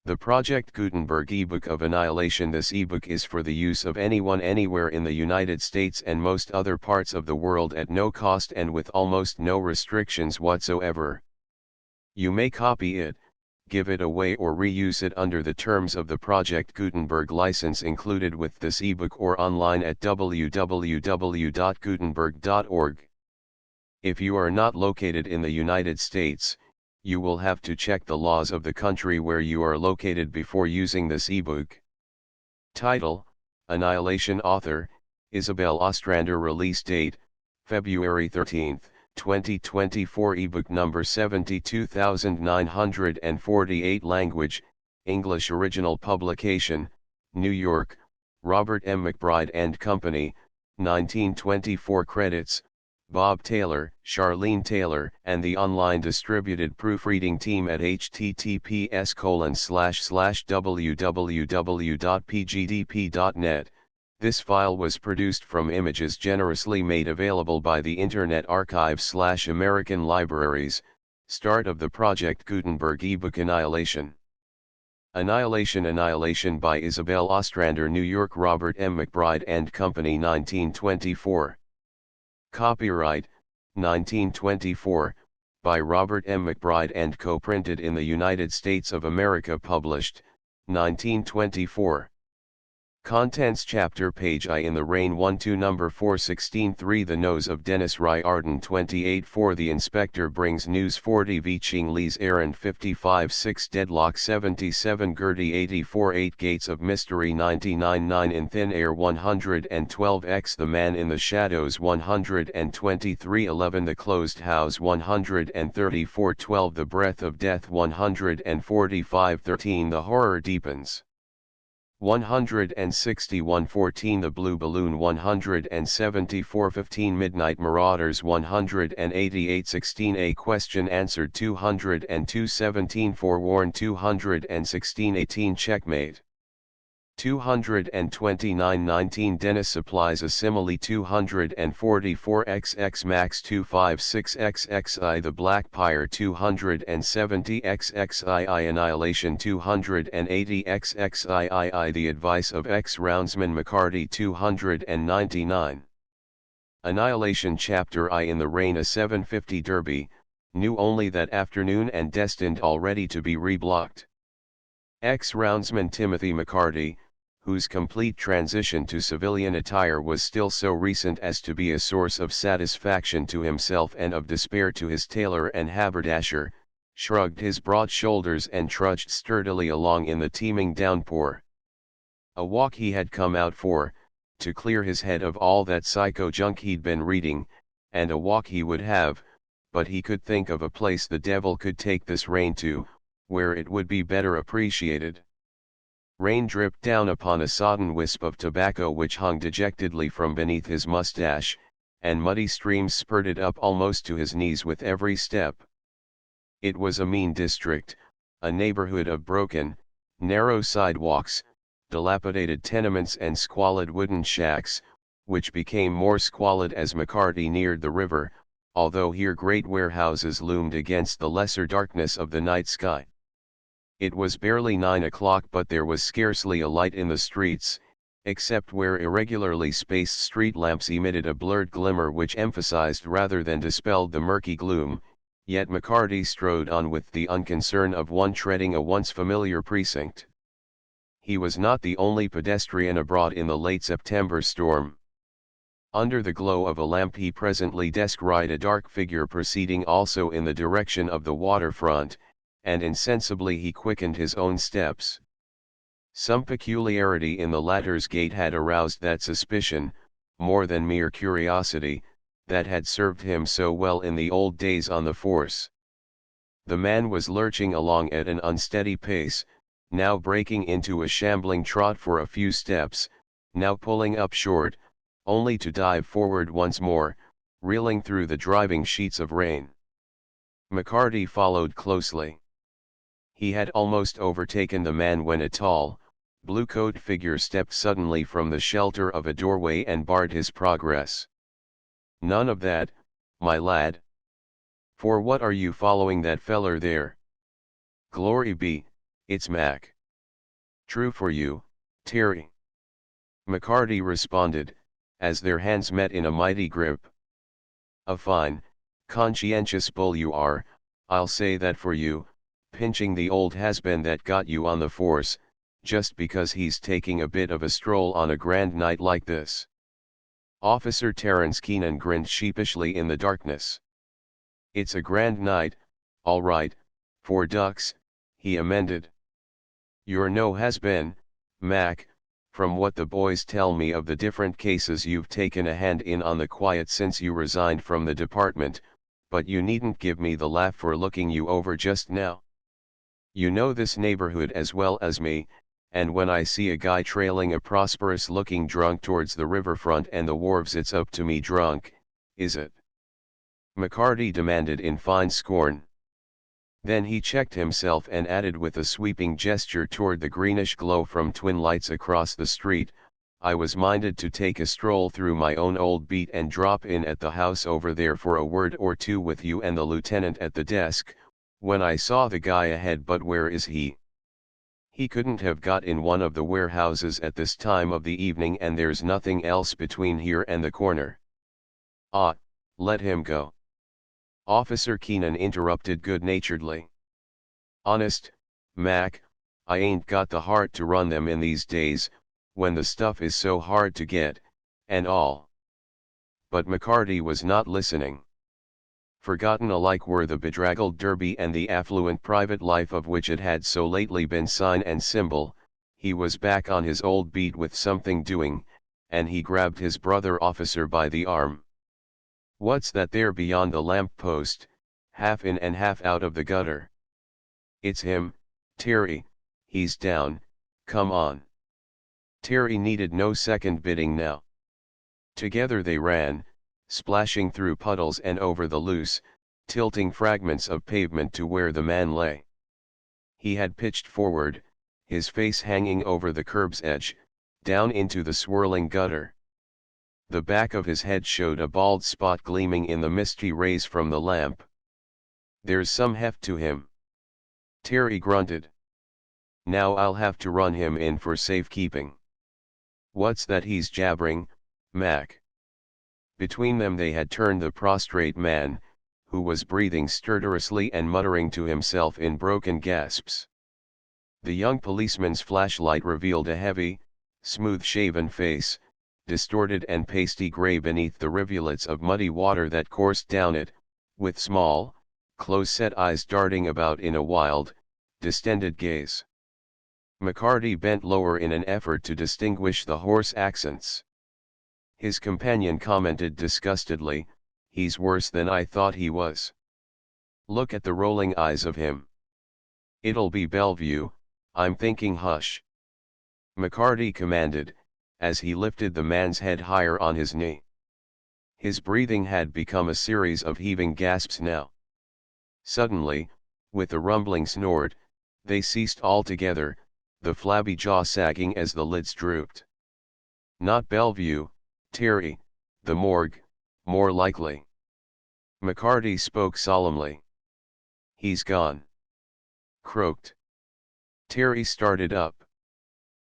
The Project Gutenberg ebook of Annihilation. This ebook is for the use of anyone anywhere in the United States and most other parts of the world at no cost and with almost no restrictions whatsoever. You may copy it, give it away or reuse it under the terms of the Project Gutenberg license included with this ebook or online at www.gutenberg.org. If you are not located in the United States, you will have to check the laws of the country where you are located before using this ebook. Title: Annihilation. Author: Isabel Ostrander. Release date: February 13, 2024. Ebook number 72948. Language: English. Original publication: New York, Robert M. McBride and Company, 1924. Credits: Bob Taylor, Charlene Taylor, and the online distributed proofreading team at https://www.pgdp.net. This file was produced from images generously made available by the Internet Archive/American Libraries. Start of the Project Gutenberg ebook. Annihilation. Annihilation by Isabel Ostrander. New York, Robert M. McBride and Company, 1924. Copyright, 1924, by Robert M. McBride and Co. Printed in the United States of America. Published, 1924. Contents: Chapter Page I. In the Rain 1-2 Number 416-3 The Nose of Dennis Riordan 28-4 The Inspector Brings News 40 V Ching Lee's Errand 55-6 Deadlock 77 Gertie 84-8 Gates of Mystery 99-9 In Thin Air 112X The Man in the Shadows 123-11 The Closed House 134-12 The Breath of Death 145-13 The Horror Deepens 161-14 The Blue Balloon 174-15 Midnight Marauders 188-16 A Question Answered 202-17 Forewarned 216-18 Checkmate 229-19 Dennis Supplies a Simile 244XX Max 256XXI The Black Pyre 270XXII Annihilation 280XXII The Advice of Ex-Roundsman McCarty 299. Annihilation Chapter I. In the Rain. A 750 Derby, new only that afternoon and destined already to be reblocked. Ex-Roundsman Timothy McCarty, whose complete transition to civilian attire was still so recent as to be a source of satisfaction to himself and of despair to his tailor and haberdasher, shrugged his broad shoulders and trudged sturdily along in the teeming downpour. A walk he had come out for, to clear his head of all that psycho junk he'd been reading, and a walk he would have, but he could think of a place the devil could take this rain to, where it would be better appreciated. Rain dripped down upon a sodden wisp of tobacco which hung dejectedly from beneath his mustache, and muddy streams spurted up almost to his knees with every step. It was a mean district, a neighborhood of broken, narrow sidewalks, dilapidated tenements and squalid wooden shacks, which became more squalid as McCarty neared the river, although here great warehouses loomed against the lesser darkness of the night sky. It was barely 9 o'clock, but there was scarcely a light in the streets, except where irregularly spaced street lamps emitted a blurred glimmer which emphasized rather than dispelled the murky gloom, yet McCarty strode on with the unconcern of one treading a once familiar precinct. He was not the only pedestrian abroad in the late September storm. Under the glow of a lamp he presently descried a dark figure proceeding also in the direction of the waterfront, and insensibly he quickened his own steps. Some peculiarity in the latter's gait had aroused that suspicion, more than mere curiosity, that had served him so well in the old days on the force. The man was lurching along at an unsteady pace, now breaking into a shambling trot for a few steps, now pulling up short, only to dive forward once more, reeling through the driving sheets of rain. McCarty followed closely. He had almost overtaken the man when a tall, blue-coat figure stepped suddenly from the shelter of a doorway and barred his progress. "None of that, my lad. For what are you following that feller there?" "Glory be, it's Mac." True for you, Terry. McCarty responded, as their hands met in a mighty grip. A fine, conscientious bull you are, I'll say that for you, pinching the old has-been that got you on the force, just because he's taking a bit of a stroll on a grand night like this. Officer Terence Keenan grinned sheepishly in the darkness. It's a grand night, all right, for ducks, he amended. You're no has-been, Mac, from what the boys tell me of the different cases you've taken a hand in on the quiet since you resigned from the department, but you needn't give me the laugh for looking you over just now. You know this neighborhood as well as me, and when I see a guy trailing a prosperous-looking drunk towards the riverfront and the wharves, it's up to me drunk, is it? McCarty demanded in fine scorn. Then he checked himself and added with a sweeping gesture toward the greenish glow from twin lights across the street, I was minded to take a stroll through my own old beat and drop in at the house over there for a word or two with you and the lieutenant at the desk, when I saw the guy ahead. But where is he? He couldn't have got in one of the warehouses at this time of the evening, and there's nothing else between here and the corner. Ah, let him go. Officer Keenan interrupted good-naturedly. Honest, Mac, I ain't got the heart to run them in these days, when the stuff is so hard to get, and all. But McCarty was not listening. Forgotten alike were the bedraggled derby and the affluent private life of which it had so lately been sign and symbol. He was back on his old beat with something doing, and he grabbed his brother officer by the arm. What's that there beyond the lamp-post, half in and half out of the gutter? It's him, Terry, he's down, come on. Terry needed no second bidding now. Together they ran, splashing through puddles and over the loose, tilting fragments of pavement to where the man lay. He had pitched forward, his face hanging over the curb's edge, down into the swirling gutter. The back of his head showed a bald spot gleaming in the misty rays from the lamp. There's some heft to him. Terry grunted. Now I'll have to run him in for safekeeping. What's that he's jabbering, Mac? Between them they had turned the prostrate man, who was breathing stertorously and muttering to himself in broken gasps. The young policeman's flashlight revealed a heavy, smooth-shaven face, distorted and pasty gray beneath the rivulets of muddy water that coursed down it, with small, close-set eyes darting about in a wild, distended gaze. McCarty bent lower in an effort to distinguish the hoarse accents. His companion commented disgustedly, he's worse than I thought he was. Look at the rolling eyes of him. It'll be Bellevue, I'm thinking. Hush. McCarty commanded, as he lifted the man's head higher on his knee. His breathing had become a series of heaving gasps now. Suddenly, with a rumbling snort, they ceased altogether, the flabby jaw sagging as the lids drooped. Not Bellevue, Terry, the morgue, more likely. McCarty spoke solemnly. He's gone. Croaked. Terry started up.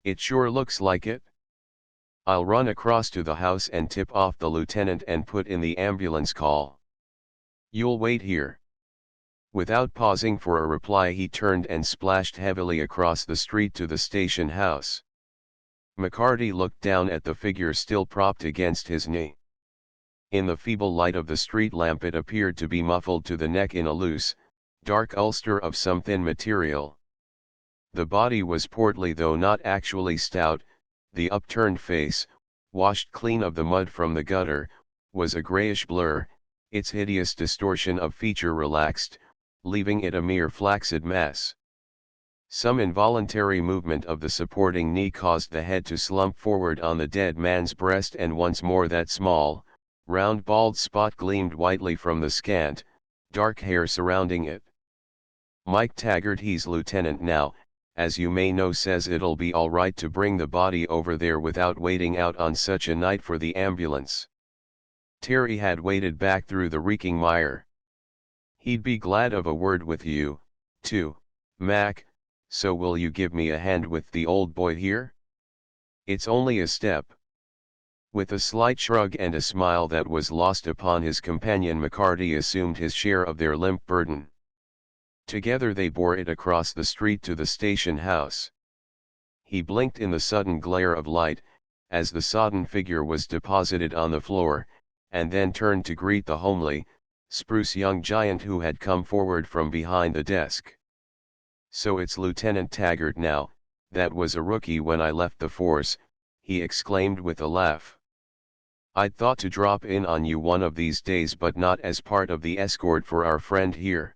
It sure looks like it. I'll run across to the house and tip off the lieutenant and put in the ambulance call. You'll wait here. Without pausing for a reply, he turned and splashed heavily across the street to the station house. McCarty looked down at the figure still propped against his knee. In the feeble light of the street lamp it appeared to be muffled to the neck in a loose, dark ulster of some thin material. The body was portly though not actually stout. The upturned face, washed clean of the mud from the gutter, was a grayish blur, its hideous distortion of feature relaxed, leaving it a mere flaccid mass. Some involuntary movement of the supporting knee caused the head to slump forward on the dead man's breast, and once more that small, round bald spot gleamed whitely from the scant, dark hair surrounding it. Mike Taggart, he's lieutenant now, as you may know, says it'll be all right to bring the body over there without waiting out on such a night for the ambulance. Terry had waded back through the reeking mire. He'd be glad of a word with you, too, Mac, So will you give me a hand with the old boy here? It's only a step. With a slight shrug and a smile that was lost upon his companion, McCarty assumed his share of their limp burden. Together they bore it across the street to the station house. He blinked in the sudden glare of light, as the sodden figure was deposited on the floor, and then turned to greet the homely, spruce young giant who had come forward from behind the desk. "So it's Lieutenant Taggart now. That was a rookie when I left the force," he exclaimed with a laugh. "I'd thought to drop in on you one of these days, but not as part of the escort for our friend here."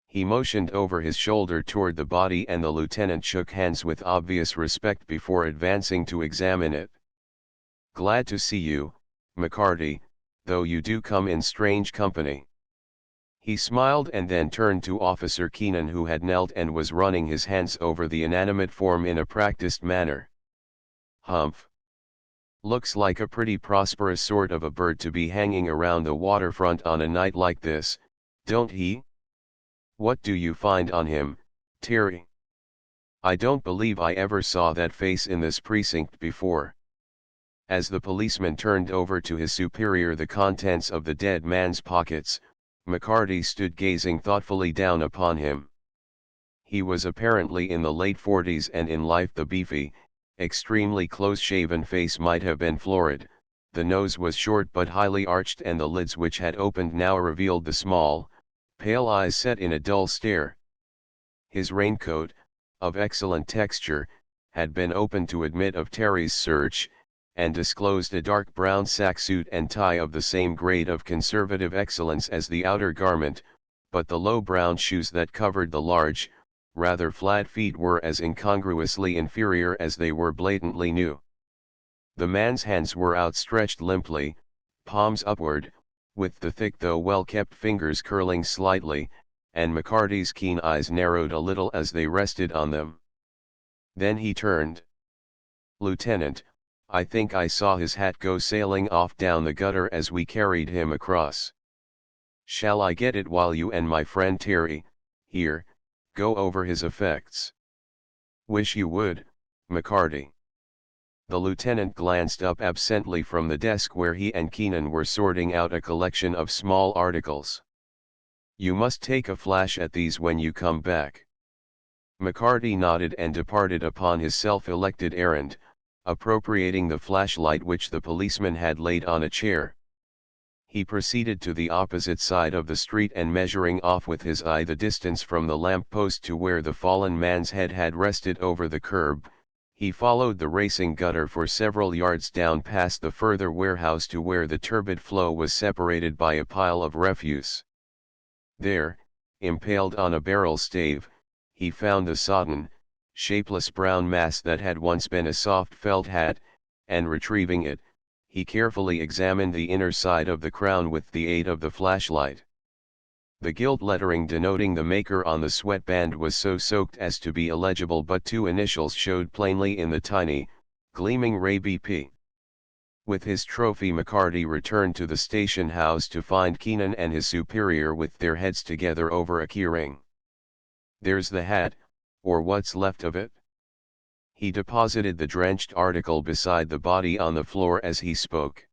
He motioned over his shoulder toward the body, and the lieutenant shook hands with obvious respect before advancing to examine it. "Glad to see you, McCarty, though you do come in strange company." He smiled and then turned to Officer Keenan, who had knelt and was running his hands over the inanimate form in a practiced manner. "Humph. Looks like a pretty prosperous sort of a bird to be hanging around the waterfront on a night like this, don't he? What do you find on him, Terry? I don't believe I ever saw that face in this precinct before." As the policeman turned over to his superior the contents of the dead man's pockets, McCarty stood gazing thoughtfully down upon him. He was apparently in the late 40s, and in life the beefy, extremely close-shaven face might have been florid. The nose was short but highly arched, and the lids, which had opened, now revealed the small, pale eyes set in a dull stare. His raincoat, of excellent texture, had been opened to admit of Terry's search, and disclosed a dark brown sack suit and tie of the same grade of conservative excellence as the outer garment, but the low brown shoes that covered the large, rather flat feet were as incongruously inferior as they were blatantly new. The man's hands were outstretched limply, palms upward, with the thick though well-kept fingers curling slightly, and McCarty's keen eyes narrowed a little as they rested on them. Then he turned. "Lieutenant, I think I saw his hat go sailing off down the gutter as we carried him across. Shall I get it while you and my friend Terry, here, go over his effects?" "Wish you would, McCarty." The lieutenant glanced up absently from the desk where he and Keenan were sorting out a collection of small articles. "You must take a flash at these when you come back." McCarty nodded and departed upon his self-elected errand, appropriating the flashlight which the policeman had laid on a chair. He proceeded to the opposite side of the street, and measuring off with his eye the distance from the lamp post to where the fallen man's head had rested over the curb, he followed the racing gutter for several yards down past the further warehouse to where the turbid flow was separated by a pile of refuse. There, impaled on a barrel stave, he found the sodden, shapeless brown mass that had once been a soft felt hat, and retrieving it, he carefully examined the inner side of the crown with the aid of the flashlight. The gilt lettering denoting the maker on the sweatband was so soaked as to be illegible, but two initials showed plainly in the tiny, gleaming ray BP. With his trophy, McCarty returned to the station house to find Keenan and his superior with their heads together over a keyring. "There's the hat, or what's left of it." He deposited the drenched article beside the body on the floor as he spoke.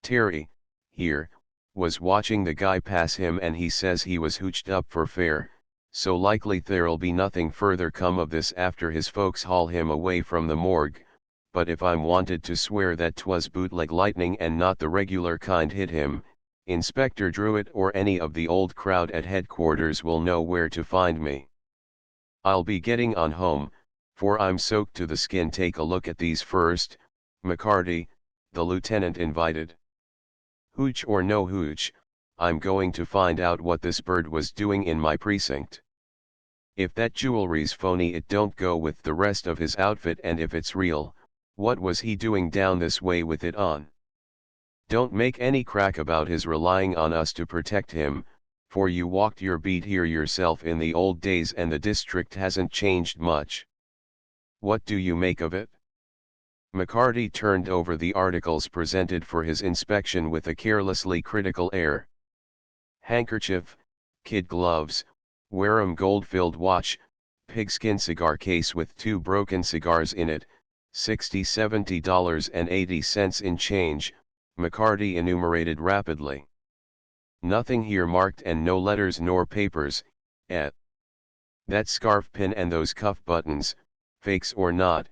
"Terry, here, was watching the guy pass him, and he says he was hooched up for fair, so likely there'll be nothing further come of this after his folks haul him away from the morgue, but if I'm wanted to swear that 'twas bootleg lightning and not the regular kind hit him, Inspector Druitt or any of the old crowd at headquarters will know where to find me. I'll be getting on home, for I'm soaked to the skin. Take a look at these first, McCarty," the lieutenant invited. "Hooch or no hooch, I'm going to find out what this bird was doing in my precinct. If that jewelry's phony, it don't go with the rest of his outfit, and if it's real, what was he doing down this way with it on? Don't make any crack about his relying on us to protect him, for you walked your beat here yourself in the old days, and the district hasn't changed much. What do you make of it?" McCarty turned over the articles presented for his inspection with a carelessly critical air. "Handkerchief, kid gloves, Wareham gold-filled watch, pigskin cigar case with 2 broken cigars in it, $60–70.80 in change, McCarty enumerated rapidly. Nothing here marked and no letters nor papers, eh? That scarf pin and those cuff buttons, fakes or not,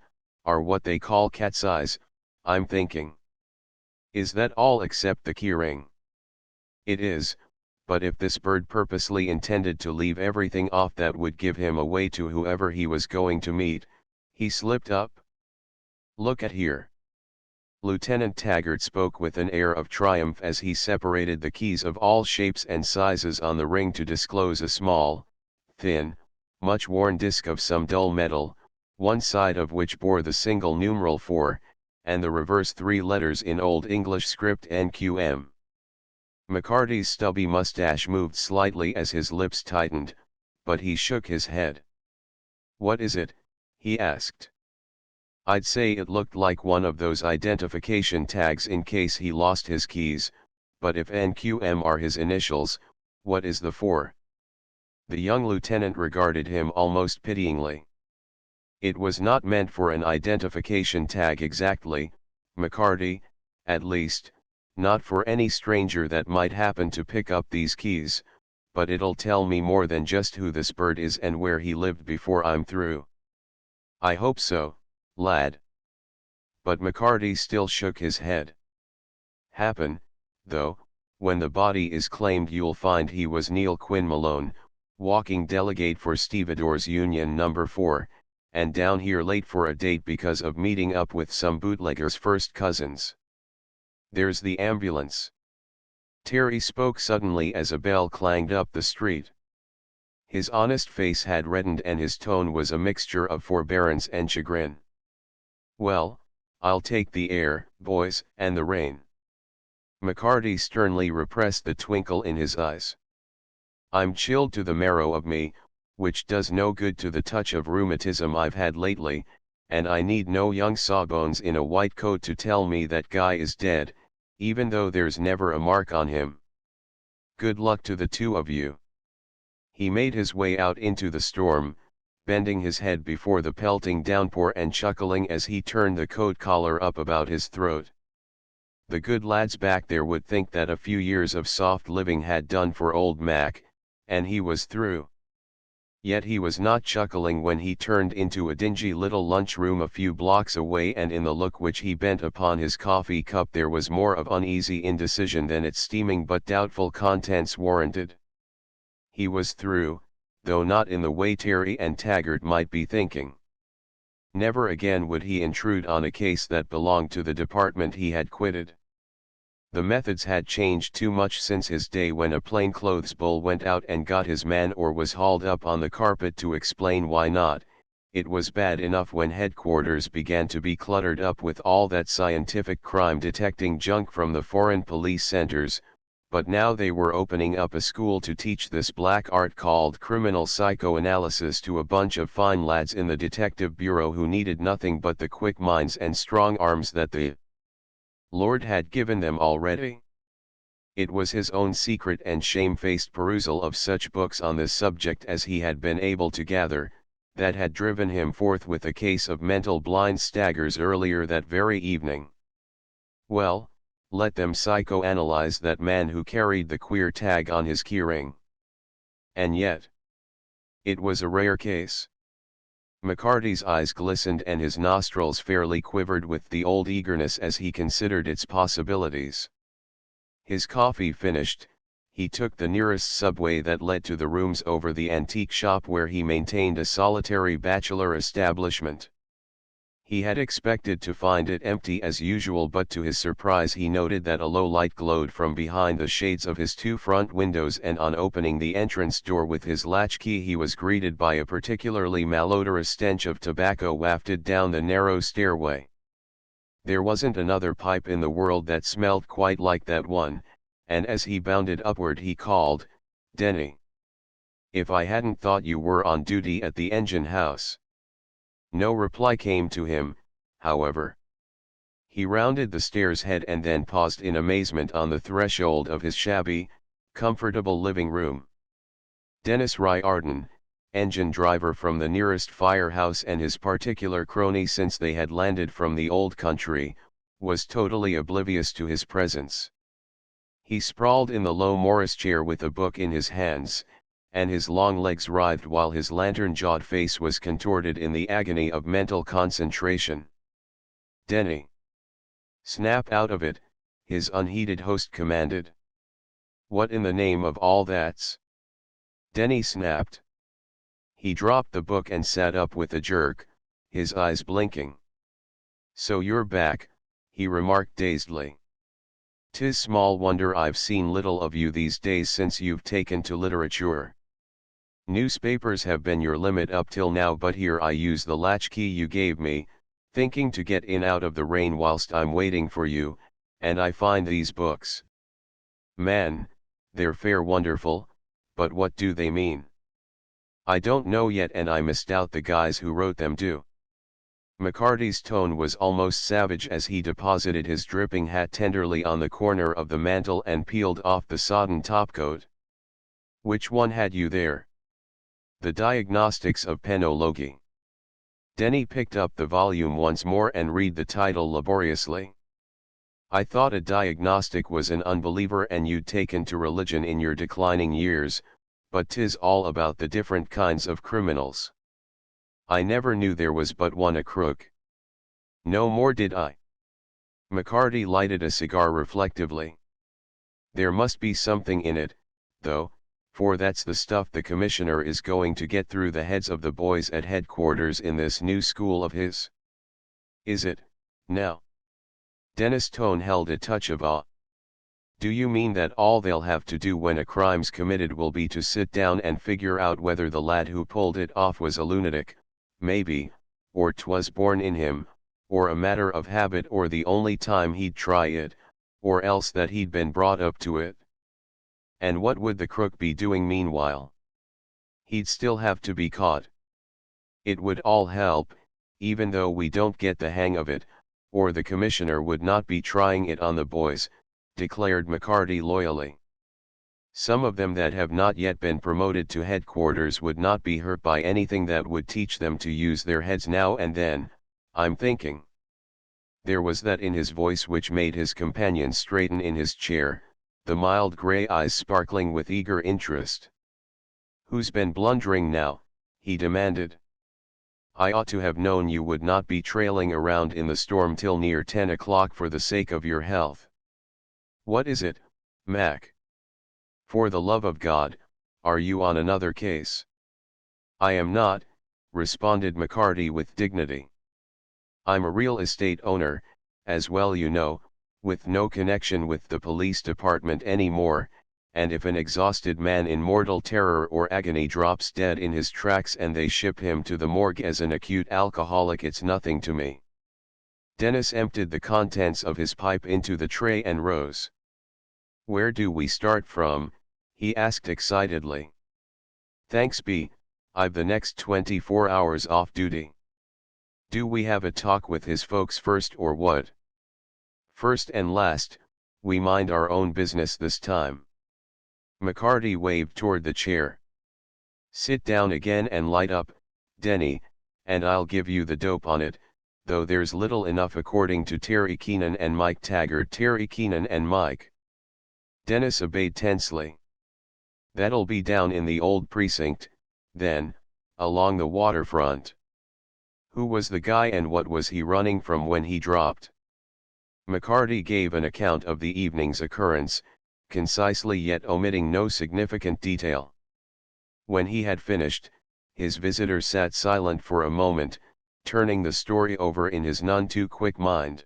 are what they call cat's eyes, I'm thinking. Is that all except the keyring? It is, but if this bird purposely intended to leave everything off that would give him away to whoever he was going to meet, he slipped up. Look at here. Lieutenant Taggart spoke with an air of triumph as he separated the keys of all shapes and sizes on the ring to disclose a small, thin, much-worn disc of some dull metal, one side of which bore the single numeral 4, and the reverse 3 letters in Old English script NQM. McCarty's stubby mustache moved slightly as his lips tightened, but he shook his head. What is it? He asked. I'd say it looked like one of those identification tags in case he lost his keys, but if NQM are his initials, what is the 4? The young lieutenant regarded him almost pityingly. It was not meant for an identification tag exactly, McCarty, at least, not for any stranger that might happen to pick up these keys, but it'll tell me more than just who this bird is and where he lived before I'm through. I hope so, lad. But McCarty still shook his head. Happen, though, when the body is claimed you'll find he was Neil Quinn Malone, walking delegate for Stevedores Union No. 4, and down here late for a date because of meeting up with some bootlegger's first cousins. There's the ambulance. Terry spoke suddenly as a bell clanged up the street. His honest face had reddened and his tone was a mixture of forbearance and chagrin. Well, I'll take the air, boys, and the rain. McCarty sternly repressed the twinkle in his eyes. I'm chilled to the marrow of me, which does no good to the touch of rheumatism I've had lately, and I need no young sawbones in a white coat to tell me that guy is dead, even though there's never a mark on him. Good luck to the two of you. He made his way out into the storm, bending his head before the pelting downpour and chuckling as he turned the coat collar up about his throat. The good lads back there would think that a few years of soft living had done for old Mac, and he was through. Yet he was not chuckling when he turned into a dingy little lunchroom a few blocks away, and in the look which he bent upon his coffee cup there was more of uneasy indecision than its steaming but doubtful contents warranted. He was through, though not in the way Terry and Taggart might be thinking. Never again would he intrude on a case that belonged to the department he had quitted. The methods had changed too much since his day when a plainclothes bull went out and got his man or was hauled up on the carpet to explain why not. It was bad enough when headquarters began to be cluttered up with all that scientific crime detecting junk from the foreign police centers, but now they were opening up a school to teach this black art called criminal psychoanalysis to a bunch of fine lads in the detective bureau who needed nothing but the quick minds and strong arms that the Lord had given them already. It was his own secret and shamefaced perusal of such books on this subject as he had been able to gather, that had driven him forth with a case of mental blind staggers earlier that very evening. Well, let them psychoanalyze that man who carried the queer tag on his keyring. And yet, it was a rare case. McCarty's eyes glistened and his nostrils fairly quivered with the old eagerness as he considered its possibilities. His coffee finished, he took the nearest subway that led to the rooms over the antique shop where he maintained a solitary bachelor establishment. He had expected to find it empty as usual, but to his surprise he noted that a low light glowed from behind the shades of his 2 front windows, and on opening the entrance door with his latchkey he was greeted by a particularly malodorous stench of tobacco wafted down the narrow stairway. There wasn't another pipe in the world that smelled quite like that one, and as he bounded upward he called, "Denny! If I hadn't thought you were on duty at the engine house." No reply came to him, however. He rounded the stairs head and then paused in amazement on the threshold of his shabby, comfortable living room. Dennis Riordan, engine driver from the nearest firehouse and his particular crony since they had landed from the old country, was totally oblivious to his presence. He sprawled in the low Morris chair with a book in his hands, and his long legs writhed while his lantern-jawed face was contorted in the agony of mental concentration. "Denny! Snap out of it," his unheeded host commanded. "What in the name of all that's?" Denny snapped. He dropped the book and sat up with a jerk, his eyes blinking. "So you're back," he remarked dazedly. "'Tis small wonder I've seen little of you these days since you've taken to literature. Newspapers have been your limit up till now, but here I use the latchkey you gave me, thinking to get in out of the rain whilst I'm waiting for you, and I find these books. Man, they're fair wonderful, but what do they mean? I don't know yet, and I misdoubt the guys who wrote them do." McCarty's tone was almost savage as he deposited his dripping hat tenderly on the corner of the mantel and peeled off the sodden topcoat. "Which one had you there?" "The Diagnostics of Penology." Denny picked up the volume once more and read the title laboriously. "I thought a diagnostic was an unbeliever and you'd taken to religion in your declining years, but 'tis all about the different kinds of criminals. I never knew there was but one a crook." "No more did I." McCarty lighted a cigar reflectively. "There must be something in it, though, for that's the stuff the commissioner is going to get through the heads of the boys at headquarters in this new school of his." "Is it, now?" Dennis' tone held a touch of awe. "Do you mean that all they'll have to do when a crime's committed will be to sit down and figure out whether the lad who pulled it off was a lunatic, maybe, or 'twas born in him, or a matter of habit, or the only time he'd try it, or else that he'd been brought up to it? And what would the crook be doing meanwhile? He'd still have to be caught. It would all help, even though we don't get the hang of it, or the commissioner would not be trying it on the boys," declared McCarty loyally. "Some of them that have not yet been promoted to headquarters would not be hurt by anything that would teach them to use their heads now and then, I'm thinking." There was that in his voice which made his companion straighten in his chair, the mild gray eyes sparkling with eager interest. "Who's been blundering now?" he demanded. "I ought to have known you would not be trailing around in the storm till near 10 o'clock for the sake of your health. What is it, Mac? For the love of God, are you on another case?" "I am not," responded McCarty with dignity. "I'm a real estate owner, as well you know, with no connection with the police department anymore, and if an exhausted man in mortal terror or agony drops dead in his tracks and they ship him to the morgue as an acute alcoholic, it's nothing to me." Dennis emptied the contents of his pipe into the tray and rose. "Where do we start from?" he asked excitedly. "Thanks be, I've the next 24 hours off duty. Do we have a talk with his folks first or what?" "First and last, we mind our own business this time." McCarty waved toward the chair. "Sit down again and light up, Denny, and I'll give you the dope on it, though there's little enough according to Terry Keenan and Mike Taggart." "Terry Keenan and Mike?" Dennis obeyed tensely. "That'll be down in the old precinct, then, along the waterfront. Who was the guy and what was he running from when he dropped?" McCarty gave an account of the evening's occurrence, concisely yet omitting no significant detail. When he had finished, his visitor sat silent for a moment, turning the story over in his none too quick mind.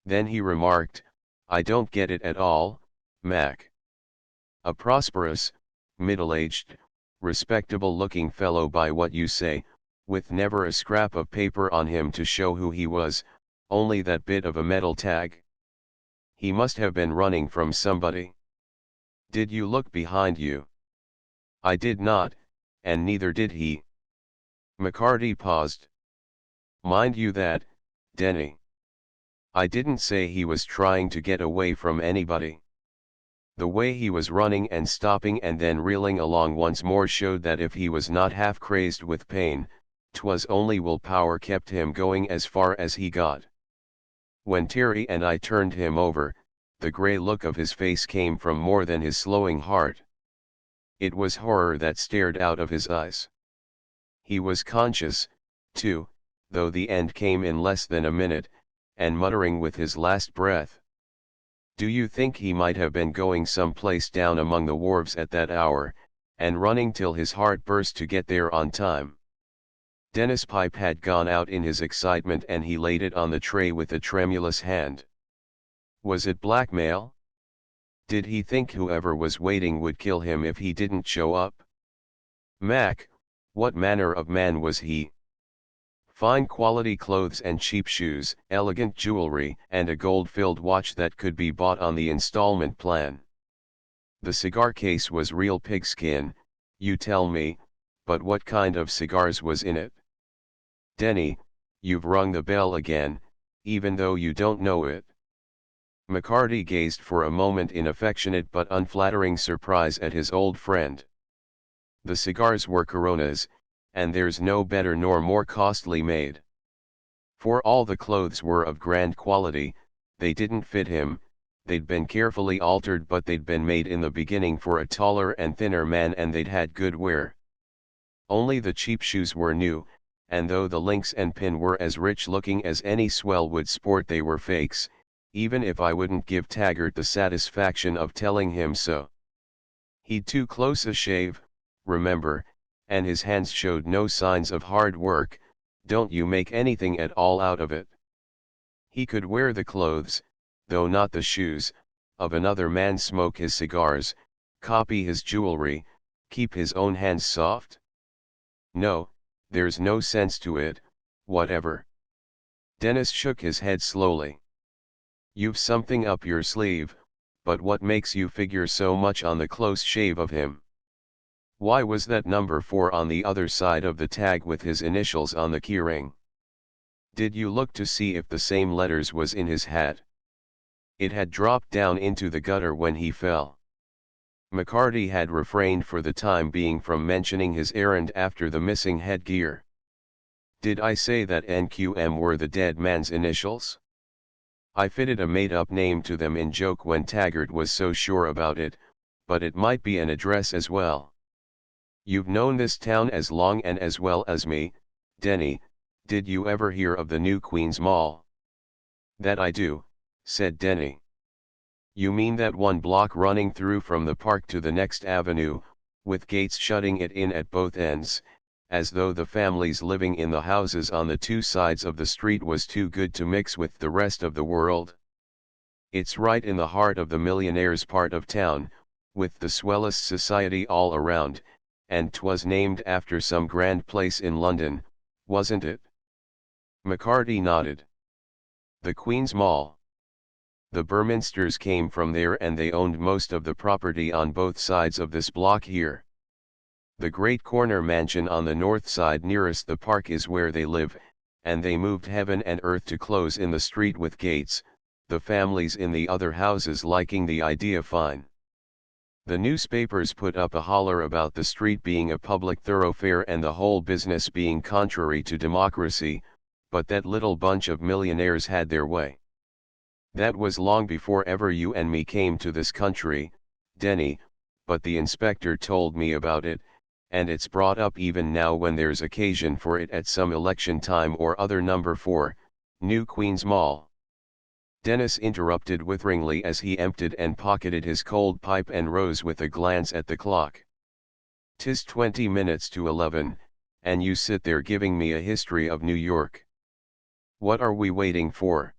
Then he remarked, "I don't get it at all, Mac. A prosperous, middle-aged, respectable-looking fellow by what you say, with never a scrap of paper on him to show who he was, only that bit of a metal tag. He must have been running from somebody. Did you look behind you?" "I did not, and neither did he." McCarty paused. "Mind you that, Denny. I didn't say he was trying to get away from anybody. The way he was running and stopping and then reeling along once more showed that if he was not half crazed with pain, 'twas only willpower kept him going as far as he got. When Terry and I turned him over, the grey look of his face came from more than his slowing heart. It was horror that stared out of his eyes. He was conscious, too, though the end came in less than a minute, and muttering with his last breath. Do you think he might have been going someplace down among the wharves at that hour, and running till his heart burst to get there on time? Dennis' pipe had gone out in his excitement and he laid it on the tray with a tremulous hand. Was it blackmail? Did he think whoever was waiting would kill him if he didn't show up? Mac, what manner of man was he? Fine quality clothes and cheap shoes, elegant jewelry, and a gold-filled watch that could be bought on the installment plan. The cigar case was real pigskin, you tell me, but what kind of cigars was in it? Denny, you've rung the bell again, even though you don't know it. McCarty gazed for a moment in affectionate but unflattering surprise at his old friend. The cigars were Coronas, and there's no better nor more costly made. For all the clothes were of grand quality, they didn't fit him, they'd been carefully altered but they'd been made in the beginning for a taller and thinner man and they'd had good wear. Only the cheap shoes were new, and though the links and pin were as rich looking as any swell would sport they were fakes, even if I wouldn't give Taggart the satisfaction of telling him so. He'd too close a shave, remember, and his hands showed no signs of hard work, don't you make anything at all out of it. He could wear the clothes, though not the shoes, of another man, smoke his cigars, copy his jewelry, keep his own hands soft? No, there's no sense to it, whatever. Dennis shook his head slowly. You've something up your sleeve, but what makes you figure so much on the close shave of him? Why was that number 4 on the other side of the tag with his initials on the keyring? Did you look to see if the same letters was in his hat? It had dropped down into the gutter when he fell. McCarty had refrained for the time being from mentioning his errand after the missing headgear. Did I say that NQM were the dead man's initials? I fitted a made-up name to them in joke when Taggart was so sure about it, but it might be an address as well. You've known this town as long and as well as me, Denny. Did you ever hear of the new Queen's Mall? That I do, said Denny. You mean that one block running through from the park to the next avenue, with gates shutting it in at both ends, as though the families living in the houses on the two sides of the street was too good to mix with the rest of the world? It's right in the heart of the millionaires' part of town, with the swellest society all around, and 'twas named after some grand place in London, wasn't it? McCarty nodded. The Queen's Mall. The Burminsters came from there and they owned most of the property on both sides of this block here. The great corner mansion on the north side nearest the park is where they live, and they moved heaven and earth to close in the street with gates, the families in the other houses liking the idea fine. The newspapers put up a holler about the street being a public thoroughfare and the whole business being contrary to democracy, but that little bunch of millionaires had their way. That was long before ever you and me came to this country, Denny, but the inspector told me about it, and it's brought up even now when there's occasion for it at some election time or other. Number 4, New Queen's Mall. Dennis interrupted witheringly as he emptied and pocketed his cold pipe and rose with a glance at the clock. 'Tis 20 minutes to 11, and you sit there giving me a history of New York. What are we waiting for?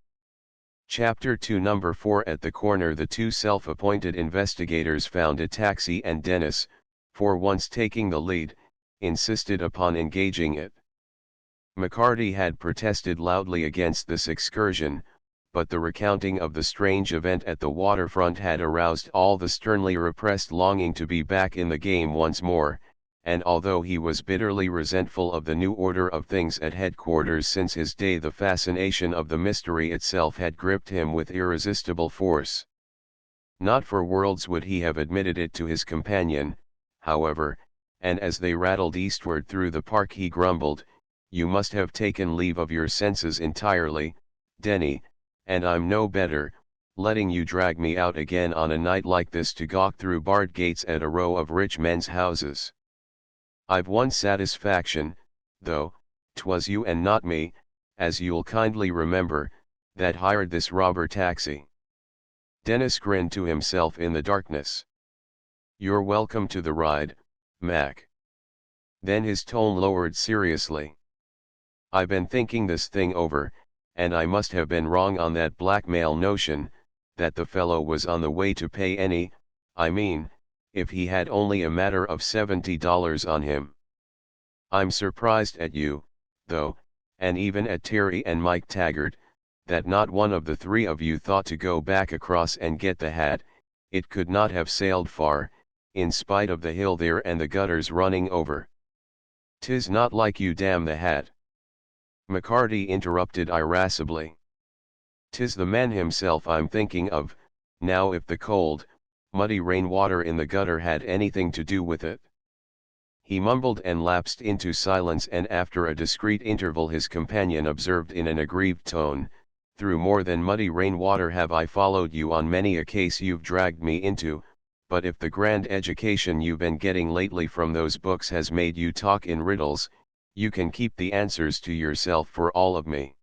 Chapter 2. Number 4. At the corner the two self-appointed investigators found a taxi and Dennis, for once taking the lead, insisted upon engaging it. McCarty had protested loudly against this excursion, but the recounting of the strange event at the waterfront had aroused all the sternly repressed longing to be back in the game once more, and although he was bitterly resentful of the new order of things at headquarters since his day, the fascination of the mystery itself had gripped him with irresistible force. Not for worlds would he have admitted it to his companion, however, and as they rattled eastward through the park he grumbled, "You must have taken leave of your senses entirely, Denny, and I'm no better, letting you drag me out again on a night like this to gawk through barred gates at a row of rich men's houses. I've one satisfaction, though, 'twas you and not me, as you'll kindly remember, that hired this robber taxi." Dennis grinned to himself in the darkness. "You're welcome to the ride, Mac." Then his tone lowered seriously. "I've been thinking this thing over, and I must have been wrong on that blackmail notion, that the fellow was on the way to pay I mean, if he had only a matter of $70 on him. I'm surprised at you, though, and even at Terry and Mike Taggart, that not one of the three of you thought to go back across and get the hat. It could not have sailed far, in spite of the hill there and the gutters running over." "'Tis not like you, damn the hat," McCarty interrupted irascibly. "'Tis the man himself I'm thinking of. Now if the cold, muddy rainwater in the gutter had anything to do with it." He mumbled and lapsed into silence, and after a discreet interval his companion observed in an aggrieved tone, "Through more than muddy rainwater have I followed you on many a case you've dragged me into, but if the grand education you've been getting lately from those books has made you talk in riddles, you can keep the answers to yourself for all of me.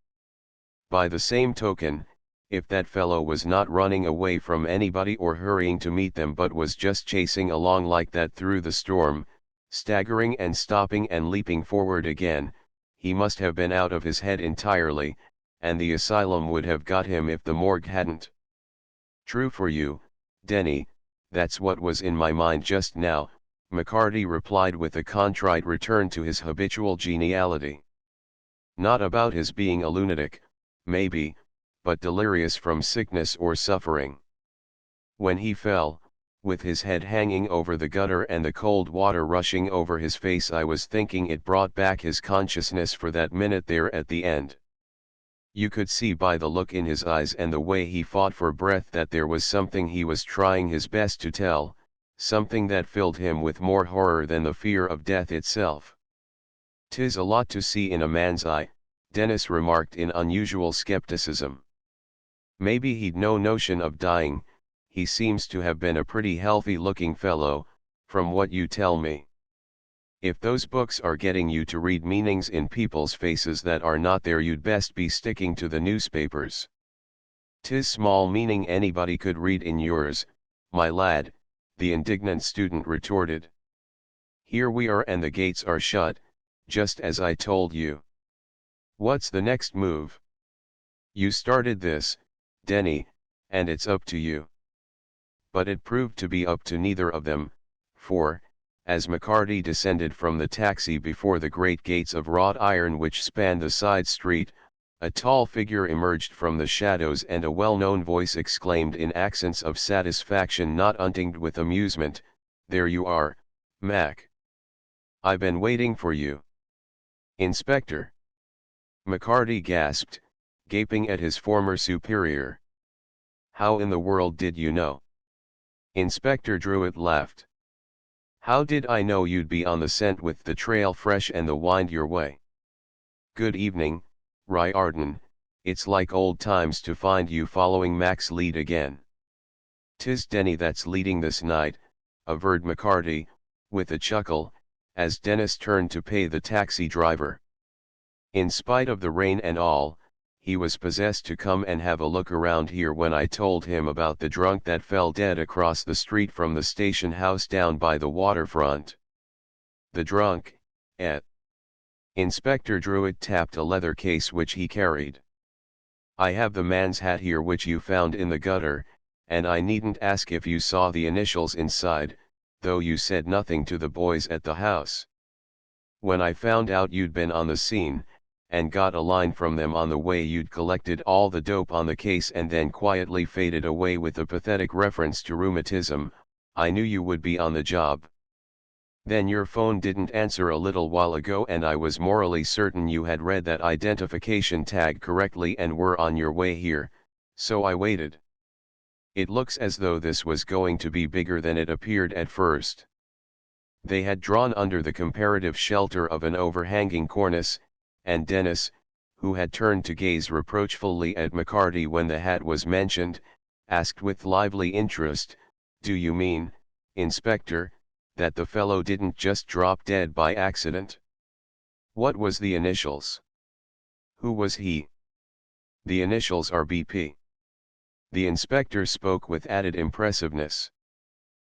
By the same token, if that fellow was not running away from anybody or hurrying to meet them but was just chasing along like that through the storm, staggering and stopping and leaping forward again, he must have been out of his head entirely, and the asylum would have got him if the morgue hadn't." "True for you, Denny, that's what was in my mind just now," McCarty replied with a contrite return to his habitual geniality. "Not about his being a lunatic, maybe, but delirious from sickness or suffering. When he fell, with his head hanging over the gutter and the cold water rushing over his face, I was thinking it brought back his consciousness for that minute there at the end. You could see by the look in his eyes and the way he fought for breath that there was something he was trying his best to tell, something that filled him with more horror than the fear of death itself." "'Tis a lot to see in a man's eye," Dennis remarked in unusual skepticism. "Maybe he'd no notion of dying. He seems to have been a pretty healthy-looking fellow, from what you tell me. If those books are getting you to read meanings in people's faces that are not there, you'd best be sticking to the newspapers." "'Tis small meaning anybody could read in yours, my lad," the indignant student retorted. "Here we are and the gates are shut, just as I told you. What's the next move? You started this, Denny, and it's up to you." But it proved to be up to neither of them, for, as McCarty descended from the taxi before the great gates of wrought iron which spanned the side street, a tall figure emerged from the shadows and a well-known voice exclaimed in accents of satisfaction not untinged with amusement, "There you are, Mac. I've been waiting for you." "Inspector!" McCarty gasped, gaping at his former superior. "How in the world did you know?" Inspector Druitt laughed. "How did I know you'd be on the scent with the trail fresh and the wind your way? Good evening, Riordan, it's like old times to find you following Mac's lead again." "'Tis Denny that's leading this night," averred McCarty, with a chuckle, as Dennis turned to pay the taxi driver. "In spite of the rain and all, he was possessed to come and have a look around here when I told him about the drunk that fell dead across the street from the station house down by the waterfront." "The drunk, eh?" Inspector Druitt tapped a leather case which he carried. "I have the man's hat here which you found in the gutter, and I needn't ask if you saw the initials inside, though you said nothing to the boys at the house. When I found out you'd been on the scene, and got a line from them on the way you'd collected all the dope on the case and then quietly faded away with a pathetic reference to rheumatism, I knew you would be on the job. Then your phone didn't answer a little while ago and I was morally certain you had read that identification tag correctly and were on your way here, so I waited." It looks as though this was going to be bigger than it appeared at first. They had drawn under the comparative shelter of an overhanging cornice, and Dennis, who had turned to gaze reproachfully at McCarty when the hat was mentioned, asked with lively interest, "Do you mean, Inspector, that the fellow didn't just drop dead by accident? What was the initials? Who was he?" "The initials are BP." The inspector spoke with added impressiveness.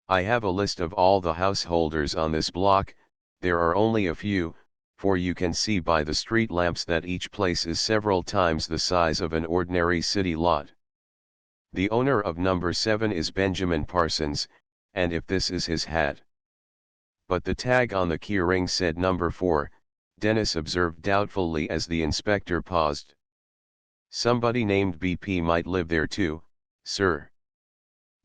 "I have a list of all the householders on this block. There are only a few, for you can see by the street lamps that each place is several times the size of an ordinary city lot. The owner of number 7 is Benjamin Parsons, and if this is his hat." "But the tag on the keyring said number 4, Dennis observed doubtfully as the inspector paused. "Somebody named BP might live there too, sir.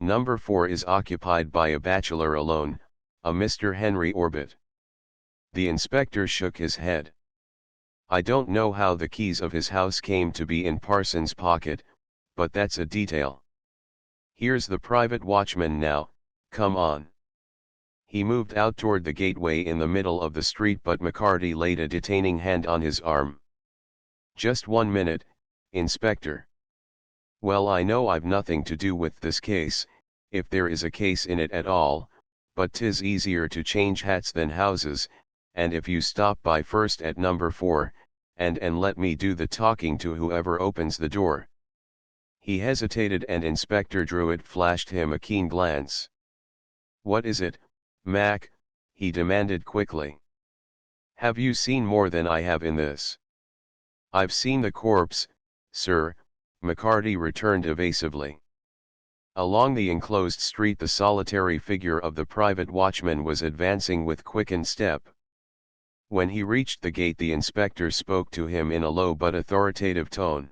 Number 4 is occupied by a bachelor alone, a Mr. Henry Orbit." The inspector shook his head. "I don't know how the keys of his house came to be in Parsons' pocket, but that's a detail. Here's the private watchman now, come on." He moved out toward the gateway in the middle of the street, but McCarty laid a detaining hand on his arm. "Just 1 minute, Inspector. Well, I know I've nothing to do with this case, if there is a case in it at all, but 'tis easier to change hats than houses, and if you stop by first at number 4, and let me do the talking to whoever opens the door." He hesitated, and Inspector Druitt flashed him a keen glance. "What is it, Mac?" he demanded quickly. "Have you seen more than I have in this?" "I've seen the corpse, sir," McCarty returned evasively. Along the enclosed street the solitary figure of the private watchman was advancing with quickened step. When he reached the gate, the inspector spoke to him in a low but authoritative tone.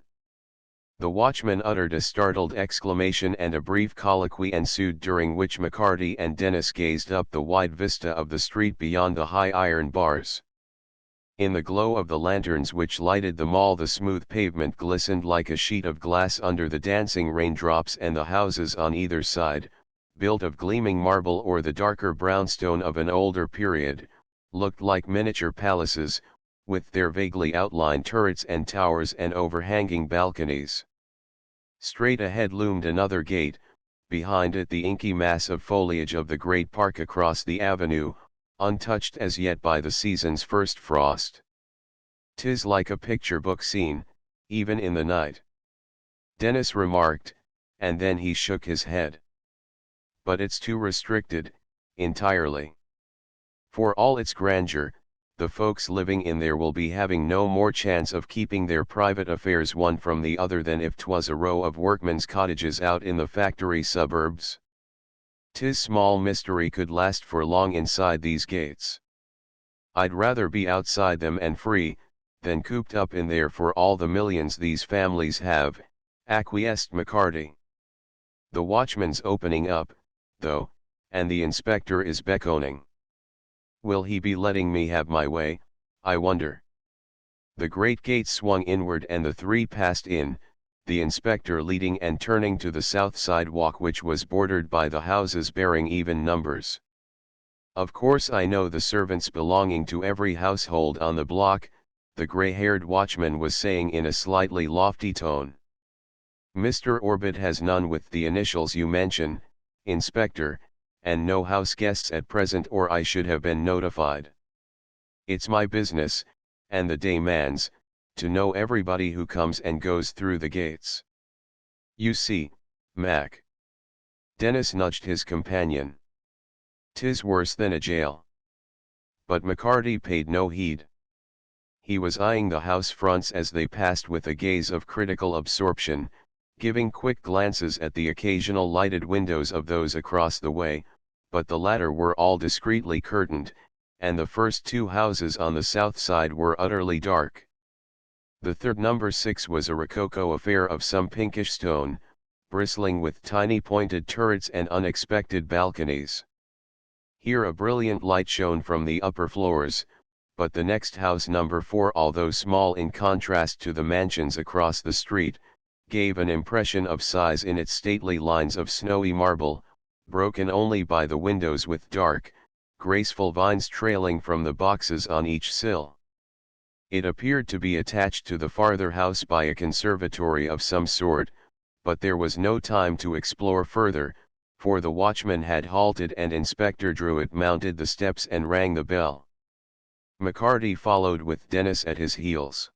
The watchman uttered a startled exclamation, and a brief colloquy ensued, during which McCarty and Dennis gazed up the wide vista of the street beyond the high iron bars. In the glow of the lanterns which lighted the mall, the smooth pavement glistened like a sheet of glass under the dancing raindrops, and the houses on either side, built of gleaming marble or the darker brownstone of an older period, looked like miniature palaces, with their vaguely outlined turrets and towers and overhanging balconies. Straight ahead loomed another gate, behind it the inky mass of foliage of the great park across the avenue, untouched as yet by the season's first frost. "'Tis like a picture book scene, even in the night," Dennis remarked, and then he shook his head. "But it's too restricted, entirely. For all its grandeur, the folks living in there will be having no more chance of keeping their private affairs one from the other than if 'twas a row of workmen's cottages out in the factory suburbs. 'Tis small mystery could last for long inside these gates. I'd rather be outside them and free, than cooped up in there for all the millions these families have," acquiesced McCarty. "The watchman's opening up, though, and the inspector is beckoning. Will he be letting me have my way, I wonder?" The great gate swung inward and the three passed in, the inspector leading and turning to the south sidewalk, which was bordered by the houses bearing even numbers. "Of course I know the servants belonging to every household on the block," the gray-haired watchman was saying in a slightly lofty tone. "Mr. Orbit has none with the initials you mention, Inspector, and no house guests at present, or I should have been notified. It's my business, and the day man's, to know everybody who comes and goes through the gates. You see, Mac." Dennis nudged his companion. "'Tis worse than a jail." But McCarty paid no heed. He was eyeing the house fronts as they passed with a gaze of critical absorption, giving quick glances at the occasional lighted windows of those across the way, but the latter were all discreetly curtained, and the first two houses on the south side were utterly dark. The third, number 6, was a rococo affair of some pinkish stone, bristling with tiny pointed turrets and unexpected balconies. Here a brilliant light shone from the upper floors, but the next house, number 4, although small in contrast to the mansions across the street, gave an impression of size in its stately lines of snowy marble, broken only by the windows with dark, graceful vines trailing from the boxes on each sill. It appeared to be attached to the farther house by a conservatory of some sort, but there was no time to explore further, for the watchman had halted and Inspector Druitt mounted the steps and rang the bell. McCarty followed with Dennis at his heels.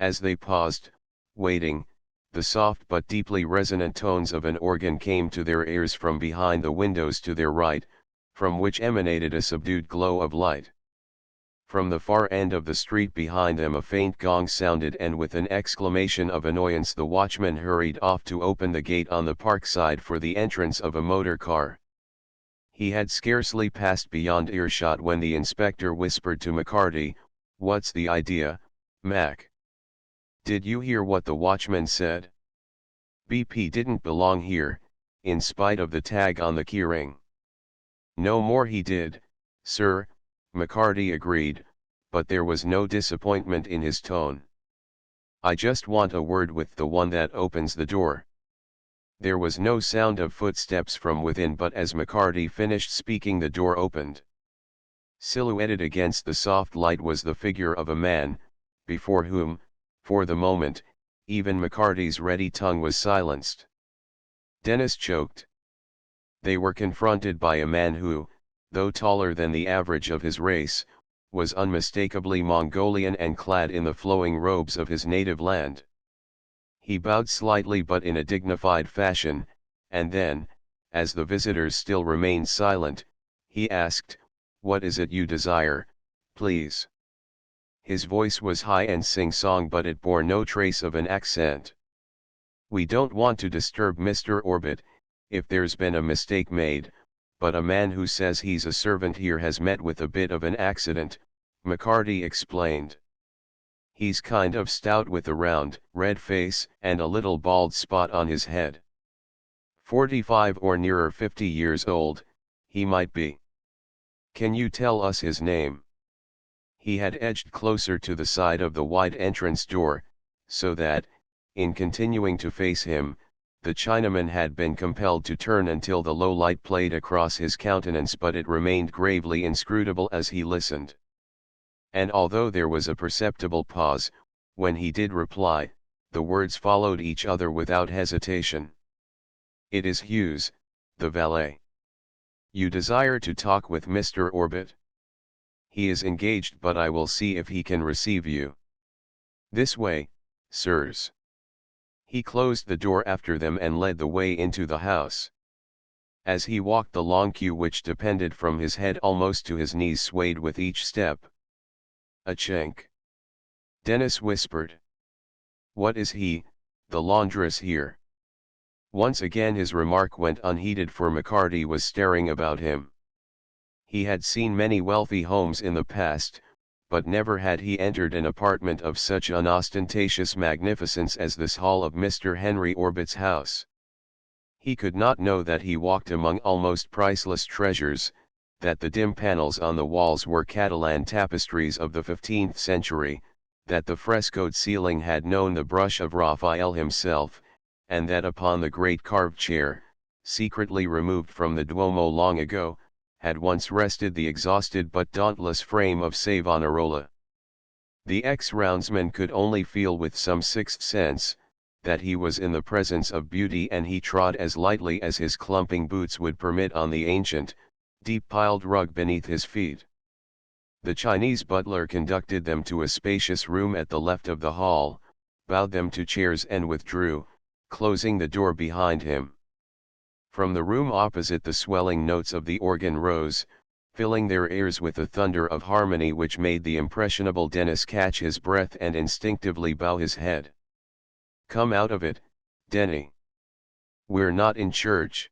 As they paused, waiting, the soft but deeply resonant tones of an organ came to their ears from behind the windows to their right, from which emanated a subdued glow of light. From the far end of the street behind them a faint gong sounded, and with an exclamation of annoyance the watchman hurried off to open the gate on the park side for the entrance of a motor car. He had scarcely passed beyond earshot when the inspector whispered to McCarty, "What's the idea, Mac? Did you hear what the watchman said? BP didn't belong here, in spite of the tag on the keyring." "No more he did, sir," McCarty agreed, but there was no disappointment in his tone. "I just want a word with the one that opens the door." There was no sound of footsteps from within, but as McCarty finished speaking the door opened. Silhouetted against the soft light was the figure of a man, before whom, for the moment, even McCarty's ready tongue was silenced. Dennis choked. They were confronted by a man who, though taller than the average of his race, was unmistakably Mongolian and clad in the flowing robes of his native land. He bowed slightly but in a dignified fashion, and then, as the visitors still remained silent, he asked, "What is it you desire, please?" His voice was high and sing-song, but it bore no trace of an accent. "We don't want to disturb Mr. Orbit, if there's been a mistake made, but a man who says he's a servant here has met with a bit of an accident," McCarty explained. "He's kind of stout with a round, red face and a little bald spot on his head. 45 or nearer 50 years old, he might be. Can you tell us his name?" He had edged closer to the side of the wide entrance door, so that, in continuing to face him, the Chinaman had been compelled to turn until the low light played across his countenance, but it remained gravely inscrutable as he listened. And although there was a perceptible pause, when he did reply, the words followed each other without hesitation. "It is Hughes, the valet. You desire to talk with Mr. Orbit? He is engaged, but I will see if he can receive you. This way, sirs." He closed the door after them and led the way into the house. As he walked, the long queue which depended from his head almost to his knees swayed with each step. "A chink," Dennis whispered. "What is he, the laundress here?" Once again his remark went unheeded, for McCarty was staring about him. He had seen many wealthy homes in the past, but never had he entered an apartment of such unostentatious magnificence as this hall of Mr. Henry Orbit's house. He could not know that he walked among almost priceless treasures, that the dim panels on the walls were Catalan tapestries of the 15th century, that the frescoed ceiling had known the brush of Raphael himself, and that upon the great carved chair, secretly removed from the Duomo long ago, had once rested the exhausted but dauntless frame of Savonarola. The ex-roundsman could only feel with some sixth sense, that he was in the presence of beauty, and he trod as lightly as his clumping boots would permit on the ancient, deep-piled rug beneath his feet. The Chinese butler conducted them to a spacious room at the left of the hall, bowed them to chairs and withdrew, closing the door behind him. From the room opposite the swelling notes of the organ rose, filling their ears with a thunder of harmony which made the impressionable Dennis catch his breath and instinctively bow his head. "Come out of it, Denny. We're not in church,"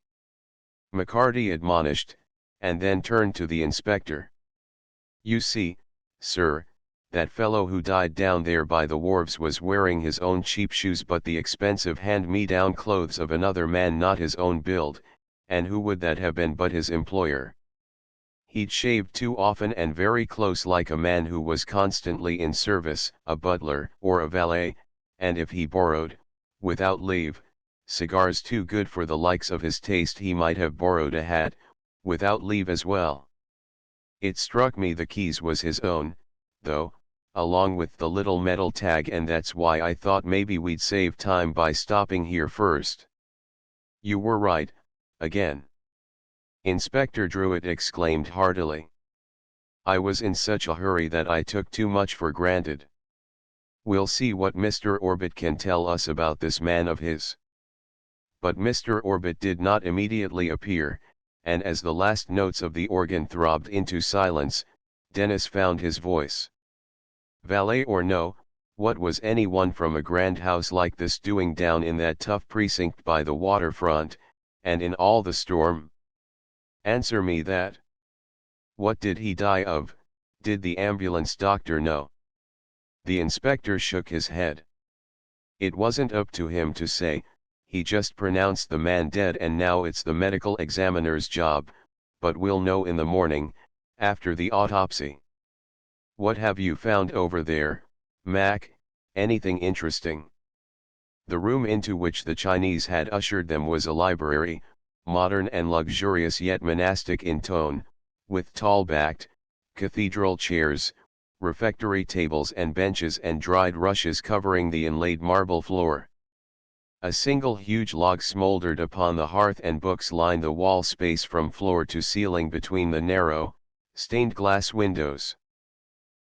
McCarty admonished, and then turned to the inspector. "You see, sir, that fellow who died down there by the wharves was wearing his own cheap shoes but the expensive hand-me-down clothes of another man not his own build, and who would that have been but his employer? He'd shaved too often and very close, like a man who was constantly in service, a butler or a valet, and if he borrowed, without leave, cigars too good for the likes of his taste. He might have borrowed a hat, without leave as well. It struck me the keys was his own, though, along with the little metal tag, and that's why I thought maybe we'd save time by stopping here first. You were right, again. Inspector Druitt exclaimed heartily. I was in such a hurry that I took too much for granted. We'll see what Mr. Orbit can tell us about this man of his. But Mr. Orbit did not immediately appear, and as the last notes of the organ throbbed into silence, Dennis found his voice. Valet or no, what was anyone from a grand house like this doing down in that tough precinct by the waterfront, and in all the storm? Answer me that. What did he die of? Did the ambulance doctor know? The inspector shook his head. It wasn't up to him to say, he just pronounced the man dead, and now it's the medical examiner's job, but we'll know in the morning, after the autopsy. What have you found over there, Mac? Anything interesting? The room into which the Chinese had ushered them was a library, modern and luxurious yet monastic in tone, with tall-backed, cathedral chairs, refectory tables and benches, and dried rushes covering the inlaid marble floor. A single huge log smoldered upon the hearth, and books lined the wall space from floor to ceiling between the narrow, stained glass windows.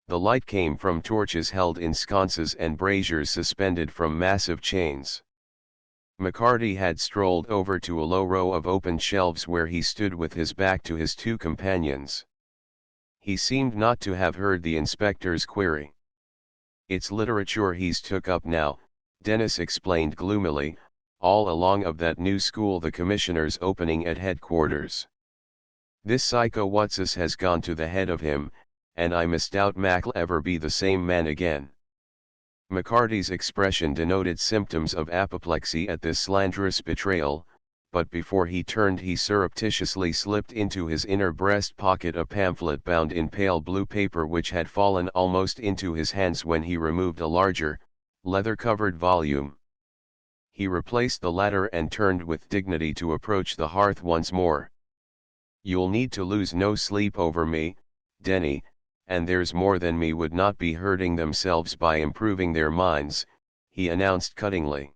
The light came from torches held in sconces and braziers suspended from massive chains. McCarty had strolled over to a low row of open shelves where he stood with his back to his two companions. He seemed not to have heard the inspector's query. It's literature he's took up now, Dennis explained gloomily, all along of that new school the commissioner's opening at headquarters. This psycho whatsus has gone to the head of him, and I misdoubt Mac'll ever be the same man again. McCarty's expression denoted symptoms of apoplexy at this slanderous betrayal, but before he turned he surreptitiously slipped into his inner breast pocket a pamphlet bound in pale blue paper which had fallen almost into his hands when he removed a larger, leather-covered volume. He replaced the latter and turned with dignity to approach the hearth once more. You'll need to lose no sleep over me, Denny, and there's more than me would not be hurting themselves by improving their minds, he announced cuttingly.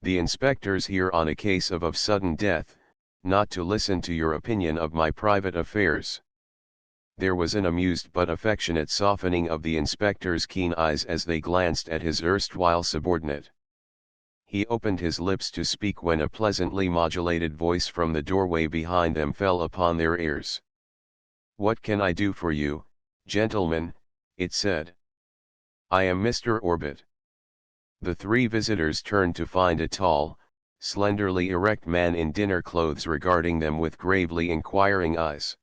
The inspector's here on a case of sudden death, not to listen to your opinion of my private affairs. There was an amused but affectionate softening of the inspector's keen eyes as they glanced at his erstwhile subordinate. He opened his lips to speak when a pleasantly modulated voice from the doorway behind them fell upon their ears. What can I do for you, gentlemen? It said. I am Mr. Orbit. The three visitors turned to find a tall, slenderly erect man in dinner clothes regarding them with gravely inquiring eyes.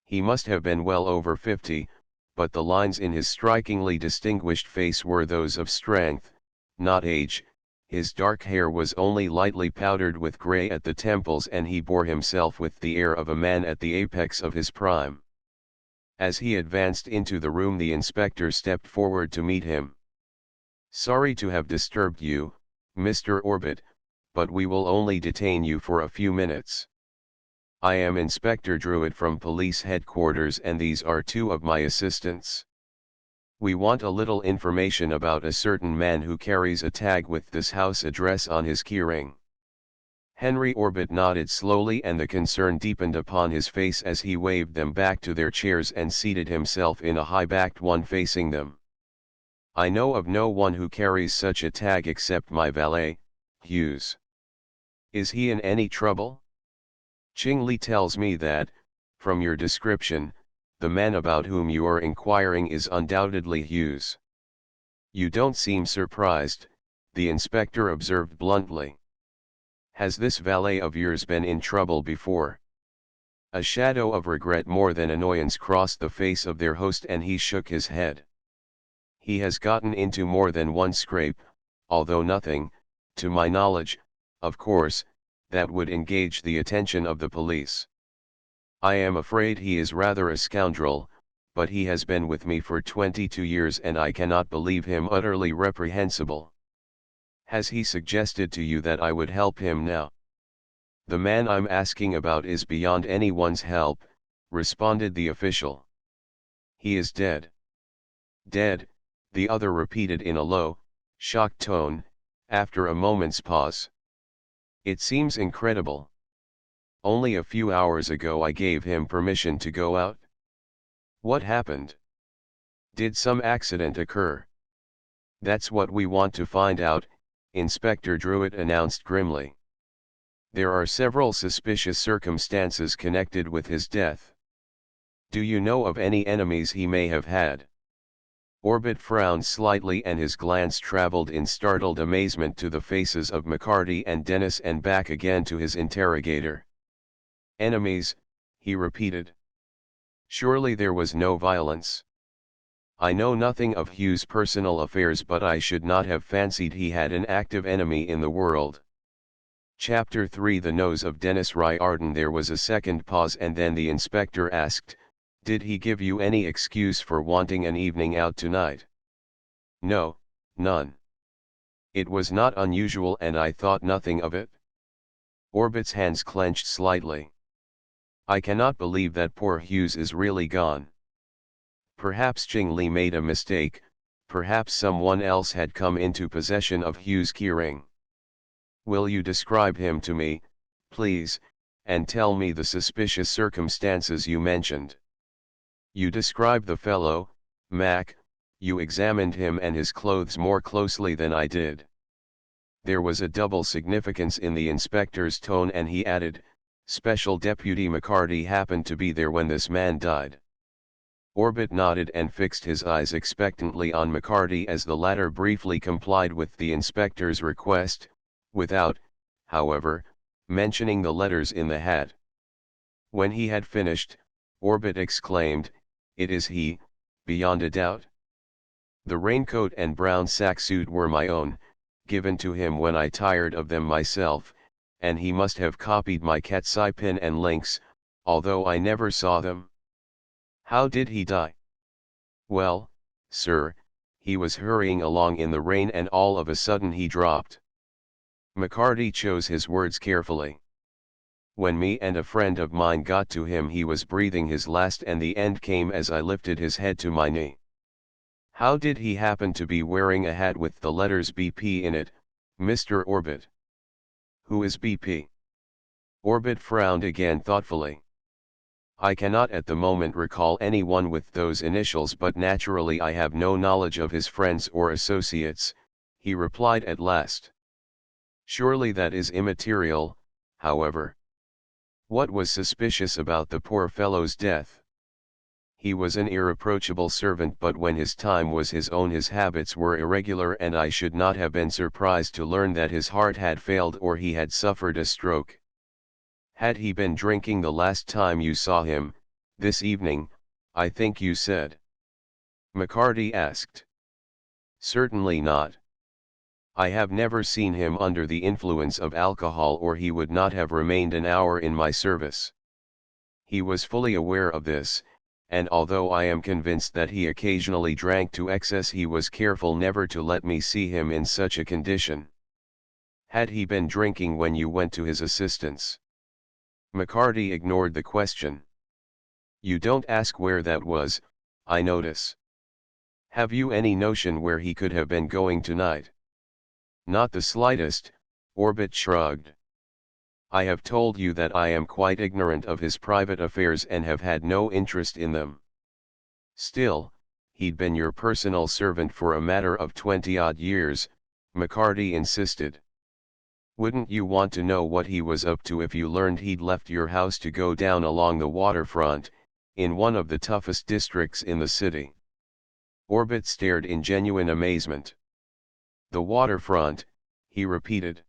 He must have been well over 50, but the lines in his strikingly distinguished face were those of strength, not age. His dark hair was only lightly powdered with gray at the temples, and he bore himself with the air of a man at the apex of his prime. As he advanced into the room, the inspector stepped forward to meet him. Sorry to have disturbed you, Mr. Orbit, but we will only detain you for a few minutes. I am Inspector Druitt from police headquarters, and these are two of my assistants. We want a little information about a certain man who carries a tag with this house address on his keyring. Henry Orbit nodded slowly, and the concern deepened upon his face as he waved them back to their chairs and seated himself in a high-backed one facing them. I know of no one who carries such a tag except my valet, Hughes. Is he in any trouble? Ching Li tells me that, from your description, the man about whom you are inquiring is undoubtedly Hughes. You don't seem surprised, the inspector observed bluntly. Has this valet of yours been in trouble before? A shadow of regret more than annoyance crossed the face of their host, and he shook his head. He has gotten into more than one scrape, although nothing, to my knowledge, of course, that would engage the attention of the police. I am afraid he is rather a scoundrel, but he has been with me for 22 years and I cannot believe him utterly reprehensible. Has he suggested to you that I would help him now? The man I'm asking about is beyond anyone's help, responded the official. He is dead. Dead, the other repeated in a low, shocked tone, after a moment's pause. It seems incredible. Only a few hours ago I gave him permission to go out. What happened? Did some accident occur? That's what we want to find out, Inspector Druitt announced grimly. There are several suspicious circumstances connected with his death. Do you know of any enemies he may have had? Orbit frowned slightly and his glance traveled in startled amazement to the faces of McCarty and Dennis and back again to his interrogator. Enemies, he repeated. Surely there was no violence. I know nothing of Hughes' personal affairs, but I should not have fancied he had an active enemy in the world. Chapter 3 The Nose of Dennis Riordan. There was a second pause and then the inspector asked, Did he give you any excuse for wanting an evening out tonight? No, none. It was not unusual and I thought nothing of it. Orbit's hands clenched slightly. I cannot believe that poor Hughes is really gone. Perhaps Jing Li made a mistake, perhaps someone else had come into possession of Hughes' keyring. Will you describe him to me, please, and tell me the suspicious circumstances you mentioned? You describe the fellow, Mac, you examined him and his clothes more closely than I did. There was a double significance in the inspector's tone and he added, Special Deputy McCarty happened to be there when this man died. Orbit nodded and fixed his eyes expectantly on McCarty as the latter briefly complied with the inspector's request, without, however, mentioning the letters in the hat. When he had finished, Orbit exclaimed, It is he, beyond a doubt. The raincoat and brown sack suit were my own, given to him when I tired of them myself, and he must have copied my cat's eye pin and links, although I never saw them. How did he die? Well, sir, he was hurrying along in the rain and all of a sudden he dropped. McCarty chose his words carefully. When me and a friend of mine got to him he was breathing his last and the end came as I lifted his head to my knee. How did he happen to be wearing a hat with the letters BP in it, Mr. Orbit? Who is BP? Orbit frowned again thoughtfully. I cannot at the moment recall anyone with those initials, but naturally I have no knowledge of his friends or associates, he replied at last. Surely that is immaterial, however. What was suspicious about the poor fellow's death? He was an irreproachable servant, but when his time was his own his habits were irregular, and I should not have been surprised to learn that his heart had failed or he had suffered a stroke. Had he been drinking the last time you saw him, this evening, I think you said? McCarty asked. Certainly not. I have never seen him under the influence of alcohol or he would not have remained an hour in my service. He was fully aware of this, and although I am convinced that he occasionally drank to excess, he was careful never to let me see him in such a condition. Had he been drinking when you went to his assistance? McCarty ignored the question. You don't ask where that was, I notice. Have you any notion where he could have been going tonight? Not the slightest, Orbit shrugged. I have told you that I am quite ignorant of his private affairs and have had no interest in them. Still, he'd been your personal servant for a matter of 20-odd years, McCarty insisted. Wouldn't you want to know what he was up to if you learned he'd left your house to go down along the waterfront, in one of the toughest districts in the city? Orbit stared in genuine amazement. The waterfront, he repeated.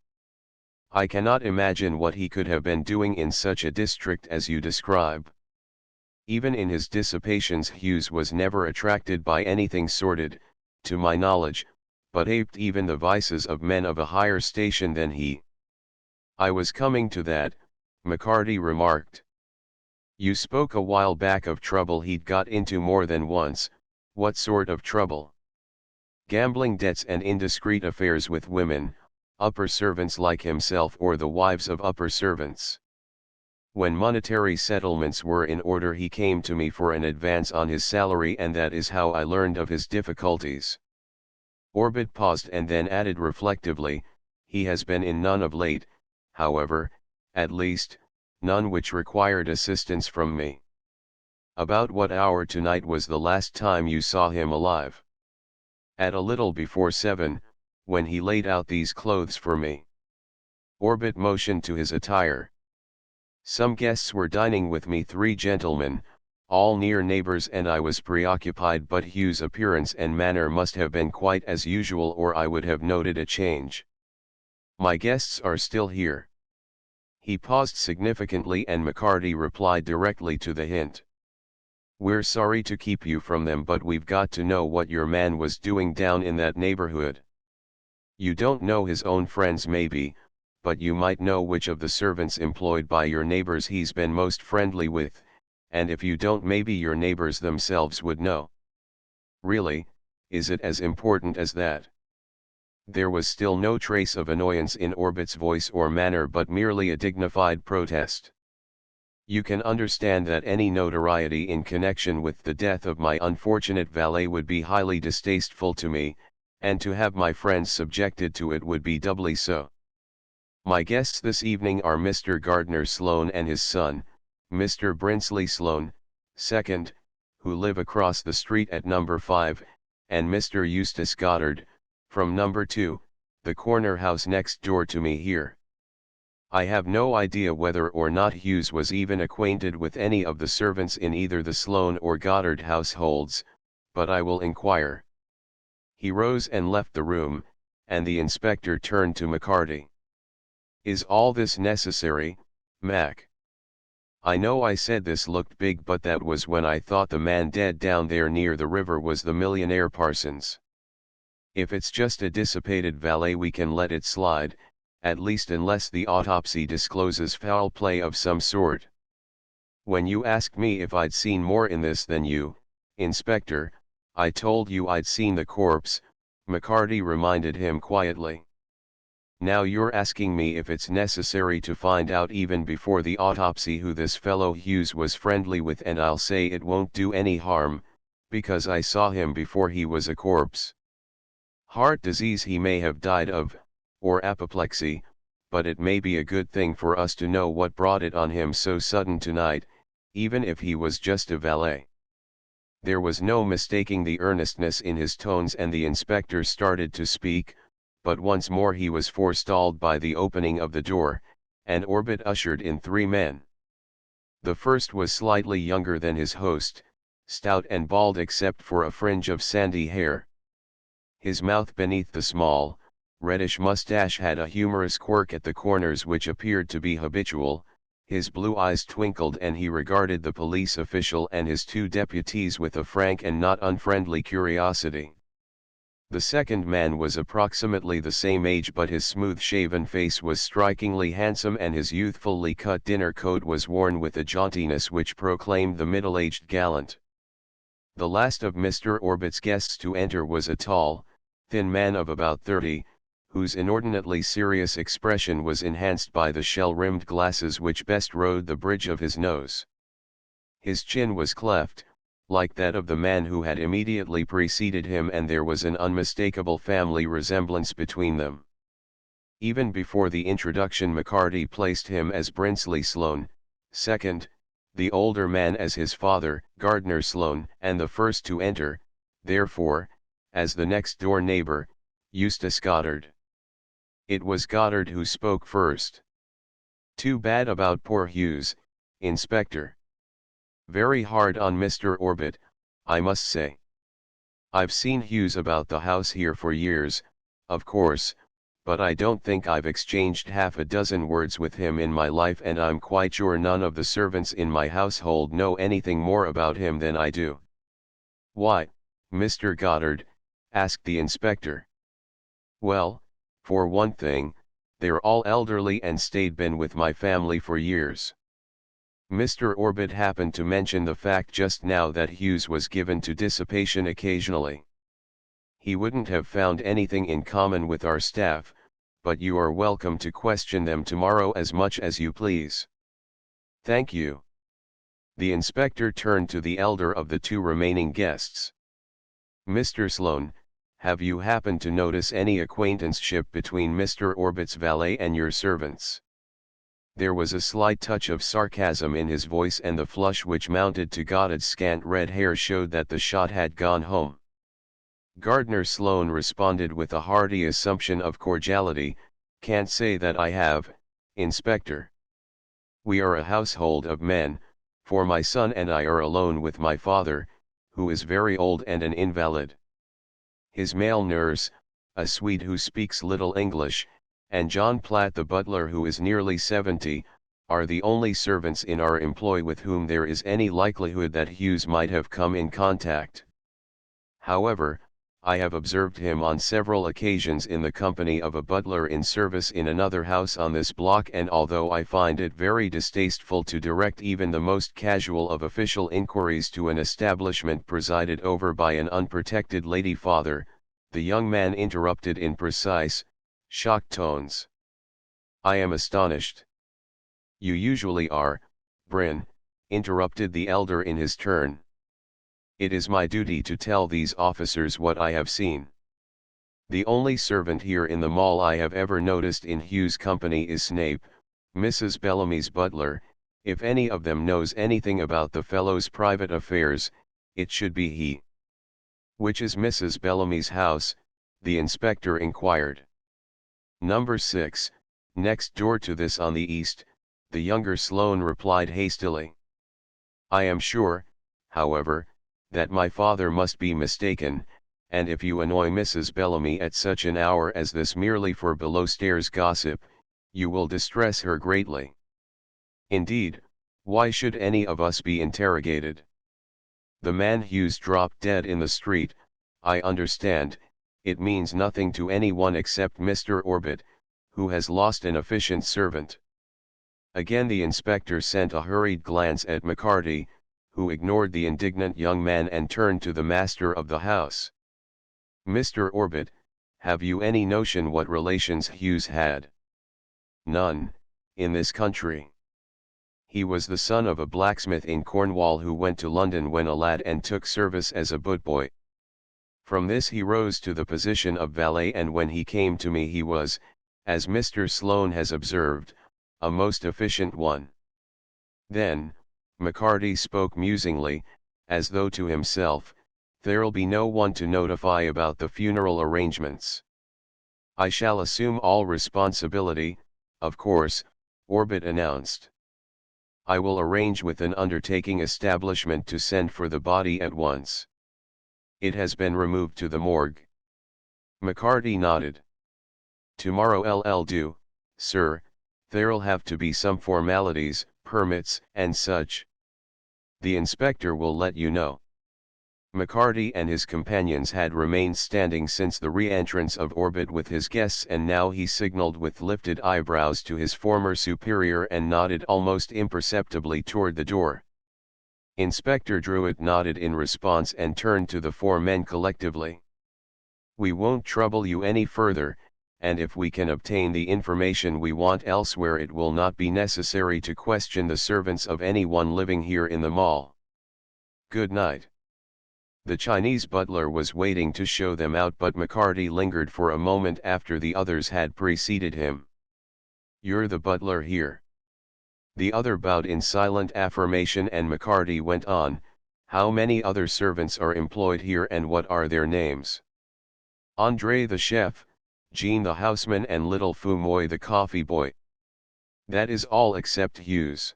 I cannot imagine what he could have been doing in such a district as you describe. Even in his dissipations Hughes was never attracted by anything sordid, to my knowledge, but aped even the vices of men of a higher station than he. I was coming to that, McCarty remarked. You spoke a while back of trouble he'd got into more than once. What sort of trouble? Gambling debts and indiscreet affairs with women, upper servants like himself or the wives of upper servants. When monetary settlements were in order he came to me for an advance on his salary, and that is how I learned of his difficulties. Orbit paused and then added reflectively, he has been in none of late, however, at least, none which required assistance from me. About what hour tonight was the last time you saw him alive? At a little before 7, when he laid out these clothes for me. Orbit motioned to his attire. Some guests were dining with me, 3 gentlemen, all near neighbors, and I was preoccupied, but Hugh's appearance and manner must have been quite as usual, or I would have noted a change. My guests are still here. He paused significantly, and McCarty replied directly to the hint. We're sorry to keep you from them, but we've got to know what your man was doing down in that neighborhood. You don't know his own friends maybe, but you might know which of the servants employed by your neighbors he's been most friendly with, and if you don't, maybe your neighbors themselves would know. Really, is it as important as that? There was still no trace of annoyance in Orbit's voice or manner, but merely a dignified protest. You can understand that any notoriety in connection with the death of my unfortunate valet would be highly distasteful to me, and to have my friends subjected to it would be doubly so. My guests this evening are Mr. Gardner Sloane and his son, Mr. Brinsley Sloane, II, who live across the street at number 5, and Mr. Eustace Goddard, from number 2, the corner house next door to me here. I have no idea whether or not Hughes was even acquainted with any of the servants in either the Sloane or Goddard households, but I will inquire. He rose and left the room, and the inspector turned to McCarty. Is all this necessary, Mac? I know I said this looked big, but that was when I thought the man dead down there near the river was the millionaire Parsons. If it's just a dissipated valet we can let it slide, at least unless the autopsy discloses foul play of some sort. When you asked me if I'd seen more in this than you, Inspector, I told you I'd seen the corpse, McCarty reminded him quietly. Now you're asking me if it's necessary to find out even before the autopsy who this fellow Hughes was friendly with, and I'll say it won't do any harm, because I saw him before he was a corpse. Heart disease he may have died of, or apoplexy, but it may be a good thing for us to know what brought it on him so sudden tonight, even if he was just a valet. There was no mistaking the earnestness in his tones, and the inspector started to speak, but once more he was forestalled by the opening of the door, and Orbit ushered in 3 men. The first was slightly younger than his host, stout and bald except for a fringe of sandy hair. His mouth beneath the small, reddish mustache had a humorous quirk at the corners which appeared to be habitual. His blue eyes twinkled, and he regarded the police official and his 2 deputies with a frank and not unfriendly curiosity. The second man was approximately the same age, but his smooth-shaven face was strikingly handsome, and his youthfully cut dinner coat was worn with a jauntiness which proclaimed the middle-aged gallant. The last of Mr. Orbit's guests to enter was a tall, thin man of about 30, whose inordinately serious expression was enhanced by the shell-rimmed glasses which best rode the bridge of his nose. His chin was cleft, like that of the man who had immediately preceded him, and there was an unmistakable family resemblance between them. Even before the introduction McCarty placed him as Brinsley Sloane, II, the older man as his father, Gardner Sloane, and the first to enter, therefore, as the next-door neighbor, Eustace Goddard. It was Goddard who spoke first. Too bad about poor Hughes, Inspector. Very hard on Mr. Orbit, I must say. I've seen Hughes about the house here for years, of course, but I don't think I've exchanged half a dozen words with him in my life, and I'm quite sure none of the servants in my household know anything more about him than I do. Why, Mr. Goddard? Asked the inspector. Well, for one thing, they're all elderly and been with my family for years. Mr. Orbit happened to mention the fact just now that Hughes was given to dissipation occasionally. He wouldn't have found anything in common with our staff, but you are welcome to question them tomorrow as much as you please. Thank you. The inspector turned to the elder of the two remaining guests. Mr. Sloane, have you happened to notice any acquaintanceship between Mr. Orbit's valet and your servants? There was a slight touch of sarcasm in his voice, and the flush which mounted to Goddard's scant red hair showed that the shot had gone home. Gardner Sloane responded with a hearty assumption of cordiality, "Can't say that I have, Inspector. We are a household of men, for my son and I are alone with my father, who is very old and an invalid. His male nurse, a Swede who speaks little English, and John Platt the butler, who is nearly 70, are the only servants in our employ with whom there is any likelihood that Hughes might have come in contact. However, I have observed him on several occasions in the company of a butler in service in another house on this block, and although I find it very distasteful to direct even the most casual of official inquiries to an establishment presided over by an unprotected lady father," the young man interrupted in precise, shocked tones. "I am astonished." "You usually are, Bryn," interrupted the elder in his turn. "It is my duty to tell these officers what I have seen. The only servant here in the Mall I have ever noticed in Hughes' company is Snape, Mrs. Bellamy's butler. If any of them knows anything about the fellow's private affairs, it should be he." "Which is Mrs. Bellamy's house?" the inspector inquired. "Number 6, next door to this on the east," the younger Sloane replied hastily. "I am sure, however, that my father must be mistaken, and if you annoy Mrs. Bellamy at such an hour as this merely for below-stairs gossip, you will distress her greatly." "Indeed, why should any of us be interrogated? The man Hughes dropped dead in the street, I understand. It means nothing to anyone except Mr. Orbit, who has lost an efficient servant." Again the inspector sent a hurried glance at McCarty, who ignored the indignant young man and turned to the master of the house. "Mr. Orbit, have you any notion what relations Hughes had?" "None, in this country. He was the son of a blacksmith in Cornwall who went to London when a lad and took service as a bootboy. From this he rose to the position of valet, and when he came to me he was, as Mr. Sloane has observed, a most efficient one." Then, McCarty spoke musingly, as though to himself, "There'll be no one to notify about the funeral arrangements. I shall assume all responsibility, of course," Orbit announced. "I will arrange with an undertaking establishment to send for the body at once. It has been removed to the morgue." McCarty nodded. "Tomorrow I'll do, sir. There'll have to be some formalities, permits, and such. The inspector will let you know." McCarty and his companions had remained standing since the re-entrance of Orbit with his guests, and now he signaled with lifted eyebrows to his former superior and nodded almost imperceptibly toward the door. Inspector Druitt nodded in response and turned to the four men collectively. "We won't trouble you any further, and if we can obtain the information we want elsewhere, it will not be necessary to question the servants of anyone living here in the Mall. Good night." The Chinese butler was waiting to show them out, but McCarty lingered for a moment after the others had preceded him. "You're the butler here?" The other bowed in silent affirmation, and McCarty went on, "How many other servants are employed here, and what are their names?" "Andre the chef, Jean the houseman, and little Fumoy the coffee boy." "That is all except Hughes."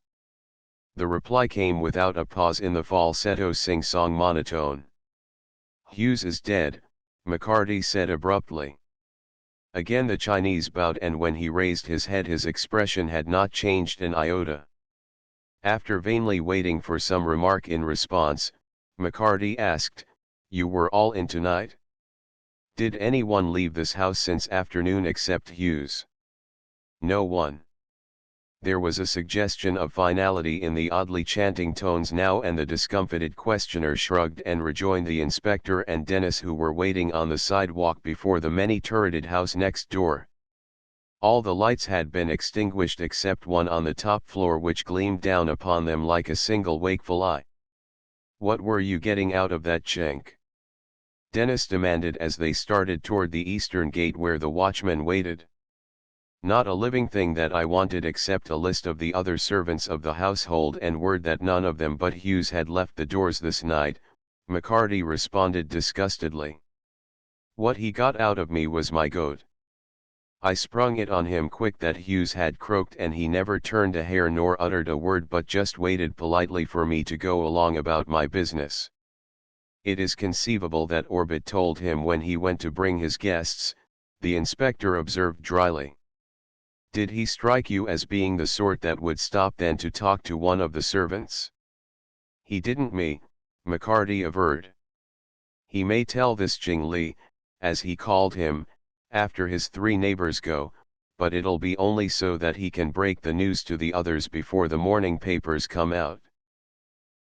The reply came without a pause in the falsetto sing-song monotone. "Hughes is dead," McCarty said abruptly. Again the Chinese bowed, and when he raised his head his expression had not changed an iota. After vainly waiting for some remark in response, McCarty asked, "You were all in tonight? Did anyone leave this house since afternoon except Hughes?" "No one." There was a suggestion of finality in the oddly chanting tones now, and the discomfited questioner shrugged and rejoined the inspector and Dennis, who were waiting on the sidewalk before the many-turreted house next door. All the lights had been extinguished except one on the top floor which gleamed down upon them like a single wakeful eye. "What were you getting out of that chink?" Dennis demanded as they started toward the eastern gate where the watchman waited. "Not a living thing that I wanted except a list of the other servants of the household and word that none of them but Hughes had left the doors this night," McCarty responded disgustedly. "What he got out of me was my goat. I sprung it on him quick that Hughes had croaked and he never turned a hair nor uttered a word but just waited politely for me to go along about my business. It is conceivable that Orbit told him when he went to bring his guests," the inspector observed dryly. "Did he strike you as being the sort that would stop then to talk to one of the servants?" "He didn't me," McCarty averred. "He may tell this Ching Li, as he called him, after his 3 neighbors go, but it'll be only so that he can break the news to the others before the morning papers come out.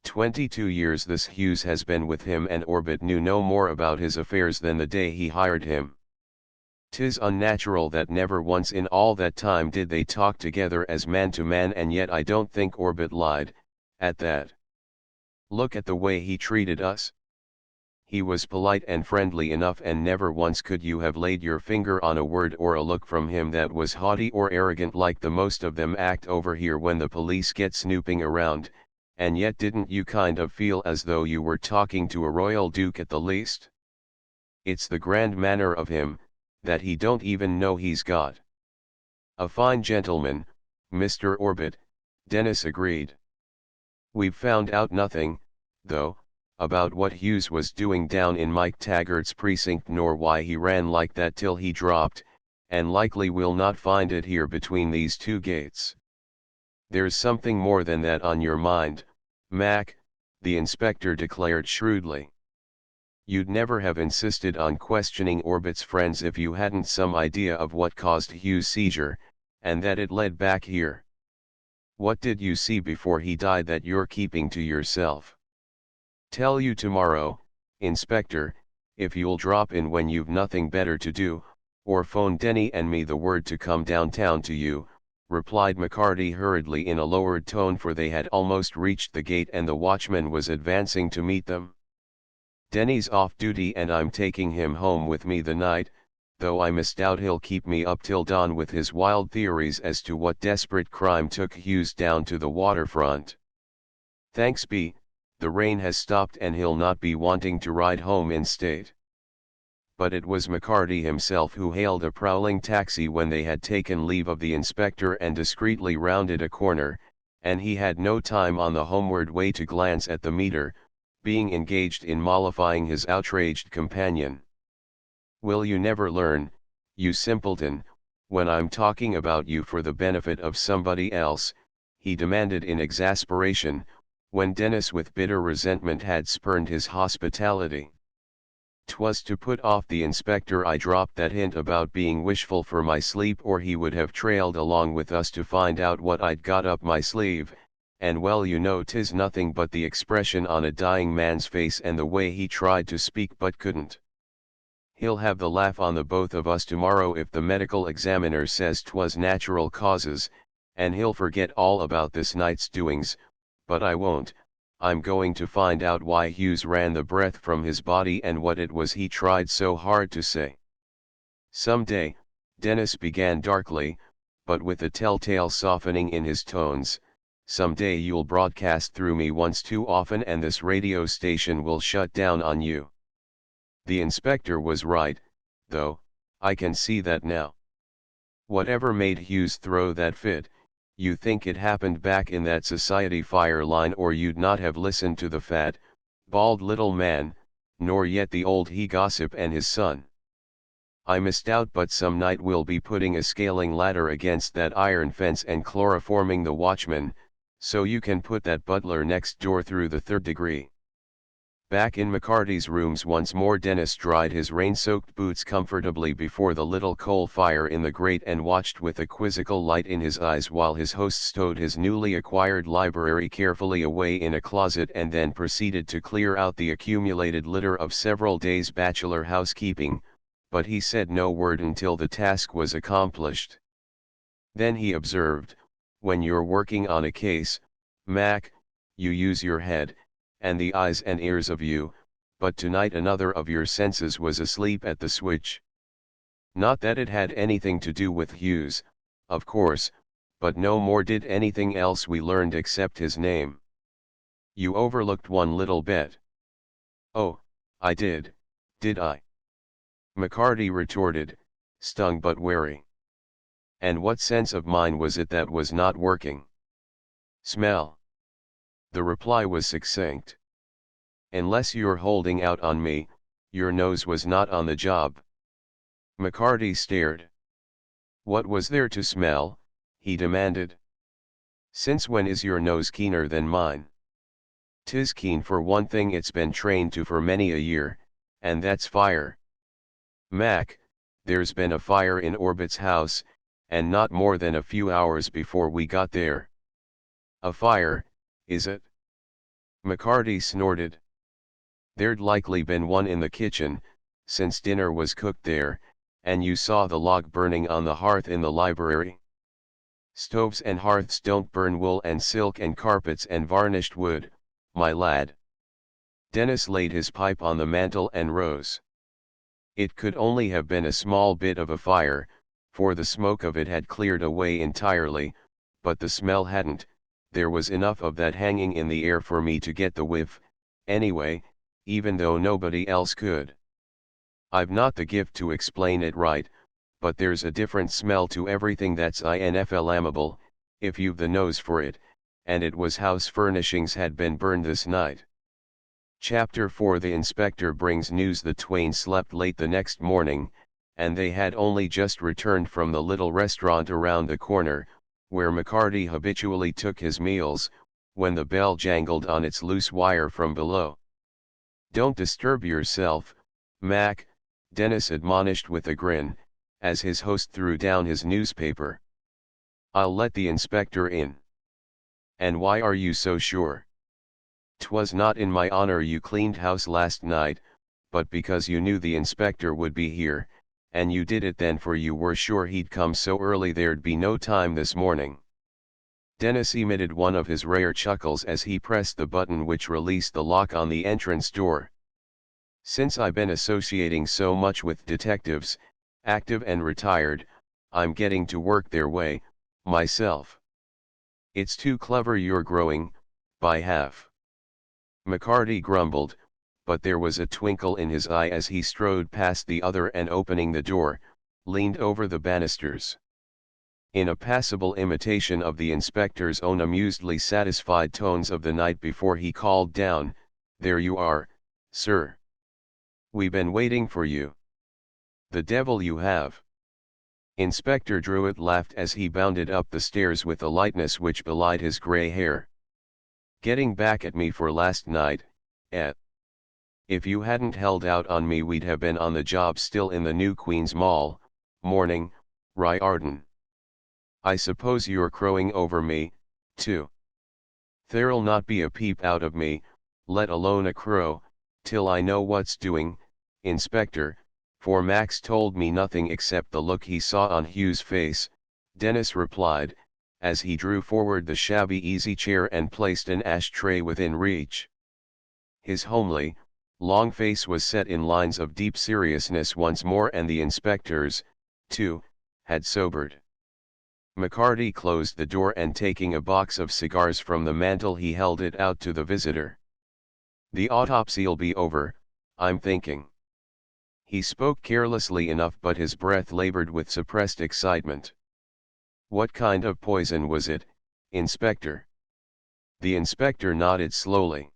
22 years this Hughes has been with him and Orbit knew no more about his affairs than the day he hired him. 'Tis unnatural that never once in all that time did they talk together as man to man, and yet I don't think Orbit lied, at that. Look at the way he treated us. He was polite and friendly enough, and never once could you have laid your finger on a word or a look from him that was haughty or arrogant like the most of them act over here when the police get snooping around, and yet didn't you kind of feel as though you were talking to a royal duke at the least? It's the grand manner of him, that he don't even know he's got." "A fine gentleman, Mr. Orbit," Dennis agreed. "We've found out nothing, though, about what Hughes was doing down in Mike Taggart's precinct nor why he ran like that till he dropped, and likely we'll not find it here between these 2 gates. There's something more than that on your mind, Mac," the inspector declared shrewdly. "You'd never have insisted on questioning Orbit's friends if you hadn't some idea of what caused Hughes' seizure, and that it led back here. What did you see before he died that you're keeping to yourself?" "Tell you tomorrow, Inspector, if you'll drop in when you've nothing better to do, or phone Denny and me the word to come downtown to you," replied McCarty hurriedly in a lowered tone, for they had almost reached the gate and the watchman was advancing to meet them. "Denny's off duty and I'm taking him home with me the night, though I misdoubt he'll keep me up till dawn with his wild theories as to what desperate crime took Hughes down to the waterfront. Thanks be, the rain has stopped and he'll not be wanting to ride home in state." But it was McCarty himself who hailed a prowling taxi when they had taken leave of the inspector and discreetly rounded a corner, and he had no time on the homeward way to glance at the meter, being engaged in mollifying his outraged companion. "Will you never learn, you simpleton, when I'm talking about you for the benefit of somebody else?" he demanded in exasperation, when Dennis with bitter resentment had spurned his hospitality. "'Twas to put off the inspector I dropped that hint about being wishful for my sleep, or he would have trailed along with us to find out what I'd got up my sleeve, and well you know 'tis nothing but the expression on a dying man's face and the way he tried to speak but couldn't. He'll have the laugh on the both of us tomorrow if the medical examiner says 'twas natural causes, and he'll forget all about this night's doings, but I won't. I'm going to find out why Hughes ran the breath from his body and what it was he tried so hard to say." "Some day," Dennis began darkly, but with a telltale softening in his tones, "some day you'll broadcast through me once too often and this radio station will shut down on you." The inspector was right, though, I can see that now. Whatever made Hughes throw that fit, you think it happened back in that society fire line, or you'd not have listened to the fat, bald little man, nor yet the old he-gossip and his son. I misdoubt but some night we'll be putting a scaling ladder against that iron fence and chloroforming the watchman, so you can put that butler next door through the 3rd degree. Back in McCarty's rooms once more, Dennis dried his rain-soaked boots comfortably before the little coal fire in the grate and watched with a quizzical light in his eyes while his host stowed his newly acquired library carefully away in a closet and then proceeded to clear out the accumulated litter of several days' bachelor housekeeping, but he said no word until the task was accomplished. Then he observed, when you're working on a case, Mac, you use your head, and the eyes and ears of you, but tonight another of your senses was asleep at the switch. Not that it had anything to do with Hughes, of course, but no more did anything else we learned except his name. You overlooked one little bit. Oh, I did I? McCarty retorted, stung but wary. And what sense of mine was it that was not working? Smell. The reply was succinct. Unless you're holding out on me, your nose was not on the job. McCarty stared. What was there to smell? He demanded. Since when is your nose keener than mine? 'Tis keen for one thing it's been trained to for many a year, and that's fire. Mac, there's been a fire in Orbit's house, and not more than a few hours before we got there. A fire, is it? McCarty snorted. There'd likely been one in the kitchen, since dinner was cooked there, and you saw the log burning on the hearth in the library. Stoves and hearths don't burn wool and silk and carpets and varnished wood, my lad. Dennis laid his pipe on the mantel and rose. It could only have been a small bit of a fire, for the smoke of it had cleared away entirely, but the smell hadn't. There was enough of that hanging in the air for me to get the whiff, anyway, even though nobody else could. I've not the gift to explain it right, but there's a different smell to everything that's inflammable, if you've the nose for it, and it was house furnishings had been burned this night. Chapter 4. The inspector brings news. The twain slept late the next morning, and they had only just returned from the little restaurant around the corner, where McCarty habitually took his meals, when the bell jangled on its loose wire from below. Don't disturb yourself, Mac, Dennis admonished with a grin, as his host threw down his newspaper. I'll let the inspector in. And why are you so sure? 'Twas not in my honor you cleaned house last night, but because you knew the inspector would be here, and you did it then for you were sure he'd come so early there'd be no time this morning. Dennis emitted one of his rare chuckles as he pressed the button which released the lock on the entrance door. Since I've been associating so much with detectives, active and retired, I'm getting to work their way, myself. It's too clever you're growing, by half. McCarty grumbled, but there was a twinkle in his eye as he strode past the other and opening the door, leaned over the banisters. In a passable imitation of the inspector's own amusedly satisfied tones of the night before, he called down, "There you are, sir. We been waiting for you." "The devil you have." Inspector Druitt laughed as he bounded up the stairs with a lightness which belied his grey hair. "Getting back at me for last night, eh? If you hadn't held out on me we'd have been on the job still in the New Queen's Mall, morning, Rye Arden. I suppose you're crowing over me, too. There'll not be a peep out of me, let alone a crow, till I know what's doing, Inspector," for Max told me nothing except the look he saw on Hugh's face, Dennis replied, as he drew forward the shabby easy chair and placed an ashtray within reach. His homely, long face was set in lines of deep seriousness once more, and the inspector's, too, had sobered. McCarty closed the door and taking a box of cigars from the mantel he held it out to the visitor. "The autopsy'll be over, I'm thinking." He spoke carelessly enough, but his breath labored with suppressed excitement. "What kind of poison was it, Inspector?" The inspector nodded slowly.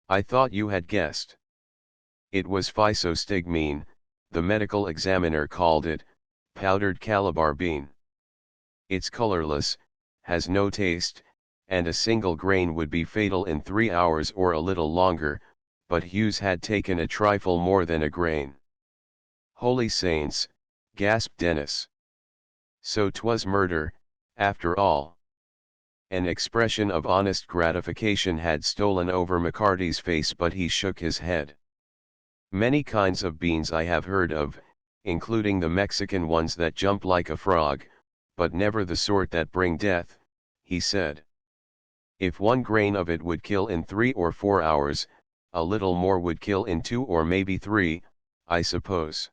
"I thought you had guessed. It was physostigmine, the medical examiner called it, powdered calabar bean. It's colorless, has no taste, and a single grain would be fatal in 3 hours or a little longer, but Hughes had taken a trifle more than a grain." "Holy saints," gasped Dennis. "So 'twas murder, after all." An expression of honest gratification had stolen over McCarty's face, but he shook his head. "Many kinds of beans I have heard of, including the Mexican ones that jump like a frog, but never the sort that bring death, he said. If 1 grain of it would kill in 3 or 4 hours, a little more would kill in 2 or maybe 3, I suppose.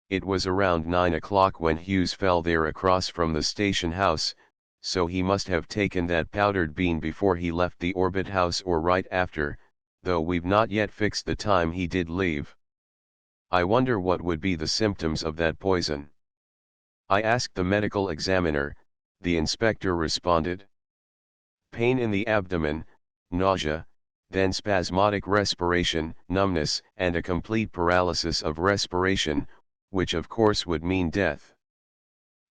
It was around 9 o'clock when Hughes fell there across from the station house, so he must have taken that powdered bean before he left the orbit house or right after, though we've not yet fixed the time he did leave. I wonder what would be the symptoms of that poison. I asked the medical examiner, the inspector responded. Pain in the abdomen, nausea, then spasmodic respiration, numbness, and a complete paralysis of respiration, which of course would mean death.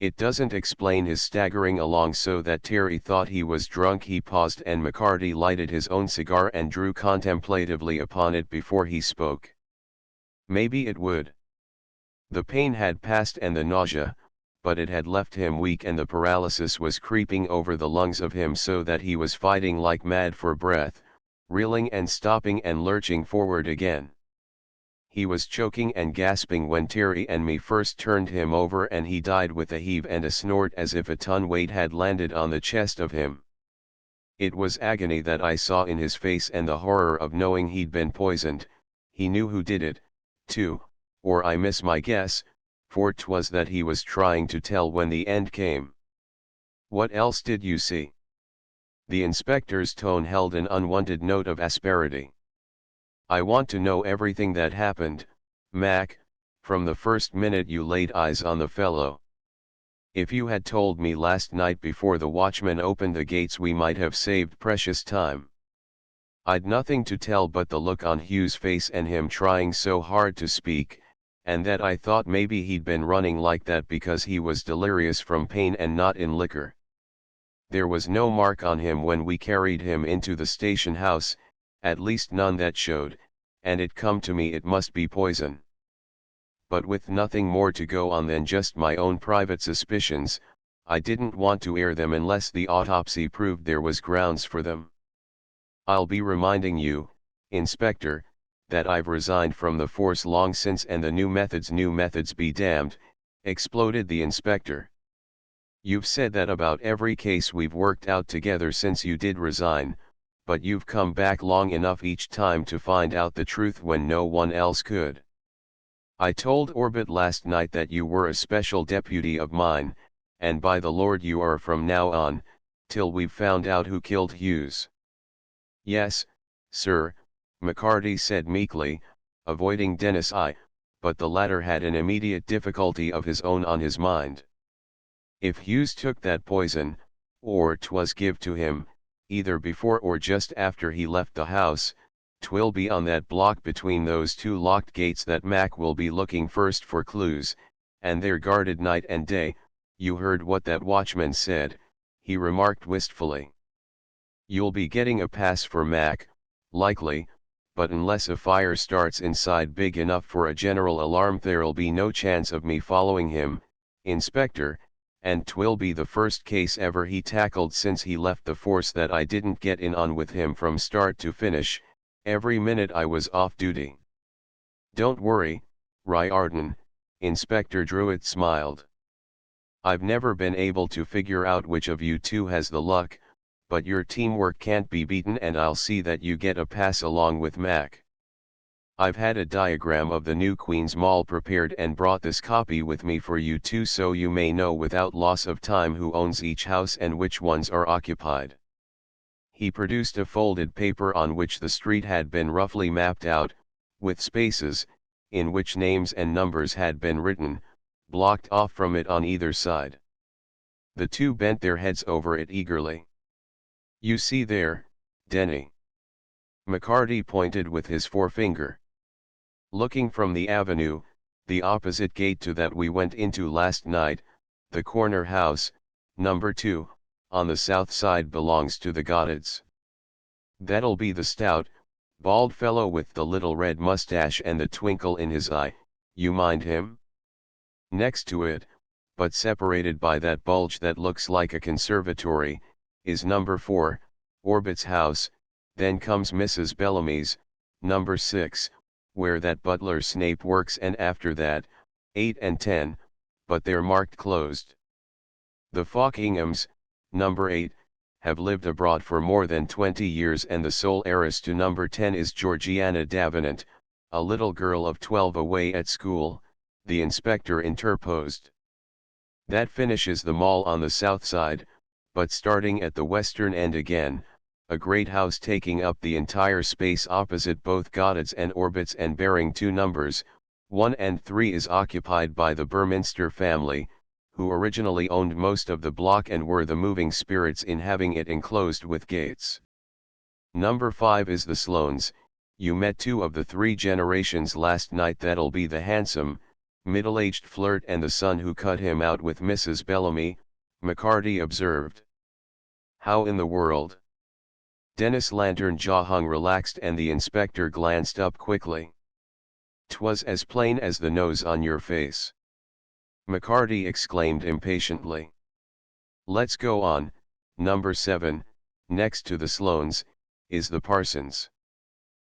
It doesn't explain his staggering along so that Terry thought he was drunk. He paused and McCarty lighted his own cigar and drew contemplatively upon it before he spoke. Maybe it would. The pain had passed and the nausea, but it had left him weak and the paralysis was creeping over the lungs of him so that he was fighting like mad for breath, reeling and stopping and lurching forward again. He was choking and gasping when Terry and me first turned him over and he died with a heave and a snort as if a ton weight had landed on the chest of him. It was agony that I saw in his face and the horror of knowing he'd been poisoned. He knew who did it, too, or I miss my guess, for 'twas that he was trying to tell when the end came. What else did you see? The inspector's tone held an unwanted note of asperity. I want to know everything that happened, Mac, from the first minute you laid eyes on the fellow. If you had told me last night before the watchman opened the gates we might have saved precious time. I'd nothing to tell but the look on Hugh's face and him trying so hard to speak, and that I thought maybe he'd been running like that because he was delirious from pain and not in liquor. There was no mark on him when we carried him into the station house, at least none that showed, and it come to me it must be poison. But with nothing more to go on than just my own private suspicions, I didn't want to air them unless the autopsy proved there was grounds for them. I'll be reminding you, Inspector, that I've resigned from the force long since and the new methods be damned, exploded the inspector. You've said that about every case we've worked out together since you did resign, but you've come back long enough each time to find out the truth when no one else could. I told Orbit last night that you were a special deputy of mine, and by the Lord you are from now on, till we've found out who killed Hughes. Yes, sir, McCarty said meekly, avoiding Dennis' eye, but the latter had an immediate difficulty of his own on his mind. If Hughes took that poison, or 'twas give to him, either before or just after he left the house, 'twill be on that block between those two locked gates that Mac will be looking first for clues, and they're guarded night and day. You heard what that watchman said, he remarked wistfully. You'll be getting a pass for Mac, likely, but unless a fire starts inside big enough for a general alarm there'll be no chance of me following him, Inspector, and 'twill be the first case ever he tackled since he left the force that I didn't get in on with him from start to finish, every minute I was off duty. Don't worry, Riordan, Inspector Druitt smiled. I've never been able to figure out which of you two has the luck, but your teamwork can't be beaten and I'll see that you get a pass along with Mac. I've had a diagram of the new Queen's Mall prepared and brought this copy with me for you too so you may know without loss of time who owns each house and which ones are occupied. He produced a folded paper on which the street had been roughly mapped out, with spaces, in which names and numbers had been written, blocked off from it on either side. The two bent their heads over it eagerly. You see there, Denny. McCarty pointed with his forefinger. Looking from the avenue, the opposite gate to that we went into last night, the corner house, number 2, on the south side belongs to the Goddards. That'll be the stout, bald fellow with the little red mustache and the twinkle in his eye, you mind him? Next to it, but separated by that bulge that looks like a conservatory, is number 4, Orbit's house, then comes Mrs. Bellamy's, number 6, where that butler Snape works and after that, 8 and 10, but they're marked closed. The Fawkinghams, number 8, have lived abroad for more than 20 years, and the sole heiress to number 10 is Georgiana Davenant, a little girl of 12 away at school, the inspector interposed. That finishes the mall on the south side, but starting at the western end again, a great house taking up the entire space opposite both Goddard's and Orbit's and bearing two numbers, 1 and 3, is occupied by the Burminster family, who originally owned most of the block and were the moving spirits in having it enclosed with gates. Number 5 is the Sloanes. You met 2 of the 3 generations last night. That'll be the handsome, middle-aged flirt and the son who cut him out with Mrs. Bellamy, McCarty observed. How in the world? Dennis' lantern jaw hung relaxed and the inspector glanced up quickly. 'Twas as plain as the nose on your face, McCarty exclaimed impatiently. Let's go on. Number 7, next to the Sloanes, is the Parsons.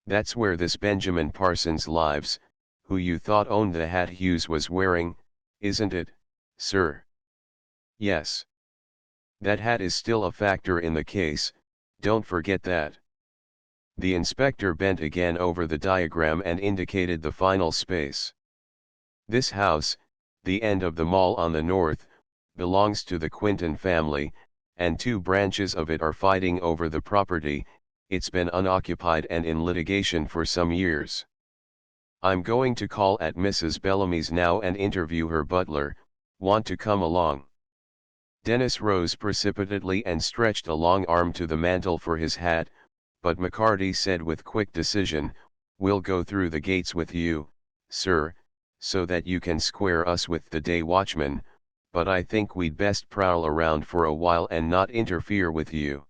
That's where this Benjamin Parsons lives, who you thought owned the hat Hughes was wearing, isn't it, sir? Yes. That hat is still a factor in the case, don't forget that. The inspector bent again over the diagram and indicated the final space. This house, the end of the mall on the north, belongs to the Quinton family, and 2 branches of it are fighting over the property. It's been unoccupied and in litigation for some years. I'm going to call at Mrs. Bellamy's now and interview her butler. Want to come along? Dennis rose precipitately and stretched a long arm to the mantel for his hat, but McCarty said with quick decision, We'll go through the gates with you, sir, so that you can square us with the day watchman, but I think we'd best prowl around for a while and not interfere with you.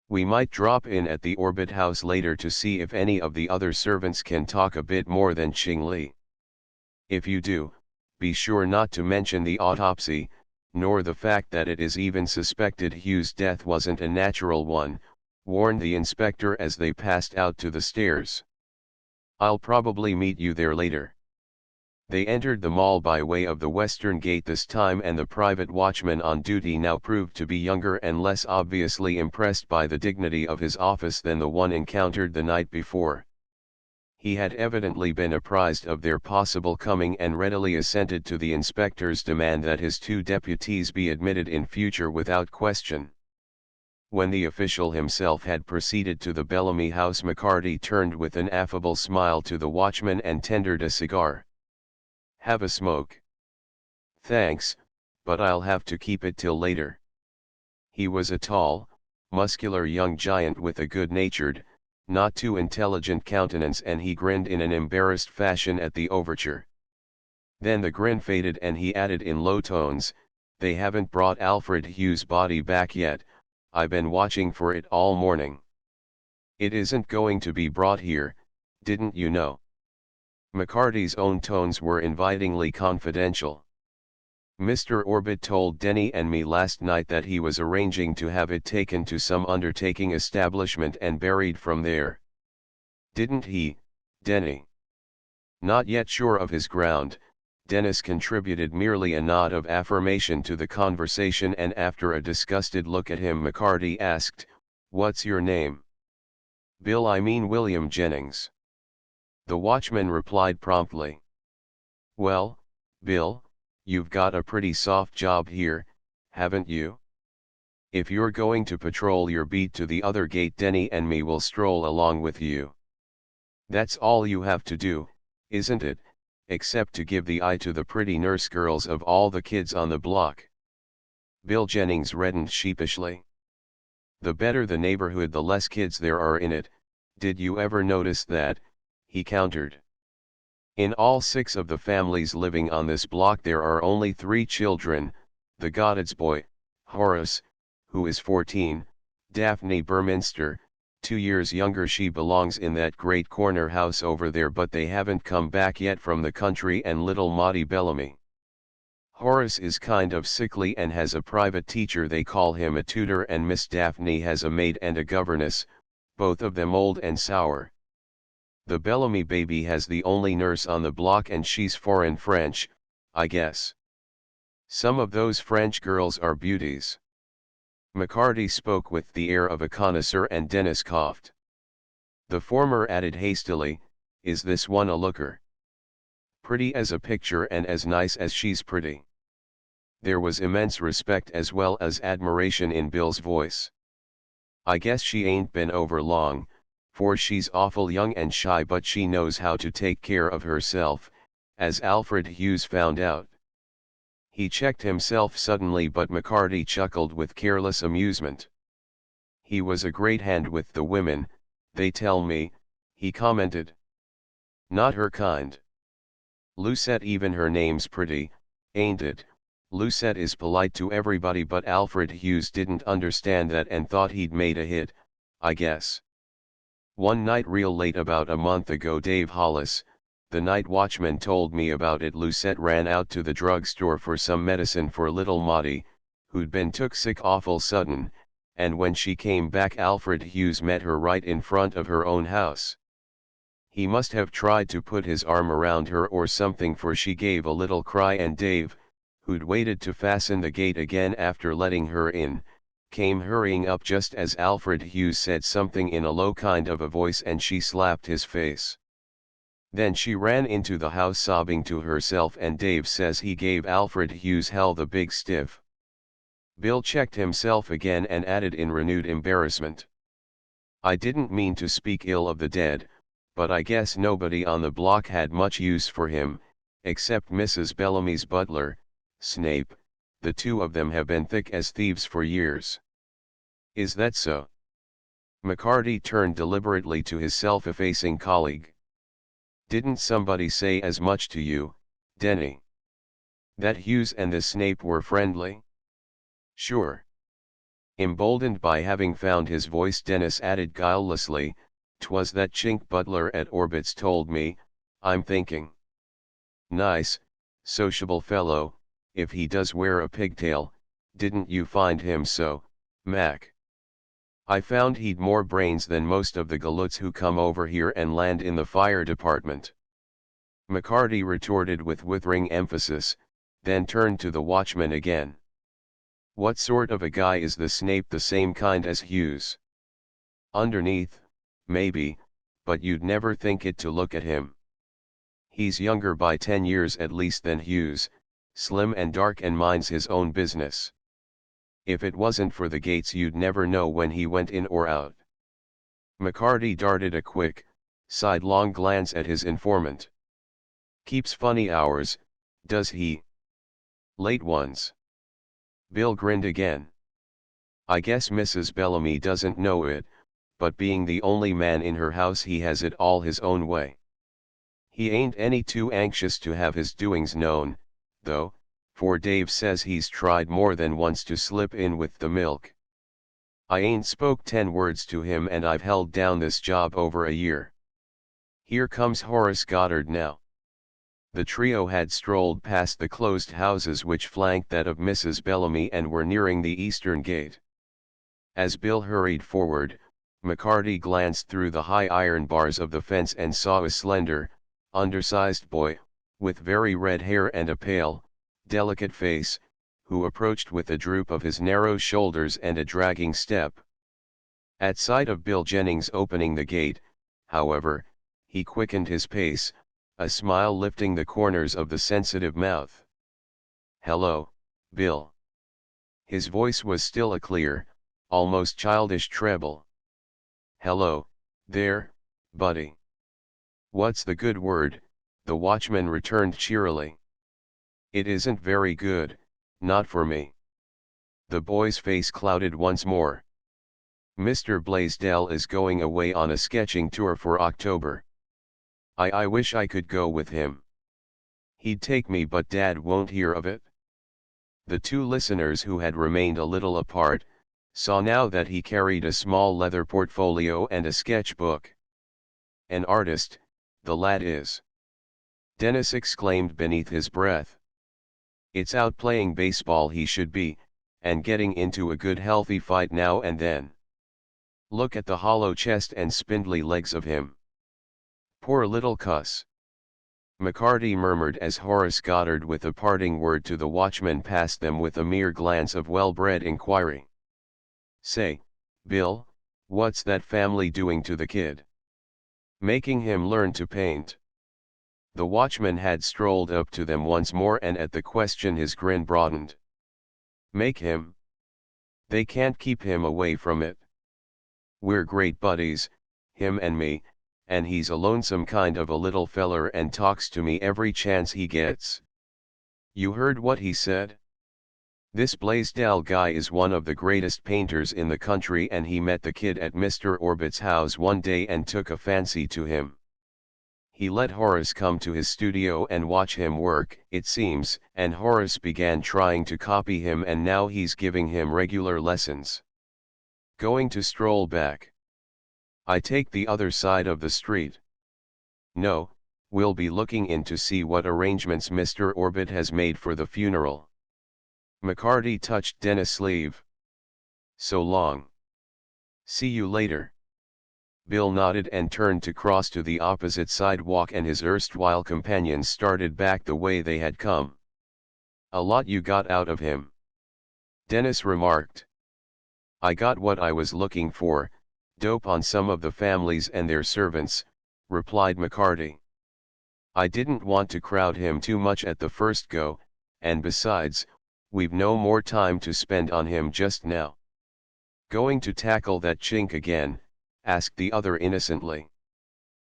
We might drop in at the Orbit house later to see if any of the other servants can talk a bit more than Ching Li. If you do, be sure not to mention the autopsy, nor the fact that it is even suspected Hughes' death wasn't a natural one, warned the inspector as they passed out to the stairs. I'll probably meet you there later. They entered the mall by way of the western gate this time, and the private watchman on duty now proved to be younger and less obviously impressed by the dignity of his office than the one encountered the night before. He had evidently been apprised of their possible coming and readily assented to the inspector's demand that his 2 deputies be admitted in future without question. When the official himself had proceeded to the Bellamy house, McCarty turned with an affable smile to the watchman and tendered a cigar. Have a smoke? Thanks, but I'll have to keep it till later. He was a tall, muscular young giant with a good-natured, not too intelligent countenance, and he grinned in an embarrassed fashion at the overture. Then the grin faded and he added in low tones, They haven't brought Alfred Hughes' body back yet. I've been watching for it all morning. It isn't going to be brought here, didn't you know? McCarty's own tones were invitingly confidential. Mr. Orbit told Denny and me last night that he was arranging to have it taken to some undertaking establishment and buried from there. Didn't he, Denny? Not yet sure of his ground, Dennis contributed merely a nod of affirmation to the conversation, and after a disgusted look at him, McCarty asked, What's your name? Bill, I mean William Jennings. The watchman replied promptly. Well, Bill, you've got a pretty soft job here, haven't you? If you're going to patrol your beat to the other gate, Denny and me will stroll along with you. That's all you have to do, isn't it, except to give the eye to the pretty nurse girls of all the kids on the block. Bill Jennings reddened sheepishly. The better the neighborhood, the less kids there are in it. Did you ever notice that? He countered. In all 6 of the families living on this block there are only 3 children, the Goddard's boy, Horace, who is 14, Daphne Burminster, 2 years younger. She belongs in that great corner house over there, but they haven't come back yet from the country, and little Maudie Bellamy. Horace is kind of sickly and has a private teacher, they call him a tutor, and Miss Daphne has a maid and a governess, both of them old and sour. The Bellamy baby has the only nurse on the block, and she's foreign French, I guess. Some of those French girls are beauties. McCarty spoke with the air of a connoisseur and Dennis coughed. The former added hastily, is this one a looker? Pretty as a picture and as nice as she's pretty. There was immense respect as well as admiration in Bill's voice. I guess she ain't been over long, for she's awful young and shy, but she knows how to take care of herself, as Alfred Hughes found out. He checked himself suddenly, but McCarty chuckled with careless amusement. He was a great hand with the women, they tell me, he commented. Not her kind. Lucette, even her name's pretty, ain't it? Lucette is polite to everybody, but Alfred Hughes didn't understand that and thought he'd made a hit, I guess. One night real late about a month ago, Dave Hollis, the night watchman, told me about it. Lucette ran out to the drugstore for some medicine for little Maudie, who'd been took sick awful sudden, and when she came back Alfred Hughes met her right in front of her own house. He must have tried to put his arm around her or something, for she gave a little cry, and Dave, who'd waited to fasten the gate again after letting her in, came hurrying up just as Alfred Hughes said something in a low kind of a voice, and she slapped his face. Then she ran into the house sobbing to herself, and Dave says he gave Alfred Hughes hell, the big stiff. Bill checked himself again and added in renewed embarrassment, I didn't mean to speak ill of the dead, but I guess nobody on the block had much use for him, except Mrs. Bellamy's butler, Snape. The two of them have been thick as thieves for years. Is that so? McCarty turned deliberately to his self-effacing colleague. Didn't somebody say as much to you, Denny? That Hughes and the Snape were friendly? Sure. Emboldened by having found his voice, Dennis added guilelessly, 'twas that chink butler at Orbit's told me, I'm thinking. Nice, sociable fellow, if he does wear a pigtail. Didn't you find him so, Mac? I found he'd more brains than most of the galoots who come over here and land in the fire department. McCarty retorted with withering emphasis, then turned to the watchman again. What sort of a guy is the Snape? The same kind as Hughes? Underneath, maybe, but you'd never think it to look at him. He's younger by 10 years at least than Hughes, slim and dark, and minds his own business. If it wasn't for the gates you'd never know when he went in or out. McCarty darted a quick, sidelong glance at his informant. Keeps funny hours, does he? Late ones. Bill grinned again. I guess Mrs. Bellamy doesn't know it, but being the only man in her house he has it all his own way. He ain't any too anxious to have his doings known, though, for Dave says he's tried more than once to slip in with the milk. I ain't spoke 10 words to him, and I've held down this job over a year. Here comes Horace Goddard now. The trio had strolled past the closed houses which flanked that of Mrs. Bellamy and were nearing the eastern gate. As Bill hurried forward, McCarty glanced through the high iron bars of the fence and saw a slender, undersized boy, with very red hair and a pale, delicate face, who approached with a droop of his narrow shoulders and a dragging step. At sight of Bill Jennings opening the gate, however, he quickened his pace, a smile lifting the corners of the sensitive mouth. Hello, Bill. His voice was still a clear, almost childish treble. Hello, there, buddy. What's the good word? The watchman returned cheerily. It isn't very good, not for me. The boy's face clouded once more. Mr. Blaisdell is going away on a sketching tour for October. I wish I could go with him. He'd take me, but Dad won't hear of it. The two listeners, who had remained a little apart, saw now that he carried a small leather portfolio and a sketchbook. An artist, the lad is. Dennis exclaimed beneath his breath. It's out playing baseball he should be, and getting into a good healthy fight now and then. Look at the hollow chest and spindly legs of him. Poor little cuss. McCarty murmured as Horace Goddard with a parting word to the watchman passed them with a mere glance of well-bred inquiry. "Say, Bill, what's that family doing to the kid?" "Making him learn to paint." The watchman had strolled up to them once more, and at the question his grin broadened. "Make him? They can't keep him away from it. We're great buddies, him and me, and he's a lonesome kind of a little feller and talks to me every chance he gets." "You heard what he said? This Blaisdell guy is one of the greatest painters in the country, and he met the kid at Mr. Orbit's house one day and took a fancy to him. He let Horace come to his studio and watch him work, it seems, and Horace began trying to copy him, and now he's giving him regular lessons." "Going to stroll back?" "I take the other side of the street." "No, we'll be looking in to see what arrangements Mr. Orbit has made for the funeral." McCarty touched Dennis' sleeve. "So long. See you later." Bill nodded and turned to cross to the opposite sidewalk, and his erstwhile companions started back the way they had come. "A lot you got out of him," Dennis remarked. "I got what I was looking for, dope on some of the families and their servants," replied McCarty. "I didn't want to crowd him too much at the first go, and besides, we've no more time to spend on him just now." "Going to tackle that chink again?" asked the other innocently.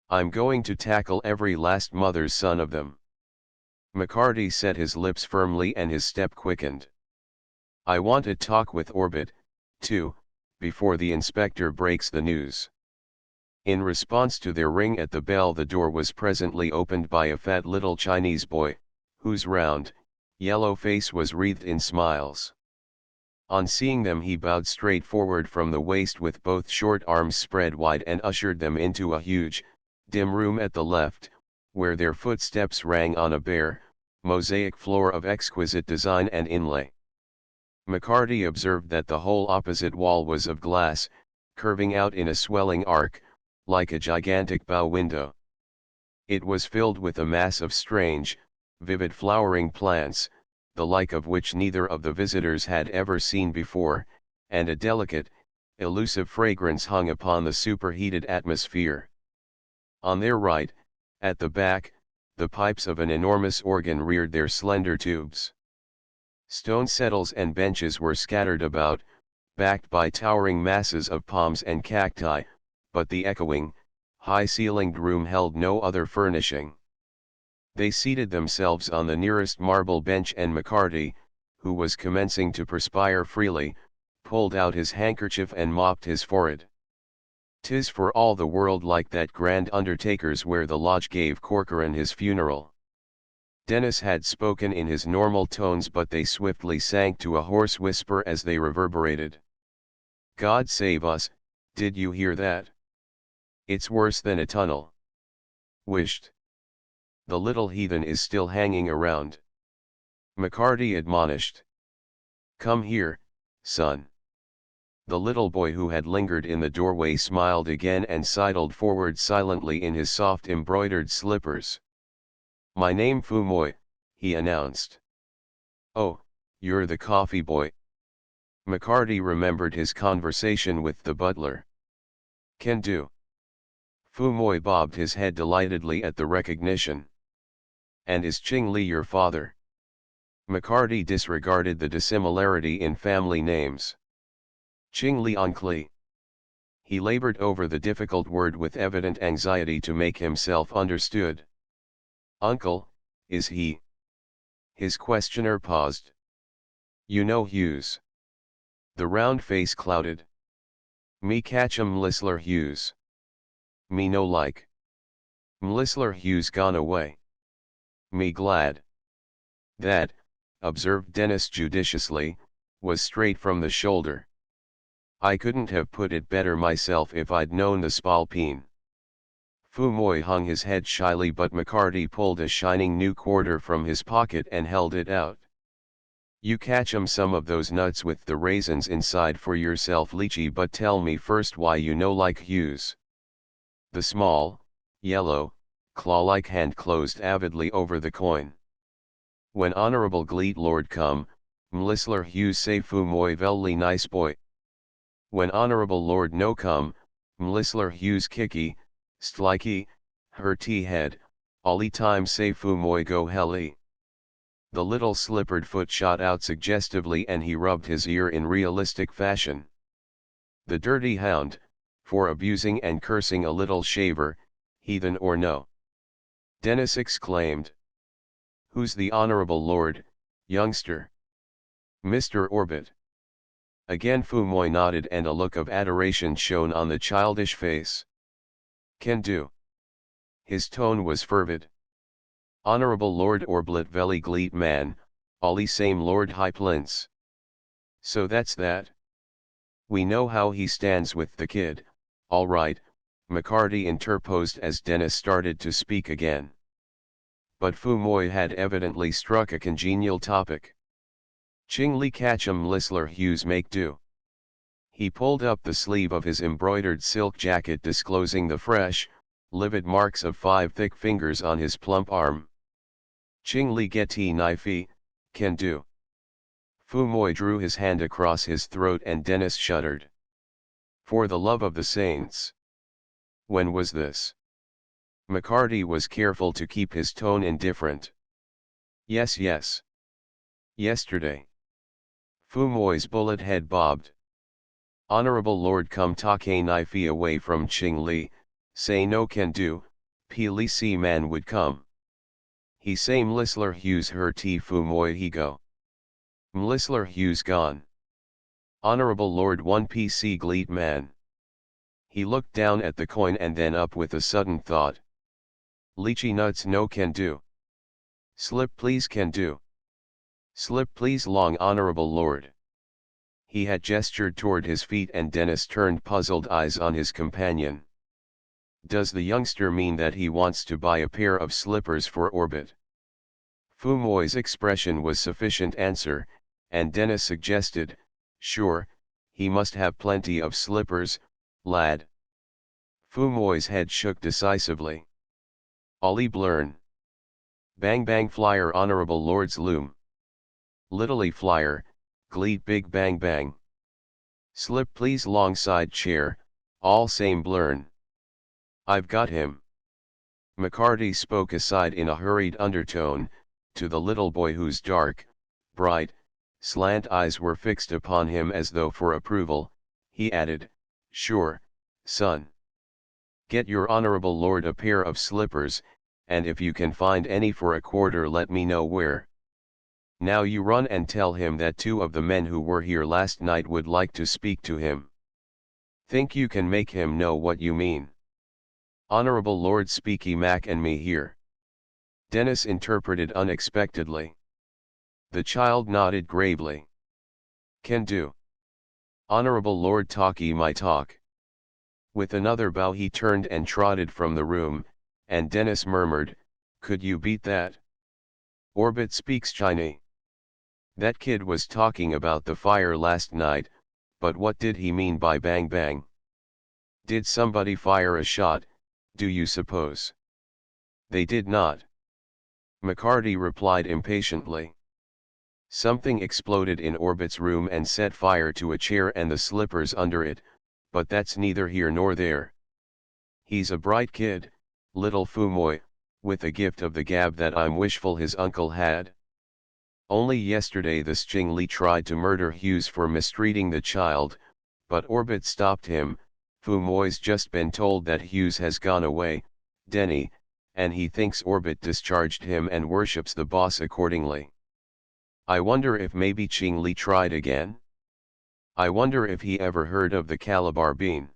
"I'm going to tackle every last mother's son of them." McCarty set his lips firmly and his step quickened. "I want to talk with Orbit, too, before the inspector breaks the news." In response to their ring at the bell, the door was presently opened by a fat little Chinese boy, whose round, yellow face was wreathed in smiles. On seeing them he bowed straight forward from the waist with both short arms spread wide and ushered them into a huge, dim room at the left, where their footsteps rang on a bare, mosaic floor of exquisite design and inlay. McCarty observed that the whole opposite wall was of glass, curving out in a swelling arc, like a gigantic bow window. It was filled with a mass of strange, vivid flowering plants, the like of which neither of the visitors had ever seen before, and a delicate, elusive fragrance hung upon the superheated atmosphere. On their right, at the back, the pipes of an enormous organ reared their slender tubes. Stone settles and benches were scattered about, backed by towering masses of palms and cacti, but the echoing, high-ceilinged room held no other furnishing. They seated themselves on the nearest marble bench, and McCarty, who was commencing to perspire freely, pulled out his handkerchief and mopped his forehead. "'Tis for all the world like that grand undertaker's where the lodge gave Corcoran his funeral." Dennis had spoken in his normal tones, but they swiftly sank to a hoarse whisper as they reverberated. "God save us, did you hear that? It's worse than a tunnel. Wisht. The little heathen is still hanging around." McCarty admonished. "Come here, son." The little boy who had lingered in the doorway smiled again and sidled forward silently in his soft embroidered slippers. "My name Fumoy," he announced. "Oh, you're the coffee boy." McCarty remembered his conversation with the butler. "Can do." Fumoy bobbed his head delightedly at the recognition. "And is Ching Li your father?" McCarty disregarded the dissimilarity in family names. "Ching Li Li." He labored over the difficult word with evident anxiety to make himself understood. "Uncle, is he?" His questioner paused. "You know Hughes?" The round face clouded. "Me catchum Mlisler Hughes." "Me no like." "Mlisler Hughes gone away." "Me glad." That, observed Dennis judiciously, was straight from the shoulder. "I couldn't have put it better myself if I'd known the spalpeen." Fumoy hung his head shyly, but McCarty pulled a shining new quarter from his pocket and held it out. "You catchum some of those nuts with the raisins inside for yourself, Leachy, but tell me first why you no like Hughes." The small, yellow, claw-like hand closed avidly over the coin. When Honorable Gleet Lord come, Mlisler Hughes say fu moi velly nice boy. When Honorable Lord no come, Mlisler Hughes kicky, stlikey, her tea head, all time say fu moi go helly. The little slippered foot shot out suggestively and he rubbed his ear in realistic fashion. The dirty hound, for abusing and cursing a little shaver, heathen or no. Dennis exclaimed. Who's the Honorable Lord, youngster? Mr. Orbit. Again fu moi nodded and a look of adoration shone on the childish face. Can do. His tone was fervid. Honorable Lord Orblit Veli Gleet man, Ollie same Lord High Plince. So that's that. We know how he stands with the kid, all right, McCarty interposed as Dennis started to speak again. But Fu Moi had evidently struck a congenial topic. Ching Li Kacham Lisler Hughes make do. He pulled up the sleeve of his embroidered silk jacket disclosing the fresh, livid marks of 5 thick fingers on his plump arm. Ching Li Geti Naifi, can do. Fu Moi drew his hand across his throat and Dennis shuddered. For the love of the saints. When was this? McCarty was careful to keep his tone indifferent. Yes. Yesterday. Fu Moi's bullet head bobbed. Honorable Lord come take Naifi away from Ching Li, say no can do, P. Li Si man would come. He say Mlisler Hughes her tea Fu Moi he go. Mlisler Hughes gone. Honorable Lord 1 PC Gleet man. He looked down at the coin and then up with a sudden thought. Lychee nuts no can do. Slip please can do. Slip please long Honorable Lord. He had gestured toward his feet and Dennis turned puzzled eyes on his companion. Does the youngster mean that he wants to buy a pair of slippers for Orbit? Fu Moi's expression was sufficient answer, and Dennis suggested, sure, he must have plenty of slippers, lad. Fu Moi's head shook decisively. Ollie blurn. Bang bang flyer Honorable Lord's loom. Littly flyer, Gleet big bang bang. Slip please long side chair, all same blurn. I've got him. McCarty spoke aside in a hurried undertone, to the little boy whose dark, bright, slant eyes were fixed upon him as though for approval. He added, sure, son. Get your Honorable Lord a pair of slippers, and if you can find any for a quarter let me know where. Now you run and tell him that 2 of the men who were here last night would like to speak to him. Think you can make him know what you mean? Honorable Lord Speaky Mac and me here. Dennis interpreted unexpectedly. The child nodded gravely. Can do. Honorable Lord talkie my talk. With another bow he turned and trotted from the room, and Dennis murmured, could you beat that? Orbit speaks Chinese. That kid was talking about the fire last night, but what did he mean by bang bang? Did somebody fire a shot, do you suppose? They did not. McCarty replied impatiently. Something exploded in Orbit's room and set fire to a chair and the slippers under it, but that's neither here nor there. He's a bright kid, little Fu Moi, with a gift of the gab that I'm wishful his uncle had. Only yesterday this Ching Li tried to murder Hughes for mistreating the child, but Orbit stopped him. Fu Moi's just been told that Hughes has gone away, Denny, and he thinks Orbit discharged him and worships the boss accordingly. I wonder if maybe Ching Li tried again? I wonder if he ever heard of the Calabar bean.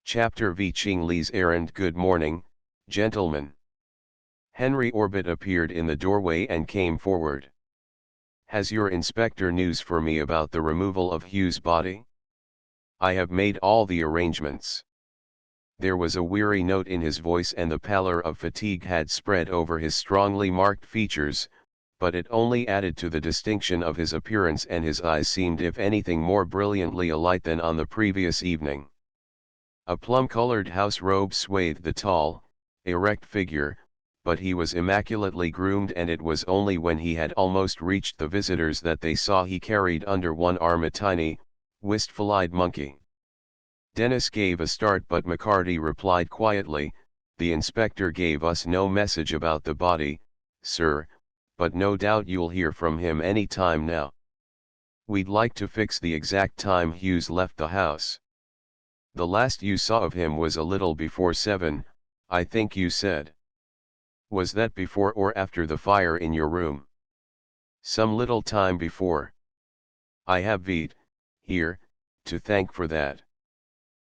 Chapter V Ching Li's errand. Good morning, gentlemen. Henry Orbit appeared in the doorway and came forward. Has your inspector news for me about the removal of Hughes' body? I have made all the arrangements. There was a weary note in his voice and the pallor of fatigue had spread over his strongly marked features, but it only added to the distinction of his appearance and his eyes seemed if anything more brilliantly alight than on the previous evening. A plum-colored house robe swathed the tall, erect figure, but he was immaculately groomed, and it was only when he had almost reached the visitors that they saw he carried under one arm a tiny, wistful-eyed monkey. Dennis gave a start, but McCarty replied quietly, "The inspector gave us no message about the body, sir, but no doubt you'll hear from him any time now. We'd like to fix the exact time Hughes left the house. The last you saw of him was a little before 7, I think you said. Was that before or after the fire in your room?" "Some little time before. I have Veit, here, to thank for that."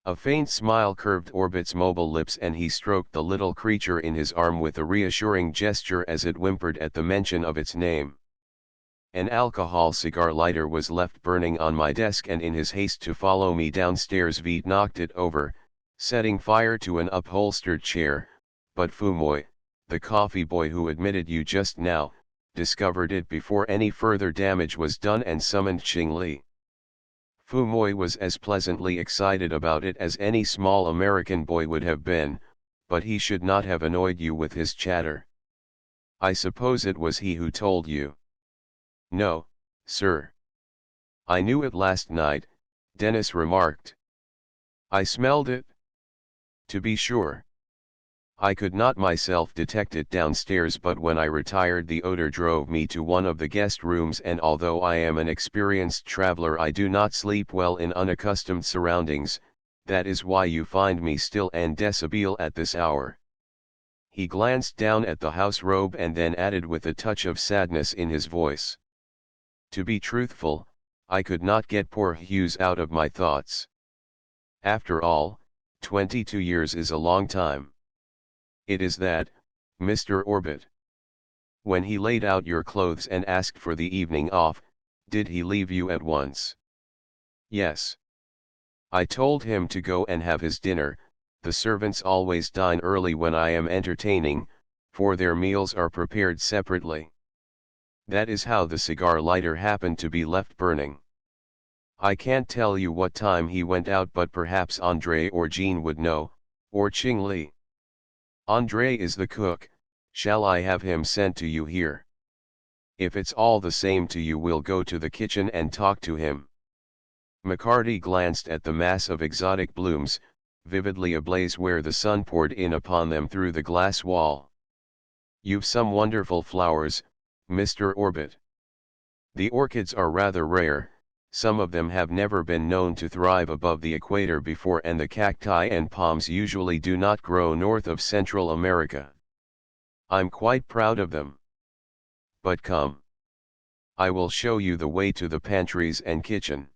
A faint smile curved Orbit's mobile lips, and he stroked the little creature in his arm with a reassuring gesture as it whimpered at the mention of its name. An alcohol cigar lighter was left burning on my desk, and in his haste to follow me downstairs Veit knocked it over, setting fire to an upholstered chair, but Fumoy, the coffee boy who admitted you just now, discovered it before any further damage was done and summoned Ching Li. Fumoy was as pleasantly excited about it as any small American boy would have been, but he should not have annoyed you with his chatter. "I suppose it was he who told you?" "No, sir. I knew it last night," Dennis remarked. "I smelled it. To be sure. I could not myself detect it downstairs, but when I retired the odor drove me to one of the guest rooms, and although I am an experienced traveler I do not sleep well in unaccustomed surroundings, that is why you find me still en deshabille at this hour." He glanced down at the house robe and then added with a touch of sadness in his voice, "To be truthful, I could not get poor Hughes out of my thoughts. After all, 22 years is a long time." "It is that, Mr. Orbit. When he laid out your clothes and asked for the evening off, did he leave you at once?" "Yes. I told him to go and have his dinner. The servants always dine early when I am entertaining, for their meals are prepared separately. That is how the cigar lighter happened to be left burning. I can't tell you what time he went out, but perhaps Andre or Jean would know, or Ching Li." "Andre is the cook. Shall I have him sent to you here?" "If it's all the same to you, we'll go to the kitchen and talk to him." McCarty glanced at the mass of exotic blooms, vividly ablaze where the sun poured in upon them through the glass wall. "You've some wonderful flowers, Mr. Orbit. The orchids are rather rare, some of them have never been known to thrive above the equator before, and the cacti and palms usually do not grow north of Central America. I'm quite proud of them. But come. I will show you the way to the pantries and kitchen."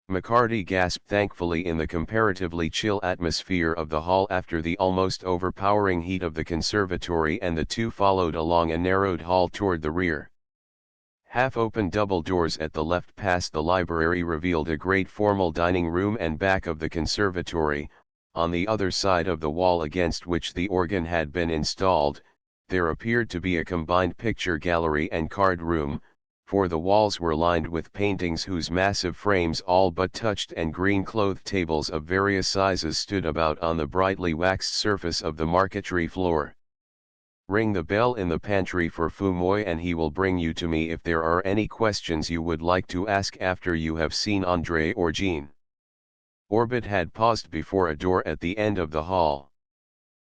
McCarty gasped thankfully in the comparatively chill atmosphere of the hall after the almost overpowering heat of the conservatory, and the two followed along a narrowed hall toward the rear. Half-open double doors at the left past the library revealed a great formal dining room, and back of the conservatory, on the other side of the wall against which the organ had been installed, there appeared to be a combined picture gallery and card room, for the walls were lined with paintings whose massive frames all but touched, and green-clothed tables of various sizes stood about on the brightly waxed surface of the marquetry floor. "Ring the bell in the pantry for Fumoy and he will bring you to me if there are any questions you would like to ask after you have seen Andre or Jean." Orbit had paused before a door at the end of the hall.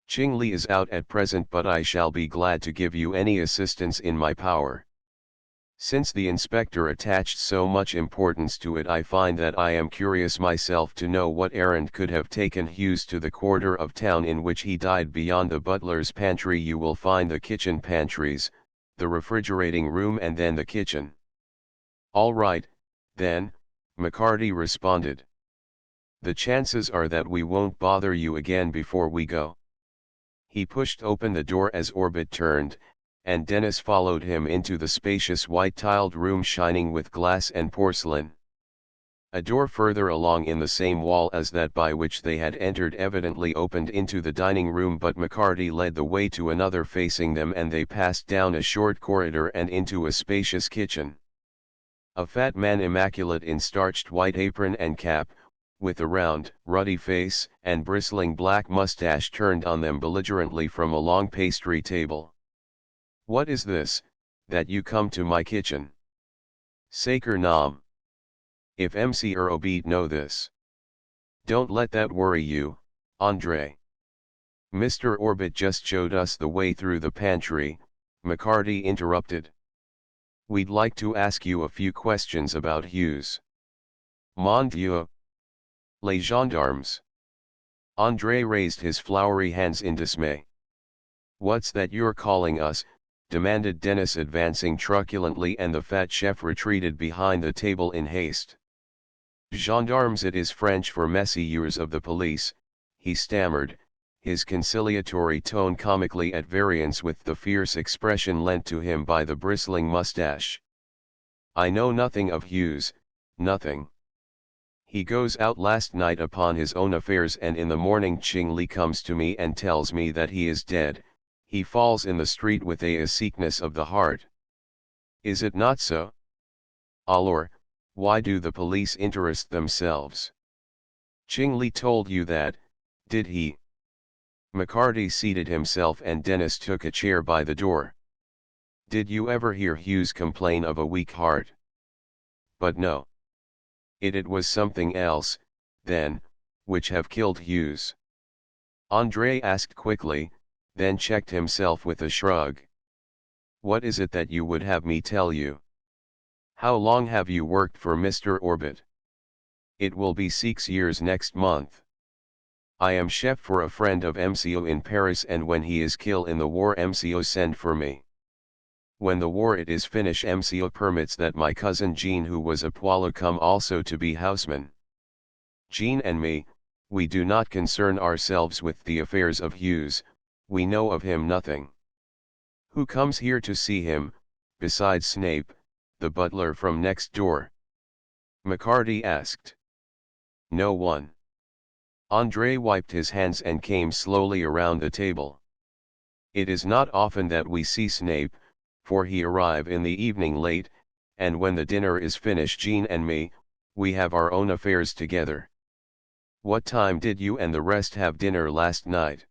"Ching Li is out at present, but I shall be glad to give you any assistance in my power. Since the inspector attached so much importance to it, I find that I am curious myself to know what errand could have taken Hughes to the quarter of town in which he died. Beyond the butler's pantry you will find the kitchen pantries, the refrigerating room, and then the kitchen." "All right, then," McCarty responded. "The chances are that we won't bother you again before we go." He pushed open the door as Orbit turned, and Dennis followed him into the spacious white-tiled room shining with glass and porcelain. A door further along in the same wall as that by which they had entered evidently opened into the dining room, but McCarty led the way to another facing them, and they passed down a short corridor and into a spacious kitchen. A fat man immaculate in starched white apron and cap, with a round, ruddy face and bristling black mustache turned on them belligerently from a long pastry table. "What is this, that you come to my kitchen? Saker nam. If MC Obit know this. Don't let that worry you, Andre. Mr. Orbit just showed us the way through the pantry," McCarty interrupted. "We'd like to ask you a few questions about Hughes." "Mon Dieu! Les gendarmes!" Andre raised his floury hands in dismay. "What's that you're calling us?" demanded Dennis, advancing truculently, and the fat chef retreated behind the table in haste. "Gendarmes, it is French for messieurs of the police," he stammered, his conciliatory tone comically at variance with the fierce expression lent to him by the bristling mustache. "I know nothing of Hughes, nothing. He goes out last night upon his own affairs, and in the morning Ching Li comes to me and tells me that he is dead. He falls in the street with a sickness of the heart. Is it not so? Alors, why do the police interest themselves? Ching Li told you that, did he?" McCarty seated himself and Dennis took a chair by the door. "Did you ever hear Hughes complain of a weak heart?" "But no. It was something else, then, which have killed Hughes?" Andre asked quickly, then checked himself with a shrug. "What is it that you would have me tell you? How long have you worked for Mr. Orbit?" "It will be 6 years next month. I am chef for a friend of MCO in Paris, and when he is killed in the war, MCO send for me. When the war it is finish, MCO permits that my cousin Jean, who was a poilu, come also to be houseman. Jean and me, we do not concern ourselves with the affairs of Hughes, we know of him nothing." "Who comes here to see him, besides Snape, the butler from next door?" McCarty asked. "No one." Andre wiped his hands and came slowly around the table. "It is not often that we see Snape, for he arrive in the evening late, and when the dinner is finished, Jean and me, we have our own affairs together." "What time did you and the rest have dinner last night?"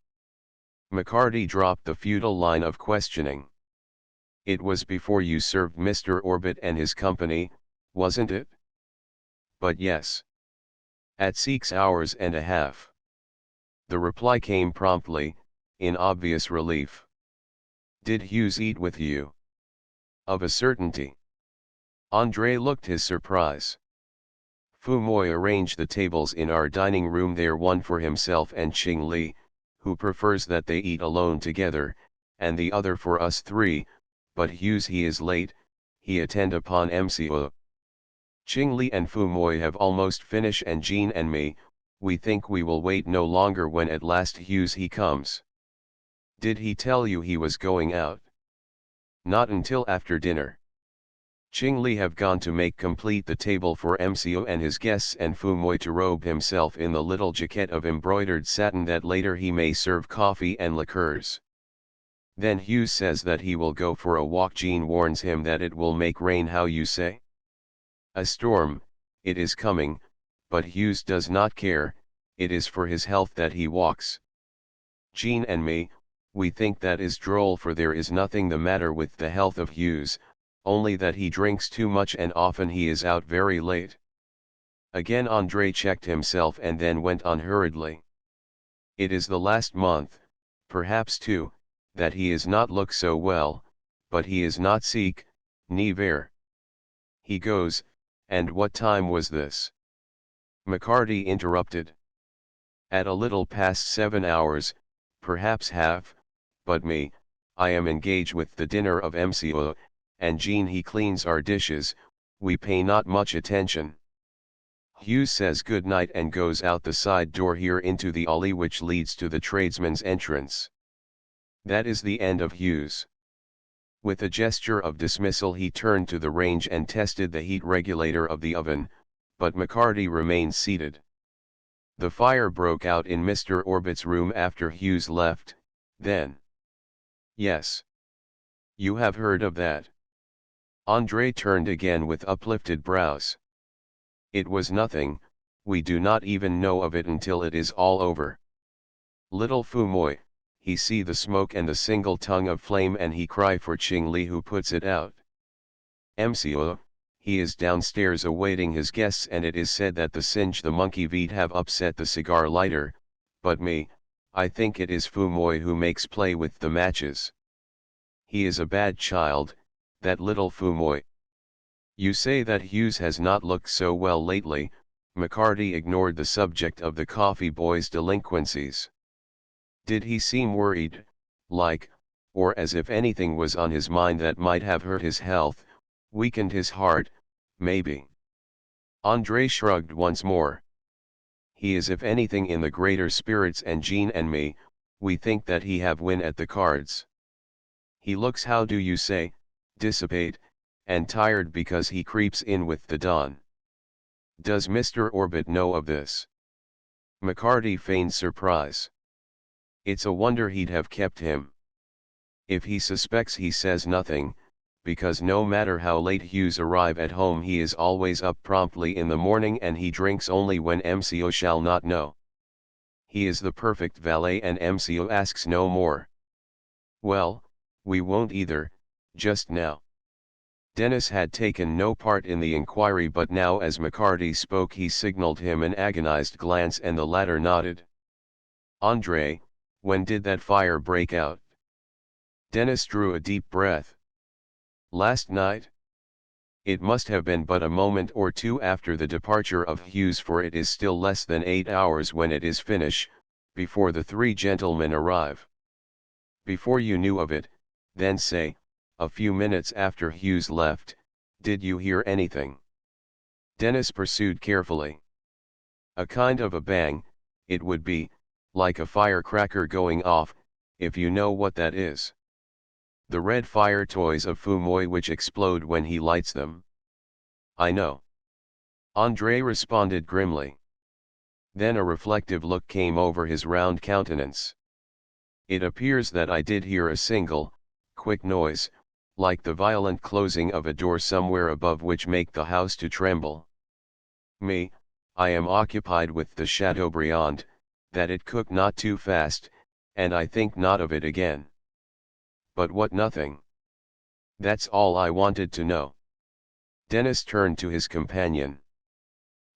McCarty dropped the futile line of questioning. "It was before you served Mr. Orbit and his company, wasn't it?" "But yes. At 6 hours and a half." The reply came promptly, in obvious relief. "Did Hughes eat with you?" "Of a certainty." Andre looked his surprise. "Fumoy arranged the tables in our dining room there, one for himself and Ching Li, who prefers that they eat alone together, and the other for us three, but Hughes he is late, he attend upon MCO. Ching Li and Fumoy have almost finished, and Jean and me, we think we will wait no longer when at last Hughes he comes." "Did he tell you he was going out?" "Not until after dinner. Ching Li have gone to make complete the table for MCO and his guests, and Fumoy to robe himself in the little jacket of embroidered satin that later he may serve coffee and liqueurs. Then Hughes says that he will go for a walk. Jean warns him that it will make rain. How you say? A storm, it is coming, but Hughes does not care, it is for his health that he walks. Jean and me, we think that is droll, for there is nothing the matter with the health of Hughes, only that he drinks too much and often he is out very late." Again Andre checked himself and then went on hurriedly. "It is the last month, perhaps too, that he is not look so well, but he is not sick, ni ver. He goes, and what time was this?" McCarty interrupted. "At a little past 7 hours, perhaps half, but me, I am engaged with the dinner of MCO, and Jean he cleans our dishes, we pay not much attention. Hughes says good night and goes out the side door here into the alley which leads to the tradesman's entrance. That is the end of Hughes." With a gesture of dismissal he turned to the range and tested the heat regulator of the oven, but McCarty remained seated. "The fire broke out in Mr. Orbit's room after Hughes left, then?" "Yes. You have heard of that?" Andre turned again with uplifted brows. "It was nothing, we do not even know of it until it is all over. Little Fumoy, he see the smoke and the single tongue of flame and he cry for Ching Li who puts it out. MCO, he is downstairs awaiting his guests and it is said that the Singe the monkey Veet have upset the cigar lighter, but me, I think it is Fumoy who makes play with the matches. He is a bad child, that little Fumoy. You say that Hughes has not looked so well lately. McCarty ignored the subject of the coffee boy's delinquencies. Did he seem worried, like, or as if anything was on his mind that might have hurt his health, weakened his heart, maybe? Andre shrugged once more. He is if anything in the greater spirits and Jean and me, we think that he have win at the cards. He looks how do you say, dissipate, and tired because he creeps in with the dawn. Does Mr. Orbit know of this? McCarty feigned surprise. It's a wonder he'd have kept him. If he suspects he says nothing, because no matter how late Hughes arrive at home he is always up promptly in the morning and he drinks only when MCO shall not know. He is the perfect valet and MCO asks no more. Well, we won't either, just now. Dennis had taken no part in the inquiry but now as McCarty spoke he signaled him an agonized glance and the latter nodded. Andre, when did that fire break out? Dennis drew a deep breath. Last night? It must have been but a moment or two after the departure of Hughes for it is still less than 8 hours when it is finished, before the three gentlemen arrive. Before you knew of it, then say, a few minutes after Hughes left, did you hear anything? Dennis pursued carefully. A kind of a bang, it would be, like a firecracker going off, if you know what that is. The red fire toys of Fumoy which explode when he lights them. I know. Andre responded grimly. Then a reflective look came over his round countenance. It appears that I did hear a single, quick noise, like the violent closing of a door somewhere above which make the house to tremble. Me, I am occupied with the Chateaubriand, that it cook not too fast, and I think not of it again. But what nothing? That's all I wanted to know. Dennis turned to his companion.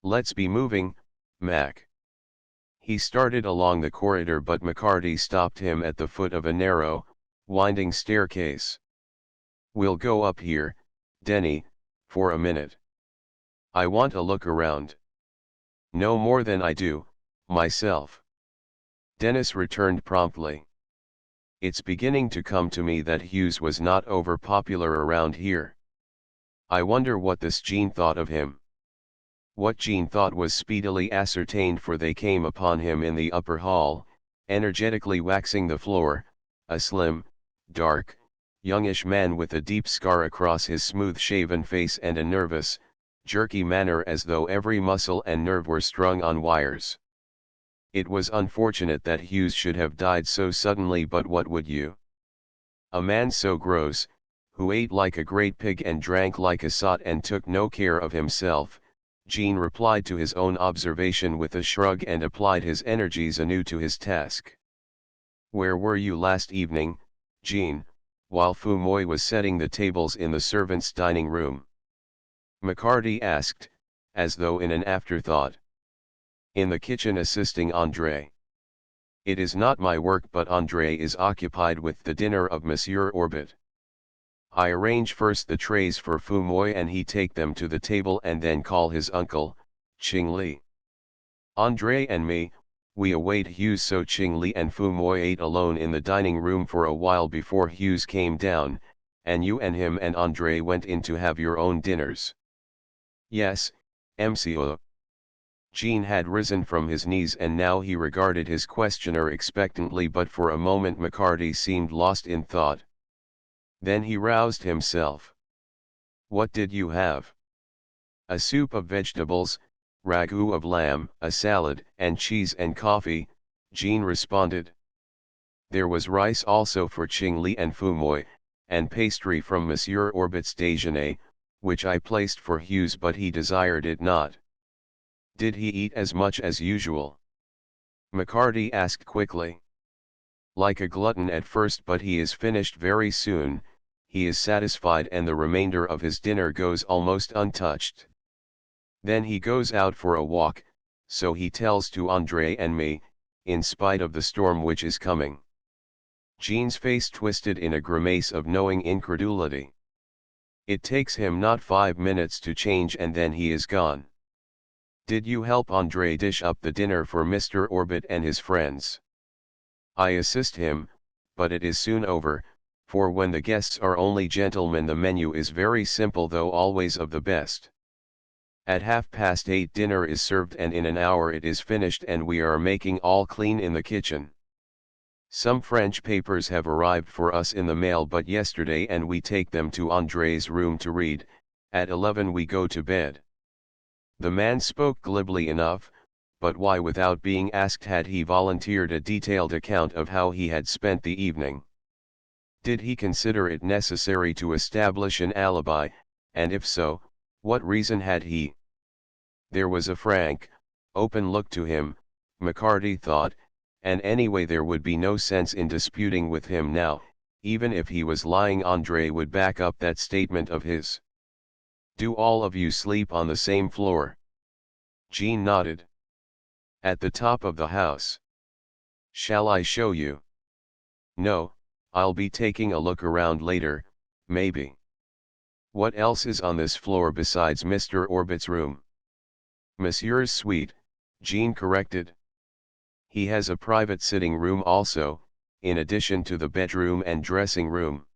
Let's be moving, Mac. He started along the corridor but McCarty stopped him at the foot of a narrow, winding staircase. We'll go up here, Denny, for a minute. I want a look around. No more than I do, myself. Dennis returned promptly. It's beginning to come to me that Hughes was not over popular around here. I wonder what this Jean thought of him. What Jean thought was speedily ascertained for they came upon him in the upper hall, energetically waxing the floor, a slim, dark, youngish man with a deep scar across his smooth-shaven face and a nervous, jerky manner as though every muscle and nerve were strung on wires. It was unfortunate that Hughes should have died so suddenly but what would you? A man so gross, who ate like a great pig and drank like a sot and took no care of himself, Jean replied to his own observation with a shrug and applied his energies anew to his task. Where were you last evening, Jean, while Fumoy was setting the tables in the servants' dining room? McCarty asked, as though in an afterthought. In the kitchen assisting Andre. It is not my work but Andre is occupied with the dinner of Monsieur Orbit. I arrange first the trays for Fumoy and he take them to the table and then call his uncle, Ching Li. Andre and me, we await Hughes so Ching Li and Fumoy ate alone in the dining room for a while before Hughes came down, and you and him and Andre went in to have your own dinners. Yes, MCO. Jean had risen from his knees and now he regarded his questioner expectantly but for a moment McCarty seemed lost in thought. Then he roused himself. What did you have? A soup of vegetables, ragout of lamb, a salad, and cheese and coffee, Jean responded. There was rice also for Ching Li and Fumoy, and pastry from Monsieur Orbit's déjeuner, which I placed for Hughes but he desired it not. Did he eat as much as usual? McCarty asked quickly. Like a glutton at first, but he is finished very soon. He is satisfied and the remainder of his dinner goes almost untouched. Then he goes out for a walk, so he tells to Andre and me, in spite of the storm which is coming. Jean's face twisted in a grimace of knowing incredulity. It takes him not 5 minutes to change and then he is gone. Did you help Andre dish up the dinner for Mr. Orbit and his friends? I assist him, but it is soon over, for when the guests are only gentlemen the menu is very simple though always of the best. At 8:30 dinner is served and in an hour it is finished and we are making all clean in the kitchen. Some French papers have arrived for us in the mail but yesterday and we take them to Andre's room to read. At 11 we go to bed. The man spoke glibly enough, but why without being asked had he volunteered a detailed account of how he had spent the evening? Did he consider it necessary to establish an alibi, and if so, what reason had he? There was a frank, open look to him, McCarty thought, and anyway there would be no sense in disputing with him now, even if he was lying. Andre would back up that statement of his. Do all of you sleep on the same floor? Jean nodded. At the top of the house. Shall I show you? No, I'll be taking a look around later, maybe. What else is on this floor besides Mr. Orbit's room? Monsieur's suite, Jean corrected. He has a private sitting room also, in addition to the bedroom and dressing room.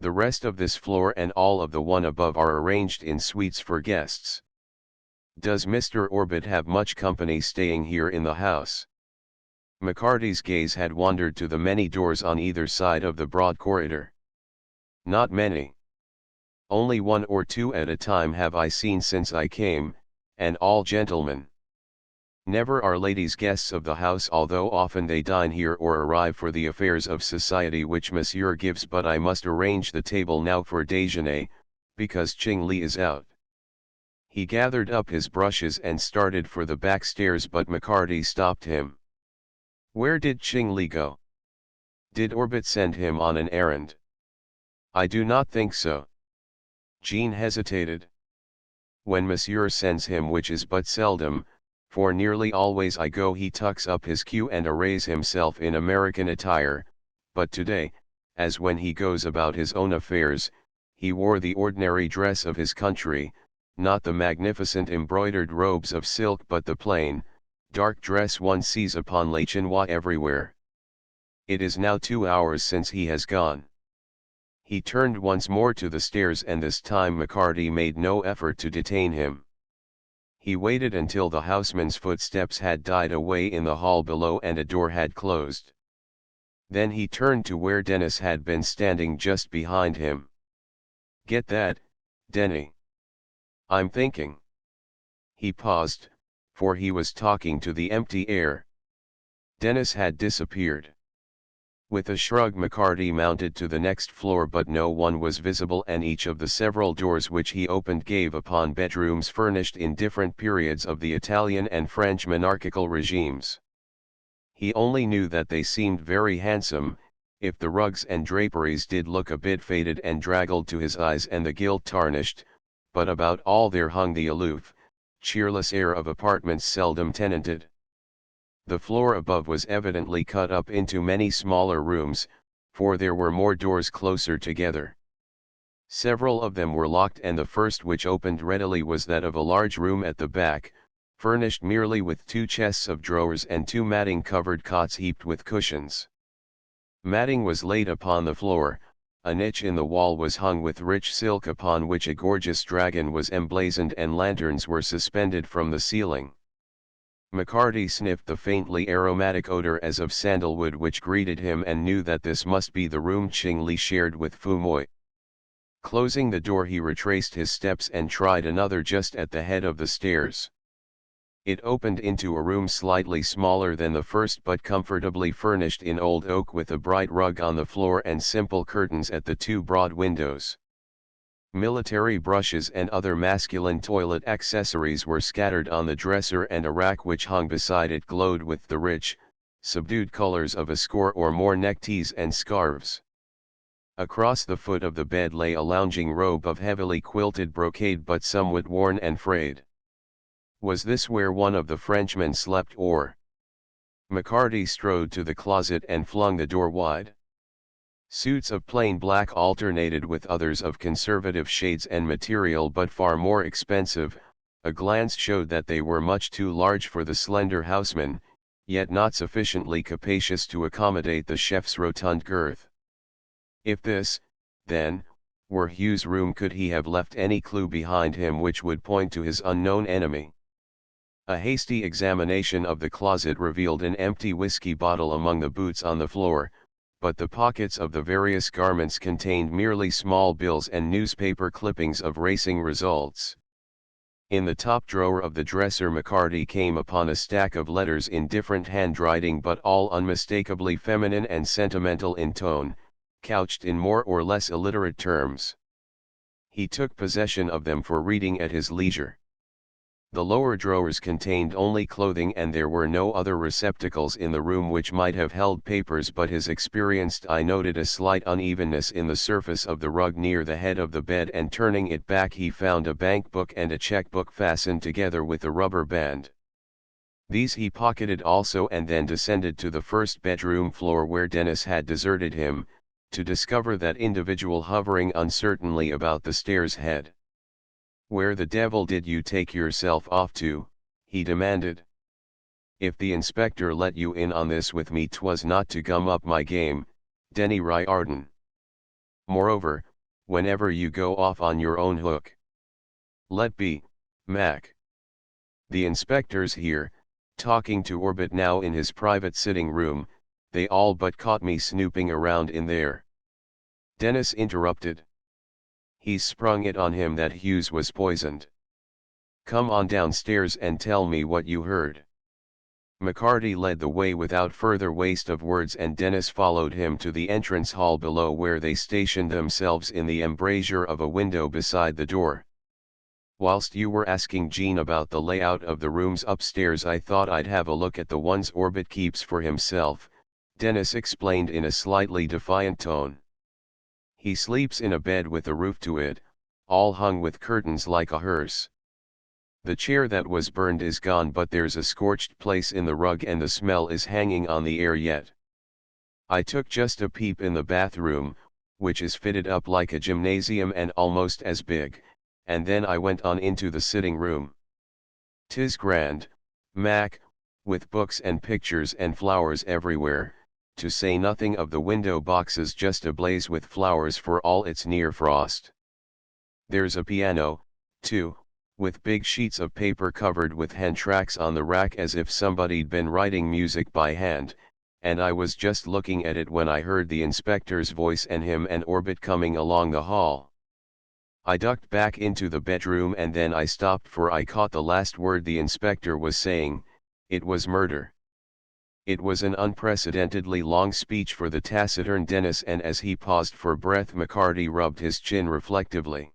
The rest of this floor and all of the one above are arranged in suites for guests. Does Mr. Orbit have much company staying here in the house? McCarty's gaze had wandered to the many doors on either side of the broad corridor. Not many. Only 1 or 2 at a time have I seen since I came, and all gentlemen. Never are ladies guests of the house, although often they dine here or arrive for the affairs of society which Monsieur gives, but I must arrange the table now for déjeuner, because Ching Li is out. He gathered up his brushes and started for the back stairs, but McCarty stopped him. Where did Ching Li go? Did Orbit send him on an errand? I do not think so. Jean hesitated. When Monsieur sends him, which is but seldom, for nearly always I go, he tucks up his queue and arrays himself in American attire, but today, as when he goes about his own affairs, he wore the ordinary dress of his country, not the magnificent embroidered robes of silk but the plain, dark dress one sees upon Les Chinois everywhere. It is now 2 hours since he has gone. He turned once more to the stairs and this time McCarty made no effort to detain him. He waited until the houseman's footsteps had died away in the hall below and a door had closed. Then he turned to where Dennis had been standing just behind him. Get that, Denny? I'm thinking. He paused, for he was talking to the empty air. Dennis had disappeared. With a shrug McCarty mounted to the next floor, but no one was visible and each of the several doors which he opened gave upon bedrooms furnished in different periods of the Italian and French monarchical regimes. He only knew that they seemed very handsome, if the rugs and draperies did look a bit faded and draggled to his eyes and the gilt tarnished, but about all there hung the aloof, cheerless air of apartments seldom tenanted. The floor above was evidently cut up into many smaller rooms, for there were more doors closer together. Several of them were locked and the first which opened readily was that of a large room at the back, furnished merely with 2 chests of drawers and 2 matting-covered cots heaped with cushions. Matting was laid upon the floor. A niche in the wall was hung with rich silk upon which a gorgeous dragon was emblazoned and lanterns were suspended from the ceiling. McCarty sniffed the faintly aromatic odor as of sandalwood which greeted him and knew that this must be the room Ching Li shared with Fu Moi. Closing the door he retraced his steps and tried another just at the head of the stairs. It opened into a room slightly smaller than the first but comfortably furnished in old oak with a bright rug on the floor and simple curtains at the 2 broad windows. Military brushes and other masculine toilet accessories were scattered on the dresser, and a rack which hung beside it glowed with the rich, subdued colors of a score or more neckties and scarves. Across the foot of the bed lay a lounging robe of heavily quilted brocade but somewhat worn and frayed. Was this where one of the Frenchmen slept, or? McCarty strode to the closet and flung the door wide. Suits of plain black alternated with others of conservative shades and material but far more expensive. A glance showed that they were much too large for the slender houseman, yet not sufficiently capacious to accommodate the chef's rotund girth. If this, then, were Hugh's room, could he have left any clue behind him which would point to his unknown enemy? A hasty examination of the closet revealed an empty whiskey bottle among the boots on the floor, but the pockets of the various garments contained merely small bills and newspaper clippings of racing results. In the top drawer of the dresser McCarty came upon a stack of letters in different handwriting but all unmistakably feminine and sentimental in tone, couched in more or less illiterate terms. He took possession of them for reading at his leisure. The lower drawers contained only clothing, and there were no other receptacles in the room which might have held papers, but his experienced eye noted a slight unevenness in the surface of the rug near the head of the bed, and turning it back he found a bank book and a checkbook fastened together with a rubber band. These he pocketed also, and then descended to the first bedroom floor where Dennis had deserted him, to discover that individual hovering uncertainly about the stairs head. "Where the devil did you take yourself off to?" he demanded. "If the inspector let you in on this with me 'twas not to gum up my game, Denny Riordan. Moreover, whenever you go off on your own hook, let be, Mac. The inspector's here, talking to Orbit now in his private sitting room. They all but caught me snooping around in there." Dennis interrupted. "He's sprung it on him that Hughes was poisoned. Come on downstairs and tell me what you heard." McCarty led the way without further waste of words, and Dennis followed him to the entrance hall below, where they stationed themselves in the embrasure of a window beside the door. "Whilst you were asking Jean about the layout of the rooms upstairs, I thought I'd have a look at the ones Orbit keeps for himself," Dennis explained in a slightly defiant tone. "He sleeps in a bed with a roof to it, all hung with curtains like a hearse. The chair that was burned is gone, but there's a scorched place in the rug, and the smell is hanging on the air yet. I took just a peep in the bathroom, which is fitted up like a gymnasium and almost as big, and then I went on into the sitting room. 'Tis grand, Mac, with books and pictures and flowers everywhere, to say nothing of the window boxes just ablaze with flowers for all its near frost. There's a piano, too, with big sheets of paper covered with hand tracks on the rack as if somebody'd been writing music by hand, and I was just looking at it when I heard the inspector's voice and him and Orbit coming along the hall. I ducked back into the bedroom, and then I stopped, for I caught the last word the inspector was saying: it was murder." It was an unprecedentedly long speech for the taciturn Dennis, and as he paused for breath McCarty rubbed his chin reflectively.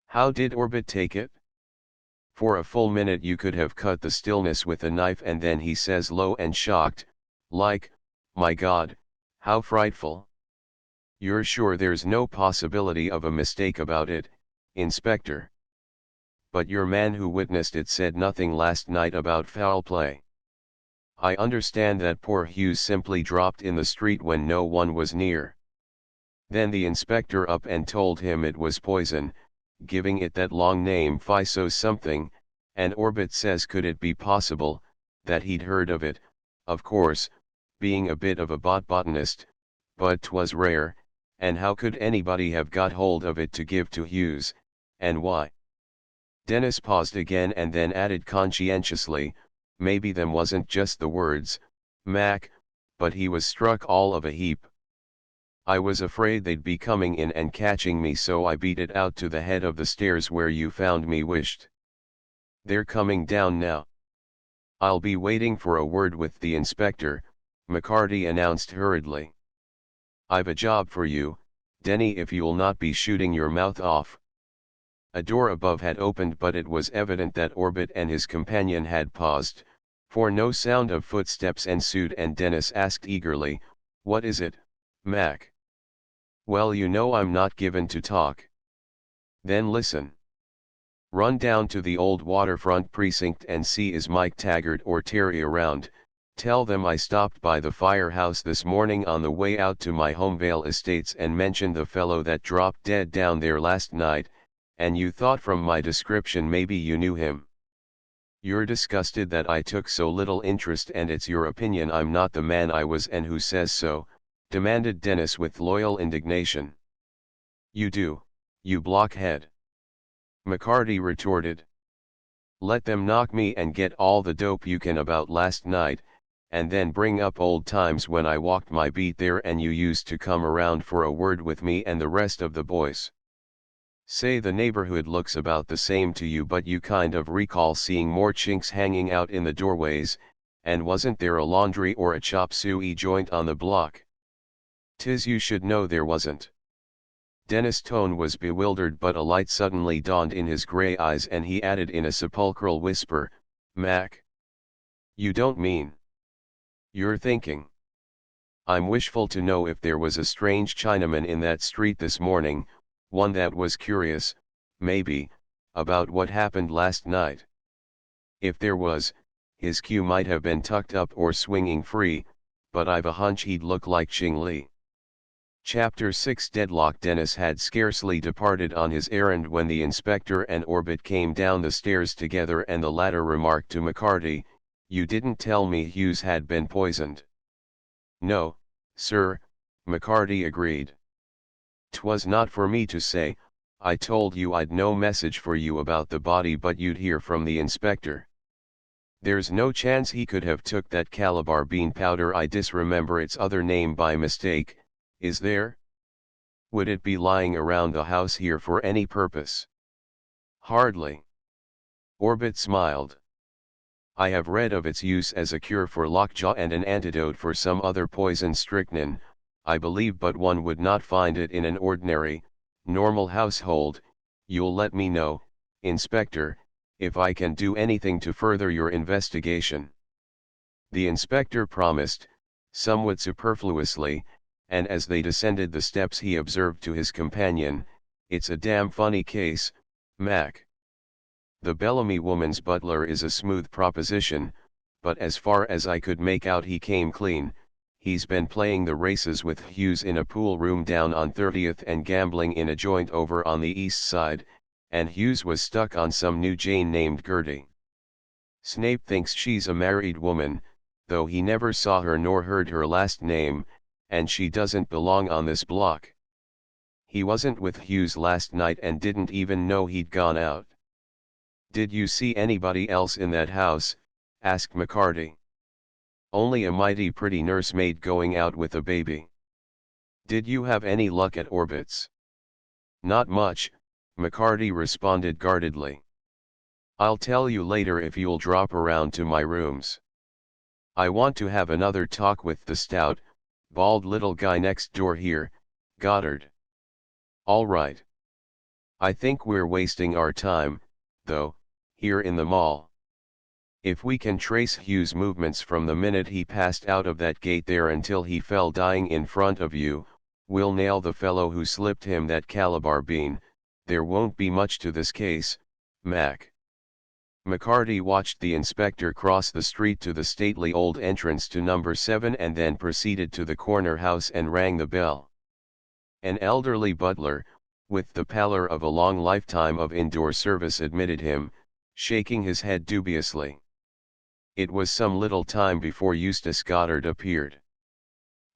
"How did Orbit take it?" "For a full minute you could have cut the stillness with a knife, and then he says low and shocked, like, 'My God, how frightful!' You're sure there's no possibility of a mistake about it, Inspector? But your man who witnessed it said nothing last night about foul play." "I understand that poor Hughes simply dropped in the street when no one was near. Then the inspector up and told him it was poison, giving it that long name Physo something, and Orbit says could it be possible, that he'd heard of it, of course, being a bit of a botanist, but 'twas rare, and how could anybody have got hold of it to give to Hughes, and why?" Dennis paused again and then added conscientiously, "Maybe them wasn't just the words, Mac, but he was struck all of a heap. I was afraid they'd be coming in and catching me, so I beat it out to the head of the stairs where you found me wished. They're coming down now." "I'll be waiting for a word with the inspector," McCarty announced hurriedly. "I've a job for you, Denny, if you'll not be shooting your mouth off." A door above had opened, but it was evident that Orbit and his companion had paused, for no sound of footsteps ensued, and Dennis asked eagerly, "What is it, Mac?" "Well, you know I'm not given to talk." "Then listen. Run down to the old waterfront precinct and see is Mike Taggart or Terry around. Tell them I stopped by the firehouse this morning on the way out to my Homevale estates and mentioned the fellow that dropped dead down there last night, and you thought from my description maybe you knew him. You're disgusted that I took so little interest, and it's your opinion I'm not the man I was, and who says so?" demanded Dennis with loyal indignation. "You do, you blockhead," McCarty retorted. "Let them knock me and get all the dope you can about last night, and then bring up old times when I walked my beat there and you used to come around for a word with me and the rest of the boys. Say the neighborhood looks about the same to you, but you kind of recall seeing more chinks hanging out in the doorways, and wasn't there a laundry or a chop suey joint on the block?" "'Tis you should know there wasn't." Dennis' tone was bewildered, but a light suddenly dawned in his gray eyes, and he added in a sepulchral whisper, "Mac, you don't mean you're thinking I'm wishful to know if there was a strange Chinaman in that street this morning, one that was curious, maybe, about what happened last night? If there was, his queue might have been tucked up or swinging free, but I've a hunch he'd look like Ching Li." Chapter 6 Deadlock. Dennis had scarcely departed on his errand when the inspector and Orbit came down the stairs together, and the latter remarked to McCarty, "You didn't tell me Hughes had been poisoned." "No, sir," McCarty agreed. "'Twas not for me to say. I told you I'd no message for you about the body, but you'd hear from the inspector. There's no chance he could have took that Calabar bean powder, I disremember its other name, by mistake, is there? Would it be lying around the house here for any purpose?" "Hardly." Orbit smiled. "I have read of its use as a cure for lockjaw and an antidote for some other poison, strychnine, I believe, but one would not find it in an ordinary, normal household. You'll let me know, Inspector, if I can do anything to further your investigation." The inspector promised, somewhat superfluously, and as they descended the steps he observed to his companion, "It's a damn funny case, Mac. The Bellamy woman's butler is a smooth proposition, but as far as I could make out he came clean. He's been playing the races with Hughes in a pool room down on 30th and gambling in a joint over on the east side, and Hughes was stuck on some new Jane named Gertie. Snape thinks she's a married woman, though he never saw her nor heard her last name, and she doesn't belong on this block. He wasn't with Hughes last night and didn't even know he'd gone out." "Did you see anybody else in that house?" asked McCarty. "Only a mighty pretty nursemaid going out with a baby." "Did you have any luck at Orbit's?" "Not much," McCarty responded guardedly. "I'll tell you later if you'll drop around to my rooms. I want to have another talk with the stout, bald little guy next door here, Goddard." "All right. I think we're wasting our time, though, here in the mall. If we can trace Hughes' movements from the minute he passed out of that gate there until he fell dying in front of you, we'll nail the fellow who slipped him that Calabar bean. There won't be much to this case, Mac." McCarty watched the inspector cross the street to the stately old entrance to number 7 and then proceeded to the corner house and rang the bell. An elderly butler, with the pallor of a long lifetime of indoor service, admitted him, shaking his head dubiously. It was some little time before Eustace Goddard appeared.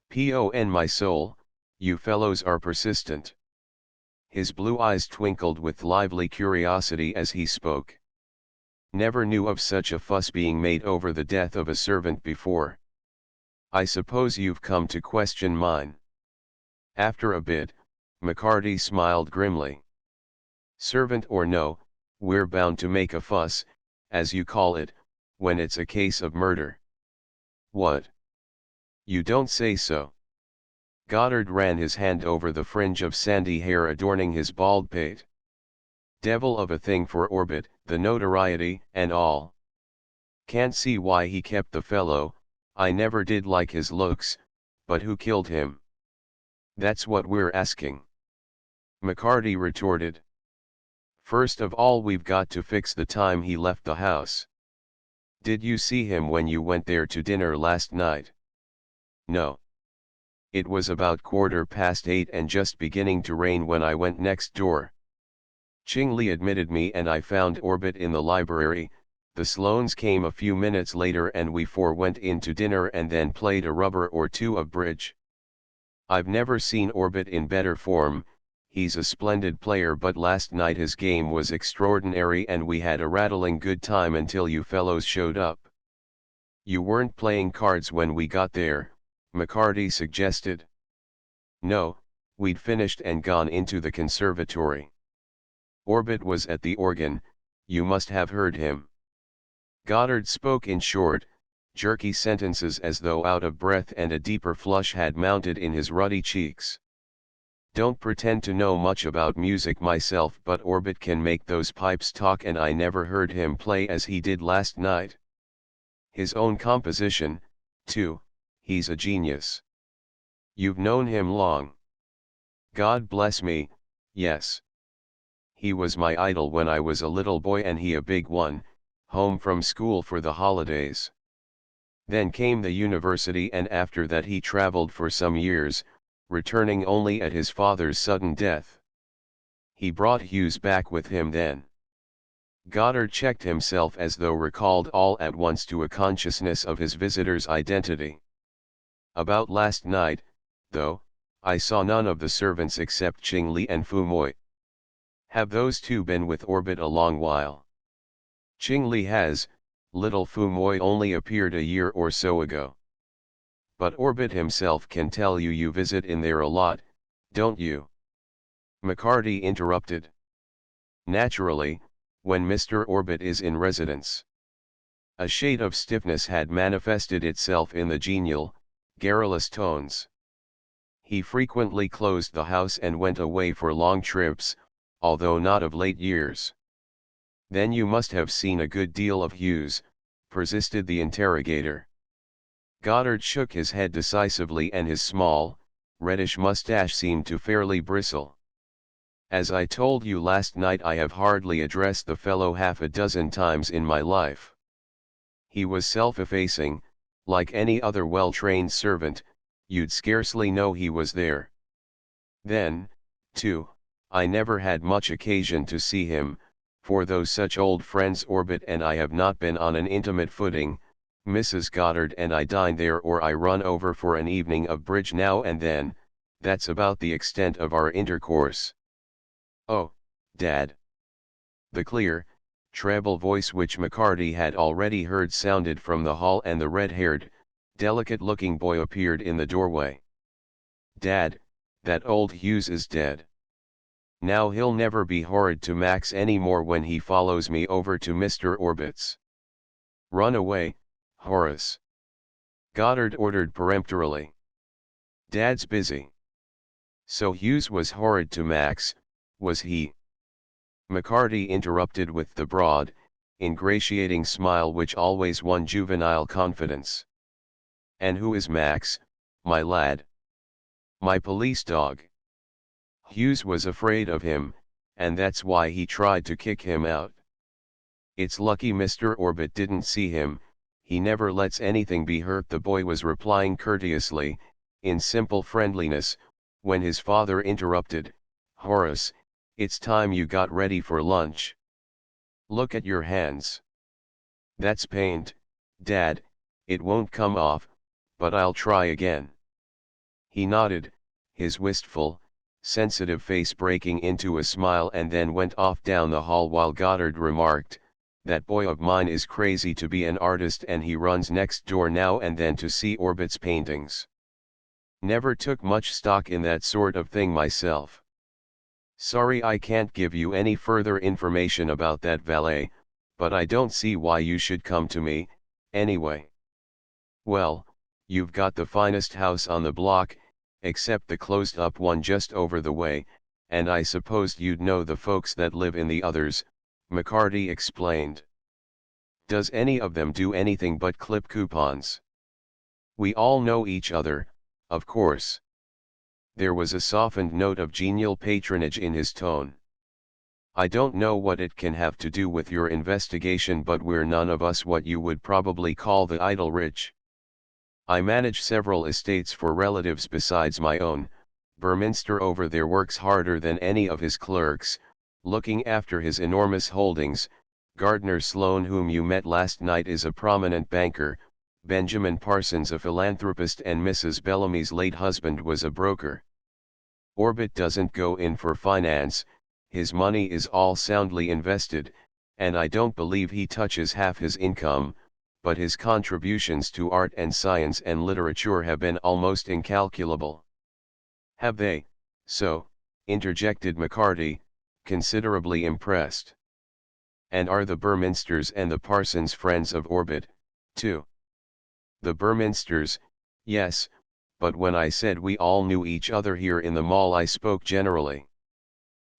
"Pon my soul, you fellows are persistent." His blue eyes twinkled with lively curiosity as he spoke. "Never knew of such a fuss being made over the death of a servant before. I suppose you've come to question mine?" After a bit, McCarty smiled grimly. "Servant or no, we're bound to make a fuss, as you call it, when it's a case of murder." "What? You don't say so." Goddard ran his hand over the fringe of sandy hair adorning his bald pate. Devil of a thing for Orbit, the notoriety, and all. Can't see why he kept the fellow, I never did like his looks, but who killed him? That's what we're asking. McCarty retorted. First of all, we've got to fix the time he left the house. Did you see him when you went there to dinner last night? No. It was about 8:15 and just beginning to rain when I went next door. Ching Li admitted me, and I found Orbit in the library. The Sloanes came a few minutes later and we four went in to dinner and then played a rubber or two of bridge. I've never seen Orbit in better form. He's a splendid player, but last night his game was extraordinary and we had a rattling good time until you fellows showed up. You weren't playing cards when we got there, McCarty suggested. No, we'd finished and gone into the conservatory. Orbit was at the organ, you must have heard him. Goddard spoke in short, jerky sentences as though out of breath, and a deeper flush had mounted in his ruddy cheeks. Don't pretend to know much about music myself, but Orbit can make those pipes talk, and I never heard him play as he did last night. His own composition, too, he's a genius. You've known him long? God bless me, yes. He was my idol when I was a little boy, and he a big one, home from school for the holidays. Then came the university, and after that he traveled for some years, returning only at his father's sudden death. He brought Hughes back with him then. Goddard checked himself as though recalled all at once to a consciousness of his visitor's identity. About last night, though, I saw none of the servants except Ching Li and Fu Moi. Have those two been with Orbit a long while? Ching Li has, little Fu Moi only appeared a year or so ago. But Orbit himself can tell you visit in there a lot, don't you? McCarty interrupted. Naturally, when Mr. Orbit is in residence. A shade of stiffness had manifested itself in the genial, garrulous tones. He frequently closed the house and went away for long trips, although not of late years. Then you must have seen a good deal of Hughes, persisted the interrogator. Goddard shook his head decisively, and his small, reddish mustache seemed to fairly bristle. As I told you last night, I have hardly addressed the fellow half a dozen times in my life. He was self-effacing, like any other well-trained servant, you'd scarcely know he was there. Then, too, I never had much occasion to see him, for though such old friends Orbit and I have not been on an intimate footing, Mrs. Goddard and I dine there, or I run over for an evening of bridge now and then. That's about the extent of our intercourse. Oh, Dad. The clear, treble voice which McCarty had already heard sounded from the hall, and the red-haired, delicate-looking boy appeared in the doorway. Dad, that old Hughes is dead. Now he'll never be horrid to Max any more when he follows me over to Mr. Orbit's. Run away, Horace. Goddard ordered peremptorily. Dad's busy. So Hughes was horrid to Max, was he? McCarty interrupted with the broad, ingratiating smile which always won juvenile confidence. And who is Max, my lad? My police dog. Hughes was afraid of him, and that's why he tried to kick him out. It's lucky Mr. Orbit didn't see him, he never lets anything be hurt, the boy was replying courteously, in simple friendliness, when his father interrupted. Horace, it's time you got ready for lunch. Look at your hands. That's paint, Dad, it won't come off, but I'll try again. He nodded, his wistful, sensitive face breaking into a smile, and then went off down the hall, while Goddard remarked, that boy of mine is crazy to be an artist, and he runs next door now and then to see Orbit's paintings. Never took much stock in that sort of thing myself. Sorry I can't give you any further information about that valet, but I don't see why you should come to me, anyway. Well, you've got the finest house on the block, except the closed-up one just over the way, and I supposed you'd know the folks that live in the others, McCarty explained. Does any of them do anything but clip coupons? We all know each other, of course. There was a softened note of genial patronage in his tone. I don't know what it can have to do with your investigation, but we're none of us what you would probably call the idle rich. I manage several estates for relatives besides my own. Burminster over there works harder than any of his clerks, looking after his enormous holdings. Gardner Sloane, whom you met last night, is a prominent banker, Benjamin Parsons a philanthropist, and Mrs. Bellamy's late husband was a broker. Orbit doesn't go in for finance, his money is all soundly invested, and I don't believe he touches half his income, but his contributions to art and science and literature have been almost incalculable. Have they? So, interjected McCarty, considerably impressed. And are the Burminsters and the Parsons friends of Orbit, too? The Burminsters, yes, but when I said we all knew each other here in the mall, I spoke generally.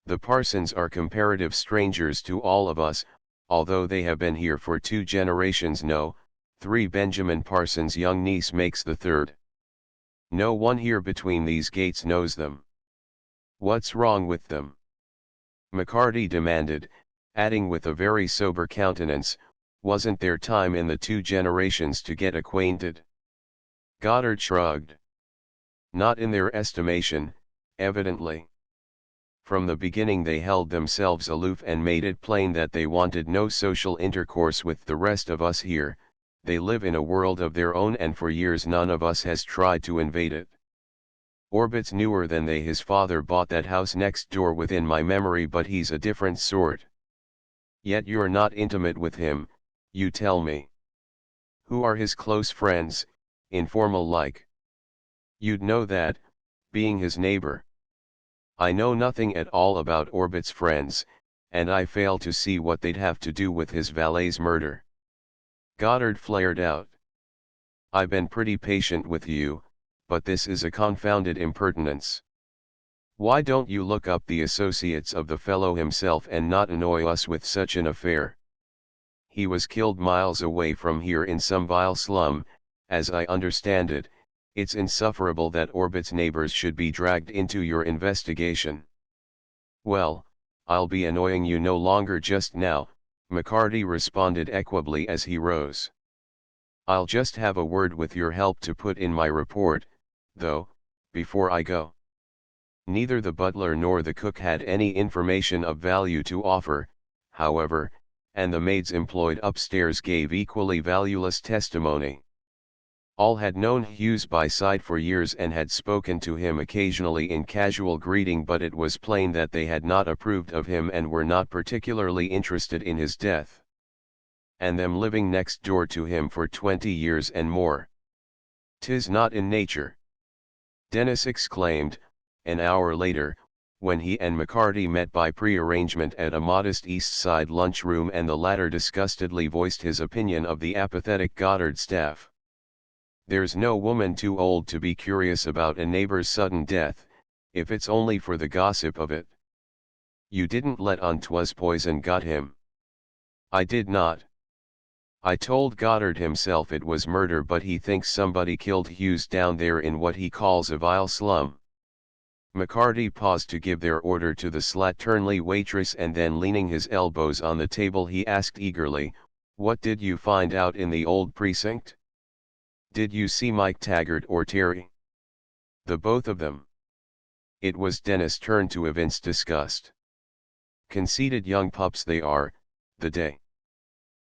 The Parsons are comparative strangers to all of us, although they have been here for 2 generations. No, 3. Benjamin Parsons' young niece makes the 3rd. No one here between these gates knows them. What's wrong with them? McCarty demanded, adding with a very sober countenance, wasn't there time in the 2 generations to get acquainted? Goddard shrugged. Not in their estimation, evidently. From the beginning they held themselves aloof and made it plain that they wanted no social intercourse with the rest of us here. They live in a world of their own, and for years none of us has tried to invade it. Orbit's newer than they. His father bought that house next door within my memory, but he's a different sort. Yet you're not intimate with him, you tell me. Who are his close friends, informal like? You'd know that, being his neighbor. I know nothing at all about Orbit's friends, and I fail to see what they'd have to do with his valet's murder. Goddard flared out. I've been pretty patient with you, but this is a confounded impertinence. Why don't you look up the associates of the fellow himself and not annoy us with such an affair? He was killed miles away from here in some vile slum. As I understand it, it's insufferable that Orbit's neighbors should be dragged into your investigation. Well, I'll be annoying you no longer just now, McCarty responded equably as he rose. I'll just have a word with your help to put in my report, though, before I go. Neither the butler nor the cook had any information of value to offer, however, and the maids employed upstairs gave equally valueless testimony. All had known Hughes by sight for years and had spoken to him occasionally in casual greeting, but it was plain that they had not approved of him and were not particularly interested in his death. And them living next door to him for 20 years and more. 'Tis not in nature. Dennis exclaimed, an hour later, when he and McCarty met by prearrangement at a modest East Side lunchroom, and the latter disgustedly voiced his opinion of the apathetic Goddard staff. There's no woman too old to be curious about a neighbor's sudden death, if it's only for the gossip of it. You didn't let on 'twas poison got him. I did not. I told Goddard himself it was murder, but he thinks somebody killed Hughes down there in what he calls a vile slum. McCarty paused to give their order to the slatternly waitress, and then leaning his elbows on the table he asked eagerly, what did you find out in the old precinct? Did you see Mike Taggart or Terry? The both of them. It was Dennis' turn to evince disgust. Conceited young pups they are, the day.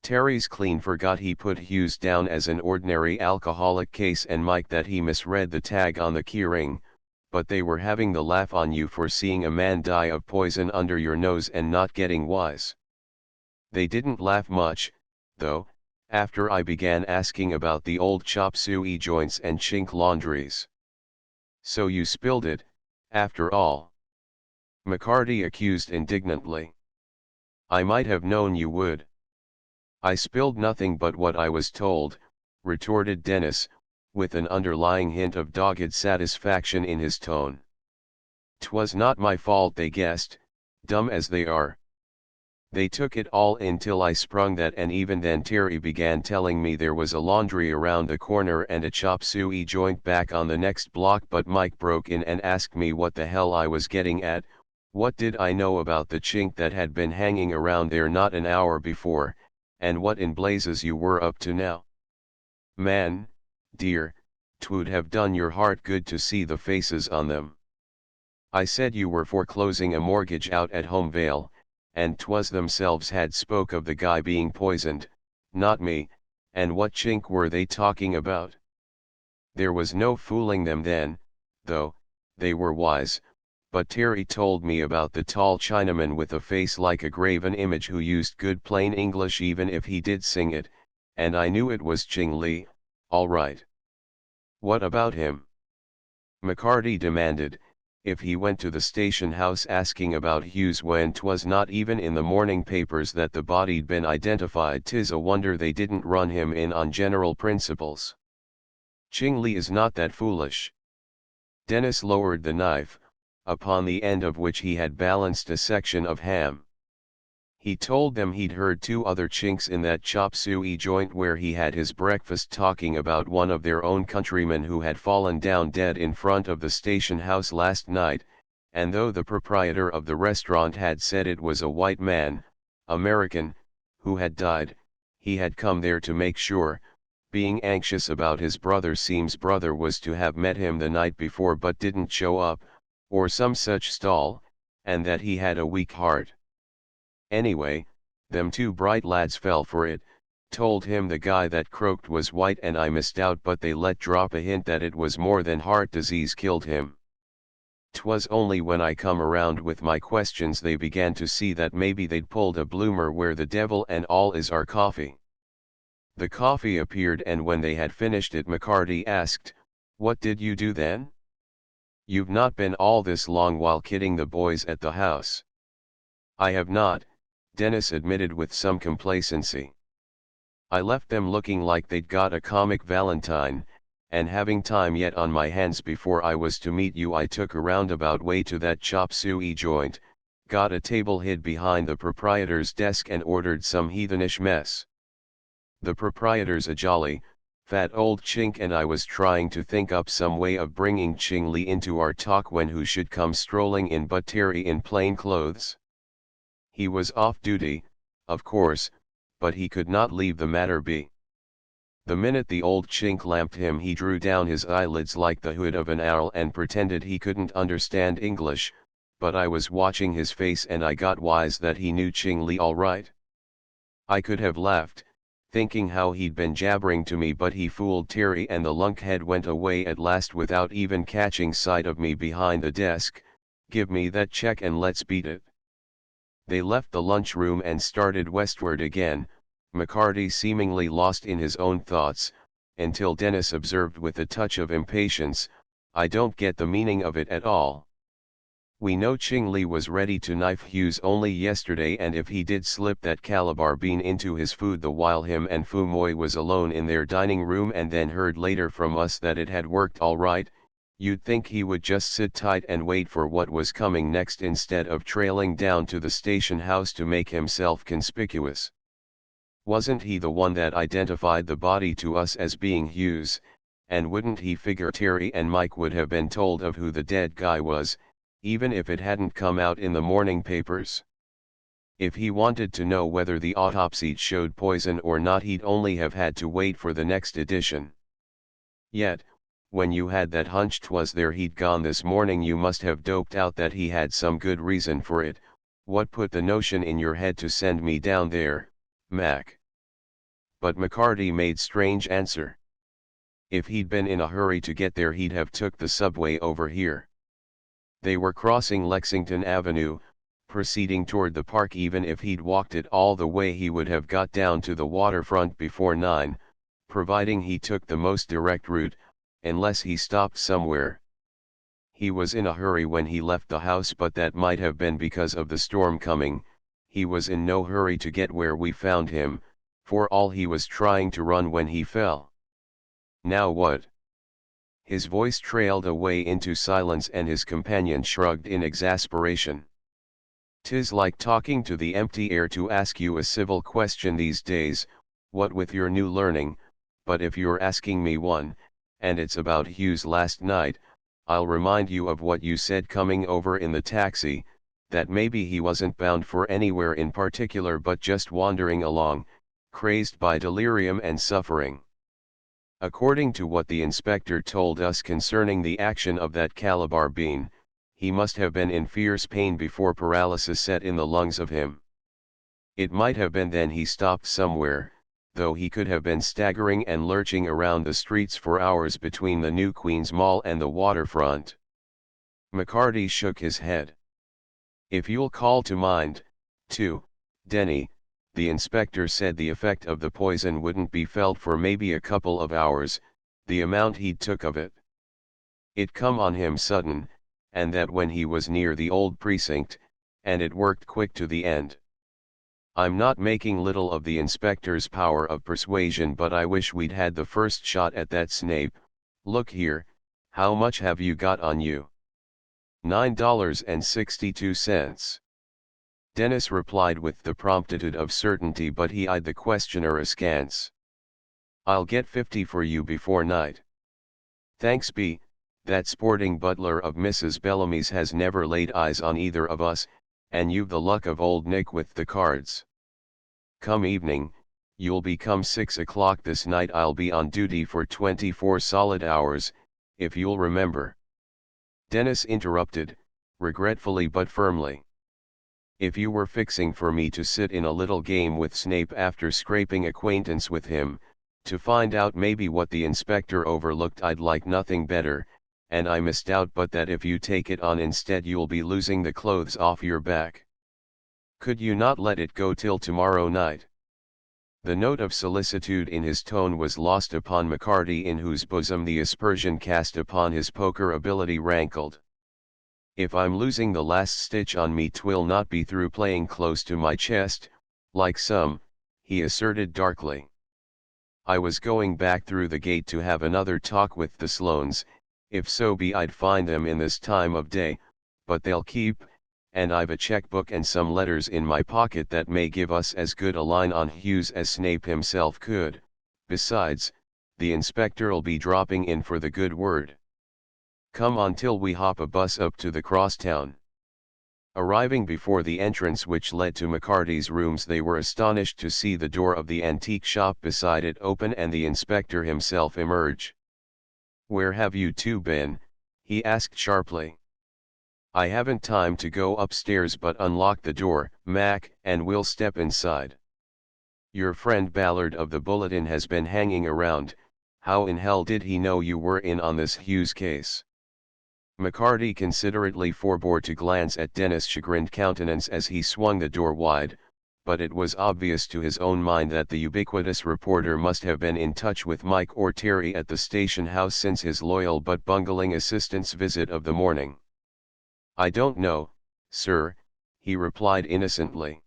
Terry's clean forgot he put Hughes down as an ordinary alcoholic case, and Mike that he misread the tag on the keyring, but they were having the laugh on you for seeing a man die of poison under your nose and not getting wise. They didn't laugh much, though, after I began asking about the old chop suey joints and chink laundries. So you spilled it, after all? McCarty accused indignantly. I might have known you would. I spilled nothing but what I was told, retorted Dennis, with an underlying hint of dogged satisfaction in his tone. 'Twas not my fault they guessed, dumb as they are. They took it all in till I sprung that, and even then Terry began telling me there was a laundry around the corner and a chop suey joint back on the next block, but Mike broke in and asked me what the hell I was getting at. What did I know about the chink that had been hanging around there not an hour before, and what in blazes you were up to now? Man, dear, 'twould have done your heart good to see the faces on them. I said you were foreclosing a mortgage out at Home Vale, and 'twas themselves had spoke of the guy being poisoned, not me, and what chink were they talking about? There was no fooling them then, though, they were wise, but Terry told me about the tall Chinaman with a face like a graven image who used good plain English even if he did sing it, and I knew it was Ching Li, all right. What about him? McCarty demanded. If he went to the station house asking about Hughes when 'twas not even in the morning papers that the body'd been identified, 'tis a wonder they didn't run him in on general principles. Ching Li is not that foolish. Dennis lowered the knife, upon the end of which he had balanced a section of ham. He told them he'd heard two other chinks in that chop suey joint where he had his breakfast talking about one of their own countrymen who had fallen down dead in front of the station house last night, and though the proprietor of the restaurant had said it was a white man, American, who had died, he had come there to make sure, being anxious about his brother. Seems brother was to have met him the night before but didn't show up, or some such stall, and that he had a weak heart. Anyway, them two bright lads fell for it, told him the guy that croaked was white, and I missed out, but they let drop a hint that it was more than heart disease killed him. 'Twas only when I come around with my questions they began to see that maybe they'd pulled a bloomer where the devil and all is our coffee. The coffee appeared, and when they had finished it McCarty asked, "What did you do then? You've not been all this long while kidding the boys at the house." "I have not," Dennis admitted with some complacency. "I left them looking like they'd got a comic Valentine, and having time yet on my hands before I was to meet you I took a roundabout way to that chop suey joint, got a table hid behind the proprietor's desk and ordered some heathenish mess. The proprietor's a jolly, fat old chink, and I was trying to think up some way of bringing Ching Li into our talk when who should come strolling in but Terry in plain clothes. He was off duty, of course, but he could not leave the matter be. The minute the old chink lamped him he drew down his eyelids like the hood of an owl and pretended he couldn't understand English, but I was watching his face and I got wise that he knew Ching Li all right. I could have laughed, thinking how he'd been jabbering to me, but he fooled Terry and the lunkhead went away at last without even catching sight of me behind the desk. Give me that check and let's beat it." They left the lunchroom and started westward again, McCarty seemingly lost in his own thoughts, until Dennis observed with a touch of impatience, "I don't get the meaning of it at all. We know Ching Li was ready to knife Hughes only yesterday, and if he did slip that Calabar bean into his food the while him and Fumoy was alone in their dining room and then heard later from us that it had worked all right, you'd think he would just sit tight and wait for what was coming next instead of trailing down to the station house to make himself conspicuous. Wasn't he the one that identified the body to us as being Hughes, and wouldn't he figure Terry and Mike would have been told of who the dead guy was, even if it hadn't come out in the morning papers? If he wanted to know whether the autopsy showed poison or not he'd only have had to wait for the next edition. Yet, when you had that hunch 'twas there he'd gone this morning you must have doped out that he had some good reason for it. What put the notion in your head to send me down there, Mac?" But McCarty made strange answer. "If he'd been in a hurry to get there he'd have took the subway over here." They were crossing Lexington Avenue, proceeding toward the park. Even if he'd walked it all the way he would have got down to the waterfront before 9, providing he took the most direct route, unless he stopped somewhere. He was in a hurry when he left the house, but that might have been because of the storm coming. He was in no hurry to get where we found him, for all he was trying to run when he fell. Now what? His voice trailed away into silence and his companion shrugged in exasperation. "'Tis like talking to the empty air to ask you a civil question these days, what with your new learning, but if you're asking me one, and it's about Hughes last night, I'll remind you of what you said coming over in the taxi, that maybe he wasn't bound for anywhere in particular but just wandering along, crazed by delirium and suffering. According to what the inspector told us concerning the action of that Calabar bean, he must have been in fierce pain before paralysis set in the lungs of him. It might have been then he stopped somewhere, though he could have been staggering and lurching around the streets for hours between the New Queens Mall and the waterfront." McCarty shook his head. "If you'll call to mind, too, Denny, the inspector said the effect of the poison wouldn't be felt for maybe a couple of hours, the amount he'd took of it. It come on him sudden, and that when he was near the old precinct, and it worked quick to the end. I'm not making little of the inspector's power of persuasion, but I wish we'd had the first shot at that Snape. Look here, how much have you got on you?" $9.62. Dennis replied with the promptitude of certainty, but he eyed the questioner askance. "I'll get 50 for you before night." "Thanks B, that sporting butler of Mrs. Bellamy's has never laid eyes on either of us, and you've the luck of old Nick with the cards. Come evening, you'll be come 6 o'clock this night. I'll be on duty for 24 solid hours, if you'll remember." Dennis interrupted, regretfully but firmly. "If you were fixing for me to sit in a little game with Snape after scraping acquaintance with him, to find out maybe what the inspector overlooked, I'd like nothing better, and I misdoubt but that if you take it on instead you'll be losing the clothes off your back. Could you not let it go till tomorrow night?" The note of solicitude in his tone was lost upon McCarty, in whose bosom the aspersion cast upon his poker ability rankled. "If I'm losing the last stitch on me, 'twill not be through playing close to my chest, like some," he asserted darkly. "I was going back through the gate to have another talk with the Sloanes, if so be I'd find them in this time of day, but they'll keep, and I've a checkbook and some letters in my pocket that may give us as good a line on Hughes as Snape himself could. Besides, the inspector'll be dropping in for the good word. Come on till we hop a bus up to the crosstown." Arriving before the entrance which led to McCarty's rooms, they were astonished to see the door of the antique shop beside it open and the inspector himself emerge. "Where have you two been?" he asked sharply. "I haven't time to go upstairs, but unlock the door, Mac, and we'll step inside. Your friend Ballard of the Bulletin has been hanging around. How in hell did he know you were in on this Hughes case?" McCarty considerately forbore to glance at Dennis' chagrined countenance as he swung the door wide, but it was obvious to his own mind that the ubiquitous reporter must have been in touch with Mike or Terry at the station house since his loyal but bungling assistant's visit of the morning. "I don't know, sir," he replied innocently.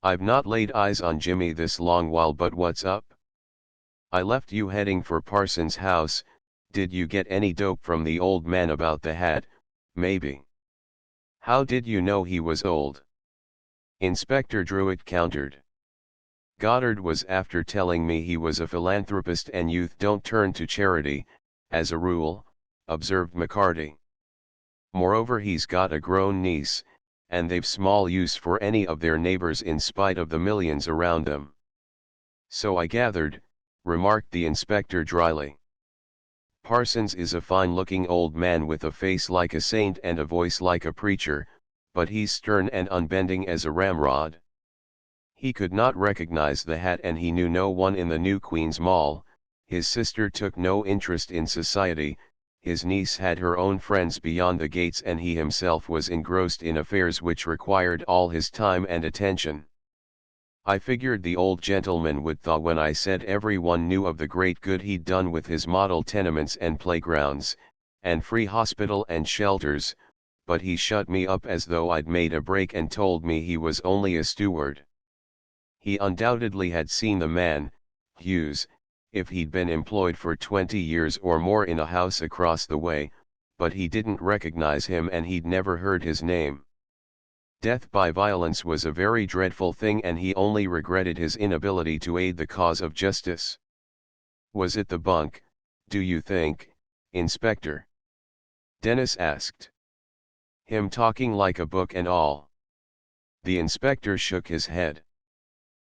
"I've not laid eyes on Jimmy this long while, but what's up?" "I left you heading for Parsons' house. Did you get any dope from the old man about the hat, maybe?" "How did you know he was old?" Inspector Druitt countered. "Goddard was after telling me he was a philanthropist and youth don't turn to charity, as a rule," observed McCarty. "Moreover, he's got a grown niece, and they've small use for any of their neighbors in spite of the millions around them." "So I gathered," remarked the inspector dryly. "Parsons is a fine-looking old man with a face like a saint and a voice like a preacher, but he's stern and unbending as a ramrod. He could not recognize the hat and he knew no one in the New Queens Mall. His sister took no interest in society, his niece had her own friends beyond the gates, and he himself was engrossed in affairs which required all his time and attention. I figured the old gentleman would thaw when I said everyone knew of the great good he'd done with his model tenements and playgrounds, and free hospital and shelters, but he shut me up as though I'd made a break and told me he was only a steward. He undoubtedly had seen the man, Hughes, if he'd been employed for 20 years or more in a house across the way, but he didn't recognize him and he'd never heard his name. Death by violence was a very dreadful thing and he only regretted his inability to aid the cause of justice. Was it the bunk, do you think, Inspector? Dennis asked. Him talking like a book and all. The inspector shook his head.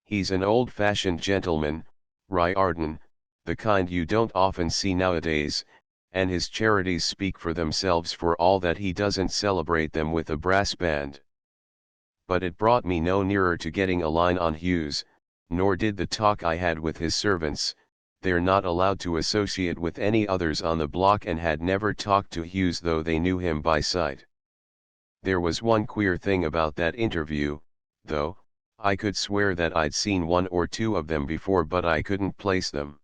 He's an old-fashioned gentleman, Riordan, the kind you don't often see nowadays, and his charities speak for themselves for all that he doesn't celebrate them with a brass band. But it brought me no nearer to getting a line on Hughes, nor did the talk I had with his servants. They're not allowed to associate with any others on the block and had never talked to Hughes though they knew him by sight. There was one queer thing about that interview, though. I could swear that I'd seen one or two of them before but I couldn't place them.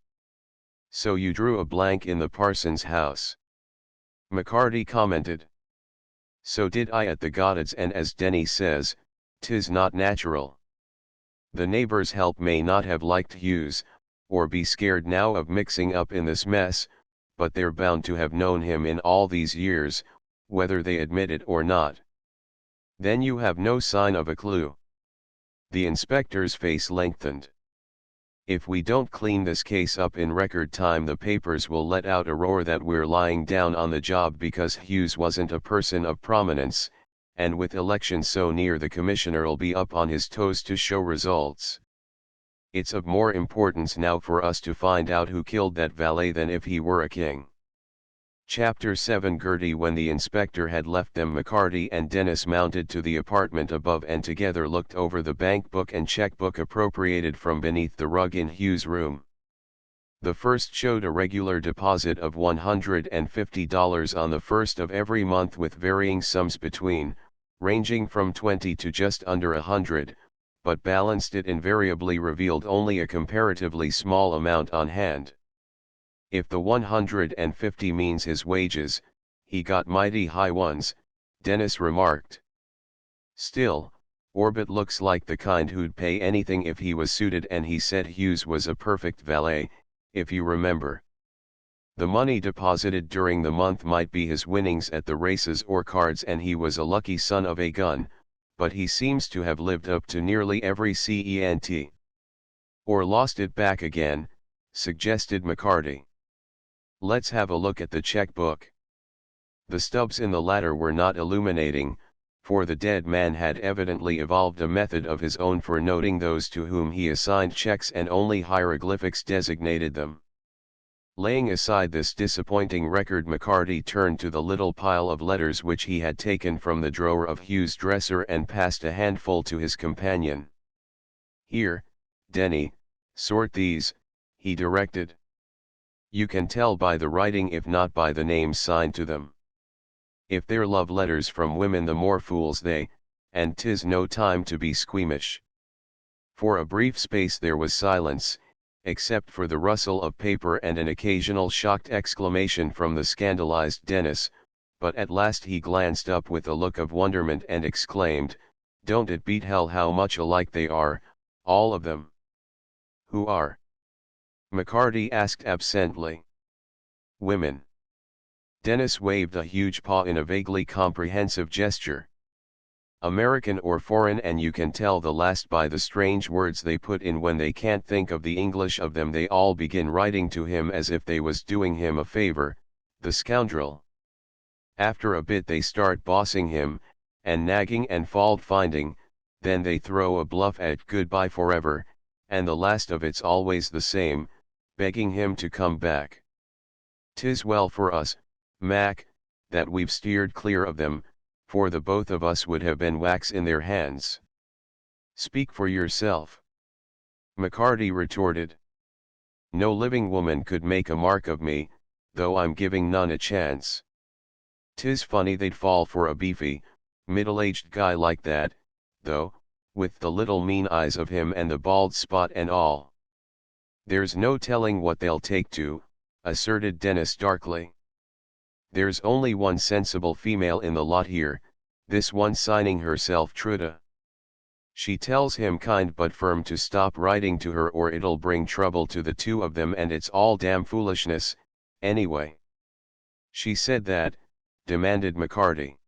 So you drew a blank in the parson's house? McCarty commented. So did I at the Goddard's, and as Denny says, 'tis not natural. The neighbors' help may not have liked Hughes, or be scared now of mixing up in this mess, but they're bound to have known him in all these years, whether they admit it or not. Then you have no sign of a clue. The inspector's face lengthened. If we don't clean this case up in record time, the papers will let out a roar that we're lying down on the job because Hughes wasn't a person of prominence, and with elections so near the commissioner'll be up on his toes to show results. It's of more importance now for us to find out who killed that valet than if he were a king. Chapter 7. Gertie. When the inspector had left them, McCarty and Dennis mounted to the apartment above and together looked over the bank book and checkbook appropriated from beneath the rug in Hughes' room. The first showed a regular deposit of $150 on the first of every month with varying sums between, ranging from 20 to just under 100, but balanced it invariably revealed only a comparatively small amount on hand. If the 150 means his wages, he got mighty high ones, Dennis remarked. Still, Orbit looks like the kind who'd pay anything if he was suited, and he said Hughes was a perfect valet, if you remember. The money deposited during the month might be his winnings at the races or cards, and he was a lucky son of a gun, but he seems to have lived up to nearly every cent. Or lost it back again, suggested McCarty. Let's have a look at the checkbook. The stubs in the latter were not illuminating, for the dead man had evidently evolved a method of his own for noting those to whom he assigned checks, and only hieroglyphics designated them. Laying aside this disappointing record, McCarty turned to the little pile of letters which he had taken from the drawer of Hughes' dresser and passed a handful to his companion. Here, Denny, sort these, he directed. You can tell by the writing if not by the names signed to them. If they're love letters from women, the more fools they, and 'tis no time to be squeamish. For a brief space there was silence, except for the rustle of paper and an occasional shocked exclamation from the scandalized Dennis, but at last he glanced up with a look of wonderment and exclaimed, "Don't it beat hell how much alike they are, all of them?" Who are? McCarty asked absently. Women. Dennis waved a huge paw in a vaguely comprehensive gesture. American or foreign, and you can tell the last by the strange words they put in when they can't think of the English of them. They all begin writing to him as if they was doing him a favor, the scoundrel. After a bit they start bossing him, and nagging and fault finding, then they throw a bluff at goodbye forever, and the last of it's always the same, begging him to come back. 'Tis well for us, Mac, that we've steered clear of them, for the both of us would have been wax in their hands. Speak for yourself. McCarty retorted. No living woman could make a mark of me, though I'm giving none a chance. 'Tis funny they'd fall for a beefy, middle-aged guy like that, though, with the little mean eyes of him and the bald spot and all. There's no telling what they'll take to, asserted Dennis darkly. There's only one sensible female in the lot here, this one signing herself Truda. She tells him kind but firm to stop writing to her or it'll bring trouble to the two of them, and it's all damn foolishness, anyway. She said that, demanded McCarty.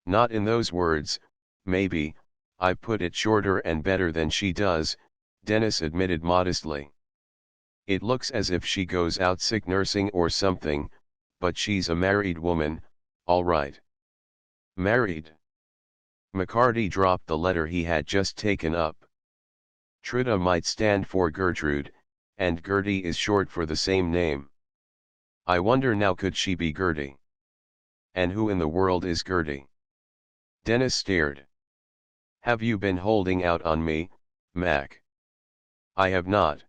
Not in those words, maybe, I put it shorter and better than she does, Dennis admitted modestly. It looks as if she goes out sick nursing or something, but she's a married woman, all right. Married? McCarty dropped the letter he had just taken up. Truda might stand for Gertrude, and Gertie is short for the same name. I wonder now, could she be Gertie? And who in the world is Gertie? Dennis stared. Have you been holding out on me, Mac? I have not.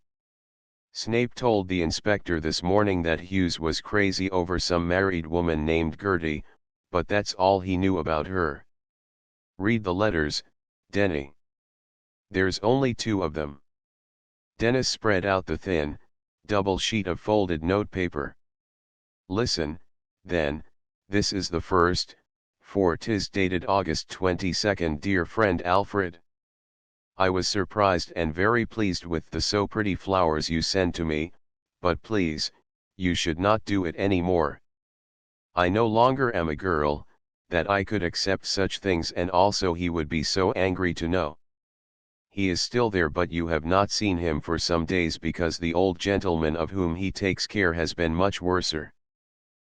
Snape told the inspector this morning that Hughes was crazy over some married woman named Gertie, but that's all he knew about her. Read the letters, Denny. There's only 2 of them. Dennis spread out the thin, double sheet of folded notepaper. Listen, then, this is the first, for 'tis dated August 22nd. Dear friend Alfred. I was surprised and very pleased with the so pretty flowers you send to me, but please, you should not do it any more. I no longer am a girl, that I could accept such things, and also he would be so angry to know. He is still there, but you have not seen him for some days because the old gentleman of whom he takes care has been much worser.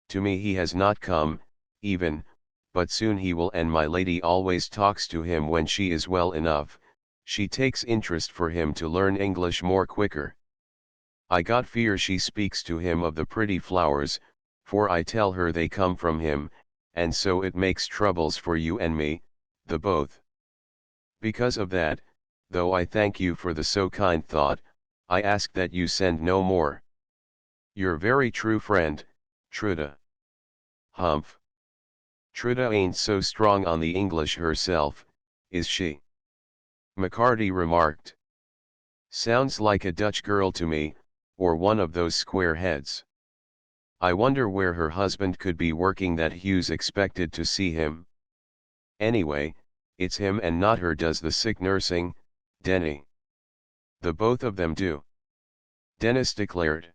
To me he has not come, even, but soon he will, and my lady always talks to him when she is well enough. She takes interest for him to learn English more quicker. I got fear she speaks to him of the pretty flowers, for I tell her they come from him, and so it makes troubles for you and me, the both. Because of that, though I thank you for the so kind thought, I ask that you send no more. Your very true friend, Truda. Humph. Truda ain't so strong on the English herself, is she? McCarty remarked. Sounds like a Dutch girl to me, or one of those square heads. I wonder where her husband could be working that Hughes expected to see him. Anyway, it's him and not her does the sick nursing, Denny. The both of them do. Dennis declared.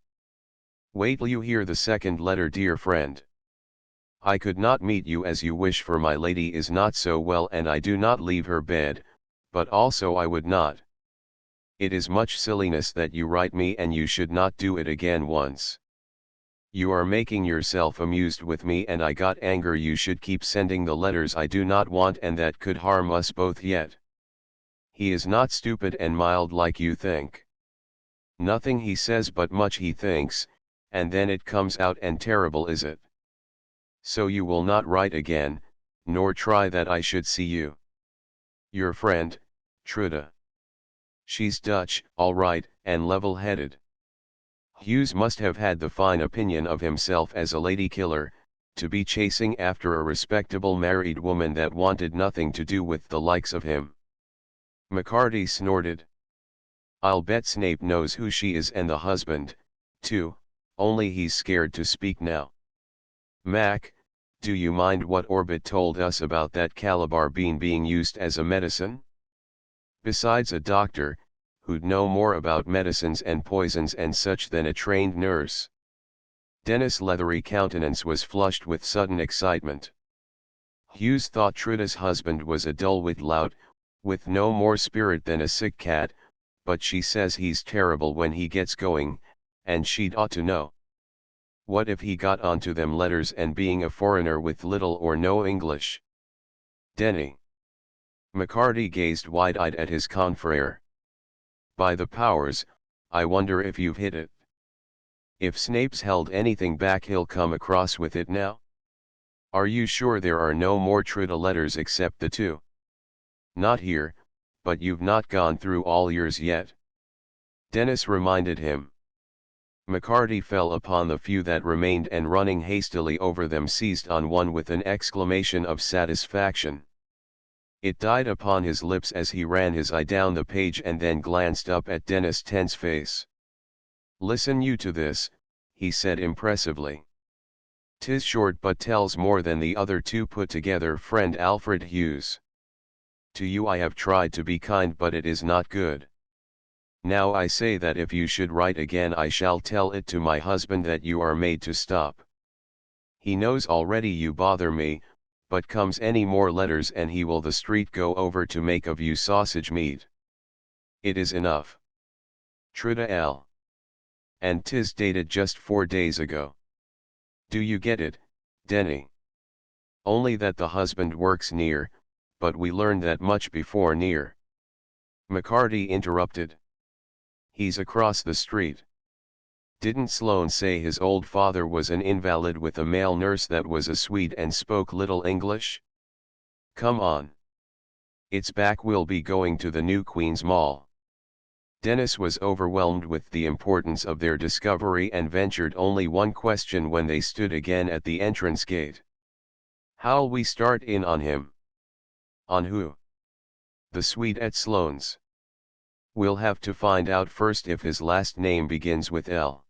Wait till you hear the second letter, dear friend. I could not meet you as you wish, for my lady is not so well and I do not leave her bed, but also I would not. It is much silliness that you write me, and you should not do it again once. You are making yourself amused with me, and I got anger you should keep sending the letters I do not want and that could harm us both yet. He is not stupid and mild like you think. Nothing he says but much he thinks, and then it comes out, and terrible is it. So you will not write again, nor try that I should see you. Your friend, Truda. She's Dutch, all right, and level-headed. Hughes must have had the fine opinion of himself as a lady killer, to be chasing after a respectable married woman that wanted nothing to do with the likes of him. McCarty snorted. I'll bet Snape knows who she is and the husband, too, only he's scared to speak now. Mac, do you mind what Orbit told us about that Calabar bean being used as a medicine? Besides, a doctor, who'd know more about medicines and poisons and such than a trained nurse. Dennis' leathery countenance was flushed with sudden excitement. Hughes thought Truda's husband was a dull-witted lout, with no more spirit than a sick cat, but she says he's terrible when he gets going, and she'd ought to know. What if he got onto them letters, and being a foreigner with little or no English? Denny. McCarty gazed wide-eyed at his confrère. By the powers, I wonder if you've hit it. If Snape's held anything back, he'll come across with it now. Are you sure there are no more Truda letters except the 2? Not here, but you've not gone through all yours yet. Dennis reminded him. McCarty fell upon the few that remained, and running hastily over them seized on one with an exclamation of satisfaction. It died upon his lips as he ran his eye down the page and then glanced up at Dennis' tense face. Listen you to this, he said impressively. 'Tis short but tells more than the other 2 put together, friend Alfred Hughes. To you I have tried to be kind, but it is not good. Now I say that if you should write again I shall tell it to my husband that you are made to stop. He knows already you bother me, but comes any more letters and he will the street go over to make of you sausage meat. It is enough. Truda L. And 'tis dated just 4 days ago. Do you get it, Denny? Only that the husband works near, but we learned that much before near. McCarty interrupted. He's across the street. Didn't Sloane say his old father was an invalid with a male nurse that was a Swede and spoke little English? Come on. It's back, we'll be going to the new Queen's Mall. Dennis was overwhelmed with the importance of their discovery and ventured only one question when they stood again at the entrance gate. How'll we start in on him? On who? The Swede at Sloane's. We'll have to find out first if his last name begins with L.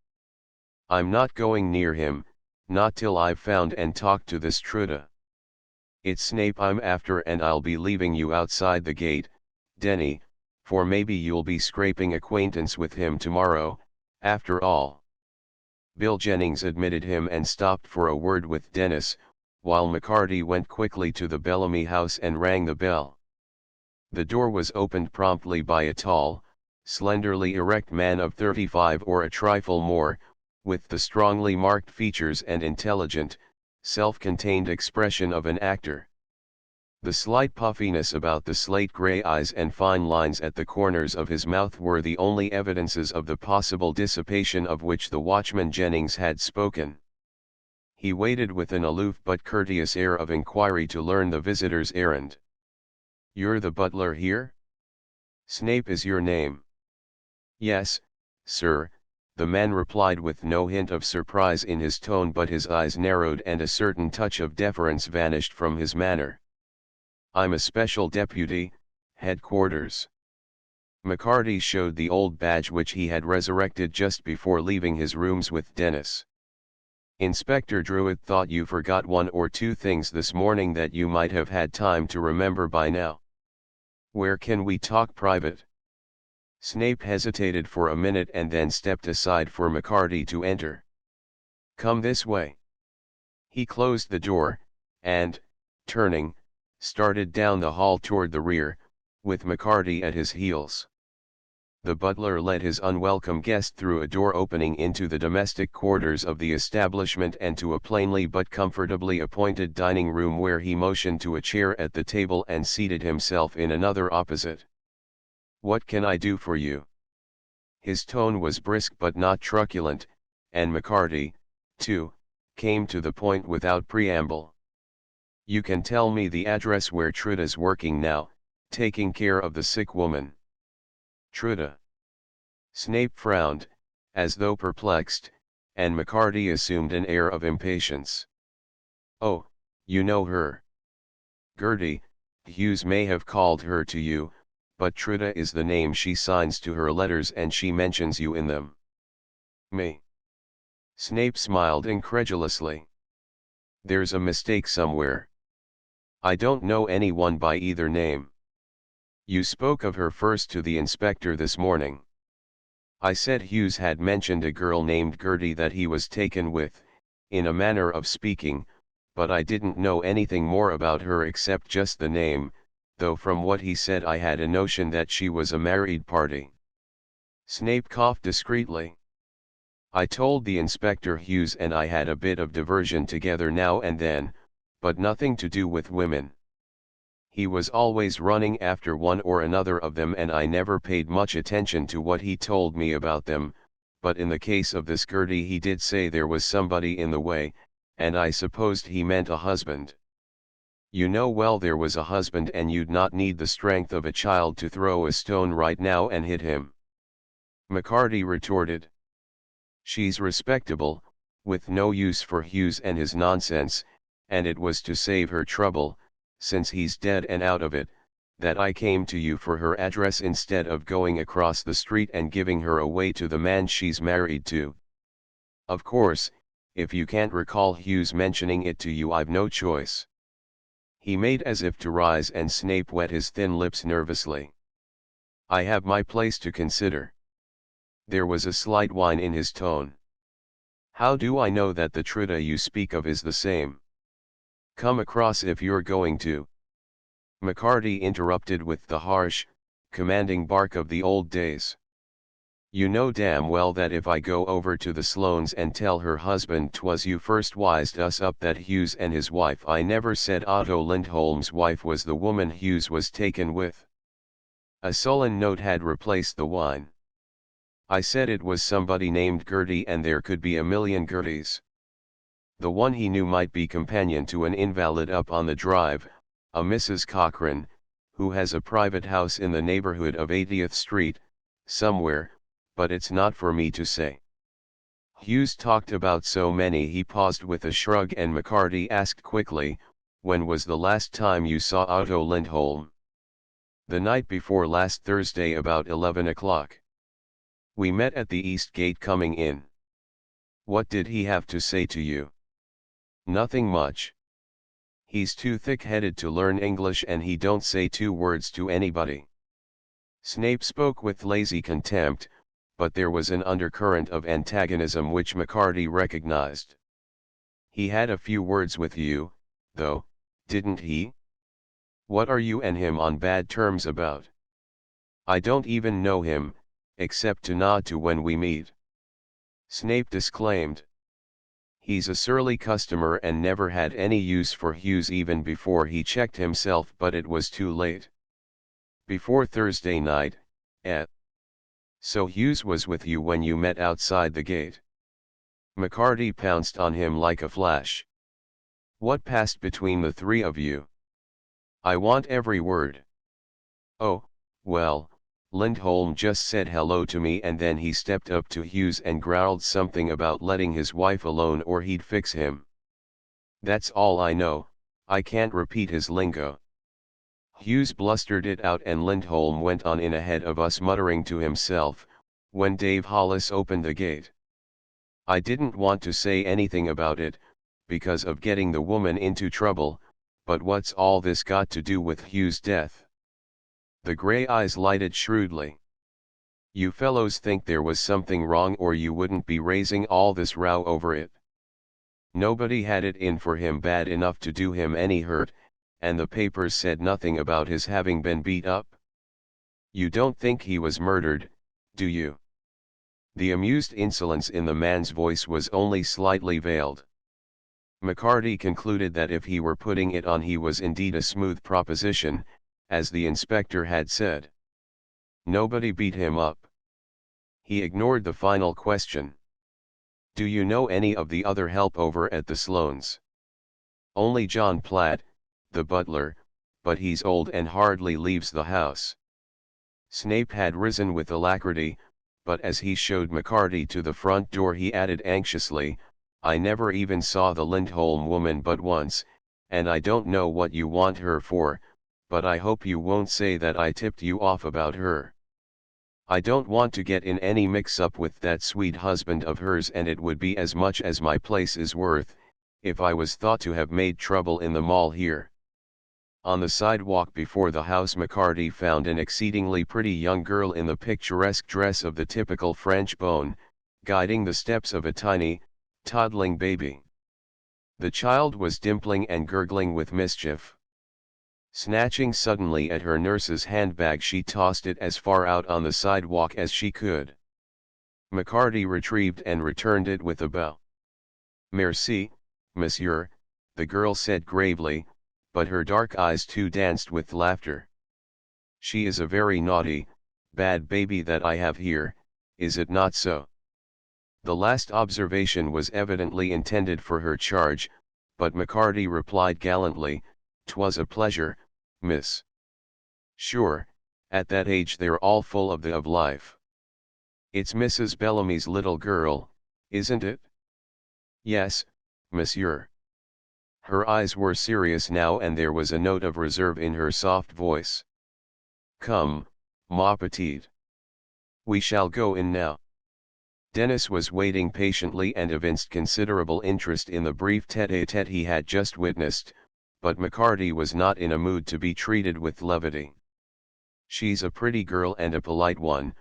I'm not going near him, not till I've found and talked to this Truda. It's Snape I'm after, and I'll be leaving you outside the gate, Denny, for maybe you'll be scraping acquaintance with him tomorrow, after all. Bill Jennings admitted him and stopped for a word with Dennis, while McCarty went quickly to the Bellamy house and rang the bell. The door was opened promptly by a tall, slenderly erect man of 35 or a trifle more, with the strongly marked features and intelligent, self-contained expression of an actor. The slight puffiness about the slate-gray eyes and fine lines at the corners of his mouth were the only evidences of the possible dissipation of which the watchman Jennings had spoken. He waited with an aloof but courteous air of inquiry to learn the visitor's errand. You're the butler here? Snape is your name? Yes, sir, the man replied with no hint of surprise in his tone, but his eyes narrowed and a certain touch of deference vanished from his manner. I'm a special deputy, headquarters. McCarty showed the old badge which he had resurrected just before leaving his rooms with Dennis. Inspector Druitt thought you forgot 1 or 2 things this morning that you might have had time to remember by now. Where can we talk private? Snape hesitated for a minute and then stepped aside for McCarty to enter. Come this way. He closed the door, and, turning, started down the hall toward the rear, with McCarty at his heels. The butler led his unwelcome guest through a door opening into the domestic quarters of the establishment and to a plainly but comfortably appointed dining room, where he motioned to a chair at the table and seated himself in another opposite. What can I do for you? His tone was brisk but not truculent, and McCarty, too, came to the point without preamble. You can tell me the address where Truda's working now, taking care of the sick woman. Truda. Snape frowned, as though perplexed, and McCarty assumed an air of impatience. Oh, you know her. Gertie, Hughes may have called her to you, but Truda is the name she signs to her letters and she mentions you in them. Me? Snape smiled incredulously. There's a mistake somewhere. I don't know anyone by either name. You spoke of her first to the inspector this morning. I said Hughes had mentioned a girl named Gertie that he was taken with, in a manner of speaking, but I didn't know anything more about her except just the name, though from what he said I had a notion that she was a married party. Snape coughed discreetly. I told the inspector Hughes and I had a bit of diversion together now and then, but nothing to do with women. He was always running after one or another of them and I never paid much attention to what he told me about them, but in the case of this Gertie he did say there was somebody in the way, and I supposed he meant a husband. You know well there was a husband and you'd not need the strength of a child to throw a stone right now and hit him. McCarty retorted. She's respectable, with no use for Hughes and his nonsense, and it was to save her trouble, since he's dead and out of it, that I came to you for her address instead of going across the street and giving her away to the man she's married to. Of course, if you can't recall Hughes mentioning it to you, I've no choice. He made as if to rise and Snape wet his thin lips nervously. I have my place to consider. There was a slight whine in his tone. How do I know that the Truda you speak of is the same? Come across if you're going to. McCarty interrupted with the harsh, commanding bark of the old days. You know damn well that if I go over to the Sloanes and tell her husband 'twas you first wised us up that Hughes and his wife, I never said Otto Lindholm's wife was the woman Hughes was taken with. A sullen note had replaced the whine. I said it was somebody named Gertie, and there could be a million Gerties. The one he knew might be companion to an invalid up on the drive, a Mrs. Cochrane, who has a private house in the neighborhood of 80th Street, somewhere, but it's not for me to say. Hughes talked about so many. He paused with a shrug, and McCarty asked quickly, when was the last time you saw Otto Lindholm? The night before last Thursday about 11 o'clock. We met at the East Gate coming in. What did he have to say to you? Nothing much. He's too thick-headed to learn English, and he don't say two words to anybody. Snape spoke with lazy contempt, but there was an undercurrent of antagonism which McCarty recognized. He had a few words with you, though, didn't he? What are you and him on bad terms about? I don't even know him, except to nod to when we meet. Snape disclaimed. He's a surly customer and never had any use for Hughes even before he checked himself, but it was too late. Before Thursday night, So Hughes was with you when you met outside the gate? McCarty pounced on him like a flash. What passed between the three of you? I want every word. Oh, well, Lindholm just said hello to me, and then he stepped up to Hughes and growled something about letting his wife alone or he'd fix him. That's all I know. I can't repeat his lingo. Hughes blustered it out, and Lindholm went on in ahead of us muttering to himself, when Dave Hollis opened the gate. I didn't want to say anything about it, because of getting the woman into trouble, but what's all this got to do with Hughes' death? The grey eyes lighted shrewdly. You fellows think there was something wrong, or you wouldn't be raising all this row over it. Nobody had it in for him bad enough to do him any hurt, and the papers said nothing about his having been beat up. You don't think he was murdered, do you? The amused insolence in the man's voice was only slightly veiled. McCarty concluded that if he were putting it on, he was indeed a smooth proposition, as the inspector had said. Nobody beat him up. He ignored the final question. Do you know any of the other help over at the Sloanes? Only John Platt, the butler, but he's old and hardly leaves the house. Snape had risen with alacrity, but as he showed McCarty to the front door he added anxiously, I never even saw the Lindholm woman but once, and I don't know what you want her for, but I hope you won't say that I tipped you off about her. I don't want to get in any mix-up with that sweet husband of hers, and it would be as much as my place is worth, if I was thought to have made trouble in the mall here. On the sidewalk before the house McCarty found an exceedingly pretty young girl in the picturesque dress of the typical French bonne, guiding the steps of a tiny, toddling baby. The child was dimpling and gurgling with mischief. Snatching suddenly at her nurse's handbag, she tossed it as far out on the sidewalk as she could. McCarty retrieved and returned it with a bow. Merci, monsieur, the girl said gravely, but her dark eyes too danced with laughter. She is a very naughty, bad baby that I have here, is it not so? The last observation was evidently intended for her charge, but McCarty replied gallantly, "'Twas a pleasure, miss. Sure, at that age they're all full of life. It's Mrs. Bellamy's little girl, isn't it?" "Yes, monsieur." Her eyes were serious now, and there was a note of reserve in her soft voice. "Come, ma petite. We shall go in now." Dennis was waiting patiently and evinced considerable interest in the brief tête-à-tête he had just witnessed, but McCarty was not in a mood to be treated with levity. "She's a pretty girl and a polite one,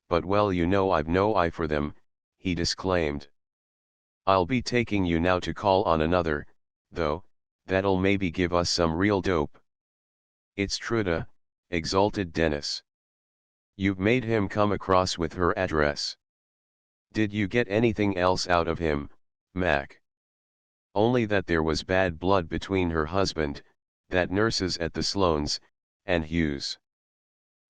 but well, you know I've no eye for them," he disclaimed. "I'll be taking you now to call on another, though, that'll maybe give us some real dope." "It's Truda," exulted Dennis. "You've made him come across with her address. Did you get anything else out of him, Mac?" "Only that there was bad blood between her husband, that nurses at the Sloanes, and Hughes."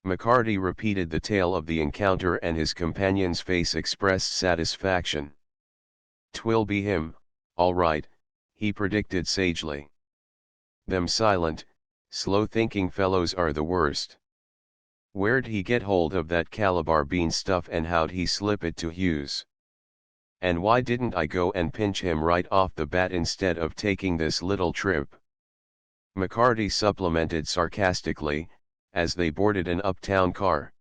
McCarty repeated the tale of the encounter and his companion's face expressed satisfaction. "'Twill be him, all right," he predicted sagely. "Them silent, slow-thinking fellows are the worst. Where'd he get hold of that Calabar bean stuff and how'd he slip it to Hughes? And why didn't I go and pinch him right off the bat instead of taking this little trip?" McCarty supplemented sarcastically, as they boarded an uptown car.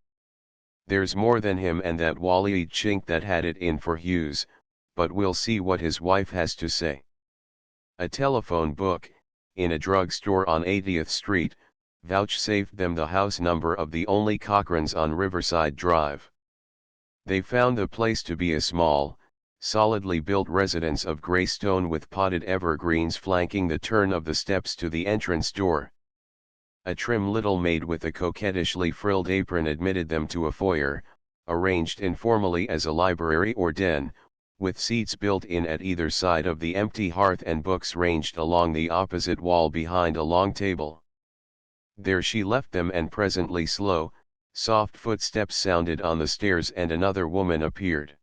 "There's more than him and that wally-eyed chink that had it in for Hughes, but we'll see what his wife has to say." A telephone book, in a drugstore on 80th Street, vouchsafed them the house number of the only Cochran's on Riverside Drive. They found the place to be a small, solidly built residence of gray stone with potted evergreens flanking the turn of the steps to the entrance door. A trim little maid with a coquettishly frilled apron admitted them to a foyer, arranged informally as a library or den, with seats built in at either side of the empty hearth and books ranged along the opposite wall behind a long table. There she left them, and presently slow, soft footsteps sounded on the stairs and another woman appeared.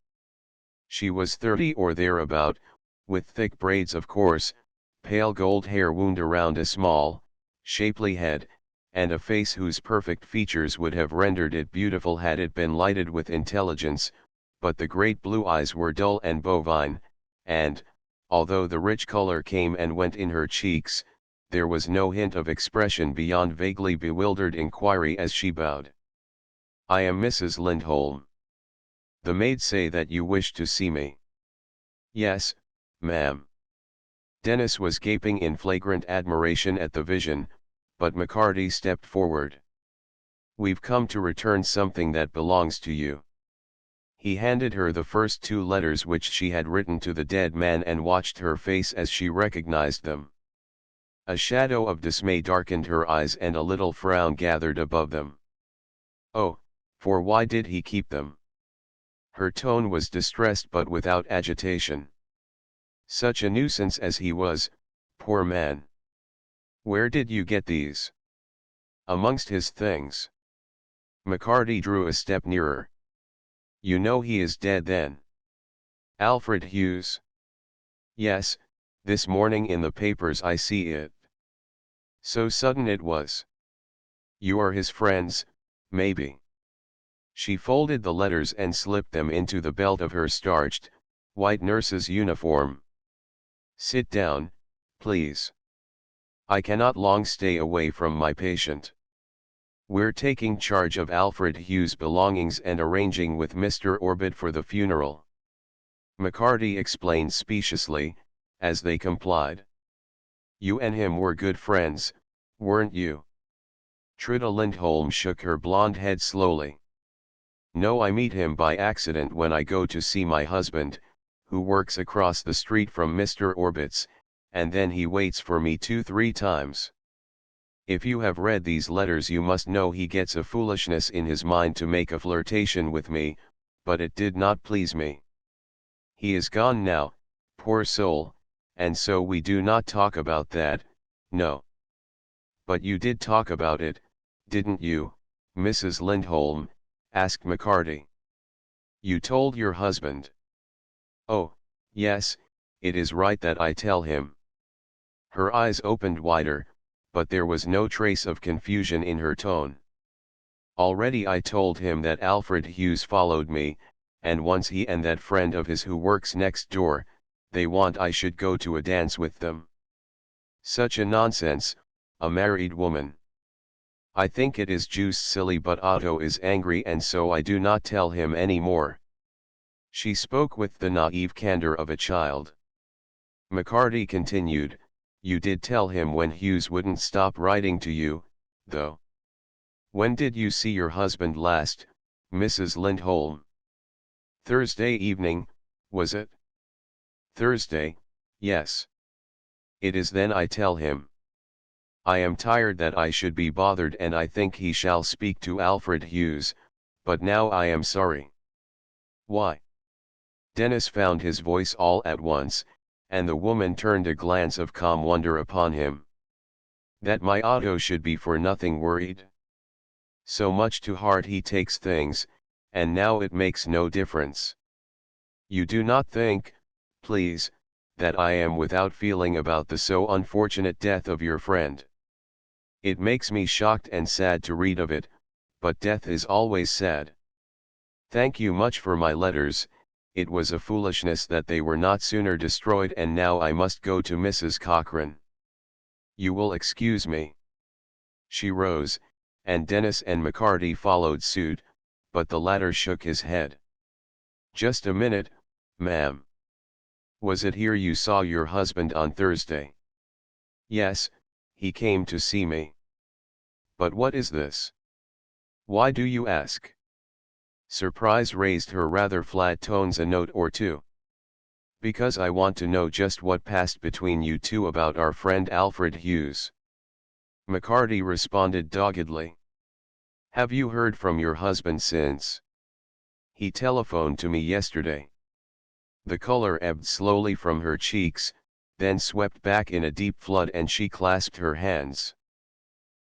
She was 30 or thereabout, with thick braids of coarse, pale gold hair wound around a small, shapely head, and a face whose perfect features would have rendered it beautiful had it been lighted with intelligence, but the great blue eyes were dull and bovine, and, although the rich color came and went in her cheeks, there was no hint of expression beyond vaguely bewildered inquiry as she bowed. "I am Mrs. Lindholm. The maids say that you wish to see me." "Yes, ma'am." Dennis was gaping in flagrant admiration at the vision, but McCarty stepped forward. "We've come to return something that belongs to you." He handed her the first 2 letters which she had written to the dead man and watched her face as she recognized them. A shadow of dismay darkened her eyes and a little frown gathered above them. "Oh, for why did he keep them?" Her tone was distressed but without agitation. "Such a nuisance as he was, poor man." "Where did you get these?" "Amongst his things." McCarty drew a step nearer. "You know he is dead then?" "Alfred Hughes?" "Yes, this morning in the papers I see it." "So sudden it was." "You are his friends, maybe." She folded the letters and slipped them into the belt of her starched, white nurse's uniform. "Sit down, please. I cannot long stay away from my patient. We're taking charge of Alfred Hughes' belongings and arranging with Mr. Orbit for the funeral." McCarty explained speciously, as they complied. "You and him were good friends, weren't you?" Truda Lindholm shook her blonde head slowly. "No, I meet him by accident when I go to see my husband, who works across the street from Mr. Orbit's, and then he waits for me 2-3 times. If you have read these letters you must know he gets a foolishness in his mind to make a flirtation with me, but it did not please me. He is gone now, poor soul, and so we do not talk about that, no." "But you did talk about it, didn't you, Mrs. Lindholm?" asked McCarty. "You told your husband?" "Oh, yes, it is right that I tell him." Her eyes opened wider, but there was no trace of confusion in her tone. "Already I told him that Alfred Hughes followed me, and once he and that friend of his who works next door, they want I should go to a dance with them." "Such a nonsense, a married woman." "I think it is juice silly, but Otto is angry and so I do not tell him any more." She spoke with the naive candor of a child. McCarty continued, You did tell him when Hughes wouldn't stop writing to you, though. When did you see your husband last, Mrs. Lindholm? Thursday evening, was it? Thursday, yes. It is then I tell him. I am tired that I should be bothered, and I think he shall speak to Alfred Hughes, but now I am sorry. Why? Dennis found his voice all at once, and the woman turned a glance of calm wonder upon him. That my Otto should be for nothing worried? So much to heart he takes things, and now it makes no difference. You do not think, please, that I am without feeling about the so unfortunate death of your friend. It makes me shocked and sad to read of it, but death is always sad. Thank you much for my letters. It was a foolishness that they were not sooner destroyed, and now I must go to Mrs. Cochrane. You will excuse me. She rose, and Dennis and McCarty followed suit, but the latter shook his head. Just a minute, ma'am. Was it here you saw your husband on Thursday? Yes, he came to see me. But what is this? Why do you ask? Surprise raised her rather flat tones a note or two. Because I want to know just what passed between you two about our friend Alfred Hughes. McCarty responded doggedly. Have you heard from your husband since? He telephoned to me yesterday. The color ebbed slowly from her cheeks, then swept back in a deep flood, and she clasped her hands.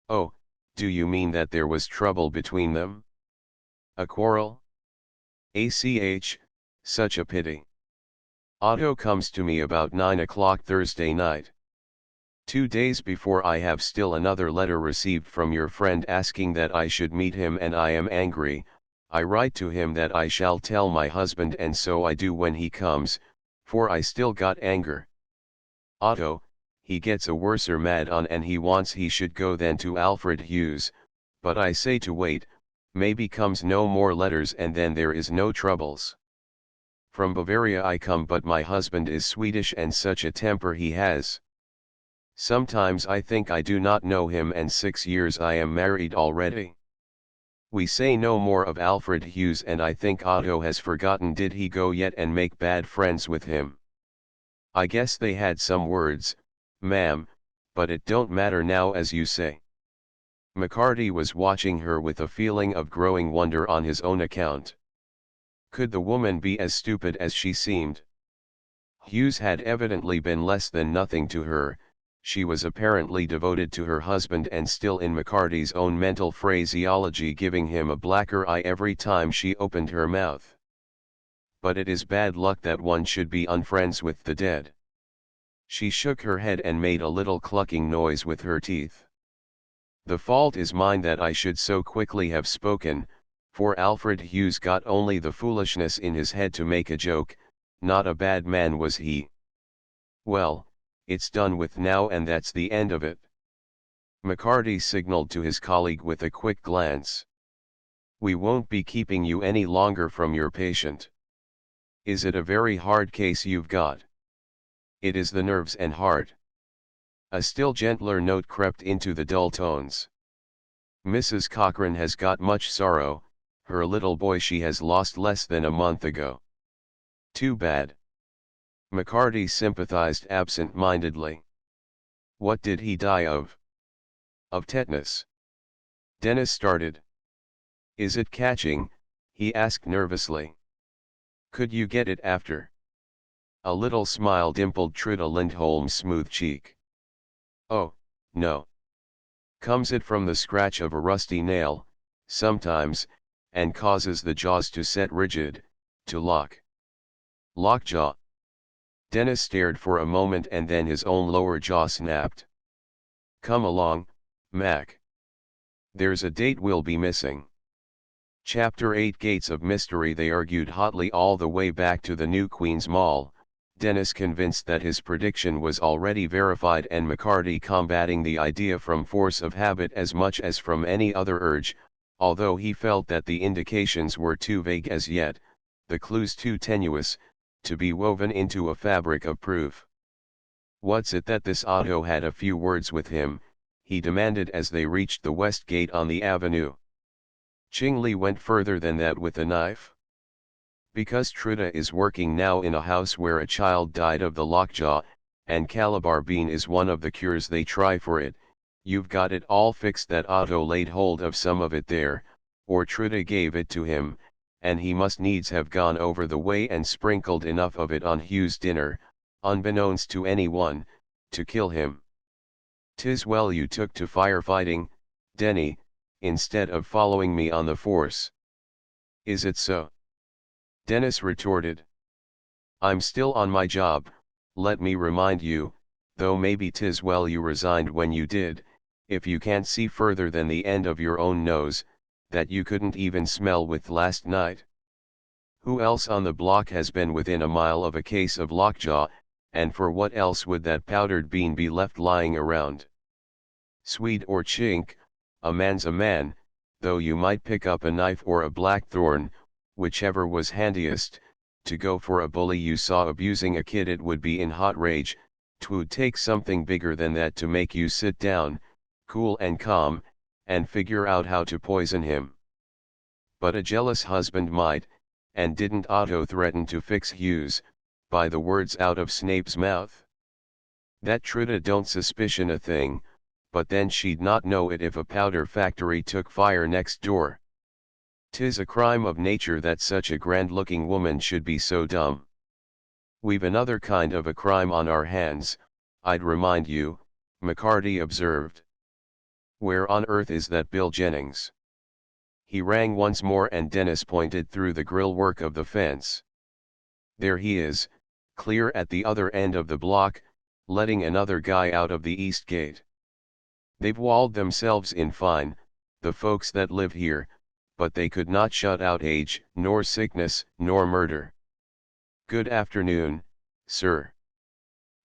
Oh, do you mean that there was trouble between them? A quarrel? Such a pity. Otto comes to me about 9 o'clock Thursday night. 2 days before I have still another letter received from your friend asking that I should meet him, and I am angry. I write to him that I shall tell my husband, and so I do when he comes, for I still got anger. Otto, he gets a worser mad on, and he wants he should go then to Alfred Hughes, but I say to wait, maybe comes no more letters, and then there is no troubles. From Bavaria I come, but my husband is Swedish, and such a temper he has. Sometimes I think I do not know him, and 6 years I am married already. We say no more of Alfred Hughes, and I think Otto has forgotten. Did he go yet and make bad friends with him? I guess they had some words, ma'am, but it don't matter now, as you say. McCarty was watching her with a feeling of growing wonder on his own account. Could the woman be as stupid as she seemed? Hughes had evidently been less than nothing to her. She was apparently devoted to her husband, and still, in McCarty's own mental phraseology, giving him a blacker eye every time she opened her mouth. But it is bad luck that one should be unfriends with the dead. She shook her head and made a little clucking noise with her teeth. The fault is mine that I should so quickly have spoken, for Alfred Hughes got only the foolishness in his head to make a joke. Not a bad man was he. Well, it's done with now, and that's the end of it. McCarty signaled to his colleague with a quick glance. We won't be keeping you any longer from your patient. Is it a very hard case you've got? It is the nerves and heart. A still gentler note crept into the dull tones. Mrs. Cochrane has got much sorrow. Her little boy she has lost less than a month ago. Too bad. McCarty sympathized absent-mindedly. What did he die of? Of tetanus. Dennis started. Is it catching? He asked nervously. Could you get it after? A little smile dimpled Truda Lindholm's smooth cheek. Oh, no. Comes it from the scratch of a rusty nail, sometimes, and causes the jaws to set rigid, to lock. Lockjaw. Dennis stared for a moment, and then his own lower jaw snapped. Come along, Mac. There's a date we'll be missing. Chapter 8 Gates of Mystery. They argued hotly all the way back to the New Queen's Mall, Dennis convinced that his prediction was already verified, and McCarty combating the idea from force of habit as much as from any other urge, although he felt that the indications were too vague as yet, the clues too tenuous, to be woven into a fabric of proof. What's it that this Otto had a few words with him, he demanded as they reached the west gate on the avenue. Ching Li went further than that with a knife. Because Truda is working now in a house where a child died of the lockjaw, and Calabar bean is one of the cures they try for it, you've got it all fixed that Otto laid hold of some of it there, or Truda gave it to him, and he must needs have gone over the way and sprinkled enough of it on Hugh's dinner, unbeknownst to anyone, to kill him. 'Tis well you took to firefighting, Denny, instead of following me on the force. Is it so? Dennis retorted. I'm still on my job, let me remind you, though maybe 'tis well you resigned when you did, if you can't see further than the end of your own nose, that you couldn't even smell with last night. Who else on the block has been within a mile of a case of lockjaw, and for what else would that powdered bean be left lying around? Swede or chink, a man's a man, though you might pick up a knife or a blackthorn, whichever was handiest, to go for a bully you saw abusing a kid. It would be in hot rage, 'twould take something bigger than that to make you sit down, cool and calm, and figure out how to poison him. But a jealous husband might, and didn't Otto threaten to fix Hughes, by the words out of Snape's mouth? That Truda don't suspicion a thing, but then she'd not know it if a powder factory took fire next door. 'Tis a crime of nature that such a grand-looking woman should be so dumb. We've another kind of a crime on our hands, I'd remind you, McCarty observed. Where on earth is that Bill Jennings? He rang once more and Dennis pointed through the grillwork of the fence. There he is, clear at the other end of the block, letting another guy out of the east gate. They've walled themselves in fine, the folks that live here, but they could not shut out age, nor sickness, nor murder. Good afternoon, sir.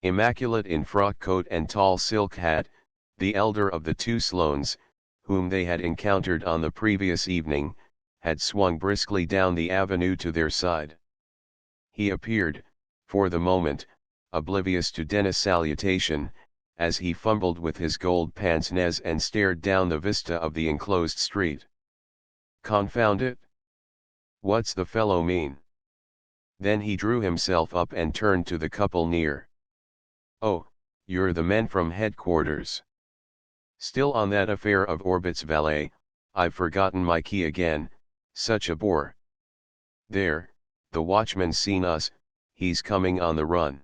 Immaculate in frock coat and tall silk hat, the elder of the two Sloanes, whom they had encountered on the previous evening, had swung briskly down the avenue to their side. He appeared, for the moment, oblivious to Dennis' salutation, as he fumbled with his gold pince-nez and stared down the vista of the enclosed street. Confound it! What's the fellow mean? Then he drew himself up and turned to the couple near. Oh, you're the men from headquarters. Still on that affair of Orbit's valet, I've forgotten my key again, such a bore. There, the watchman's seen us, he's coming on the run.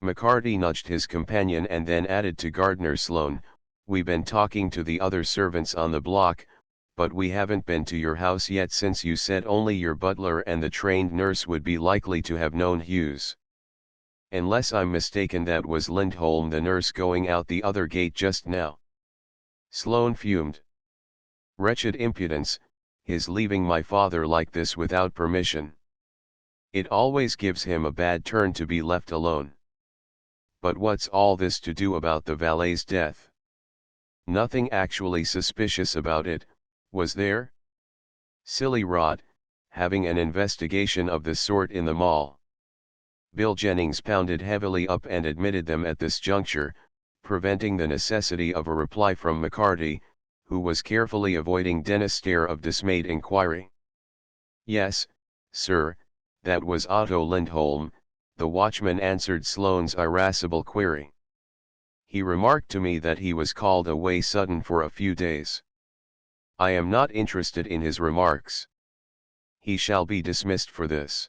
McCarty nudged his companion and then added to Gardner Sloane, we've been talking to the other servants on the block, but we haven't been to your house yet since you said only your butler and the trained nurse would be likely to have known Hughes. Unless I'm mistaken, that was Lindholm, the nurse, going out the other gate just now. Sloane fumed. Wretched impudence, his leaving my father like this without permission. It always gives him a bad turn to be left alone. But what's all this to do about the valet's death? Nothing actually suspicious about it, was there? Silly rot, having an investigation of this sort in the mall. Bill Jennings pounded heavily up and admitted them at this juncture, preventing the necessity of a reply from McCarty, who was carefully avoiding Dennis' stare of dismayed inquiry. Yes, sir, that was Otto Lindholm, the watchman answered Sloane's irascible query. He remarked to me that he was called away sudden for a few days. I am not interested in his remarks. He shall be dismissed for this.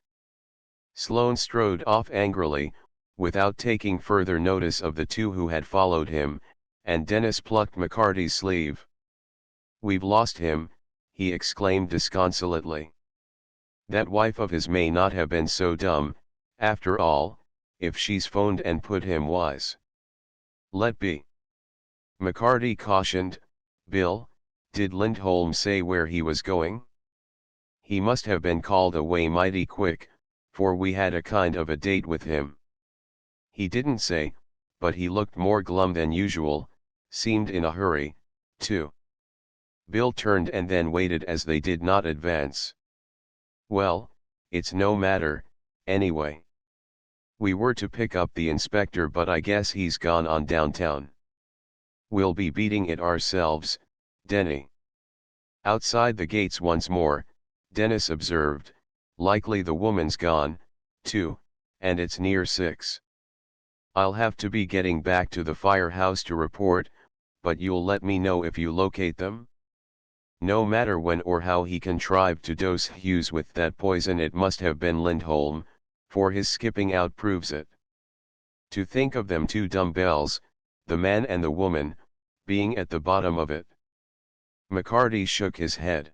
Sloane strode off angrily, without taking further notice of the two who had followed him, and Dennis plucked McCarty's sleeve. We've lost him, he exclaimed disconsolately. That wife of his may not have been so dumb, after all, if she's phoned and put him wise. Let be. McCarty cautioned. Bill, did Lindholm say where he was going? He must have been called away mighty quick, for we had a kind of a date with him. He didn't say, but he looked more glum than usual, seemed in a hurry, too. Bill turned and then waited as they did not advance. Well, it's no matter, anyway. We were to pick up the inspector, but I guess he's gone on downtown. We'll be beating it ourselves, Denny. Outside the gates once more, Dennis observed, likely the woman's gone, too, and it's near 6. I'll have to be getting back to the firehouse to report, but you'll let me know if you locate them? No matter when or how he contrived to dose Hughes with that poison, it must have been Lindholm, for his skipping out proves it. To think of them two dumbbells, the man and the woman, being at the bottom of it. McCarty shook his head.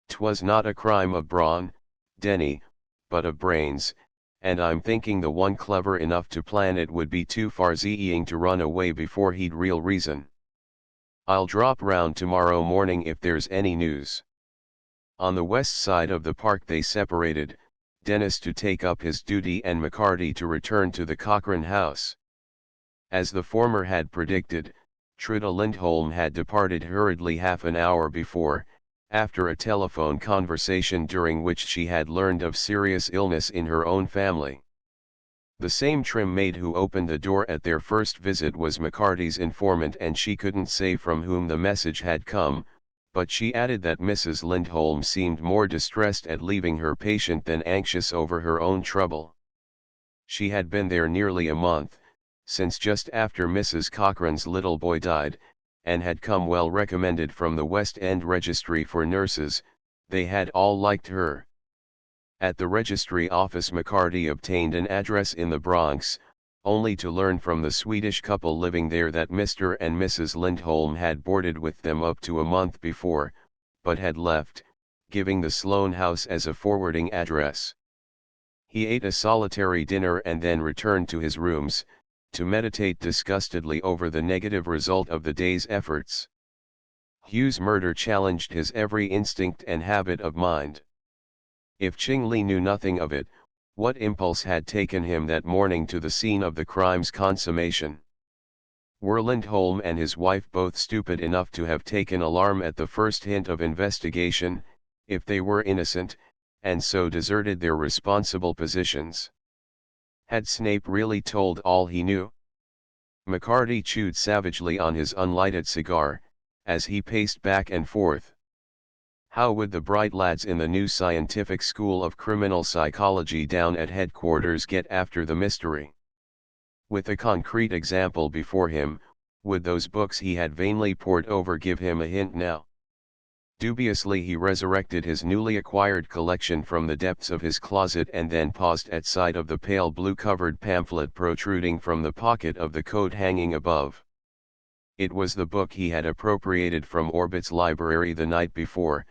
'Twas not a crime of brawn, Denny, but of brains, and I'm thinking the one clever enough to plan it would be too far-seeing to run away before he'd real reason. I'll drop round tomorrow morning if there's any news. On the west side of the park they separated, Dennis to take up his duty and McCarty to return to the Cochrane house. As the former had predicted, Truda Lindholm had departed hurriedly half an hour before, after a telephone conversation during which she had learned of serious illness in her own family. The same trim maid who opened the door at their first visit was McCarty's informant, and she couldn't say from whom the message had come, but she added that Mrs. Lindholm seemed more distressed at leaving her patient than anxious over her own trouble. She had been there nearly a month, since just after Mrs. Cochrane's little boy died, and had come well recommended from the West End Registry for Nurses. They had all liked her. At the registry office McCarty obtained an address in the Bronx, only to learn from the Swedish couple living there that Mr. and Mrs. Lindholm had boarded with them up to a month before, but had left, giving the Sloane House as a forwarding address. He ate a solitary dinner and then returned to his rooms, to meditate disgustedly over the negative result of the day's efforts. Hughes' murder challenged his every instinct and habit of mind. If Ching Li knew nothing of it, what impulse had taken him that morning to the scene of the crime's consummation? Were Lindholm and his wife both stupid enough to have taken alarm at the first hint of investigation, if they were innocent, and so deserted their responsible positions? Had Snape really told all he knew? McCarty chewed savagely on his unlighted cigar, as he paced back and forth. How would the bright lads in the new scientific school of criminal psychology down at headquarters get after the mystery? With a concrete example before him, would those books he had vainly pored over give him a hint now? Dubiously he resurrected his newly acquired collection from the depths of his closet and then paused at sight of the pale blue-covered pamphlet protruding from the pocket of the coat hanging above. It was the book he had appropriated from Orbit's library the night before,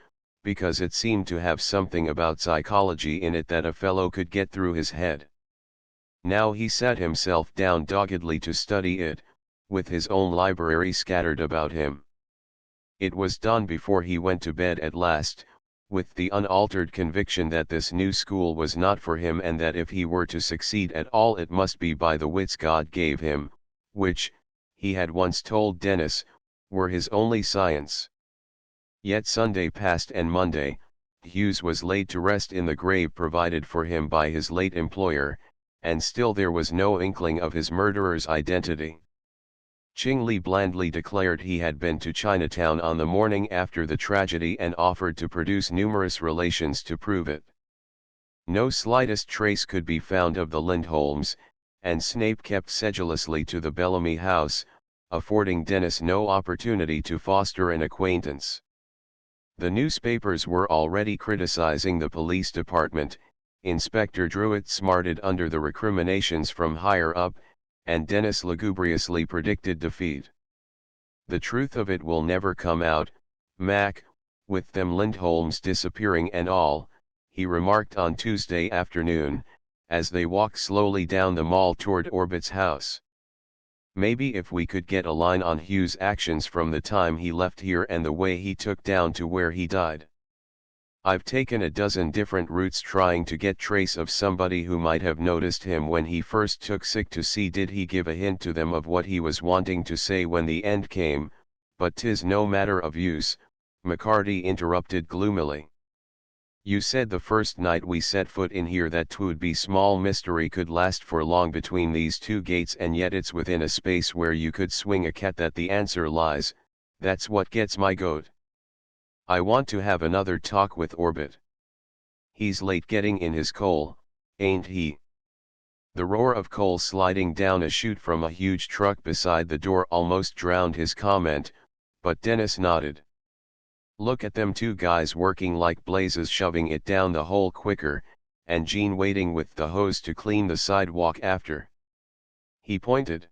because it seemed to have something about psychology in it that a fellow could get through his head. Now he sat himself down doggedly to study it, with his own library scattered about him. It was done before he went to bed at last, with the unaltered conviction that this new school was not for him, and that if he were to succeed at all it must be by the wits God gave him, which, he had once told Dennis, were his only science. Yet Sunday passed and Monday, Hughes was laid to rest in the grave provided for him by his late employer, and still there was no inkling of his murderer's identity. Ching Li blandly declared he had been to Chinatown on the morning after the tragedy and offered to produce numerous relations to prove it. No slightest trace could be found of the Lindholms, and Snape kept sedulously to the Bellamy house, affording Dennis no opportunity to foster an acquaintance. The newspapers were already criticizing the police department. Inspector Druitt smarted under the recriminations from higher up, and Dennis lugubriously predicted defeat. The truth of it will never come out, Mac, with them Lindholms disappearing and all, he remarked on Tuesday afternoon, as they walked slowly down the mall toward Orbit's house. Maybe if we could get a line on Hughes' actions from the time he left here and the way he took down to where he died. I've taken a dozen different routes trying to get trace of somebody who might have noticed him when he first took sick, to see did he give a hint to them of what he was wanting to say when the end came, but 'tis no matter of use, McCarty interrupted gloomily. You said the first night we set foot in here that 'twould be small mystery could last for long between these two gates, and yet it's within a space where you could swing a cat that the answer lies. That's what gets my goat. I want to have another talk with Orbit. He's late getting in his coal, ain't he? The roar of coal sliding down a chute from a huge truck beside the door almost drowned his comment, but Dennis nodded. Look at them two guys working like blazes, shoving it down the hole quicker, and Gene waiting with the hose to clean the sidewalk after. He pointed.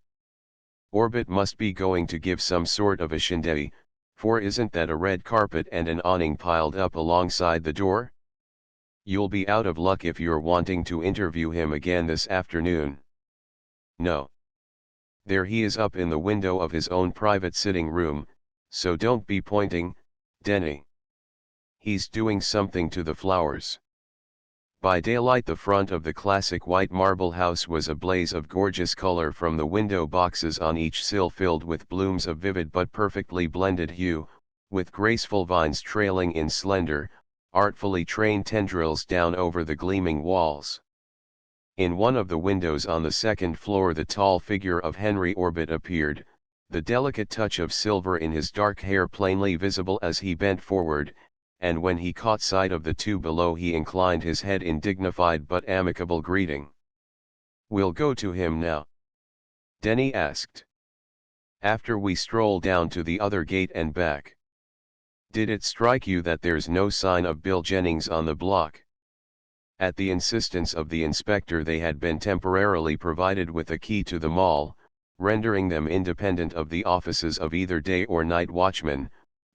Orbit must be going to give some sort of a shindig, for isn't that a red carpet and an awning piled up alongside the door? You'll be out of luck if you're wanting to interview him again this afternoon. No. There he is up in the window of his own private sitting room, so don't be pointing, Denny. He's doing something to the flowers. By daylight the front of the classic white marble house was a blaze of gorgeous color from the window boxes on each sill filled with blooms of vivid but perfectly blended hue, with graceful vines trailing in slender, artfully trained tendrils down over the gleaming walls. In one of the windows on the second floor the tall figure of Henry Orbit appeared, the delicate touch of silver in his dark hair plainly visible as he bent forward, and when he caught sight of the two below he inclined his head in dignified but amicable greeting. "We'll go to him now?" Denny asked. "After we stroll down to the other gate and back. Did it strike you that there's no sign of Bill Jennings on the block?" At the insistence of the inspector they had been temporarily provided with a key to the mall, rendering them independent of the offices of either day or night watchmen,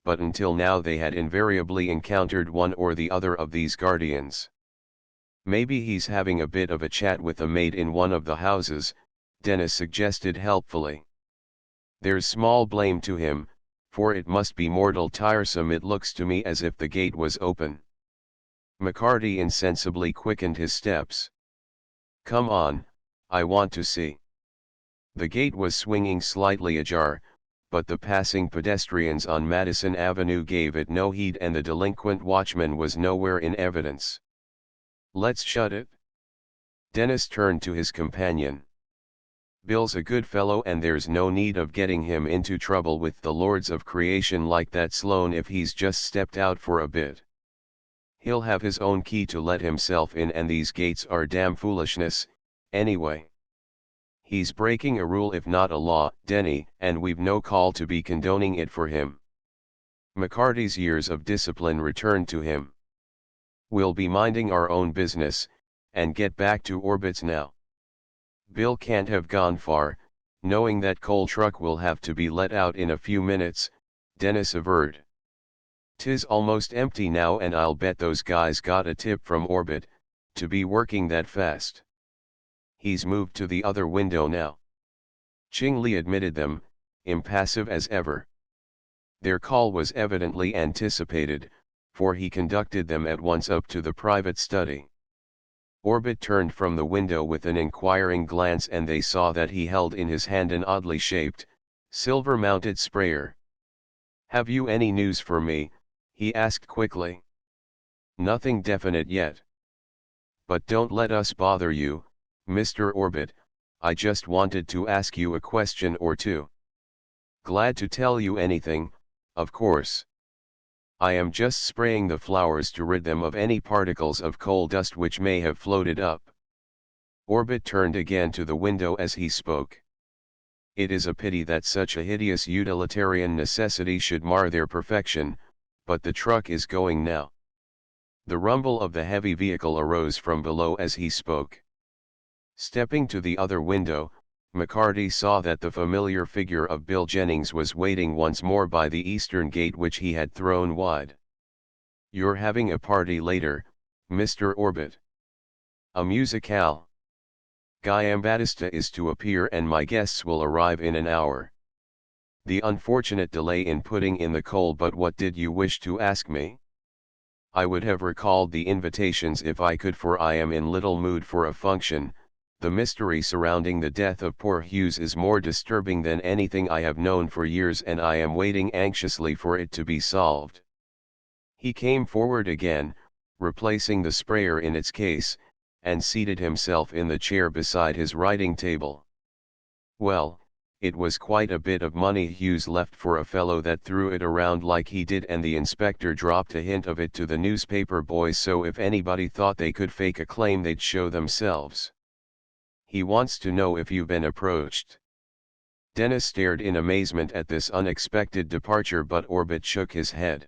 but until now they had invariably encountered one or the other of these guardians. "Maybe he's having a bit of a chat with a maid in one of the houses," Dennis suggested helpfully. "There's small blame to him, for it must be mortal tiresome. It looks to me as if the gate was open." McCarty insensibly quickened his steps. "Come on, I want to see." The gate was swinging slightly ajar, but the passing pedestrians on Madison Avenue gave it no heed and the delinquent watchman was nowhere in evidence. "Let's shut it." Dennis turned to his companion. "Bill's a good fellow and there's no need of getting him into trouble with the lords of creation like that Sloane if he's just stepped out for a bit. He'll have his own key to let himself in, and these gates are damn foolishness, anyway. He's breaking a rule if not a law, Denny, and we've no call to be condoning it for him." McCarty's years of discipline returned to him. "We'll be minding our own business, and get back to Orbit's now. Bill can't have gone far, knowing that coal truck will have to be let out in a few minutes," Dennis averred. "'Tis almost empty now and I'll bet those guys got a tip from Orbit, to be working that fast. He's moved to the other window now." Ching Li admitted them, impassive as ever. Their call was evidently anticipated, for he conducted them at once up to the private study. Orbit turned from the window with an inquiring glance and they saw that he held in his hand an oddly shaped, silver-mounted sprayer. "Have you any news for me?" he asked quickly. "Nothing definite yet. But don't let us bother you, Mr. Orbit, I just wanted to ask you a question or two." "Glad to tell you anything, of course. I am just spraying the flowers to rid them of any particles of coal dust which may have floated up." Orbit turned again to the window as he spoke. "It is a pity that such a hideous utilitarian necessity should mar their perfection, but the truck is going now." The rumble of the heavy vehicle arose from below as he spoke. Stepping to the other window, McCarty saw that the familiar figure of Bill Jennings was waiting once more by the eastern gate which he had thrown wide. "You're having a party later, Mr. Orbit?" "A musicale. Guy Ambatista is to appear and my guests will arrive in an hour. The unfortunate delay in putting in the coal. But what did you wish to ask me?" "I would have recalled the invitations if I could, for I am in little mood for a function. The mystery surrounding the death of poor Hughes is more disturbing than anything I have known for years and I am waiting anxiously for it to be solved." He came forward again, replacing the sprayer in its case, and seated himself in the chair beside his writing table. Well, it was quite a bit of money Hughes left for a fellow that threw it around like he did, and the inspector dropped a hint of it to the newspaper boys, so if anybody thought they could fake a claim they'd show themselves. He wants to know if you've been approached. Dennis stared in amazement at this unexpected departure, but Orbit shook his head.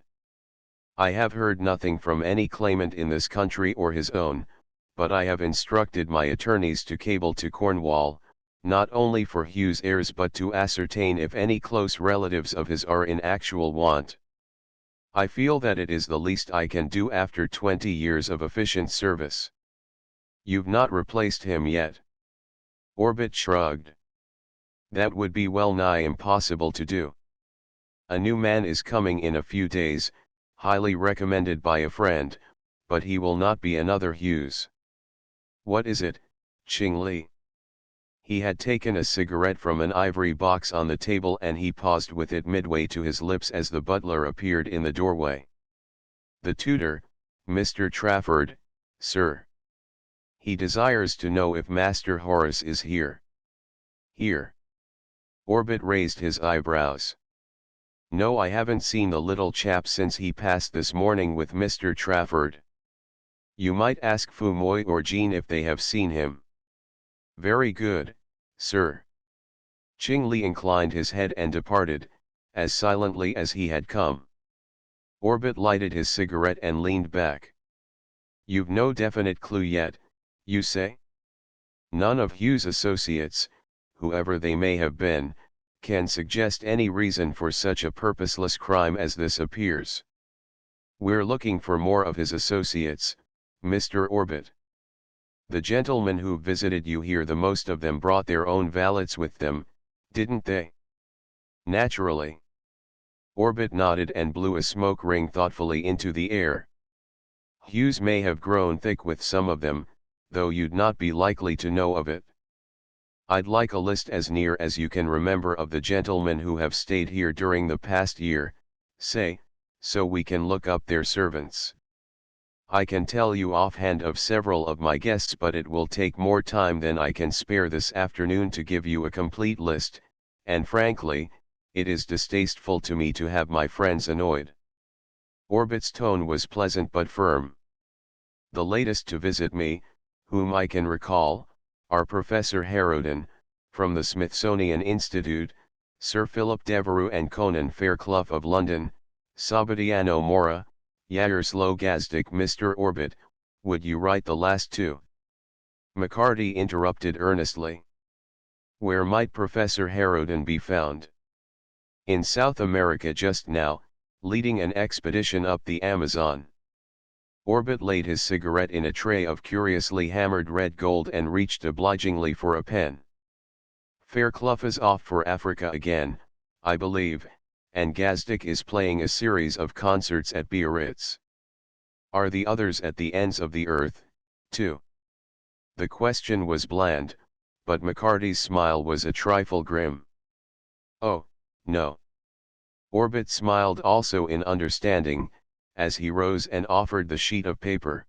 I have heard nothing from any claimant in this country or his own, but I have instructed my attorneys to cable to Cornwall, not only for Hughes' heirs but to ascertain if any close relatives of his are in actual want. I feel that it is the least I can do after 20 years of efficient service. You've not replaced him yet? Orbit shrugged. That would be well nigh impossible to do. A new man is coming in a few days, highly recommended by a friend, but he will not be another Hughes. What is it, Ching Li? He had taken a cigarette from an ivory box on the table, and he paused with it midway to his lips as the butler appeared in the doorway. The tutor, Mr. Trafford, sir. He desires to know if Master Horace is here. Here. Orbit raised his eyebrows. No, I haven't seen the little chap since he passed this morning with Mr. Trafford. You might ask Fu Moi or Jean if they have seen him. Very good, sir. Ching Li inclined his head and departed, as silently as he had come. Orbit lighted his cigarette and leaned back. You've no definite clue yet, you say? None of Hughes' associates, whoever they may have been, can suggest any reason for such a purposeless crime as this appears. We're looking for more of his associates, Mr. Orbit. The gentlemen who visited you here, the most of them brought their own valets with them, didn't they? Naturally. Orbit nodded and blew a smoke ring thoughtfully into the air. Hughes may have grown thick with some of them, though you'd not be likely to know of it. I'd like a list as near as you can remember of the gentlemen who have stayed here during the past year, say, so we can look up their servants. I can tell you offhand of several of my guests, but it will take more time than I can spare this afternoon to give you a complete list, and frankly, it is distasteful to me to have my friends annoyed. Orbit's tone was pleasant but firm. The latest to visit me, whom I can recall, are Professor Harrowden, from the Smithsonian Institute, Sir Philip Devereux and Conan Fairclough of London, Sabatiano Mora, Yaroslav Gazdik. Mr. Orbit, would you write the last two? McCarty interrupted earnestly. Where might Professor Harrowden be found? In South America just now, leading an expedition up the Amazon. Orbit laid his cigarette in a tray of curiously hammered red gold and reached obligingly for a pen. Fairclough is off for Africa again, I believe, and Gazdik is playing a series of concerts at Biarritz. Are the others at the ends of the earth, too? The question was bland, but McCarty's smile was a trifle grim. Oh, no. Orbit smiled also in understanding, as he rose and offered the sheet of paper.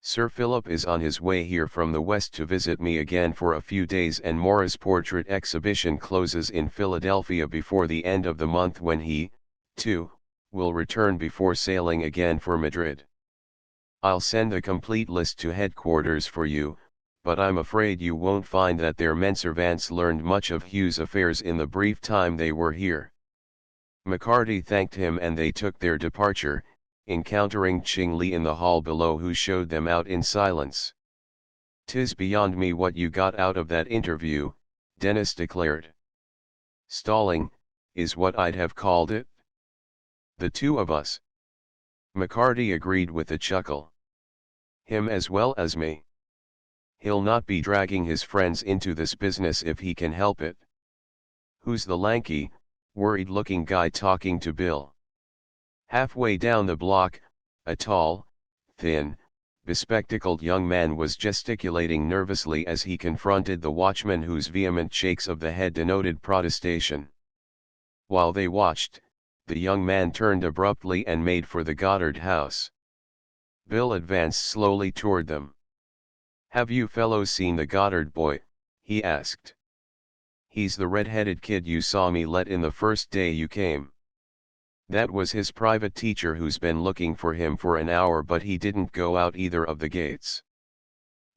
Sir Philip is on his way here from the west to visit me again for a few days, and Mora's portrait exhibition closes in Philadelphia before the end of the month, when he, too, will return before sailing again for Madrid. I'll send a complete list to headquarters for you, but I'm afraid you won't find that their menservants learned much of Hughes' affairs in the brief time they were here. McCarty thanked him and they took their departure, encountering Ching Li in the hall below, who showed them out in silence. "'Tis beyond me what you got out of that interview," Dennis declared. "Stalling, is what I'd have called it." "The two of us." McCarty agreed with a chuckle. "Him as well as me. He'll not be dragging his friends into this business if he can help it." "Who's the lanky, worried-looking guy talking to Bill?" Halfway down the block, a tall, thin, bespectacled young man was gesticulating nervously as he confronted the watchman, whose vehement shakes of the head denoted protestation. While they watched, the young man turned abruptly and made for the Goddard house. Bill advanced slowly toward them. "Have you fellows seen the Goddard boy?" he asked. "He's the red-headed kid you saw me let in the first day you came. That was his private teacher who's been looking for him for an hour, but he didn't go out either of the gates."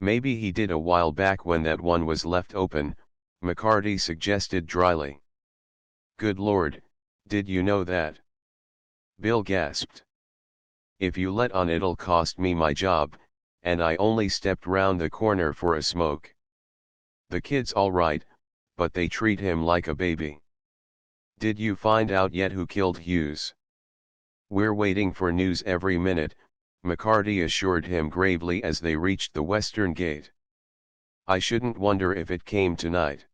"Maybe he did a while back when that one was left open," McCarty suggested dryly. "Good Lord, did you know that?" Bill gasped. "If you let on it'll cost me my job, and I only stepped round the corner for a smoke. The kid's all right, but they treat him like a baby." "Did you find out yet who killed Hughes?" "We're waiting for news every minute," McCarty assured him gravely as they reached the western gate. "I shouldn't wonder if it came tonight."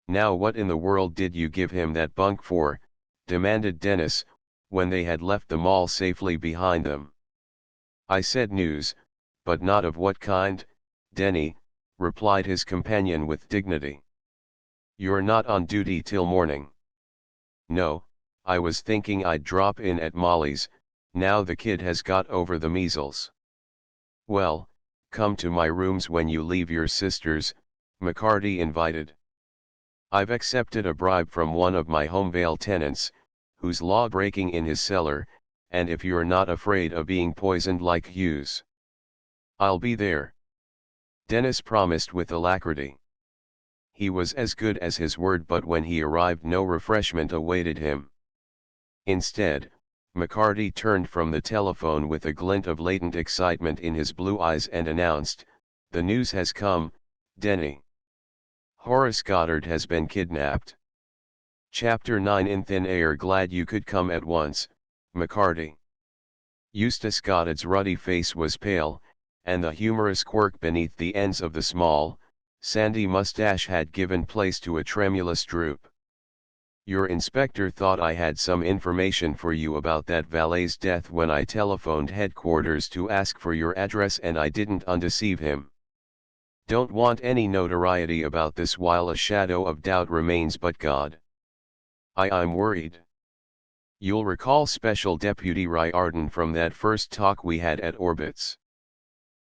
"Now what in the world did you give him that bunk for?" demanded Dennis, when they had left the mall safely behind them. "I said news, but not of what kind, Denny," replied his companion with dignity. "You're not on duty till morning." "No, I was thinking I'd drop in at Molly's, now the kid has got over the measles." "Well, come to my rooms when you leave your sister's," McCarty invited. "I've accepted a bribe from one of my Homevale tenants, who's law-breaking in his cellar, and if you're not afraid of being poisoned like Hughes." "I'll be there," Dennis promised with alacrity. He was as good as his word, but when he arrived no refreshment awaited him. Instead, McCarty turned from the telephone with a glint of latent excitement in his blue eyes and announced, "The news has come, Denny. Horace Goddard has been kidnapped." Chapter 9 In Thin Air. "Glad you could come at once, McCarty." Eustace Goddard's ruddy face was pale, and the humorous quirk beneath the ends of the small, sandy mustache had given place to a tremulous droop. "Your inspector thought I had some information for you about that valet's death when I telephoned headquarters to ask for your address, and I didn't undeceive him. Don't want any notoriety about this while a shadow of doubt remains, but God, I'm worried. You'll recall Special Deputy Riordan from that first talk we had at Orbit's."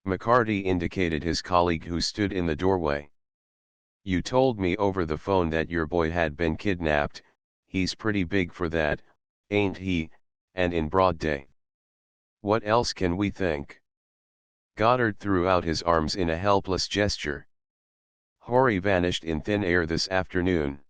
McCarty indicated his colleague who stood in the doorway. "You told me over the phone that your boy had been kidnapped. He's pretty big for that, ain't he, and in broad day. What else can we think?" Goddard threw out his arms in a helpless gesture. "Horry vanished in thin air this afternoon.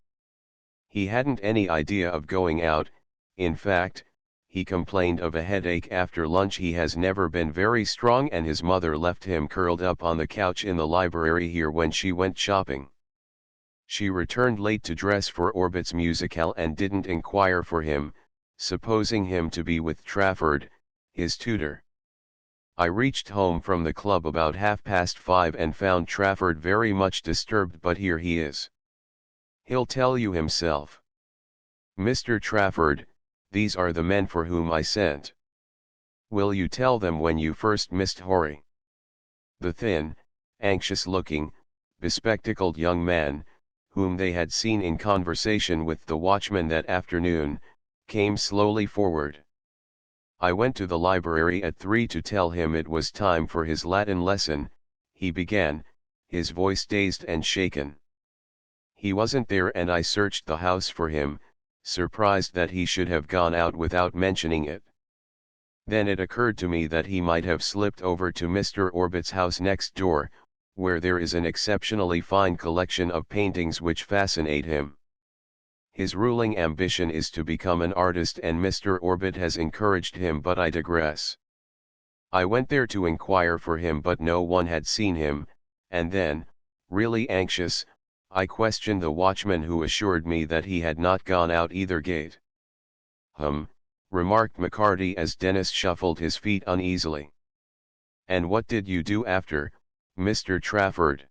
He hadn't any idea of going out. In fact, he complained of a headache after lunch. He has never been very strong, and his mother left him curled up on the couch in the library here when she went shopping. She returned late to dress for Orbit's musicale and didn't inquire for him, supposing him to be with Trafford, his tutor. I reached home from the club about 5:30 and found Trafford very much disturbed, but here he is. He'll tell you himself. Mr. Trafford, these are the men for whom I sent. Will you tell them when you first missed Horry?" The thin, anxious-looking, bespectacled young man, whom they had seen in conversation with the watchman that afternoon, came slowly forward. "I went to the library at 3 to tell him it was time for his Latin lesson," he began, his voice dazed and shaken. "He wasn't there, and I searched the house for him, surprised that he should have gone out without mentioning it. Then it occurred to me that he might have slipped over to Mr. Orbit's house next door, where there is an exceptionally fine collection of paintings which fascinate him. His ruling ambition is to become an artist, and Mr. Orbit has encouraged him, but I digress. I went there to inquire for him, but no one had seen him, and then, really anxious, I questioned the watchman, who assured me that he had not gone out either gate." Remarked McCarty as Dennis shuffled his feet uneasily. "And what did you do after, Mr. Trafford?"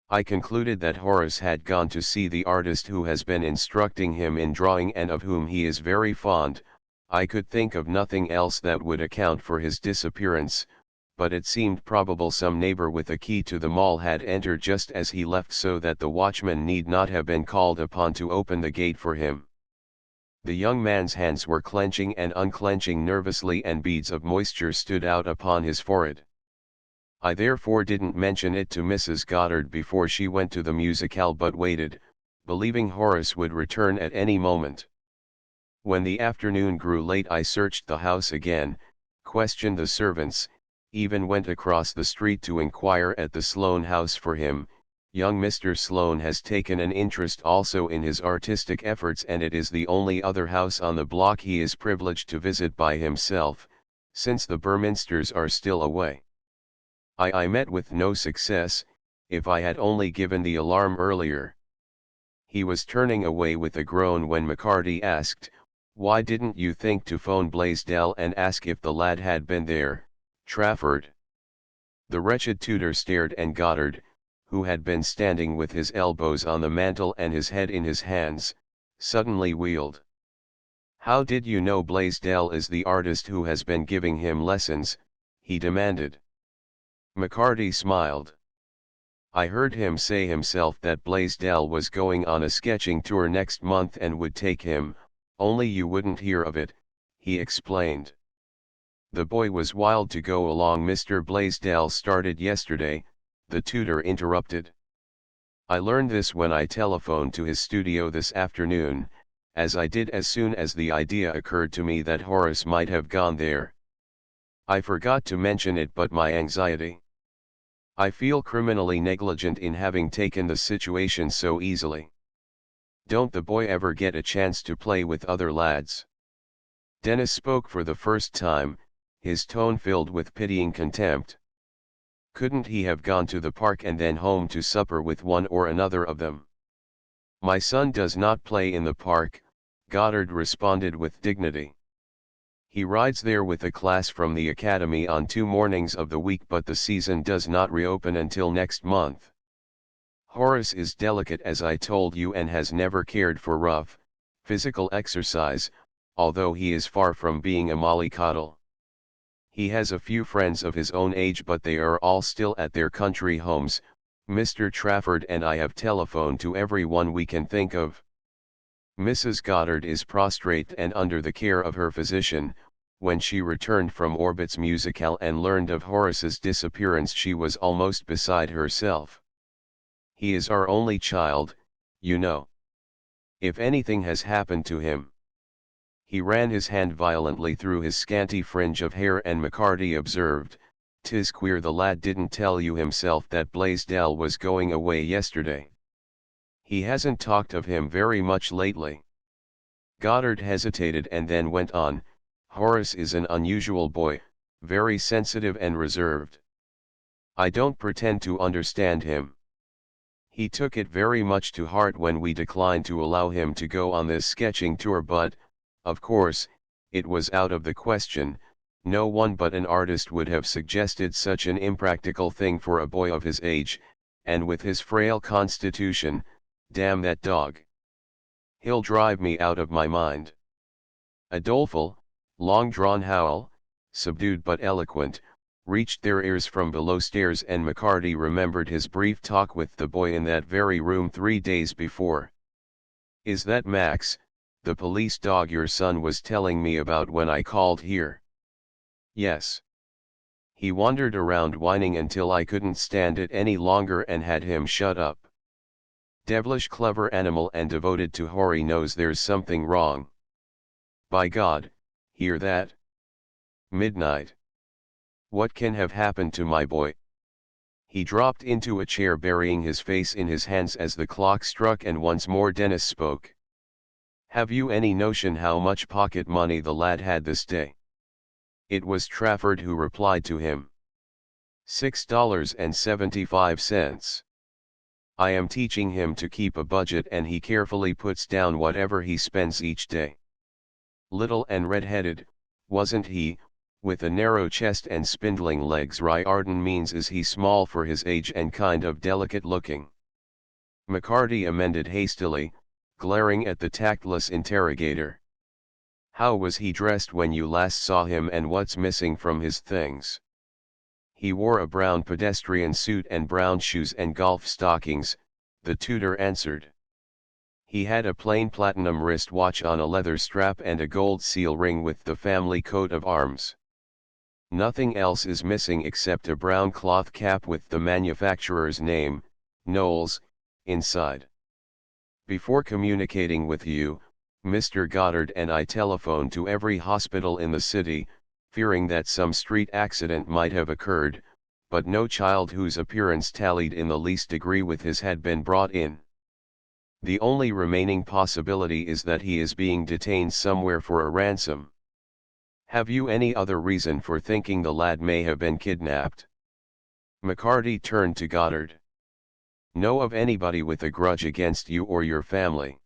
"I concluded that Horace had gone to see the artist who has been instructing him in drawing and of whom he is very fond. I could think of nothing else that would account for his disappearance, but it seemed probable some neighbor with a key to the mall had entered just as he left, so that the watchman need not have been called upon to open the gate for him." The young man's hands were clenching and unclenching nervously and beads of moisture stood out upon his forehead. I therefore didn't mention it to Mrs. Goddard before she went to the musicale but waited, believing Horace would return at any moment. When the afternoon grew late I searched the house again, questioned the servants, even went across the street to inquire at the Sloane house for him. Young Mr. Sloane has taken an interest also in his artistic efforts and it is the only other house on the block he is privileged to visit by himself, since the Burminsters are still away. I met with no success, if I had only given the alarm earlier. He was turning away with a groan when McCarty asked, "Why didn't you think to phone Blaisdell and ask if the lad had been there, Trafford?" The wretched tutor stared and Goddard, who had been standing with his elbows on the mantel and his head in his hands, suddenly wheeled. "How did you know Blaisdell is the artist who has been giving him lessons?" he demanded. McCarty smiled. "I heard him say himself that Blaisdell was going on a sketching tour next month and would take him, only you wouldn't hear of it," he explained. "The boy was wild to go along. Mr. Blaisdell started yesterday," the tutor interrupted. "I learned this when I telephoned to his studio this afternoon, as I did as soon as the idea occurred to me that Horace might have gone there. I forgot to mention it, but my anxiety. I feel criminally negligent in having taken the situation so easily. Don't the boy ever get a chance to play with other lads?" Dennis spoke for the first time, his tone filled with pitying contempt. "Couldn't he have gone to the park and then home to supper with one or another of them?" "My son does not play in the park," Goddard responded with dignity. "He rides there with a class from the academy on 2 mornings of the week, but the season does not reopen until next month. Horace is delicate, as I told you, and has never cared for rough, physical exercise, although he is far from being a mollycoddle. He has a few friends of his own age, but they are all still at their country homes. Mr. Trafford and I have telephoned to everyone we can think of. Mrs. Goddard is prostrate and under the care of her physician. When she returned from Orbit's musicale and learned of Horace's disappearance, she was almost beside herself. He is our only child, you know. If anything has happened to him—" He ran his hand violently through his scanty fringe of hair and McCarty observed, "'Tis queer the lad didn't tell you himself that Blaisdell was going away yesterday. He hasn't talked of him very much lately." Goddard hesitated and then went on, "Horace is an unusual boy, very sensitive and reserved. I don't pretend to understand him. He took it very much to heart when we declined to allow him to go on this sketching tour, but, of course, it was out of the question. No one but an artist would have suggested such an impractical thing for a boy of his age, and with his frail constitution. Damn that dog. He'll drive me out of my mind." A doleful, long-drawn howl, subdued but eloquent, reached their ears from below stairs, and McCarty remembered his brief talk with the boy in that very room 3 days before. "Is that Max, the police dog your son was telling me about when I called here?" "Yes. He wandered around whining until I couldn't stand it any longer and had him shut up. Devilish clever animal and devoted to Horry. Knows there's something wrong. By God, hear that? Midnight. What can have happened to my boy?" He dropped into a chair, burying his face in his hands as the clock struck, and once more Dennis spoke. "Have you any notion how much pocket money the lad had this day?" It was Trafford who replied to him. $6.75. I am teaching him to keep a budget, and he carefully puts down whatever he spends each day. Little and red-headed, wasn't he, with a narrow chest and spindling legs? Riordan means is he small for his age and kind of delicate looking?" McCarty amended hastily, glaring at the tactless interrogator. "How was he dressed when you last saw him, and what's missing from his things?" "He wore a brown pedestrian suit and brown shoes and golf stockings," the tutor answered. He had a plain platinum wristwatch on a leather strap and a gold seal ring with the family coat of arms. Nothing else is missing except a brown cloth cap with the manufacturer's name, Knowles, inside. Before communicating with you, Mr. Goddard and I telephoned to every hospital in the city, fearing that some street accident might have occurred, but no child whose appearance tallied in the least degree with his had been brought in. The only remaining possibility is that he is being detained somewhere for a ransom. Have you any other reason for thinking the lad may have been kidnapped? McCarty turned to Goddard. Know of anybody with a grudge against you or your family?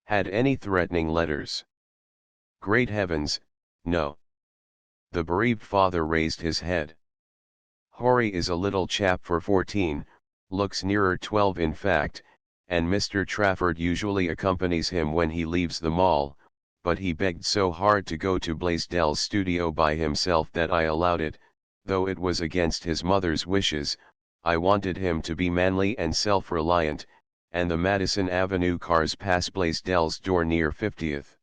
Had any threatening letters? Great heavens, no. The bereaved father raised his head. Horry is a little chap for 14, looks nearer 12 in fact, and Mr. Trafford usually accompanies him when he leaves the mall, but he begged so hard to go to Blaisdell's studio by himself that I allowed it, though it was against his mother's wishes. I wanted him to be manly and self-reliant, and the Madison Avenue cars pass Blaisdell's door near 50th.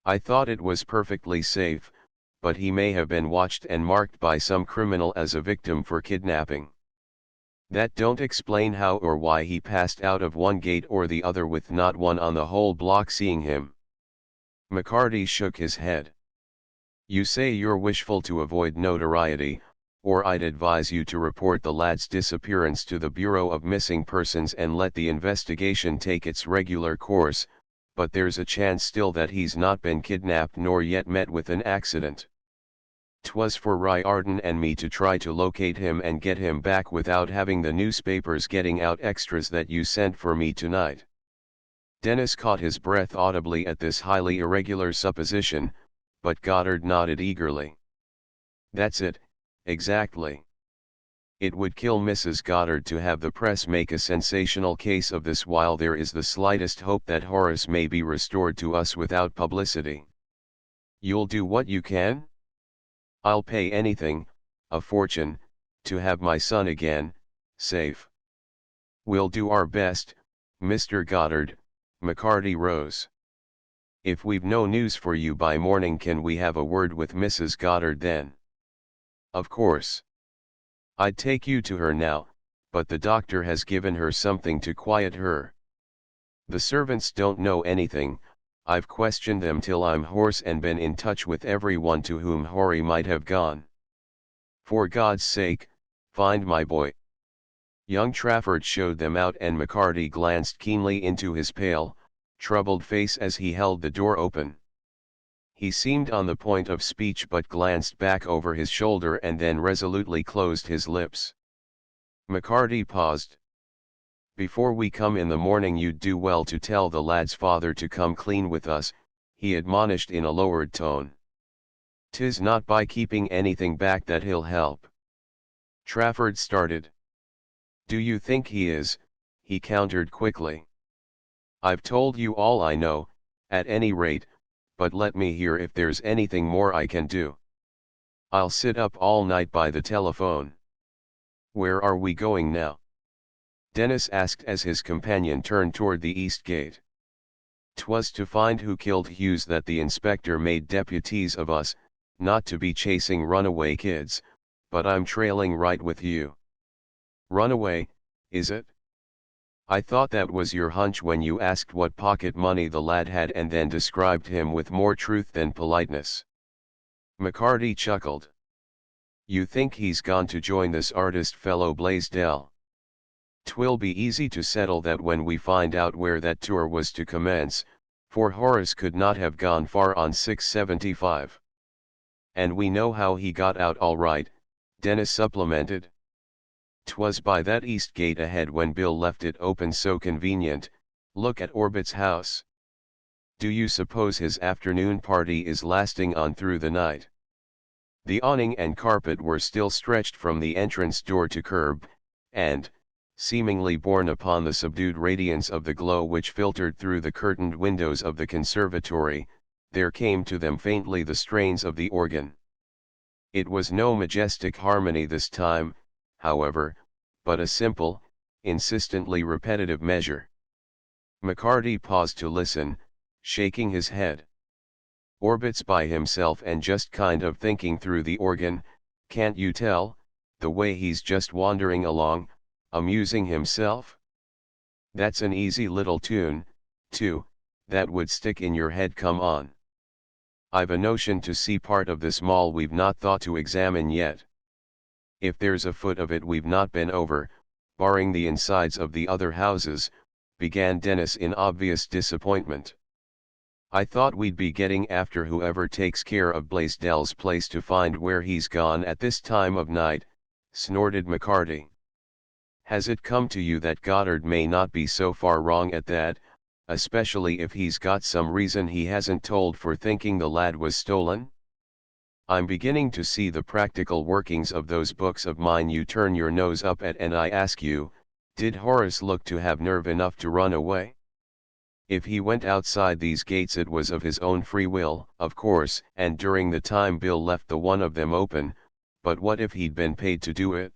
I thought it was perfectly safe, but he may have been watched and marked by some criminal as a victim for kidnapping. That don't explain how or why he passed out of one gate or the other with not one on the whole block seeing him. McCarty shook his head. You say you're wishful to avoid notoriety, or I'd advise you to report the lad's disappearance to the Bureau of Missing Persons and let the investigation take its regular course, but there's a chance still that he's not been kidnapped nor yet met with an accident. 'Twas for Riordan and me to try to locate him and get him back without having the newspapers getting out extras that you sent for me tonight. Dennis caught his breath audibly at this highly irregular supposition, but Goddard nodded eagerly. That's it, exactly. It would kill Mrs. Goddard to have the press make a sensational case of this while there is the slightest hope that Horace may be restored to us without publicity. You'll do what you can? I'll pay anything, a fortune, to have my son again, safe. We'll do our best, Mr. Goddard. McCarty rose. If we've no news for you by morning, can we have a word with Mrs. Goddard then? Of course. I'd take you to her now, but the doctor has given her something to quiet her. The servants don't know anything. I've questioned them till I'm hoarse and been in touch with everyone to whom Horry might have gone. For God's sake, find my boy. Young Trafford showed them out and McCarty glanced keenly into his pale, troubled face as he held the door open. He seemed on the point of speech but glanced back over his shoulder and then resolutely closed his lips. McCarty paused. Before we come in the morning you'd do well to tell the lad's father to come clean with us, he admonished in a lowered tone. 'Tis not by keeping anything back that he'll help. Trafford started. Do you think he is? He countered quickly. I've told you all I know, at any rate, but let me hear if there's anything more I can do. I'll sit up all night by the telephone. Where are we going now? Dennis asked as his companion turned toward the east gate. 'Twas to find who killed Hughes that the inspector made deputies of us, not to be chasing runaway kids, but I'm trailing right with you. Runaway, is it? I thought that was your hunch when you asked what pocket money the lad had and then described him with more truth than politeness. McCarty chuckled. You think he's gone to join this artist fellow Blaisdell? 'Twill be easy to settle that when we find out where that tour was to commence, for Horace could not have gone far on 675. And we know how he got out all right, Dennis supplemented. 'Twas by that east gate ahead when Bill left it open so convenient. Look at Orbit's house. Do you suppose his afternoon party is lasting on through the night? The awning and carpet were still stretched from the entrance door to curb, and, seemingly borne upon the subdued radiance of the glow which filtered through the curtained windows of the conservatory, there came to them faintly the strains of the organ. It was no majestic harmony this time, however, but a simple, insistently repetitive measure. McCarty paused to listen, shaking his head. Orbits by himself and just kind of thinking through the organ, can't you tell, the way he's just wandering along, amusing himself? That's an easy little tune, too, that would stick in your head, come on. I've a notion to see part of this mall we've not thought to examine yet. If there's a foot of it we've not been over, barring the insides of the other houses, began Dennis in obvious disappointment. I thought we'd be getting after whoever takes care of Blaisdell's place to find where he's gone at this time of night, snorted McCarty. Has it come to you that Goddard may not be so far wrong at that, especially if he's got some reason he hasn't told for thinking the lad was stolen? I'm beginning to see the practical workings of those books of mine you turn your nose up at, and I ask you, did Horace look to have nerve enough to run away? If he went outside these gates it was of his own free will, of course, and during the time Bill left the one of them open, but what if he'd been paid to do it?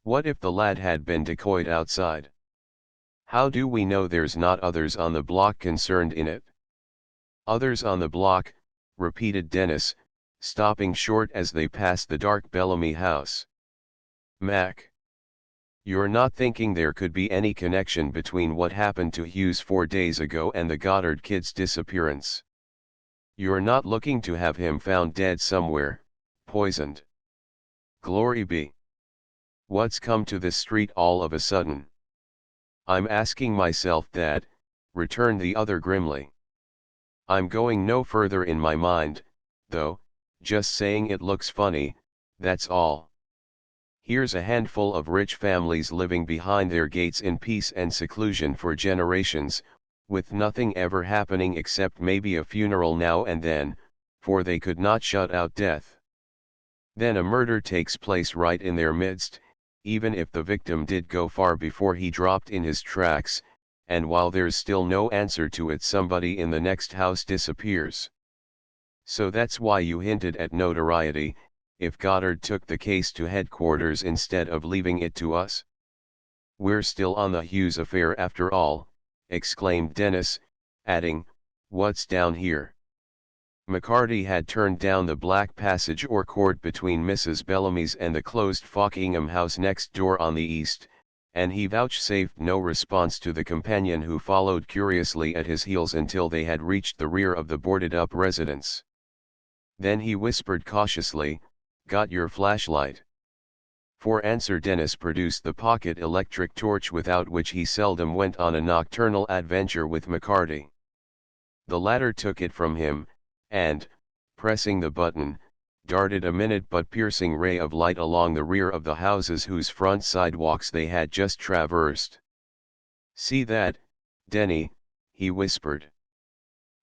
What if the lad had been decoyed outside? How do we know there's not others on the block concerned in it? Others on the block, repeated Dennis, stopping short as they passed the dark Bellamy house. Mac. You're not thinking there could be any connection between what happened to Hughes 4 days ago and the Goddard kid's disappearance? You're not looking to have him found dead somewhere, poisoned? Glory be. What's come to this street all of a sudden? I'm asking myself that, returned the other grimly. I'm going no further in my mind, though, just saying it looks funny, that's all. Here's a handful of rich families living behind their gates in peace and seclusion for generations, with nothing ever happening except maybe a funeral now and then, for they could not shut out death. Then a murder takes place right in their midst, even if the victim did go far before he dropped in his tracks, and while there's still no answer to it somebody in the next house disappears. So that's why you hinted at notoriety, if Goddard took the case to headquarters instead of leaving it to us. We're still on the Hughes affair after all, exclaimed Dennis, adding, what's down here? McCarty had turned down the black passage or court between Mrs. Bellamy's and the closed Fockingham house next door on the east, and he vouchsafed no response to the companion who followed curiously at his heels until they had reached the rear of the boarded-up residence. Then he whispered cautiously, got your flashlight? For answer Dennis produced the pocket electric torch without which he seldom went on a nocturnal adventure with McCarty. The latter took it from him, and, pressing the button, darted a minute but piercing ray of light along the rear of the houses whose front sidewalks they had just traversed. See that, Denny, he whispered.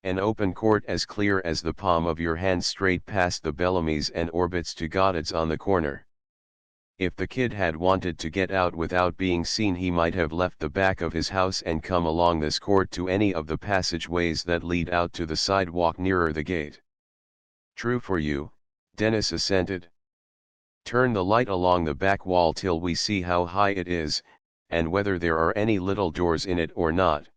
An open court as clear as the palm of your hand straight past the Bellamy's and Orbits to Goddard's on the corner. If the kid had wanted to get out without being seen he might have left the back of his house and come along this court to any of the passageways that lead out to the sidewalk nearer the gate. True for you, Dennis assented. Turn the light along the back wall till we see how high it is, and whether there are any little doors in it or not.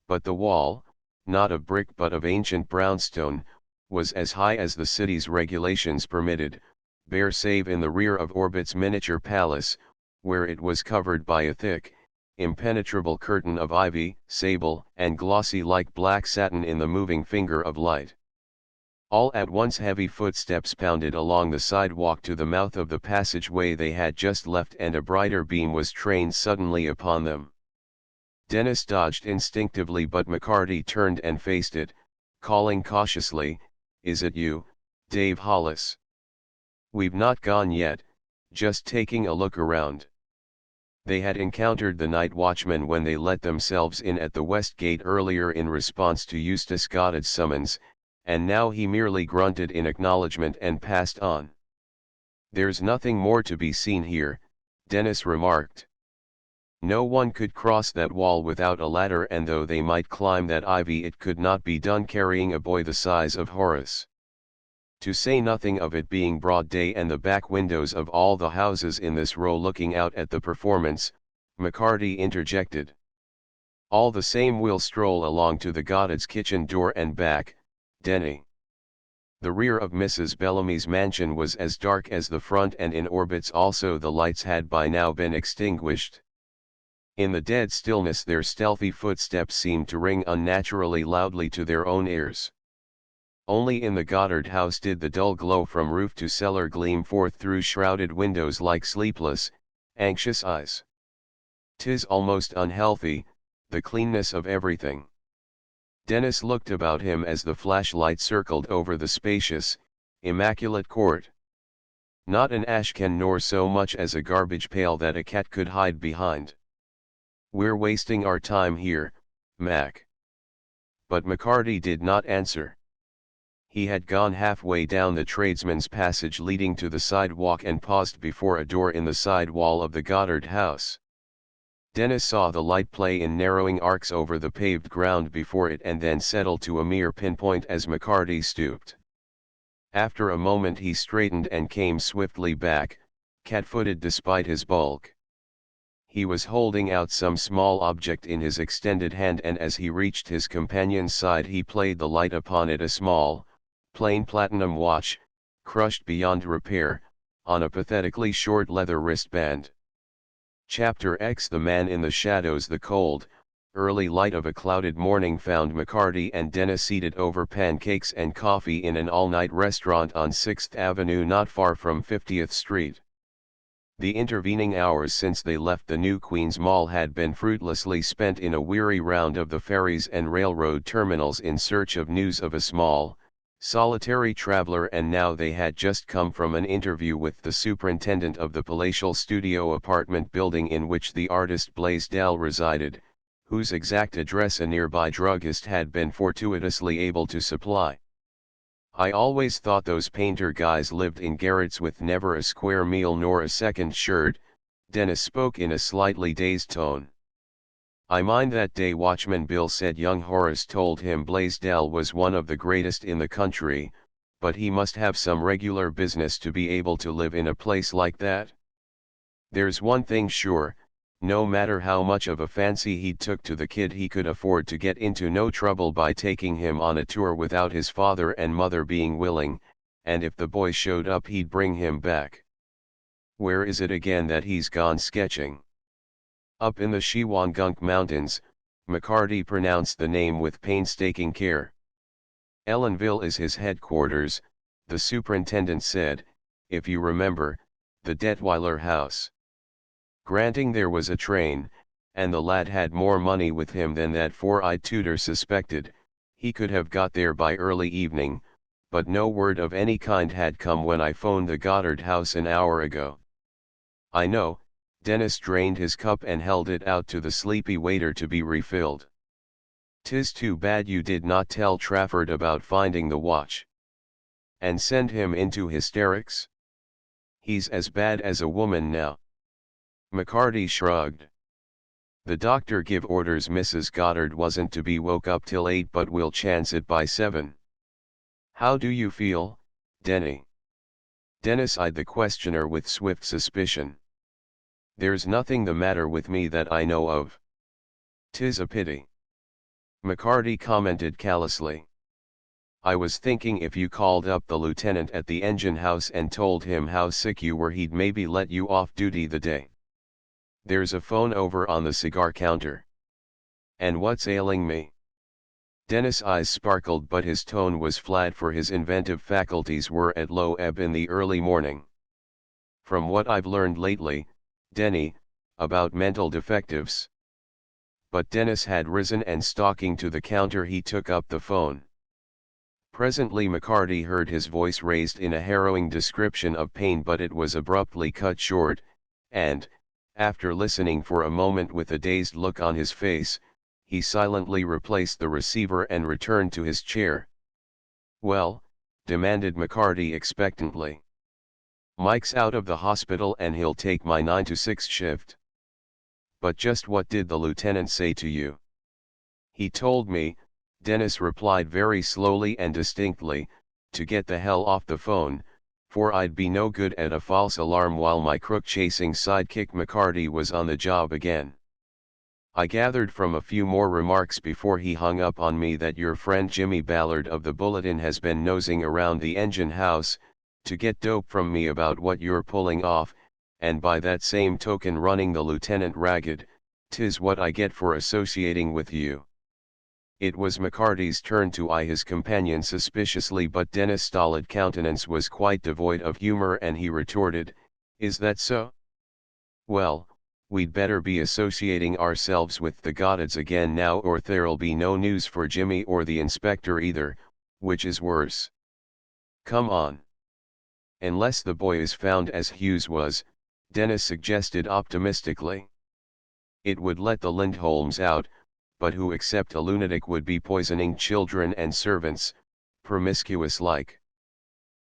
But the wall, not of brick but of ancient brownstone, was as high as the city's regulations permitted, bare save in the rear of Orbit's miniature palace, where it was covered by a thick, impenetrable curtain of ivy, sable, and glossy like black satin in the moving finger of light. All at once heavy footsteps pounded along the sidewalk to the mouth of the passageway they had just left, and a brighter beam was trained suddenly upon them. Dennis dodged instinctively, but McCarty turned and faced it, calling cautiously, "Is it you, Dave Hollis?" "We've not gone yet, just taking a look around." They had encountered the night watchman when they let themselves in at the west gate earlier in response to Eustace Goddard's summons, and now he merely grunted in acknowledgement and passed on. "There's nothing more to be seen here," Dennis remarked. "No one could cross that wall without a ladder, and though they might climb that ivy it could not be done carrying a boy the size of Horace. To say nothing of it being broad day and the back windows of all the houses in this row looking out at the performance," McCarty interjected. All the same we'll stroll along to the Goddard's kitchen door and back, Denny. The rear of Mrs. Bellamy's mansion was as dark as the front, and in orbits also the lights had by now been extinguished. In the dead stillness their stealthy footsteps seemed to ring unnaturally loudly to their own ears. Only in the Goddard house did the dull glow from roof to cellar gleam forth through shrouded windows like sleepless, anxious eyes. 'Tis almost unhealthy, the cleanness of everything. Dennis looked about him as the flashlight circled over the spacious, immaculate court. Not an ash can nor so much as a garbage pail that a cat could hide behind. We're wasting our time here, Mac. But McCarty did not answer. He had gone halfway down the tradesman's passage leading to the sidewalk and paused before a door in the side wall of the Goddard house. Dennis saw the light play in narrowing arcs over the paved ground before it and then settle to a mere pinpoint as McCarty stooped. After a moment he straightened and came swiftly back, cat-footed despite his bulk. He was holding out some small object in his extended hand, and as he reached his companion's side he played the light upon it, a small, plain platinum watch, crushed beyond repair, on a pathetically short leather wristband. Chapter X. The Man in the Shadows. The cold, early light of a clouded morning found McCarty and Dennis seated over pancakes and coffee in an all-night restaurant on 6th Avenue not far from 50th Street. The intervening hours since they left the New Queens Mall had been fruitlessly spent in a weary round of the ferries and railroad terminals in search of news of a small, solitary traveler, and now they had just come from an interview with the superintendent of the palatial studio apartment building in which the artist Blaisdell resided, whose exact address a nearby druggist had been fortuitously able to supply. "I always thought those painter guys lived in garrets with never a square meal nor a second shirt," Dennis spoke in a slightly dazed tone. "I mind that day Watchman Bill said young Horace told him Blaisdell was one of the greatest in the country, but he must have some regular business to be able to live in a place like that. There's one thing sure, no matter how much of a fancy he took to the kid, he could afford to get into no trouble by taking him on a tour without his father and mother being willing, and if the boy showed up he'd bring him back. Where is it again that he's gone sketching?" "Up in the Shewangunk Mountains," McCarty pronounced the name with painstaking care. "Ellenville is his headquarters," the superintendent said, "if you remember, the Detweiler house. Granting there was a train, and the lad had more money with him than that four-eyed tutor suspected, he could have got there by early evening, but no word of any kind had come when I phoned the Goddard house an hour ago." "I know." Dennis drained his cup and held it out to the sleepy waiter to be refilled. "'Tis too bad you did not tell Trafford about finding the watch. And send him into hysterics? He's as bad as a woman now." McCarty shrugged. "The doctor give orders Mrs. Goddard wasn't to be woke up till 8, but we'll chance it by 7. How do you feel, Denny?" Dennis eyed the questioner with swift suspicion. "There's nothing the matter with me that I know of." "'Tis a pity," McCarty commented callously. "I was thinking if you called up the lieutenant at the engine house and told him how sick you were, he'd maybe let you off duty the day. There's a phone over on the cigar counter." "And what's ailing me?" Dennis' eyes sparkled, but his tone was flat, for his inventive faculties were at low ebb in the early morning. "From what I've learned lately, Denny, about mental defectives." But Dennis had risen, and stalking to the counter he took up the phone. Presently McCarty heard his voice raised in a harrowing description of pain, but it was abruptly cut short, and, after listening for a moment with a dazed look on his face, he silently replaced the receiver and returned to his chair. "Well?" demanded McCarty expectantly. "Mike's out of the hospital and he'll take my 9 to 6 shift." "But just what did the lieutenant say to you?" "He told me," Dennis replied very slowly and distinctly, "to get the hell off the phone, for I'd be no good at a false alarm while my crook-chasing sidekick McCarty was on the job again." I gathered from a few more remarks before he hung up on me that your friend Jimmy Ballard of the Bulletin has been nosing around the engine house, to get dope from me about what you're pulling off, and by that same token running the lieutenant ragged. 'Tis what I get for associating with you." It was McCarty's turn to eye his companion suspiciously, but Dennis' stolid countenance was quite devoid of humor and he retorted, "Is that so? Well, we'd better be associating ourselves with the Goddards again now, or there'll be no news for Jimmy or the inspector either, which is worse. Come on." "Unless the boy is found as Hughes was," Dennis suggested optimistically. "It would let the Lindholms out, but who except a lunatic would be poisoning children and servants, promiscuous like?"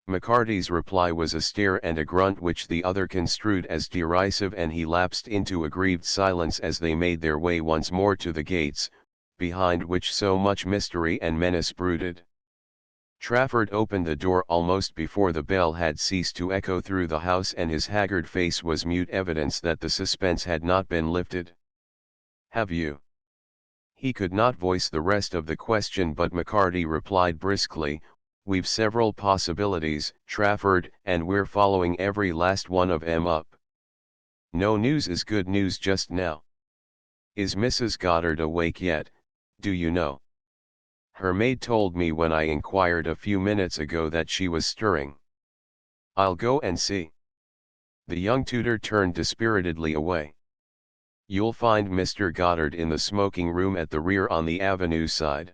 McCarty's reply was a stare and a grunt which the other construed as derisive, and he lapsed into aggrieved silence as they made their way once more to the gates, behind which so much mystery and menace brooded. Trafford opened the door almost before the bell had ceased to echo through the house, and his haggard face was mute evidence that the suspense had not been lifted. "Have you?" He could not voice the rest of the question, but McCarty replied briskly, "We've several possibilities, Trafford, and we're following every last one of 'em up. No news is good news just now. Is Mrs. Goddard awake yet, do you know? Her maid told me when I inquired a few minutes ago that she was stirring. I'll go and see." The young tutor turned dispiritedly away. "You'll find Mr. Goddard in the smoking room at the rear on the avenue side."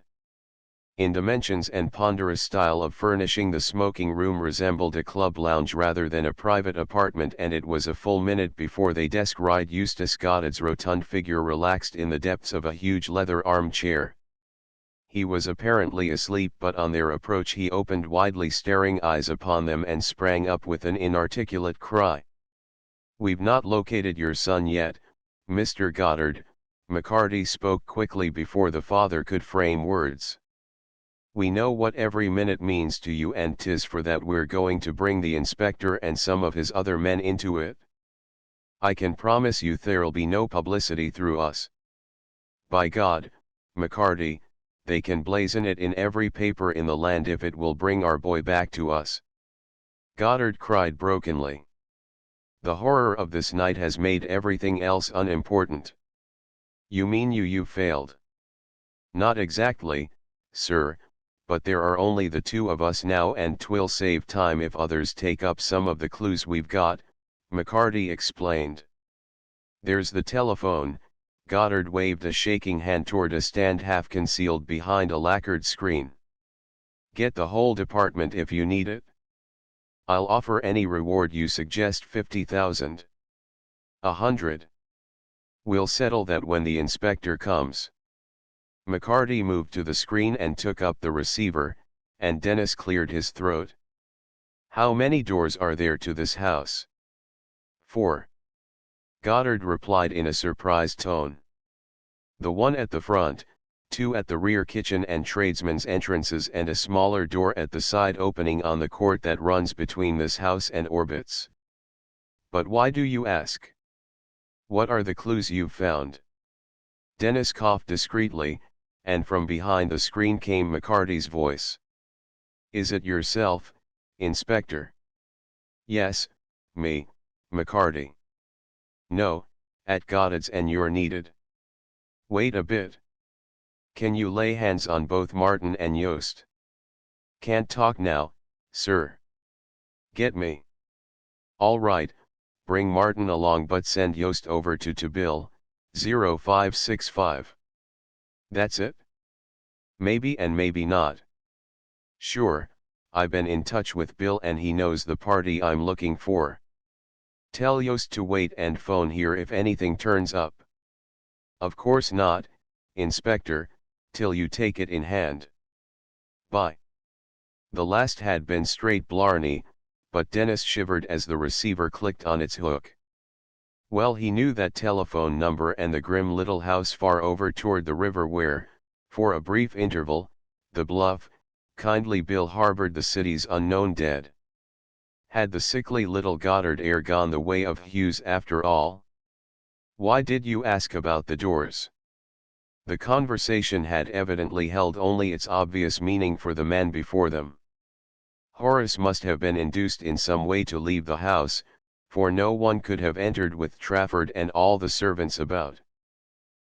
In dimensions and ponderous style of furnishing, the smoking room resembled a club lounge rather than a private apartment, and it was a full minute before they descried Eustace Goddard's rotund figure relaxed in the depths of a huge leather armchair. He was apparently asleep, but on their approach he opened widely staring eyes upon them and sprang up with an inarticulate cry. "We've not located your son yet, Mr. Goddard," McCarty spoke quickly before the father could frame words. "We know what every minute means to you, and 'tis for that we're going to bring the inspector and some of his other men into it. I can promise you there'll be no publicity through us. By God, McCarty, they can blazon it in every paper in the land if it will bring our boy back to us." Goddard cried brokenly. "The horror of this night has made everything else unimportant." "You mean you failed?" "Not exactly, sir, but there are only the two of us now, and 'twill save time if others take up some of the clues we've got," McCarty explained. "There's the telephone." Goddard waved a shaking hand toward a stand half concealed behind a lacquered screen. "Get the whole department if you need it. I'll offer any reward you suggest. 50,000. 100. We'll settle that when the inspector comes." McCarty moved to the screen and took up the receiver, and Dennis cleared his throat. "How many doors are there to this house?" 4. Goddard replied in a surprised tone. "The one at the front, 2 at the rear kitchen and tradesmen's entrances, and a smaller door at the side opening on the court that runs between this house and Orbit's." "But why do you ask? What are the clues you've found?" Dennis coughed discreetly, and from behind the screen came McCarty's voice. "Is it yourself, Inspector?" "Yes, me, McCarty." "No, at Goddard's, and you're needed." "Wait a bit. Can you lay hands on both Martin and Yost?" "Can't talk now, sir." "Get me." "All right, bring Martin along, but send Yost over to Bill, 0565. "That's it?" "Maybe and maybe not." "Sure, I've been in touch with Bill and he knows the party I'm looking for. Tell Yost to wait and phone here if anything turns up." "Of course not, Inspector, till you take it in hand. Bye." The last had been straight blarney, but Dennis shivered as the receiver clicked on its hook. Well, he knew that telephone number and the grim little house far over toward the river where, for a brief interval, the bluff, kindly Bill harbored the city's unknown dead. Had the sickly little Goddard heir gone the way of Hughes after all? "Why did you ask about the doors?" The conversation had evidently held only its obvious meaning for the man before them. Horace must have been induced in some way to leave the house, for no one could have entered with Trafford and all the servants about.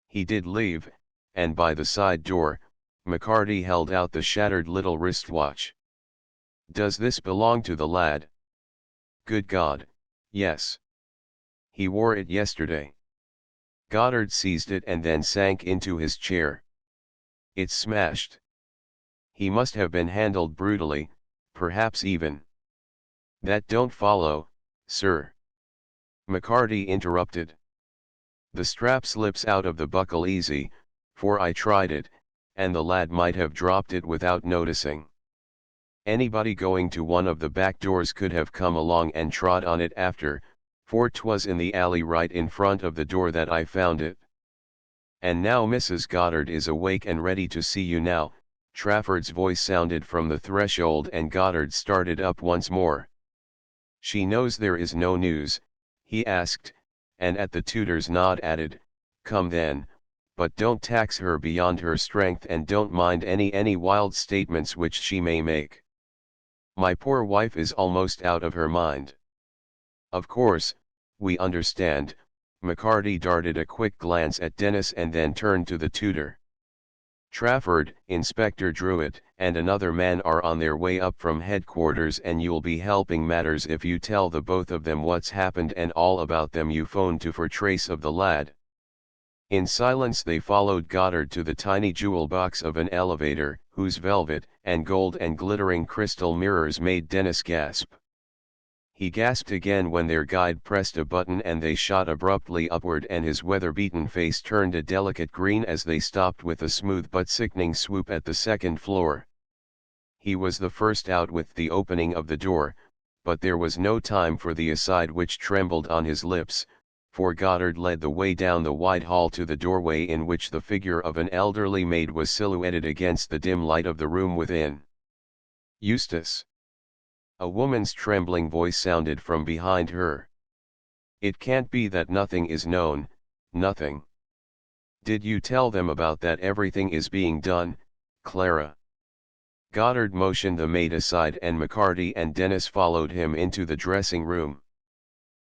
He did leave, and by the side door, McCarty held out the shattered little wristwatch. "Does this belong to the lad?" "Good God, yes. He wore it yesterday." Goddard seized it and then sank into his chair. "It's smashed. He must have been handled brutally, perhaps even—" "That don't follow, sir," McCarty interrupted. "The strap slips out of the buckle easy, for I tried it, and the lad might have dropped it without noticing. Anybody going to one of the back doors could have come along and trod on it after, for 'twas in the alley right in front of the door that I found it. And now Mrs. Goddard is awake and ready to see you now." Trafford's voice sounded from the threshold and Goddard started up once more. "She knows there is no news?" he asked, and at the tutor's nod added, "Come then, but don't tax her beyond her strength and don't mind any wild statements which she may make. My poor wife is almost out of her mind." "Of course, we understand." McCarty darted a quick glance at Dennis and then turned to the tutor. "Trafford, Inspector Druitt, and another man are on their way up from headquarters and you'll be helping matters if you tell the both of them what's happened and all about them you phoned to for trace of the lad." In silence they followed Goddard to the tiny jewel box of an elevator, whose velvet, and gold and glittering crystal mirrors made Dennis gasp. He gasped again when their guide pressed a button and they shot abruptly upward and his weather-beaten face turned a delicate green as they stopped with a smooth but sickening swoop at the second floor. He was the first out with the opening of the door, but there was no time for the aside which trembled on his lips, for Goddard led the way down the wide hall to the doorway in which the figure of an elderly maid was silhouetted against the dim light of the room within. "Eustace!" A woman's trembling voice sounded from behind her. "It can't be that nothing is known, nothing. Did you tell them about that everything is being done, Clara?" Goddard motioned the maid aside and McCarty and Dennis followed him into the dressing room.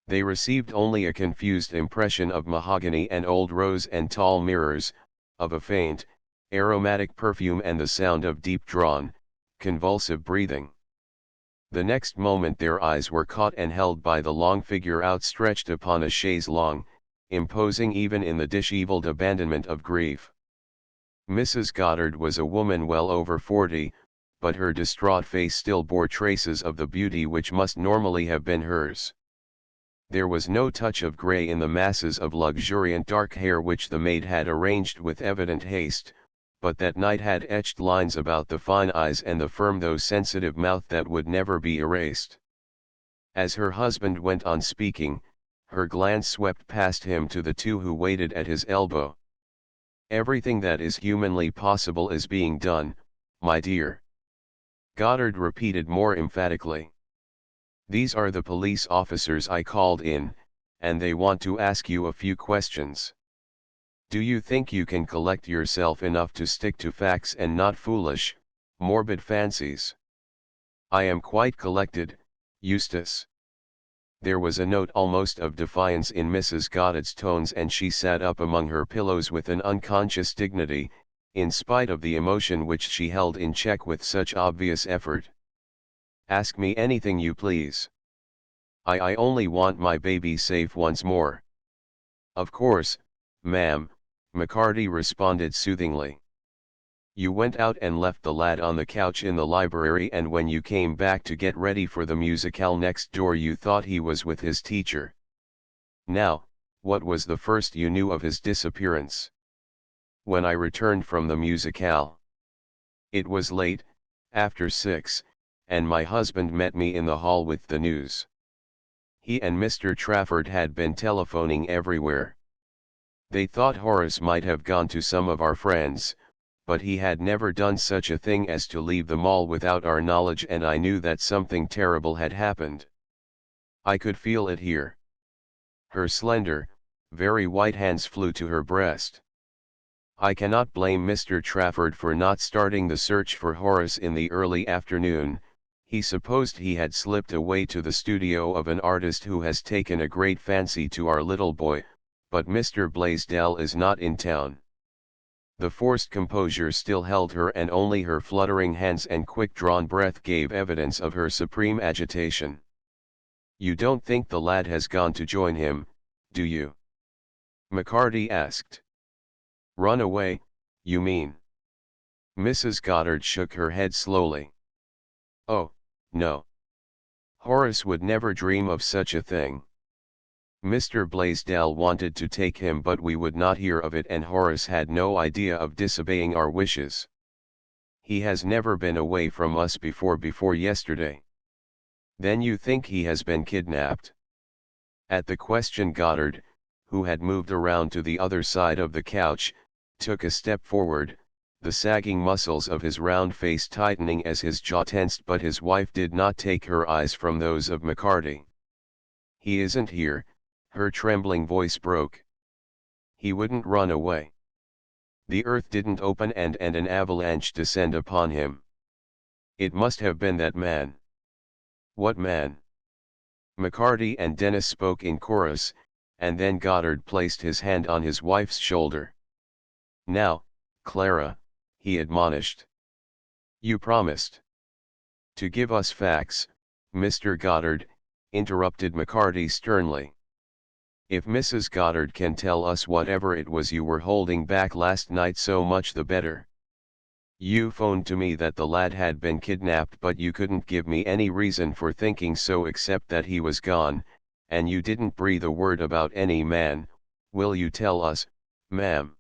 They received only a confused impression of mahogany and old rose and tall mirrors, of a faint, aromatic perfume and the sound of deep-drawn, convulsive breathing. The next moment their eyes were caught and held by the long figure outstretched upon a chaise longue, imposing even in the dishevelled abandonment of grief. Mrs. Goddard was a woman well over 40, but her distraught face still bore traces of the beauty which must normally have been hers. There was no touch of grey in the masses of luxuriant dark hair which the maid had arranged with evident haste, but that night had etched lines about the fine eyes and the firm though sensitive mouth that would never be erased. As her husband went on speaking, her glance swept past him to the two who waited at his elbow. "Everything that is humanly possible is being done, my dear," Goddard repeated more emphatically. "These are the police officers I called in, and they want to ask you a few questions. Do you think you can collect yourself enough to stick to facts and not foolish, morbid fancies?" "I am quite collected, Eustace." There was a note almost of defiance in Mrs. Goddard's tones and she sat up among her pillows with an unconscious dignity, in spite of the emotion which she held in check with such obvious effort. "Ask me anything you please. I only want my baby safe once more." "Of course, ma'am," McCarty responded soothingly. "You went out and left the lad on the couch in the library and when you came back to get ready for the musicale next door you thought he was with his teacher. Now, what was the first you knew of his disappearance?" "When I returned from the musicale. It was late, after 6, and my husband met me in the hall with the news. He and Mr. Trafford had been telephoning everywhere. They thought Horace might have gone to some of our friends, but he had never done such a thing as to leave the mall without our knowledge and I knew that something terrible had happened. I could feel it here." Her slender, very white hands flew to her breast. I cannot blame Mr. Trafford for not starting the search for Horace in the early afternoon. He supposed he had slipped away to the studio of an artist who has taken a great fancy to our little boy, but Mr. Blaisdell is not in town. The forced composure still held her, and only her fluttering hands and quick-drawn breath gave evidence of her supreme agitation. "You don't think the lad has gone to join him, do you?" McCarty asked. "Run away, you mean?" Mrs. Goddard shook her head slowly. "Oh, no. Horace would never dream of such a thing. Mr. Blaisdell wanted to take him, but we would not hear of it, and Horace had no idea of disobeying our wishes. He has never been away from us before yesterday." "Then you think he has been kidnapped?" At the question, Goddard, who had moved around to the other side of the couch, took a step forward, the sagging muscles of his round face tightening as his jaw tensed, but his wife did not take her eyes from those of McCarty. "He isn't here," her trembling voice broke. "He wouldn't run away. The earth didn't open and an avalanche descend upon him. It must have been that man." "What man?" McCarty and Dennis spoke in chorus, and then Goddard placed his hand on his wife's shoulder. "Now, Clara," he admonished. "You promised." "To give us facts, Mr. Goddard," interrupted McCarty sternly. "If Mrs. Goddard can tell us whatever it was you were holding back last night, so much the better. You phoned to me that the lad had been kidnapped, but you couldn't give me any reason for thinking so except that he was gone, and you didn't breathe a word about any man. Will you tell us, ma'am?"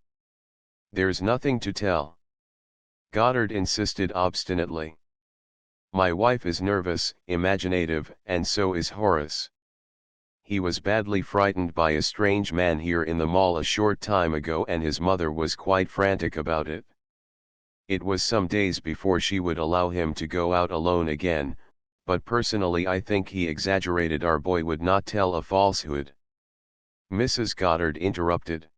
"There's nothing to tell," Goddard insisted obstinately. "My wife is nervous, imaginative, and so is Horace. He was badly frightened by a strange man here in the mall a short time ago, and his mother was quite frantic about it. It was some days before she would allow him to go out alone again, but personally I think he exaggerated. Our boy would not tell a falsehood." Mrs. Goddard interrupted.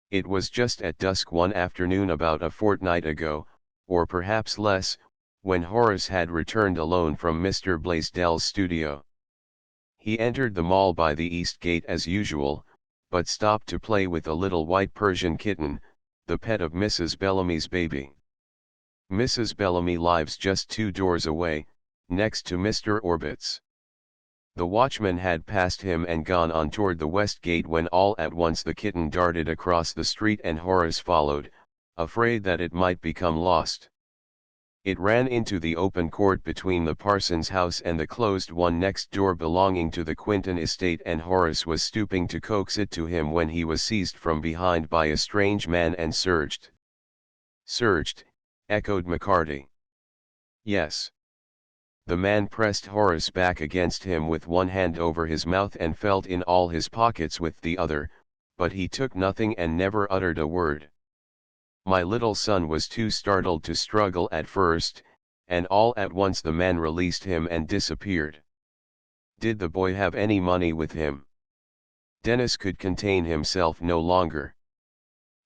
"It was just at dusk one afternoon about a fortnight ago, or perhaps less, when Horace had returned alone from Mr. Blaisdell's studio. He entered the mall by the east gate as usual, but stopped to play with a little white Persian kitten, the pet of Mrs. Bellamy's baby. Mrs. Bellamy lives just 2 doors away, next to Mr. Orbit's. The watchman had passed him and gone on toward the west gate when all at once the kitten darted across the street and Horace followed, afraid that it might become lost. It ran into the open court between the parson's house and the closed one next door belonging to the Quinton estate, and Horace was stooping to coax it to him when he was seized from behind by a strange man and searched." "Searched," echoed McCarty. "Yes. The man pressed Horace back against him with one hand over his mouth and felt in all his pockets with the other, but he took nothing and never uttered a word. My little son was too startled to struggle at first, and all at once the man released him and disappeared." "Did the boy have any money with him?" Dennis could contain himself no longer.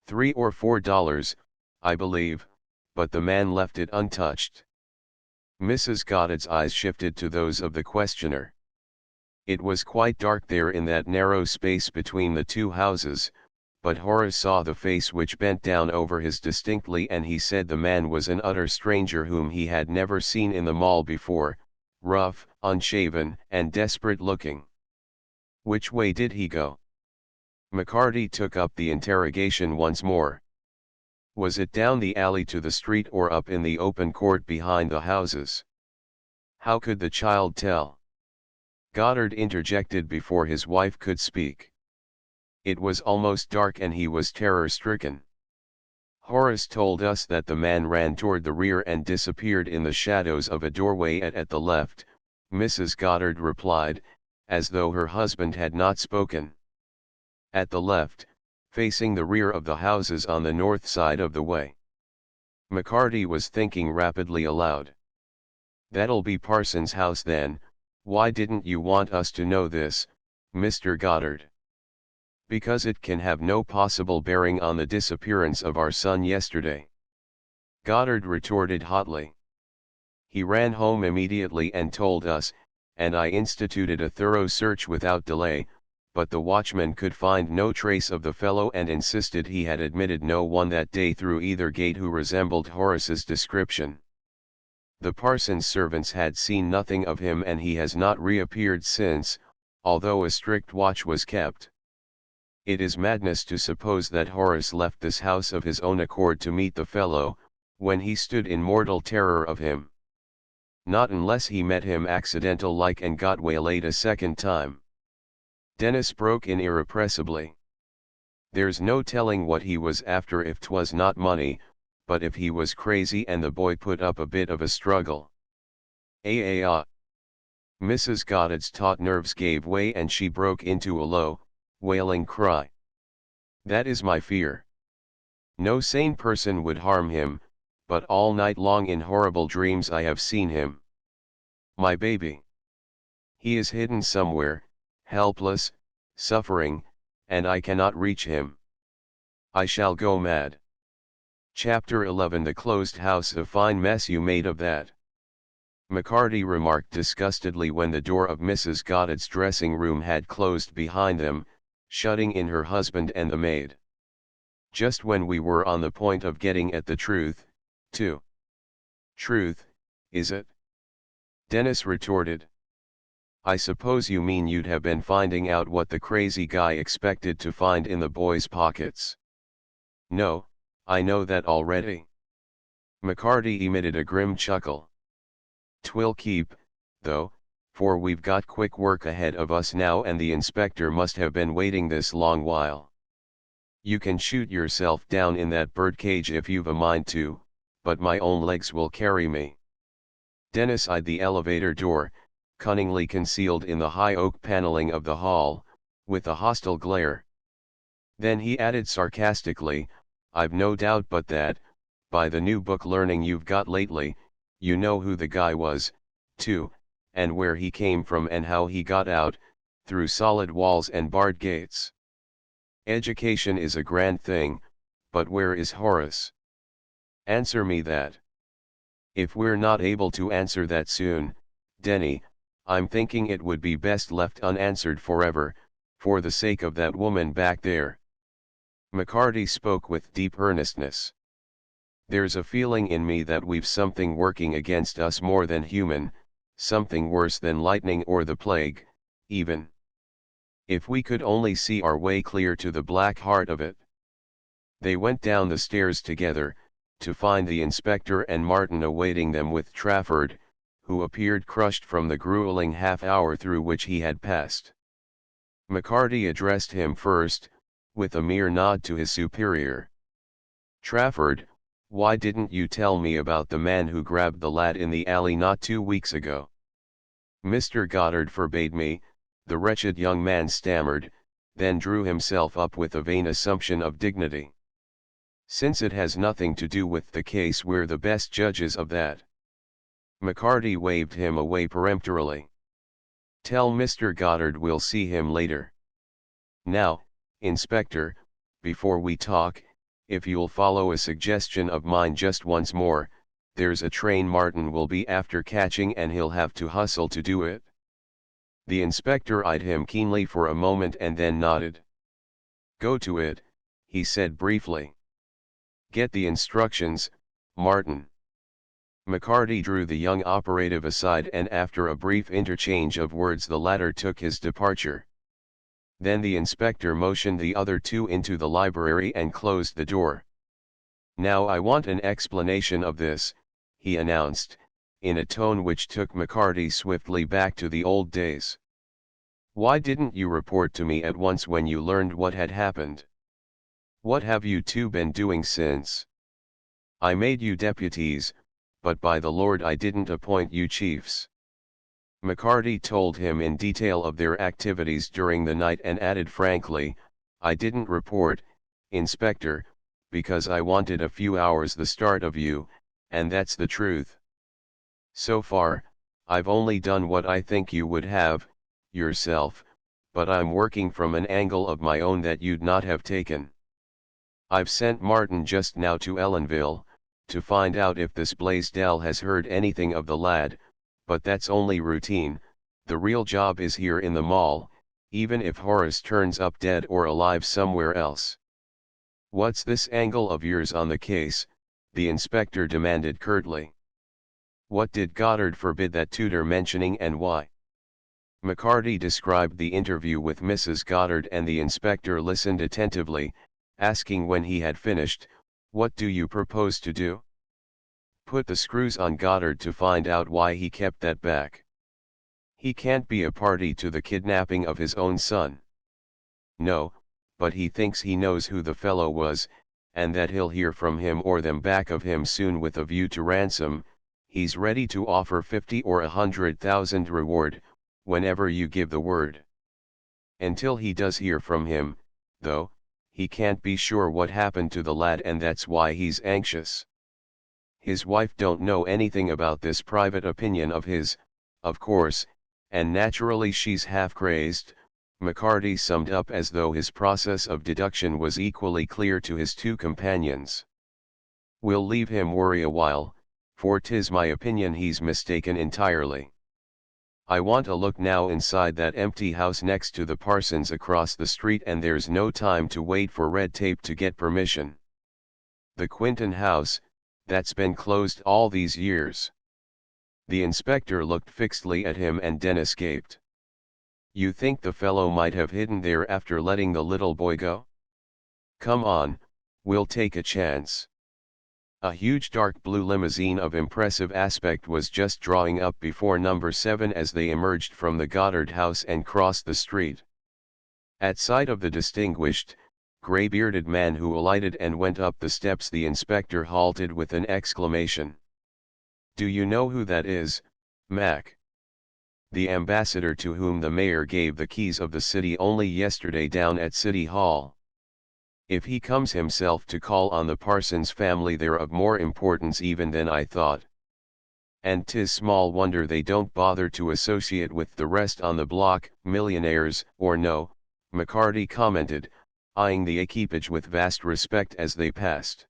$3 or $4, I believe, but the man left it untouched." Mrs. Goddard's eyes shifted to those of the questioner. It was quite dark there in that narrow space between the two houses, but Horace saw the face which bent down over his distinctly, and he said the man was an utter stranger whom he had never seen in the mall before, rough, unshaven, and desperate looking. "Which way did he go?" McCarty took up the interrogation once more. "Was it down the alley to the street or up in the open court behind the houses?" "How could the child tell?" Goddard interjected before his wife could speak. "It was almost dark and he was terror-stricken. Horace told us that the man ran toward the rear and disappeared in the shadows of a doorway at the left," Mrs. Goddard replied, as though her husband had not spoken. "At the left, facing the rear of the houses on the north side of the way." McCarty was thinking rapidly aloud. "That'll be Parsons' house then. Why didn't you want us to know this, Mr. Goddard?" Because it can have no possible bearing on the disappearance of our son yesterday. Goddard retorted hotly. He ran home immediately and told us, and I instituted a thorough search without delay, but the watchman could find no trace of the fellow and insisted he had admitted no one that day through either gate who resembled Horace's description. The parson's servants had seen nothing of him and he has not reappeared since, although a strict watch was kept. It is madness to suppose that Horace left this house of his own accord to meet the fellow, when he stood in mortal terror of him. Not unless he met him accidental like and got waylaid a second time. Dennis broke in irrepressibly. There's no telling what he was after if 'twas not money, but if he was crazy and the boy put up a bit of a struggle. Ah. Mrs. Goddard's taut nerves gave way and she broke into a low, wailing cry. That is my fear. No sane person would harm him, but all night long in horrible dreams I have seen him. My baby. He is hidden somewhere, helpless, suffering, and I cannot reach him. I shall go mad. Chapter 11 The closed house, a fine mess you made of that. McCarty remarked disgustedly when the door of Mrs. Goddard's dressing room had closed behind them, shutting in her husband and the maid. Just when we were on the point of getting at the truth, too. Truth, is it? Dennis retorted. I suppose you mean you'd have been finding out what the crazy guy expected to find in the boy's pockets. No, I know that already. McCarty emitted a grim chuckle. 'Twill keep, though, for we've got quick work ahead of us now and the inspector must have been waiting this long while. You can shoot yourself down in that birdcage if you've a mind to, but my own legs will carry me. Dennis eyed the elevator door, cunningly concealed in the high oak paneling of the hall, with a hostile glare. Then he added sarcastically, I've no doubt but that, by the new book learning you've got lately, you know who the guy was, too, and where he came from and how he got out, through solid walls and barred gates. Education is a grand thing, but where is Horace? Answer me that. If we're not able to answer that soon, Denny, I'm thinking it would be best left unanswered forever, for the sake of that woman back there. McCarty spoke with deep earnestness. There's a feeling in me that we've something working against us more than human, something worse than lightning or the plague, even. If we could only see our way clear to the black heart of it. They went down the stairs together, to find the inspector and Martin awaiting them with Trafford, who appeared crushed from the grueling half-hour through which he had passed. McCarty addressed him first, with a mere nod to his superior. Trafford, why didn't you tell me about the man who grabbed the lad in the alley not 2 weeks ago? Mr. Goddard forbade me, the wretched young man stammered, then drew himself up with a vain assumption of dignity. Since it has nothing to do with the case, we're the best judges of that. McCarty waved him away peremptorily. Tell Mr. Goddard we'll see him later. Now, Inspector, before we talk, if you'll follow a suggestion of mine just once more, there's a train Martin will be after catching and he'll have to hustle to do it. The inspector eyed him keenly for a moment and then nodded. Go to it, he said briefly. Get the instructions, Martin. McCarty drew the young operative aside and after a brief interchange of words the latter took his departure. Then the inspector motioned the other two into the library and closed the door. Now I want an explanation of this, he announced, in a tone which took McCarty swiftly back to the old days. Why didn't you report to me at once when you learned what had happened? What have you two been doing since? I made you deputies, but by the Lord I didn't appoint you chiefs. McCarty told him in detail of their activities during the night and added frankly, I didn't report, Inspector, because I wanted a few hours the start of you, and that's the truth. So far, I've only done what I think you would have, yourself, but I'm working from an angle of my own that you'd not have taken. I've sent Martin just now to Ellenville, to find out if this Blaisdell has heard anything of the lad, but that's only routine. The real job is here in the mall, even if Horace turns up dead or alive somewhere else. What's this angle of yours on the case? The inspector demanded curtly. What did Goddard forbid that tutor mentioning and why? McCarty described the interview with Mrs. Goddard and the inspector listened attentively, asking when he had finished, "What do you propose to do?" "Put the screws on Goddard to find out why he kept that back. He can't be a party to the kidnapping of his own son." "No, but he thinks he knows who the fellow was, and that he'll hear from him or them back of him soon with a view to ransom. He's ready to offer 50 or 100,000 reward, whenever you give the word. Until he does hear from him, though, he can't be sure what happened to the lad and that's why he's anxious. His wife don't know anything about this private opinion of his, of course, and naturally she's half crazed." McCarty summed up as though his process of deduction was equally clear to his two companions. "We'll leave him worry a while, for 'tis my opinion he's mistaken entirely. I want a look now inside that empty house next to the Parsons across the street, and there's no time to wait for red tape to get permission. The Quinton house, that's been closed all these years." The inspector looked fixedly at him and Dennis gaped. "You think the fellow might have hidden there after letting the little boy go? Come on, we'll take a chance." A huge dark blue limousine of impressive aspect was just drawing up before number 7 as they emerged from the Goddard house and crossed the street. At sight of the distinguished, gray-bearded man who alighted and went up the steps, the inspector halted with an exclamation. "Do you know who that is, Mac?" "The ambassador to whom the mayor gave the keys of the city only yesterday down at City Hall. If he comes himself to call on the Parsons family, they're of more importance even than I thought. And 'tis small wonder they don't bother to associate with the rest on the block, millionaires or no," McCarty commented, eyeing the equipage with vast respect as they passed.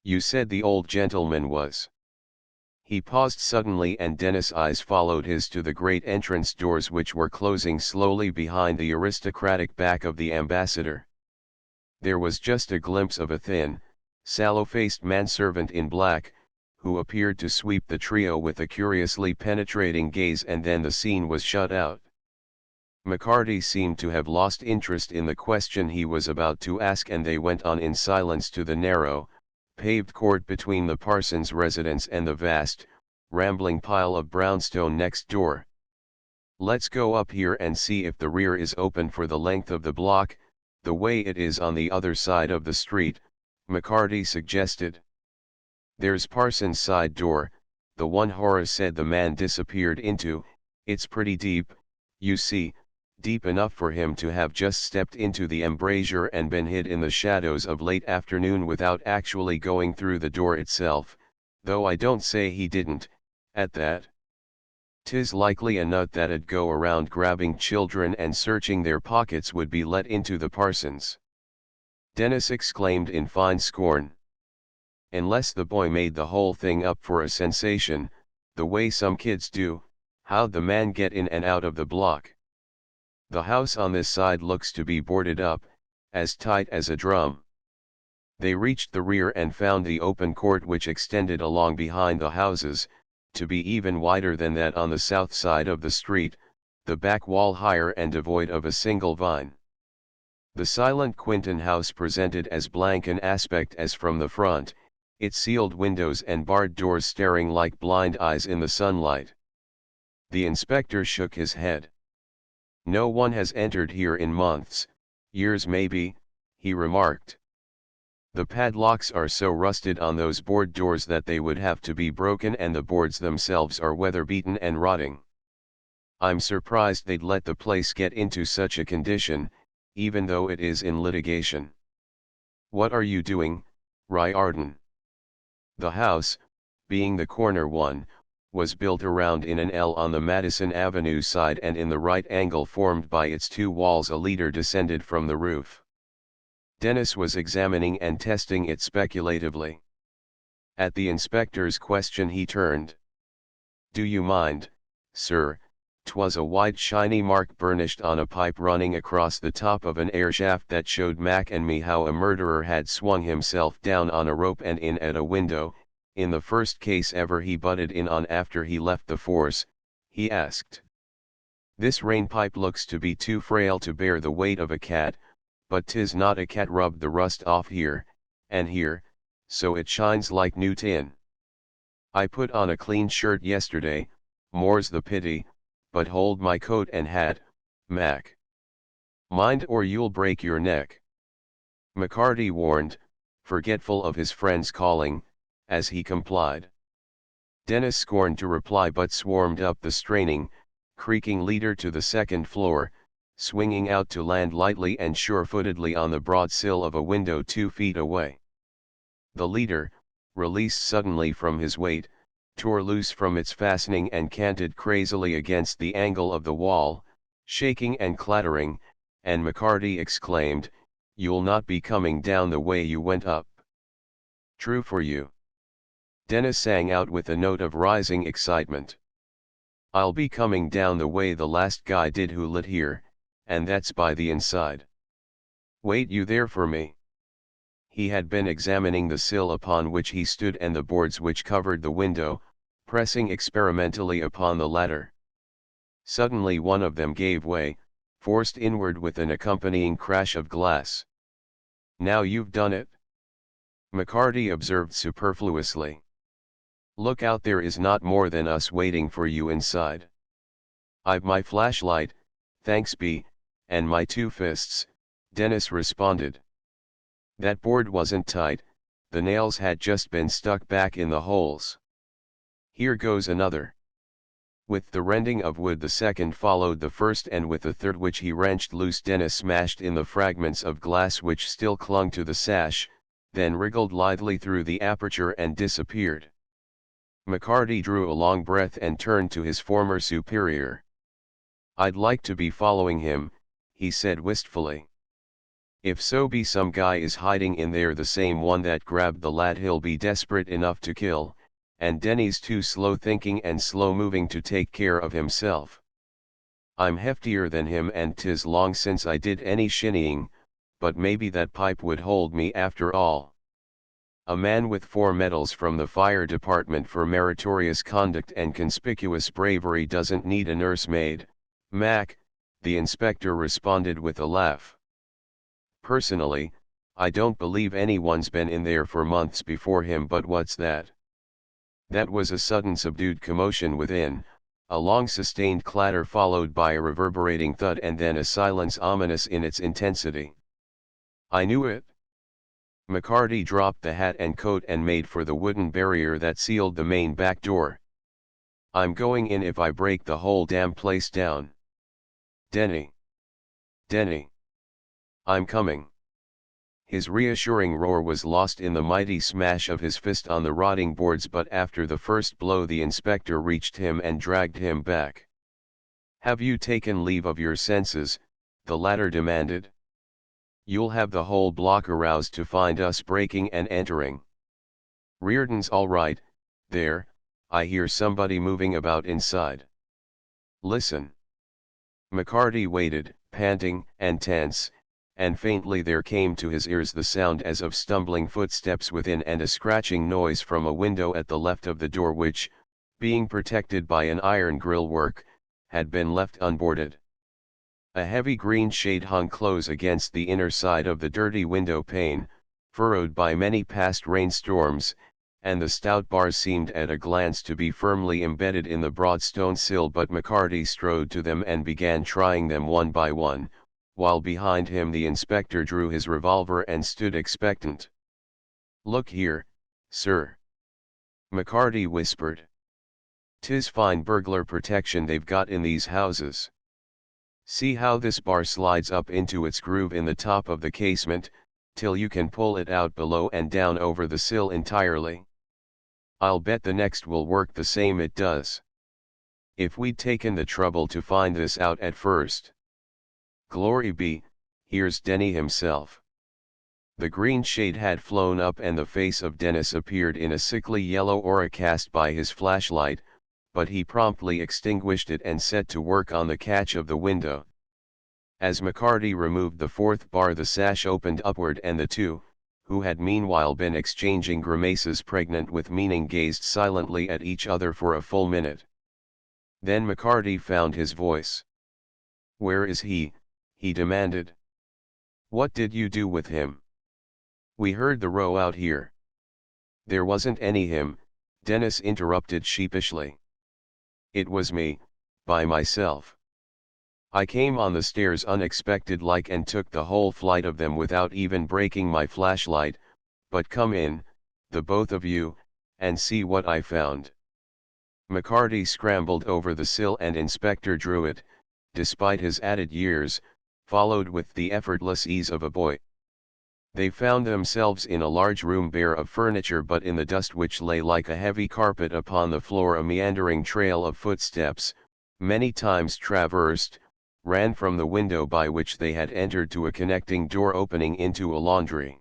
"You said the old gentleman was—" He paused suddenly and Dennis' eyes followed his to the great entrance doors which were closing slowly behind the aristocratic back of the ambassador. There was just a glimpse of a thin, sallow-faced manservant in black, who appeared to sweep the trio with a curiously penetrating gaze, and then the scene was shut out. McCarty seemed to have lost interest in the question he was about to ask, and they went on in silence to the narrow, paved court between the Parsons residence and the vast, rambling pile of brownstone next door. "Let's go up here and see if the rear is open for the length of the block, the way it is on the other side of the street," McCarty suggested. "There's Parsons' side door, the one Horace said the man disappeared into. It's pretty deep, you see, deep enough for him to have just stepped into the embrasure and been hid in the shadows of late afternoon without actually going through the door itself, though I don't say he didn't, at that. 'Tis likely enough that I'd go around grabbing children and searching their pockets would be let into the Parsons." Dennis exclaimed in fine scorn. "Unless the boy made the whole thing up for a sensation, the way some kids do, how'd the man get in and out of the block? The house on this side looks to be boarded up, as tight as a drum." They reached the rear and found the open court which extended along behind the houses, to be even wider than that on the south side of the street, the back wall higher and devoid of a single vine. The silent Quinton house presented as blank an aspect as from the front, its sealed windows and barred doors staring like blind eyes in the sunlight. The inspector shook his head. "No one has entered here in months, years maybe," he remarked. "The padlocks are so rusted on those board doors that they would have to be broken, and the boards themselves are weather-beaten and rotting. I'm surprised they'd let the place get into such a condition, even though it is in litigation. What are you doing, Riordan?" The house, being the corner one, was built around in an L on the Madison Avenue side, and in the right angle formed by its two walls a leader descended from the roof. Dennis was examining and testing it speculatively. At the inspector's question he turned. "Do you mind, sir?" 'Twas a white shiny mark burnished on a pipe running across the top of an air shaft that showed Mac and me how a murderer had swung himself down on a rope and in at a window. In the first case ever he butted in on after he left the force, he asked. "This rain pipe looks to be too frail to bear the weight of a cat, but 'tis not a cat rubbed the rust off here, and here, so it shines like new tin. I put on a clean shirt yesterday, more's the pity, but hold my coat and hat, Mac. Mind or you'll break your neck," McCarty warned, forgetful of his friend's calling, as he complied. Dennis scorned to reply but swarmed up the straining, creaking leader to the second floor, swinging out to land lightly and sure-footedly on the broad sill of a window 2 feet away. The leader, released suddenly from his weight, tore loose from its fastening and canted crazily against the angle of the wall, shaking and clattering, and McCarty exclaimed, "You'll not be coming down the way you went up." "True for you," Dennis sang out with a note of rising excitement. "I'll be coming down the way the last guy did who lit here, and that's by the inside. Wait you there for me." He had been examining the sill upon which he stood and the boards which covered the window, pressing experimentally upon the latter. Suddenly one of them gave way, forced inward with an accompanying crash of glass. "Now you've done it," McCarty observed superfluously. "Look out, there is not more than us waiting for you inside." "I've my flashlight, thanks be, and my 2 fists, Dennis responded. That board wasn't tight, the nails had just been stuck back in the holes. "Here goes another." With the rending of wood the second followed the first, and with the third, which he wrenched loose, Dennis smashed in the fragments of glass which still clung to the sash, then wriggled lithely through the aperture and disappeared. McCarty drew a long breath and turned to his former superior. "I'd like to be following him," he said wistfully. "If so be some guy is hiding in there, the same one that grabbed the lad, he'll be desperate enough to kill, and Denny's too slow thinking and slow moving to take care of himself. I'm heftier than him, and 'tis long since I did any shinnying, but maybe that pipe would hold me after all. A man with 4 medals from the fire department for meritorious conduct and conspicuous bravery doesn't need a nursemaid, Mac," the inspector responded with a laugh. "Personally, I don't believe anyone's been in there for months before him, but what's that?" That was a sudden subdued commotion within, a long sustained clatter followed by a reverberating thud, and then a silence ominous in its intensity. "I knew it." McCarty dropped the hat and coat and made for the wooden barrier that sealed the main back door. "I'm going in if I break the whole damn place down. Denny! Denny! I'm coming." His reassuring roar was lost in the mighty smash of his fist on the rotting boards, but after the first blow the inspector reached him and dragged him back. "Have you taken leave of your senses?" the latter demanded. "You'll have the whole block aroused to find us breaking and entering." "Reardon's all right, there, I hear somebody moving about inside." "Listen." McCarty waited, panting and tense, and faintly there came to his ears the sound as of stumbling footsteps within and a scratching noise from a window at the left of the door which, being protected by an iron grillwork, had been left unboarded. A heavy green shade hung close against the inner side of the dirty window pane, furrowed by many past rainstorms, and the stout bars seemed at a glance to be firmly embedded in the broad stone sill, but McCarty strode to them and began trying them one by one, while behind him the inspector drew his revolver and stood expectant. "Look here, sir," McCarty whispered. "'Tis fine burglar protection they've got in these houses. See how this bar slides up into its groove in the top of the casement, till you can pull it out below and down over the sill entirely. I'll bet the next will work the same it does. If we'd taken the trouble to find this out at first. Glory be, here's Denny himself. The green shade had flown up and the face of Dennis appeared in a sickly yellow aura cast by his flashlight, but he promptly extinguished it and set to work on the catch of the window. As McCarty removed the fourth bar, the sash opened upward and the two, who had meanwhile been exchanging grimaces pregnant with meaning, gazed silently at each other for a full minute. Then McCarty found his voice. "Where is he?" he demanded. "What did you do with him?" "We heard the row out here." "There wasn't any him," Dennis interrupted sheepishly. "It was me, by myself. I came on the stairs unexpected like and took the whole flight of them without even breaking my flashlight, but come in, the both of you, and see what I found." McCarty scrambled over the sill and Inspector Druitt, despite his added years, followed with the effortless ease of a boy. They found themselves in a large room bare of furniture but in the dust which lay like a heavy carpet upon the floor. A meandering trail of footsteps, many times traversed, ran from the window by which they had entered to a connecting door opening into a laundry.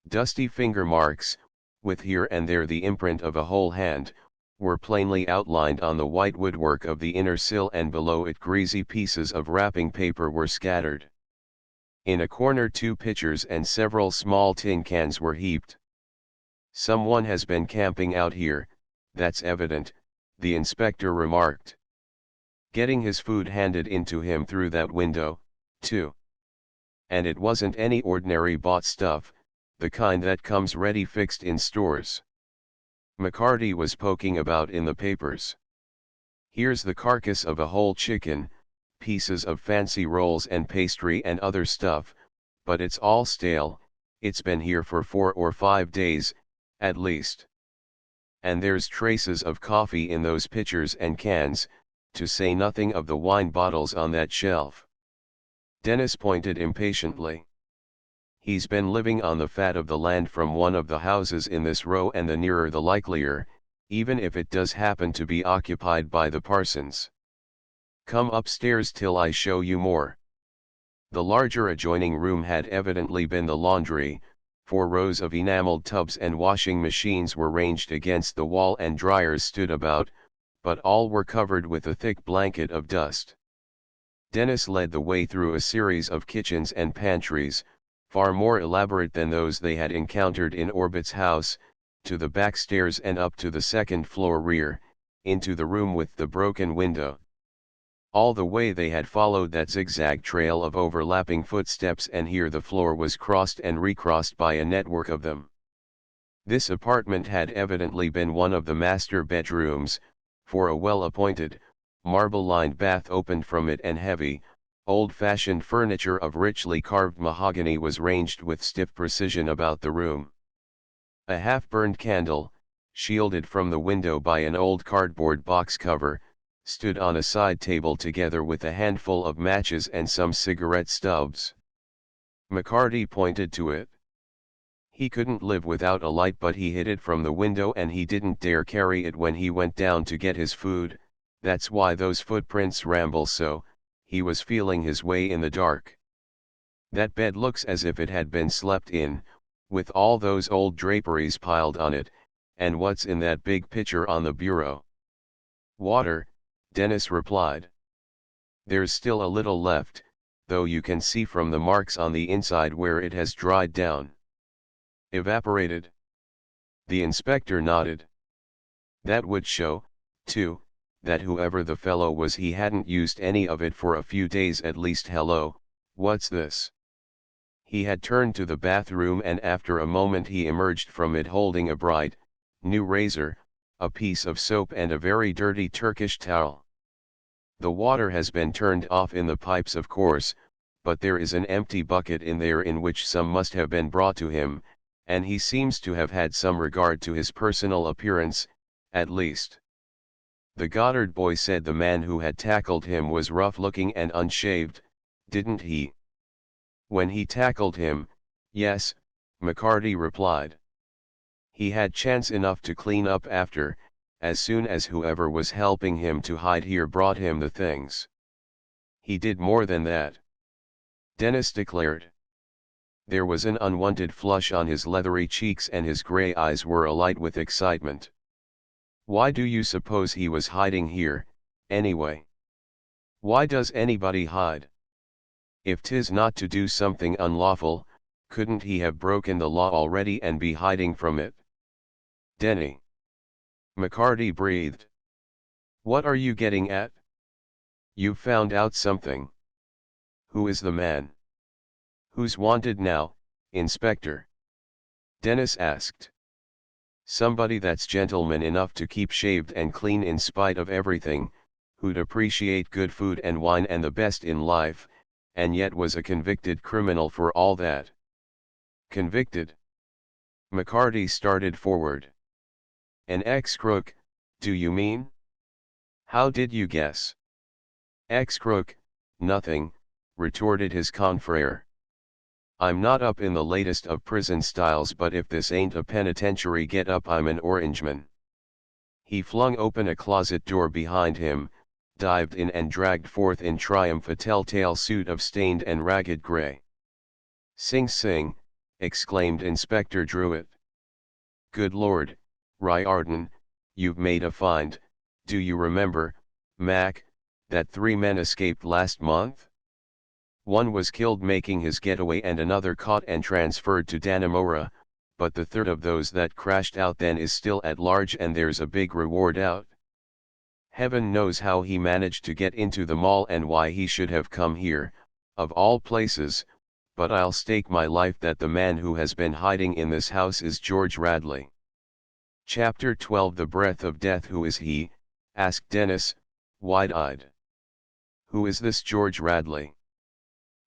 Dusty finger marks, with here and there the imprint of a whole hand, were plainly outlined on the white woodwork of the inner sill, and below it greasy pieces of wrapping paper were scattered. In a corner 2 pitchers and several small tin cans were heaped. "Someone has been camping out here, that's evident," the inspector remarked. "Getting his food handed into him through that window, too. And it wasn't any ordinary bought stuff, the kind that comes ready fixed in stores." McCarty was poking about in the papers. "Here's the carcass of a whole chicken, pieces of fancy rolls and pastry and other stuff, but it's all stale, it's been here for 4 or 5 days, at least. And there's traces of coffee in those pitchers and cans, to say nothing of the wine bottles on that shelf." Dennis pointed impatiently. "He's been living on the fat of the land from one of the houses in this row, and the nearer the likelier, even if it does happen to be occupied by the Parsons. Come upstairs till I show you more." The larger adjoining room had evidently been the laundry, 4 rows of enameled tubs and washing machines were ranged against the wall and dryers stood about, but all were covered with a thick blanket of dust. Dennis led the way through a series of kitchens and pantries, far more elaborate than those they had encountered in Orbit's house, to the back stairs and up to the second floor rear, into the room with the broken window. All the way they had followed that zigzag trail of overlapping footsteps, and here the floor was crossed and recrossed by a network of them. This apartment had evidently been one of the master bedrooms, for a well-appointed, marble-lined bath opened from it, and heavy, old-fashioned furniture of richly carved mahogany was ranged with stiff precision about the room. A half-burned candle, shielded from the window by an old cardboard box cover, stood on a side table together with a handful of matches and some cigarette stubs. McCarty pointed to it. "He couldn't live without a light, but he hid it from the window and he didn't dare carry it when he went down to get his food, that's why those footprints ramble so. He was feeling his way in the dark. That bed looks as if it had been slept in, with all those old draperies piled on it, and what's in that big pitcher on the bureau?" "Water," Dennis replied. "There's still a little left, though you can see from the marks on the inside where it has dried down." "Evaporated?" The inspector nodded. "That would show, too, that whoever the fellow was, he hadn't used any of it for a few days at least. Hello, what's this?" He had turned to the bathroom, and after a moment he emerged from it holding a bright, new razor, a piece of soap and a very dirty Turkish towel. "The water has been turned off in the pipes, of course, but there is an empty bucket in there in which some must have been brought to him, and he seems to have had some regard to his personal appearance, at least. The Goddard boy said the man who had tackled him was rough-looking and unshaved, didn't he?" "When he tackled him, yes," McCarty replied. He had chance enough to clean up after, as soon as whoever was helping him to hide here brought him the things. He did more than that, Dennis declared. There was an unwanted flush on his leathery cheeks and his gray eyes were alight with excitement. Why do you suppose he was hiding here, anyway? Why does anybody hide? If 'tis not to do something unlawful, couldn't he have broken the law already and be hiding from it? Denny. McCarty breathed. What are you getting at? You've found out something. Who is the man? Who's wanted now, Inspector? Dennis asked. Somebody that's gentleman enough to keep shaved and clean in spite of everything, who'd appreciate good food and wine and the best in life, and yet was a convicted criminal for all that. Convicted? McCarty started forward. An ex-crook, do you mean? How did you guess? Ex-crook, nothing, retorted his confrere. I'm not up in the latest of prison styles, but if this ain't a penitentiary get-up, I'm an Orangeman. He flung open a closet door behind him, dived in and dragged forth in triumph a telltale suit of stained and ragged gray. Sing Sing, exclaimed Inspector Druitt. Good Lord, Riordan, you've made a find. Do you remember, Mac, that 3 men escaped last month? One was killed making his getaway and another caught and transferred to Dannemora, but the third of those that crashed out then is still at large and there's a big reward out. Heaven knows how he managed to get into the mall and why he should have come here, of all places, but I'll stake my life that the man who has been hiding in this house is George Radley. Chapter 12 The Breath of Death. Who is he? Asked Dennis, wide-eyed. Who is this George Radley?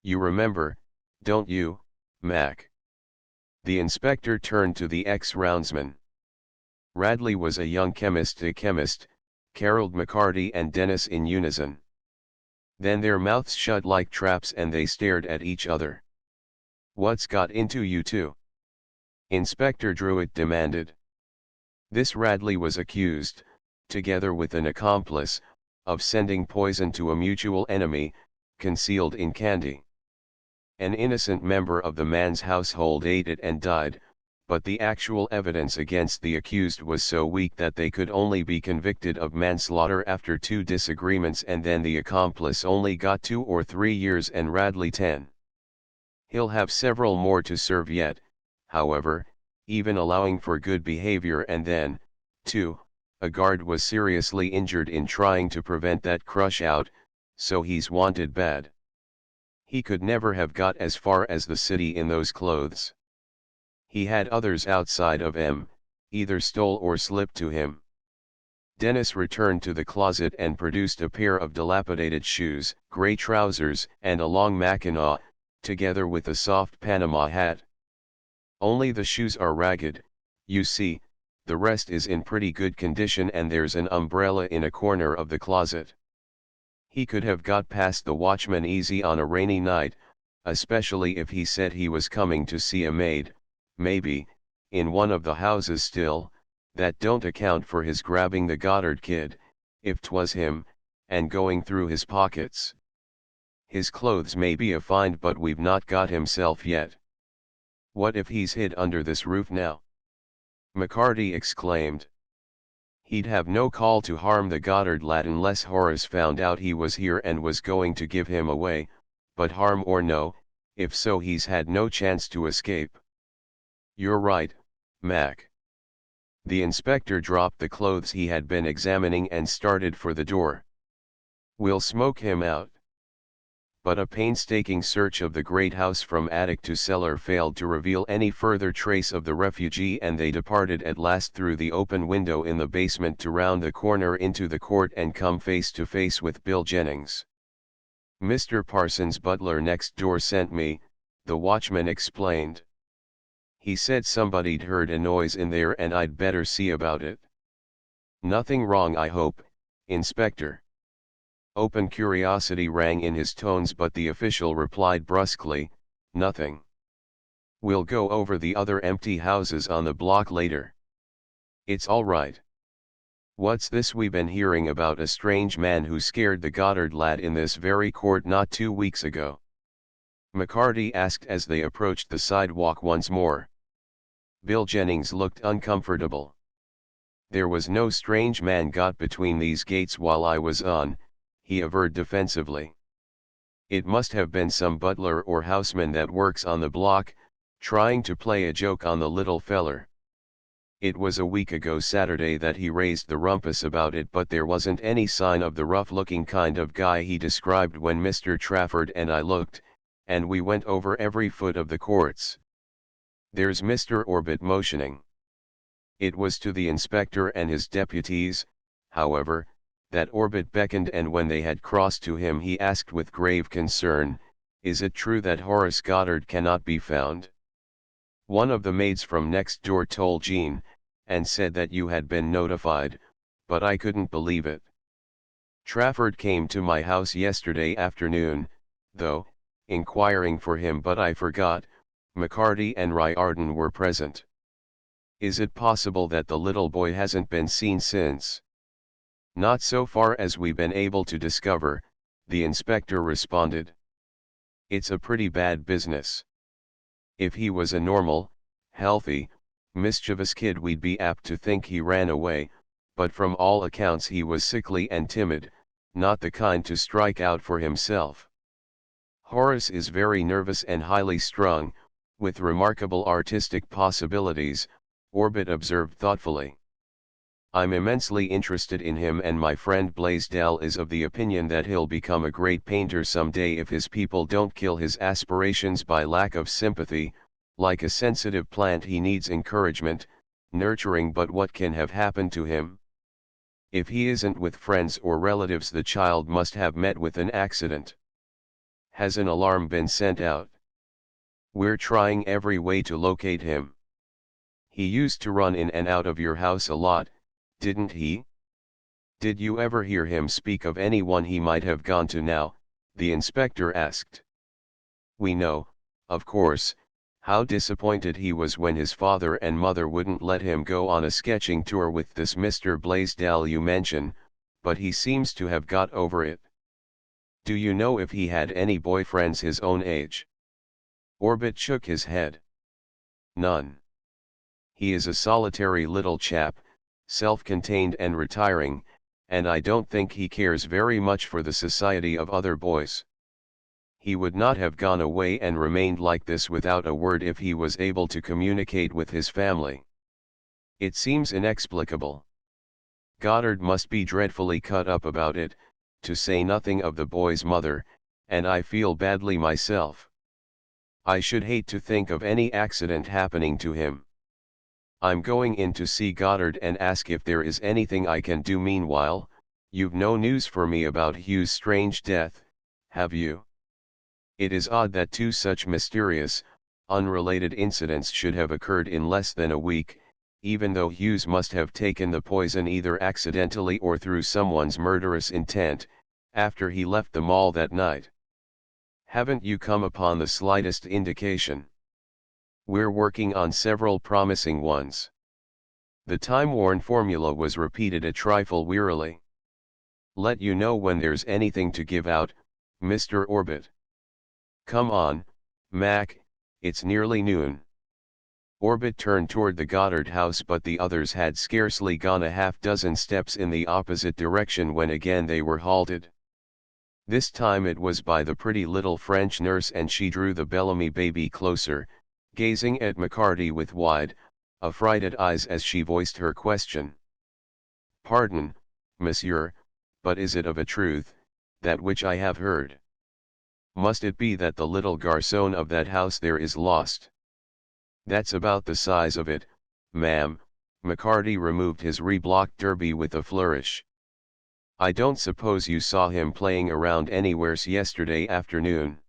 You remember, don't you, Mac? The inspector turned to the ex-roundsman. Radley was a young chemist. A chemist, caroled McCarty and Dennis in unison. Then their mouths shut like traps and they stared at each other. What's got into you two? Inspector Druitt demanded. This Radley was accused, together with an accomplice, of sending poison to a mutual enemy, concealed in candy. An innocent member of the man's household ate it and died, but the actual evidence against the accused was so weak that they could only be convicted of manslaughter after 2 disagreements, and then the accomplice only got 2 or 3 years and Radley 10. He'll have several more to serve yet, however, even allowing for good behavior. And then, too, a guard was seriously injured in trying to prevent that crush out, so he's wanted bad. He could never have got as far as the city in those clothes. He had others outside of him, either stole or slipped to him. Dennis returned to the closet and produced a pair of dilapidated shoes, gray trousers, and a long mackinaw, together with a soft Panama hat. Only the shoes are ragged, you see, the rest is in pretty good condition, and there's an umbrella in a corner of the closet. He could have got past the watchman easy on a rainy night, especially if he said he was coming to see a maid, maybe, in one of the houses still. That don't account for his grabbing the Goddard kid, if 'twas him, and going through his pockets. His clothes may be a find, but we've not got himself yet. What if he's hid under this roof now? McCarty exclaimed. He'd have no call to harm the Goddard lad unless Horace found out he was here and was going to give him away, but harm or no, if so he's had no chance to escape. You're right, Mac. The inspector dropped the clothes he had been examining and started for the door. We'll smoke him out. But a painstaking search of the great house from attic to cellar failed to reveal any further trace of the refugee, and they departed at last through the open window in the basement to round the corner into the court and come face to face with Bill Jennings. Mr. Parsons' butler next door sent me, the watchman explained. He said somebody'd heard a noise in there and I'd better see about it. Nothing wrong, I hope, Inspector? Open curiosity rang in his tones, but the official replied brusquely, nothing. We'll go over the other empty houses on the block later. It's all right. What's this we been hearing about a strange man who scared the Goddard lad in this very court not 2 weeks ago? McCarty asked as they approached the sidewalk once more. Bill Jennings looked uncomfortable. There was no strange man got between these gates while I was on, he averred defensively. It must have been some butler or houseman that works on the block, trying to play a joke on the little feller. It was a week ago Saturday that he raised the rumpus about it, but there wasn't any sign of the rough-looking kind of guy he described when Mr. Trafford and I looked, and we went over every foot of the courts. There's Mr. Orbit motioning. It was to the inspector and his deputies, however, that Orbit beckoned, and when they had crossed to him he asked with grave concern, "Is it true that Horace Goddard cannot be found? One of the maids from next door told Jean, and said that you had been notified, but I couldn't believe it. Trafford came to my house yesterday afternoon, though, inquiring for him, but I forgot, McCarty and Riordan were present. Is it possible that the little boy hasn't been seen since?" "Not so far as we've been able to discover," the inspector responded. "It's a pretty bad business. If he was a normal, healthy, mischievous kid we'd be apt to think he ran away, but from all accounts he was sickly and timid, not the kind to strike out for himself. Horace is very nervous and highly strung, with remarkable artistic possibilities," Orbit observed thoughtfully. "I'm immensely interested in him, and my friend Blaisdell is of the opinion that he'll become a great painter someday if his people don't kill his aspirations by lack of sympathy. Like a sensitive plant, he needs encouragement, nurturing, but what can have happened to him? If he isn't with friends or relatives, the child must have met with an accident. Has an alarm been sent out? We're trying every way to locate him. He used to run in and out of your house a lot, didn't he? Did you ever hear him speak of anyone he might have gone to now?" the inspector asked. "We know, of course, how disappointed he was when his father and mother wouldn't let him go on a sketching tour with this Mr. Blaisdell you mention, but he seems to have got over it. Do you know if he had any boyfriends his own age?" Orbit shook his head. "None. He is a solitary little chap, self-contained and retiring, and I don't think he cares very much for the society of other boys. He would not have gone away and remained like this without a word if he was able to communicate with his family. It seems inexplicable. Goddard must be dreadfully cut up about it, to say nothing of the boy's mother, and I feel badly myself. I should hate to think of any accident happening to him. I'm going in to see Goddard and ask if there is anything I can do. Meanwhile, you've no news for me about Hugh's strange death, have you? It is odd that two such mysterious, unrelated incidents should have occurred in less than a week, even though Hughes must have taken the poison either accidentally or through someone's murderous intent, after he left the mall that night. Haven't you come upon the slightest indication? We're working on several promising ones." The time-worn formula was repeated a trifle wearily. "Let you know when there's anything to give out, Mr. Orbit. Come on, Mac, it's nearly noon." Orbit turned toward the Goddard house, but the others had scarcely gone a half-dozen steps in the opposite direction when again they were halted. This time it was by the pretty little French nurse, and she drew the Bellamy baby closer, gazing at McCarty with wide, affrighted eyes as she voiced her question. "Pardon, monsieur, but is it of a truth, that which I have heard? Must it be that the little garçon of that house there is lost?" "That's about the size of it, ma'am." McCarty removed his reblocked derby with a flourish. "I don't suppose you saw him playing around anywheres yesterday afternoon?"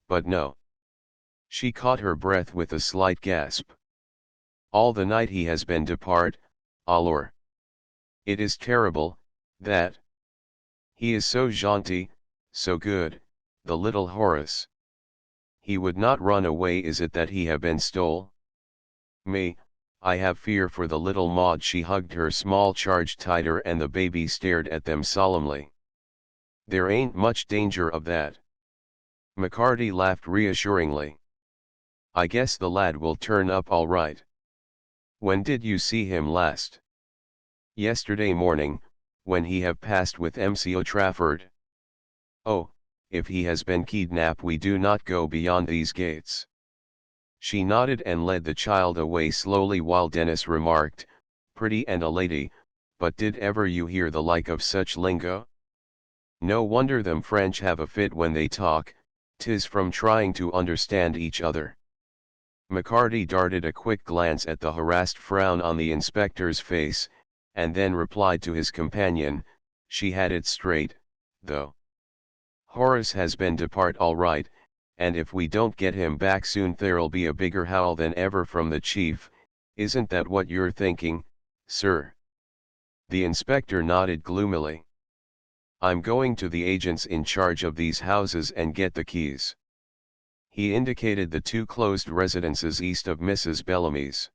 "But no." She caught her breath with a slight gasp. "All the night he has been depart, alors. It is terrible, that. He is so gentil, so good, the little Horace. He would not run away. Is it that he have been stole?" "Me, I have fear for the little Maud. She hugged her small charge tighter and the baby stared at them solemnly. There ain't much danger of that. McCarty laughed reassuringly. I guess the lad will turn up all right. When did you see him last? Yesterday morning, when he have passed with Mco Trafford. Oh, if he has been kidnapped we do not go beyond these gates. She nodded and led the child away slowly while Dennis remarked, pretty and a lady, but did ever you hear the like of such lingo? No wonder them French have a fit when they talk, 'tis from trying to understand each other. McCarty darted a quick glance at the harassed frown on the inspector's face, and then replied to his companion, she had it straight, though. Horace has been depart all right, and if we don't get him back soon there'll be a bigger howl than ever from the chief, isn't that what you're thinking, sir? The inspector nodded gloomily. I'm going to the agents in charge of these houses and get the keys. He indicated the two closed residences east of Mrs. Bellamy's.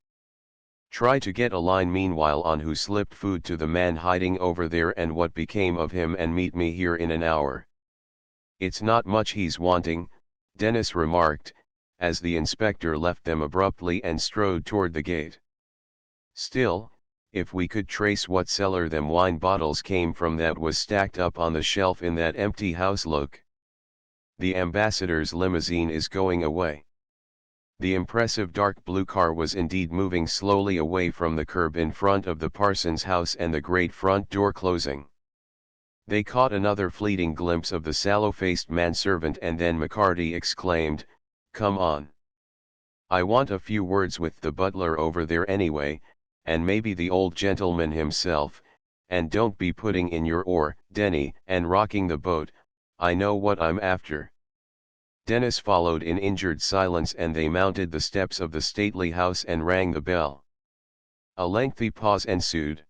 Try to get a line meanwhile on who slipped food to the man hiding over there and what became of him and meet me here in an hour. It's not much he's wanting, Dennis remarked, as the inspector left them abruptly and strode toward the gate. Still, if we could trace what cellar them wine bottles came from that was stacked up on the shelf in that empty house. Look. The ambassador's limousine is going away. The impressive dark blue car was indeed moving slowly away from the curb in front of the parson's house and the great front door closing. They caught another fleeting glimpse of the sallow-faced manservant and then McCarty exclaimed, "Come on. I want a few words with the butler over there anyway, and maybe the old gentleman himself, and don't be putting in your oar, Denny, and rocking the boat, I know what I'm after." Dennis followed in injured silence and they mounted the steps of the stately house and rang the bell. A lengthy pause ensued.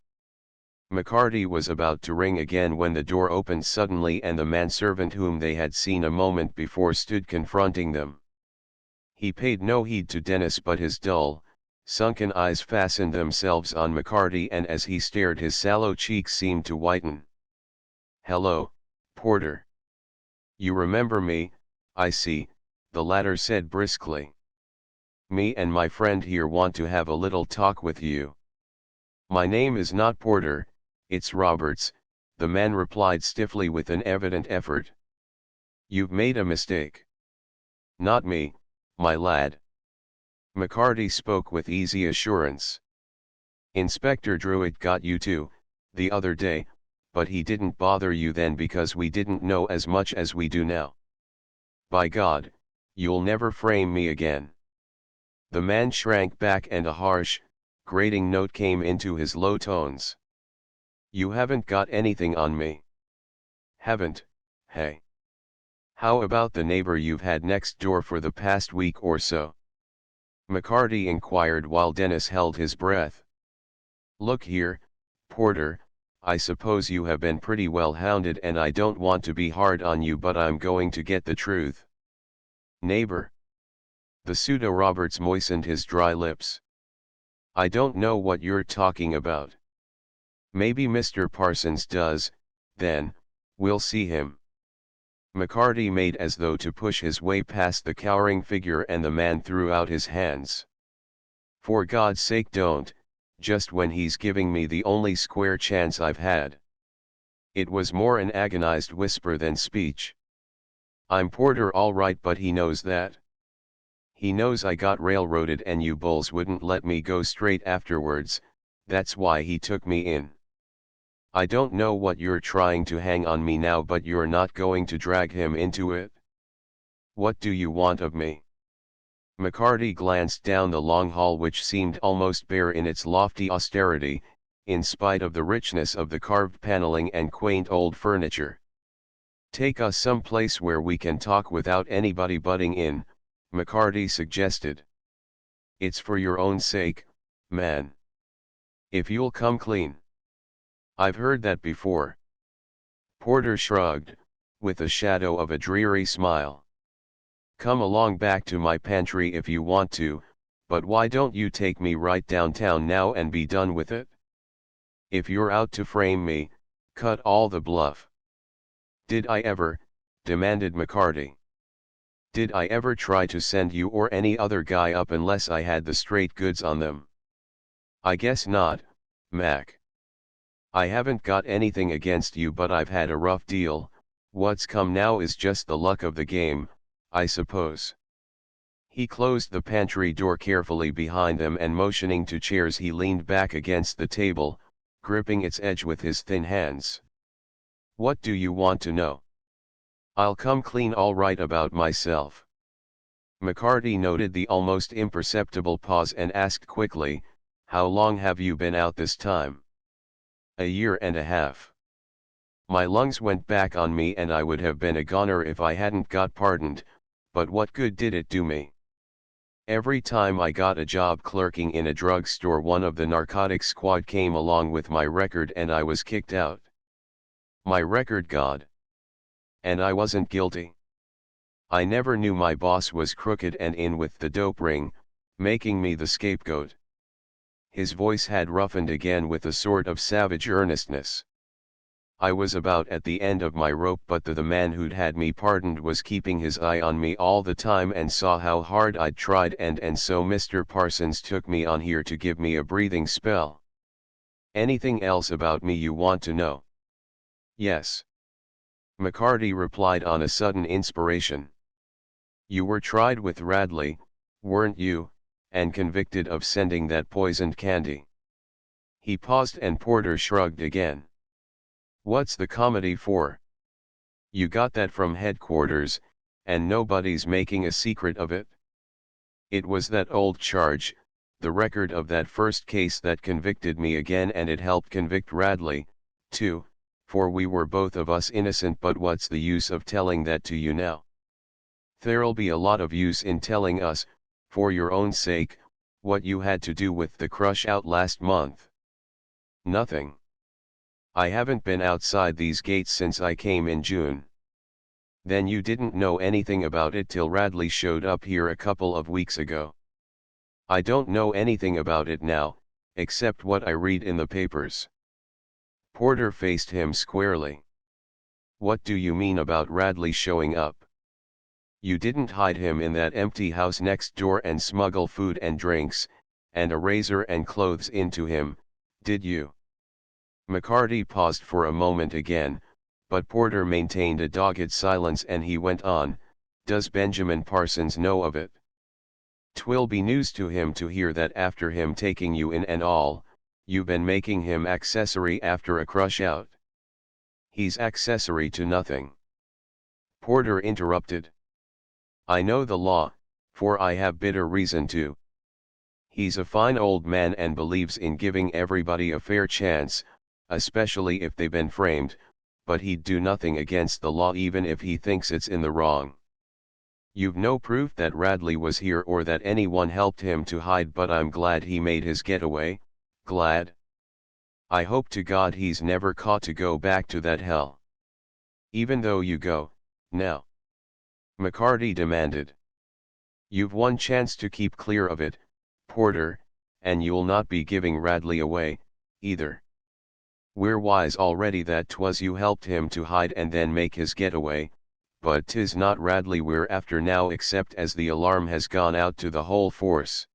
McCarty was about to ring again when the door opened suddenly and the manservant whom they had seen a moment before stood confronting them. He paid no heed to Dennis but his dull, sunken eyes fastened themselves on McCarty and as he stared his sallow cheeks seemed to whiten. "Hello, porter. You remember me, I see," the latter said briskly. "Me and my friend here want to have a little talk with you." "My name is not Porter, it's Roberts," the man replied stiffly with an evident effort. "You've made a mistake." "Not me, my lad." McCarty spoke with easy assurance. "Inspector Druitt got you too, the other day, but he didn't bother you then because we didn't know as much as we do now. By God, you'll never frame me again." The man shrank back and a harsh, grating note came into his low tones. "You haven't got anything on me." "Haven't, hey? How about the neighbor you've had next door for the past week or so?" McCarty inquired while Dennis held his breath. "Look here, Porter, I suppose you have been pretty well hounded and I don't want to be hard on you but I'm going to get the truth." "Neighbor?" The pseudo-Roberts moistened his dry lips. "I don't know what you're talking about." "Maybe Mr. Parsons does, then, we'll see him." McCarty made as though to push his way past the cowering figure and the man threw out his hands. "For God's sake don't, just when he's giving me the only square chance I've had." It was more an agonized whisper than speech. "I'm Porter all right but he knows that. He knows I got railroaded and you bulls wouldn't let me go straight afterwards, that's why he took me in. I don't know what you're trying to hang on me now but you're not going to drag him into it. What do you want of me?" McCarty glanced down the long hall which seemed almost bare in its lofty austerity, in spite of the richness of the carved paneling and quaint old furniture. "Take us some place where we can talk without anybody butting in," McCarty suggested. "It's for your own sake, man. If you'll come clean." "I've heard that before." Porter shrugged, with the shadow of a dreary smile. "Come along back to my pantry if you want to, But why don't you take me right downtown now and be done with it? If you're out to frame me, cut all the bluff. Did I ever? Demanded McCarty. Did I ever try to send you or any other guy up unless I had the straight goods on them? I guess not, Mac. I haven't got anything against you, but I've had a rough deal. What's come now is just the luck of the game, I suppose. He closed the pantry door carefully behind them, and motioning to chairs he leaned back against the table, gripping its edge with his thin hands. What do you want to know? I'll come clean all right about myself. McCarty noted the almost imperceptible pause and asked quickly, how long have you been out this time? A year and a half. My lungs went back on me and I would have been a goner if I hadn't got pardoned, but what good did it do me? Every time I got a job clerking in a drugstore, one of the narcotics squad came along with my record and I was kicked out. My record, God. And I wasn't guilty. I never knew my boss was crooked and in with the dope ring, making me the scapegoat. His voice had roughened again with a sort of savage earnestness. I was about at the end of my rope, but the man who'd had me pardoned was keeping his eye on me all the time and saw how hard I'd tried, and so Mr. Parsons took me on here to give me a breathing spell. Anything else about me you want to know? Yes. McCarty replied on a sudden inspiration. You were tried with Radley, weren't you, and convicted of sending that poisoned candy? He paused and Porter shrugged again. What's the comedy for? You got that from headquarters, and nobody's making a secret of it. It was that old charge, the record of that first case, that convicted me again, and it helped convict Radley, too, for we were both of us innocent. But what's the use of telling that to you now? There'll be a lot of use in telling us, for your own sake, what you had to do with the crush out last month. Nothing. I haven't been outside these gates since I came in June. Then you didn't know anything about it till Radley showed up here a couple of weeks ago. I don't know anything about it now, except what I read in the papers. Porter faced him squarely. What do you mean about Radley showing up? You didn't hide him in that empty house next door and smuggle food and drinks, and a razor and clothes into him, did you? McCarty paused for a moment again, but Porter maintained a dogged silence, and he went on, does Benjamin Parsons know of it? 'Twill be news to him to hear that after him taking you in and all, you've been making him accessory after a crush out. He's accessory to nothing. Porter interrupted. I know the law, for I have bitter reason to. He's a fine old man and believes in giving everybody a fair chance, especially if they've been framed, but he'd do nothing against the law even if he thinks it's in the wrong. You've no proof that Radley was here or that anyone helped him to hide, but I'm glad he made his getaway, glad. I hope to God he's never caught to go back to that hell. Even though you go, now. McCarty demanded. You've one chance to keep clear of it, Porter, and you'll not be giving Radley away, either. We're wise already that 'twas you helped him to hide and then make his getaway, but 'tis not Radley we're after now, except as the alarm has gone out to the whole force.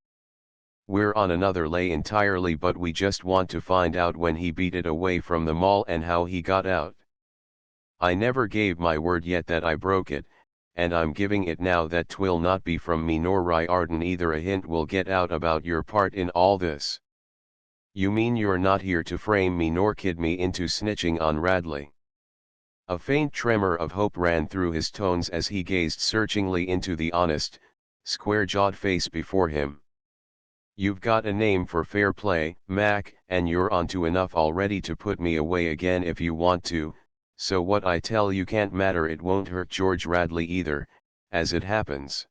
We're on another lay entirely, but we just want to find out when he beat it away from the mall and how he got out. I never gave my word yet that I broke it, and I'm giving it now that 'twill not be from me nor Riordan either. A hint will get out about your part in all this. You mean you're not here to frame me nor kid me into snitching on Radley? A faint tremor of hope ran through his tones as he gazed searchingly into the honest, square-jawed face before him. You've got a name for fair play, Mac, and you're onto enough already to put me away again if you want to, so what I tell you can't matter. It won't hurt George Radley either, as it happens.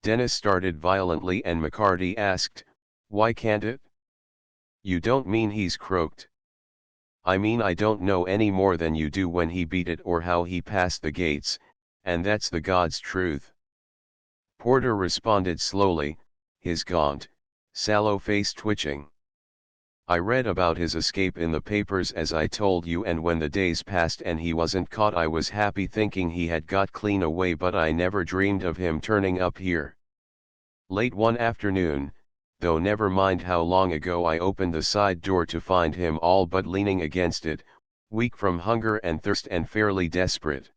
Dennis started violently and McCarty asked, why can't it? You don't mean he's croaked? I mean I don't know any more than you do when he beat it or how he passed the gates, and that's the God's truth. Porter responded slowly, his gaunt, sallow face twitching. I read about his escape in the papers as I told you, and when the days passed and he wasn't caught I was happy thinking he had got clean away, but I never dreamed of him turning up here. Late one afternoon, though never mind how long ago, I opened the side door to find him all but leaning against it, weak from hunger and thirst and fairly desperate.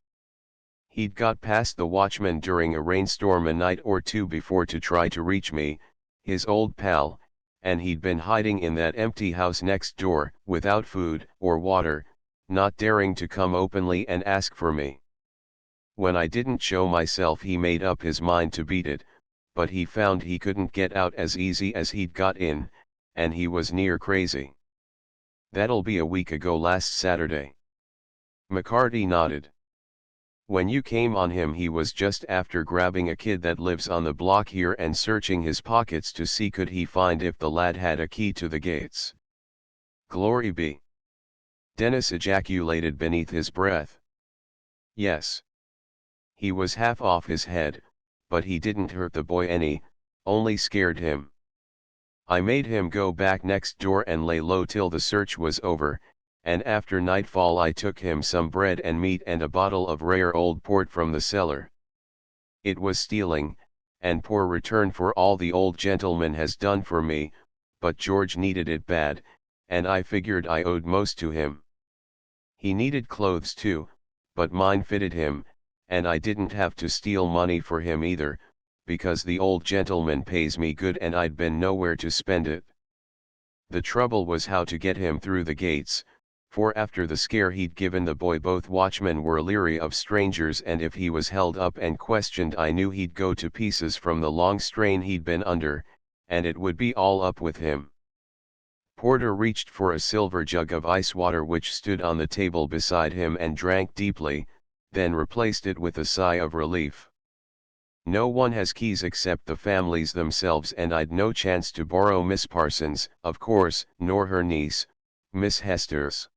He'd got past the watchman during a rainstorm a night or two before to try to reach me, his old pal, and he'd been hiding in that empty house next door, without food or water, not daring to come openly and ask for me. When I didn't show myself he made up his mind to beat it, but he found he couldn't get out as easy as he'd got in, and he was near crazy. That'll be a week ago last Saturday. McCarty nodded. When you came on him he was just after grabbing a kid that lives on the block here and searching his pockets to see could he find if the lad had a key to the gates. Glory be. Dennis ejaculated beneath his breath. Yes. He was half off his head, but he didn't hurt the boy any, only scared him. I made him go back next door and lay low till the search was over, and after nightfall I took him some bread and meat and a bottle of rare old port from the cellar. It was stealing, and poor return for all the old gentleman has done for me, but George needed it bad, and I figured I owed most to him. He needed clothes too, but mine fitted him, and I didn't have to steal money for him either, because the old gentleman pays me good and I'd been nowhere to spend it. The trouble was how to get him through the gates, for after the scare he'd given the boy both watchmen were leery of strangers, and if he was held up and questioned I knew he'd go to pieces from the long strain he'd been under, and it would be all up with him. Porter reached for a silver jug of ice water which stood on the table beside him and drank deeply, then replaced it with a sigh of relief. No one has keys except the families themselves, and I'd no chance to borrow Miss Parsons', of course, nor her niece, Miss Hester's.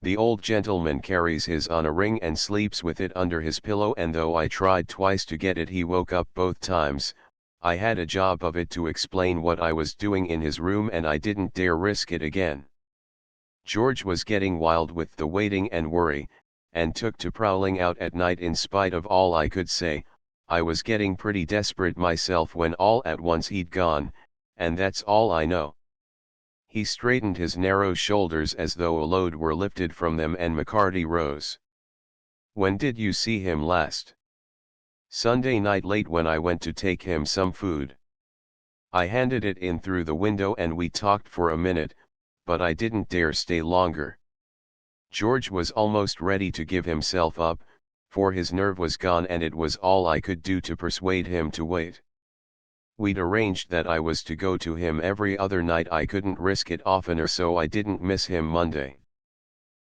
The old gentleman carries his on a ring and sleeps with it under his pillow, and though I tried twice to get it he woke up both times. I had a job of it to explain what I was doing in his room, and I didn't dare risk it again. George was getting wild with the waiting and worry, and took to prowling out at night in spite of all I could say. I was getting pretty desperate myself when all at once he'd gone, and that's all I know. He straightened his narrow shoulders as though a load were lifted from them, and McCarty rose. When did you see him last? Sunday night late, when I went to take him some food. I handed it in through the window and we talked for a minute, but I didn't dare stay longer. George was almost ready to give himself up, for his nerve was gone, and it was all I could do to persuade him to wait. We'd arranged that I was to go to him every other night. I couldn't risk it oftener, so I didn't miss him Monday.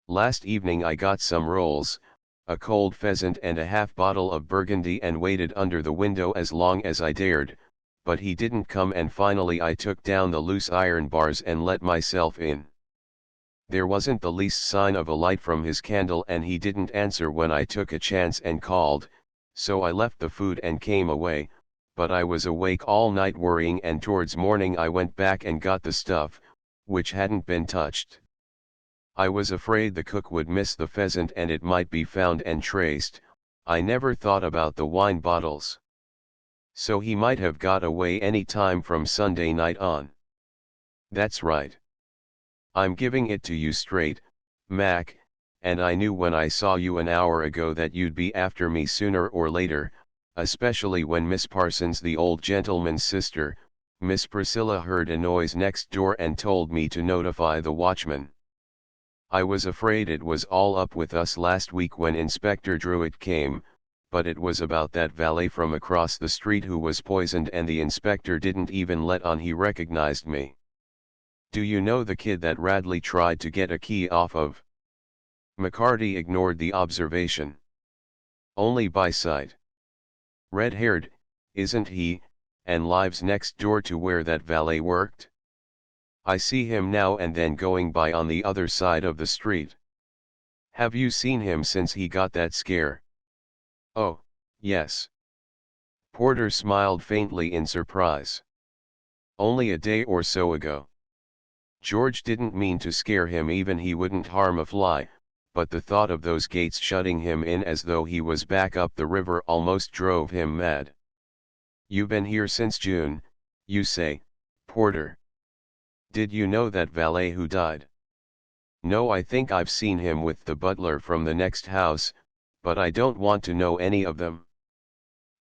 Last evening I got some rolls, a cold pheasant and a half bottle of Burgundy, and waited under the window as long as I dared, but he didn't come, and finally I took down the loose iron bars and let myself in. There wasn't the least sign of a light from his candle, and he didn't answer when I took a chance and called, so I left the food and came away, but I was awake all night worrying, and towards morning I went back and got the stuff, which hadn't been touched. I was afraid the cook would miss the pheasant and it might be found and traced. I never thought about the wine bottles. So he might have got away any time from Sunday night on. That's right. I'm giving it to you straight, Mac, and I knew when I saw you an hour ago that you'd be after me sooner or later, especially when Miss Parsons, the old gentleman's sister, Miss Priscilla, heard a noise next door and told me to notify the watchman. I was afraid it was all up with us last week when Inspector Druitt came, but it was about that valet from across the street who was poisoned, and the inspector didn't even let on he recognized me. Do you know the kid that Radley tried to get a key off of? McCarty ignored the observation. Only by sight. Red-haired, isn't he, and lives next door to where that valet worked? I see him now and then going by on the other side of the street. Have you seen him since he got that scare? Oh, yes. Porter smiled faintly in surprise. Only a day or so ago. George didn't mean to scare him, even he wouldn't harm a fly, but the thought of those gates shutting him in as though he was back up the river almost drove him mad. "You've been here since June, you say, Porter. Did you know that valet who died?" "No, I think I've seen him with the butler from the next house, but I don't want to know any of them.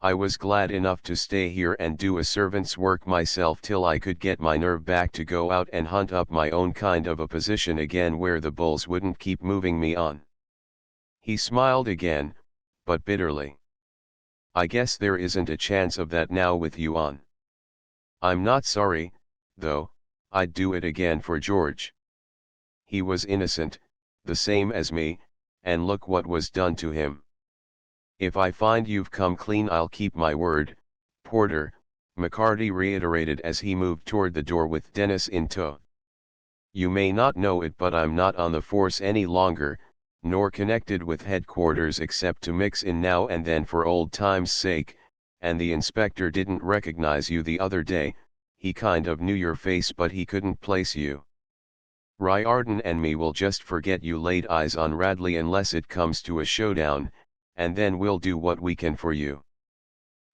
I was glad enough to stay here and do a servant's work myself till I could get my nerve back to go out and hunt up my own kind of a position again where the bulls wouldn't keep moving me on." He smiled again, but bitterly. "I guess there isn't a chance of that now with you on. I'm not sorry, though. I'd do it again for George. He was innocent, the same as me, and look what was done to him. If I find you've come clean, I'll keep my word, Porter," McCarty reiterated as he moved toward the door with Dennis in tow. "You may not know it, but I'm not on the force any longer, nor connected with headquarters except to mix in now and then for old time's sake, and the inspector didn't recognize you the other day. He kind of knew your face, but he couldn't place you. Riordan and me will just forget you laid eyes on Radley unless it comes to a showdown, and then we'll do what we can for you."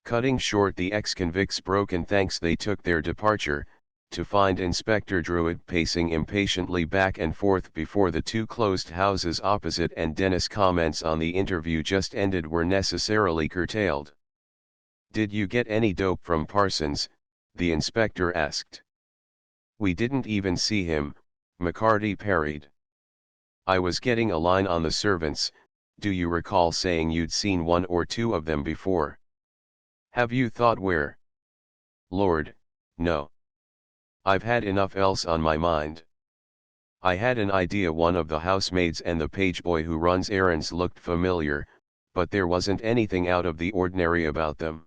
Cutting short the ex-convict's broken thanks, they took their departure, to find Inspector Druid pacing impatiently back and forth before the two closed houses opposite, and Dennis' comments on the interview just ended were necessarily curtailed. "Did you get any dope from Parsons?" the inspector asked. "We didn't even see him," McCarty parried. "I was getting a line on the servants. Do you recall saying you'd seen one or two of them before? Have you thought where?" "Lord, no. I've had enough else on my mind. I had an idea one of the housemaids and the pageboy who runs errands looked familiar, but there wasn't anything out of the ordinary about them."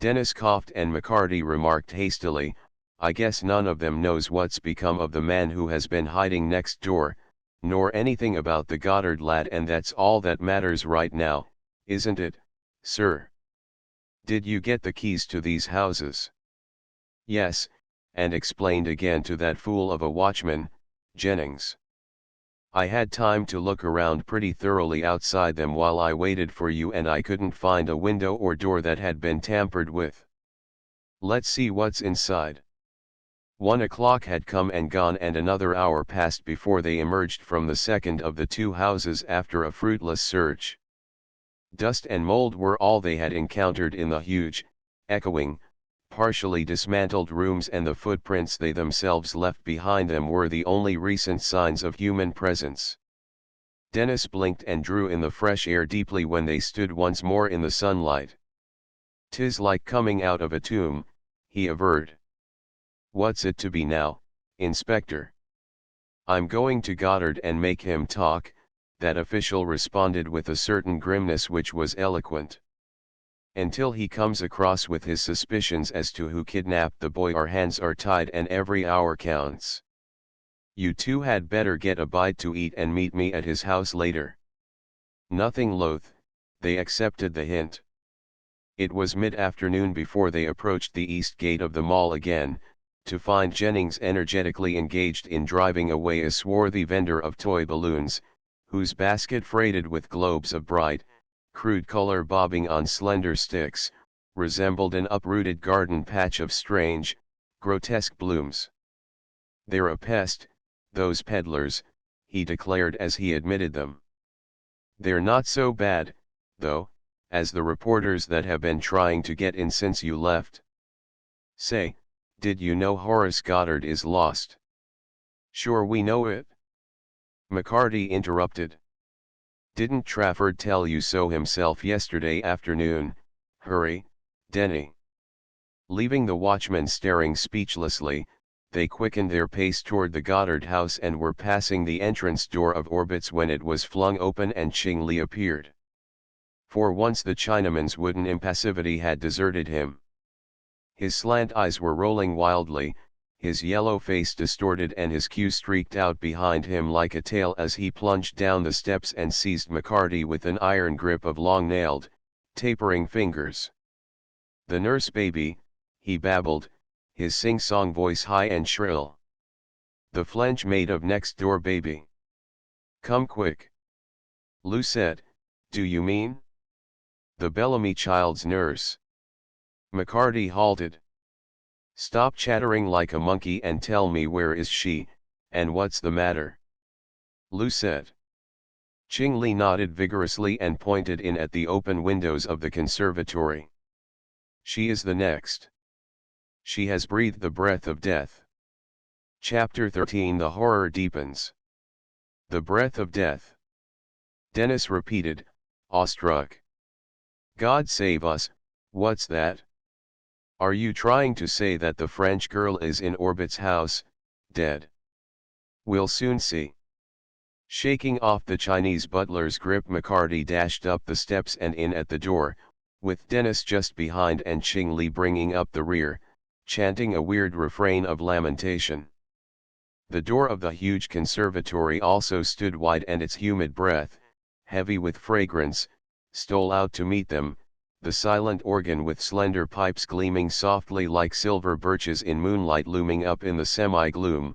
Dennis coughed, and McCarty remarked hastily, "I guess none of them knows what's become of the man who has been hiding next door, nor anything about the Goddard lad, and that's all that matters right now, isn't it, sir? Did you get the keys to these houses?" "Yes, and explained again to that fool of a watchman, Jennings. I had time to look around pretty thoroughly outside them while I waited for you, and I couldn't find a window or door that had been tampered with. Let's see what's inside." 1 o'clock had come and gone, and another hour passed before they emerged from the second of the two houses after a fruitless search. Dust and mold were all they had encountered in the huge, echoing, partially dismantled rooms, and the footprints they themselves left behind them were the only recent signs of human presence. Dennis blinked and drew in the fresh air deeply when they stood once more in the sunlight. "'Tis like coming out of a tomb," he averred. "What's it to be now, Inspector?" "I'm going to Goddard and make him talk," that official responded with a certain grimness which was eloquent. "Until he comes across with his suspicions as to who kidnapped the boy, our hands are tied and every hour counts. You two had better get a bite to eat and meet me at his house later." Nothing loath, they accepted the hint. It was mid-afternoon before they approached the east gate of the mall again, to find Jennings energetically engaged in driving away a swarthy vendor of toy balloons, whose basket, freighted with globes of bright, crude color bobbing on slender sticks, resembled an uprooted garden patch of strange, grotesque blooms. "They're a pest, those peddlers," he declared as he admitted them. "They're not so bad, though, as the reporters that have been trying to get in since you left. Say, did you know Horace Goddard is lost?" "Sure we know it," McCarty interrupted. "Didn't Trafford tell you so himself yesterday afternoon? Hurry, Denny." Leaving the watchman staring speechlessly, they quickened their pace toward the Goddard house and were passing the entrance door of Orbit's when it was flung open and Ching Li appeared. For once the Chinaman's wooden impassivity had deserted him. His slant eyes were rolling wildly, his yellow face distorted, and his queue streaked out behind him like a tail as he plunged down the steps and seized McCarty with an iron grip of long-nailed, tapering fingers. "The nurse baby," he babbled, his sing-song voice high and shrill. "The flench maid of next door, baby. Come quick." "Lucette, do you mean?" "The Bellamy child's nurse." McCarty halted. "Stop chattering like a monkey and tell me where is she, and what's the matter?" "Lucette." Ching Li nodded vigorously and pointed in at the open windows of the conservatory. "She is the next. She has breathed the breath of death." Chapter 13. The horror deepens. "The breath of death," Dennis repeated, awestruck. "God save us, what's that? Are you trying to say that the French girl is in Orbit's house, dead?" "We'll soon see." Shaking off the Chinese butler's grip, McCarty dashed up the steps and in at the door, with Dennis just behind and Ching Li bringing up the rear, chanting a weird refrain of lamentation. The door of the huge conservatory also stood wide, and its humid breath, heavy with fragrance, stole out to meet them, the silent organ with slender pipes gleaming softly like silver birches in moonlight looming up in the semi-gloom,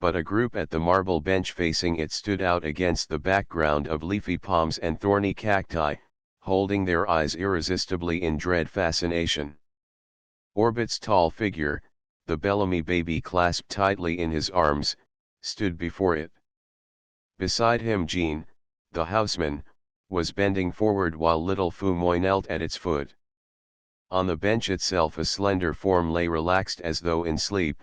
but a group at the marble bench facing it stood out against the background of leafy palms and thorny cacti, holding their eyes irresistibly in dread fascination. Orbit's tall figure, the Bellamy baby clasped tightly in his arms, stood before it. Beside him Jean, the houseman, was bending forward while little Fumoy knelt at its foot. On the bench itself a slender form lay relaxed as though in sleep,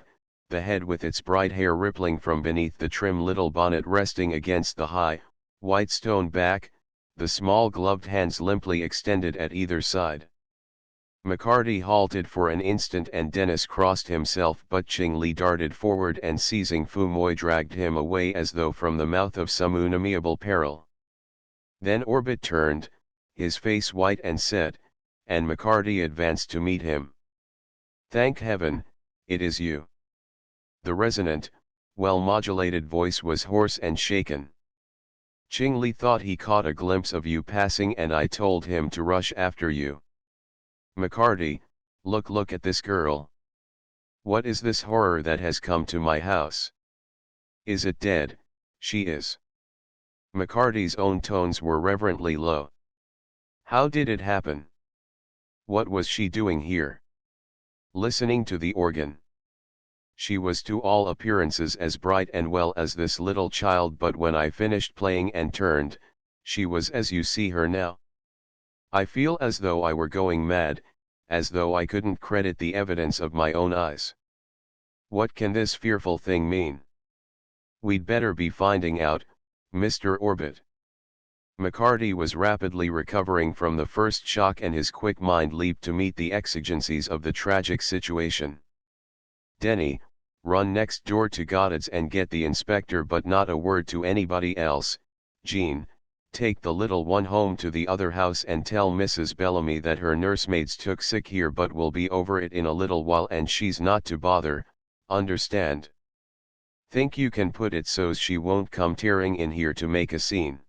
the head with its bright hair rippling from beneath the trim little bonnet resting against the high, white stone back, the small gloved hands limply extended at either side. McCarty halted for an instant and Dennis crossed himself, but Ching Li darted forward and seizing Fumoy dragged him away as though from the mouth of some unamiable peril. Then Orbit turned, his face white and set, and McCarty advanced to meet him. "Thank heaven, it is you." The resonant, well-modulated voice was hoarse and shaken. "Ching Li thought he caught a glimpse of you passing and I told him to rush after you." "McCarty, look at this girl. What is this horror that has come to my house? Is it dead?" "She is." McCarty's own tones were reverently low. "How did it happen? What was she doing here?" "Listening to the organ. She was to all appearances as bright and well as this little child, but when I finished playing and turned, she was as you see her now. I feel as though I were going mad, as though I couldn't credit the evidence of my own eyes. What can this fearful thing mean? We'd better be finding out, Mr. Orbit." McCarty was rapidly recovering from the first shock and his quick mind leaped to meet the exigencies of the tragic situation. "Denny, run next door to Goddard's and get the inspector, but not a word to anybody else. Jean, take the little one home to the other house and tell Mrs. Bellamy that her nursemaids took sick here but will be over it in a little while and she's not to bother, understand? Think you can put it so's she won't come tearing in here to make a scene?"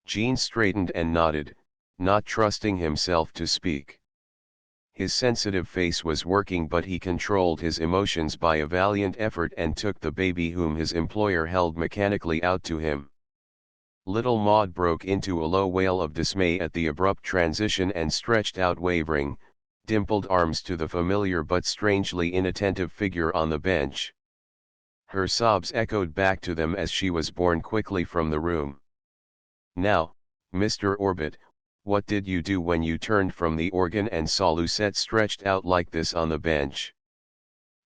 Jean straightened and nodded, not trusting himself to speak. His sensitive face was working, but he controlled his emotions by a valiant effort and took the baby whom his employer held mechanically out to him. Little Maud broke into a low wail of dismay at the abrupt transition and stretched out wavering, dimpled arms to the familiar but strangely inattentive figure on the bench. Her sobs echoed back to them as she was borne quickly from the room. "Now, Mr. Orbit, what did you do when you turned from the organ and saw Lucette stretched out like this on the bench?"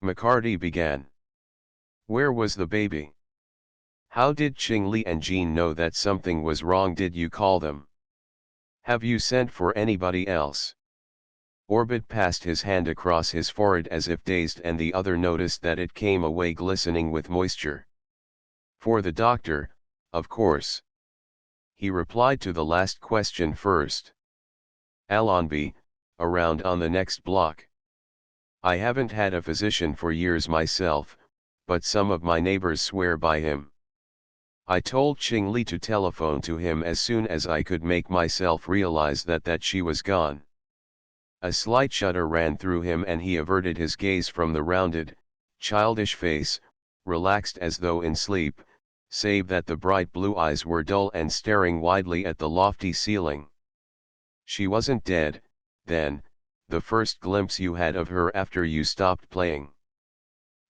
McCarty began. "Where was the baby? How did Ching Li and Jean know that something was wrong? Did you call them? Have you sent for anybody else?" Orbit passed his hand across his forehead as if dazed, and the other noticed that it came away glistening with moisture. "For the doctor, of course." He replied to the last question first. "Allenby, around on the next block. I haven't had a physician for years myself, but some of my neighbors swear by him. I told Ching Li to telephone to him as soon as I could make myself realize that she was gone." A slight shudder ran through him and he averted his gaze from the rounded, childish face, relaxed as though in sleep, save that the bright blue eyes were dull and staring widely at the lofty ceiling. She wasn't dead, then, the first glimpse you had of her after you stopped playing.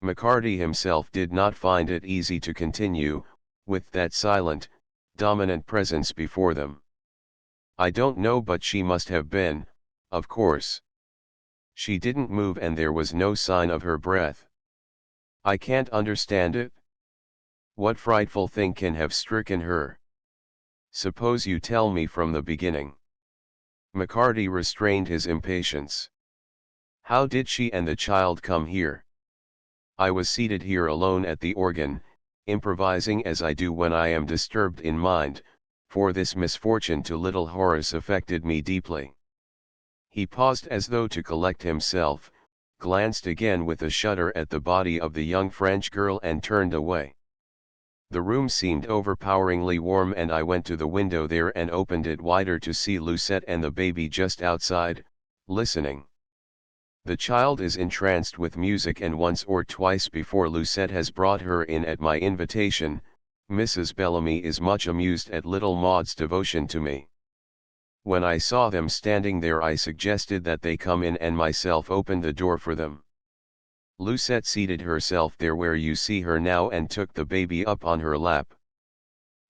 McCarty himself did not find it easy to continue, with that silent, dominant presence before them. I don't know, but she must have been, of course. She didn't move and there was no sign of her breath. I can't understand it. What frightful thing can have stricken her? Suppose you tell me from the beginning. McCarty restrained his impatience. How did she and the child come here? I was seated here alone at the organ, improvising as I do when I am disturbed in mind, for this misfortune to little Horace affected me deeply. He paused as though to collect himself, glanced again with a shudder at the body of the young French girl and turned away. The room seemed overpoweringly warm and I went to the window there and opened it wider to see Lucette and the baby just outside, listening. The child is entranced with music and once or twice before Lucette has brought her in at my invitation, Mrs. Bellamy is much amused at little Maud's devotion to me. When I saw them standing there I suggested that they come in and myself opened the door for them. Lucette seated herself there where you see her now and took the baby up on her lap.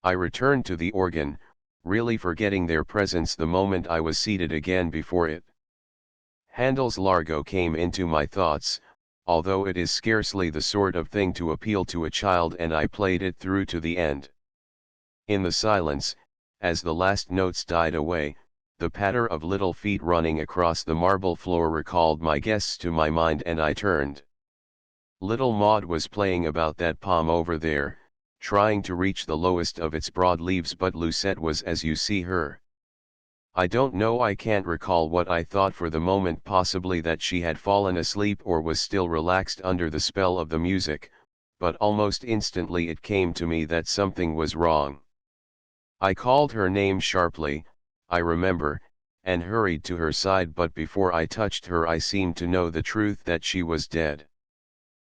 I returned to the organ, really forgetting their presence the moment I was seated again before it. Handel's Largo came into my thoughts, although it is scarcely the sort of thing to appeal to a child, and I played it through to the end. In the silence, as the last notes died away, the patter of little feet running across the marble floor recalled my guests to my mind and I turned. Little Maud was playing about that palm over there, trying to reach the lowest of its broad leaves, but Lucette was as you see her. I don't know, I can't recall what I thought for the moment, possibly that she had fallen asleep or was still relaxed under the spell of the music, but almost instantly it came to me that something was wrong. I called her name sharply, I remember, and hurried to her side, but before I touched her I seemed to know the truth that she was dead.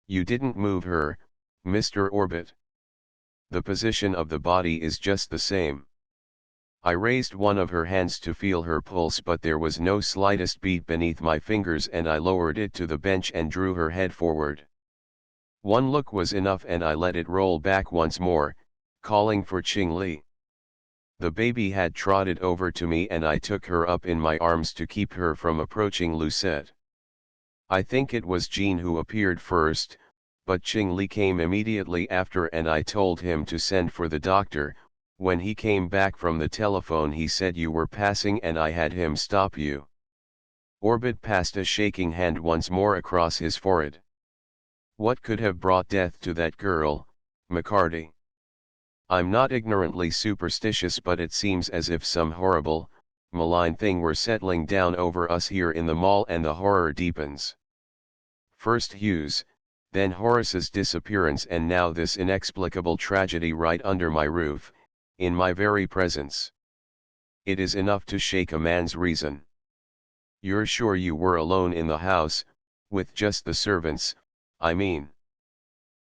You didn't move her, Mr. Orbit. The position of the body is just the same. I raised one of her hands to feel her pulse, but there was no slightest beat beneath my fingers, and I lowered it to the bench and drew her head forward. One look was enough and I let it roll back once more, calling for Ching Li. The baby had trotted over to me and I took her up in my arms to keep her from approaching Lucette. I think it was Jean who appeared first, but Ching Li came immediately after and I told him to send for the doctor. When he came back from the telephone he said you were passing and I had him stop you. Orbit passed a shaking hand once more across his forehead. What could have brought death to that girl, McCarty? I'm not ignorantly superstitious, but it seems as if some horrible, malign thing were settling down over us here in the mall, and the horror deepens. First Hughes, then Horace's disappearance, and now this inexplicable tragedy right under my roof, in my very presence. It is enough to shake a man's reason. You're sure you were alone in the house, with just the servants, I mean?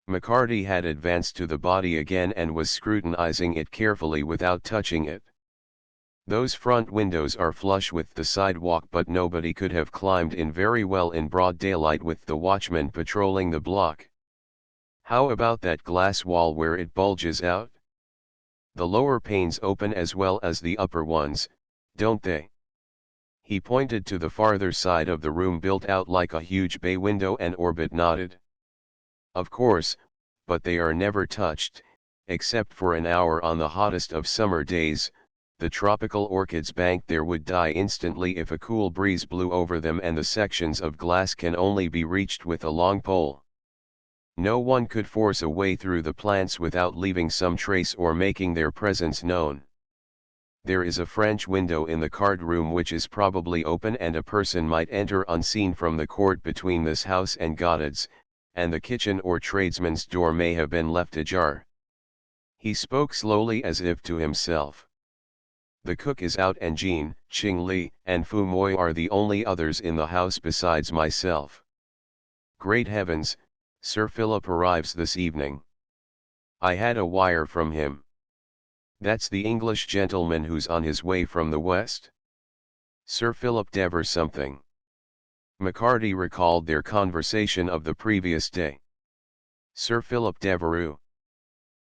McCarty had advanced to the body again and was scrutinizing it carefully without touching it. Those front windows are flush with the sidewalk, but nobody could have climbed in very well in broad daylight with the watchman patrolling the block. How about that glass wall where it bulges out? The lower panes open as well as the upper ones, don't they? He pointed to the farther side of the room, built out like a huge bay window, and Orbit nodded. Of course, but they are never touched, except for an hour on the hottest of summer days. The tropical orchids banked there would die instantly if a cool breeze blew over them, and the sections of glass can only be reached with a long pole. No one could force a way through the plants without leaving some trace or making their presence known. There is a French window in the card room which is probably open, and a person might enter unseen from the court between this house and Goddard's, and the kitchen or tradesman's door may have been left ajar. He spoke slowly as if to himself. The cook is out and Jean, Ching Li, and Fu Moi are the only others in the house besides myself. Great heavens, Sir Philip arrives this evening. I had a wire from him. That's the English gentleman who's on his way from the west? Sir Philip Dever something. McCarty recalled their conversation of the previous day. Sir Philip Devereux.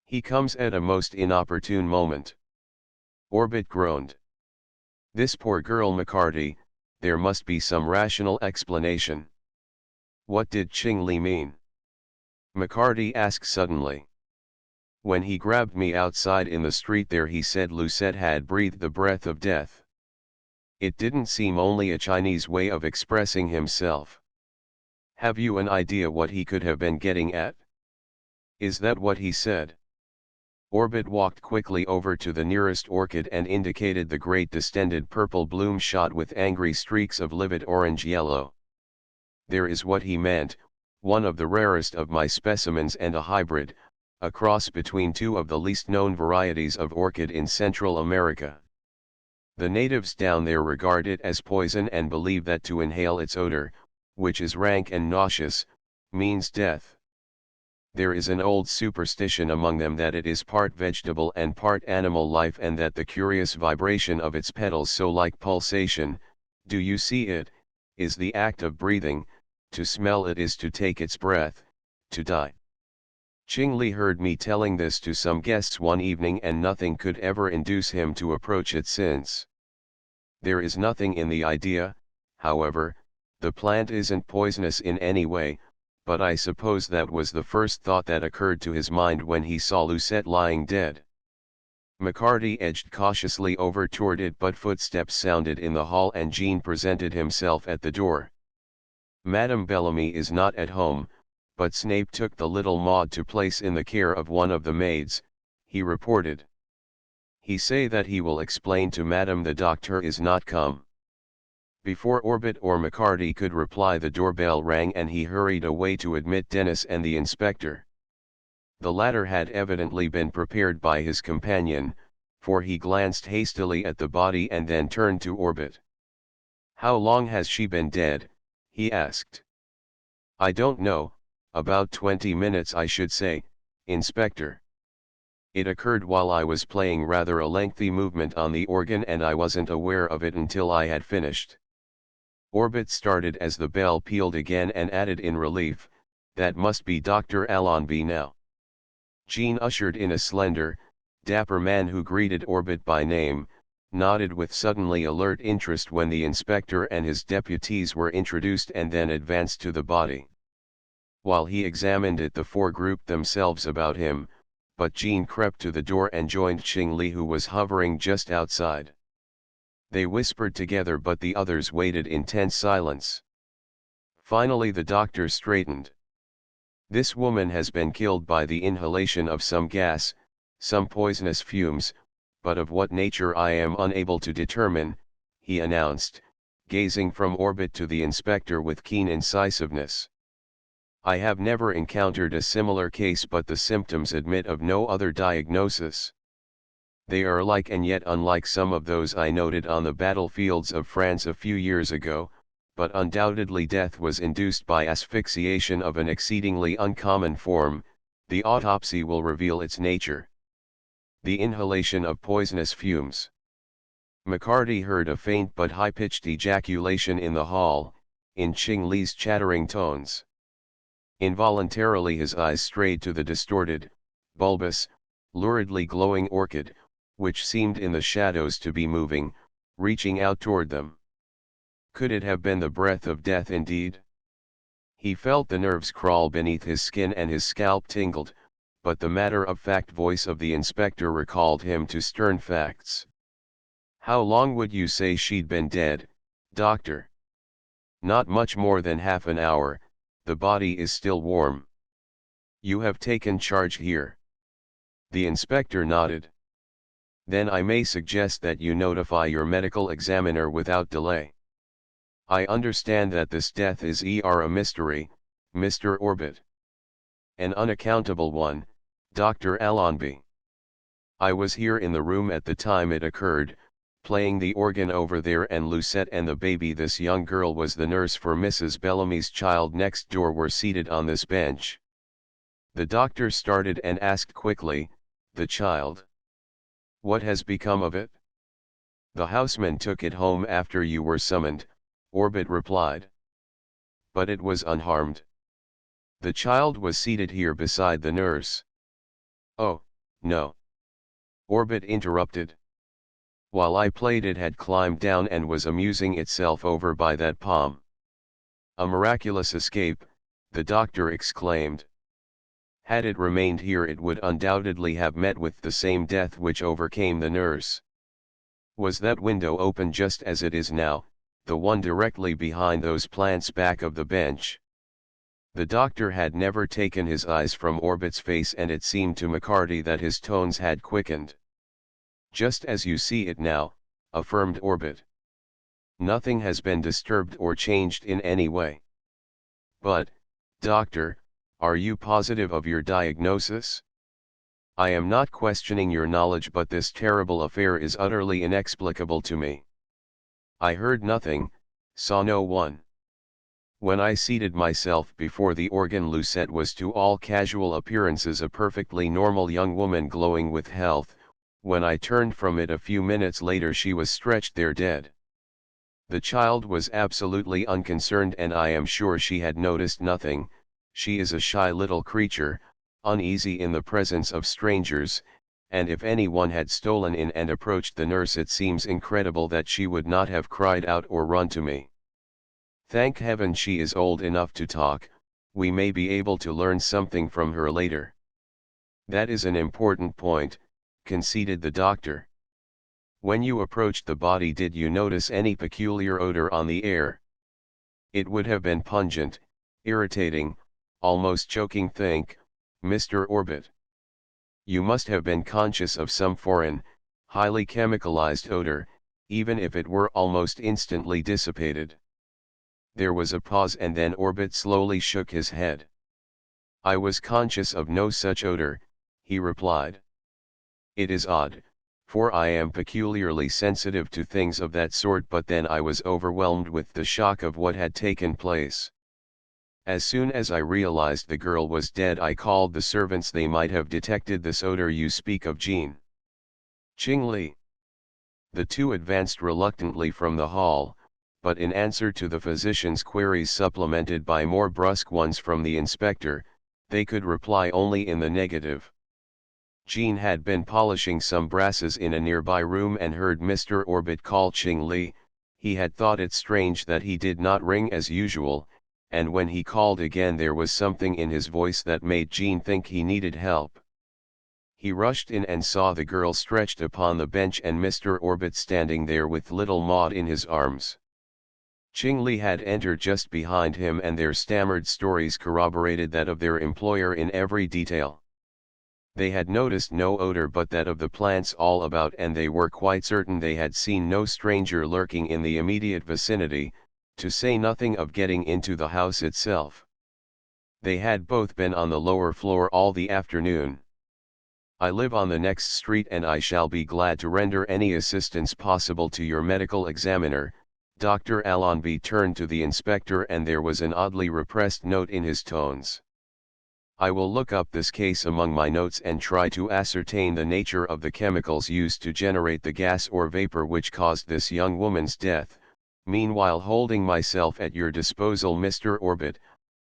He comes at a most inopportune moment. Orbit groaned. This poor girl McCarty, there must be some rational explanation. What did Ching Li mean? McCarty asked suddenly. When he grabbed me outside in the street there he said Lucette had breathed the breath of death. It didn't seem only a Chinese way of expressing himself. Have you an idea what he could have been getting at? Is that what he said? Orbit walked quickly over to the nearest orchid and indicated the great distended purple bloom shot with angry streaks of livid orange-yellow. There is what he meant, one of the rarest of my specimens and a hybrid, a cross between two of the least known varieties of orchid in Central America. The natives down there regard it as poison and believe that to inhale its odor, which is rank and nauseous, means death. There is an old superstition among them that it is part vegetable and part animal life and that the curious vibration of its petals so like pulsation, do you see it, is the act of breathing, to smell it is to take its breath, to die. Ching Li heard me telling this to some guests one evening and nothing could ever induce him to approach it since. There is nothing in the idea, however, the plant isn't poisonous in any way, but I suppose that was the first thought that occurred to his mind when he saw Lucette lying dead. McCarty edged cautiously over toward it but footsteps sounded in the hall and Jean presented himself at the door. Madame Bellamy is not at home, but Snape took the little Maud to place in the care of one of the maids, he reported. He say that he will explain to Madame the doctor is not come. Before Orbit or McCarty could reply the doorbell rang and he hurried away to admit Dennis and the inspector. The latter had evidently been prepared by his companion, for he glanced hastily at the body and then turned to Orbit. How long has she been dead? He asked. I don't know, about 20 minutes I should say, Inspector. It occurred while I was playing rather a lengthy movement on the organ and I wasn't aware of it until I had finished. Orbit started as the bell pealed again and added in relief, that must be Dr. Allenby now. Jean ushered in a slender, dapper man who greeted Orbit by name, nodded with suddenly alert interest when the inspector and his deputies were introduced and then advanced to the body. While he examined it the four grouped themselves about him, but Jean crept to the door and joined Ching Li who was hovering just outside. They whispered together but the others waited in tense silence. Finally the doctor straightened. This woman has been killed by the inhalation of some gas, some poisonous fumes, but of what nature I am unable to determine, he announced, gazing from Orbit to the inspector with keen incisiveness. I have never encountered a similar case but the symptoms admit of no other diagnosis. They are like and yet unlike some of those I noted on the battlefields of France a few years ago, but undoubtedly death was induced by asphyxiation of an exceedingly uncommon form. The autopsy will reveal its nature. The inhalation of poisonous fumes. McCarty heard a faint but high-pitched ejaculation in the hall, in Ching Li's chattering tones. Involuntarily his eyes strayed to the distorted, bulbous, luridly glowing orchid, which seemed in the shadows to be moving, reaching out toward them. Could it have been the breath of death indeed? He felt the nerves crawl beneath his skin and his scalp tingled, but the matter-of-fact voice of the inspector recalled him to stern facts. How long would you say she'd been dead, doctor? Not much more than half an hour, the body is still warm. You have taken charge here. The inspector nodded. Then I may suggest that you notify your medical examiner without delay. I understand that this death is a mystery, Mr. Orbit. An unaccountable one, Dr. Allenby. I was here in the room at the time it occurred, playing the organ over there, and Lucette and the baby, this young girl was the nurse for Mrs. Bellamy's child next door, were seated on this bench. The doctor started and asked quickly, "The child? What has become of it?" "The houseman took it home after you were summoned," Orbit replied. "But it was unharmed. The child was seated here beside the nurse." "Oh, no," Orbit interrupted. "While I played it had climbed down and was amusing itself over by that palm." "A miraculous escape," the doctor exclaimed. "Had it remained here it would undoubtedly have met with the same death which overcame the nurse." "Was that window open just as it is now, the one directly behind those plants back of the bench?" The doctor had never taken his eyes from Orbit's face, and it seemed to McCarty that his tones had quickened. "Just as you see it now," affirmed Orbit. "Nothing has been disturbed or changed in any way." "But, doctor, are you positive of your diagnosis? I am not questioning your knowledge, but this terrible affair is utterly inexplicable to me. I heard nothing, saw no one. When I seated myself before the organ, Lucette was to all casual appearances a perfectly normal young woman glowing with health. When I turned from it a few minutes later she was stretched there dead. The child was absolutely unconcerned, and I am sure she had noticed nothing. She is a shy little creature, uneasy in the presence of strangers, and if anyone had stolen in and approached the nurse, it seems incredible that she would not have cried out or run to me. Thank heaven she is old enough to talk. We may be able to learn something from her later." "That is an important point," conceded the doctor. "When you approached the body, did you notice any peculiar odor on the air?" "It would have been pungent, irritating, almost choking. Think, Mr. Orbit. You must have been conscious of some foreign, highly chemicalized odor, even if it were almost instantly dissipated." There was a pause, and then Orbit slowly shook his head. "I was conscious of no such odor," he replied. "It is odd, for I am peculiarly sensitive to things of that sort, but then I was overwhelmed with the shock of what had taken place. As soon as I realized the girl was dead, I called the servants. They might have detected this odor you speak of, Jean." "Ching Li." The two advanced reluctantly from the hall, but in answer to the physician's queries, supplemented by more brusque ones from the inspector, they could reply only in the negative. Jean had been polishing some brasses in a nearby room and heard Mr. Orbit call Ching Li. He had thought it strange that he did not ring as usual, and when he called again there was something in his voice that made Jean think he needed help. He rushed in and saw the girl stretched upon the bench and Mr. Orbit standing there with little Maud in his arms. Ching Li had entered just behind him, and their stammered stories corroborated that of their employer in every detail. They had noticed no odor but that of the plants all about, and they were quite certain they had seen no stranger lurking in the immediate vicinity, to say nothing of getting into the house itself. They had both been on the lower floor all the afternoon. "I live on the next street, and I shall be glad to render any assistance possible to your medical examiner." Dr. Allenby turned to the inspector, and there was an oddly repressed note in his tones. "I will look up this case among my notes and try to ascertain the nature of the chemicals used to generate the gas or vapor which caused this young woman's death. Meanwhile, holding myself at your disposal, Mr. Orbit,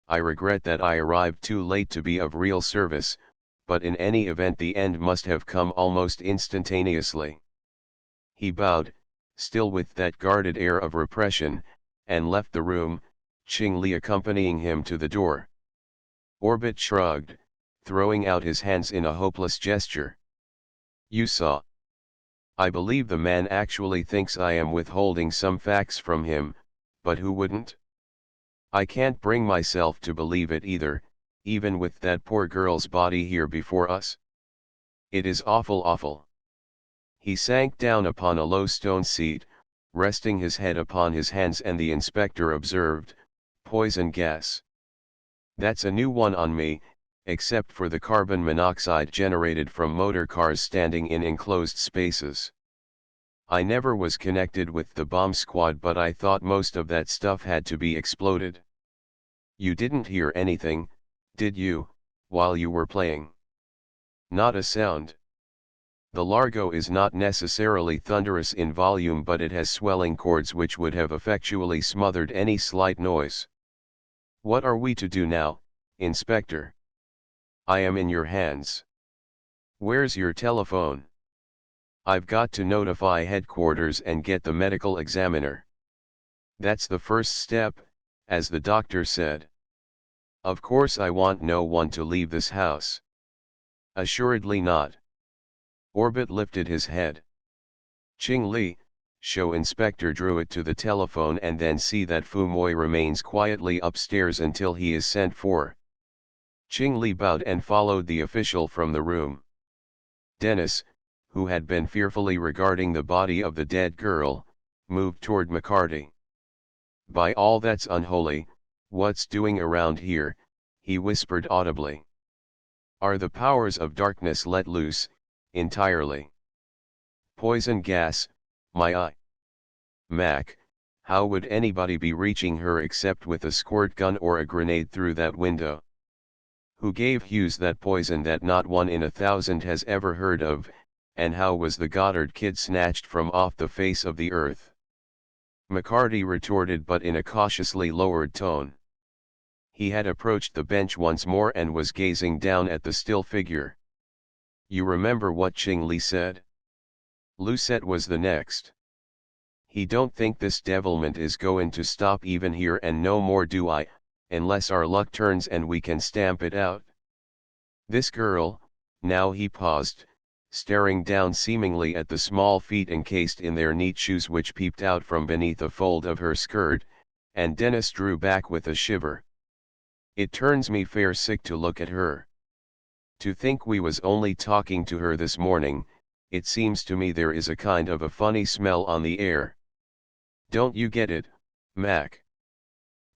I regret that I arrived too late to be of real service, but in any event the end must have come almost instantaneously." He bowed, still with that guarded air of repression, and left the room, Ching Li accompanying him to the door. Orbit shrugged, throwing out his hands in a hopeless gesture. "You saw. I believe the man actually thinks I am withholding some facts from him, but who wouldn't? I can't bring myself to believe it either, even with that poor girl's body here before us. It is awful, awful." He sank down upon a low stone seat, resting his head upon his hands, and the inspector observed, "Poison gas. That's a new one on me, except for the carbon monoxide generated from motor cars standing in enclosed spaces." I never was connected with the bomb squad, but I thought most of that stuff had to be exploded. You didn't hear anything, did you, while you were playing? Not a sound. The Largo is not necessarily thunderous in volume, but it has swelling chords which would have effectually smothered any slight noise. What are we to do now, Inspector? I am in your hands. Where's your telephone? I've got to notify headquarters and get the medical examiner. That's the first step, as the doctor said. Of course I want no one to leave this house. Assuredly not. Orbit lifted his head. Ching Li, show Inspector Druitt to the telephone and then see that Fu Moi remains quietly upstairs until he is sent for. Ching Li bowed and followed the official from the room. Dennis, who had been fearfully regarding the body of the dead girl, moved toward McCarty. By all that's unholy, what's doing around here, he whispered audibly. Are the powers of darkness let loose, entirely? Poison gas, my eye. Mac, how would anybody be reaching her except with a squirt gun or a grenade through that window? Who gave Hughes that poison that not one in 1,000 has ever heard of, and how was the Goddard kid snatched from off the face of the earth? McCarty retorted, but in a cautiously lowered tone. He had approached the bench once more and was gazing down at the still figure. You remember what Ching Li said? Lucette was the next. He don't think this devilment is going to stop even here, and no more do I, unless our luck turns and we can stamp it out. This girl, now he paused, staring down seemingly at the small feet encased in their neat shoes which peeped out from beneath a fold of her skirt, and Dennis drew back with a shiver. It turns me fair sick to look at her. To think we was only talking to her this morning, it seems to me there is a kind of a funny smell on the air. Don't you get it, Mac?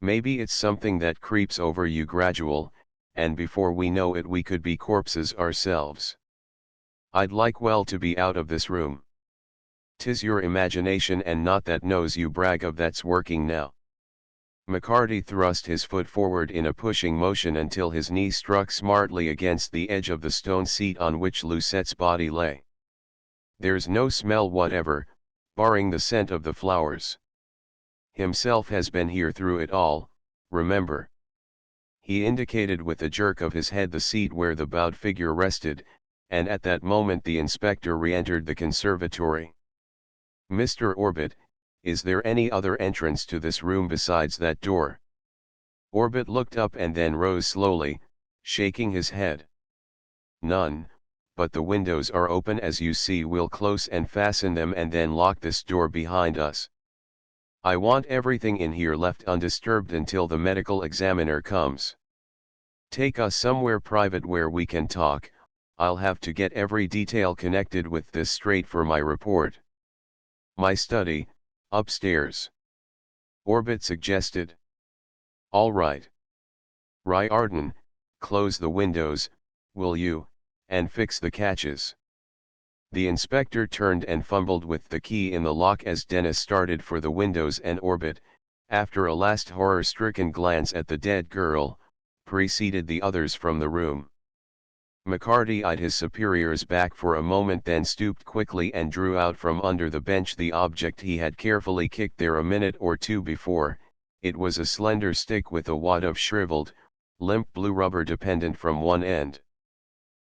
Maybe it's something that creeps over you gradual, and before we know it we could be corpses ourselves. I'd like well to be out of this room. 'Tis your imagination and not that nose you brag of that's working now. McCarty thrust his foot forward in a pushing motion until his knee struck smartly against the edge of the stone seat on which Lucette's body lay. There's no smell whatever, barring the scent of the flowers. Himself has been here through it all, remember. He indicated with a jerk of his head the seat where the bowed figure rested, and at that moment the inspector re-entered the conservatory. Mr. Orbit, is there any other entrance to this room besides that door? Orbit looked up and then rose slowly, shaking his head. None, but the windows are open as you see. We'll close and fasten them and then lock this door behind us. I want everything in here left undisturbed until the medical examiner comes. Take us somewhere private where we can talk. I'll have to get every detail connected with this straight for my report. My study, upstairs. Orbit suggested. All right. Riordan, close the windows, will you, and fix the catches. The inspector turned and fumbled with the key in the lock as Dennis started for the windows, and Orbit, after a last horror-stricken glance at the dead girl, preceded the others from the room. McCarty eyed his superior's back for a moment, then stooped quickly and drew out from under the bench the object he had carefully kicked there a minute or two before. It was a slender stick with a wad of shriveled, limp blue rubber dependent from one end.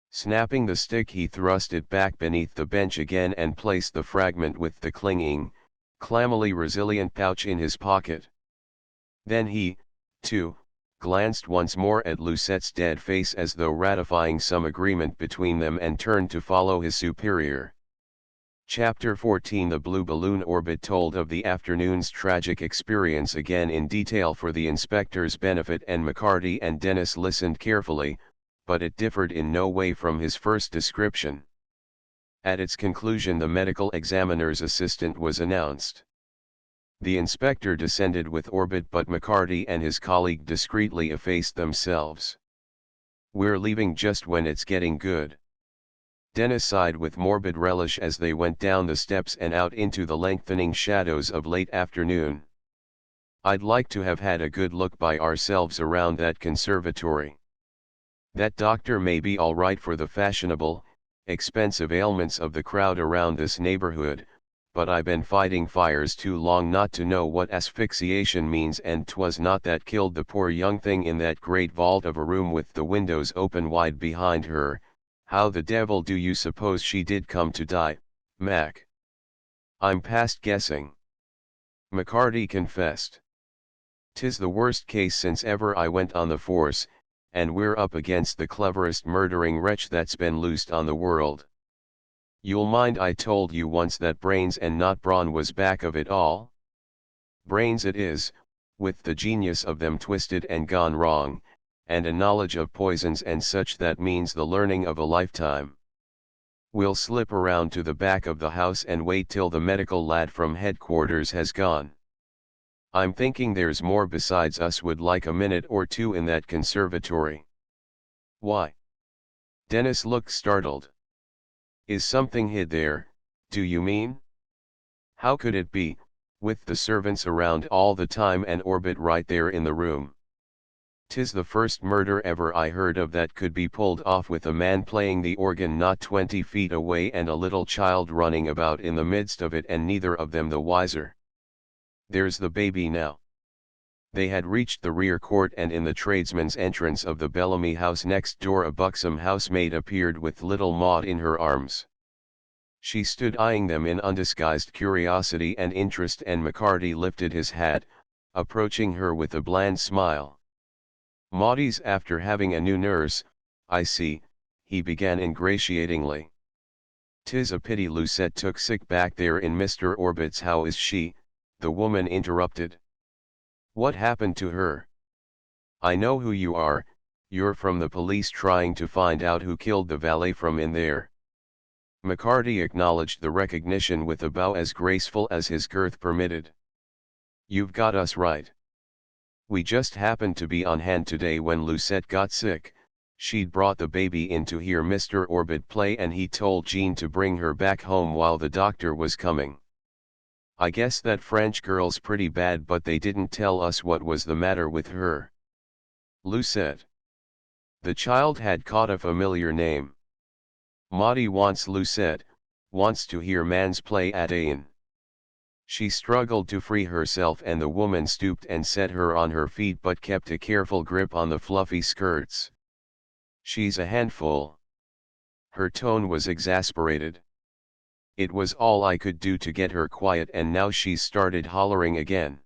Snapping the stick, he thrust it back beneath the bench again and placed the fragment with the clinging, clammily resilient pouch in his pocket. Then he, too, glanced once more at Lucette's dead face as though ratifying some agreement between them, and turned to follow his superior. Chapter 14. The Blue Balloon. Orbit told of the afternoon's tragic experience again in detail for the inspector's benefit, and McCarty and Dennis listened carefully, but it differed in no way from his first description. At its conclusion the medical examiner's assistant was announced. The inspector descended with Orbit, but McCarty and his colleague discreetly effaced themselves. We're leaving just when it's getting good. Dennis sighed with morbid relish as they went down the steps and out into the lengthening shadows of late afternoon. I'd like to have had a good look by ourselves around that conservatory. That doctor may be all right for the fashionable, expensive ailments of the crowd around this neighborhood, but I've been fighting fires too long not to know what asphyxiation means, and 'twas not that killed the poor young thing in that great vault of a room with the windows open wide behind her. How the devil do you suppose she did come to die, Mac? I'm past guessing. McCarty confessed. 'Tis the worst case since ever I went on the force, and we're up against the cleverest murdering wretch that's been loosed on the world. You'll mind I told you once that brains and not brawn was back of it all? Brains it is, with the genius of them twisted and gone wrong, and a knowledge of poisons and such that means the learning of a lifetime. We'll slip around to the back of the house and wait till the medical lad from headquarters has gone. I'm thinking there's more besides us would like a minute or two in that conservatory. Why? Dennis looked startled. Is something hid there, do you mean? How could it be, with the servants around all the time and Orbit right there in the room? 'Tis the first murder ever I heard of that could be pulled off with a man playing the organ not 20 feet away and a little child running about in the midst of it, and neither of them the wiser. There's the baby now. They had reached the rear court, and in the tradesman's entrance of the Bellamy house next door a buxom housemaid appeared with little Maud in her arms. She stood eyeing them in undisguised curiosity and interest, and McCarty lifted his hat, approaching her with a bland smile. Maudie's after having a new nurse, I see, he began ingratiatingly. 'Tis a pity Lucette took sick back there in Mr. Orbit's. How is she? The woman interrupted. What happened to her? I know who you are, you're from the police trying to find out who killed the valet from in there. McCarty acknowledged the recognition with a bow as graceful as his girth permitted. You've got us right. We just happened to be on hand today when Lucette got sick. She'd brought the baby in to hear Mr. Orbit play, and he told Jean to bring her back home while the doctor was coming. I guess that French girl's pretty bad, but they didn't tell us what was the matter with her. Lucette. The child had caught a familiar name. Maudie wants Lucette, wants to hear man's play at Ain. She struggled to free herself, and the woman stooped and set her on her feet, but kept a careful grip on the fluffy skirts. She's a handful. Her tone was exasperated. It was all I could do to get her quiet, and now she's started hollering again.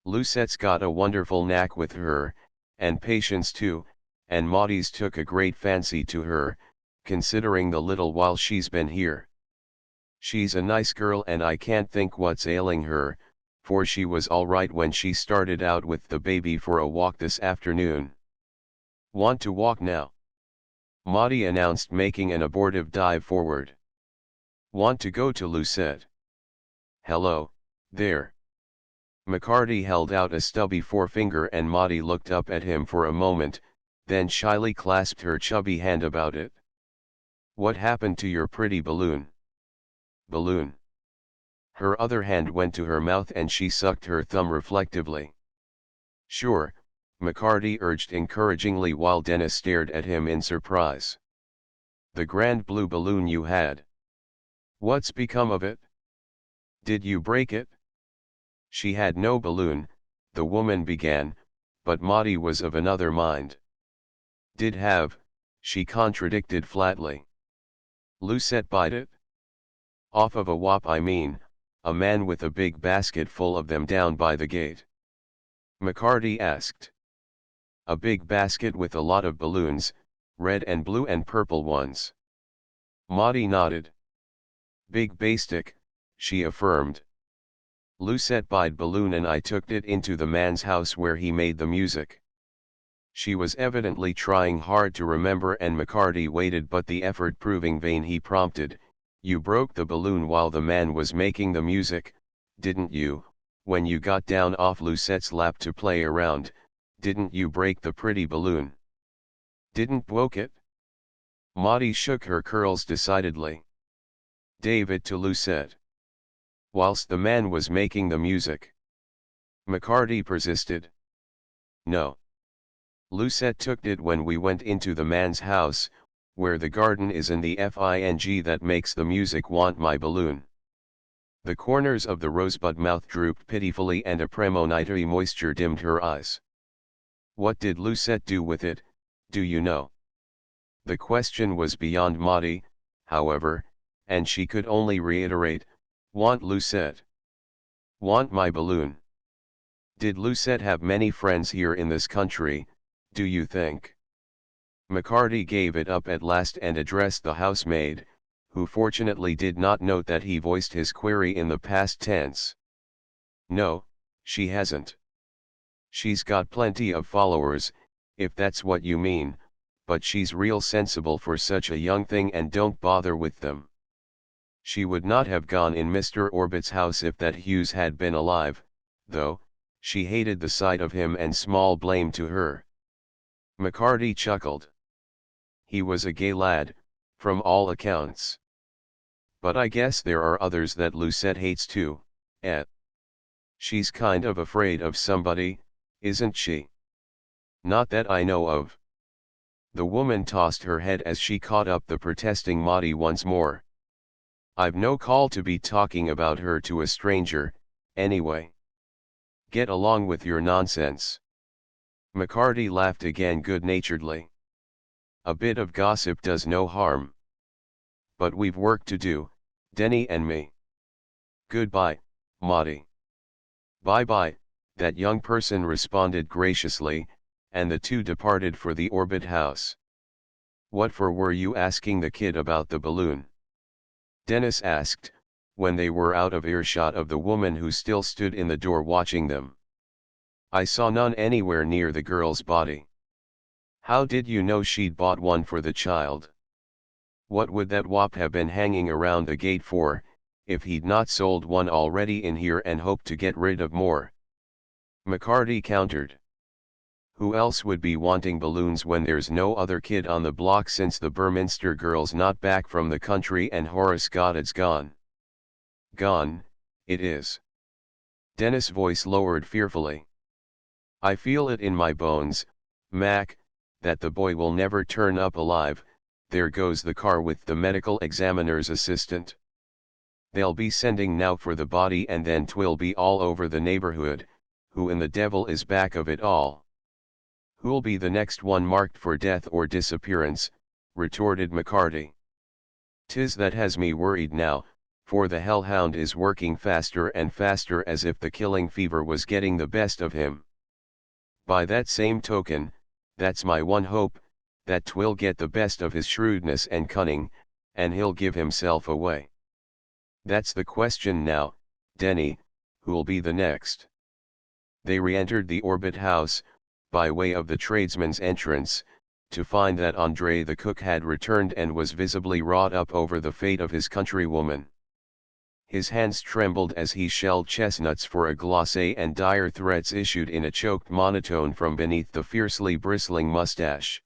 Lucette's got a wonderful knack with her, and patience too, and Maudie's took a great fancy to her, considering the little while she's been here. She's a nice girl, and I can't think what's ailing her, for she was all right when she started out with the baby for a walk this afternoon. Want to walk now? Maudie announced, making an abortive dive forward. Want to go to Lucette? Hello, there. McCarty held out a stubby forefinger, and Maudie looked up at him for a moment, then shyly clasped her chubby hand about it. What happened to your pretty balloon? Balloon. Her other hand went to her mouth and she sucked her thumb reflectively. Sure, McCarty urged encouragingly while Dennis stared at him in surprise. The grand blue balloon you had. What's become of it? Did you break it? She had no balloon, the woman began, but Maudie was of another mind. Did have, she contradicted flatly. Lucette bought it? Off of a wop, I mean, a man with a big basket full of them down by the gate. McCarty asked. A big basket with a lot of balloons, red and blue and purple ones. Maudie nodded. Big basic, she affirmed. Lucette buyed balloon and I took it into the man's house where he made the music. She was evidently trying hard to remember, and McCarty waited, but the effort proving vain, he prompted, You broke the balloon while the man was making the music, didn't you? When you got down off Lucette's lap to play around, didn't you break the pretty balloon? Didn't broke it? Maudie shook her curls decidedly. David to Lucette. Whilst the man was making the music. McCarty persisted. No. Lucette took it when we went into the man's house, where the garden is in the fing that makes the music want my balloon. The corners of the rosebud mouth drooped pitifully and a premonitory moisture dimmed her eyes. What did Lucette do with it, do you know? The question was beyond Maudie, however, and she could only reiterate, want Lucette. Want my balloon. Did Lucette have many friends here in this country, do you think? McCarty gave it up at last and addressed the housemaid, who fortunately did not note that he voiced his query in the past tense. No, she hasn't. She's got plenty of followers, if that's what you mean, but she's real sensible for such a young thing and don't bother with them. She would not have gone in Mr. Orbit's house if that Hughes had been alive, though, she hated the sight of him and small blame to her. McCarty chuckled. He was a gay lad, from all accounts. But I guess there are others that Lucette hates too, eh? She's kind of afraid of somebody, isn't she? Not that I know of. The woman tossed her head as she caught up the protesting Maudie once more. I've no call to be talking about her to a stranger, anyway. Get along with your nonsense. McCarty laughed again good-naturedly. A bit of gossip does no harm. But we've work to do, Denny and me. Goodbye, Maudie. Bye-bye, that young person responded graciously, and the two departed for the Orbit house. What for were you asking the kid about the balloon? Dennis asked, when they were out of earshot of the woman who still stood in the door watching them. I saw none anywhere near the girl's body. How did you know she'd bought one for the child? What would that wop have been hanging around the gate for, if he'd not sold one already in here and hoped to get rid of more? McCarty countered. Who else would be wanting balloons when there's no other kid on the block since the Burminster girl's not back from the country and Horace Goddard's gone? Gone, it is. Dennis' voice lowered fearfully. I feel it in my bones, Mac, that the boy will never turn up alive. There goes the car with the medical examiner's assistant. They'll be sending now for the body and then 'twill be all over the neighborhood. Who in the devil is back of it all? Who'll be the next one marked for death or disappearance, retorted McCarty. 'Tis that has me worried now, for the hellhound is working faster and faster as if the killing fever was getting the best of him. By that same token, that's my one hope, that 'twill get the best of his shrewdness and cunning, and he'll give himself away. That's the question now, Denny, who'll be the next? They re-entered the Orbit house, by way of the tradesman's entrance, to find that André the cook had returned and was visibly wrought up over the fate of his countrywoman. His hands trembled as he shelled chestnuts for a glacé and dire threats issued in a choked monotone from beneath the fiercely bristling mustache.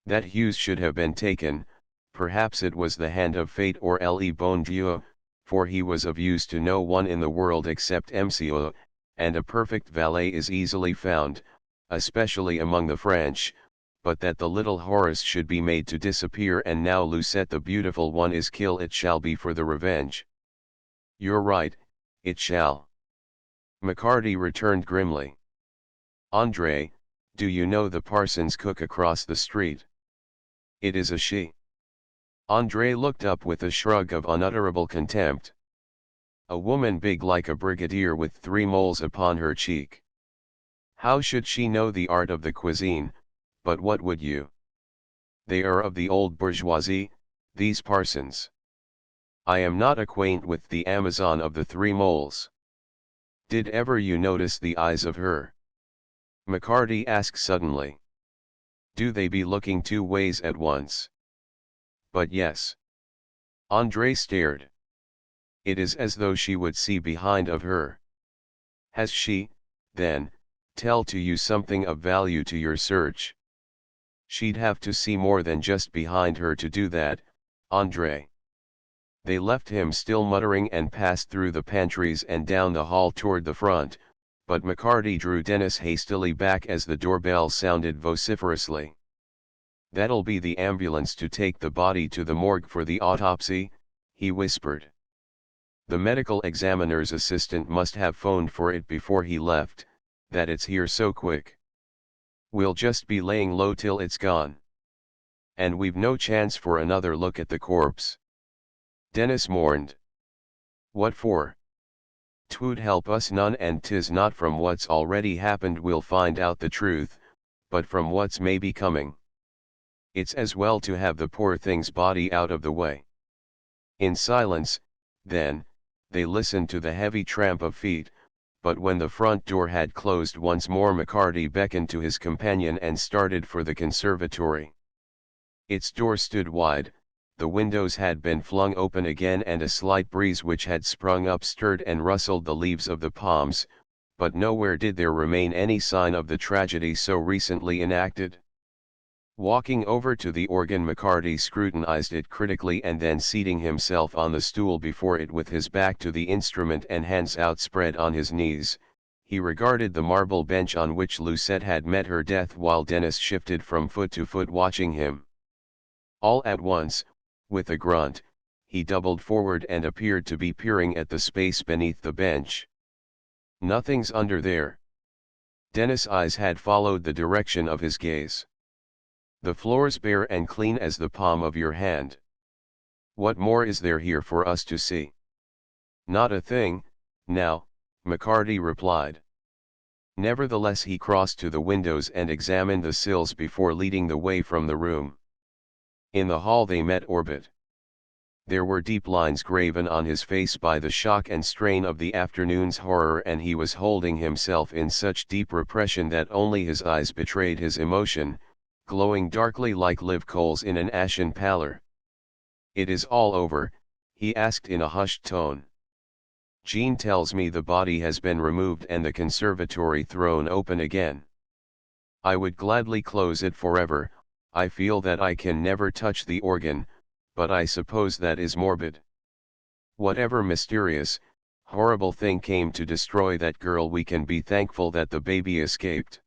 That Hughes should have been taken, perhaps it was the hand of fate or le bon Dieu, for he was of use to no one in the world except Monsieur, and a perfect valet is easily found, especially among the French, but that the little Horace should be made to disappear and now Lucette the beautiful one is kill it shall be for the revenge. You're right, it shall. McCarty returned grimly. André, do you know the parson's cook across the street? It is a she. André looked up with a shrug of unutterable contempt. A woman big like a brigadier with 3 moles upon her cheek. How should she know the art of the cuisine, but what would you? They are of the old bourgeoisie, these parsons. I am not acquaint with the Amazon of the 3 moles. Did ever you notice the eyes of her? McCarty asked suddenly. Do they be looking 2 ways at once? But yes. André stared. It is as though she would see behind of her. Has she, then, tell to you something of value to your search? She'd have to see more than just behind her to do that, Andre. They left him still muttering and passed through the pantries and down the hall toward the front, but McCarty drew Dennis hastily back as the doorbell sounded vociferously. "That'll be the ambulance to take the body to the morgue for the autopsy," he whispered. "The medical examiner's assistant must have phoned for it before he left, that it's here so quick. We'll just be laying low till it's gone. And we've no chance for another look at the corpse." Dennis mourned. "What for? 'Twould help us none, and 'tis not from what's already happened we'll find out the truth, but from what's maybe coming. It's as well to have the poor thing's body out of the way." In silence, then, they listened to the heavy tramp of feet, but when the front door had closed once more McCarty beckoned to his companion and started for the conservatory. Its door stood wide, the windows had been flung open again, and a slight breeze which had sprung up stirred and rustled the leaves of the palms, but nowhere did there remain any sign of the tragedy so recently enacted. Walking over to the organ, McCarty scrutinized it critically, and then seating himself on the stool before it with his back to the instrument and hands outspread on his knees, he regarded the marble bench on which Lucette had met her death while Dennis shifted from foot to foot watching him. All at once, with a grunt, he doubled forward and appeared to be peering at the space beneath the bench. "Nothing's under there." Dennis' eyes had followed the direction of his gaze. "The floor's bare and clean as the palm of your hand. What more is there here for us to see?" "Not a thing, now," McCarty replied. Nevertheless he crossed to the windows and examined the sills before leading the way from the room. In the hall they met Orbit. There were deep lines graven on his face by the shock and strain of the afternoon's horror, and he was holding himself in such deep repression that only his eyes betrayed his emotion, glowing darkly like live coals in an ashen pallor. "It is all over?" he asked in a hushed tone. "Jean tells me the body has been removed and the conservatory thrown open again. I would gladly close it forever. I feel that I can never touch the organ, but I suppose that is morbid. Whatever mysterious, horrible thing came to destroy that girl, we can be thankful that the baby escaped.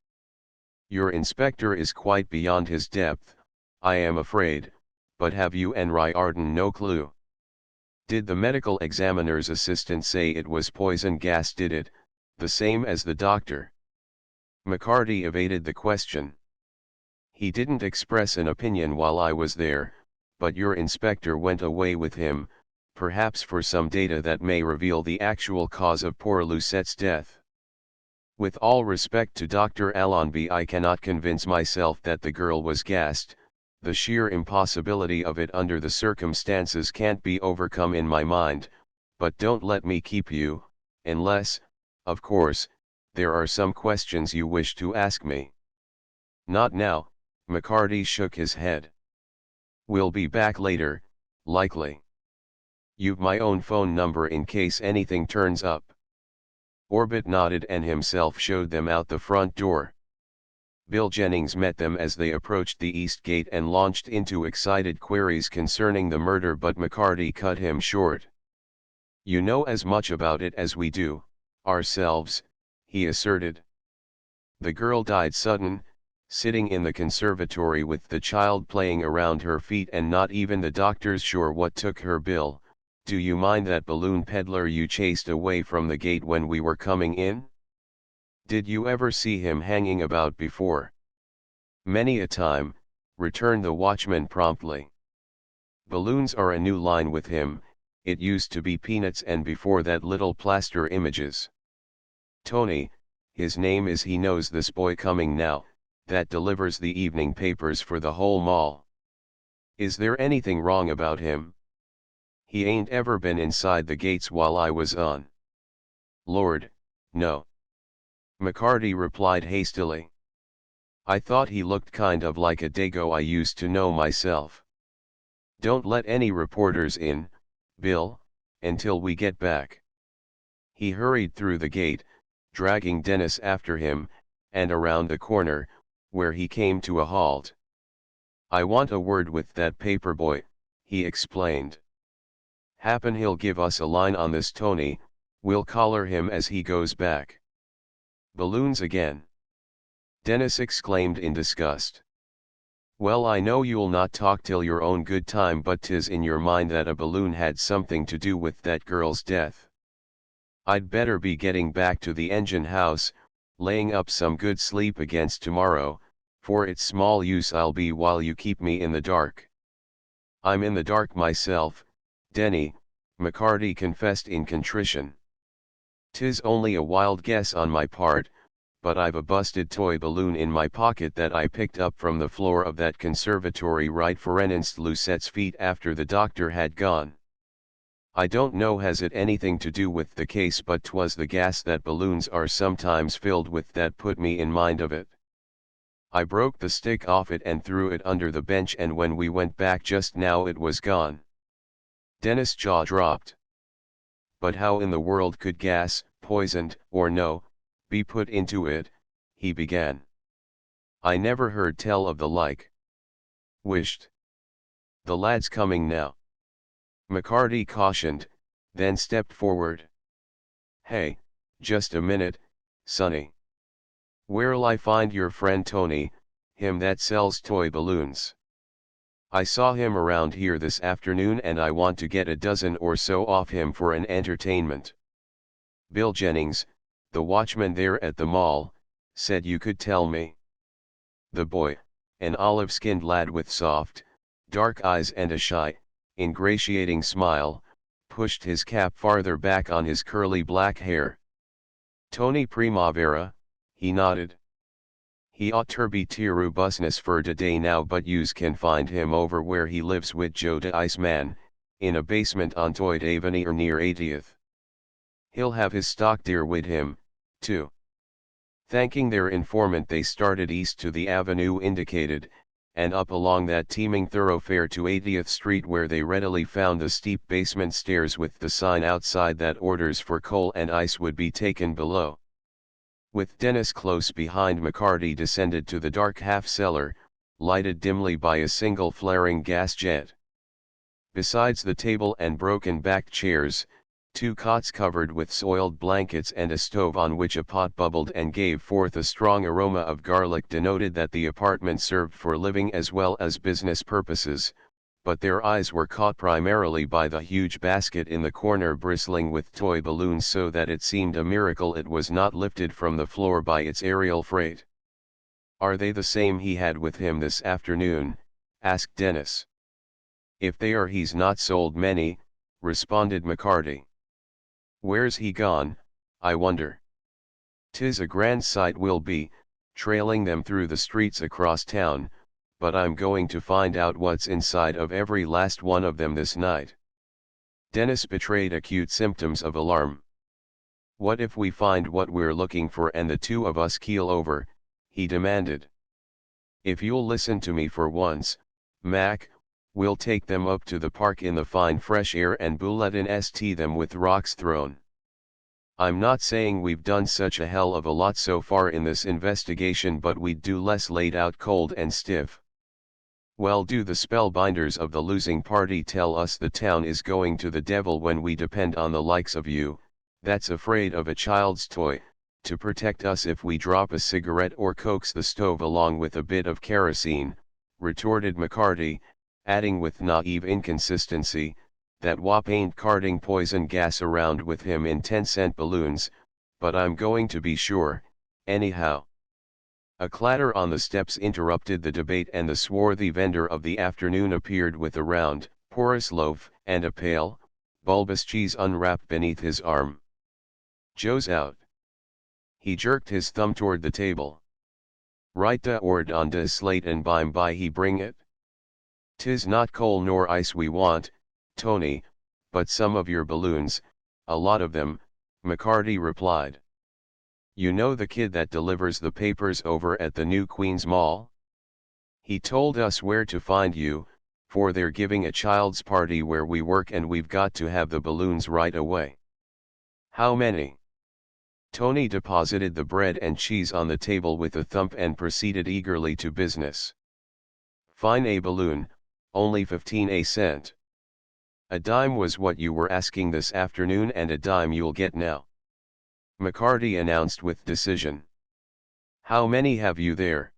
Your inspector is quite beyond his depth, I am afraid, but have you and Riordan no clue? Did the medical examiner's assistant say it was poison gas? Did it, the same as the doctor?" McCarty evaded the question. "He didn't express an opinion while I was there, but your inspector went away with him, perhaps for some data that may reveal the actual cause of poor Lucette's death. With all respect to Dr. Allenby, I cannot convince myself that the girl was gassed. The sheer impossibility of it under the circumstances can't be overcome in my mind, but don't let me keep you, unless, of course, there are some questions you wish to ask me." "Not now," McCarty shook his head. "We'll be back later, likely. You've my own phone number in case anything turns up." Orbit nodded and himself showed them out the front door. Bill Jennings met them as they approached the east gate and launched into excited queries concerning the murder, but McCarty cut him short. "You know as much about it as we do, ourselves," he asserted. "The girl died sudden, sitting in the conservatory with the child playing around her feet, and not even the doctors sure what took her. Bill, do you mind that balloon peddler you chased away from the gate when we were coming in? Did you ever see him hanging about before?" "Many a time," returned the watchman promptly. "Balloons are a new line with him. It used to be peanuts, and before that little plaster images. Tony, his name is. He knows this boy coming now, that delivers the evening papers for the whole mall. Is there anything wrong about him? He ain't ever been inside the gates while I was on." "Lord, no," McCarty replied hastily. "I thought he looked kind of like a dago I used to know myself. Don't let any reporters in, Bill, until we get back." He hurried through the gate, dragging Dennis after him, and around the corner, where he came to a halt. I want a word with that paperboy, he explained. Happen he'll give us a line on this Tony, we'll collar him as he goes back. Balloons again. Dennis exclaimed in disgust. Well, I know you'll not talk till your own good time, but 'tis in your mind that a balloon had something to do with that girl's death. I'd better be getting back to the engine house, laying up some good sleep against tomorrow, for it's small use I'll be while you keep me in the dark. I'm in the dark myself, Denny, McCarty confessed in contrition. 'Tis only a wild guess on my part, but I've a busted toy balloon in my pocket that I picked up from the floor of that conservatory right forenenst Lucette's feet after the doctor had gone. I don't know has it anything to do with the case, but 'twas the gas that balloons are sometimes filled with that put me in mind of it. I broke the stick off it and threw it under the bench, and when we went back just now it was gone. Dennis' jaw dropped. But how in the world could gas, poisoned, or no, be put into it, he began. I never heard tell of the like. Wisht. The lad's coming now. McCarty cautioned, then stepped forward. Hey, just a minute, sonny. Where'll I find your friend Tony, him that sells toy balloons? I saw him around here this afternoon and I want to get a dozen or so off him for an entertainment. Bill Jennings, the watchman there at the mall, said you could tell me. The boy, an olive-skinned lad with soft, dark eyes and a shy, ingratiating smile, pushed his cap farther back on his curly black hair. Tony Primavera, he nodded. He ought ter be too business for today now, but yous can find him over where he lives with Joe de Iceman, in a basement on Toyd Avenue near 80th. He'll have his stock deer with him, too. Thanking their informant, they started east to the avenue indicated, and up along that teeming thoroughfare to 80th Street, where they readily found the steep basement stairs with the sign outside that orders for coal and ice would be taken below. With Dennis close behind, McCarty descended to the dark half-cellar, lighted dimly by a single flaring gas jet. Besides the table and broken-backed chairs, 2 cots covered with soiled blankets and a stove on which a pot bubbled and gave forth a strong aroma of garlic denoted that the apartment served for living as well as business purposes, but their eyes were caught primarily by the huge basket in the corner bristling with toy balloons, so that it seemed a miracle it was not lifted from the floor by its aerial freight. Are they the same he had with him this afternoon? Asked Dennis. If they are, he's not sold many, responded McCarty. Where's he gone, I wonder? 'Tis a grand sight will be, trailing them through the streets across town, but I'm going to find out what's inside of every last one of them this night. Dennis betrayed acute symptoms of alarm. What if we find what we're looking for and the two of us keel over? He demanded. If you'll listen to me for once, Mac, we'll take them up to the park in the fine fresh air and bulletin st them with rocks thrown. I'm not saying we've done such a hell of a lot so far in this investigation, but we'd do less laid out cold and stiff. Well, do the spellbinders of the losing party tell us the town is going to the devil when we depend on the likes of you, that's afraid of a child's toy, to protect us if we drop a cigarette or coax the stove along with a bit of kerosene, retorted McCarty, adding with naive inconsistency, that Wop ain't carting poison gas around with him in 10-cent balloons, but I'm going to be sure, anyhow. A clatter on the steps interrupted the debate, and the swarthy vendor of the afternoon appeared with a round, porous loaf, and a pale, bulbous cheese unwrapped beneath his arm. Joe's out. He jerked his thumb toward the table. Write da ord on da slate and by he bring it. 'Tis not coal nor ice we want, Tony, but some of your balloons, a lot of them, McCarty replied. You know the kid that delivers the papers over at the New Queens Mall? He told us where to find you, for they're giving a child's party where we work and we've got to have the balloons right away. How many? Tony deposited the bread and cheese on the table with a thump and proceeded eagerly to business. Fine a balloon, only 15 cent. A dime was what you were asking this afternoon and a dime you'll get now. McCarty announced with decision. How many have you there?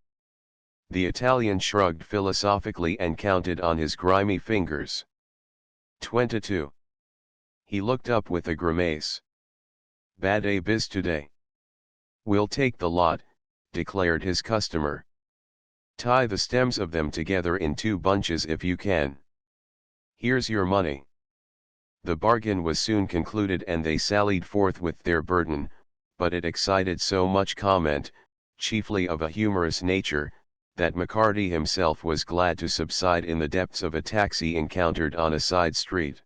The Italian shrugged philosophically and counted on his grimy fingers. 22. He looked up with a grimace. Bad a biz today. We'll take the lot, declared his customer. Tie the stems of them together in 2 bunches if you can. Here's your money. The bargain was soon concluded and they sallied forth with their burden, but it excited so much comment, chiefly of a humorous nature, that McCarty himself was glad to subside in the depths of a taxi encountered on a side street.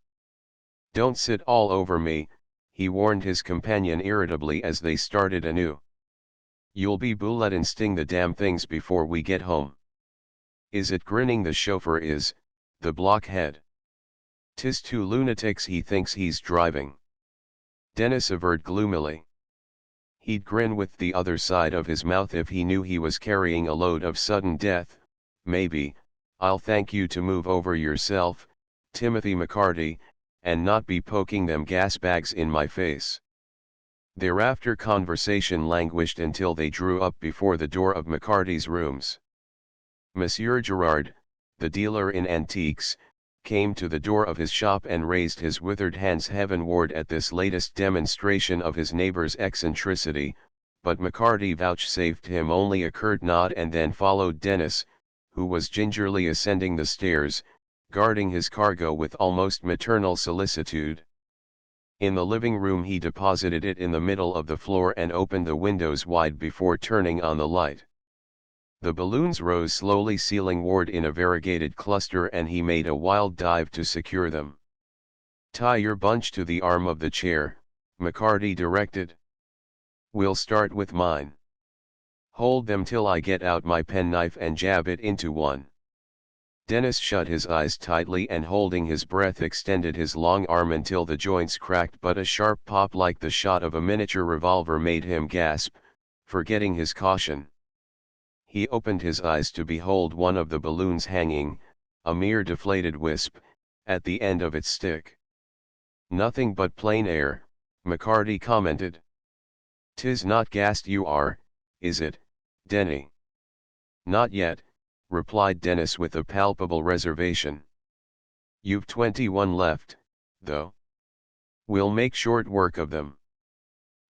Don't sit all over me, he warned his companion irritably as they started anew. You'll be bullet and sting the damn things before we get home. Is it grinning the chauffeur is, the blockhead? 'Tis 2 lunatics he thinks he's driving. Dennis averred gloomily. He'd grin with the other side of his mouth if he knew he was carrying a load of sudden death. Maybe, I'll thank you to move over yourself, Timothy McCarty, and not be poking them gas bags in my face. Thereafter conversation languished until they drew up before the door of McCarty's rooms. Monsieur Gerard, the dealer in antiques, came to the door of his shop and raised his withered hands heavenward at this latest demonstration of his neighbor's eccentricity, but McCarty vouchsafed him only a curt nod and then followed Dennis, who was gingerly ascending the stairs, guarding his cargo with almost maternal solicitude. In the living room he deposited it in the middle of the floor and opened the windows wide before turning on the light. The balloons rose slowly ceilingward in a variegated cluster and he made a wild dive to secure them. Tie your bunch to the arm of the chair, McCarty directed. We'll start with mine. Hold them till I get out my penknife and jab it into one. Dennis shut his eyes tightly and holding his breath extended his long arm until the joints cracked, but a sharp pop like the shot of a miniature revolver made him gasp, forgetting his caution. He opened his eyes to behold one of the balloons hanging, a mere deflated wisp, at the end of its stick. Nothing but plain air, McCarty commented. 'Tis not gassed you are, is it, Denny? Not yet, replied Dennis with a palpable reservation. You've 21 left, though. We'll make short work of them.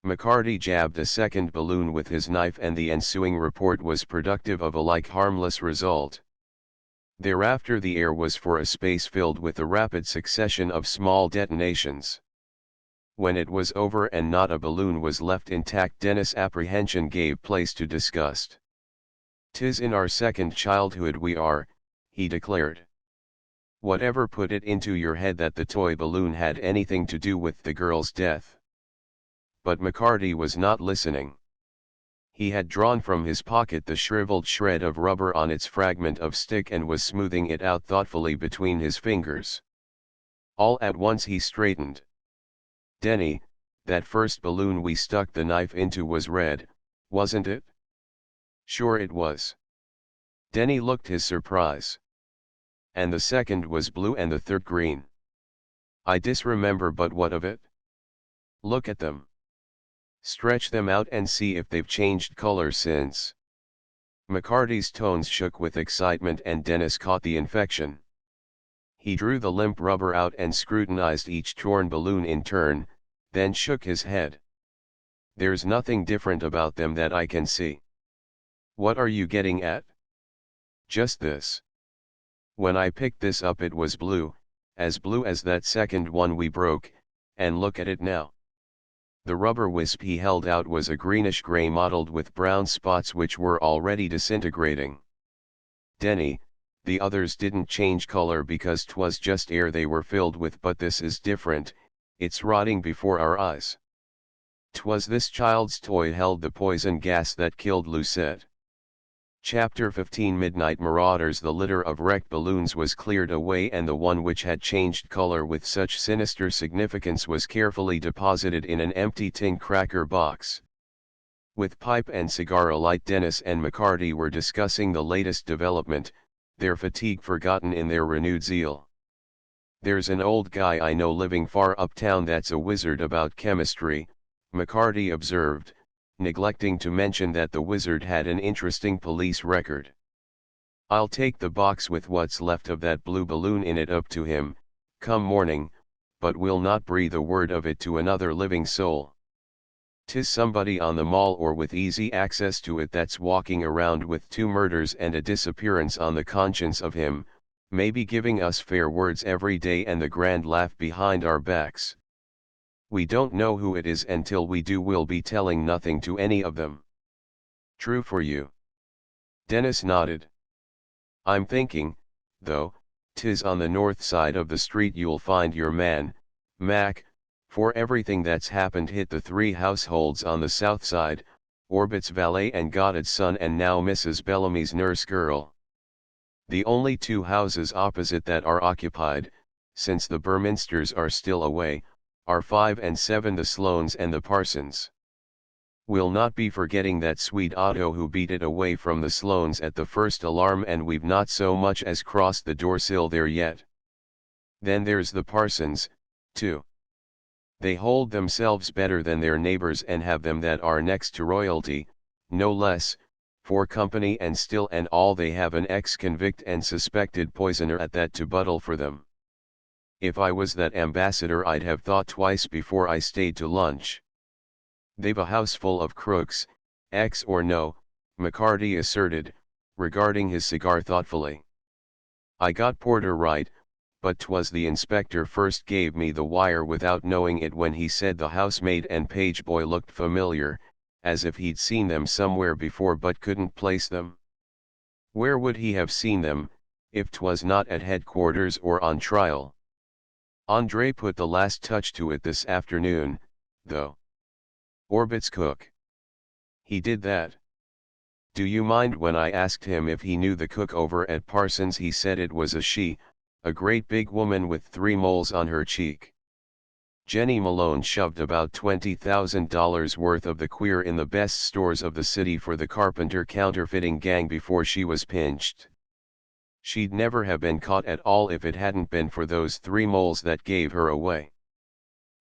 McCarty jabbed a second balloon with his knife and the ensuing report was productive of a like harmless result. Thereafter the air was for a space filled with a rapid succession of small detonations. When it was over and not a balloon was left intact, Dennis' apprehension gave place to disgust. 'Tis in our second childhood we are, he declared. Whatever put it into your head that the toy balloon had anything to do with the girl's death? But McCarty was not listening. He had drawn from his pocket the shriveled shred of rubber on its fragment of stick and was smoothing it out thoughtfully between his fingers. All at once he straightened. Denny, that first balloon we stuck the knife into was red, wasn't it? Sure it was. Denny looked his surprise. And the second was blue and the third green. I disremember, but what of it? Look at them. Stretch them out and see if they've changed color since. McCarty's tones shook with excitement and Dennis caught the infection. He drew the limp rubber out and scrutinized each torn balloon in turn, then shook his head. There's nothing different about them that I can see. What are you getting at? Just this. When I picked this up it was blue as that second one we broke, and look at it now. The rubber wisp he held out was a greenish-gray mottled with brown spots which were already disintegrating. Denny, the others didn't change color because 'twas just air they were filled with, but this is different, it's rotting before our eyes. 'Twas this child's toy held the poison gas that killed Lucette. Chapter 15 Midnight Marauders. The litter of wrecked balloons was cleared away and the one which had changed color with such sinister significance was carefully deposited in an empty tin cracker box. With pipe and cigar alight, Dennis and McCarty were discussing the latest development, their fatigue forgotten in their renewed zeal. There's an old guy I know living far uptown that's a wizard about chemistry, McCarty observed, neglecting to mention that the wizard had an interesting police record. I'll take the box with what's left of that blue balloon in it up to him, come morning, but will not breathe a word of it to another living soul. 'Tis somebody on the mall or with easy access to it that's walking around with 2 murders and a disappearance on the conscience of him, maybe giving us fair words every day and the grand laugh behind our backs. We don't know who it is until we do. We'll be telling nothing to any of them. True for you. Dennis nodded. I'm thinking, though, 'tis on the north side of the street you'll find your man, Mac, for everything that's happened hit the 3 households on the south side, Orbit's valet and Goddard's son and now Mrs. Bellamy's nurse girl. The only 2 houses opposite that are occupied, since the Burminsters are still away, are 5 and 7, the Sloanes and the Parsons. We'll not be forgetting that sweet Otto who beat it away from the Sloanes at the first alarm, and we've not so much as crossed the door sill there yet. Then there's the Parsons, too. They hold themselves better than their neighbors and have them that are next to royalty, no less, for company, and still and all they have an ex-convict and suspected poisoner at that to buttle for them. If I was that ambassador I'd have thought twice before I stayed to lunch. They've a house full of crooks, ex or no, McCarty asserted, regarding his cigar thoughtfully. I got Porter right, but 'twas the inspector first gave me the wire without knowing it when he said the housemaid and page boy looked familiar, as if he'd seen them somewhere before but couldn't place them. Where would he have seen them, if 'twas not at headquarters or on trial? Andre put the last touch to it this afternoon, though. Orbit's cook. He did that. Do you mind when I asked him if he knew the cook over at Parsons? He said it was a she, a great big woman with 3 moles on her cheek. Jenny Malone shoved about $20,000 worth of the queer in the best stores of the city for the Carpenter counterfeiting gang before she was pinched. She'd never have been caught at all if it hadn't been for those 3 moles that gave her away.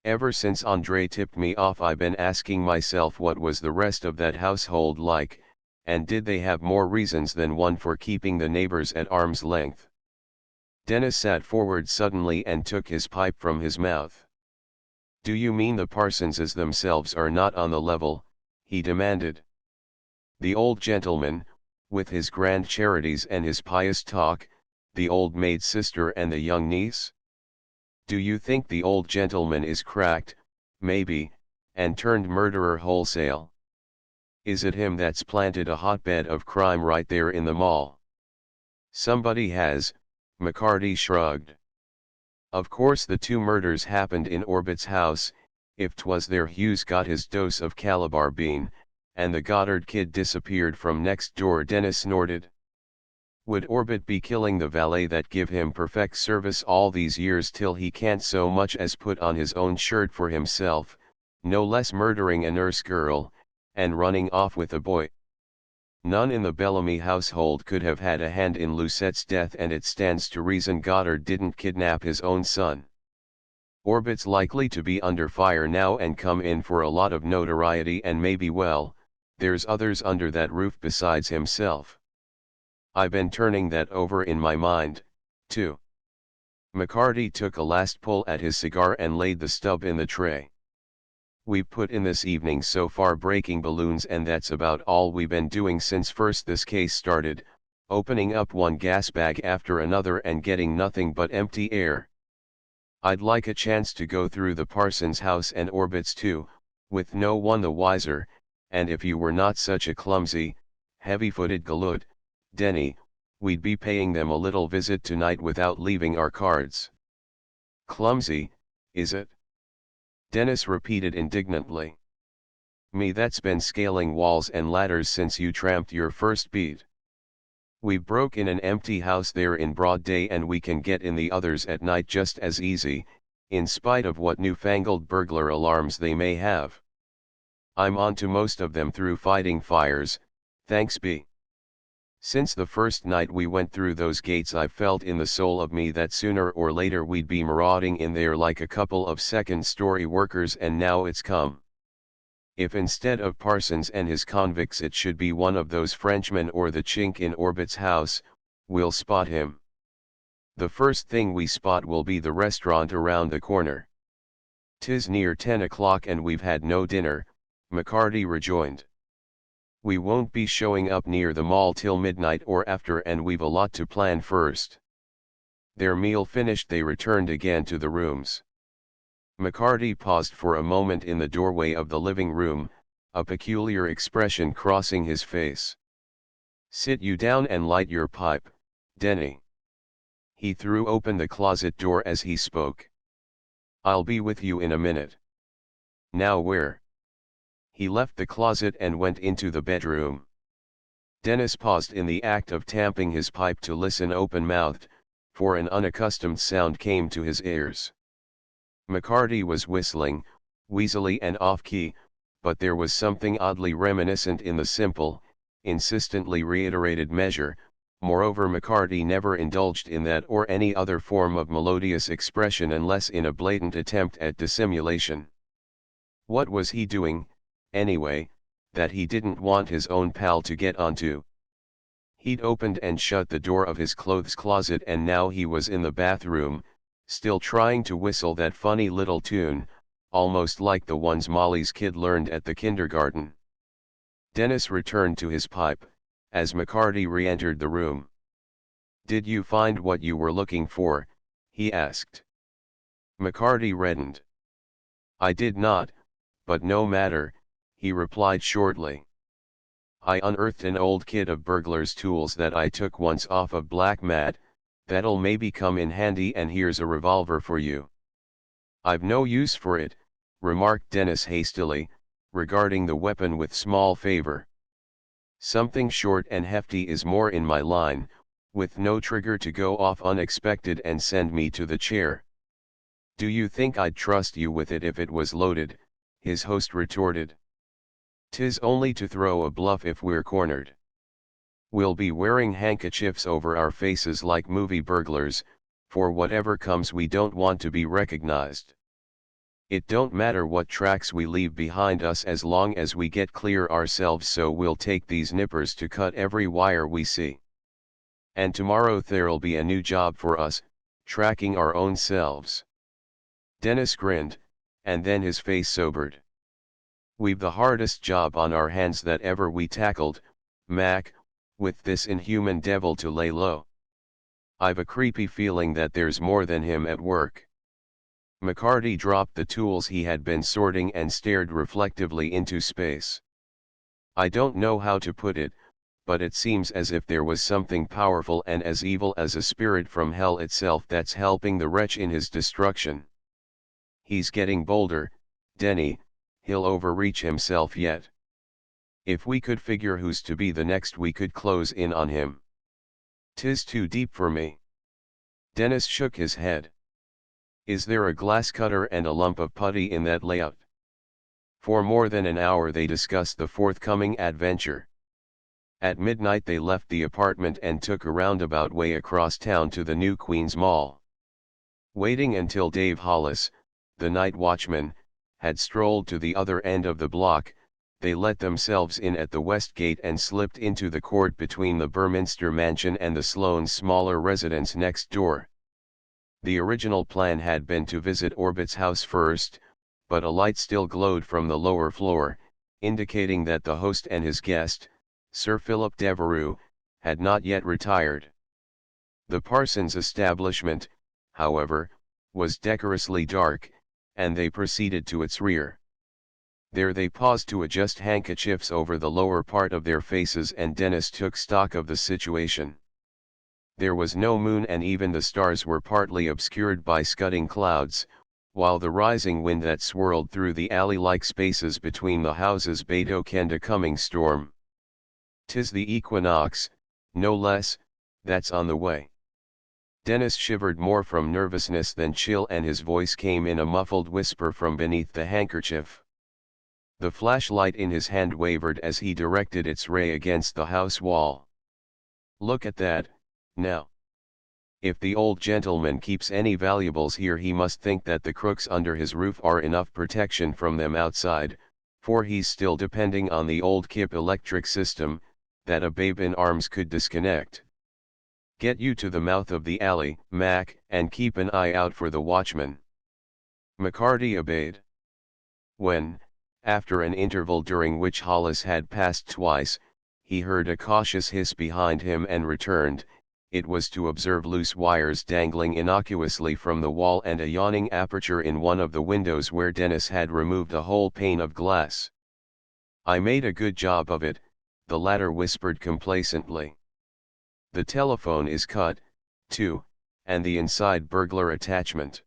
Ever since Andre tipped me off I've been asking myself what was the rest of that household like, and did they have more reasons than one for keeping the neighbors at arm's length? Dennis sat forward suddenly and took his pipe from his mouth. Do you mean the Parsonses themselves are not on the level? He demanded. The old gentleman, with his grand charities and his pious talk, the old maid sister and the young niece? Do you think the old gentleman is cracked, maybe, and turned murderer wholesale? Is it him that's planted a hotbed of crime right there in the mall? Somebody has, McCarty shrugged. Of course the 2 murders happened in Orbit's house. If 'twas there Hughes got his dose of Calabar bean, and the Goddard kid disappeared from next door. Dennis snorted. Would Orbit be killing the valet that give him perfect service all these years till he can't so much as put on his own shirt for himself, no less murdering a nurse girl, and running off with a boy? None in the Bellamy household could have had a hand in Lucette's death, and it stands to reason Goddard didn't kidnap his own son. Orbit's likely to be under fire now and come in for a lot of notoriety, and maybe, well, there's others under that roof besides himself. I've been turning that over in my mind, too. McCarty took a last pull at his cigar and laid the stub in the tray. We've put in this evening so far breaking balloons, and that's about all we've been doing since first this case started, opening up one gas bag after another and getting nothing but empty air. I'd like a chance to go through the Parsons house and Orbit's too, with no one the wiser, and if you were not such a clumsy, heavy-footed galoot, Denny, we'd be paying them a little visit tonight without leaving our cards. Clumsy, is it? Dennis repeated indignantly. Me that's been scaling walls and ladders since you tramped your first beat. We broke in an empty house there in broad day, and we can get in the others at night just as easy, in spite of what newfangled burglar alarms they may have. I'm on to most of them through fighting fires, thanks be. Since the first night we went through those gates I felt in the soul of me that sooner or later we'd be marauding in there like a couple of second-story workers, and now it's come. If instead of Parsons and his convicts it should be one of those Frenchmen or the chink in Orbit's house, we'll spot him. The first thing we spot will be the restaurant around the corner. 'Tis near 10 o'clock and we've had no dinner, McCarty rejoined. We won't be showing up near the mall till midnight or after, and we've a lot to plan first. Their meal finished, they returned again to the rooms. McCarty paused for a moment in the doorway of the living room, a peculiar expression crossing his face. Sit you down and light your pipe, Denny. He threw open the closet door as he spoke. I'll be with you in a minute. Now where? He left the closet and went into the bedroom. Dennis paused in the act of tamping his pipe to listen open-mouthed, for an unaccustomed sound came to his ears. McCarty was whistling, wheezily and off-key, but there was something oddly reminiscent in the simple, insistently reiterated measure. Moreover, McCarty never indulged in that or any other form of melodious expression unless in a blatant attempt at dissimulation. What was he doing, anyway, that he didn't want his own pal to get onto? He'd opened and shut the door of his clothes closet and now he was in the bathroom, still trying to whistle that funny little tune, almost like the ones Molly's kid learned at the kindergarten. Dennis returned to his pipe, as McCarty re-entered the room. Did you find what you were looking for? He asked. McCarty reddened. I did not, but no matter, he replied shortly. I unearthed an old kit of burglar's tools that I took once off of Black Matt, that'll maybe come in handy, and here's a revolver for you. I've no use for it, remarked Dennis hastily, regarding the weapon with small favor. Something short and hefty is more in my line, with no trigger to go off unexpected and send me to the chair. Do you think I'd trust you with it if it was loaded? His host retorted. 'Tis only to throw a bluff if we're cornered. We'll be wearing handkerchiefs over our faces like movie burglars, for whatever comes we don't want to be recognized. It don't matter what tracks we leave behind us as long as we get clear ourselves, so we'll take these nippers to cut every wire we see. And tomorrow there'll be a new job for us, tracking our own selves. Dennis grinned, and then his face sobered. We've the hardest job on our hands that ever we tackled, Mac, with this inhuman devil to lay low. I've a creepy feeling that there's more than him at work. McCarty dropped the tools he had been sorting and stared reflectively into space. I don't know how to put it, but it seems as if there was something powerful and as evil as a spirit from hell itself that's helping the wretch in his destruction. He's getting bolder, Denny, he'll overreach himself yet. If we could figure who's to be the next, we could close in on him. 'Tis too deep for me. Dennis shook his head. Is there a glass cutter and a lump of putty in that layout? For more than an hour they discussed the forthcoming adventure. At midnight they left the apartment and took a roundabout way across town to the new Queens Mall. Waiting until Dave Hollis, the night watchman, had strolled to the other end of the block, they let themselves in at the west gate and slipped into the court between the Burminster mansion and the Sloane's smaller residence next door. The original plan had been to visit Orbit's house first, but a light still glowed from the lower floor, indicating that the host and his guest, Sir Philip Devereux, had not yet retired. The Parsons establishment, however, was decorously dark, and they proceeded to its rear. There they paused to adjust handkerchiefs over the lower part of their faces, and Dennis took stock of the situation. There was no moon and even the stars were partly obscured by scudding clouds, while the rising wind that swirled through the alley-like spaces between the houses betokened a coming storm. 'Tis the equinox, no less, that's on the way. Dennis shivered more from nervousness than chill, and his voice came in a muffled whisper from beneath the handkerchief. The flashlight in his hand wavered as he directed its ray against the house wall. Look at that, now. If the old gentleman keeps any valuables here, he must think that the crooks under his roof are enough protection from them outside, for he's still depending on the old Kip electric system, that a babe in arms could disconnect. Get you to the mouth of the alley, Mac, and keep an eye out for the watchman. McCarty obeyed. When, after an interval during which Hollis had passed twice, he heard a cautious hiss behind him and returned, it was to observe loose wires dangling innocuously from the wall and a yawning aperture in one of the windows where Dennis had removed a whole pane of glass. "I made a good job of it," the latter whispered complacently. "The telephone is cut, too, and the inside burglar attachment.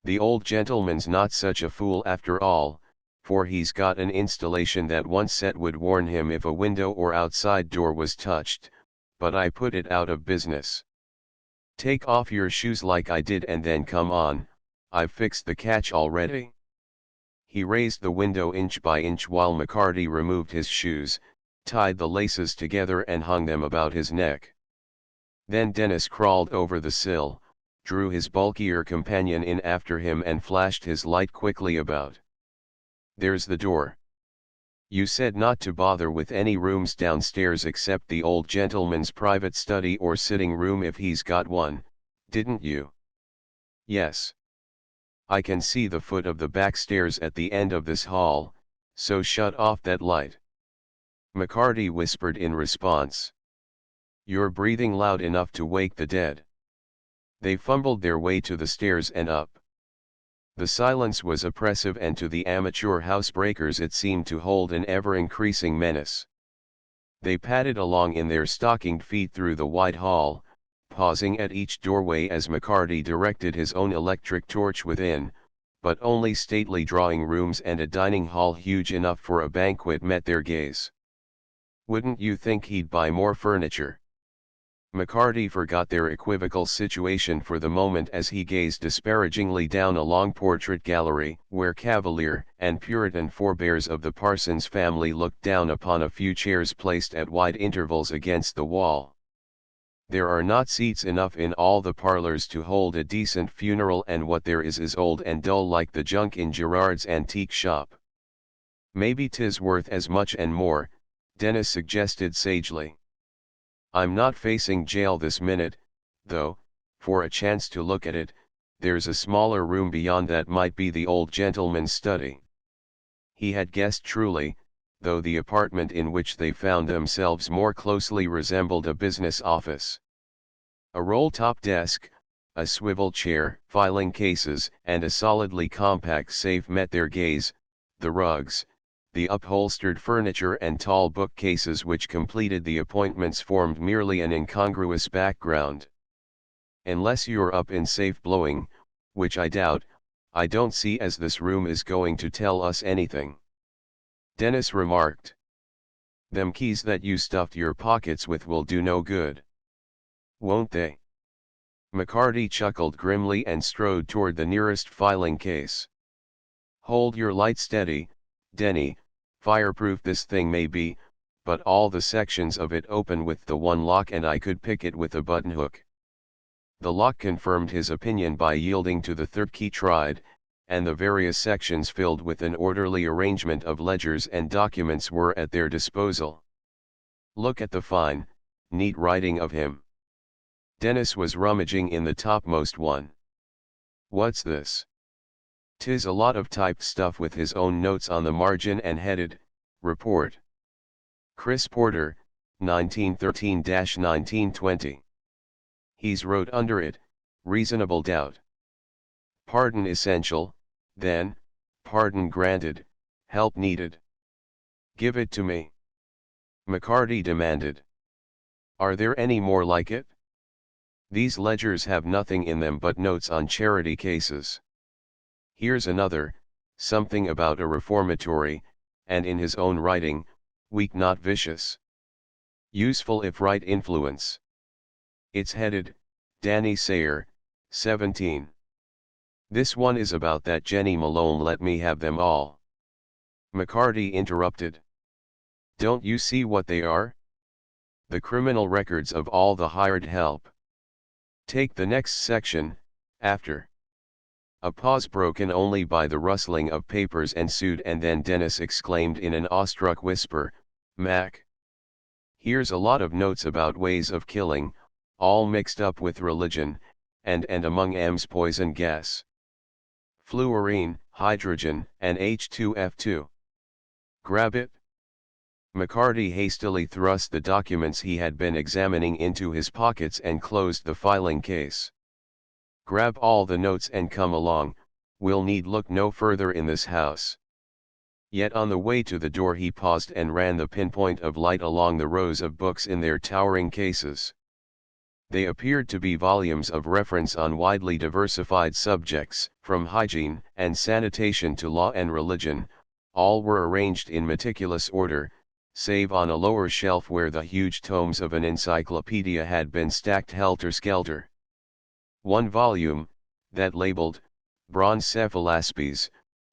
The old gentleman's not such a fool after all, for he's got an installation that once set would warn him if a window or outside door was touched, but I put it out of business. Take off your shoes like I did and then come on, I've fixed the catch already." He raised the window inch by inch while McCarty removed his shoes, tied the laces together and hung them about his neck. Then Dennis crawled over the sill, drew his bulkier companion in after him and flashed his light quickly about. "There's the door. You said not to bother with any rooms downstairs except the old gentleman's private study or sitting room if he's got one, didn't you?" "Yes. I can see the foot of the back stairs at the end of this hall, so shut off that light." McCarty whispered in response. "You're breathing loud enough to wake the dead." They fumbled their way to the stairs and up. The silence was oppressive, and to the amateur housebreakers it seemed to hold an ever-increasing menace. They padded along in their stockinged feet through the wide hall, pausing at each doorway as McCarty directed his own electric torch within, but only stately drawing rooms and a dining hall huge enough for a banquet met their gaze. "Wouldn't you think he'd buy more furniture?" McCarty forgot their equivocal situation for the moment as he gazed disparagingly down a long portrait gallery, where Cavalier and Puritan forebears of the Parsons family looked down upon a few chairs placed at wide intervals against the wall. "There are not seats enough in all the parlors to hold a decent funeral, and what there is old and dull like the junk in Gerard's antique shop." "Maybe 'tis worth as much and more," Dennis suggested sagely. "I'm not facing jail this minute, though, for a chance to look at it. There's a smaller room beyond that might be the old gentleman's study." He had guessed truly, though the apartment in which they found themselves more closely resembled a business office. A roll-top desk, a swivel chair, filing cases, and a solidly compact safe met their gaze. The rugs, the upholstered furniture and tall bookcases which completed the appointments formed merely an incongruous background. "Unless you're up in safe blowing, which I doubt, I don't see as this room is going to tell us anything," Dennis remarked. "Them keys that you stuffed your pockets with will do no good." "Won't they?" McCarty chuckled grimly and strode toward the nearest filing case. "Hold your light steady, Denny. Fireproof this thing may be, but all the sections of it open with the one lock and I could pick it with a button hook." The lock confirmed his opinion by yielding to the third key tried, and the various sections filled with an orderly arrangement of ledgers and documents were at their disposal. "Look at the fine, neat writing of him." Dennis was rummaging in the topmost one. "What's this?" "'Tis a lot of typed stuff with his own notes on the margin and headed, 'Report. Chris Porter, 1913-1920. He's wrote under it, 'Reasonable doubt. Pardon essential, then, pardon granted, help needed.' Give it to me," McCarty demanded. "Are there any more like it? These ledgers have nothing in them but notes on charity cases. Here's another, something about a reformatory, and in his own writing, weak not vicious. Useful if right influence. It's headed, Danny Sayer, 17. This one is about that Jenny Malone let me have them all." McCarty interrupted. "Don't you see what they are? The criminal records of all the hired help. Take the next section, after. A pause broken only by the rustling of papers ensued, and then Dennis exclaimed in an awestruck whisper, "Mac! Here's a lot of notes about ways of killing, all mixed up with religion, and among 'em's poison gas. Fluorine, hydrogen, and H2F2. Grab it." McCarty hastily thrust the documents he had been examining into his pockets and closed the filing case. "Grab all the notes and come along, we'll need look no further in this house." Yet on the way to the door he paused and ran the pinpoint of light along the rows of books in their towering cases. They appeared to be volumes of reference on widely diversified subjects, from hygiene and sanitation to law and religion. All were arranged in meticulous order, save on a lower shelf where the huge tomes of an encyclopedia had been stacked helter-skelter. One volume, that labeled, "Bronze Cephalaspes,"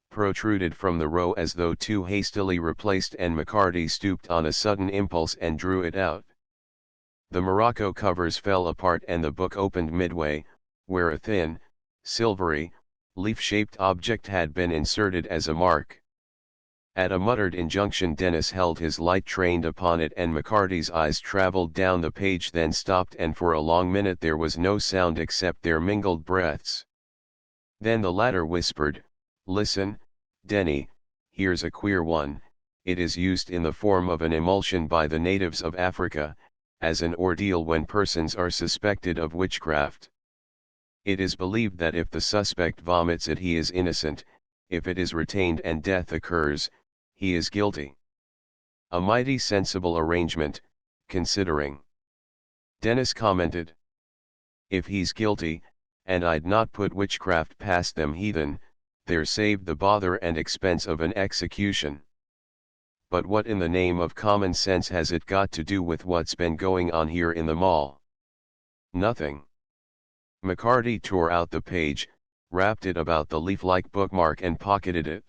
protruded from the row as though too hastily replaced, and McCarty stooped on a sudden impulse and drew it out. The morocco covers fell apart and the book opened midway, where a thin, silvery, leaf-shaped object had been inserted as a mark. At a muttered injunction Dennis held his light trained upon it, and McCarty's eyes traveled down the page, then stopped, and for a long minute there was no sound except their mingled breaths. Then the latter whispered, "Listen, Denny, here's a queer one. It is used in the form of an emulsion by the natives of Africa, as an ordeal when persons are suspected of witchcraft. It is believed that if the suspect vomits it he is innocent, if it is retained and death occurs, he is guilty. A mighty sensible arrangement, considering." Dennis commented. "If he's guilty, and I'd not put witchcraft past them heathen, they're saved the bother and expense of an execution. But what in the name of common sense has it got to do with what's been going on here in the mall?" "Nothing." McCarty tore out the page, wrapped it about the leaf-like bookmark and pocketed it.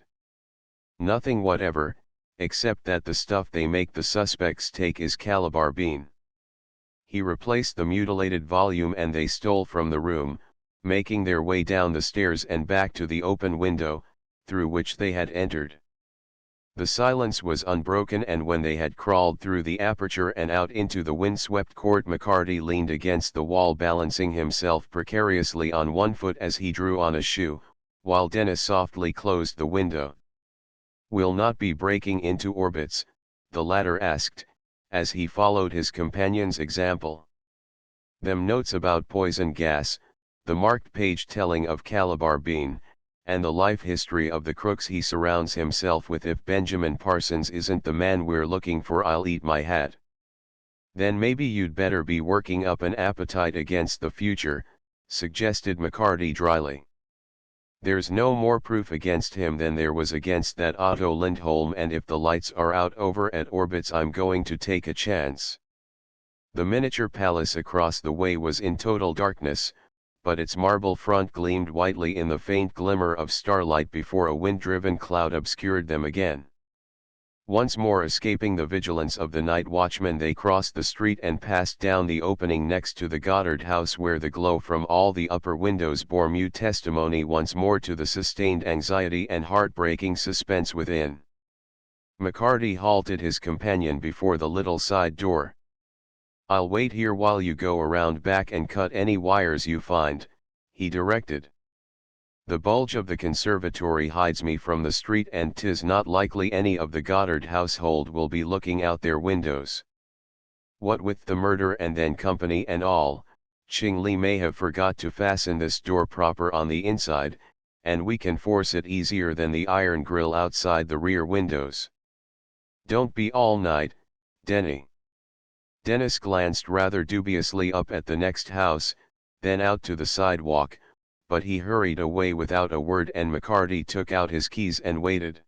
"Nothing whatever, except that the stuff they make the suspects take is Calabar bean." He replaced the mutilated volume and they stole from the room, making their way down the stairs and back to the open window, through which they had entered. The silence was unbroken, and when they had crawled through the aperture and out into the windswept court, McCarty leaned against the wall, balancing himself precariously on one foot as he drew on a shoe, while Dennis softly closed the window. "We'll not be breaking into orbits?" the latter asked, as he followed his companion's example. "Them notes about poison gas, the marked page telling of Calabar bean, and the life history of the crooks he surrounds himself with, if Benjamin Parsons isn't the man we're looking for, I'll eat my hat." "Then maybe you'd better be working up an appetite against the future," suggested McCarty dryly. "There's no more proof against him than there was against that Otto Lindholm, and if the lights are out over at Orbits I'm going to take a chance." The miniature palace across the way was in total darkness, but its marble front gleamed whitely in the faint glimmer of starlight before a wind-driven cloud obscured them again. Once more escaping the vigilance of the night watchman, they crossed the street and passed down the opening next to the Goddard house, where the glow from all the upper windows bore mute testimony once more to the sustained anxiety and heartbreaking suspense within. McCarty halted his companion before the little side door. "I'll wait here while you go around back and cut any wires you find," he directed. "The bulge of the conservatory hides me from the street, and 'tis not likely any of the Goddard household will be looking out their windows. What with the murder and then company and all, Ching Li may have forgot to fasten this door proper on the inside, and we can force it easier than the iron grill outside the rear windows. Don't be all night, Denny." Dennis glanced rather dubiously up at the next house, then out to the sidewalk, but he hurried away without a word, and McCarty took out his keys and waited.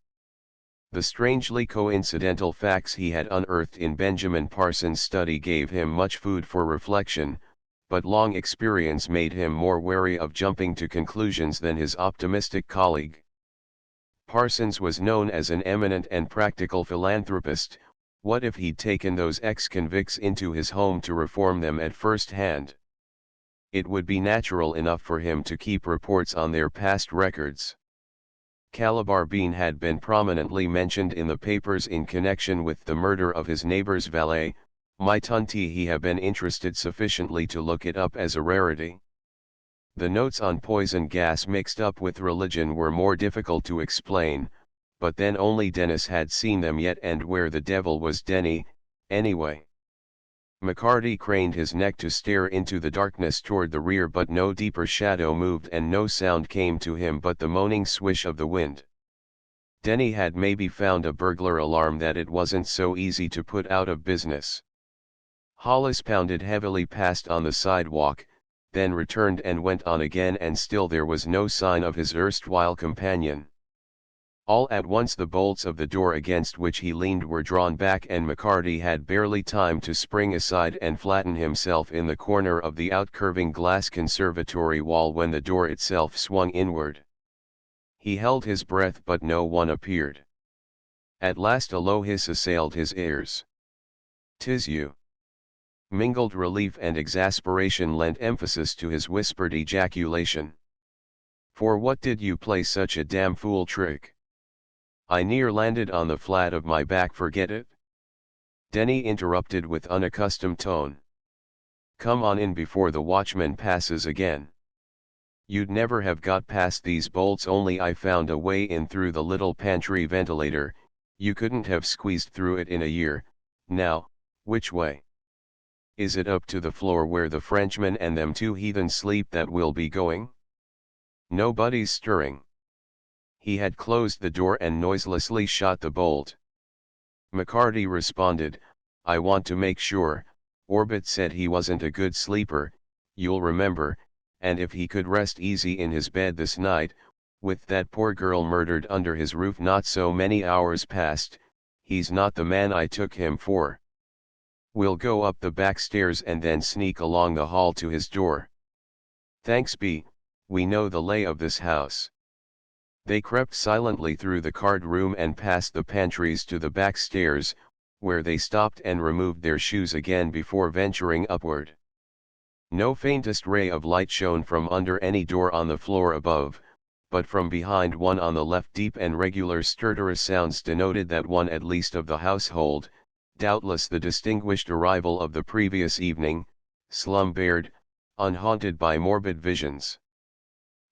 The strangely coincidental facts he had unearthed in Benjamin Parsons' study gave him much food for reflection, but long experience made him more wary of jumping to conclusions than his optimistic colleague. Parsons was known as an eminent and practical philanthropist, What if he'd taken those ex-convicts into his home to reform them at first hand? It would be natural enough for him to keep reports on their past records. Calabar Bean had been prominently mentioned in the papers in connection with the murder of his neighbor's valet. Might he have been interested sufficiently to look it up as a rarity? The notes on poison gas mixed up with religion were more difficult to explain, but then only Dennis had seen them yet, and where the devil was Denny, anyway? McCarty craned his neck to stare into the darkness toward the rear, but no deeper shadow moved and no sound came to him but the moaning swish of the wind. Denny had maybe found a burglar alarm that it wasn't so easy to put out of business. Hollis pounded heavily past on the sidewalk, then returned and went on again, and still there was no sign of his erstwhile companion. All at once the bolts of the door against which he leaned were drawn back, and McCarty had barely time to spring aside and flatten himself in the corner of the outcurving glass conservatory wall when the door itself swung inward. He held his breath, but no one appeared. At last a low hiss assailed his ears. "'Tis you." Mingled relief and exasperation lent emphasis to his whispered ejaculation. "For what did you play such a damn fool trick? I near landed on the flat of my back, forget it?" Denny interrupted with unaccustomed tone. "Come on in before the watchman passes again. You'd never have got past these bolts only I found a way in through the little pantry ventilator. You couldn't have squeezed through it in a year. Now, which way? Is it up to the floor where the Frenchman and them two heathens sleep that we'll be going?" Nobody's stirring. He had closed the door and noiselessly shot the bolt. McCarty responded, "I want to make sure. Orbit said he wasn't a good sleeper, you'll remember, and if he could rest easy in his bed this night, with that poor girl murdered under his roof not so many hours past, he's not the man I took him for. We'll go up the back stairs and then sneak along the hall to his door. Thanks be, we know the lay of this house." They crept silently through the card room and past the pantries to the back stairs, where they stopped and removed their shoes again before venturing upward. No faintest ray of light shone from under any door on the floor above, but from behind one on the left deep and regular stertorous sounds denoted that one at least of the household, doubtless the distinguished arrival of the previous evening, slumbered, unhaunted by morbid visions.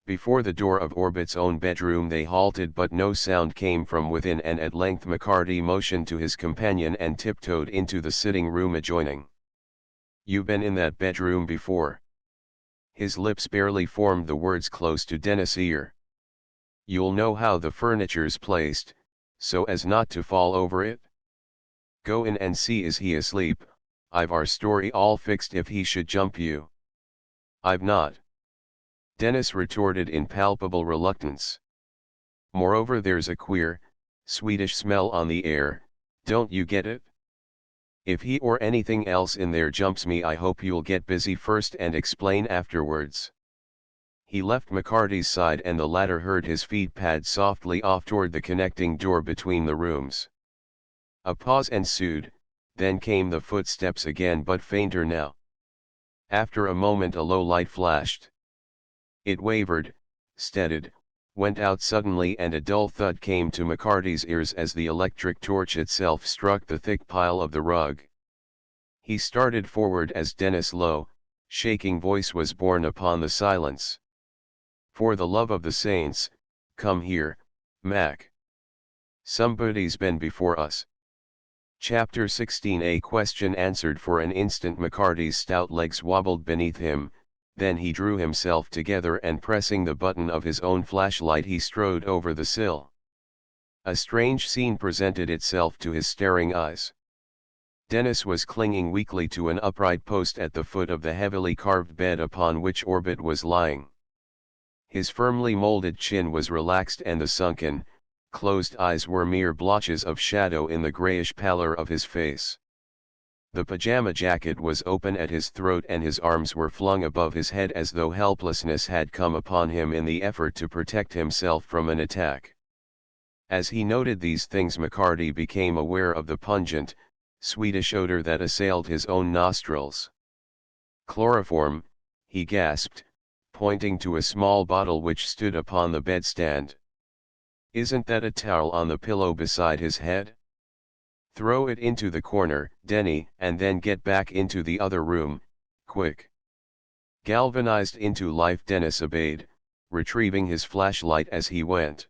Before the door of Orbit's own bedroom they halted, but no sound came from within, and at length McCarty motioned to his companion and tiptoed into the sitting room adjoining. "You been in that bedroom before?" His lips barely formed the words close to Dennis' ear. "You'll know how the furniture's placed, so as not to fall over it? Go in and see is he asleep. I've our story all fixed if he should jump you." "I've not," Dennis retorted in palpable reluctance. "Moreover, there's a queer, sweetish smell on the air, don't you get it? If he or anything else in there jumps me, I hope you'll get busy first and explain afterwards." He left McCarty's side and the latter heard his feet pad softly off toward the connecting door between the rooms. A pause ensued, then came the footsteps again, but fainter now. After a moment a low light flashed. It wavered, steadied, went out suddenly, and a dull thud came to McCarty's ears as the electric torch itself struck the thick pile of the rug. He started forward as Dennis' low, shaking voice was borne upon the silence. "For the love of the saints, come here, Mac. Somebody's been before us." Chapter 16. A question answered. For an instant McCarty's stout legs wobbled beneath him, then he drew himself together and pressing the button of his own flashlight he strode over the sill. A strange scene presented itself to his staring eyes. Dennis was clinging weakly to an upright post at the foot of the heavily carved bed upon which Orbit was lying. His firmly molded chin was relaxed and the sunken, closed eyes were mere blotches of shadow in the grayish pallor of his face. The pajama jacket was open at his throat and his arms were flung above his head as though helplessness had come upon him in the effort to protect himself from an attack. As he noted these things, McCarty became aware of the pungent, sweetish odor that assailed his own nostrils. Chloroform, he gasped, pointing to a small bottle which stood upon the bedstand. Isn't that a towel on the pillow beside his head? Throw it into the corner, Denny, and then get back into the other room, quick. Galvanized into life, Dennis obeyed, retrieving his flashlight as he went.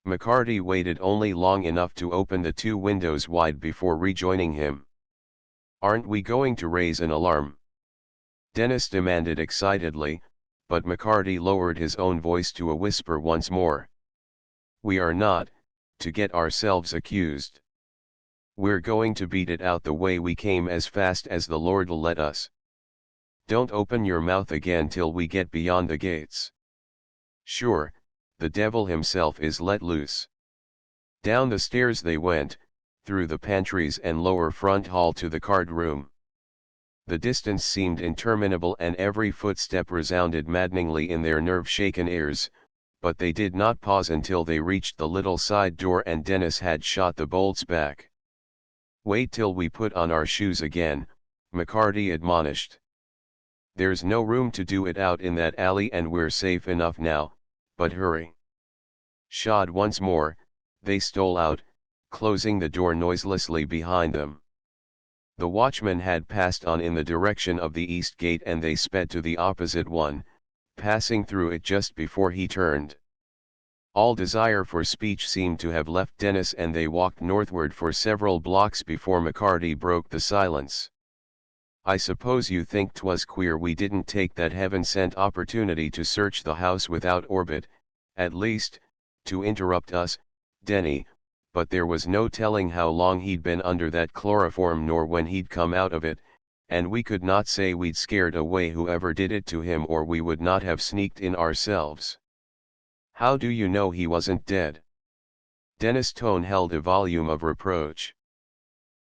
McCarty waited only long enough to open the 2 windows wide before rejoining him. Aren't we going to raise an alarm? Dennis demanded excitedly, but McCarty lowered his own voice to a whisper once more. We are not, to get ourselves accused. We're going to beat it out the way we came as fast as the Lord'll let us. Don't open your mouth again till we get beyond the gates. Sure, the devil himself is let loose. Down the stairs they went, through the pantries and lower front hall to the card room. The distance seemed interminable and every footstep resounded maddeningly in their nerve-shaken ears, but they did not pause until they reached the little side door and Dennis had shot the bolts back. Wait till we put on our shoes again, McCarty admonished. There's no room to do it out in that alley and we're safe enough now, but hurry. Shod once more, they stole out, closing the door noiselessly behind them. The watchman had passed on in the direction of the east gate and they sped to the opposite one, passing through it just before he turned. All desire for speech seemed to have left Dennis and they walked northward for several blocks before McCarty broke the silence. I suppose you think 'twas queer we didn't take that heaven-sent opportunity to search the house without Orbit, at least, to interrupt us, Denny, but there was no telling how long he'd been under that chloroform nor when he'd come out of it, and we could not say we'd scared away whoever did it to him or we would not have sneaked in ourselves. How do you know he wasn't dead? Dennis' tone held a volume of reproach.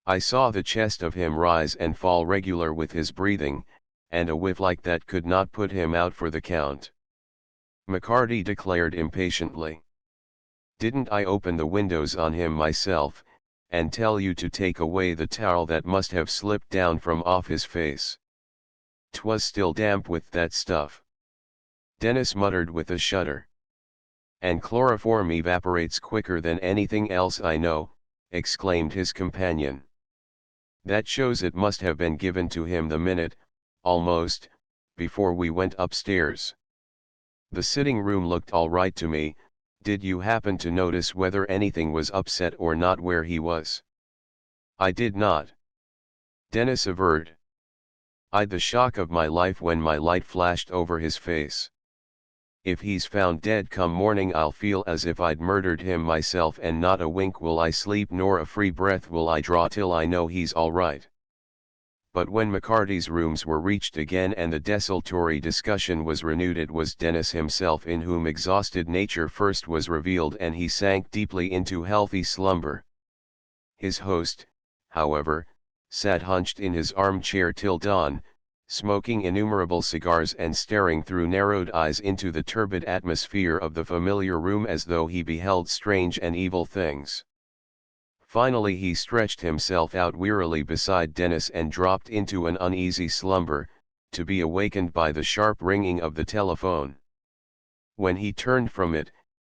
I saw the chest of him rise and fall regular with his breathing, and a whiff like that could not put him out for the count. McCarty declared impatiently. Didn't I open the windows on him myself, and tell you to take away the towel that must have slipped down from off his face? 'Twas still damp with that stuff. Dennis muttered with a shudder. And chloroform evaporates quicker than anything else I know, exclaimed his companion. That shows it must have been given to him the minute, almost, before we went upstairs. The sitting room looked all right to me. Did you happen to notice whether anything was upset or not where he was? I did not. Dennis averred. I'd the shock of my life when my light flashed over his face. If he's found dead come morning I'll feel as if I'd murdered him myself and not a wink will I sleep nor a free breath will I draw till I know he's all right. But when McCarty's rooms were reached again and the desultory discussion was renewed, it was Dennis himself in whom exhausted nature first was revealed and he sank deeply into healthy slumber. His host, however, sat hunched in his armchair till dawn, smoking innumerable cigars and staring through narrowed eyes into the turbid atmosphere of the familiar room as though he beheld strange and evil things. Finally he stretched himself out wearily beside Dennis and dropped into an uneasy slumber, to be awakened by the sharp ringing of the telephone. When he turned from it,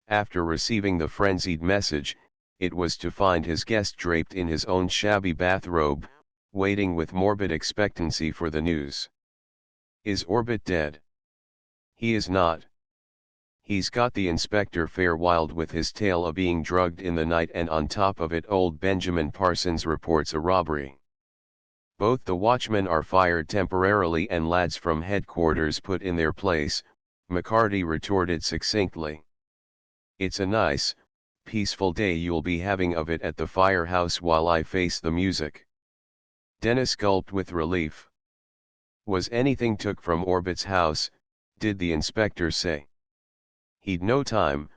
after receiving the frenzied message, it was to find his guest draped in his own shabby bathrobe, waiting with morbid expectancy for the news. Is Orbit dead? He is not. He's got the inspector fair wild with his tale of being drugged in the night and on top of it old Benjamin Parsons reports a robbery. Both the watchmen are fired temporarily and lads from headquarters put in their place, McCarty retorted succinctly. It's a nice, peaceful day you'll be having of it at the firehouse while I face the music. Dennis gulped with relief. Was anything took from Orbit's house, did the inspector say? He'd no time,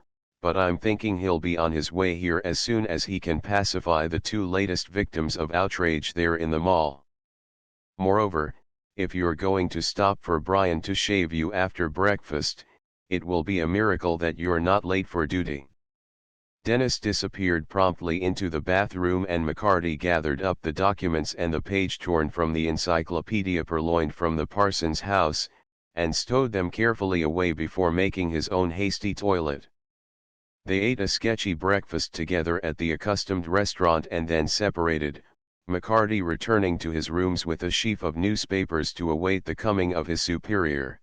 but I'm thinking he'll be on his way here as soon as he can pacify the 2 latest victims of outrage there in the mall. Moreover, if you're going to stop for Brian to shave you after breakfast, it will be a miracle that you're not late for duty. Dennis disappeared promptly into the bathroom and McCarty gathered up the documents and the page torn from the encyclopedia purloined from the Parsons house, and stowed them carefully away before making his own hasty toilet. They ate a sketchy breakfast together at the accustomed restaurant and then separated, McCarty returning to his rooms with a sheaf of newspapers to await the coming of his superior.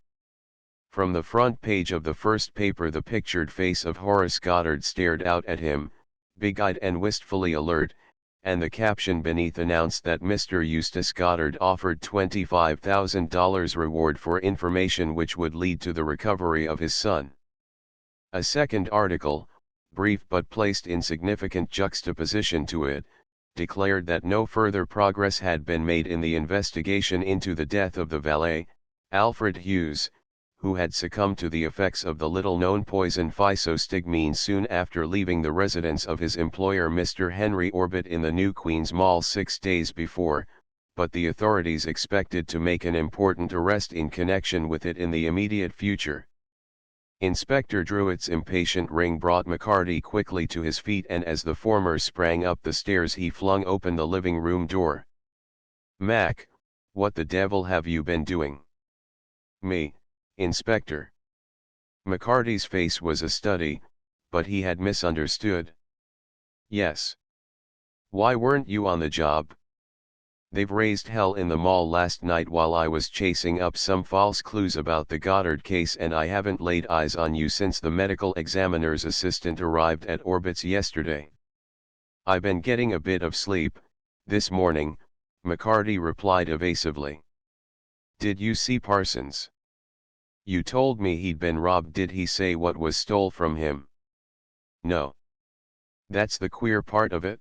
From the front page of the first paper the pictured face of Horace Goddard stared out at him, big-eyed and wistfully alert, and the caption beneath announced that Mr. Eustace Goddard offered $25,000 reward for information which would lead to the recovery of his son. A second article, brief but placed in significant juxtaposition to it, declared that no further progress had been made in the investigation into the death of the valet, Alfred Hughes, who had succumbed to the effects of the little-known poison physostigmine soon after leaving the residence of his employer Mr. Henry Orbit in the New Queens Mall 6 days before, but the authorities expected to make an important arrest in connection with it in the immediate future. Inspector Druitt's impatient ring brought McCarty quickly to his feet, and as the former sprang up the stairs he flung open the living room door. "Mac, what the devil have you been doing?" "Me, Inspector." McCarty's face was a study, but he had misunderstood. "Yes. Why weren't you on the job? They've raised hell in the mall last night while I was chasing up some false clues about the Goddard case, and I haven't laid eyes on you since the medical examiner's assistant arrived at Orbit's yesterday." "I been getting a bit of sleep, this morning," McCarty replied evasively. "Did you see Parsons? You told me he'd been robbed. Did he say what was stole from him?" "No. That's the queer part of it.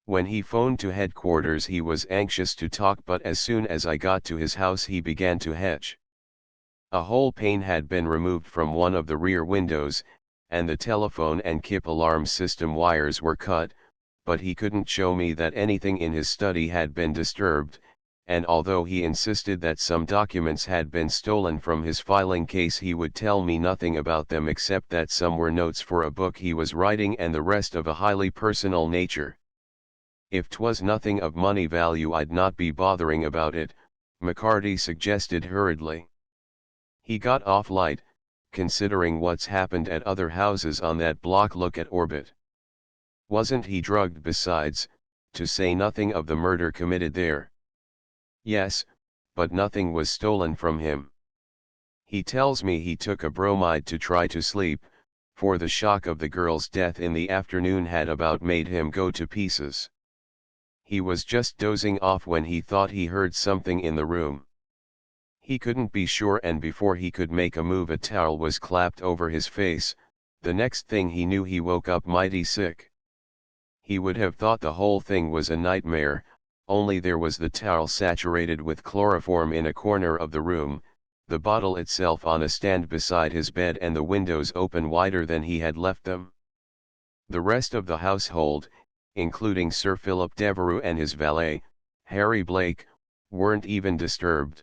When he phoned to headquarters he was anxious to talk, but as soon as I got to his house he began to hedge. A whole pane had been removed from one of the rear windows, and the telephone and KIP alarm system wires were cut, but he couldn't show me that anything in his study had been disturbed, and although he insisted that some documents had been stolen from his filing case he would tell me nothing about them except that some were notes for a book he was writing and the rest of a highly personal nature. If 'twas nothing of money value I'd not be bothering about it," McCarty suggested hurriedly. "He got off light, considering what's happened at other houses on that block. Look at Orbit. Wasn't he drugged besides, to say nothing of the murder committed there?" "Yes, but nothing was stolen from him. He tells me he took a bromide to try to sleep, for the shock of the girl's death in the afternoon had about made him go to pieces. He was just dozing off when he thought he heard something in the room. He couldn't be sure, and before he could make a move a towel was clapped over his face. The next thing he knew he woke up mighty sick. He would have thought the whole thing was a nightmare, only there was the towel saturated with chloroform in a corner of the room, the bottle itself on a stand beside his bed, and the windows open wider than he had left them. The rest of the household, including Sir Philip Devereux and his valet, Harry Blake, weren't even disturbed.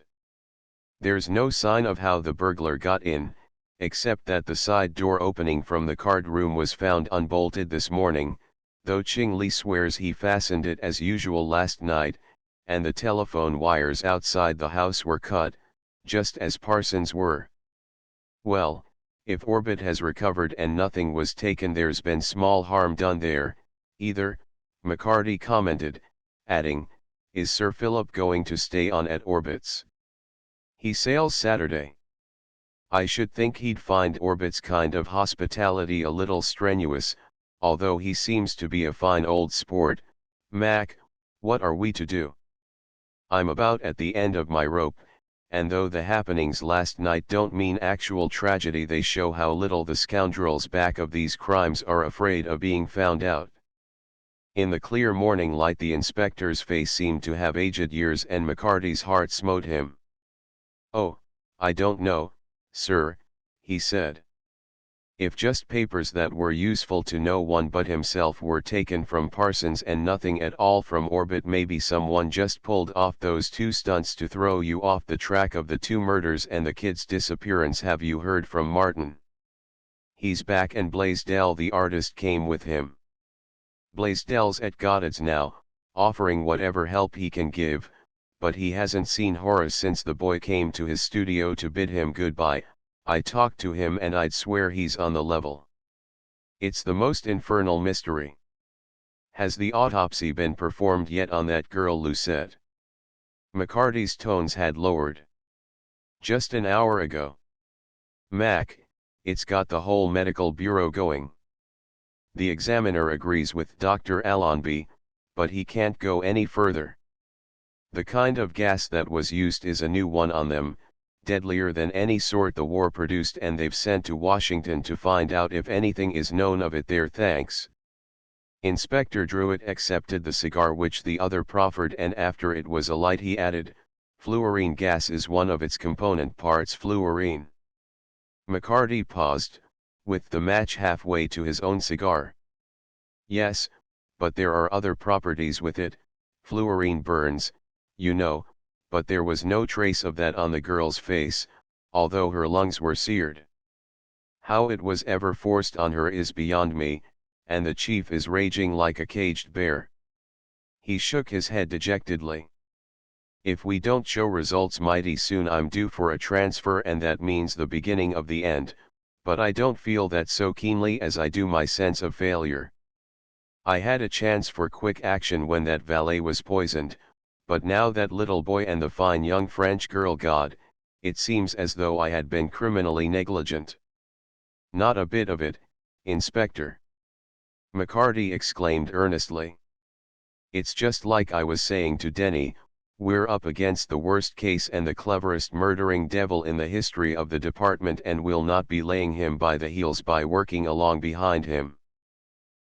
There's no sign of how the burglar got in, except that the side door opening from the card room was found unbolted this morning, though Ching Li swears he fastened it as usual last night, and the telephone wires outside the house were cut, just as Parsons were. Well, if Orbit has recovered and nothing was taken, there's been small harm done there, either," McCarty commented, adding, "Is Sir Philip going to stay on at Orbit's? He sails Saturday. I should think he'd find Orbit's kind of hospitality a little strenuous, although he seems to be a fine old sport. Mac, what are we to do? I'm about at the end of my rope, and though the happenings last night don't mean actual tragedy, they show how little the scoundrels back of these crimes are afraid of being found out." In the clear morning light the inspector's face seemed to have aged years, and McCarty's heart smote him. "Oh, I don't know, sir," he said. "If just papers that were useful to no one but himself were taken from Parsons and nothing at all from Orbit, maybe someone just pulled off those two stunts to throw you off the track of the two murders and the kid's disappearance. Have you heard from Martin?" He's back and Blaisdell the artist came with him. Blaisdell's at Goddard's now, offering whatever help he can give, but he hasn't seen Horace since the boy came to his studio to bid him goodbye. I talked to him and I'd swear he's on the level. It's the most infernal mystery. Has the autopsy been performed yet on that girl Lucette? McCarty's tones had lowered. Just an hour ago. Mac, it's got the whole medical bureau going. The examiner agrees with Dr. Allenby, but he can't go any further. The kind of gas that was used is a new one on them, deadlier than any sort the war produced, and they've sent to Washington to find out if anything is known of it there. Thanks. Inspector Druitt accepted the cigar which the other proffered, and after it was alight he added, "Fluorine gas is one of its component parts." Fluorine. McCarty paused, with the match halfway to his own cigar. "Yes, but there are other properties with it. Fluorine burns, you know, but there was no trace of that on the girl's face, although her lungs were seared. How it was ever forced on her is beyond me, and the chief is raging like a caged bear." He shook his head dejectedly. "If we don't show results mighty soon I'm due for a transfer, and that means the beginning of the end, but I don't feel that so keenly as I do my sense of failure. I had a chance for quick action when that valet was poisoned, but now that little boy and the fine young French girl, God, it seems as though I had been criminally negligent." "Not a bit of it, Inspector," McCarty exclaimed earnestly. "It's just like I was saying to Denny, we're up against the worst case and the cleverest murdering devil in the history of the department, and we'll not be laying him by the heels by working along behind him.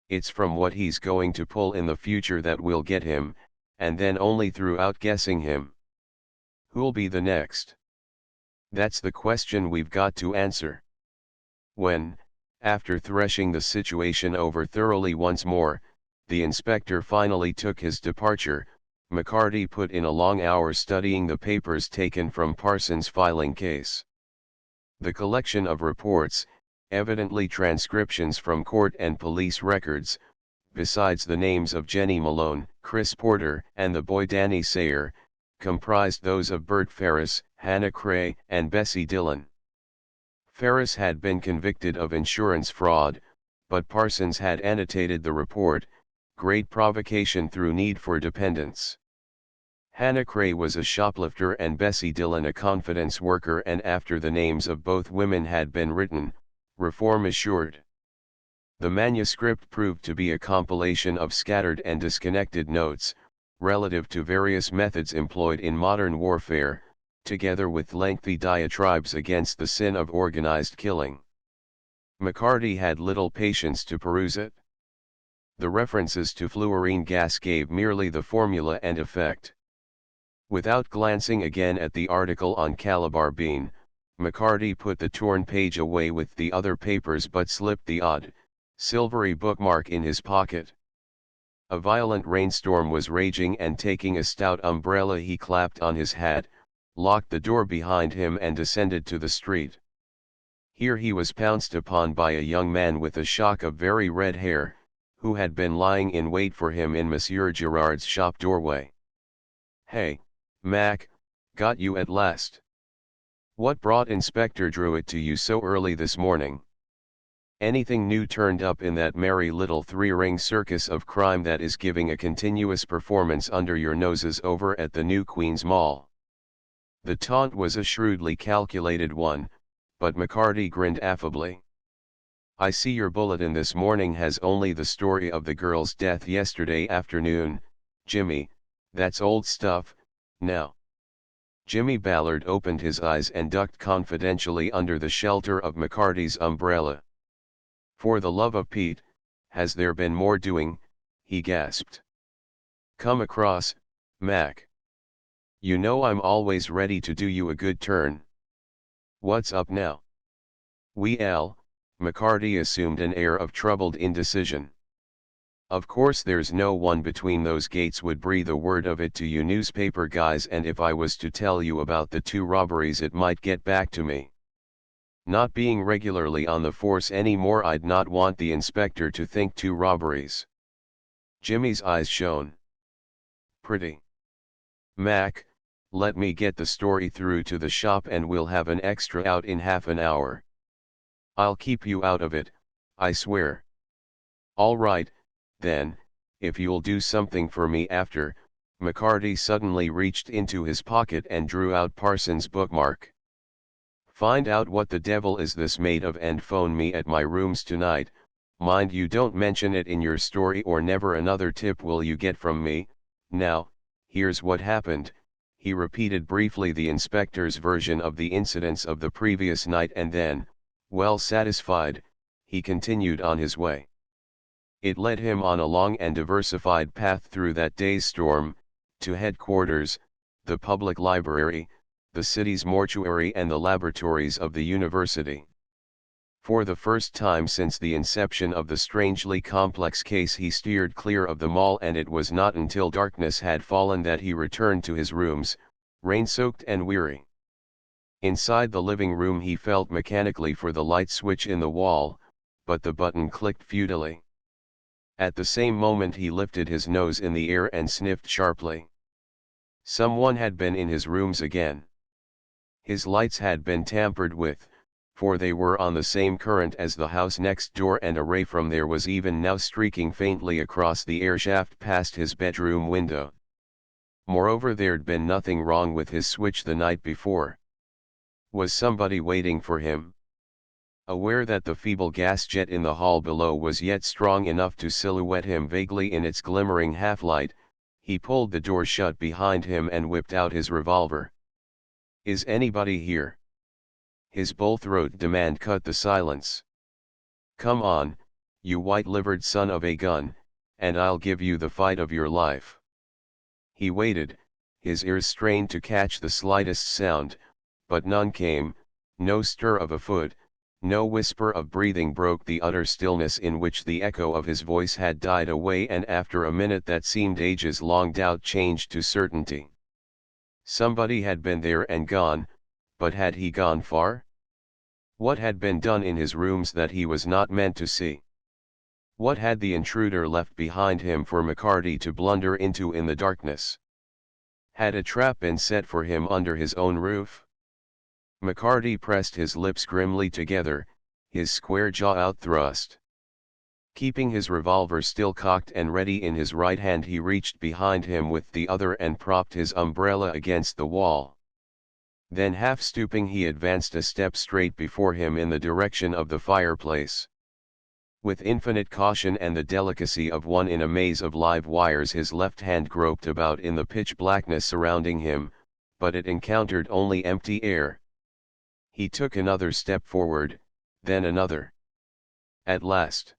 It's from what he's going to pull in the future that we'll get him, and then only through outguessing him. Who'll be the next? That's the question we've got to answer." When, after threshing the situation over thoroughly once more, the inspector finally took his departure, McCarty put in a long hour studying the papers taken from Parsons' filing case. The collection of reports, evidently transcriptions from court and police records, besides the names of Jenny Malone, Chris Porter, and the boy Danny Sayer, comprised those of Bert Ferris, Hannah Cray, and Bessie Dillon. Ferris had been convicted of insurance fraud, but Parsons had annotated the report, "Great provocation through need for dependence." Hannah Cray was a shoplifter and Bessie Dillon a confidence worker, and after the names of both women had been written, reform assured. The manuscript proved to be a compilation of scattered and disconnected notes, relative to various methods employed in modern warfare, together with lengthy diatribes against the sin of organized killing. McCarty had little patience to peruse it. The references to fluorine gas gave merely the formula and effect. Without glancing again at the article on Calabar Bean, McCarty put the torn page away with the other papers but slipped the odd, silvery bookmark in his pocket. A violent rainstorm was raging, and taking a stout umbrella he clapped on his hat, locked the door behind him and descended to the street. Here he was pounced upon by a young man with a shock of very red hair, who had been lying in wait for him in Monsieur Girard's shop doorway. "Hey, Mac, got you at last. What brought Inspector Druitt to you so early this morning? Anything new turned up in that merry little three-ring circus of crime that is giving a continuous performance under your noses over at the new Queen's Mall?" The taunt was a shrewdly calculated one, but McCarty grinned affably. "I see your bulletin this morning has only the story of the girl's death yesterday afternoon, Jimmy. That's old stuff, now." Jimmy Ballard opened his eyes and ducked confidentially under the shelter of McCarty's umbrella. "For the love of Pete, has there been more doing?" he gasped. "Come across, Mac. You know I'm always ready to do you a good turn. What's up now?" "Well," McCarty assumed an air of troubled indecision. "Of course there's no one between those gates would breathe a word of it to you newspaper guys, and if I was to tell you about the two robberies it might get back to me. Not being regularly on the force anymore, I'd not want the inspector to think 2 robberies. Jimmy's eyes shone. Pretty. Mac, let me get the story through to the shop and we'll have an extra out in half an hour. I'll keep you out of it, I swear. All right, then, if you'll do something for me after. McCarty suddenly reached into his pocket and drew out Parsons' bookmark. Find out what the devil is this made of and phone me at my rooms tonight. Mind you don't mention it in your story or never another tip will you get from me. Now, here's what happened. He repeated briefly the inspector's version of the incidents of the previous night and then, well satisfied, he continued on his way. It led him on a long and diversified path through that day's storm, to headquarters, the public library, the city's mortuary and the laboratories of the university. For the first time since the inception of the strangely complex case he steered clear of the mall, and it was not until darkness had fallen that he returned to his rooms, rain-soaked and weary. Inside the living room he felt mechanically for the light switch in the wall, but the button clicked futilely. At the same moment he lifted his nose in the air and sniffed sharply. Someone had been in his rooms again. His lights had been tampered with, for they were on the same current as the house next door, and a ray from there was even now streaking faintly across the air shaft past his bedroom window. Moreover, there'd been nothing wrong with his switch the night before. Was somebody waiting for him? Aware that the feeble gas jet in the hall below was yet strong enough to silhouette him vaguely in its glimmering half-light, he pulled the door shut behind him and whipped out his revolver. Is anybody here? His bull-throat demand cut the silence. Come on, you white-livered son of a gun, and I'll give you the fight of your life. He waited, his ears strained to catch the slightest sound, but none came. No stir of a foot, no whisper of breathing broke the utter stillness in which the echo of his voice had died away, and after a minute that seemed ages long, doubt changed to certainty. Somebody had been there and gone, but had he gone far? What had been done in his rooms that he was not meant to see? What had the intruder left behind him for McCarty to blunder into in the darkness? Had a trap been set for him under his own roof? McCarty pressed his lips grimly together, his square jaw outthrust. Keeping his revolver still cocked and ready in his right hand, he reached behind him with the other and propped his umbrella against the wall. Then, half stooping, he advanced a step straight before him in the direction of the fireplace. With infinite caution and the delicacy of one in a maze of live wires, his left hand groped about in the pitch blackness surrounding him, but it encountered only empty air. He took another step forward, then another. At last,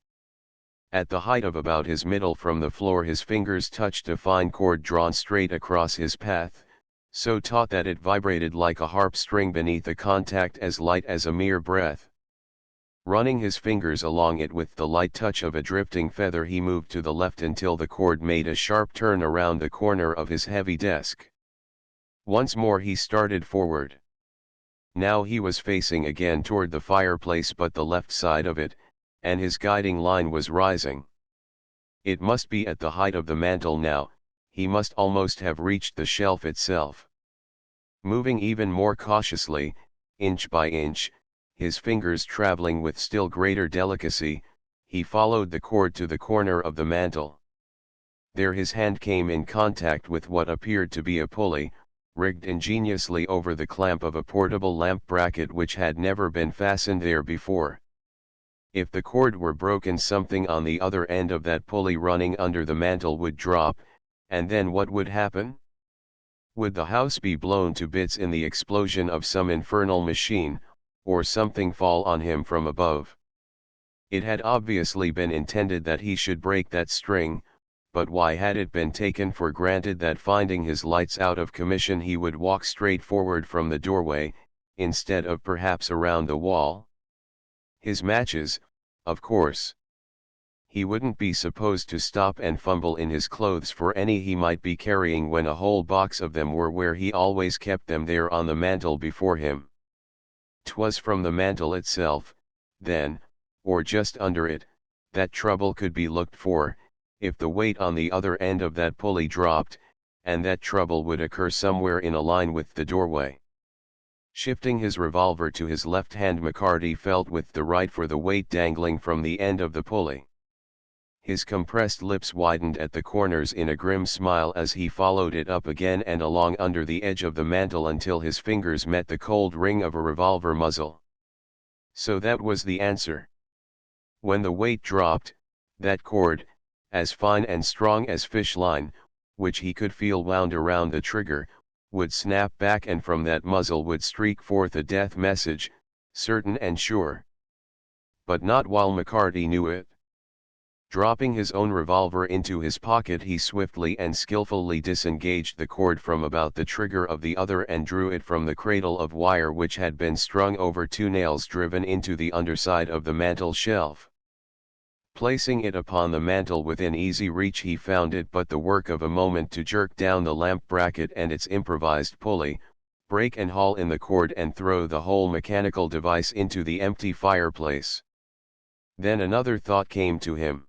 at the height of about his middle from the floor, his fingers touched a fine cord drawn straight across his path, so taut that it vibrated like a harp string beneath a contact as light as a mere breath. Running his fingers along it with the light touch of a drifting feather, he moved to the left until the cord made a sharp turn around the corner of his heavy desk. Once more he started forward. Now he was facing again toward the fireplace, but the left side of it, and his guiding line was rising. It must be at the height of the mantel now. He must almost have reached the shelf itself. Moving even more cautiously, inch by inch, his fingers traveling with still greater delicacy, he followed the cord to the corner of the mantel. There his hand came in contact with what appeared to be a pulley, rigged ingeniously over the clamp of a portable lamp bracket which had never been fastened there before. If the cord were broken, something on the other end of that pulley running under the mantel would drop, and then what would happen? Would the house be blown to bits in the explosion of some infernal machine, or something fall on him from above? It had obviously been intended that he should break that string, but why had it been taken for granted that, finding his lights out of commission, he would walk straight forward from the doorway, instead of perhaps around the wall? His matches, of course. He wouldn't be supposed to stop and fumble in his clothes for any he might be carrying when a whole box of them were where he always kept them, there on the mantel before him. 'Twas from the mantle itself, then, or just under it, that trouble could be looked for, if the weight on the other end of that pulley dropped, and that trouble would occur somewhere in a line with the doorway. Shifting his revolver to his left hand, McCarty felt with the right for the weight dangling from the end of the pulley. His compressed lips widened at the corners in a grim smile as he followed it up again and along under the edge of the mantle until his fingers met the cold ring of a revolver muzzle. So that was the answer. When the weight dropped, that cord, as fine and strong as fish line, which he could feel wound around the trigger, would snap back, and from that muzzle would streak forth a death message, certain and sure. But not while McCarty knew it. Dropping his own revolver into his pocket, he swiftly and skillfully disengaged the cord from about the trigger of the other and drew it from the cradle of wire which had been strung over two nails driven into the underside of the mantel shelf. Placing it upon the mantel within easy reach, he found it but the work of a moment to jerk down the lamp bracket and its improvised pulley, break and haul in the cord and throw the whole mechanical device into the empty fireplace. Then another thought came to him.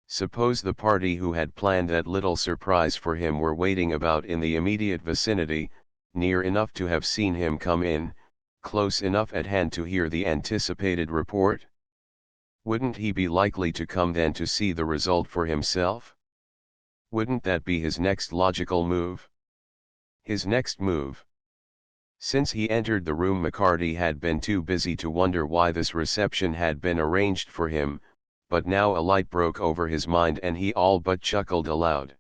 Suppose the party who had planned that little surprise for him were waiting about in the immediate vicinity, near enough to have seen him come in, close enough at hand to hear the anticipated report? Wouldn't he be likely to come then to see the result for himself? Wouldn't that be his next logical move? His next move. Since he entered the room, McCarty had been too busy to wonder why this reception had been arranged for him, but now a light broke over his mind and he all but chuckled aloud.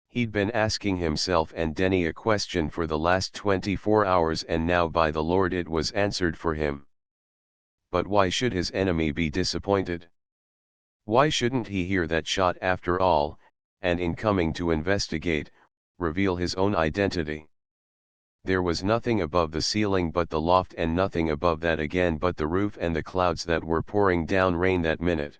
He'd been asking himself and Denny a question for the last 24 hours, and now by the Lord it was answered for him. But why should his enemy be disappointed? Why shouldn't he hear that shot after all, and in coming to investigate, reveal his own identity? There was nothing above the ceiling but the loft, and nothing above that again but the roof and the clouds that were pouring down rain that minute.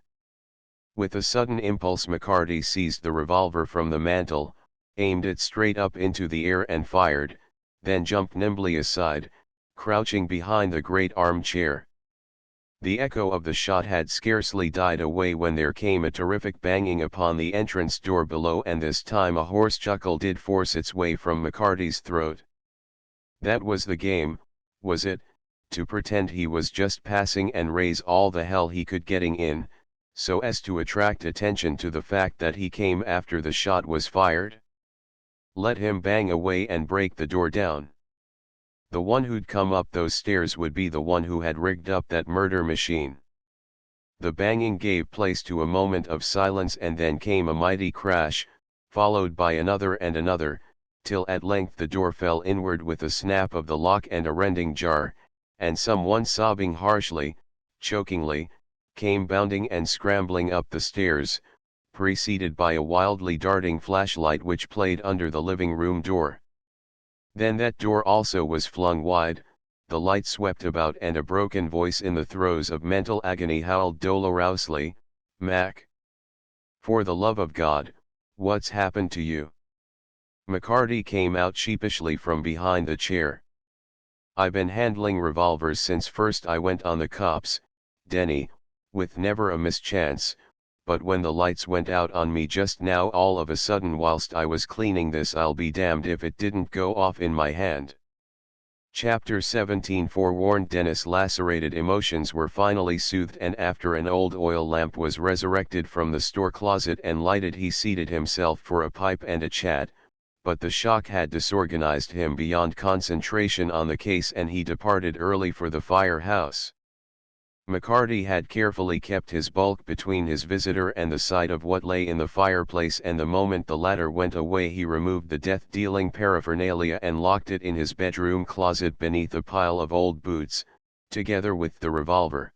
With a sudden impulse, McCarty seized the revolver from the mantel, aimed it straight up into the air and fired, then jumped nimbly aside, crouching behind the great armchair. The echo of the shot had scarcely died away when there came a terrific banging upon the entrance door below, and this time a hoarse chuckle did force its way from McCarty's throat. That was the game, was it, to pretend he was just passing and raise all the hell he could getting in, so as to attract attention to the fact that he came after the shot was fired? Let him bang away and break the door down. The one who'd come up those stairs would be the one who had rigged up that murder machine. The banging gave place to a moment of silence, and then came a mighty crash, followed by another and another, till at length the door fell inward with a snap of the lock and a rending jar, and someone sobbing harshly, chokingly, came bounding and scrambling up the stairs, preceded by a wildly darting flashlight which played under the living room door. Then that door also was flung wide, the light swept about, and a broken voice in the throes of mental agony howled dolorously, "Mac! For the love of God, what's happened to you?" McCarty came out sheepishly from behind the chair. "I been handling revolvers since first I went on the cops, Denny, with never a mischance, but when the lights went out on me just now all of a sudden whilst I was cleaning this, I'll be damned if it didn't go off in my hand." Chapter 17. Forewarned, Dennis' lacerated emotions were finally soothed, and after an old oil lamp was resurrected from the store closet and lighted, he seated himself for a pipe and a chat, but the shock had disorganized him beyond concentration on the case and he departed early for the firehouse. McCarty had carefully kept his bulk between his visitor and the sight of what lay in the fireplace, and the moment the latter went away he removed the death-dealing paraphernalia and locked it in his bedroom closet beneath a pile of old boots, together with the revolver.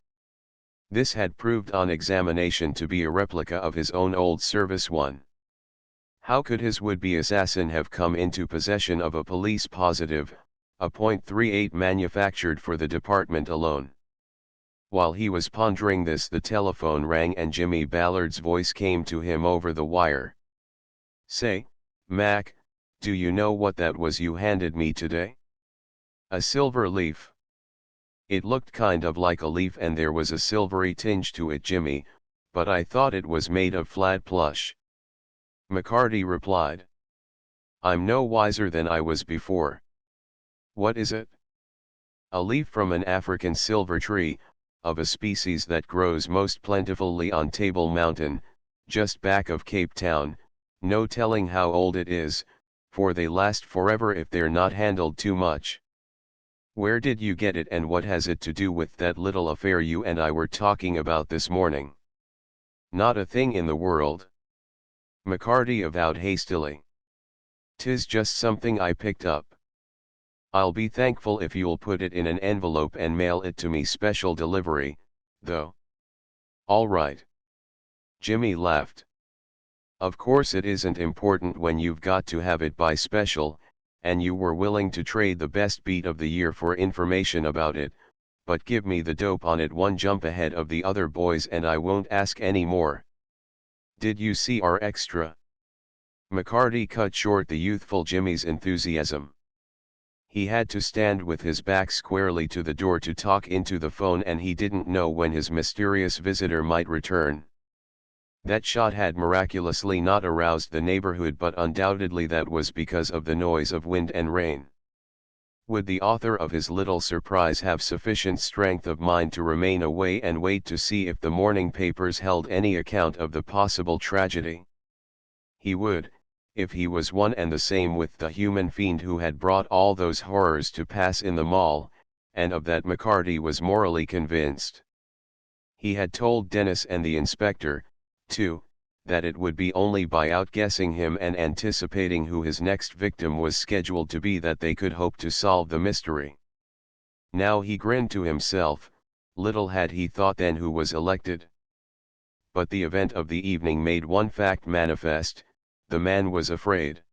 This had proved on examination to be a replica of his own old service one. How could his would-be assassin have come into possession of a police positive, a .38 manufactured for the department alone? While he was pondering this, the telephone rang and Jimmy Ballard's voice came to him over the wire. "Say, Mac, do you know what that was you handed me today?" "A silver leaf." It looked kind of like a leaf and there was a silvery tinge to it, Jimmy, but I thought it was made of flat plush. McCarty replied. I'm no wiser than I was before. What is it? A leaf from an African silver tree, of a species that grows most plentifully on Table Mountain, just back of Cape Town. No telling how old it is, for they last forever if they're not handled too much. Where did you get it and what has it to do with that little affair you and I were talking about this morning? Not a thing in the world. McCarty avowed hastily. 'Tis just something I picked up. I'll be thankful if you'll put it in an envelope and mail it to me special delivery, though. All right. Jimmy laughed. Of course it isn't important when you've got to have it by special, and you were willing to trade the best beat of the year for information about it, but give me the dope on it one jump ahead of the other boys and I won't ask any more. Did you see our extra? McCarty cut short the youthful Jimmy's enthusiasm. He had to stand with his back squarely to the door to talk into the phone and he didn't know when his mysterious visitor might return. That shot had miraculously not aroused the neighborhood, but undoubtedly that was because of the noise of wind and rain. Would the author of his little surprise have sufficient strength of mind to remain away and wait to see if the morning papers held any account of the possible tragedy? He would, if he was one and the same with the human fiend who had brought all those horrors to pass in the mall, and of that McCarty was morally convinced. He had told Dennis and the inspector, too, that it would be only by outguessing him and anticipating who his next victim was scheduled to be that they could hope to solve the mystery. Now he grinned to himself, little had he thought then who was elected. But the event of the evening made one fact manifest: the man was afraid.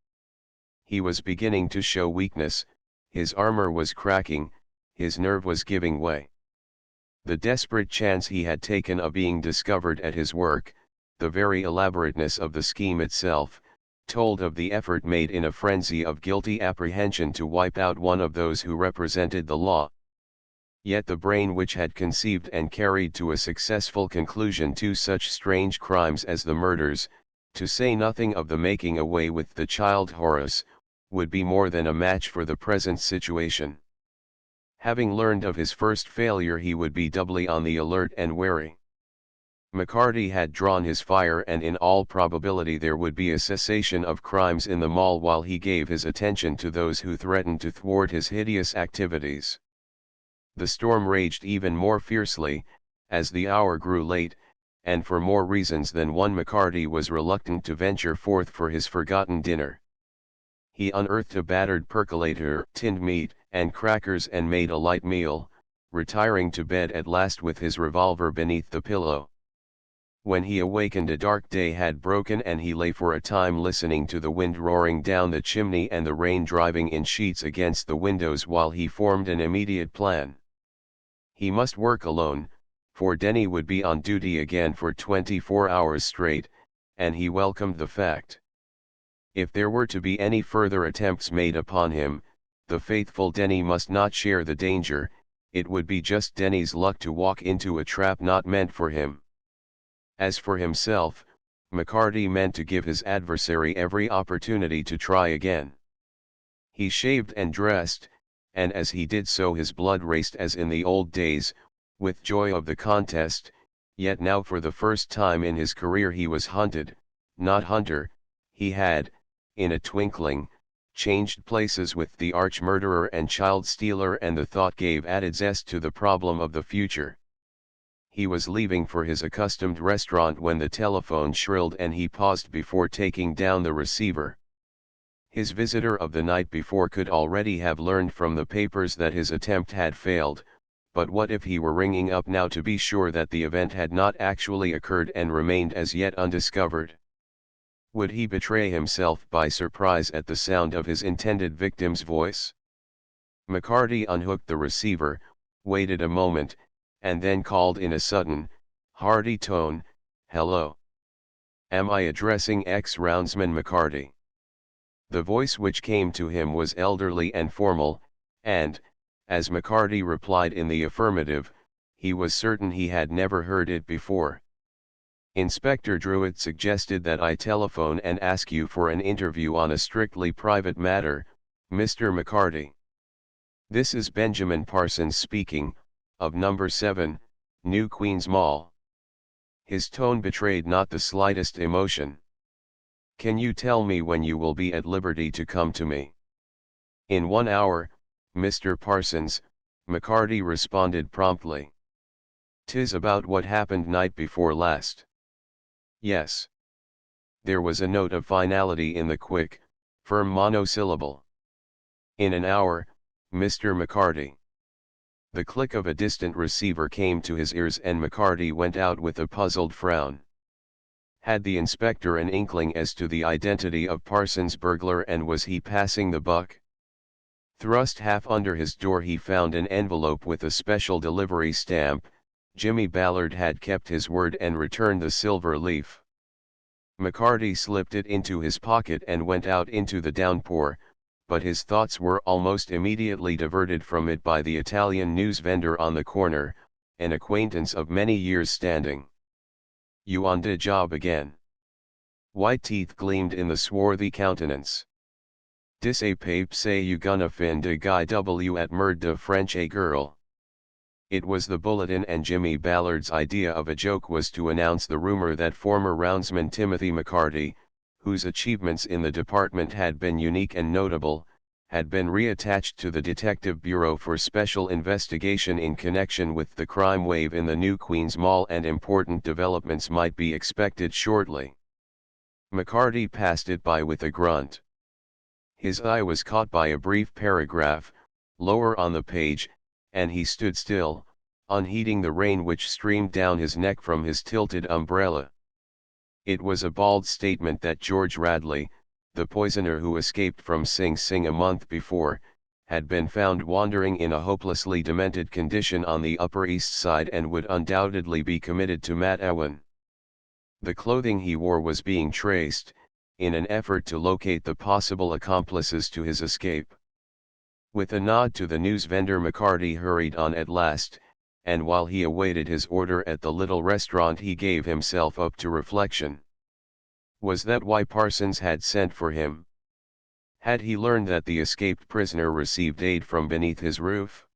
He was beginning to show weakness, his armor was cracking, his nerve was giving way. The desperate chance he had taken of being discovered at his work, the very elaborateness of the scheme itself, told of the effort made in a frenzy of guilty apprehension to wipe out one of those who represented the law. Yet the brain which had conceived and carried to a successful conclusion two such strange crimes as the murders, to say nothing of the making away with the child Horace, would be more than a match for the present situation. Having learned of his first failure, he would be doubly on the alert and wary. McCarty had drawn his fire and in all probability there would be a cessation of crimes in the mall while he gave his attention to those who threatened to thwart his hideous activities. The storm raged even more fiercely, as the hour grew late, and for more reasons than one McCarty was reluctant to venture forth for his forgotten dinner. He unearthed a battered percolator, tinned meat, and crackers and made a light meal, retiring to bed at last with his revolver beneath the pillow. When he awakened, a dark day had broken and he lay for a time listening to the wind roaring down the chimney and the rain driving in sheets against the windows while he formed an immediate plan. He must work alone, for Denny would be on duty again for 24 hours straight, and he welcomed the fact. If there were to be any further attempts made upon him, the faithful Denny must not share the danger. It would be just Denny's luck to walk into a trap not meant for him. As for himself, McCarty meant to give his adversary every opportunity to try again. He shaved and dressed, and as he did so his blood raced as in the old days, with joy of the contest, yet now for the first time in his career he was hunted, not hunter. He had, in a twinkling, changed places with the arch-murderer and child-stealer, and the thought gave added zest to the problem of the future. He was leaving for his accustomed restaurant when the telephone shrilled and he paused before taking down the receiver. His visitor of the night before could already have learned from the papers that his attempt had failed, but what if he were ringing up now to be sure that the event had not actually occurred and remained as yet undiscovered? Would he betray himself by surprise at the sound of his intended victim's voice? McCarty unhooked the receiver, waited a moment, and then called in a sudden, hearty tone, "Hello. Am I addressing ex-roundsman McCarty?" The voice which came to him was elderly and formal, and, As McCarty replied in the affirmative, he was certain he had never heard it before. Inspector Druitt suggested that I telephone and ask you for an interview on a strictly private matter, Mr. McCarty. This is Benjamin Parsons speaking, of number 7, New Queens Mall. His tone betrayed not the slightest emotion. Can you tell me when you will be at liberty to come to me? In 1 hour, Mr. Parsons, McCarty responded promptly. 'Tis about what happened night before last. Yes. There was a note of finality in the quick, firm monosyllable. In an hour, Mr. McCarty. The click of a distant receiver came to his ears and McCarty went out with a puzzled frown. Had the inspector an inkling as to the identity of Parsons' burglar, and was he passing the buck? Thrust half under his door he found an envelope with a special delivery stamp. Jimmy Ballard had kept his word and returned the silver leaf. McCarty slipped it into his pocket and went out into the downpour, but his thoughts were almost immediately diverted from it by the Italian news vendor on the corner, an acquaintance of many years' standing. You on de job again? White teeth gleamed in the swarthy countenance. Dis a pape say you gonna fin de guy w at murd de French a girl. It was the bulletin, and Jimmy Ballard's idea of a joke was to announce the rumor that former roundsman Timothy McCarty, whose achievements in the department had been unique and notable, had been reattached to the Detective Bureau for special investigation in connection with the crime wave in the New Queens Mall, and important developments might be expected shortly. McCarty passed it by with a grunt. His eye was caught by a brief paragraph, lower on the page, and he stood still, unheeding the rain which streamed down his neck from his tilted umbrella. It was a bald statement that George Radley, the poisoner who escaped from Sing Sing a month before, had been found wandering in a hopelessly demented condition on the Upper East Side and would undoubtedly be committed to Matt Ewan. The clothing he wore was being traced, in an effort to locate the possible accomplices to his escape. With a nod to the news vendor, McCarty hurried on at last, and while he awaited his order at the little restaurant he gave himself up to reflection. Was that why Parsons had sent for him? Had he learned that the escaped prisoner received aid from beneath his roof?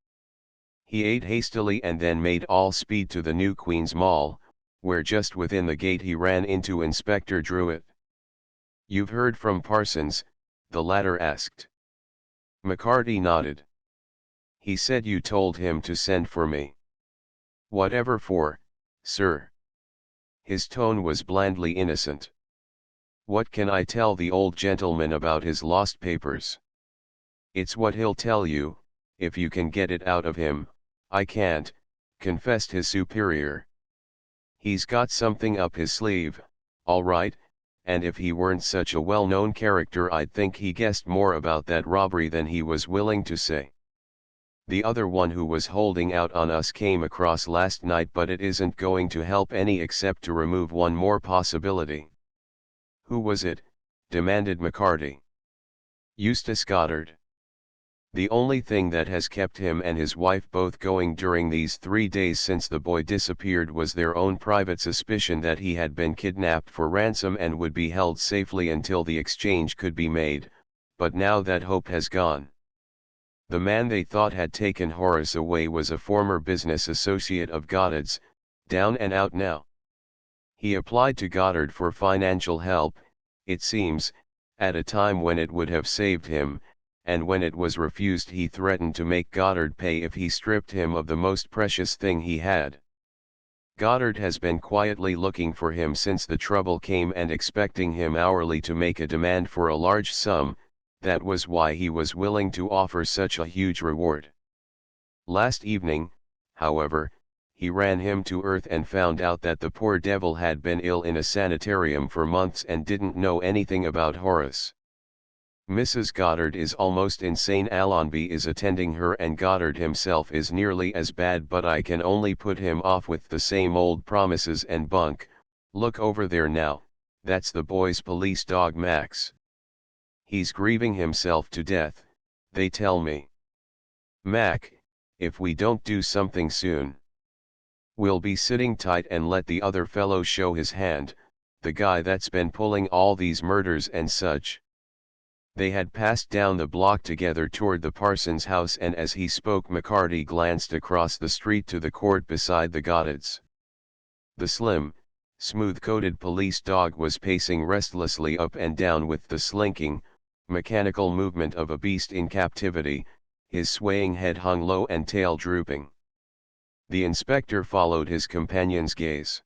He ate hastily and then made all speed to the New Queens Mall, where just within the gate he ran into Inspector Druitt. "You've heard from Parsons?" the latter asked. McCarty nodded. "He said you told him to send for me." "Whatever for, sir?" His tone was blandly innocent. "What can I tell the old gentleman about his lost papers?" "It's what he'll tell you, if you can get it out of him." "I can't," confessed his superior. "He's got something up his sleeve, all right, and if he weren't such a well-known character I'd think he guessed more about that robbery than he was willing to say. The other one who was holding out on us came across last night, but it isn't going to help any except to remove one more possibility." "Who was it?" demanded McCarty. "Eustace Goddard. The only thing that has kept him and his wife both going during these 3 days since the boy disappeared was their own private suspicion that he had been kidnapped for ransom and would be held safely until the exchange could be made, but now that hope has gone. The man they thought had taken Horace away was a former business associate of Goddard's, down and out now. He applied to Goddard for financial help, it seems, at a time when it would have saved him, and when it was refused he threatened to make Goddard pay if he stripped him of the most precious thing he had. Goddard has been quietly looking for him since the trouble came and expecting him hourly to make a demand for a large sum. That was why he was willing to offer such a huge reward. Last evening, however, he ran him to earth and found out that the poor devil had been ill in a sanitarium for months and didn't know anything about Horace. Mrs. Goddard is almost insane. Allenby is attending her and Goddard himself is nearly as bad, but I can only put him off with the same old promises and bunk. Look over there now, that's the boy's police dog Max. He's grieving himself to death, they tell me. Mac, if we don't do something soon. We'll be sitting tight and let the other fellow show his hand, the guy that's been pulling all these murders and such." They had passed down the block together toward the Parsons house, and as he spoke McCarty glanced across the street to the court beside the Goddards. The slim, smooth-coated police dog was pacing restlessly up and down with the slinking, mechanical movement of a beast in captivity, his swaying head hung low and tail drooping. The inspector followed his companion's gaze.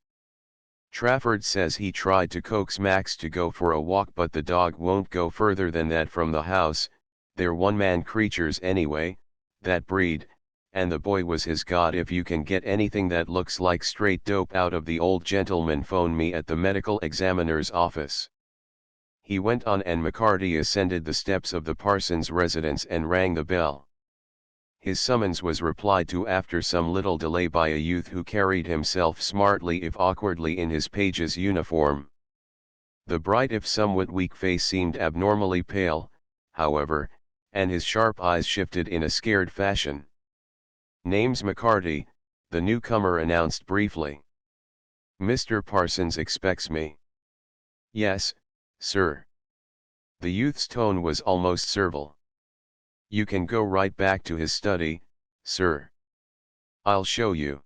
"Trafford says he tried to coax Max to go for a walk, but the dog won't go further than that from the house. They're one-man creatures anyway, that breed, and the boy was his god. If you can get anything that looks like straight dope out of the old gentleman, phone me at the medical examiner's office." He went on, and McCarty ascended the steps of the Parsons residence and rang the bell. His summons was replied to after some little delay by a youth who carried himself smartly if awkwardly in his page's uniform. The bright if somewhat weak face seemed abnormally pale, however, and his sharp eyes shifted in a scared fashion. "Name's McCarty," the newcomer announced briefly. "Mr. Parsons expects me." "Yes, sir." The youth's tone was almost servile. "You can go right back to his study, sir. I'll show you."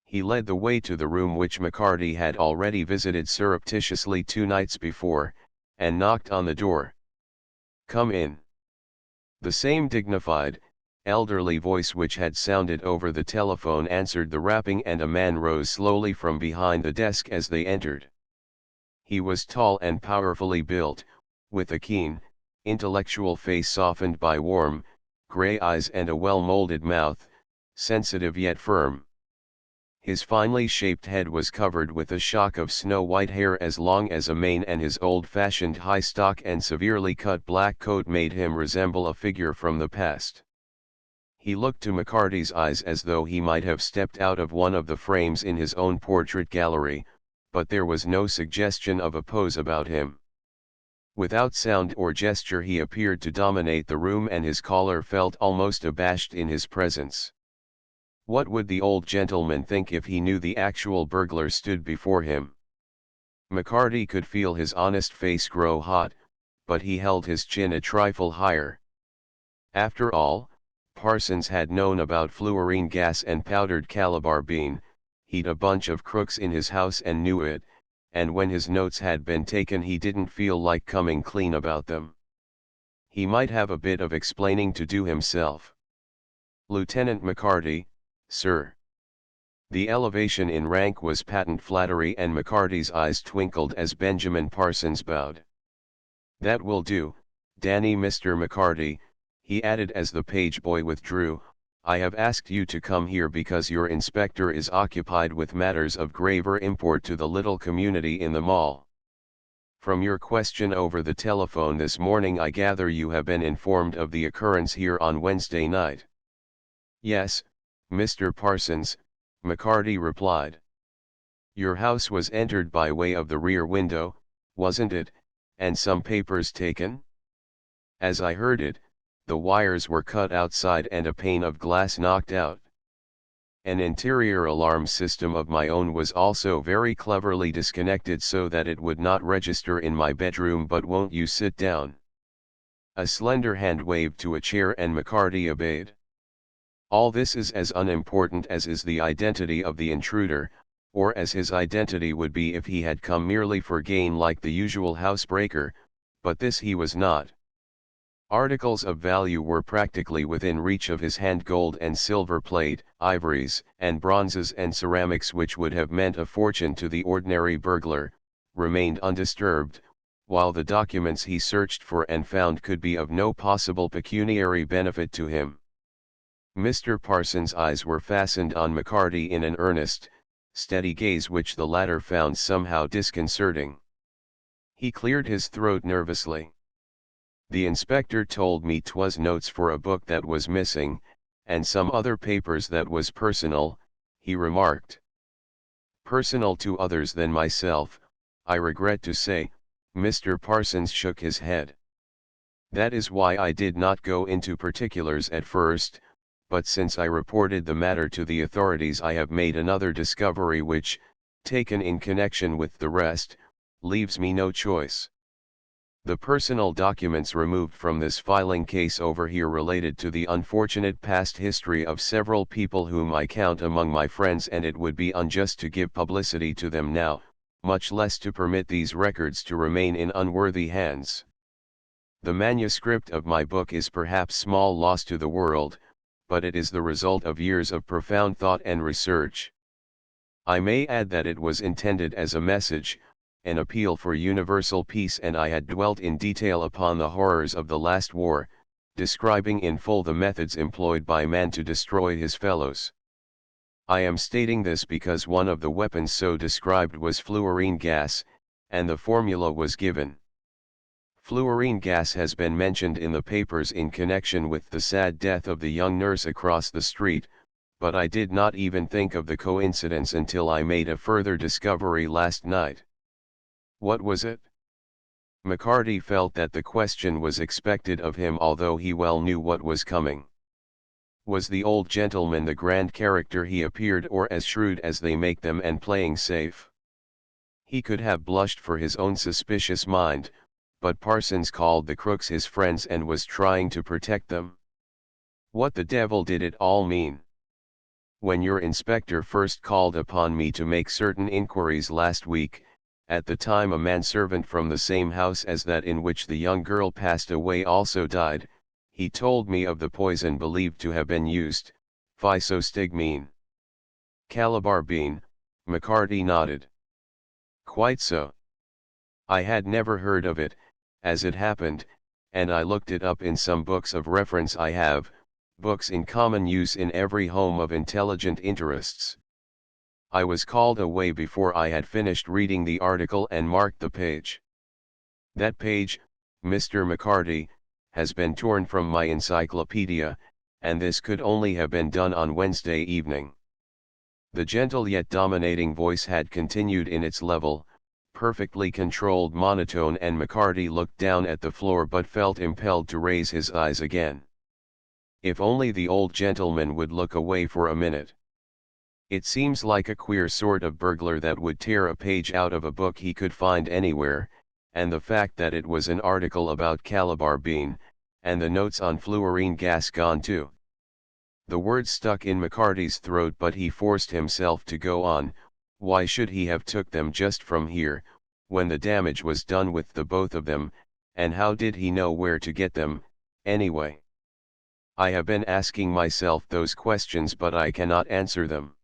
He led the way to the room which McCarty had already visited surreptitiously 2 nights before, and knocked on the door. "Come in." The same dignified, elderly voice which had sounded over the telephone answered the rapping, and a man rose slowly from behind the desk as they entered. He was tall and powerfully built, with a keen, intellectual face softened by warm, gray eyes and a well-molded mouth, sensitive yet firm. His finely shaped head was covered with a shock of snow-white hair as long as a mane, and his old-fashioned high stock and severely cut black coat made him resemble a figure from the past. He looked to McCarty's eyes as though he might have stepped out of one of the frames in his own portrait gallery, but there was no suggestion of a pose about him. Without sound or gesture he appeared to dominate the room, and his caller felt almost abashed in his presence. What would the old gentleman think if he knew the actual burglar stood before him? McCarty could feel his honest face grow hot, but he held his chin a trifle higher. After all, Parsons had known about fluorine gas and powdered calabar-bean. He'd a bunch of crooks in his house and knew it, and when his notes had been taken he didn't feel like coming clean about them. He might have a bit of explaining to do himself. "Lieutenant McCarty, sir." The elevation in rank was patent flattery, and McCarty's eyes twinkled as Benjamin Parsons bowed. "That will do, Danny. Mr. McCarty," he added as the page boy withdrew, "I have asked you to come here because your inspector is occupied with matters of graver import to the little community in the mall. From your question over the telephone this morning I gather you have been informed of the occurrence here on Wednesday night." "Yes, Mr. Parsons," McCarty replied. "Your house was entered by way of the rear window, wasn't it, and some papers taken?" "As I heard it, the wires were cut outside and a pane of glass knocked out. An interior alarm system of my own was also very cleverly disconnected so that it would not register in my bedroom. But won't you sit down?" A slender hand waved to a chair and McCarty obeyed. "All this is as unimportant as is the identity of the intruder, or as his identity would be if he had come merely for gain like the usual housebreaker, but this he was not. Articles of value were practically within reach of his hand: gold and silver plate, ivories and bronzes and ceramics which would have meant a fortune to the ordinary burglar, remained undisturbed, while the documents he searched for and found could be of no possible pecuniary benefit to him. Mr. Parsons' eyes were fastened on McCarty in an earnest, steady gaze which the latter found somehow disconcerting. He cleared his throat nervously. "The inspector told me 'twas notes for a book that was missing, and some other papers that was personal," he remarked. "Personal to others than myself, I regret to say." Mr. Parsons shook his head. "That is why I did not go into particulars at first, but since I reported the matter to the authorities I have made another discovery which, taken in connection with the rest, leaves me no choice. The personal documents removed from this filing case over here related to the unfortunate past history of several people whom I count among my friends, and it would be unjust to give publicity to them now, much less to permit these records to remain in unworthy hands. The manuscript of my book is perhaps small loss to the world, but it is the result of years of profound thought and research. I may add that it was intended as a message, an appeal for universal peace, and I had dwelt in detail upon the horrors of the last war, describing in full the methods employed by man to destroy his fellows. I am stating this because one of the weapons so described was fluorine gas, and the formula was given. Fluorine gas has been mentioned in the papers in connection with the sad death of the young nurse across the street, but I did not even think of the coincidence until I made a further discovery last night. What was it? McCarty felt that the question was expected of him, although he well knew what was coming. Was the old gentleman the grand character he appeared, or as shrewd as they make them and playing safe? He could have blushed for his own suspicious mind, but Parsons called the crooks his friends and was trying to protect them. What the devil did it all mean? When your inspector first called upon me to make certain inquiries last week, at the time a manservant from the same house as that in which the young girl passed away also died, he told me of the poison believed to have been used, physostigmine. Calabar bean, McCarty nodded. Quite so. I had never heard of it, as it happened, and I looked it up in some books of reference I have, books in common use in every home of intelligent interests. I was called away before I had finished reading the article and marked the page. That page, Mr. McCarty, has been torn from my encyclopedia, and this could only have been done on Wednesday evening. The gentle yet dominating voice had continued in its level, perfectly controlled monotone, and McCarty looked down at the floor but felt impelled to raise his eyes again. If only the old gentleman would look away for a minute. It seems like a queer sort of burglar that would tear a page out of a book he could find anywhere, and the fact that it was an article about Calabar bean, and the notes on fluorine gas gone too. The words stuck in McCarty's throat, but he forced himself to go on. Why should he have took them just from here, when the damage was done with the both of them, and how did he know where to get them, anyway? I have been asking myself those questions, but I cannot answer them.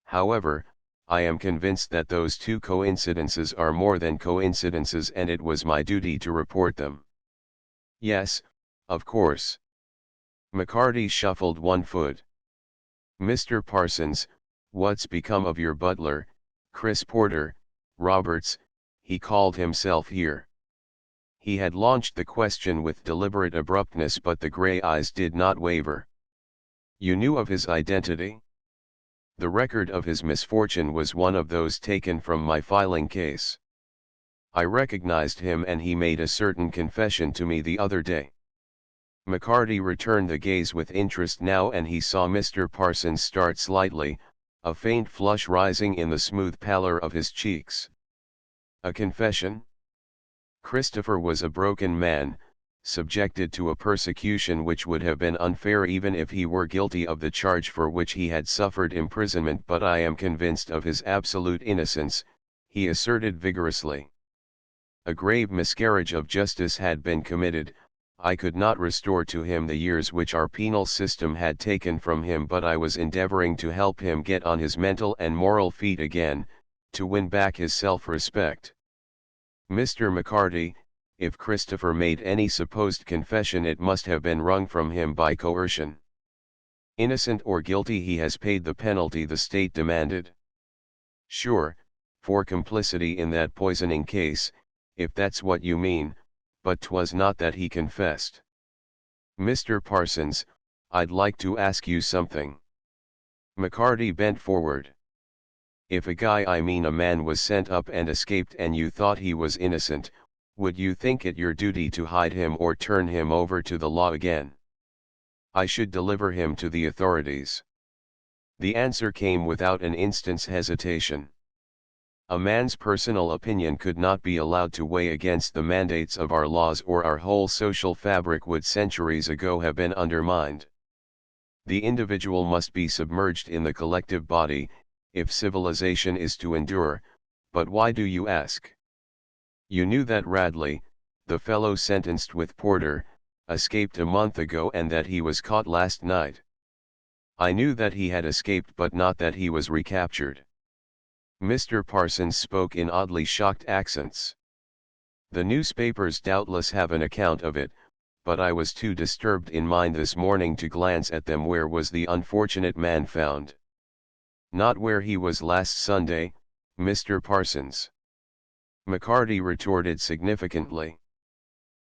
However, I am convinced that those two coincidences are more than coincidences, and it was my duty to report them. Yes, of course. McCarty shuffled one foot. Mr. Parsons, what's become of your butler, Chris Porter, Roberts, he called himself here. He had launched the question with deliberate abruptness, but the gray eyes did not waver. You knew of his identity? The record of his misfortune was one of those taken from my filing case. I recognized him, and he made a certain confession to me the other day. McCarty returned the gaze with interest now, and he saw Mr. Parsons start slightly, a faint flush rising in the smooth pallor of his cheeks. A confession? Christopher was a broken man, subjected to a persecution which would have been unfair even if he were guilty of the charge for which he had suffered imprisonment, but I am convinced of his absolute innocence, he asserted vigorously. A grave miscarriage of justice had been committed. I could not restore to him the years which our penal system had taken from him, but I was endeavoring to help him get on his mental and moral feet again, to win back his self-respect. Mr. McCarty, if Christopher made any supposed confession, it must have been wrung from him by coercion. Innocent or guilty, he has paid the penalty the state demanded. Sure, for complicity in that poisoning case, if that's what you mean, but 'twas not that he confessed. Mr. Parsons, I'd like to ask you something. McCarty bent forward. If a guy, I mean a man, was sent up and escaped and you thought he was innocent, would you think it your duty to hide him or turn him over to the law again? I should deliver him to the authorities. The answer came without an instant's hesitation. A man's personal opinion could not be allowed to weigh against the mandates of our laws, or our whole social fabric would centuries ago have been undermined. The individual must be submerged in the collective body, if civilization is to endure. But why, do you ask? You knew that Radley, the fellow sentenced with Porter, escaped a month ago, and that he was caught last night. I knew that he had escaped, but not that he was recaptured. Mr. Parsons spoke in oddly shocked accents. The newspapers doubtless have an account of it, but I was too disturbed in mind this morning to glance at them. Where was the unfortunate man found? Not where he was last Sunday, Mr. Parsons. McCarty retorted significantly.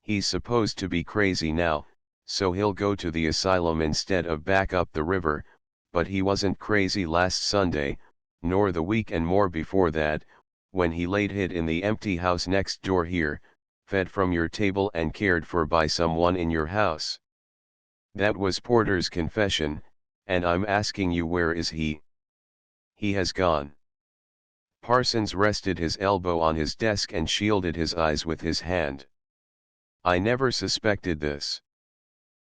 He's supposed to be crazy now, so he'll go to the asylum instead of back up the river, but he wasn't crazy last Sunday, nor the week and more before that, when he laid hid in the empty house next door here, fed from your table and cared for by someone in your house. That was Porter's confession, and I'm asking you, where is he? He has gone. Parsons rested his elbow on his desk and shielded his eyes with his hand. I never suspected this.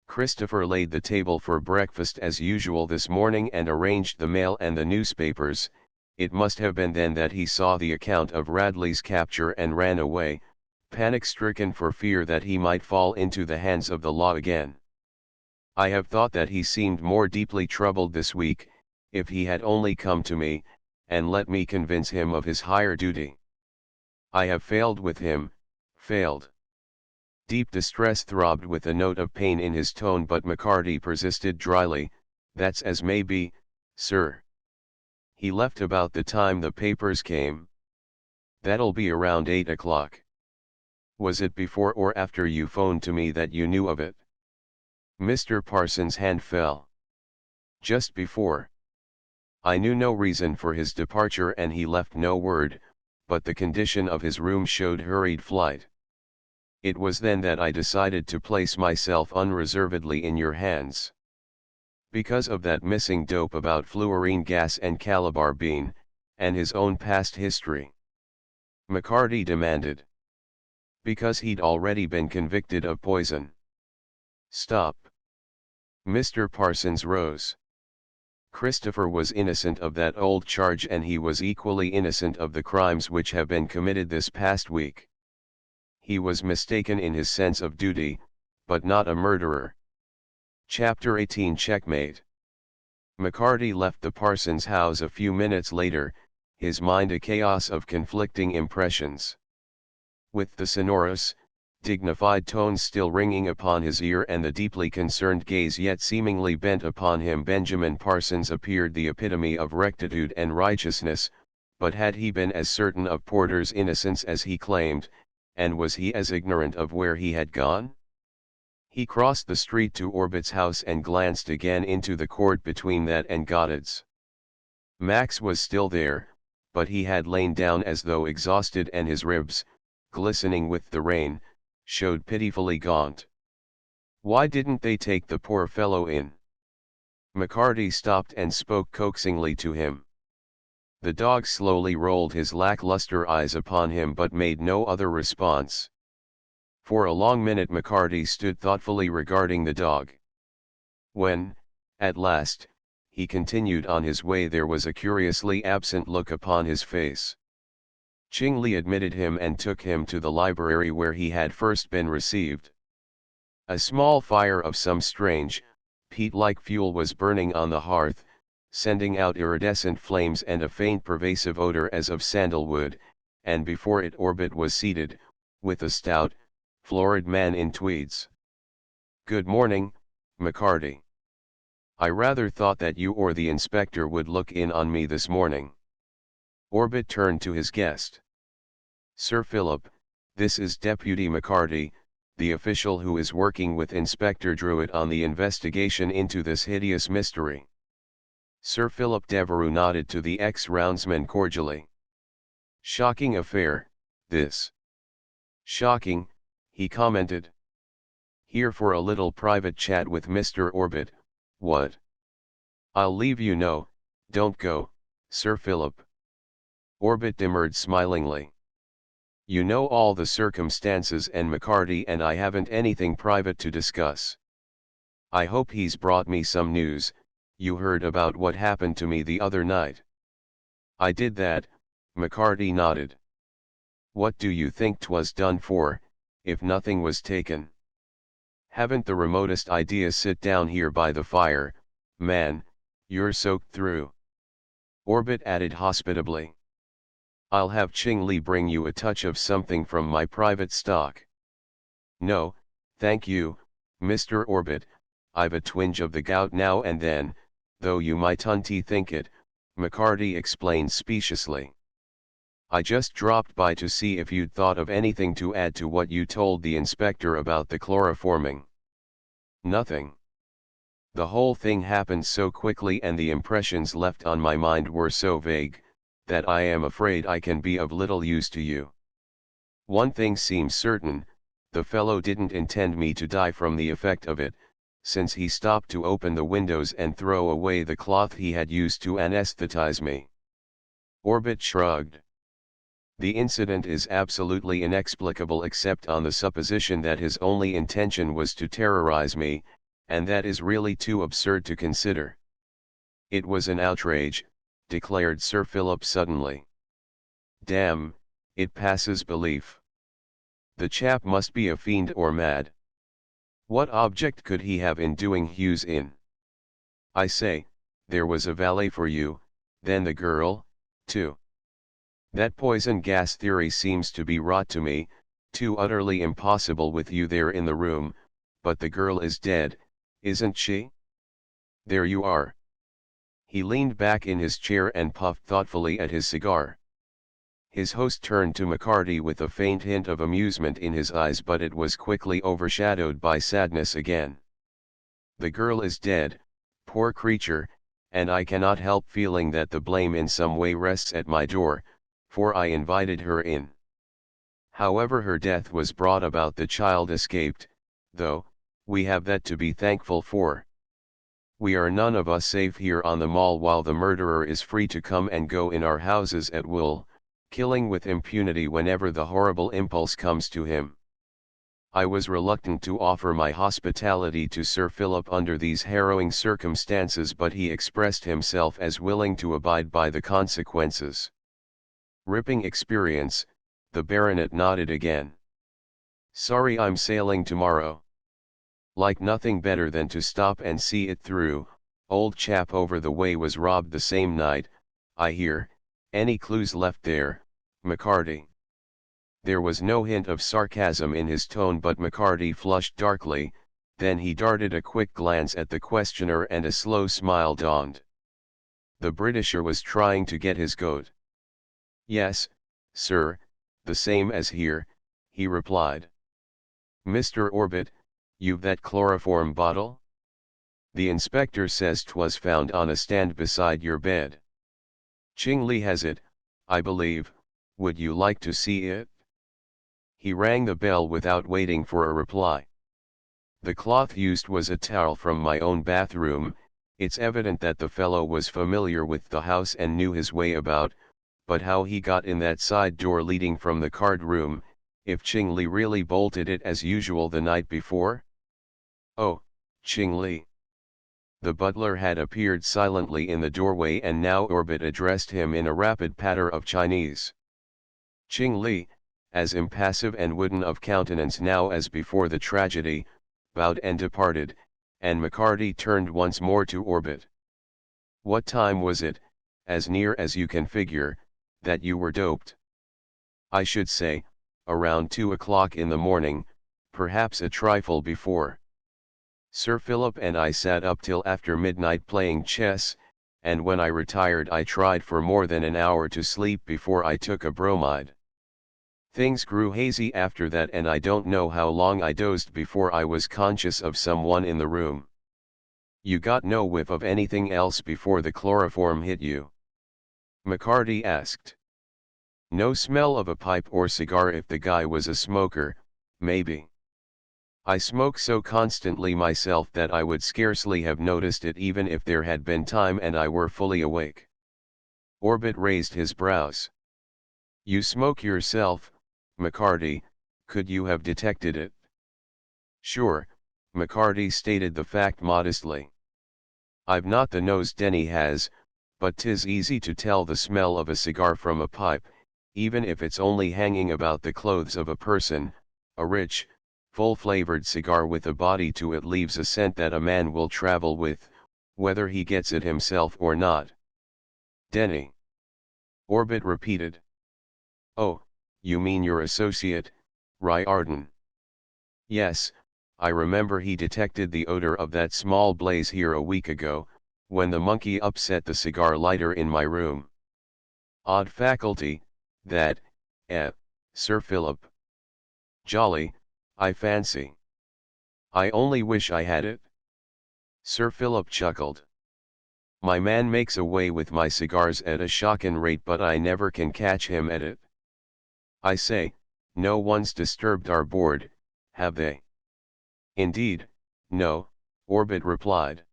Christopher laid the table for breakfast as usual this morning and arranged the mail and the newspapers. It must have been then that he saw the account of Radley's capture and ran away, panic-stricken for fear that he might fall into the hands of the law again. I have thought that he seemed more deeply troubled this week, if he had only come to me, and let me convince him of his higher duty. I have failed with him, failed. Deep distress throbbed with a note of pain in his tone, but McCarty persisted dryly, "That's as may be, sir. He left about the time the papers came. That'll be around 8 o'clock. Was it before or after you phoned to me that you knew of it?" Mr. Parsons' hand fell. "Just before. I knew no reason for his departure and he left no word, but the condition of his room showed hurried flight. It was then that I decided to place myself unreservedly in your hands. Because of that missing dope about fluorine gas and Calabar bean, and his own past history." McCarty demanded. "Because he'd already been convicted of poison." "Stop." Mr. Parsons rose. "Christopher was innocent of that old charge, and he was equally innocent of the crimes which have been committed this past week. He was mistaken in his sense of duty, but not a murderer." Chapter 18 Checkmate. McCarty left the Parsons house a few minutes later, his mind a chaos of conflicting impressions. With the sonorous, dignified tones still ringing upon his ear and the deeply concerned gaze yet seemingly bent upon him, Benjamin Parsons appeared the epitome of rectitude and righteousness. But had he been as certain of Porter's innocence as he claimed, and was he as ignorant of where he had gone? He crossed the street to Orbit's house and glanced again into the court between that and Goddard's. Max was still there, but he had lain down as though exhausted, and his ribs, glistening with the rain, showed pitifully gaunt. Why didn't they take the poor fellow in? McCarty stopped and spoke coaxingly to him. The dog slowly rolled his lackluster eyes upon him but made no other response. For a long minute McCarty stood thoughtfully regarding the dog. When, at last, he continued on his way, there was a curiously absent look upon his face. Chingley admitted him and took him to the library where he had first been received. A small fire of some strange, peat-like fuel was burning on the hearth, sending out iridescent flames and a faint pervasive odor as of sandalwood, and before it Orbit was seated, with a stout, florid man in tweeds. "Good morning, McCarty. I rather thought that you or the inspector would look in on me this morning." Orbit turned to his guest. "Sir Philip, this is Deputy McCarty, the official who is working with Inspector Druitt on the investigation into this hideous mystery." Sir Philip Devereux nodded to the ex-roundsman cordially. "Shocking affair, this." "Shocking," he commented. Here for a little private chat with Mr. Orbit, what? I'll leave you no, don't go, Sir Philip. Orbit demurred smilingly. You know all the circumstances and McCarty and I haven't anything private to discuss. I hope he's brought me some news. You heard about what happened to me the other night. I did that, McCarty nodded. What do you think 'twas done for, if nothing was taken? Haven't the remotest idea. Sit down here by the fire, man, you're soaked through. Orbit added hospitably. I'll have Ching Li bring you a touch of something from my private stock. No, thank you, Mr. Orbit, I've a twinge of the gout now and then, though you mightn't think it, McCarty explained speciously. I just dropped by to see if you'd thought of anything to add to what you told the inspector about the chloroforming. Nothing. The whole thing happened so quickly and the impressions left on my mind were so vague, that I am afraid I can be of little use to you. One thing seems certain, the fellow didn't intend me to die from the effect of it, since he stopped to open the windows and throw away the cloth he had used to anesthetize me. Orbit shrugged. The incident is absolutely inexplicable except on the supposition that his only intention was to terrorize me, and that is really too absurd to consider. It was an outrage, declared Sir Philip suddenly. Damn, it passes belief. The chap must be a fiend or mad. What object could he have in doing Hughes in? I say, there was a valet for you, then the girl, too. That poison gas theory seems to be rot to me, too utterly impossible with you there in the room, but the girl is dead, isn't she? There you are. He leaned back in his chair and puffed thoughtfully at his cigar. His host turned to McCarty with a faint hint of amusement in his eyes, but it was quickly overshadowed by sadness again. The girl is dead, poor creature, and I cannot help feeling that the blame in some way rests at my door, for I invited her in. However her death was brought about, the child escaped, though, we have that to be thankful for. We are none of us safe here on the Mall while the murderer is free to come and go in our houses at will, killing with impunity whenever the horrible impulse comes to him. I was reluctant to offer my hospitality to Sir Philip under these harrowing circumstances, but he expressed himself as willing to abide by the consequences. Ripping experience, the baronet nodded again. Sorry I'm sailing tomorrow. Like nothing better than to stop and see it through. Old chap over the way was robbed the same night, I hear. Any clues left there, McCarty? There was no hint of sarcasm in his tone, but McCarty flushed darkly, then he darted a quick glance at the questioner and a slow smile dawned. The Britisher was trying to get his goat. Yes, sir, the same as here, he replied. Mr. Orbit, you've that chloroform bottle? The inspector says 'twas found on a stand beside your bed. Ching Li has it, I believe, would you like to see it? He rang the bell without waiting for a reply. The cloth used was a towel from my own bathroom. It's evident that the fellow was familiar with the house and knew his way about, but how he got in that side door leading from the card room, if Ching Li really bolted it as usual the night before? Oh, Ching Li. The butler had appeared silently in the doorway and now Orbit addressed him in a rapid patter of Chinese. Ching Li, as impassive and wooden of countenance now as before the tragedy, bowed and departed, and McCarty turned once more to Orbit. What time was it, as near as you can figure, that you were doped? I should say, around 2 o'clock in the morning, perhaps a trifle before. Sir Philip and I sat up till after midnight playing chess, and when I retired I tried for more than an hour to sleep before I took a bromide. Things grew hazy after that and I don't know how long I dozed before I was conscious of someone in the room. You got no whiff of anything else before the chloroform hit you? McCarty asked. No smell of a pipe or cigar if the guy was a smoker, maybe. I smoke so constantly myself that I would scarcely have noticed it even if there had been time and I were fully awake. Orbit raised his brows. You smoke yourself, McCarty, could you have detected it? Sure, McCarty stated the fact modestly. I've not the nose Denny has, but 'tis easy to tell the smell of a cigar from a pipe, even if it's only hanging about the clothes of a person. A rich, full-flavored cigar with a body to it leaves a scent that a man will travel with, whether he gets it himself or not. Denny. Orbit repeated. Oh, you mean your associate, Riordan? Yes, I remember he detected the odor of that small blaze here a week ago, when the monkey upset the cigar lighter in my room. Odd faculty, that, Sir Philip. Jolly, I fancy. I only wish I had it. Sir Philip chuckled. My man makes away with my cigars at a shockin' rate, but I never can catch him at it. I say, no one's disturbed our board, have they? Indeed, no, Orbit replied.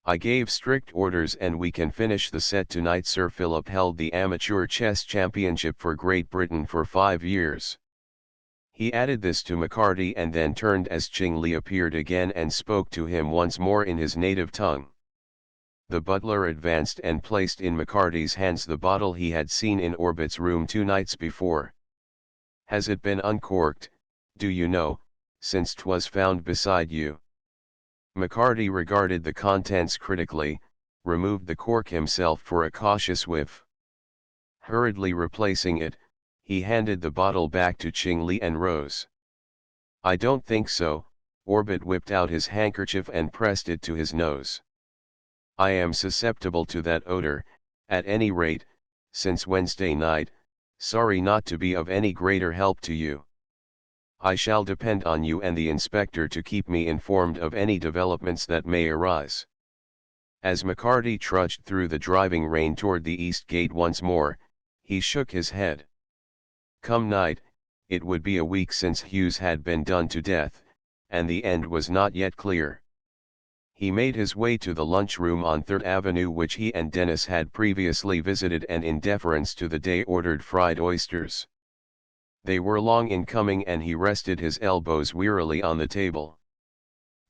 I gave strict orders and we can finish the set tonight. Sir Philip held the amateur chess championship for Great Britain for 5 years. He added this to McCarty and then turned as Ching Li appeared again and spoke to him once more in his native tongue. The butler advanced and placed in McCarty's hands the bottle he had seen in Orbit's room 2 nights before. Has it been uncorked, do you know, since 'twas found beside you? McCarty regarded the contents critically, removed the cork himself for a cautious whiff. Hurriedly replacing it, he handed the bottle back to Ching Li and rose. I don't think so, Orbit whipped out his handkerchief and pressed it to his nose. I am susceptible to that odor, at any rate, since Wednesday night, sorry not to be of any greater help to you. I shall depend on you and the inspector to keep me informed of any developments that may arise. As McCarty trudged through the driving rain toward the east gate once more, he shook his head. Come night, it would be a week since Hughes had been done to death, and the end was not yet clear. He made his way to the lunchroom on 3rd Avenue which he and Dennis had previously visited, and in deference to the day ordered fried oysters. They were long in coming and he rested his elbows wearily on the table.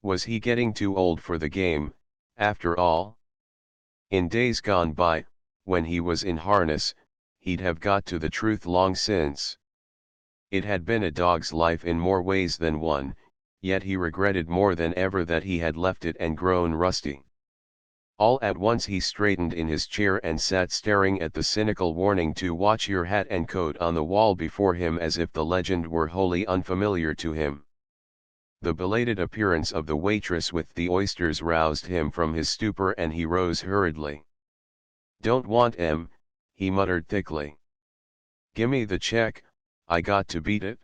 Was he getting too old for the game, after all? In days gone by, when he was in harness, he'd have got to the truth long since. It had been a dog's life in more ways than one, yet he regretted more than ever that he had left it and grown rusty. All at once he straightened in his chair and sat staring at the cynical warning to watch your hat and coat on the wall before him as if the legend were wholly unfamiliar to him. The belated appearance of the waitress with the oysters roused him from his stupor and he rose hurriedly. Don't want 'em, he muttered thickly. Gimme the check, I got to beat it.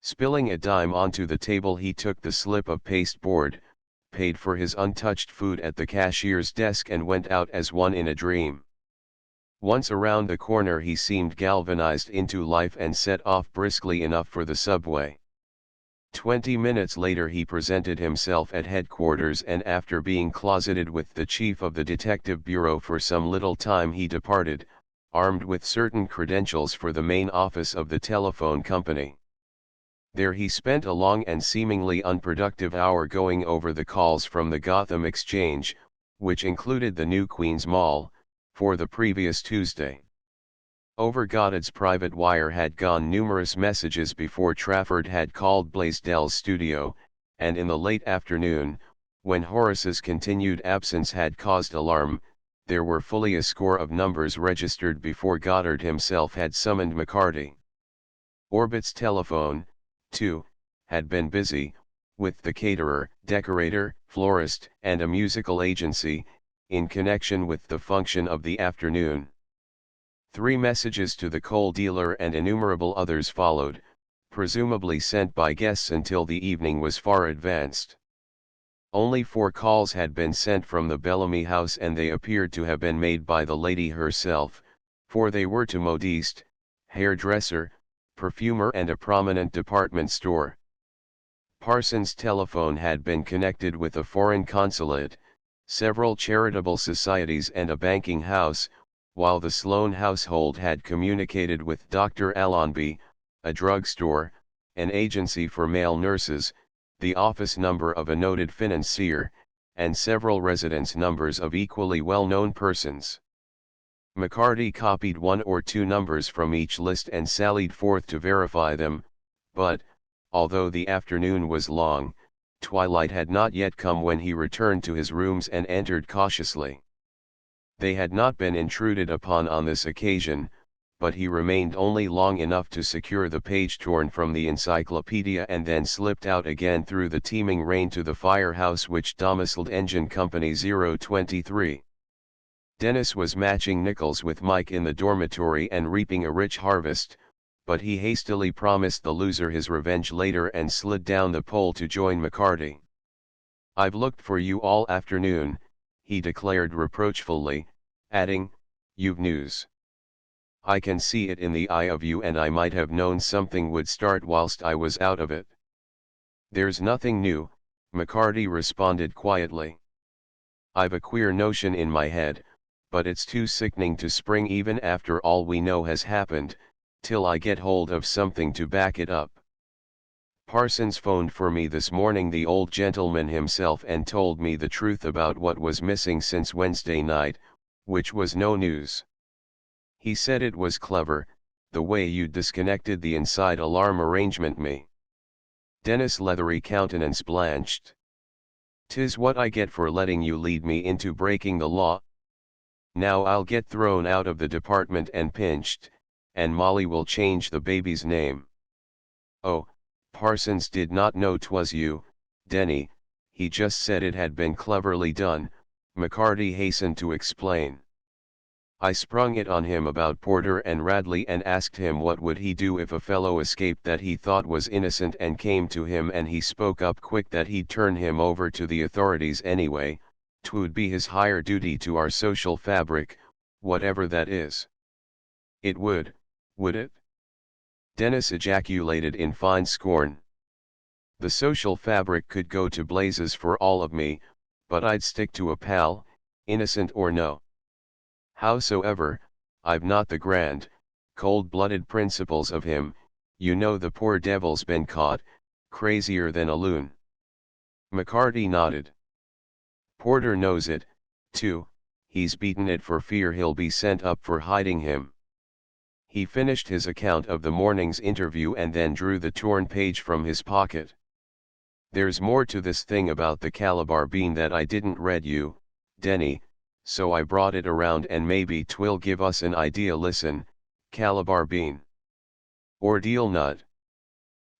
Spilling a dime onto the table he took the slip of pasteboard, paid for his untouched food at the cashier's desk and went out as one in a dream. Once around the corner he seemed galvanized into life and set off briskly enough for the subway. 20 minutes later he presented himself at headquarters and after being closeted with the chief of the detective bureau for some little time he departed, armed with certain credentials for the main office of the telephone company. There he spent a long and seemingly unproductive hour going over the calls from the Gotham Exchange, which included the New Queens Mall, for the previous Tuesday. Over Goddard's private wire had gone numerous messages before Trafford had called Blaisdell's studio, and in the late afternoon, when Horace's continued absence had caused alarm, there were fully a score of numbers registered before Goddard himself had summoned McCarty. Orbit's telephone, too, had been busy, with the caterer, decorator, florist, and a musical agency, in connection with the function of the afternoon. 3 messages to the coal dealer and innumerable others followed, presumably sent by guests until the evening was far advanced. Only 4 calls had been sent from the Bellamy house and they appeared to have been made by the lady herself, for they were to modiste, hairdresser, perfumer and a prominent department store. Parsons' telephone had been connected with a foreign consulate, several charitable societies and a banking house, while the Sloan household had communicated with Dr. Allenby, a drugstore, an agency for male nurses, the office number of a noted financier, and several residence numbers of equally well-known persons. McCarty copied one or two numbers from each list and sallied forth to verify them, but, although the afternoon was long, twilight had not yet come when he returned to his rooms and entered cautiously. They had not been intruded upon on this occasion, but he remained only long enough to secure the page torn from the encyclopedia and then slipped out again through the teeming rain to the firehouse which domiciled Engine Company 023. Dennis was matching nickels with Mike in the dormitory and reaping a rich harvest, but he hastily promised the loser his revenge later and slid down the pole to join McCarty. "I've looked for you all afternoon," he declared reproachfully, adding, "You've news. I can see it in the eye of you, and I might have known something would start whilst I was out of it." "There's nothing new," McCarty responded quietly. "I've a queer notion in my head, but it's too sickening to spring even after all we know has happened, till I get hold of something to back it up. Parsons phoned for me this morning, the old gentleman himself, and told me the truth about what was missing since Wednesday night, which was no news. He said it was clever, the way you disconnected the inside alarm arrangement me." Dennis' leathery countenance blanched. "'Tis what I get for letting you lead me into breaking the law. Now I'll get thrown out of the department and pinched, and Molly will change the baby's name." "Oh, Parsons did not know 'twas you, Denny, he just said it had been cleverly done," McCarty hastened to explain. "I sprung it on him about Porter and Radley and asked him what would he do if a fellow escaped that he thought was innocent and came to him, and he spoke up quick that he'd turn him over to the authorities anyway, 'twould be his higher duty to our social fabric, whatever that is." "It would it?" Dennis ejaculated in fine scorn. "The social fabric could go to blazes for all of me, but I'd stick to a pal, innocent or no. Howsoever, I've not the grand, cold-blooded principles of him. You know the poor devil's been caught, crazier than a loon." McCarty nodded. "Porter knows it, too, he's beaten it for fear he'll be sent up for hiding him." He finished his account of the morning's interview and then drew the torn page from his pocket. "There's more to this thing about the Calabar bean that I didn't read you, Denny, so I brought it around and maybe 'twill give us an idea. Listen, Calabar bean. Ordeal nut.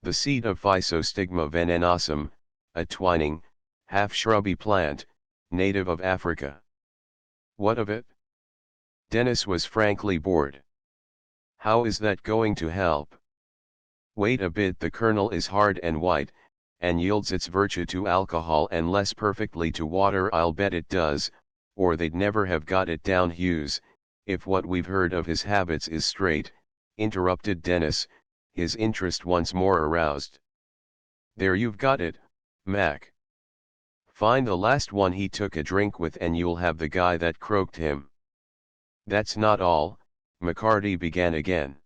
The seed of Physostigma venenosum, a twining, half-shrubby plant, native of Africa." "What of it?" Dennis was frankly bored. "How is that going to help?" "Wait a bit. The kernel is hard and white, and yields its virtue to alcohol and less perfectly to water. I'll bet it does, or they'd never have got it down." "Hughes, if what we've heard of his habits is straight," interrupted Dennis, his interest once more aroused. "There you've got it, Mac. Find the last one he took a drink with and you'll have the guy that croaked him." "That's not all," McCarty began again.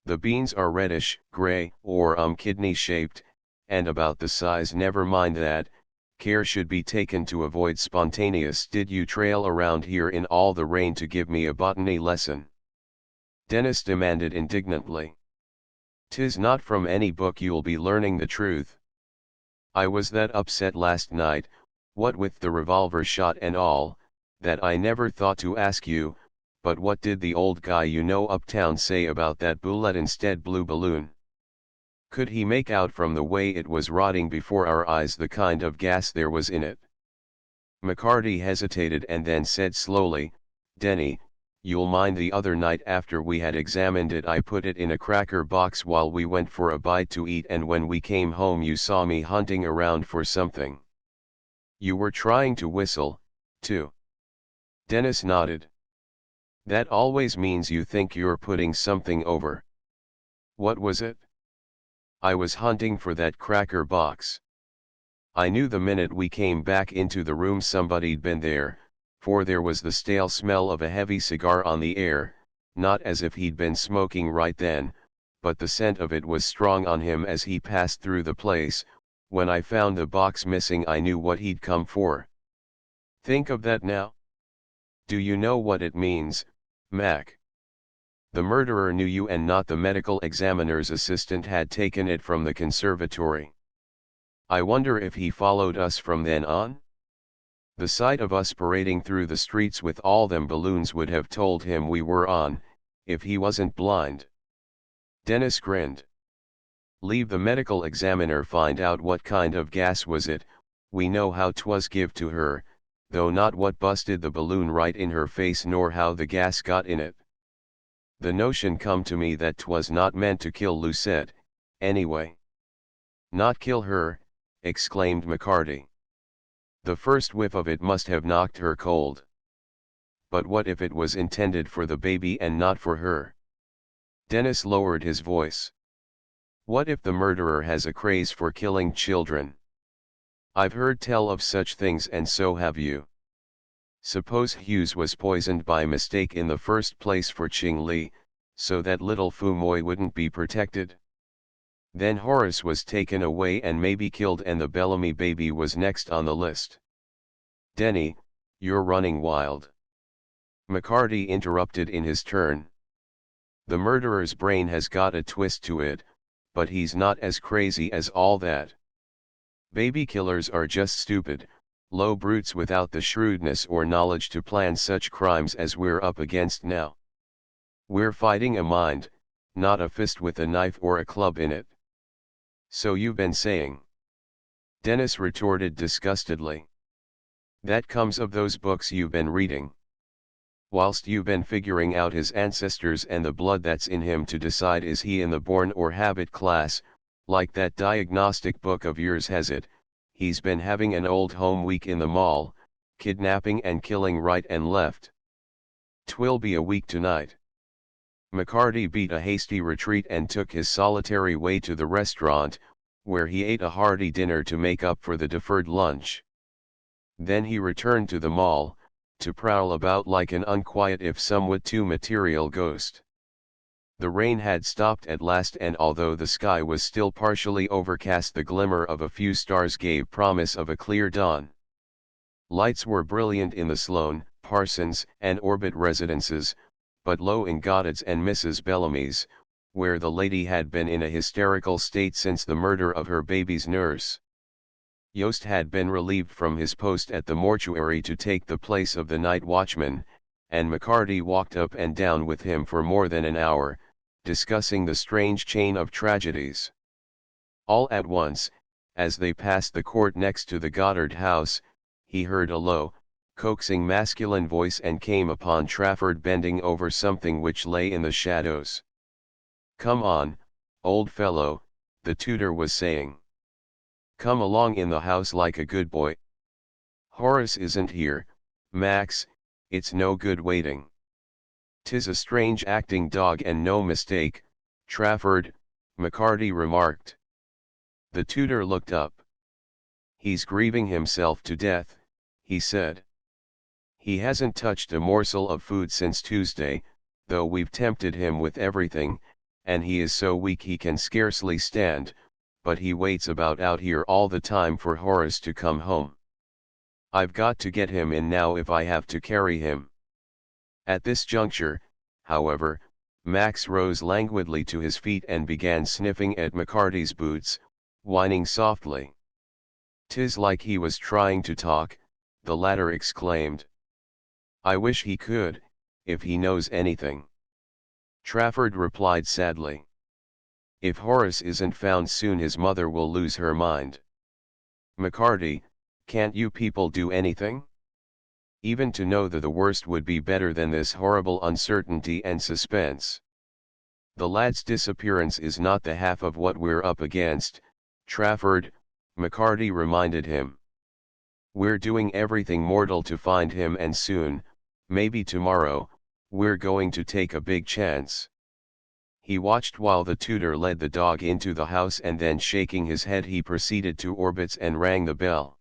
"The beans are reddish, gray, or kidney-shaped, and about the size. Never mind that, care should be taken to avoid spontaneous. Did you trail around here in all the rain to give me a botany lesson?" Dennis demanded indignantly. "'Tis not from any book you'll be learning the truth. I was that upset last night, what with the revolver shot and all, that I never thought to ask you, but what did the old guy you know uptown say about that bullet instead blue balloon? Could he make out from the way it was rotting before our eyes the kind of gas there was in it?" McCarty hesitated and then said slowly, "Denny, you'll mind the other night after we had examined it I put it in a cracker box while we went for a bite to eat, and when we came home you saw me hunting around for something. You were trying to whistle, too." Dennis nodded. "That always means you think you're putting something over. What was it?" I was hunting for that cracker box. I knew the minute we came back into the room somebody'd been there, for there was the stale smell of a heavy cigar on the air, not as if he'd been smoking right then, but the scent of it was strong on him as he passed through the place. When I found the box missing, I knew what he'd come for. Think of that now. Do you know what it means, Mac? The murderer knew you and not the medical examiner's assistant had taken it from the conservatory. I wonder if he followed us from then on? The sight of us parading through the streets with all them balloons would have told him we were on, if he wasn't blind. Dennis grinned. Leave the medical examiner find out what kind of gas was it, we know how 'twas give to her, though not what busted the balloon right in her face nor how the gas got in it. The notion come to me that 'twas not meant to kill Lucette, anyway. Not kill her, exclaimed McCarty. The first whiff of it must have knocked her cold. But what if it was intended for the baby and not for her? Dennis lowered his voice. What if the murderer has a craze for killing children? I've heard tell of such things, and so have you. Suppose Hughes was poisoned by mistake in the first place for Ching Li, so that little Fu Moi wouldn't be protected. Then Horace was taken away and maybe killed, and the Bellamy baby was next on the list. Denny, you're running wild. McCarty interrupted in his turn. The murderer's brain has got a twist to it, but he's not as crazy as all that. Baby killers are just stupid, low brutes without the shrewdness or knowledge to plan such crimes as we're up against now. We're fighting a mind, not a fist with a knife or a club in it. So you've been saying? Dennis retorted disgustedly. That comes of those books you've been reading. Whilst you've been figuring out his ancestors and the blood that's in him to decide is he in the born or habit class, like that diagnostic book of yours has it, he's been having an old home week in the mall, kidnapping and killing right and left. 'Twill be a week tonight. McCarty beat a hasty retreat and took his solitary way to the restaurant, where he ate a hearty dinner to make up for the deferred lunch. Then he returned to the mall, to prowl about like an unquiet if somewhat too material ghost. The rain had stopped at last, and although the sky was still partially overcast, the glimmer of a few stars gave promise of a clear dawn. Lights were brilliant in the Sloane, Parsons, and Orbit residences, but low in Goddard's and Mrs. Bellamy's, where the lady had been in a hysterical state since the murder of her baby's nurse. Yost had been relieved from his post at the mortuary to take the place of the night watchman, and McCarty walked up and down with him for more than an hour, discussing the strange chain of tragedies. All at once, as they passed the court next to the Goddard house, he heard a low, coaxing masculine voice and came upon Trafford bending over something which lay in the shadows. "Come on, old fellow," the tutor was saying. "Come along in the house like a good boy. Horace isn't here, Max, it's no good waiting." "'Tis a strange acting dog and no mistake, Trafford," McCarty remarked. The tutor looked up. "He's grieving himself to death," he said. "He hasn't touched a morsel of food since Tuesday, though we've tempted him with everything, and he is so weak he can scarcely stand, but he waits about out here all the time for Horace to come home. I've got to get him in now if I have to carry him." At this juncture, however, Max rose languidly to his feet and began sniffing at McCarty's boots, whining softly. "'Tis like he was trying to talk," the latter exclaimed. "I wish he could, if he knows anything." Trafford replied sadly. "If Horace isn't found soon, his mother will lose her mind. McCarty, can't you people do anything? Even to know that the worst would be better than this horrible uncertainty and suspense. The lad's disappearance is not the half of what we're up against, Trafford," McCarty reminded him. "We're doing everything mortal to find him, and soon, maybe tomorrow, we're going to take a big chance." He watched while the tutor led the dog into the house, and then shaking his head he proceeded to orbits and rang the bell.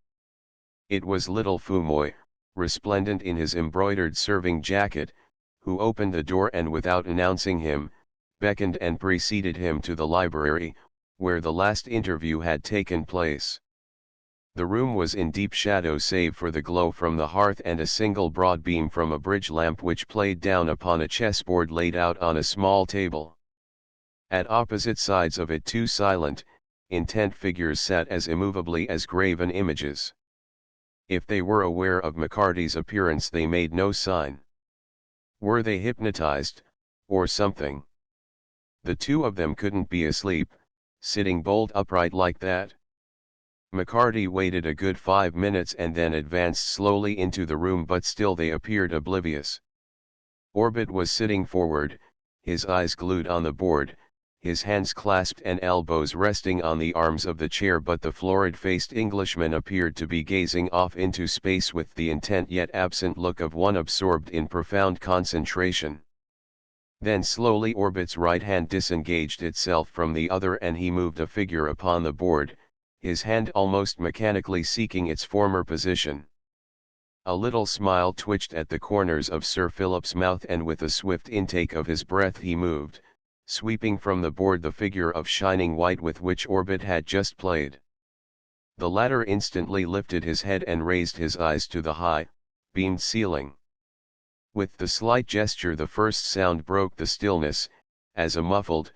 It was little Fumoy, resplendent in his embroidered serving jacket, who opened the door and without announcing him, beckoned and preceded him to the library, where the last interview had taken place. The room was in deep shadow save for the glow from the hearth and a single broad beam from a bridge lamp which played down upon a chessboard laid out on a small table. At opposite sides of it two silent, intent figures sat as immovably as graven images. If they were aware of McCarty's appearance they made no sign. Were they hypnotized, or something? The two of them couldn't be asleep, sitting bolt upright like that. McCarty waited a good 5 minutes and then advanced slowly into the room, but still they appeared oblivious. Orbit was sitting forward, his eyes glued on the board, his hands clasped and elbows resting on the arms of the chair, but the florid-faced Englishman appeared to be gazing off into space with the intent yet absent look of one absorbed in profound concentration. Then slowly Orbit's right hand disengaged itself from the other and he moved a figure upon the board, his hand almost mechanically seeking its former position. A little smile twitched at the corners of Sir Philip's mouth, and with a swift intake of his breath he moved, sweeping from the board the figure of shining white with which Orbit had just played. The latter instantly lifted his head and raised his eyes to the high, beamed ceiling. With the slight gesture the first sound broke the stillness, as a muffled,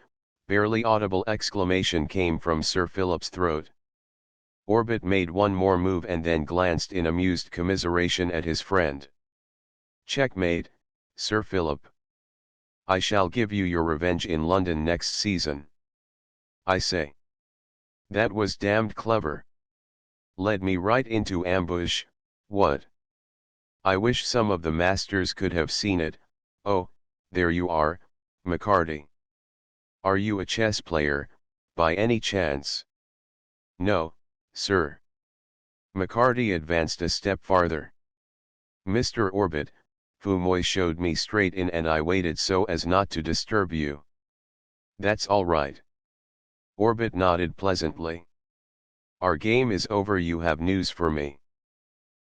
barely audible exclamation came from Sir Philip's throat. Orbit made one more move and then glanced in amused commiseration at his friend. "Checkmate, Sir Philip. I shall give you your revenge in London next season. I say. That was damned clever. Led me right into ambush, what? I wish some of the masters could have seen it. Oh, there you are, McCarty. Are you a chess player, by any chance?" "No, sir." McCarty advanced a step farther. "Mr. Orbit, Fumoy showed me straight in and I waited so as not to disturb you." "That's all right." Orbit nodded pleasantly. "Our game is over. You have news for me."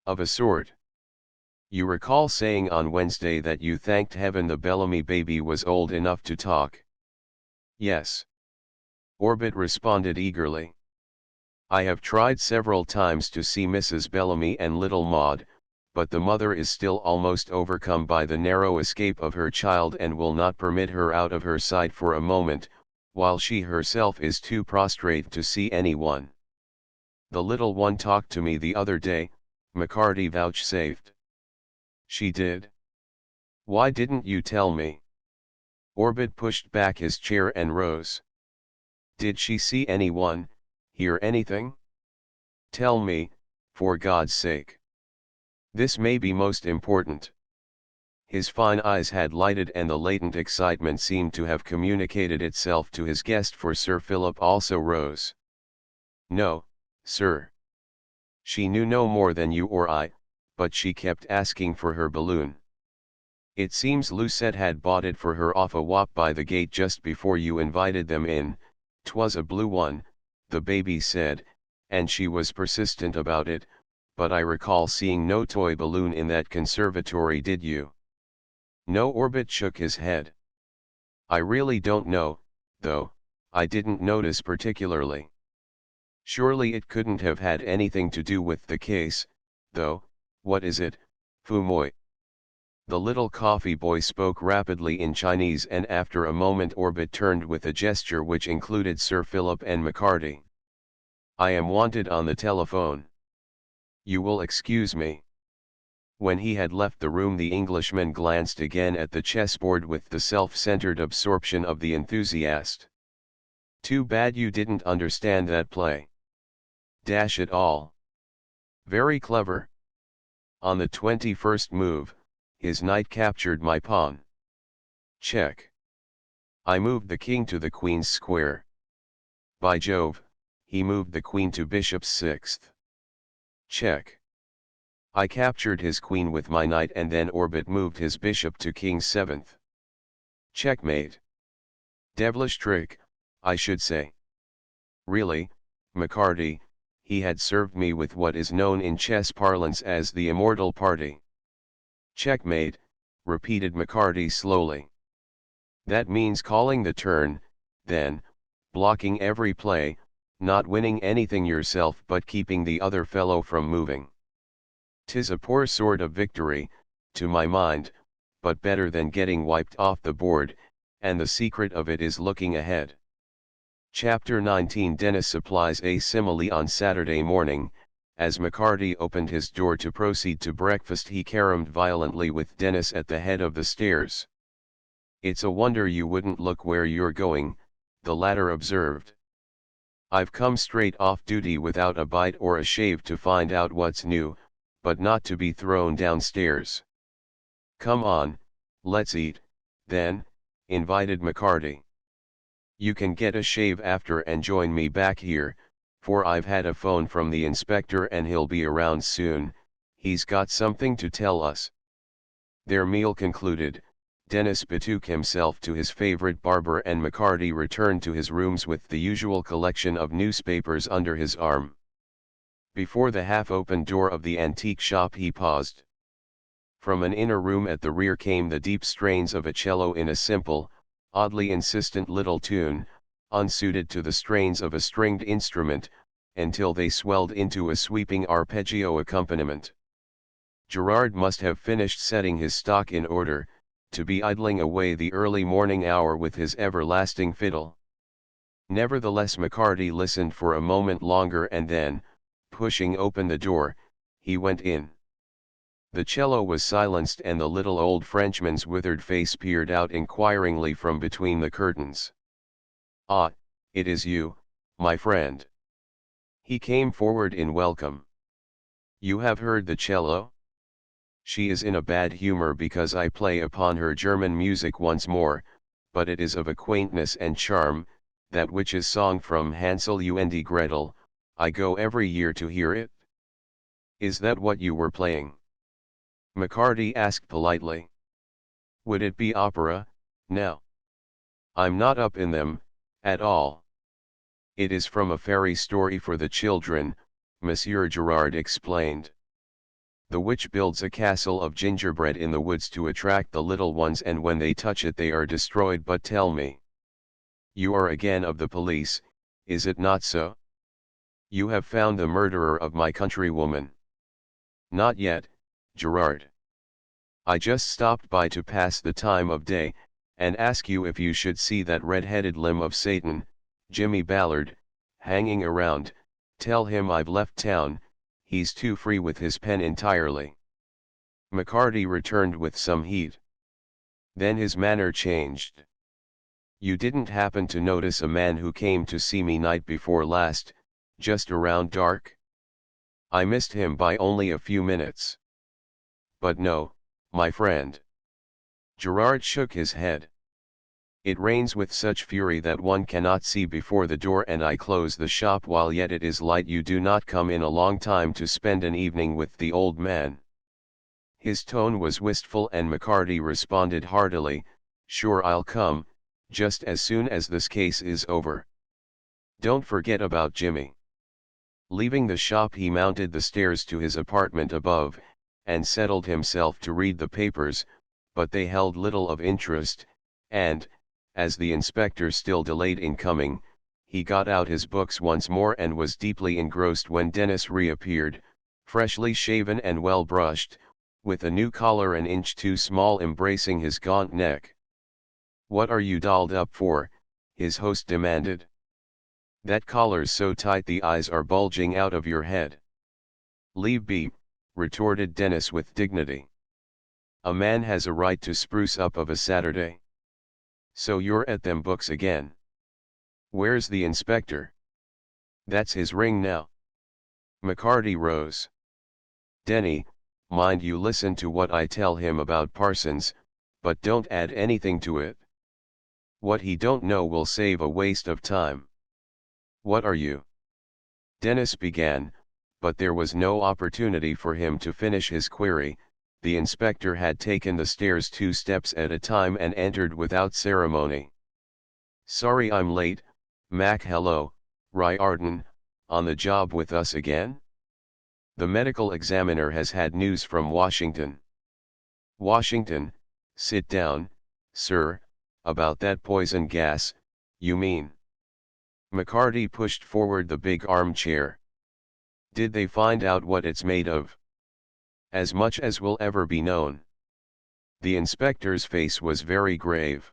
"Of a sort. You recall saying on Wednesday that you thanked heaven the Bellamy baby was old enough to talk?" "Yes." Orbit responded eagerly. "I have tried several times to see Mrs. Bellamy and little Maud, but the mother is still almost overcome by the narrow escape of her child and will not permit her out of her sight for a moment, while she herself is too prostrate to see anyone. The little one talked to me the other day," McCarty vouchsafed. "She did? Why didn't you tell me?" Orbit pushed back his chair and rose. "Did she see anyone, hear anything? Tell me, for God's sake. This may be most important." His fine eyes had lighted and the latent excitement seemed to have communicated itself to his guest, for Sir Philip also rose. "No, sir. She knew no more than you or I, but she kept asking for her balloon. It seems Lucette had bought it for her off a walk by the gate just before you invited them in. 'Twas a blue one, the baby said, and she was persistent about it, but I recall seeing no toy balloon in that conservatory. Did you?" "No." Orbit shook his head. "I really don't know, though. I didn't notice particularly." "Surely it couldn't have had anything to do with the case, though. What is it, Fumoy?" The little coffee boy spoke rapidly in Chinese, and after a moment Orbit turned with a gesture which included Sir Philip and McCarty. "I am wanted on the telephone. You will excuse me." When he had left the room the Englishman glanced again at the chessboard with the self-centered absorption of the enthusiast. "Too bad you didn't understand that play. Dash it all. Very clever. On the 21st move, his knight captured my pawn. Check. I moved the king to the queen's square. By Jove, he moved the queen to bishop's 6th. Check. I captured his queen with my knight and then Orbit moved his bishop to king's 7th. Checkmate. Devilish trick, I should say. Really, McCarty, he had served me with what is known in chess parlance as the immortal party. Checkmate, repeated McCarty slowly. That means calling the turn, then, blocking every play, not winning anything yourself but keeping the other fellow from moving. 'Tis a poor sort of victory, to my mind, but better than getting wiped off the board, and the secret of it is looking ahead. Chapter 19. Dennis supplies a simile. On Saturday morning, as McCarty opened his door to proceed to breakfast, he caromed violently with Dennis at the head of the stairs. "It's a wonder you wouldn't look where you're going," the latter observed. "I've come straight off duty without a bite or a shave to find out what's new, but not to be thrown downstairs." "Come on, let's eat, then," invited McCarty. "You can get a shave after and join me back here, for I've had a phone from the inspector and he'll be around soon. He's got something to tell us." Their meal concluded, Dennis betook himself to his favorite barber and McCarty returned to his rooms with the usual collection of newspapers under his arm. Before the half-open door of the antique shop he paused. From an inner room at the rear came the deep strains of a cello in a simple, oddly insistent little tune, unsuited to the strains of a stringed instrument, until they swelled into a sweeping arpeggio accompaniment. Gerard must have finished setting his stock in order, to be idling away the early morning hour with his everlasting fiddle. Nevertheless McCarty listened for a moment longer and then, pushing open the door, he went in. The cello was silenced and the little old Frenchman's withered face peered out inquiringly from between the curtains. "Ah, it is you, my friend." He came forward in welcome. "You have heard the cello? She is in a bad humor because I play upon her German music once more, but it is of a quaintness and charm, that which is song from Hansel and Gretel. I go every year to hear it." "Is that what you were playing?" McCarty asked politely. "Would it be opera, now?" "I'm not up in them, at all. It is from a fairy story for the children," Monsieur Gerard explained. "The witch builds a castle of gingerbread in the woods to attract the little ones, and when they touch it they are destroyed. But tell me, you are again of the police, is it not so? You have found the murderer of my countrywoman?" "Not yet, Gerard. I just stopped by to pass the time of day, and ask you if you should see that red-headed limb of Satan, Jimmy Ballard, hanging around. Tell him I've left town, he's too free with his pen entirely." McCarty returned with some heat. Then his manner changed. "You didn't happen to notice a man who came to see me night before last, just around dark? I missed him by only a few minutes." "But no, my friend." Gerard shook his head. "It rains with such fury that one cannot see before the door, and I close the shop while yet it is light. You do not come in a long time to spend an evening with the old man." His tone was wistful and McCarty responded heartily, "Sure, I'll come, just as soon as this case is over. Don't forget about Jimmy." Leaving the shop he mounted the stairs to his apartment above, and settled himself to read the papers, but they held little of interest, and, as the inspector still delayed in coming, he got out his books once more and was deeply engrossed when Dennis reappeared, freshly shaven and well brushed, with a new collar an inch too small embracing his gaunt neck. "What are you dolled up for?" his host demanded. "That collar's so tight the eyes are bulging out of your head." "Leave be," retorted Dennis with dignity. "A man has a right to spruce up of a Saturday. So you're at them books again. Where's the inspector?" "That's his ring now." McCarty rose. "Denny, mind you listen to what I tell him about Parsons, but don't add anything to it. What he don't know will save a waste of time." "What are you?" Dennis began, but there was no opportunity for him to finish his query. The inspector had taken the stairs 2 steps at a time and entered without ceremony. Sorry I'm late, Mac. Hello, Riordan, on the job with us again? The medical examiner has had news from Washington. Washington, sit down, sir, about that poison gas, you mean? McCarty pushed forward the big armchair. Did they find out what it's made of? As much as will ever be known. The inspector's face was very grave.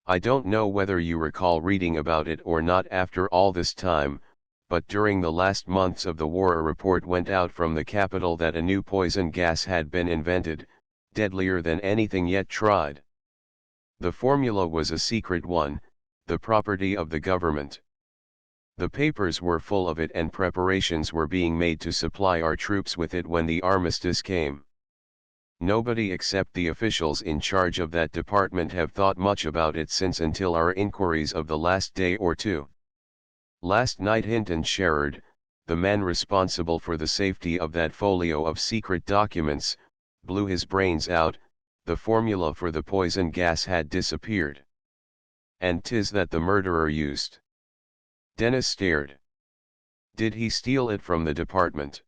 I don't know whether you recall reading about it or not after all this time, but during the last months of the war a report went out from the capital that a new poison gas had been invented, deadlier than anything yet tried. The formula was a secret one, the property of the government. The papers were full of it and preparations were being made to supply our troops with it when the armistice came. Nobody except the officials in charge of that department have thought much about it since until our inquiries of the last day or two. Last night Hinton Sherrard, the man responsible for the safety of that folio of secret documents, blew his brains out. The formula for the poison gas had disappeared. And 'tis that the murderer used. Dennis stared. Did he steal it from the department?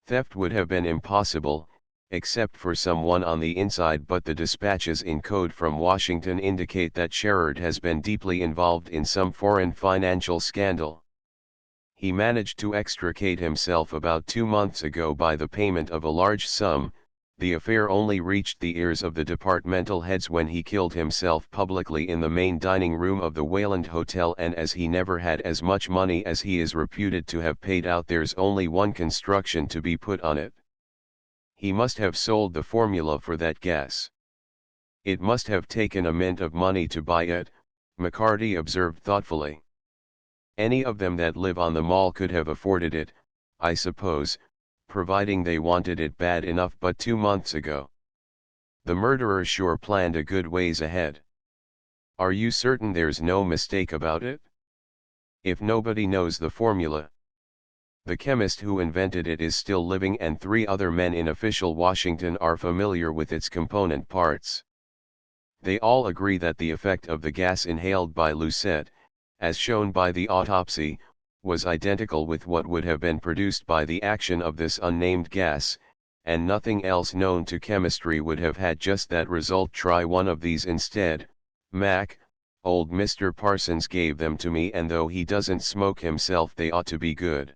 Theft would have been impossible, except for someone on the inside, but the dispatches in code from Washington indicate that Sherrard has been deeply involved in some foreign financial scandal. He managed to extricate himself about 2 months ago by the payment of a large sum. The affair only reached the ears of the departmental heads when he killed himself publicly in the main dining room of the Wayland Hotel, and as he never had as much money as he is reputed to have paid out, there's only one construction to be put on it. He must have sold the formula for that gas. It must have taken a mint of money to buy it, McCarty observed thoughtfully. Any of them that live on the mall could have afforded it, I suppose, providing they wanted it bad enough, but 2 months ago. The murderer sure planned a good ways ahead. Are you certain there's no mistake about it? If nobody knows the formula. The chemist who invented it is still living and 3 other men in official Washington are familiar with its component parts. They all agree that the effect of the gas inhaled by Lucette, as shown by the autopsy, was identical with what would have been produced by the action of this unnamed gas, and nothing else known to chemistry would have had just that result. Try one of these instead, Mac. Old Mr. Parsons gave them to me, and though he doesn't smoke himself, they ought to be good.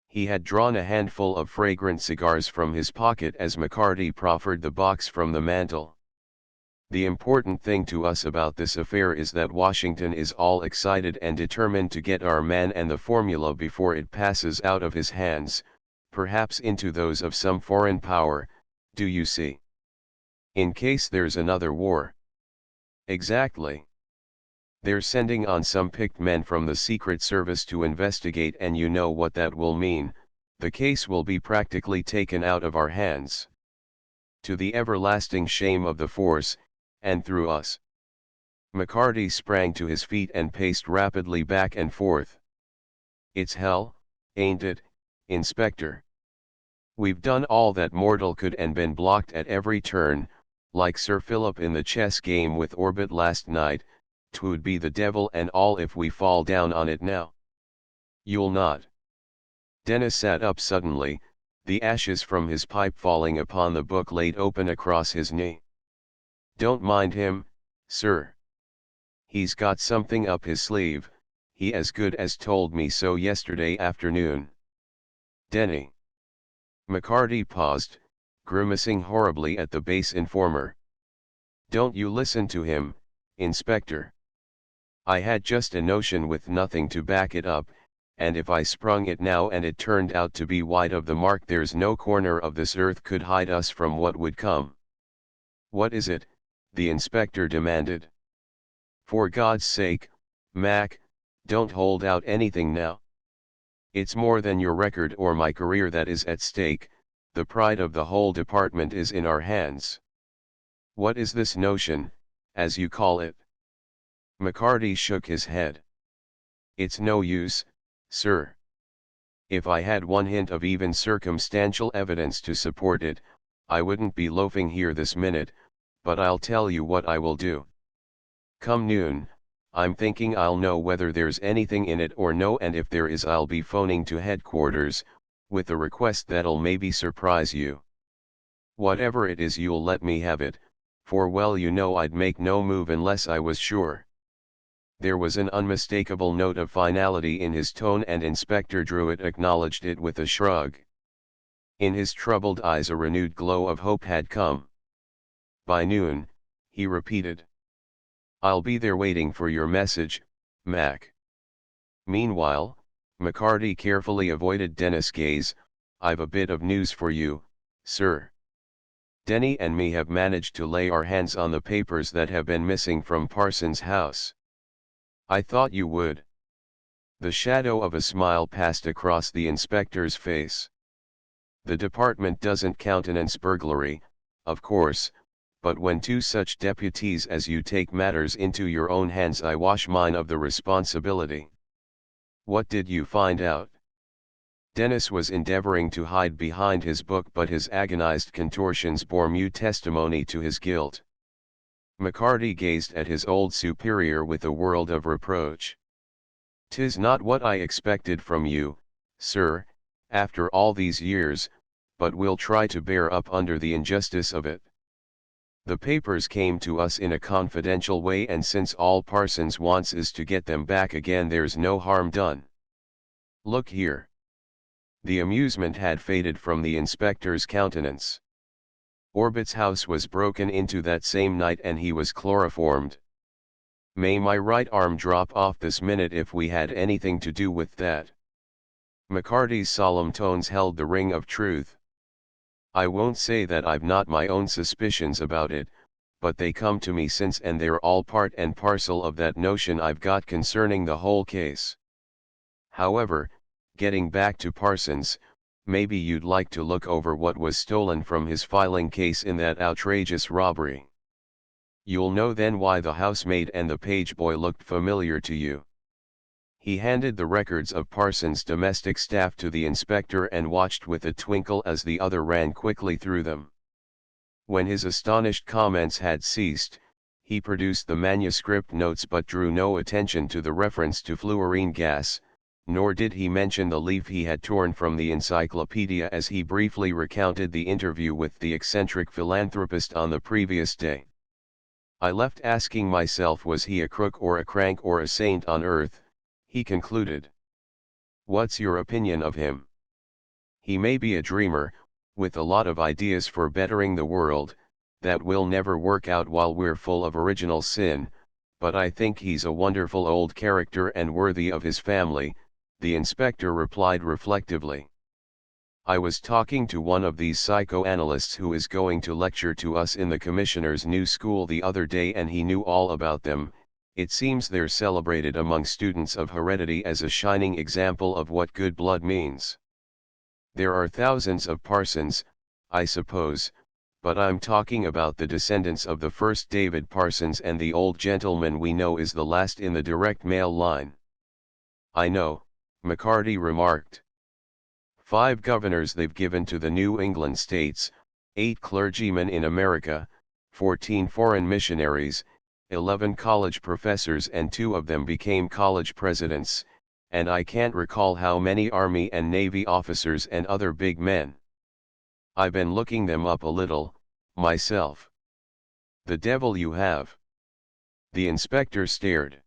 He had drawn a handful of fragrant cigars from his pocket as McCarty proffered the box from the mantel. The important thing to us about this affair is that Washington is all excited and determined to get our man and the formula before it passes out of his hands, perhaps into those of some foreign power, do you see? In case there's another war. Exactly. They're sending on some picked men from the Secret Service to investigate, and you know what that will mean. The case will be practically taken out of our hands. To the everlasting shame of the force, and through us. McCarty sprang to his feet and paced rapidly back and forth. It's hell, ain't it, Inspector? We've done all that mortal could and been blocked at every turn, like Sir Philip in the chess game with Orbit last night. 'Twould be the devil and all if we fall down on it now. You'll not. Dennis sat up suddenly, the ashes from his pipe falling upon the book laid open across his knee. Don't mind him, sir. He's got something up his sleeve, he as good as told me so yesterday afternoon. Denny. McCarty paused, grimacing horribly at the base informer. Don't you listen to him, Inspector. I had just a notion with nothing to back it up, and if I sprung it now and it turned out to be wide of the mark, there's no corner of this earth could hide us from what would come. What is it? The inspector demanded. For God's sake, Mac, don't hold out anything now. It's more than your record or my career that is at stake, the pride of the whole department is in our hands. What is this notion, as you call it? McCarty shook his head. It's no use, sir. If I had one hint of even circumstantial evidence to support it, I wouldn't be loafing here this minute, but I'll tell you what I will do. Come noon, I'm thinking I'll know whether there's anything in it or no, and if there is I'll be phoning to headquarters, with a request that'll maybe surprise you. Whatever it is, you'll let me have it, for well you know I'd make no move unless I was sure. There was an unmistakable note of finality in his tone, and Inspector Druitt acknowledged it with a shrug. In his troubled eyes a renewed glow of hope had come. By noon, he repeated. I'll be there waiting for your message, Mac. Meanwhile, McCarty carefully avoided Dennis' gaze. I've a bit of news for you, sir. Denny and me have managed to lay our hands on the papers that have been missing from Parsons' house. I thought you would. The shadow of a smile passed across the inspector's face. The department doesn't countenance burglary, of course, but when two such deputies as you take matters into your own hands, I wash mine of the responsibility. What did you find out? Dennis was endeavoring to hide behind his book, but his agonized contortions bore mute testimony to his guilt. McCarty gazed at his old superior with a world of reproach. "'Tis not what I expected from you, sir, after all these years, but we'll try to bear up under the injustice of it. The papers came to us in a confidential way, and since all Parsons wants is to get them back again, there's no harm done. Look here." The amusement had faded from the inspector's countenance. Orbit's house was broken into that same night, and he was chloroformed. May my right arm drop off this minute if we had anything to do with that. McCarty's solemn tones held the ring of truth. I won't say that I've not my own suspicions about it, but they come to me since, and they're all part and parcel of that notion I've got concerning the whole case. However, getting back to Parsons, maybe you'd like to look over what was stolen from his filing case in that outrageous robbery. You'll know then why the housemaid and the page boy looked familiar to you. He handed the records of Parsons' domestic staff to the inspector and watched with a twinkle as the other ran quickly through them. When his astonished comments had ceased, he produced the manuscript notes but drew no attention to the reference to fluorine gas, nor did he mention the leaf he had torn from the encyclopedia as he briefly recounted the interview with the eccentric philanthropist on the previous day. I left asking myself, was he a crook or a crank or a saint on earth, he concluded. What's your opinion of him? He may be a dreamer, with a lot of ideas for bettering the world, that will never work out while we're full of original sin, but I think he's a wonderful old character and worthy of his family, the inspector replied reflectively. I was talking to one of these psychoanalysts who is going to lecture to us in the commissioner's new school the other day, and he knew all about them. It seems they're celebrated among students of heredity as a shining example of what good blood means. There are thousands of Parsons, I suppose, but I'm talking about the descendants of the first David Parsons, and the old gentleman we know is the last in the direct male line. I know, McCarty remarked. 5 governors they've given to the New England states, 8 clergymen in America, 14 foreign missionaries, 11 college professors, and 2 of them became college presidents, and I can't recall how many Army and Navy officers and other big men. I've been looking them up a little, myself. The devil you have. The inspector stared.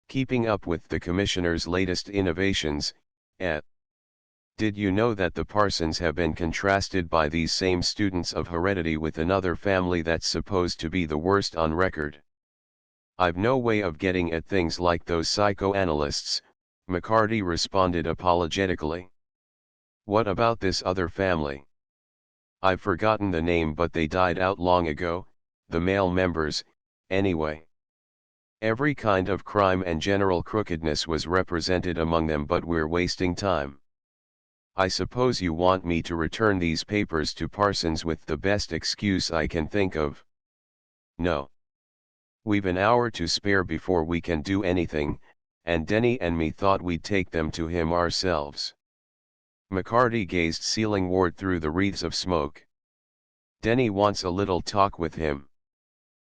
Keeping up with the commissioner's latest innovations, Did you know that the Parsons have been contrasted by these same students of heredity with another family that's supposed to be the worst on record? I've no way of getting at things like those psychoanalysts, McCarty responded apologetically. What about this other family? I've forgotten the name, but they died out long ago, the male members, anyway. Every kind of crime and general crookedness was represented among them, but we're wasting time. I suppose you want me to return these papers to Parsons with the best excuse I can think of. No. We've an hour to spare before we can do anything, and Denny and me thought we'd take them to him ourselves. McCarty gazed ceilingward through the wreaths of smoke. Denny wants a little talk with him.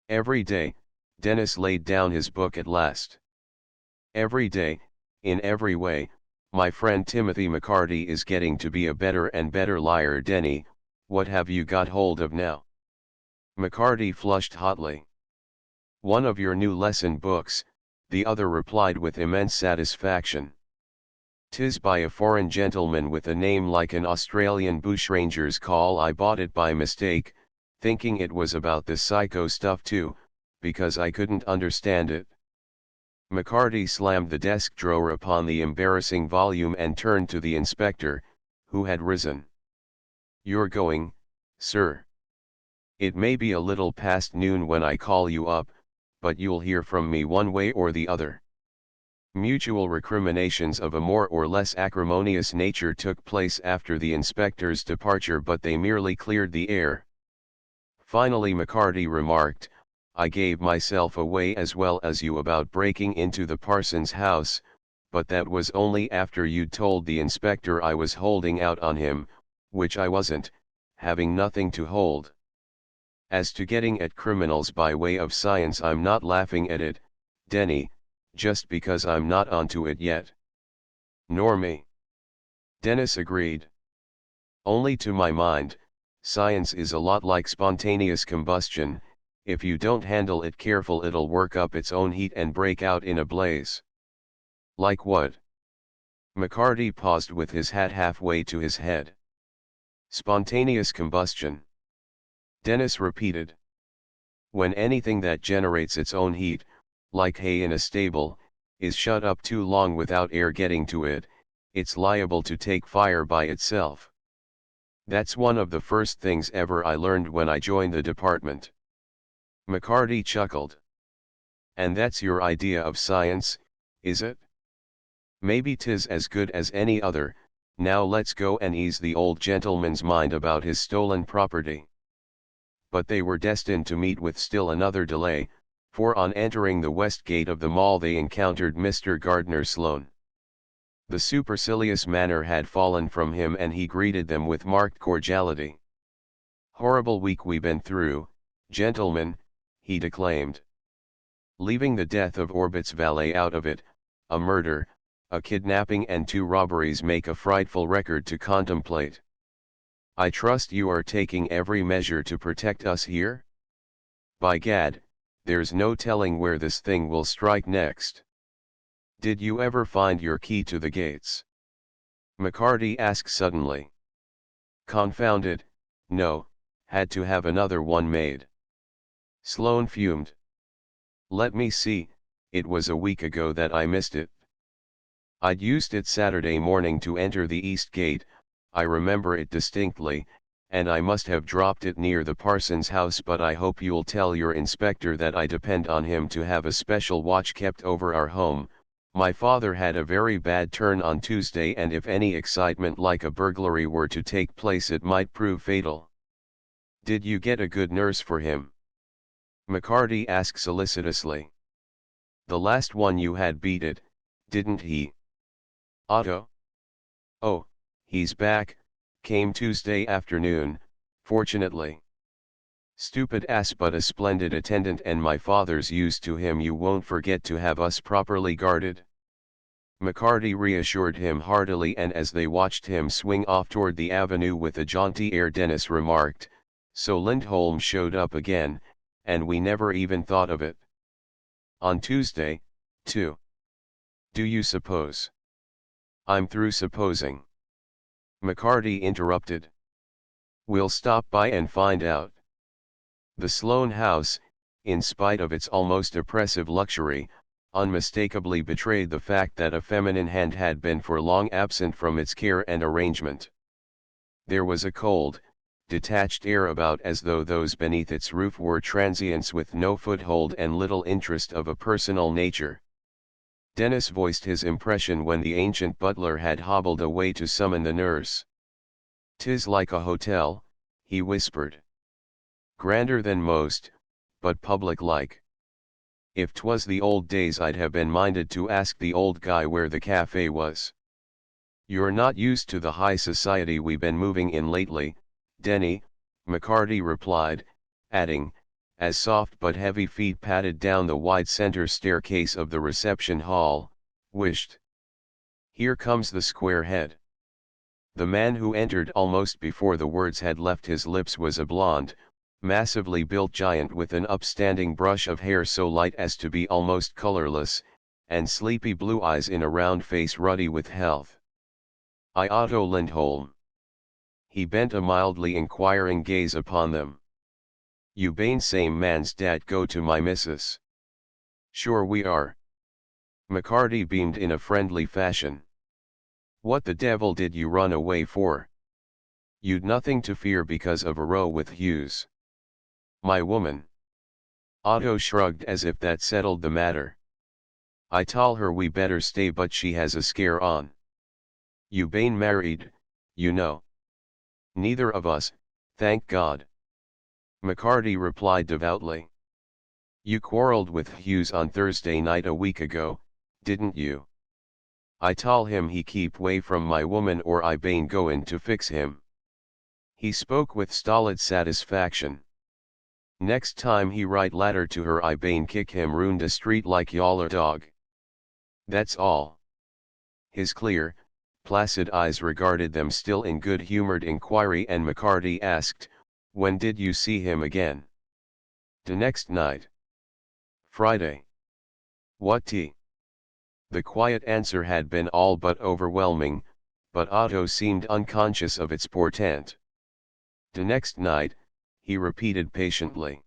Every day, Dennis laid down his book at last. Every day, in every way, my friend Timothy McCarty is getting to be a better and better liar. Denny, what have you got hold of now? McCarty flushed hotly. One of your new lesson books, the other replied with immense satisfaction. 'Tis by a foreign gentleman with a name like an Australian bushranger's call. I bought it by mistake, thinking it was about the psycho stuff too, because I couldn't understand it. McCarty slammed the desk drawer upon the embarrassing volume and turned to the inspector, who had risen. You're going, sir. It may be a little past noon when I call you up, but you'll hear from me one way or the other. Mutual recriminations of a more or less acrimonious nature took place after the inspector's departure, but they merely cleared the air. Finally McCarty remarked, I gave myself away as well as you about breaking into the parson's house, but that was only after you'd told the inspector I was holding out on him, which I wasn't, having nothing to hold. As to getting at criminals by way of science, I'm not laughing at it, Denny, just because I'm not onto it yet. Nor me. Dennis agreed. Only to my mind, science is a lot like spontaneous combustion. If you don't handle it careful, it'll work up its own heat and break out in a blaze. Like what? McCarty paused with his hat halfway to his head. Spontaneous combustion. Dennis repeated. When anything that generates its own heat, like hay in a stable, is shut up too long without air getting to it, it's liable to take fire by itself. That's one of the first things ever I learned when I joined the department. McCarty chuckled. And that's your idea of science, is it? Maybe 'tis as good as any other. Now let's go and ease the old gentleman's mind about his stolen property. But they were destined to meet with still another delay, for on entering the west gate of the mall they encountered Mr. Gardner Sloane. The supercilious manner had fallen from him and he greeted them with marked cordiality. Horrible week we been through, gentlemen, he declaimed. Leaving the death of Orbit's valet out of it, a murder, a kidnapping and 2 robberies make a frightful record to contemplate. I trust you are taking every measure to protect us here? By gad, there's no telling where this thing will strike next. Did you ever find your key to the gates? McCarty asked suddenly. Confound it, no, had to have another one made. Sloane fumed. Let me see, it was a week ago that I missed it. I'd used it Saturday morning to enter the east gate, I remember it distinctly, and I must have dropped it near the parson's house, but I hope you'll tell your inspector that I depend on him to have a special watch kept over our home. My father had a very bad turn on Tuesday, and if any excitement like a burglary were to take place it might prove fatal. Did you get a good nurse for him? McCarty asked solicitously. The last one you had beat it, didn't he? Otto? Oh, he's back, came Tuesday afternoon, fortunately. Stupid ass, but a splendid attendant, and my father's used to him. You won't forget to have us properly guarded? McCarty reassured him heartily, and as they watched him swing off toward the avenue with a jaunty air, Dennis remarked, so Lindholm showed up again, and we never even thought of it. On Tuesday, too. Do you suppose? I'm through supposing. McCarty interrupted. We'll stop by and find out. The Sloane house, in spite of its almost oppressive luxury, unmistakably betrayed the fact that a feminine hand had been for long absent from its care and arrangement. There was a cold, detached air about, as though those beneath its roof were transients with no foothold and little interest of a personal nature. Dennis voiced his impression when the ancient butler had hobbled away to summon the nurse. 'Tis like a hotel, he whispered. Grander than most, but public-like. If 'twas the old days I'd have been minded to ask the old guy where the cafe was. You're not used to the high society we been moving in lately, Denny, McCarty replied, adding, as soft but heavy feet padded down the wide center staircase of the reception hall, wished. Here comes the square head. The man who entered almost before the words had left his lips was a blonde, massively built giant with an upstanding brush of hair so light as to be almost colorless, and sleepy blue eyes in a round face ruddy with health. I Otto Lindholm. He bent a mildly inquiring gaze upon them. You bane same man's dad go to my missus. Sure we are. McCarty beamed in a friendly fashion. What the devil did you run away for? You'd nothing to fear because of a row with Hughes. My woman. Otto shrugged as if that settled the matter. I tell her we better stay but she has a scare on. You bane married, you know. Neither of us, thank God. McCarty replied devoutly. You quarreled with Hughes on Thursday night a week ago, didn't you? I tell him he keep way from my woman or I bane goin' to fix him. He spoke with stolid satisfaction. Next time he write ladder to her I bane kick him round the street like yaller dog. That's all. His clear, placid eyes regarded them still in good-humored inquiry and McCarty asked, when did you see him again? The next night. Friday. What tea? The quiet answer had been all but overwhelming, but Otto seemed unconscious of its portent. The next night, he repeated patiently.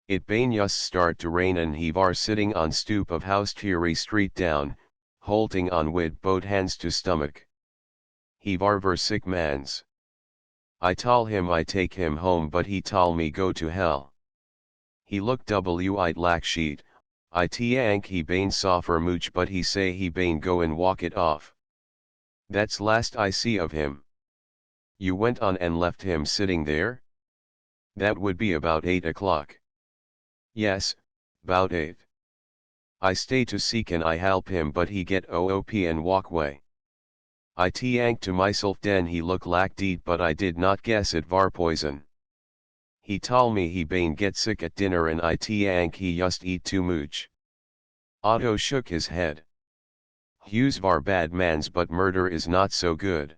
It bane just start to rain and he var sitting on stoop of house Thierry Street down, holding on wid both hands to stomach. He var ver sick mans. I tell him I take him home but he tell me go to hell. He looked w-eyed lack sheet. I tank he bane saw for mooch but he say he bane go and walk it off. That's last I see of him. You went on and left him sitting there? That would be about 8 o'clock. Yes, 'bout 8. I stay to see can I help him but he get oop and walk way. I tank to myself den he look lack deed but I did not guess it var poison. He tell me he bane get sick at dinner and I tank he just eat too much. Otto shook his head. Hughes var bad mans but murder is not so good.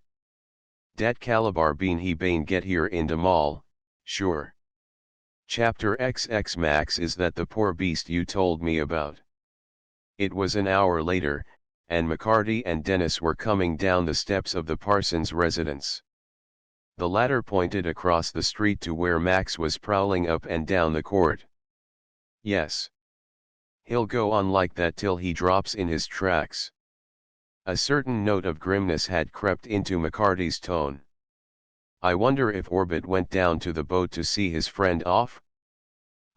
Dat calibar bean he bane get here in de mall, sure. Chapter XX Max is that the poor beast you told me about. It was an hour later, and McCarty and Dennis were coming down the steps of the Parsons residence. The latter pointed across the street to where Max was prowling up and down the court. Yes. He'll go on like that till he drops in his tracks. A certain note of grimness had crept into McCarty's tone. I wonder if Orbit went down to the boat to see his friend off?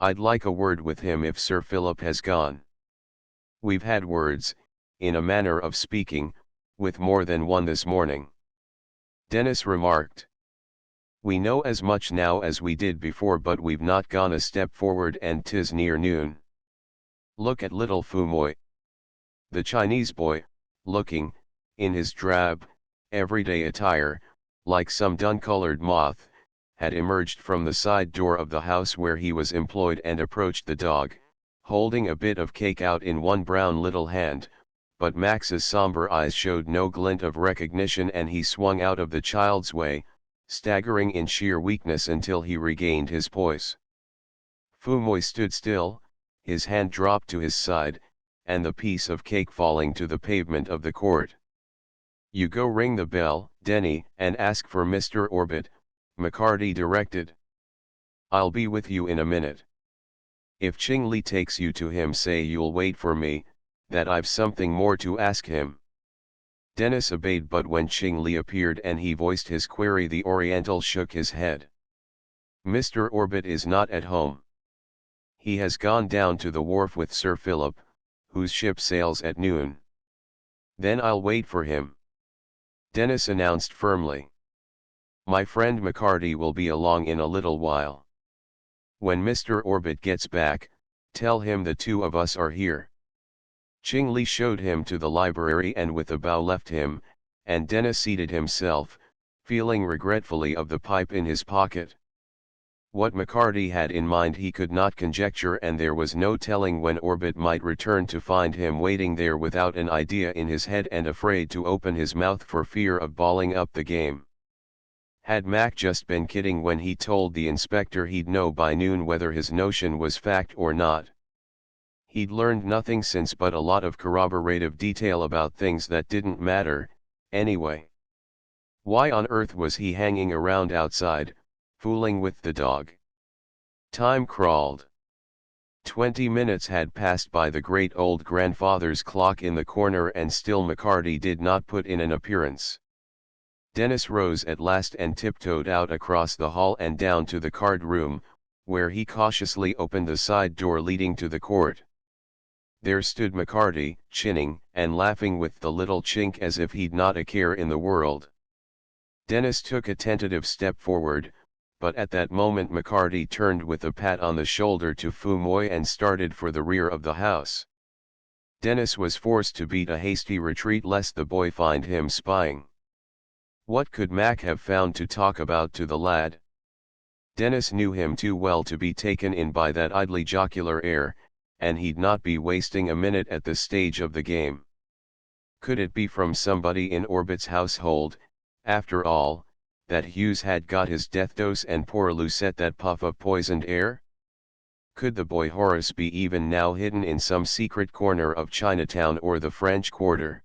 I'd like a word with him if Sir Philip has gone. We've had words, in a manner of speaking, with more than one this morning. Dennis remarked. We know as much now as we did before but we've not gone a step forward and 'tis near noon. Look at little Fumoy. The Chinese boy, looking, in his drab, everyday attire, like some dun-colored moth, had emerged from the side door of the house where he was employed and approached the dog, holding a bit of cake out in one brown little hand, but Max's somber eyes showed no glint of recognition and he swung out of the child's way, staggering in sheer weakness until he regained his poise. Fumoy stood still, his hand dropped to his side, and the piece of cake falling to the pavement of the court. You go ring the bell, Denny, and ask for Mr. Orbit, McCarty directed. I'll be with you in a minute. If Ching Li takes you to him say you'll wait for me, that I've something more to ask him. Dennis obeyed but when Ching Li appeared and he voiced his query the Oriental shook his head. Mr. Orbit is not at home. He has gone down to the wharf with Sir Philip, whose ship sails at noon. Then I'll wait for him. Dennis announced firmly. My friend McCarty will be along in a little while. When Mr. Orbit gets back, tell him the two of us are here. Ching Li showed him to the library and with a bow left him, and Dennis seated himself, feeling regretfully of the pipe in his pocket. What McCarty had in mind he could not conjecture, and there was no telling when Orbit might return to find him waiting there without an idea in his head and afraid to open his mouth for fear of balling up the game. Had Mac just been kidding when he told the inspector he'd know by noon whether his notion was fact or not? He'd learned nothing since but a lot of corroborative detail about things that didn't matter, anyway. Why on earth was he hanging around outside, fooling with the dog? Time crawled. 20 minutes had passed by the great old grandfather's clock in the corner, and still McCarty did not put in an appearance. Dennis rose at last and tiptoed out across the hall and down to the card room, where he cautiously opened the side door leading to the court. There stood McCarty, chinning and laughing with the little chink as if he'd not a care in the world. Dennis took a tentative step forward, but at that moment McCarty turned with a pat on the shoulder to Fumoy and started for the rear of the house. Dennis was forced to beat a hasty retreat lest the boy find him spying. What could Mac have found to talk about to the lad? Dennis knew him too well to be taken in by that idly jocular air, and he'd not be wasting a minute at this stage of the game. Could it be from somebody in Orbit's household, after all, that Hughes had got his death dose and poor Lucette that puff of poisoned air? Could the boy Horace be even now hidden in some secret corner of Chinatown or the French Quarter?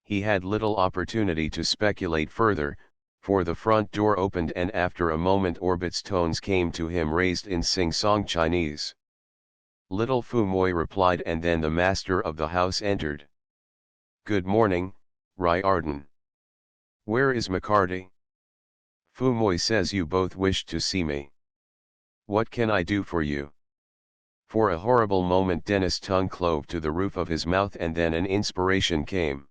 He had little opportunity to speculate further, for the front door opened and after a moment Orbit's tones came to him raised in sing-song Chinese. Little Fumoy replied, and then the master of the house entered. "Good morning, Riordan. Where is McCarty? Fumoy says you both wished to see me. What can I do for you?" For a horrible moment Dennis' tongue clove to the roof of his mouth, and then an inspiration came.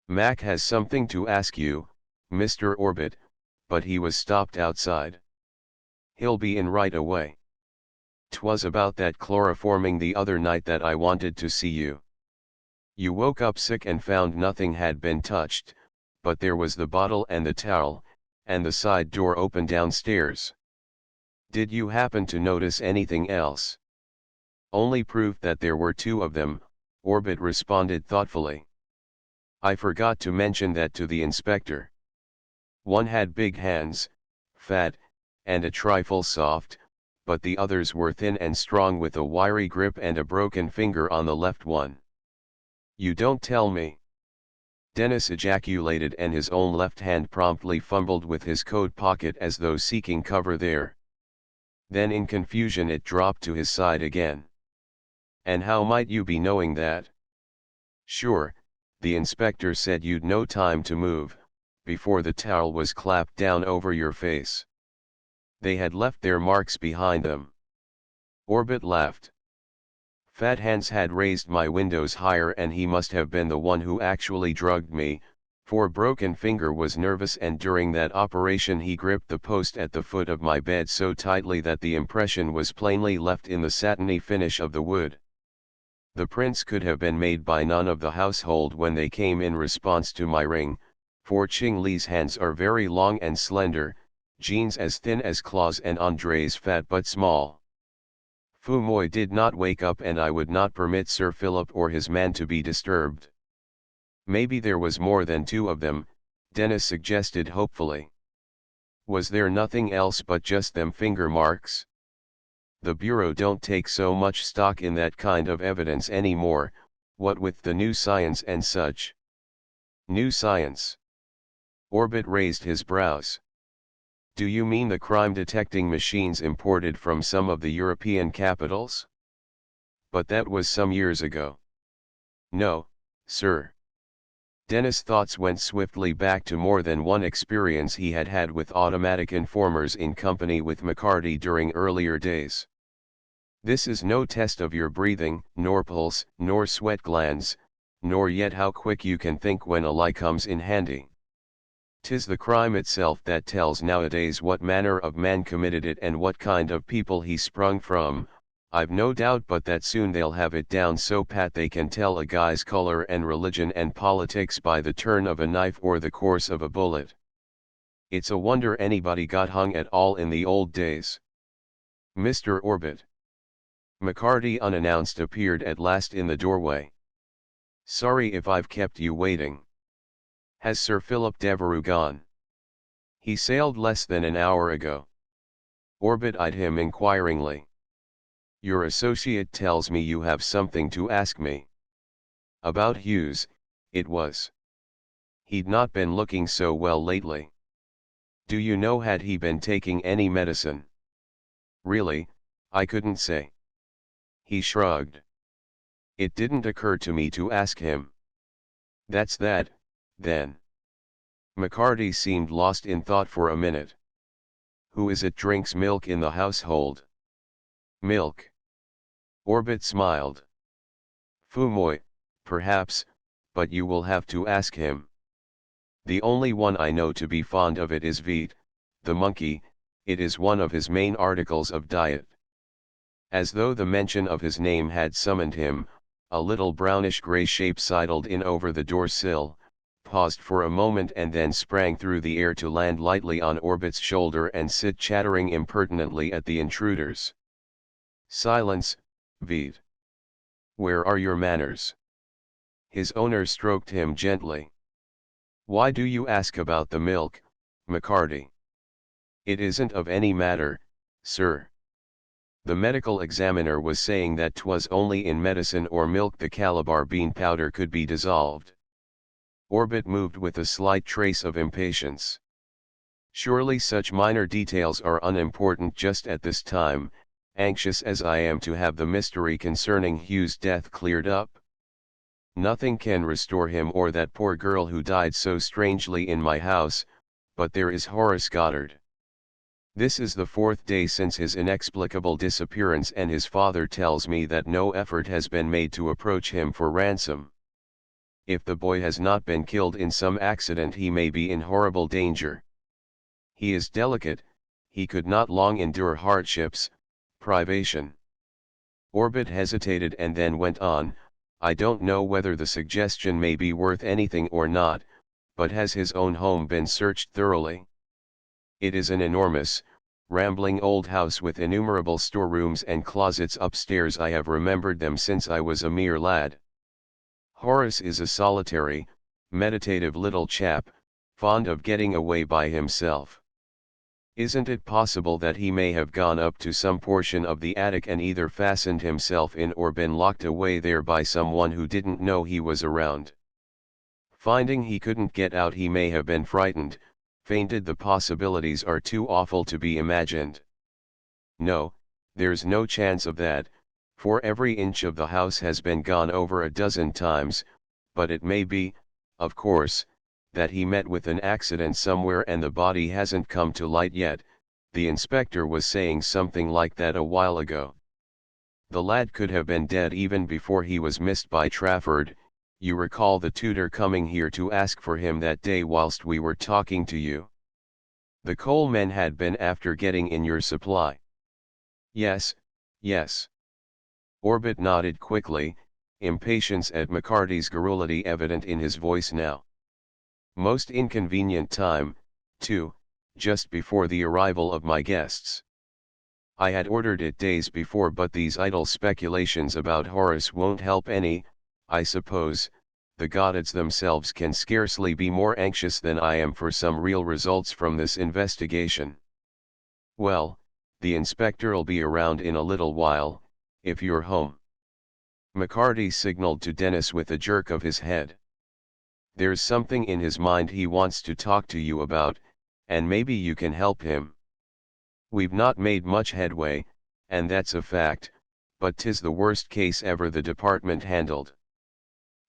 "Mac has something to ask you, Mr. Orbit," but he was stopped outside. "He'll be in right away. 'Twas about that chloroforming the other night that I wanted to see you. You woke up sick and found nothing had been touched, but there was the bottle and the towel, and the side door open downstairs. Did you happen to notice anything else?" "Only proof that there were two of them," Orbit responded thoughtfully. "I forgot to mention that to the inspector. One had big hands, fat, and a trifle soft, but the others were thin and strong with a wiry grip and a broken finger on the left one." "You don't tell me!" Dennis ejaculated, and his own left hand promptly fumbled with his coat pocket as though seeking cover there. Then in confusion it dropped to his side again. "And how might you be knowing that?" "Sure, the inspector said you'd no time to move, before the towel was clapped down over your face. They had left their marks behind them." Orbit laughed. "Fat Hands had raised my windows higher, and he must have been the one who actually drugged me, for Broken Finger was nervous, and during that operation he gripped the post at the foot of my bed so tightly that the impression was plainly left in the satiny finish of the wood. The prints could have been made by none of the household when they came in response to my ring, for Ching Li's hands are very long and slender, Jean's as thin as claws, and Andre's fat but small. Fumoy did not wake up, and I would not permit Sir Philip or his man to be disturbed." "Maybe there was more than two of them," Dennis suggested hopefully. "Was there nothing else but just them finger marks?" "The Bureau don't take so much stock in that kind of evidence anymore, what with the new science and such." "New science?" Orbit raised his brows. "Do you mean the crime-detecting machines imported from some of the European capitals? But that was some years ago." "No, sir." Dennis' thoughts went swiftly back to more than one experience he had had with automatic informers in company with McCarty during earlier days. "This is no test of your breathing, nor pulse, nor sweat glands, nor yet how quick you can think when a lie comes in handy. 'Tis the crime itself that tells nowadays what manner of man committed it and what kind of people he sprung from. I've no doubt but that soon they'll have it down so pat they can tell a guy's color and religion and politics by the turn of a knife or the course of a bullet." It's a wonder anybody got hung at all in the old days. Mr. Orbit. McCarty unannounced appeared at last in the doorway. Sorry if I've kept you waiting. Has Sir Philip Devereux gone? He sailed less than an hour ago. Orbit eyed him inquiringly. Your associate tells me you have something to ask me. About Hughes, it was. He'd not been looking so well lately. Do you know had he been taking any medicine? Really, I couldn't say. He shrugged. It didn't occur to me to ask him. That's that, then. McCarty seemed lost in thought for a minute. Who is it drinks milk in the household? Milk. Orbit smiled. Fumoy, perhaps, but you will have to ask him. The only one I know to be fond of it is Vite, the monkey. It is one of his main articles of diet. As though the mention of his name had summoned him, a little brownish-gray shape sidled in over the door sill, paused for a moment and then sprang through the air to land lightly on Orbit's shoulder and sit chattering impertinently at the intruders. Silence, Vite. Where are your manners? His owner stroked him gently. Why do you ask about the milk, McCarty? It isn't of any matter, sir. The medical examiner was saying that 'twas only in medicine or milk the Calabar bean powder could be dissolved. Orbit moved with a slight trace of impatience. Surely such minor details are unimportant just at this time, anxious as I am to have the mystery concerning Hugh's death cleared up. Nothing can restore him or that poor girl who died so strangely in my house, but there is Horace Goddard. This is the 4th day since his inexplicable disappearance and his father tells me that no effort has been made to approach him for ransom. If the boy has not been killed in some accident he may be in horrible danger. He is delicate, he could not long endure hardships, privation. Orbit hesitated and then went on, I don't know whether the suggestion may be worth anything or not, but has his own home been searched thoroughly? It is an enormous, rambling old house with innumerable storerooms and closets upstairs. I have remembered them since I was a mere lad. Horace is a solitary, meditative little chap, fond of getting away by himself. Isn't it possible that he may have gone up to some portion of the attic and either fastened himself in or been locked away there by someone who didn't know he was around? Finding he couldn't get out he may have been frightened, fainted. The possibilities are too awful to be imagined. No, there's no chance of that, for every inch of the house has been gone over a dozen times, but it may be, of course, that he met with an accident somewhere and the body hasn't come to light yet. The inspector was saying something like that a while ago. The lad could have been dead even before he was missed by Trafford. You recall the tutor coming here to ask for him that day whilst we were talking to you. The coal men had been after getting in your supply. Yes, yes. Orbit nodded quickly, impatience at McCarty's garrulity evident in his voice now. Most inconvenient time, too, just before the arrival of my guests. I had ordered it days before, but these idle speculations about Horace won't help any. I suppose, the Goddards themselves can scarcely be more anxious than I am for some real results from this investigation. Well, the inspector'll be around in a little while, if you're home. McCarty signaled to Dennis with a jerk of his head. There's something in his mind he wants to talk to you about, and maybe you can help him. We've not made much headway, and that's a fact, but 'tis the worst case ever the department handled.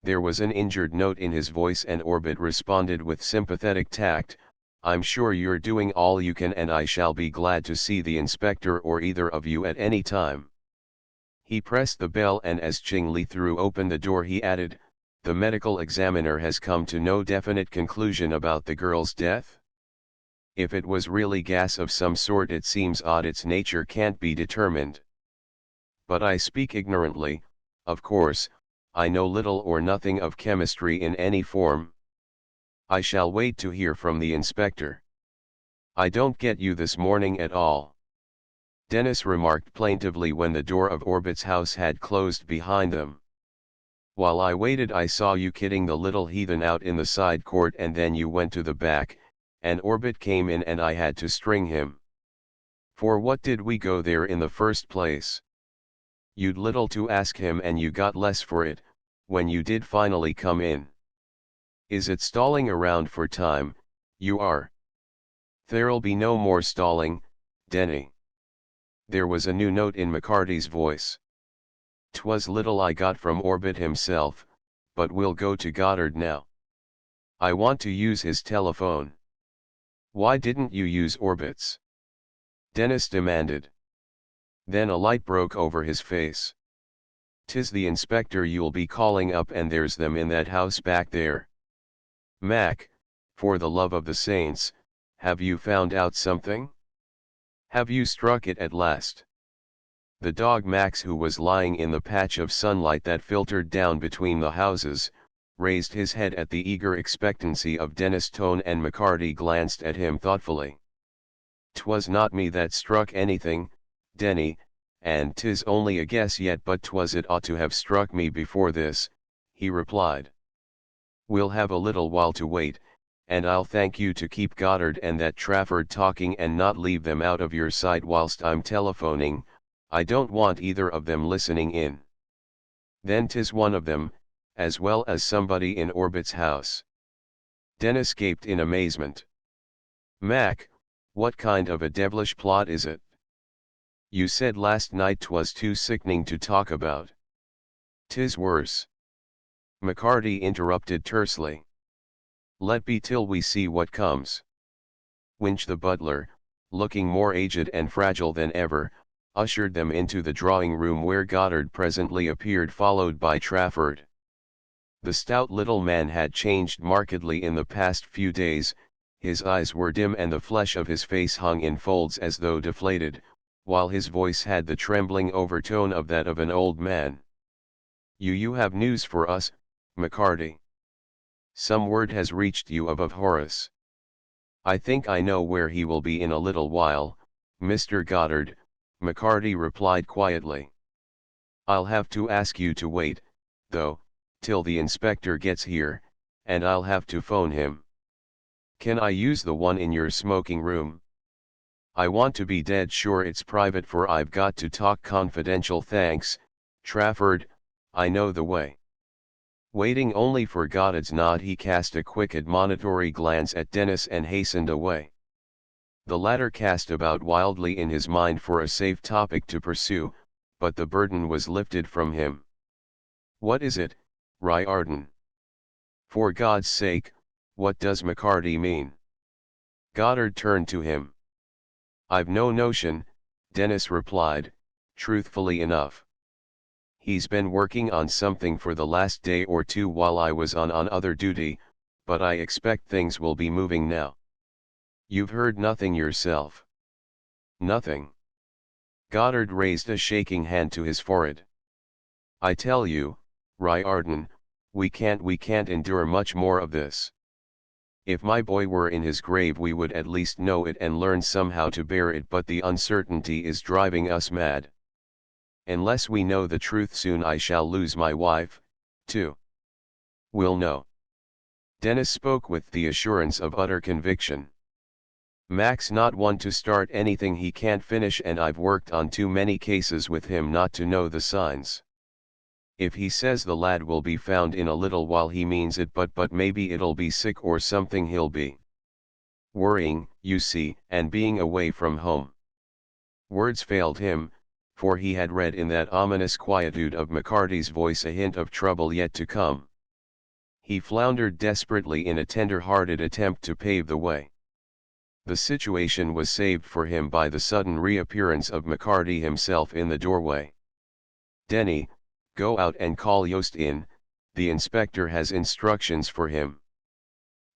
There was an injured note in his voice and Orbit responded with sympathetic tact, I'm sure you're doing all you can and I shall be glad to see the inspector or either of you at any time. He pressed the bell and as Ching Li threw open the door he added, the medical examiner has come to no definite conclusion about the girl's death? If it was really gas of some sort it seems odd its nature can't be determined. But I speak ignorantly, of course. I know little or nothing of chemistry in any form. I shall wait to hear from the inspector. I don't get you this morning at all. Dennis remarked plaintively when the door of Orbit's house had closed behind them. While I waited I saw you kidding the little heathen out in the side court and then you went to the back, and Orbit came in and I had to string him. For what did we go there in the first place? You'd little to ask him and you got less for it, when you did finally come in. Is it stalling around for time, you are? There'll be no more stalling, Denny. There was a new note in McCarty's voice. 'Twas little I got from Orbit himself, but we'll go to Goddard now. I want to use his telephone. Why didn't you use Orbit's? Dennis demanded. Then a light broke over his face. 'Tis the inspector you'll be calling up and there's them in that house back there. Mac, for the love of the saints, have you found out something? Have you struck it at last? The dog Max, who was lying in the patch of sunlight that filtered down between the houses, raised his head at the eager expectancy of Dennis' tone and McCarty glanced at him thoughtfully. 'Twas not me that struck anything, Denny, and 'tis only a guess yet, but 'twas it ought to have struck me before this, he replied. We'll have a little while to wait, and I'll thank you to keep Goddard and that Trafford talking and not leave them out of your sight whilst I'm telephoning. I don't want either of them listening in. Then 'tis one of them, as well as somebody in Orbit's house. Dennis gaped in amazement. Mac, what kind of a devilish plot is it? You said last night 'twas too sickening to talk about. 'Tis worse. McCarty interrupted tersely. Let be till we see what comes. Winch the butler, looking more aged and fragile than ever, ushered them into the drawing-room where Goddard presently appeared followed by Trafford. The stout little man had changed markedly in the past few days, his eyes were dim and the flesh of his face hung in folds as though deflated, while his voice had the trembling overtone of that of an old man. You have news for us, McCarty. Some word has reached you of Horace. I think I know where he will be in a little while, Mr. Goddard, McCarty replied quietly. I'll have to ask you to wait, though, till the inspector gets here, and I'll have to phone him. Can I use the one in your smoking room? I want to be dead sure it's private, for I've got to talk confidential. Thanks, Trafford, I know the way. Waiting only for Goddard's nod, he cast a quick admonitory glance at Dennis and hastened away. The latter cast about wildly in his mind for a safe topic to pursue, but the burden was lifted from him. What is it, Riordan? For God's sake, what does McCarty mean? Goddard turned to him. I've no notion, Dennis replied, truthfully enough. He's been working on something for the last day or two while I was on other duty, but I expect things will be moving now. You've heard nothing yourself? Nothing. Goddard raised a shaking hand to his forehead. I tell you, Riordan, we can't endure much more of this. If my boy were in his grave we would at least know it and learn somehow to bear it, but the uncertainty is driving us mad. Unless we know the truth soon I shall lose my wife, too. We'll know. Dennis spoke with the assurance of utter conviction. Mac's not one to start anything he can't finish, and I've worked on too many cases with him not to know the signs. If he says the lad will be found in a little while he means it, but maybe it'll be sick or something. He'll be worrying, you see, and being away from home. Words failed him, for he had read in that ominous quietude of McCarty's voice a hint of trouble yet to come. He floundered desperately in a tender-hearted attempt to pave the way. The situation was saved for him by the sudden reappearance of McCarty himself in the doorway. Denny, go out and call Yost in, the inspector has instructions for him.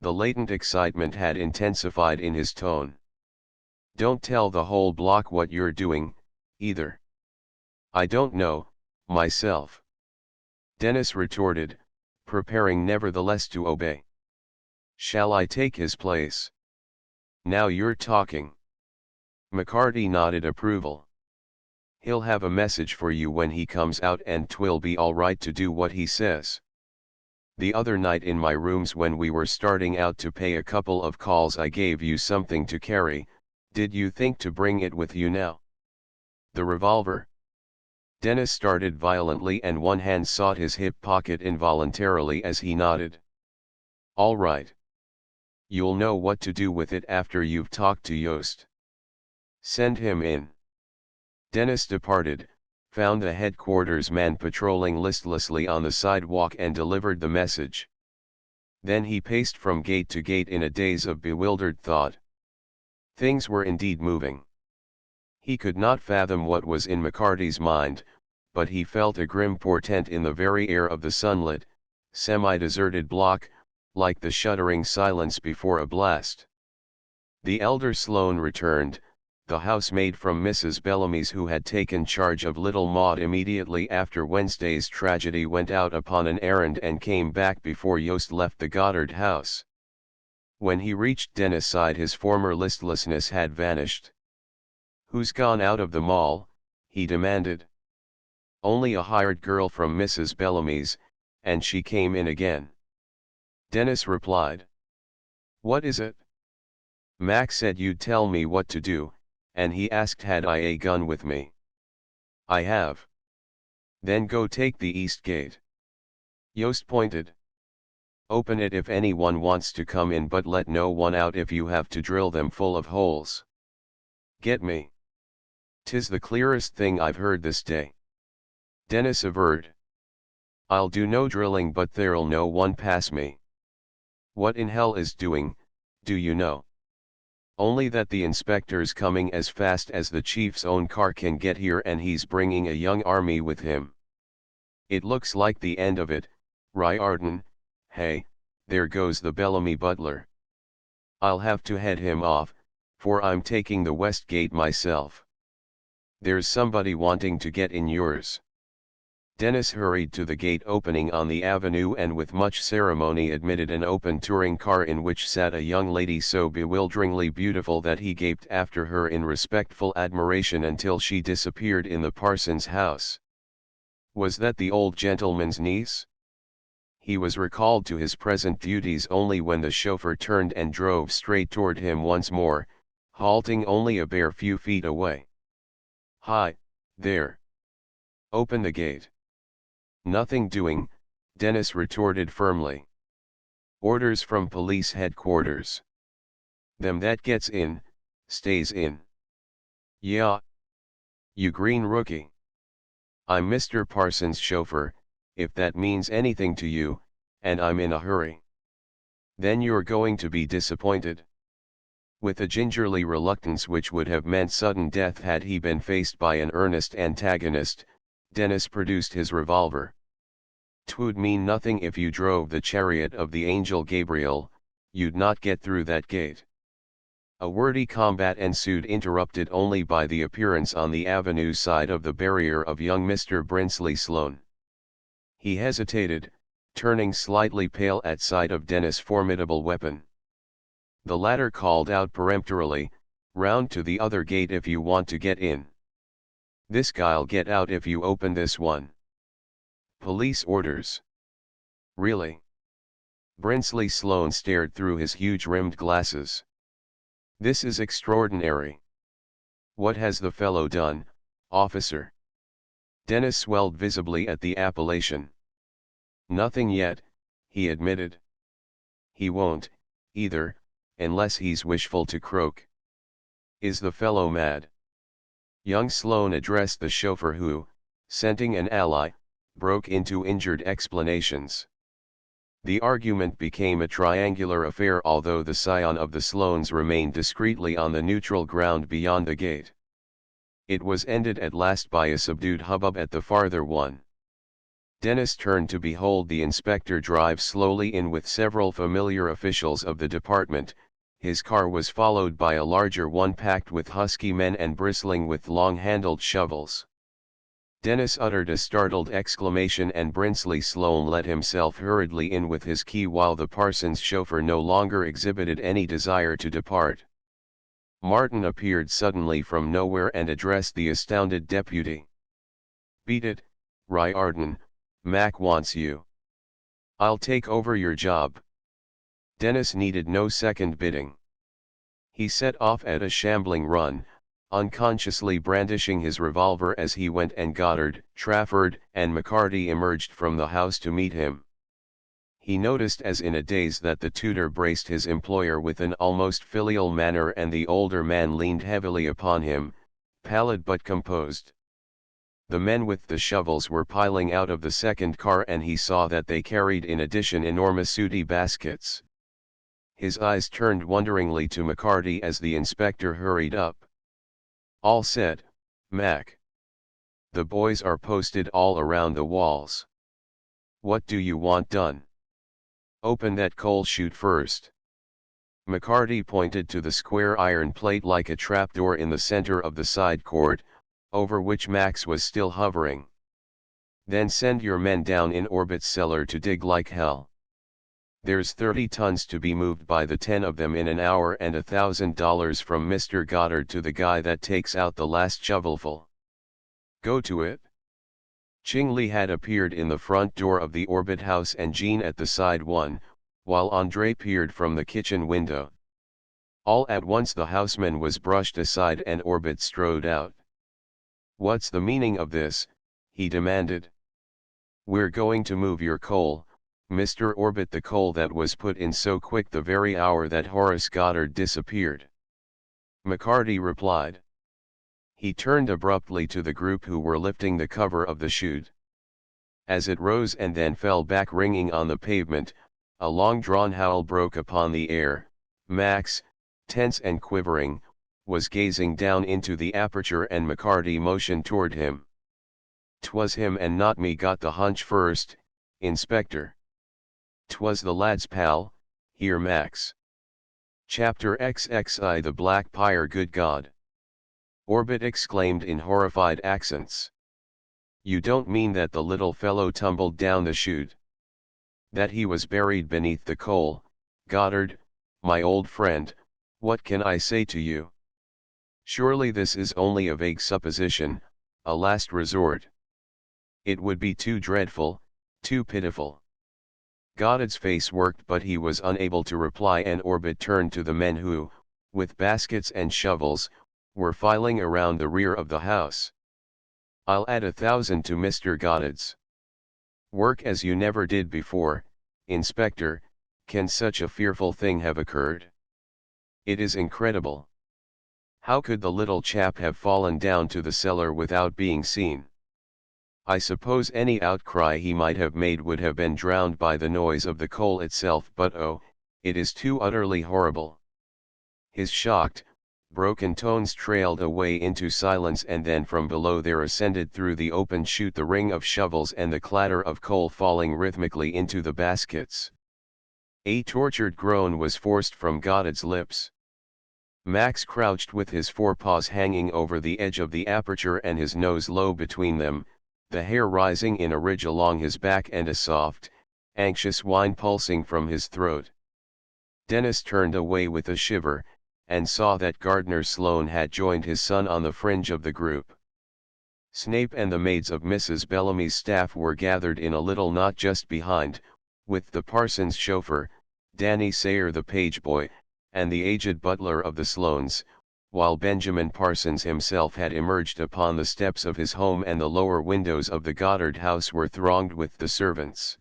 The latent excitement had intensified in his tone. Don't tell the whole block what you're doing, either. I don't know, myself. Dennis retorted, preparing nevertheless to obey. Shall I take his place? Now you're talking. McCarty nodded approval. He'll have a message for you when he comes out, and 'twill be all right to do what he says. The other night in my rooms when we were starting out to pay a couple of calls, I gave you something to carry. Did you think to bring it with you now? The revolver? Dennis started violently, and one hand sought his hip pocket involuntarily as he nodded. All right. You'll know what to do with it after you've talked to Yost. Send him in. Dennis departed, found the headquarters man patrolling listlessly on the sidewalk, and delivered the message. Then he paced from gate to gate in a daze of bewildered thought. Things were indeed moving. He could not fathom what was in McCarty's mind, but he felt a grim portent in the very air of the sunlit, semi-deserted block, like the shuddering silence before a blast. The elder Sloane returned, the housemaid from Mrs. Bellamy's, who had taken charge of little Maud immediately after Wednesday's tragedy, went out upon an errand and came back before Yost left the Goddard house. When he reached Dennis' side, his former listlessness had vanished. "Who's gone out of the mall?" he demanded. "Only a hired girl from Mrs. Bellamy's, and she came in again," Dennis replied. "What is it?" "Max said you'd tell me what to do, and he asked had I a gun with me." "I have." "Then go take the east gate." Yost pointed. "Open it if anyone wants to come in, but let no one out if you have to drill them full of holes." "Get me. 'Tis the clearest thing I've heard this day," Dennis averred. "I'll do no drilling, but there'll no one pass me." "What in hell is doing, do you know?" "Only that the inspector's coming as fast as the chief's own car can get here, and he's bringing a young army with him. It looks like the end of it, Riordan. Hey, there goes the Bellamy butler. I'll have to head him off, for I'm taking the west gate myself. There's somebody wanting to get in yours." Dennis hurried to the gate opening on the avenue, and with much ceremony admitted an open touring car in which sat a young lady so bewilderingly beautiful that he gaped after her in respectful admiration until she disappeared in the parson's house. Was that the old gentleman's niece? He was recalled to his present duties only when the chauffeur turned and drove straight toward him once more, halting only a bare few feet away. "Hi, there. Open the gate." "Nothing doing," Dennis retorted firmly. "Orders from police headquarters. Them that gets in, stays in." "Yeah. You green rookie." "I'm Mr. Parsons' chauffeur, if that means anything to you, and I'm in a hurry." "Then you're going to be disappointed." With a gingerly reluctance which would have meant sudden death had he been faced by an earnest antagonist, Dennis produced his revolver. "'Twould mean nothing if you drove the chariot of the angel Gabriel, you'd not get through that gate." A wordy combat ensued, interrupted only by the appearance on the avenue side of the barrier of young Mr. Brinsley Sloane. He hesitated, turning slightly pale at sight of Dennis' formidable weapon. The latter called out peremptorily, "Round to the other gate if you want to get in. This guy'll get out if you open this one." "Police orders." "Really?" Brinsley Sloane stared through his huge rimmed glasses. "This is extraordinary. What has the fellow done, officer?" Dennis swelled visibly at the appellation. "Nothing yet," he admitted. "He won't, either, unless he's wishful to croak." "Is the fellow mad?" Young Sloane addressed the chauffeur who, scenting an ally, broke into injured explanations. The argument became a triangular affair, although the scion of the Sloanes remained discreetly on the neutral ground beyond the gate. It was ended at last by a subdued hubbub at the farther one. Dennis turned to behold the inspector drive slowly in with several familiar officials of the department. His car was followed by a larger one packed with husky men and bristling with long-handled shovels. Dennis uttered a startled exclamation, and Brinsley Sloane let himself hurriedly in with his key, while the parson's chauffeur no longer exhibited any desire to depart. Martin appeared suddenly from nowhere and addressed the astounded deputy. "Beat it, Riordan, Mac wants you. I'll take over your job." Dennis needed no second bidding. He set off at a shambling run, unconsciously brandishing his revolver as he went, and Goddard, Trafford, and McCarty emerged from the house to meet him. He noticed as in a daze that the tutor braced his employer with an almost filial manner, and the older man leaned heavily upon him, pallid but composed. The men with the shovels were piling out of the second car, and he saw that they carried in addition enormous sooty baskets. His eyes turned wonderingly to McCarty as the inspector hurried up. "All set, Mac. The boys are posted all around the walls. What do you want done?" "Open that coal chute first." McCarty pointed to the square iron plate like a trapdoor in the center of the side court, over which Max was still hovering. "Then send your men down in Orbit's cellar to dig like hell. There's 30 tons to be moved by the 10 of them in an hour, and $1,000 from Mr. Goddard to the guy that takes out the last shovelful. Go to it." Chingley had appeared in the front door of the Orbit house and Jean at the side one, while Andre peered from the kitchen window. All at once the houseman was brushed aside and Orbit strode out. "What's the meaning of this?" he demanded. "We're going to move your coal, Mr. Orbit, the coal that was put in so quick the very hour that Horace Goddard disappeared," McCarty replied. He turned abruptly to the group who were lifting the cover of the chute. As it rose and then fell back ringing on the pavement, a long-drawn howl broke upon the air. Max, tense and quivering, was gazing down into the aperture, and McCarty motioned toward him. "'Twas him and not me got the hunch first, Inspector. 'Twas the lad's pal, here Max." Chapter XXI The Black Pyre. "Good God!" Orbit exclaimed in horrified accents. "You don't mean that the little fellow tumbled down the chute? That he was buried beneath the coal? Goddard, my old friend, what can I say to you? Surely this is only a vague supposition, a last resort. It would be too dreadful, too pitiful." Goddard's face worked, but he was unable to reply, and Orbit turned to the men who, with baskets and shovels, were filing around the rear of the house. "I'll add 1,000 to Mr. Goddard's. Work as you never did before, Inspector. Can such a fearful thing have occurred? It is incredible. How could the little chap have fallen down to the cellar without being seen? I suppose any outcry he might have made would have been drowned by the noise of the coal itself, but oh, it is too utterly horrible." His shocked, broken tones trailed away into silence, and then from below there ascended through the open chute the ring of shovels and the clatter of coal falling rhythmically into the baskets. A tortured groan was forced from Goddard's lips. Max crouched with his forepaws hanging over the edge of the aperture and his nose low between them, the hair rising in a ridge along his back and a soft, anxious whine pulsing from his throat. Dennis turned away with a shiver, and saw that Gardner Sloane had joined his son on the fringe of the group. Snape and the maids of Mrs. Bellamy's staff were gathered in a little knot just behind, with the parson's chauffeur, Danny Sayer the page boy, and the aged butler of the Sloanes, while Benjamin Parsons himself had emerged upon the steps of his home, and the lower windows of the Goddard house were thronged with the servants.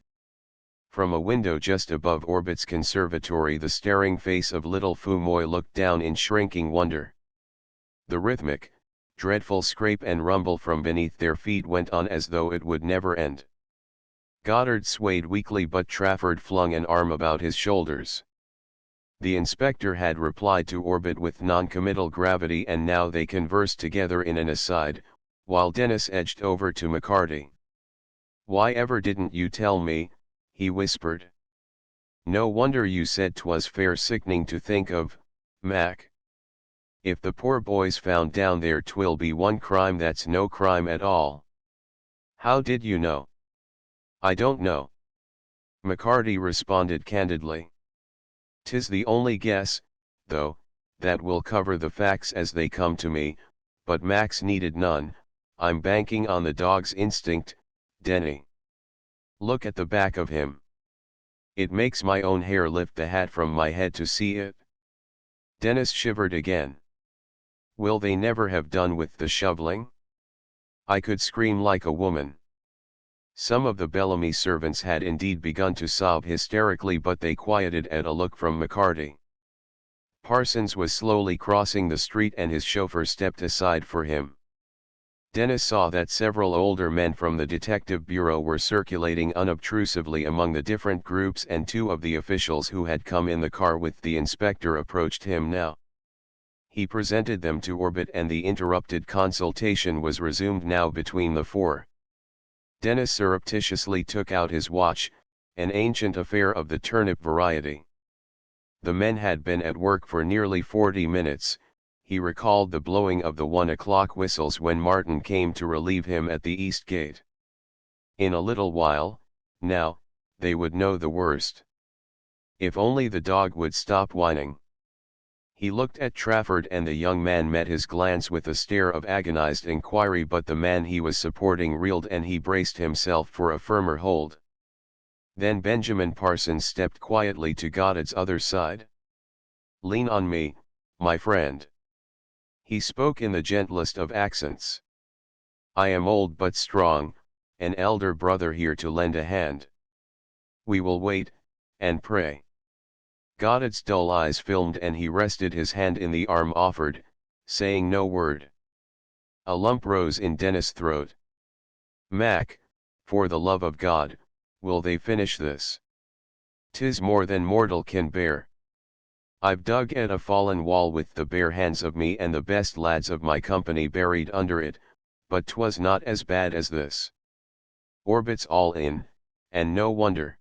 From a window just above Orbit's conservatory the staring face of little Fumoy looked down in shrinking wonder. The rhythmic, dreadful scrape and rumble from beneath their feet went on as though it would never end. Goddard swayed weakly, but Trafford flung an arm about his shoulders. The inspector had replied to Orbit with non-committal gravity, and now they conversed together in an aside, while Dennis edged over to McCarty. "Why ever didn't you tell me?" he whispered. "No wonder you said 'twas fair sickening to think of, Mac. If the poor boy's found down there 'twill be one crime that's no crime at all." "How did you know?" "I don't know," McCarty responded candidly. "'Tis the only guess, though, that will cover the facts as they come to me, but Max needed none. I'm banking on the dog's instinct, Denny. Look at the back of him. It makes my own hair lift the hat from my head to see it." Dennis shivered again. Will they never have done with the shoveling? I could scream like a woman. Some of the Bellamy servants had indeed begun to sob hysterically, but they quieted at a look from McCarty. Parsons was slowly crossing the street and his chauffeur stepped aside for him. Dennis saw that several older men from the detective bureau were circulating unobtrusively among the different groups, and two of the officials who had come in the car with the inspector approached him now. He presented them to Orbit and the interrupted consultation was resumed now between the four. Dennis surreptitiously took out his watch, an ancient affair of the turnip variety. The men had been at work for nearly 40 minutes. He recalled the blowing of the 1 o'clock whistles when Martin came to relieve him at the east gate. In a little while, now, they would know the worst. If only the dog would stop whining. He looked at Trafford and the young man met his glance with a stare of agonized inquiry, but the man he was supporting reeled and he braced himself for a firmer hold. Then Benjamin Parsons stepped quietly to Goddard's other side. "Lean on me, my friend." He spoke in the gentlest of accents. "I am old but strong, an elder brother here to lend a hand. We will wait, and pray." Goddard's dull eyes filmed and he rested his hand in the arm offered, saying no word. A lump rose in Dennis' throat. "Mac, for the love of God, will they finish this? 'Tis more than mortal can bear. I've dug at a fallen wall with the bare hands of me and the best lads of my company buried under it, but 'twas not as bad as this. Orbit's all in, and no wonder."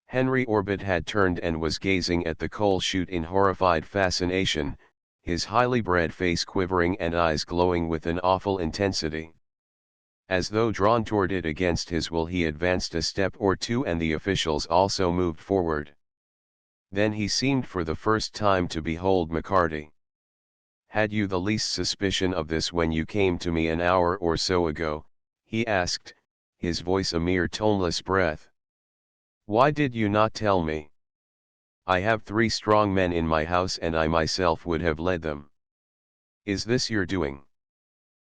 Henry Orbit had turned and was gazing at the coal chute in horrified fascination, his highly bred face quivering and eyes glowing with an awful intensity. As though drawn toward it against his will, he advanced a step or two and the officials also moved forward. Then he seemed for the first time to behold McCarty. "Had you the least suspicion of this when you came to me an hour or so ago?" he asked, his voice a mere toneless breath. "Why did you not tell me? I have 3 strong men in my house and I myself would have led them. Is this your doing?"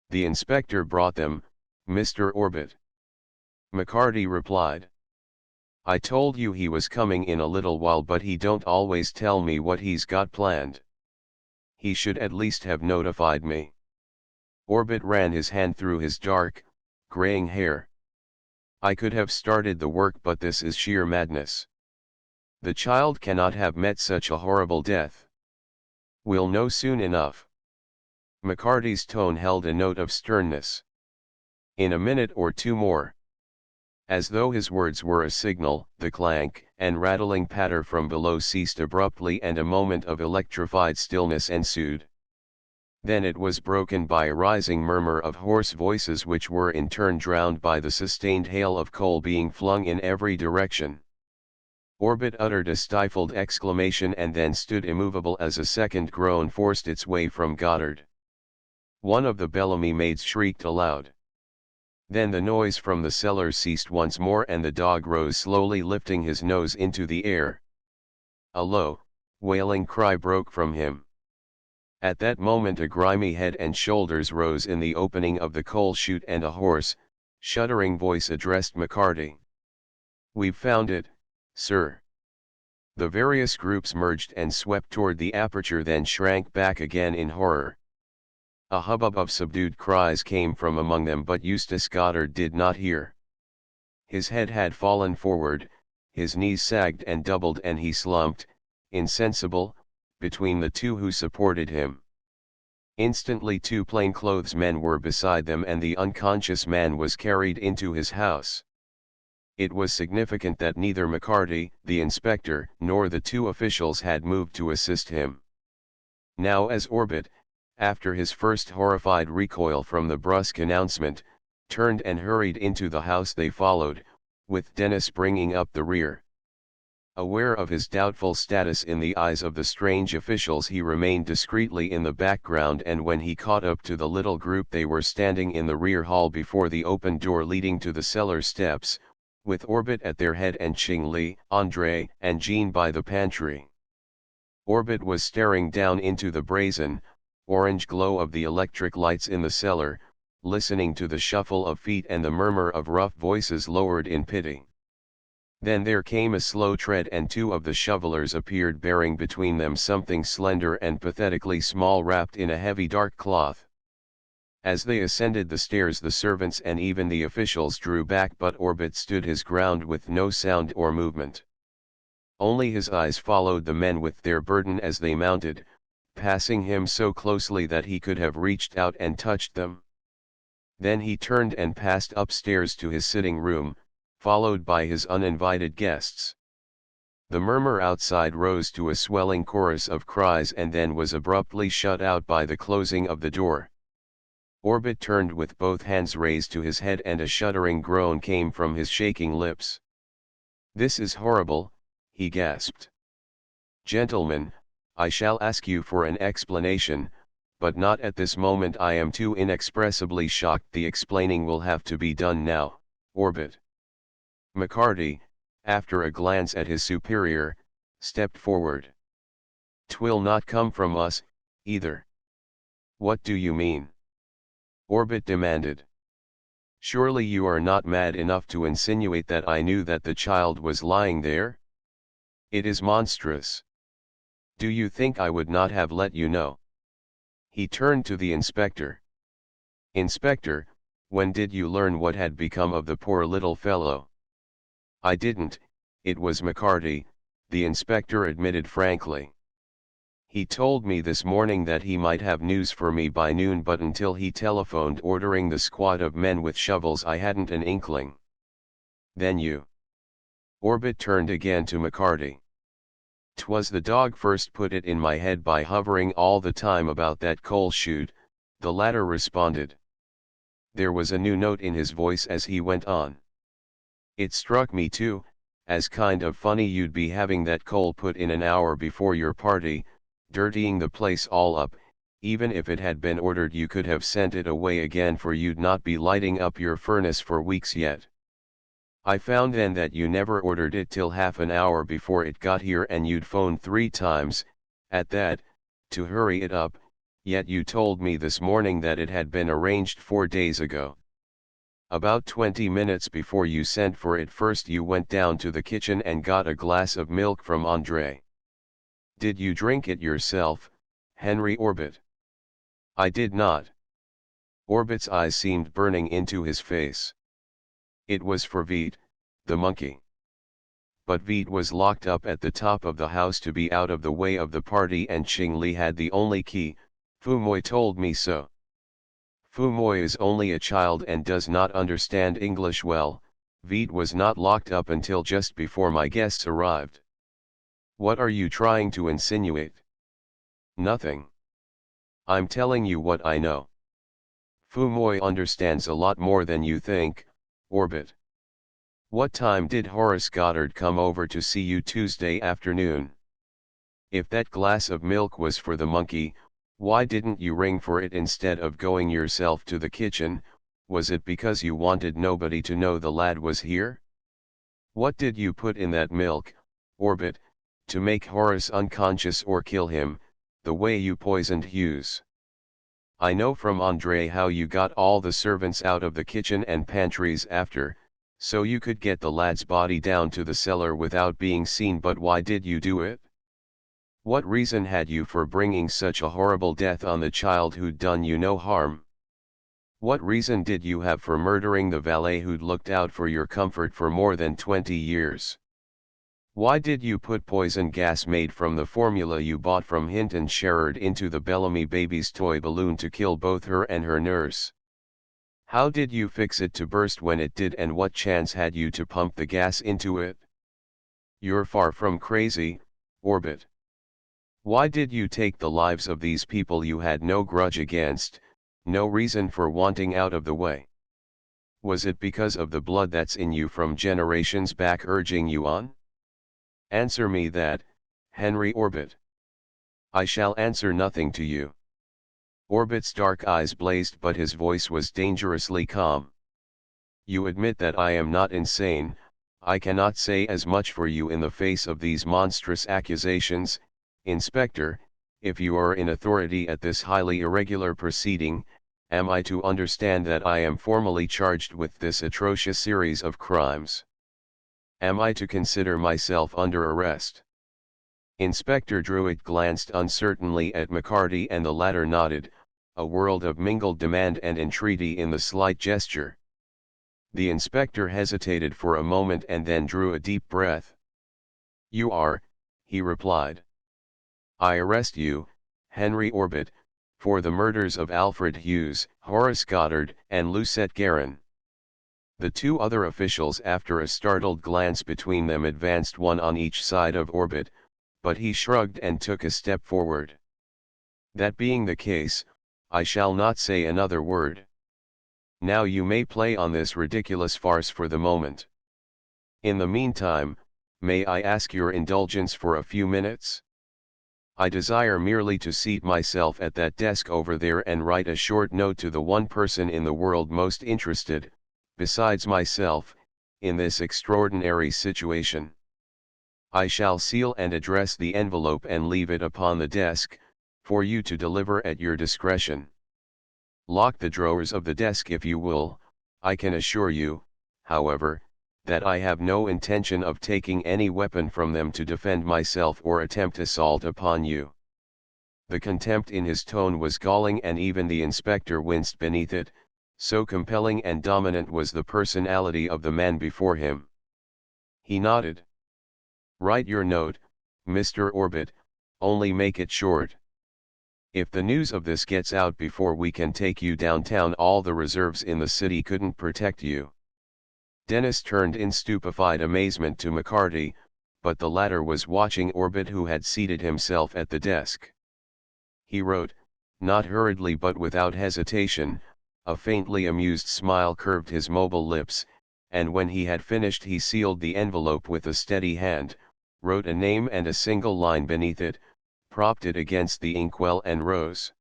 "The inspector brought them, Mr. Orbit." McCarty replied. "I told you he was coming in a little while, but he don't always tell me what he's got planned. He should at least have notified me." Orbit ran his hand through his dark, graying hair. "I could have started the work, but this is sheer madness. The child cannot have met such a horrible death. We'll know soon enough." McCarty's tone held a note of sternness. "In a minute or two more." As though his words were a signal, the clank and rattling patter from below ceased abruptly and a moment of electrified stillness ensued. Then it was broken by a rising murmur of hoarse voices which were in turn drowned by the sustained hail of coal being flung in every direction. Orbit uttered a stifled exclamation and then stood immovable as a second groan forced its way from Goddard. One of the Bellamy maids shrieked aloud. Then the noise from the cellar ceased once more and the dog rose slowly, lifting his nose into the air. A low, wailing cry broke from him. At that moment a grimy head and shoulders rose in the opening of the coal chute and a hoarse, shuddering voice addressed McCarty. "We've found it, sir." The various groups merged and swept toward the aperture, then shrank back again in horror. A hubbub of subdued cries came from among them, but Eustace Goddard did not hear. His head had fallen forward, his knees sagged and doubled and he slumped, insensible, between the two who supported him. Instantly 2 plainclothes men were beside them and the unconscious man was carried into his house. It was significant that neither McCarty, the inspector, nor the 2 officials had moved to assist him. Now as Orbit, after his first horrified recoil from the brusque announcement, turned and hurried into the house, they followed, with Dennis bringing up the rear. Aware of his doubtful status in the eyes of the strange officials, he remained discreetly in the background, and when he caught up to the little group, they were standing in the rear hall before the open door leading to the cellar steps, with Orbit at their head and Qing Li, Andre, and Jean by the pantry. Orbit was staring down into the brazen, orange glow of the electric lights in the cellar, listening to the shuffle of feet and the murmur of rough voices lowered in pity. Then there came a slow tread, and two of the shovelers appeared, bearing between them something slender and pathetically small wrapped in a heavy dark cloth. As they ascended the stairs, the servants and even the officials drew back, but Orbit stood his ground with no sound or movement. Only his eyes followed the men with their burden as they mounted, passing him so closely that he could have reached out and touched them. Then he turned and passed upstairs to his sitting room, followed by his uninvited guests. The murmur outside rose to a swelling chorus of cries and then was abruptly shut out by the closing of the door. Orbit turned with both hands raised to his head, and a shuddering groan came from his shaking lips. "This is horrible," he gasped. "Gentlemen, I shall ask you for an explanation, but not at this moment. I am too inexpressibly shocked. The explaining will have to be done now, Orbit." McCarty, after a glance at his superior, stepped forward. "'Twill not come from us, either." "What do you mean?" Orbit demanded. "Surely you are not mad enough to insinuate that I knew that the child was lying there? It is monstrous. Do you think I would not have let you know?" He turned to the inspector. "Inspector, when did you learn what had become of the poor little fellow?" "I didn't," it was McCarty, the inspector admitted frankly. "He told me this morning that he might have news for me by noon, but until he telephoned ordering the squad of men with shovels, I hadn't an inkling." "Then you—" Orbit turned again to McCarty. "'Twas the dog first put it in my head by hovering all the time about that coal chute," the latter responded. There was a new note in his voice as he went on. "It struck me too, as kind of funny you'd be having that coal put in an hour before your party, dirtying the place all up. Even if it had been ordered, you could have sent it away again, for you'd not be lighting up your furnace for weeks yet. I found then that you never ordered it till half an hour before it got here, and you'd phoned 3 times, at that, to hurry it up, yet you told me this morning that it had been arranged 4 days ago. About 20 minutes before you sent for it first, you went down to the kitchen and got a glass of milk from Andre. Did you drink it yourself, Henry Orbit?" "I did not." Orbit's eyes seemed burning into his face. "It was for Vite, the monkey." But Vite was locked up at the top of the house to be out of the way of the party, and Qing Li had the only key. Fumoy told me so. Fumoy is only a child and does not understand English well. Vite was not locked up until just before my guests arrived." "What are you trying to insinuate?" "Nothing. I'm telling you what I know. Fumoy understands a lot more than you think, Orbit. What time did Horace Goddard come over to see you Tuesday afternoon? If that glass of milk was for the monkey, why didn't you ring for it instead of going yourself to the kitchen? Was it because you wanted nobody to know the lad was here? What did you put in that milk, Orbit, to make Horace unconscious or kill him, the way you poisoned Hughes? I know from Andre how you got all the servants out of the kitchen and pantries after, so you could get the lad's body down to the cellar without being seen, but why did you do it? What reason had you for bringing such a horrible death on the child who'd done you no harm? What reason did you have for murdering the valet who'd looked out for your comfort for more than 20 years? Why did you put poison gas made from the formula you bought from Hinton Sherrard into the Bellamy baby's toy balloon to kill both her and her nurse? How did you fix it to burst when it did, and what chance had you to pump the gas into it? You're far from crazy, Orbit. Why did you take the lives of these people you had no grudge against, no reason for wanting out of the way? Was it because of the blood that's in you from generations back urging you on? Answer me that, Henry Orbit. I shall answer nothing to you. Orbit's dark eyes blazed, but his voice was dangerously calm. You admit that I am not insane. I cannot say as much for you in the face of these monstrous accusations, Inspector. If you are in authority at this highly irregular proceeding, am I to understand that I am formally charged with this atrocious series of crimes? Am I to consider myself under arrest? Inspector Druitt glanced uncertainly at McCarty, and the latter nodded, a world of mingled demand and entreaty in the slight gesture. The inspector hesitated for a moment and then drew a deep breath. You are, he replied. I arrest you, Henry Orbit, for the murders of Alfred Hughes, Horace Goddard, and Lucette Guerin. The two other officials, after a startled glance between them, advanced one on each side of Orbit, but he shrugged and took a step forward. That being the case, I shall not say another word. Now you may play on this ridiculous farce for the moment. In the meantime, may I ask your indulgence for a few minutes? I desire merely to seat myself at that desk over there and write a short note to the one person in the world most interested, besides myself, in this extraordinary situation. I shall seal and address the envelope and leave it upon the desk, for you to deliver at your discretion. Lock the drawers of the desk if you will. I can assure you, however, that I have no intention of taking any weapon from them to defend myself or attempt assault upon you. The contempt in his tone was galling, and even the inspector winced beneath it, so compelling and dominant was the personality of the man before him. He nodded. Write your note, Mr. Orbit, only make it short. If the news of this gets out before we can take you downtown, all the reserves in the city couldn't protect you. Dennis turned in stupefied amazement to McCarty, but the latter was watching Orbit, who had seated himself at the desk. He wrote, not hurriedly but without hesitation. A faintly amused smile curved his mobile lips, and when he had finished he sealed the envelope with a steady hand, wrote a name and a single line beneath it, propped it against the inkwell and rose.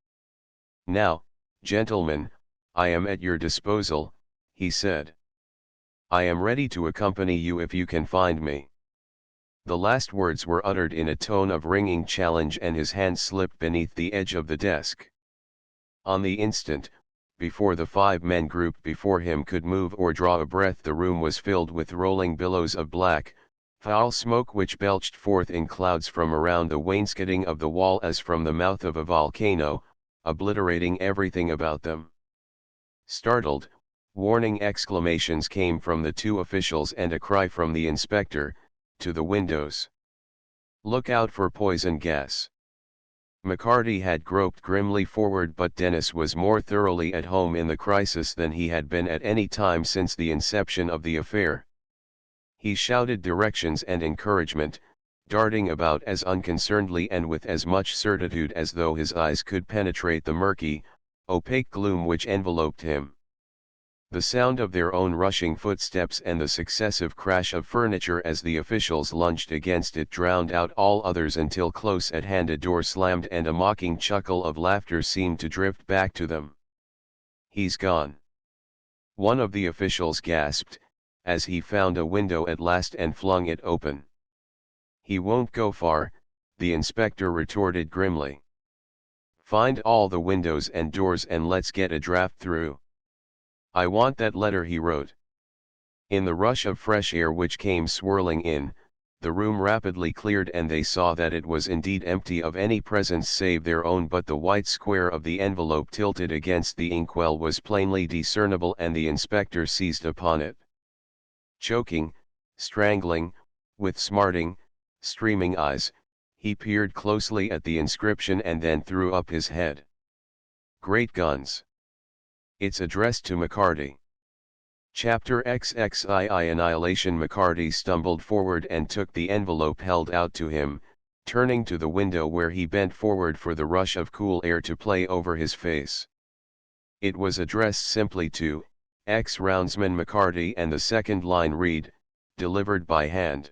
Now, gentlemen, I am at your disposal, he said. I am ready to accompany you if you can find me. The last words were uttered in a tone of ringing challenge, and his hand slipped beneath the edge of the desk. On the instant, before the 5 men grouped before him could move or draw a breath, the room was filled with rolling billows of black, foul smoke which belched forth in clouds from around the wainscoting of the wall as from the mouth of a volcano, obliterating everything about them. Startled, warning exclamations came from the 2 officials and a cry from the inspector, to the windows. Look out for poison gas. McCarty had groped grimly forward, but Dennis was more thoroughly at home in the crisis than he had been at any time since the inception of the affair. He shouted directions and encouragement, darting about as unconcernedly and with as much certitude as though his eyes could penetrate the murky, opaque gloom which enveloped him. The sound of their own rushing footsteps and the successive crash of furniture as the officials lunged against it drowned out all others, until close at hand a door slammed and a mocking chuckle of laughter seemed to drift back to them. He's gone. One of the officials gasped, as he found a window at last and flung it open. He won't go far, the inspector retorted grimly. Find all the windows and doors and let's get a draft through. I want that letter, he wrote. In the rush of fresh air which came swirling in, the room rapidly cleared and they saw that it was indeed empty of any presence save their own, but the white square of the envelope tilted against the inkwell was plainly discernible, and the inspector seized upon it. Choking, strangling, with smarting, streaming eyes, he peered closely at the inscription and then threw up his head. Great guns! It's addressed to McCarty. Chapter XXII Annihilation. McCarty stumbled forward and took the envelope held out to him, turning to the window where he bent forward for the rush of cool air to play over his face. It was addressed simply to ex-roundsman McCarty, and the second line read, delivered by hand.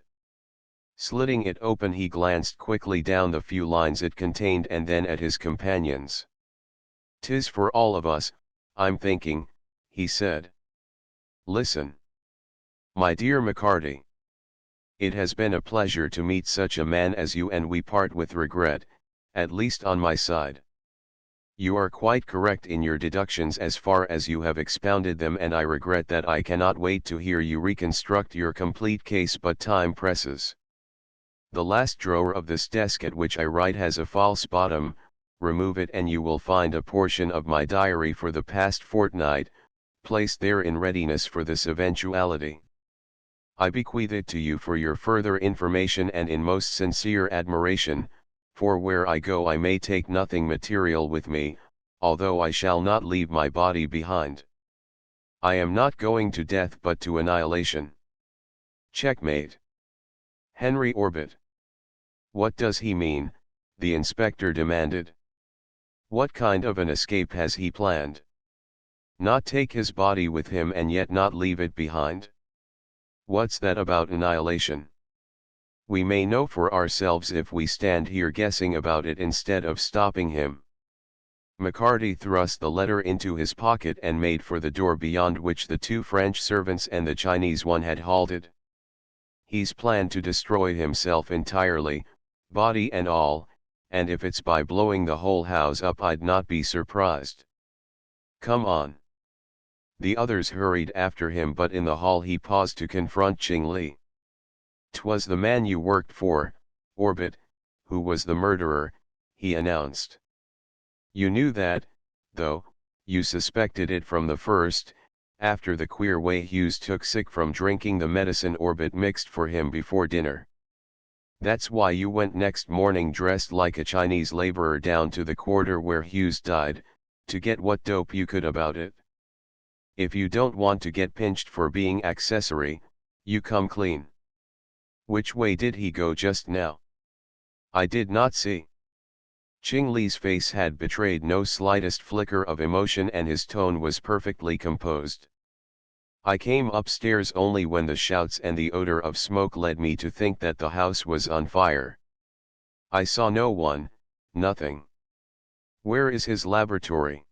Slitting it open, he glanced quickly down the few lines it contained and then at his companions. "'Tis for all of us, I'm thinking," he said. "Listen. My dear McCarty. It has been a pleasure to meet such a man as you, and we part with regret, at least on my side. You are quite correct in your deductions as far as you have expounded them, and I regret that I cannot wait to hear you reconstruct your complete case, but time presses. The last drawer of this desk at which I write has a false bottom. Remove it and you will find a portion of my diary for the past fortnight, placed there in readiness for this eventuality. I bequeath it to you for your further information and in most sincere admiration, for where I go I may take nothing material with me, although I shall not leave my body behind. I am not going to death but to annihilation. Checkmate. Henry Orbit." "What does he mean?" the inspector demanded. "What kind of an escape has he planned? Not take his body with him and yet not leave it behind? What's that about annihilation? We may know for ourselves if we stand here guessing about it instead of stopping him." McCarty thrust the letter into his pocket and made for the door beyond which the two French servants and the Chinese one had halted. "He's planned to destroy himself entirely, body and all, and if it's by blowing the whole house up I'd not be surprised. Come on." The others hurried after him, but in the hall he paused to confront Ching Li. "'Twas the man you worked for, Orbit, who was the murderer," he announced. "You knew that, though, you suspected it from the first, after the queer way Hughes took sick from drinking the medicine Orbit mixed for him before dinner. That's why you went next morning dressed like a Chinese laborer down to the quarter where Hughes died, to get what dope you could about it. If you don't want to get pinched for being accessory, you come clean. Which way did he go just now?" "I did not see." Ching Li's face had betrayed no slightest flicker of emotion and his tone was perfectly composed. "I came upstairs only when the shouts and the odor of smoke led me to think that the house was on fire. I saw no one, nothing. Where is his laboratory?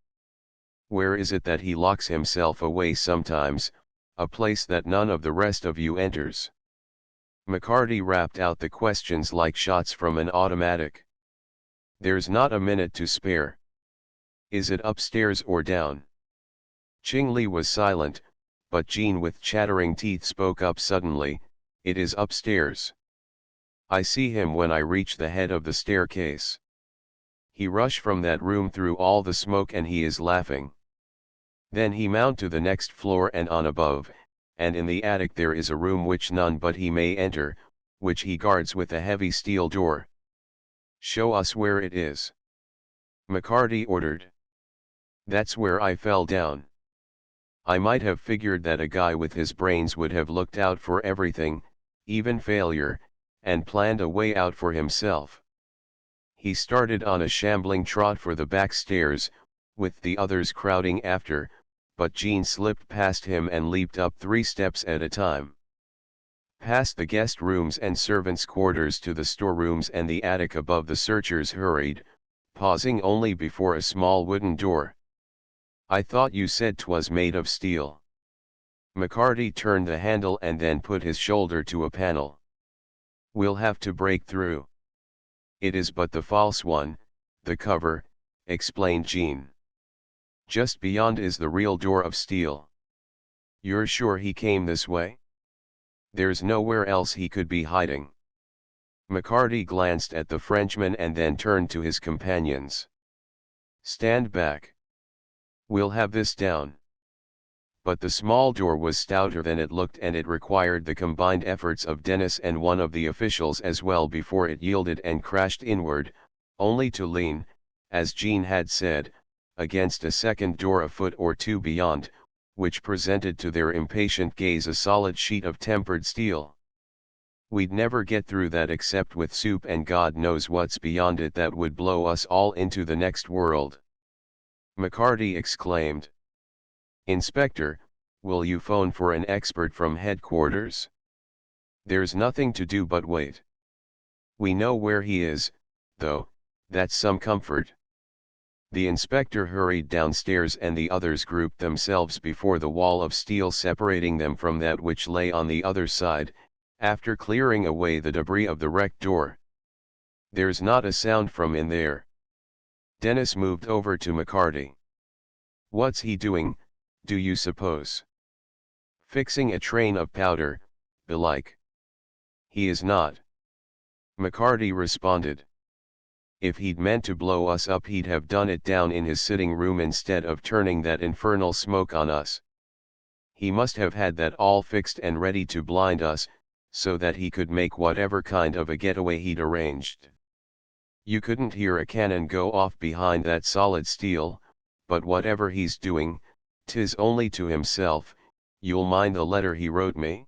Where is it that he locks himself away sometimes, a place that none of the rest of you enters?" McCarty rapped out the questions like shots from an automatic. "There's not a minute to spare. Is it upstairs or down?" Ching Li was silent, but Jean with chattering teeth spoke up suddenly, "It is upstairs. I see him when I reach the head of the staircase. He rushed from that room through all the smoke and he is laughing. Then he mount to the next floor and on above, and in the attic there is a room which none but he may enter, which he guards with a heavy steel door." "Show us where it is," McCarty ordered. "That's where I fell down. I might have figured that a guy with his brains would have looked out for everything, even failure, and planned a way out for himself." He started on a shambling trot for the back stairs, with the others crowding after, but Jean slipped past him and leaped up 3 steps at a time. Past the guest rooms and servants' quarters to the storerooms and the attic above the searchers hurried, pausing only before a small wooden door. "I thought you said 'twas made of steel." McCarty turned the handle and then put his shoulder to a panel. "We'll have to break through. It is but the false one, the cover," explained Jean. "Just beyond is the real door of steel." "You're sure he came this way? There's nowhere else he could be hiding." McCarty glanced at the Frenchman and then turned to his companions. "Stand back. We'll have this down." But the small door was stouter than it looked and it required the combined efforts of Dennis and one of the officials as well before it yielded and crashed inward, only to lean, as Jean had said, against a second door a foot or two beyond, which presented to their impatient gaze a solid sheet of tempered steel. "We'd never get through that except with soup, and God knows what's beyond it that would blow us all into the next world," McCarty exclaimed. "Inspector, will you phone for an expert from headquarters? There's nothing to do but wait." We know where he is, though, that's some comfort. The inspector hurried downstairs and the others grouped themselves before the wall of steel separating them from that which lay on the other side, after clearing away the debris of the wrecked door. There's not a sound from in there. Dennis moved over to McCarty. What's he doing, do you suppose? Fixing a train of powder, belike. He is not. McCarty responded. If he'd meant to blow us up he'd have done it down in his sitting room instead of turning that infernal smoke on us. He must have had that all fixed and ready to blind us, so that he could make whatever kind of a getaway he'd arranged. You couldn't hear a cannon go off behind that solid steel, but whatever he's doing, 'tis only to himself. You'll mind the letter he wrote me?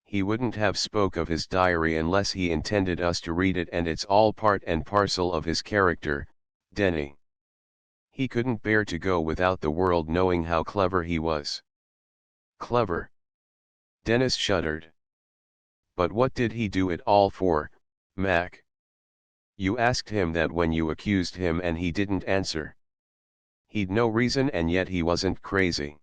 He wouldn't have spoke of his diary unless he intended us to read it, and it's all part and parcel of his character, Denny. He couldn't bear to go without the world knowing how clever he was. Clever? Dennis shuddered. But what did he do it all for, Mac? You asked him that when you accused him and he didn't answer. He'd no reason and yet he wasn't crazy.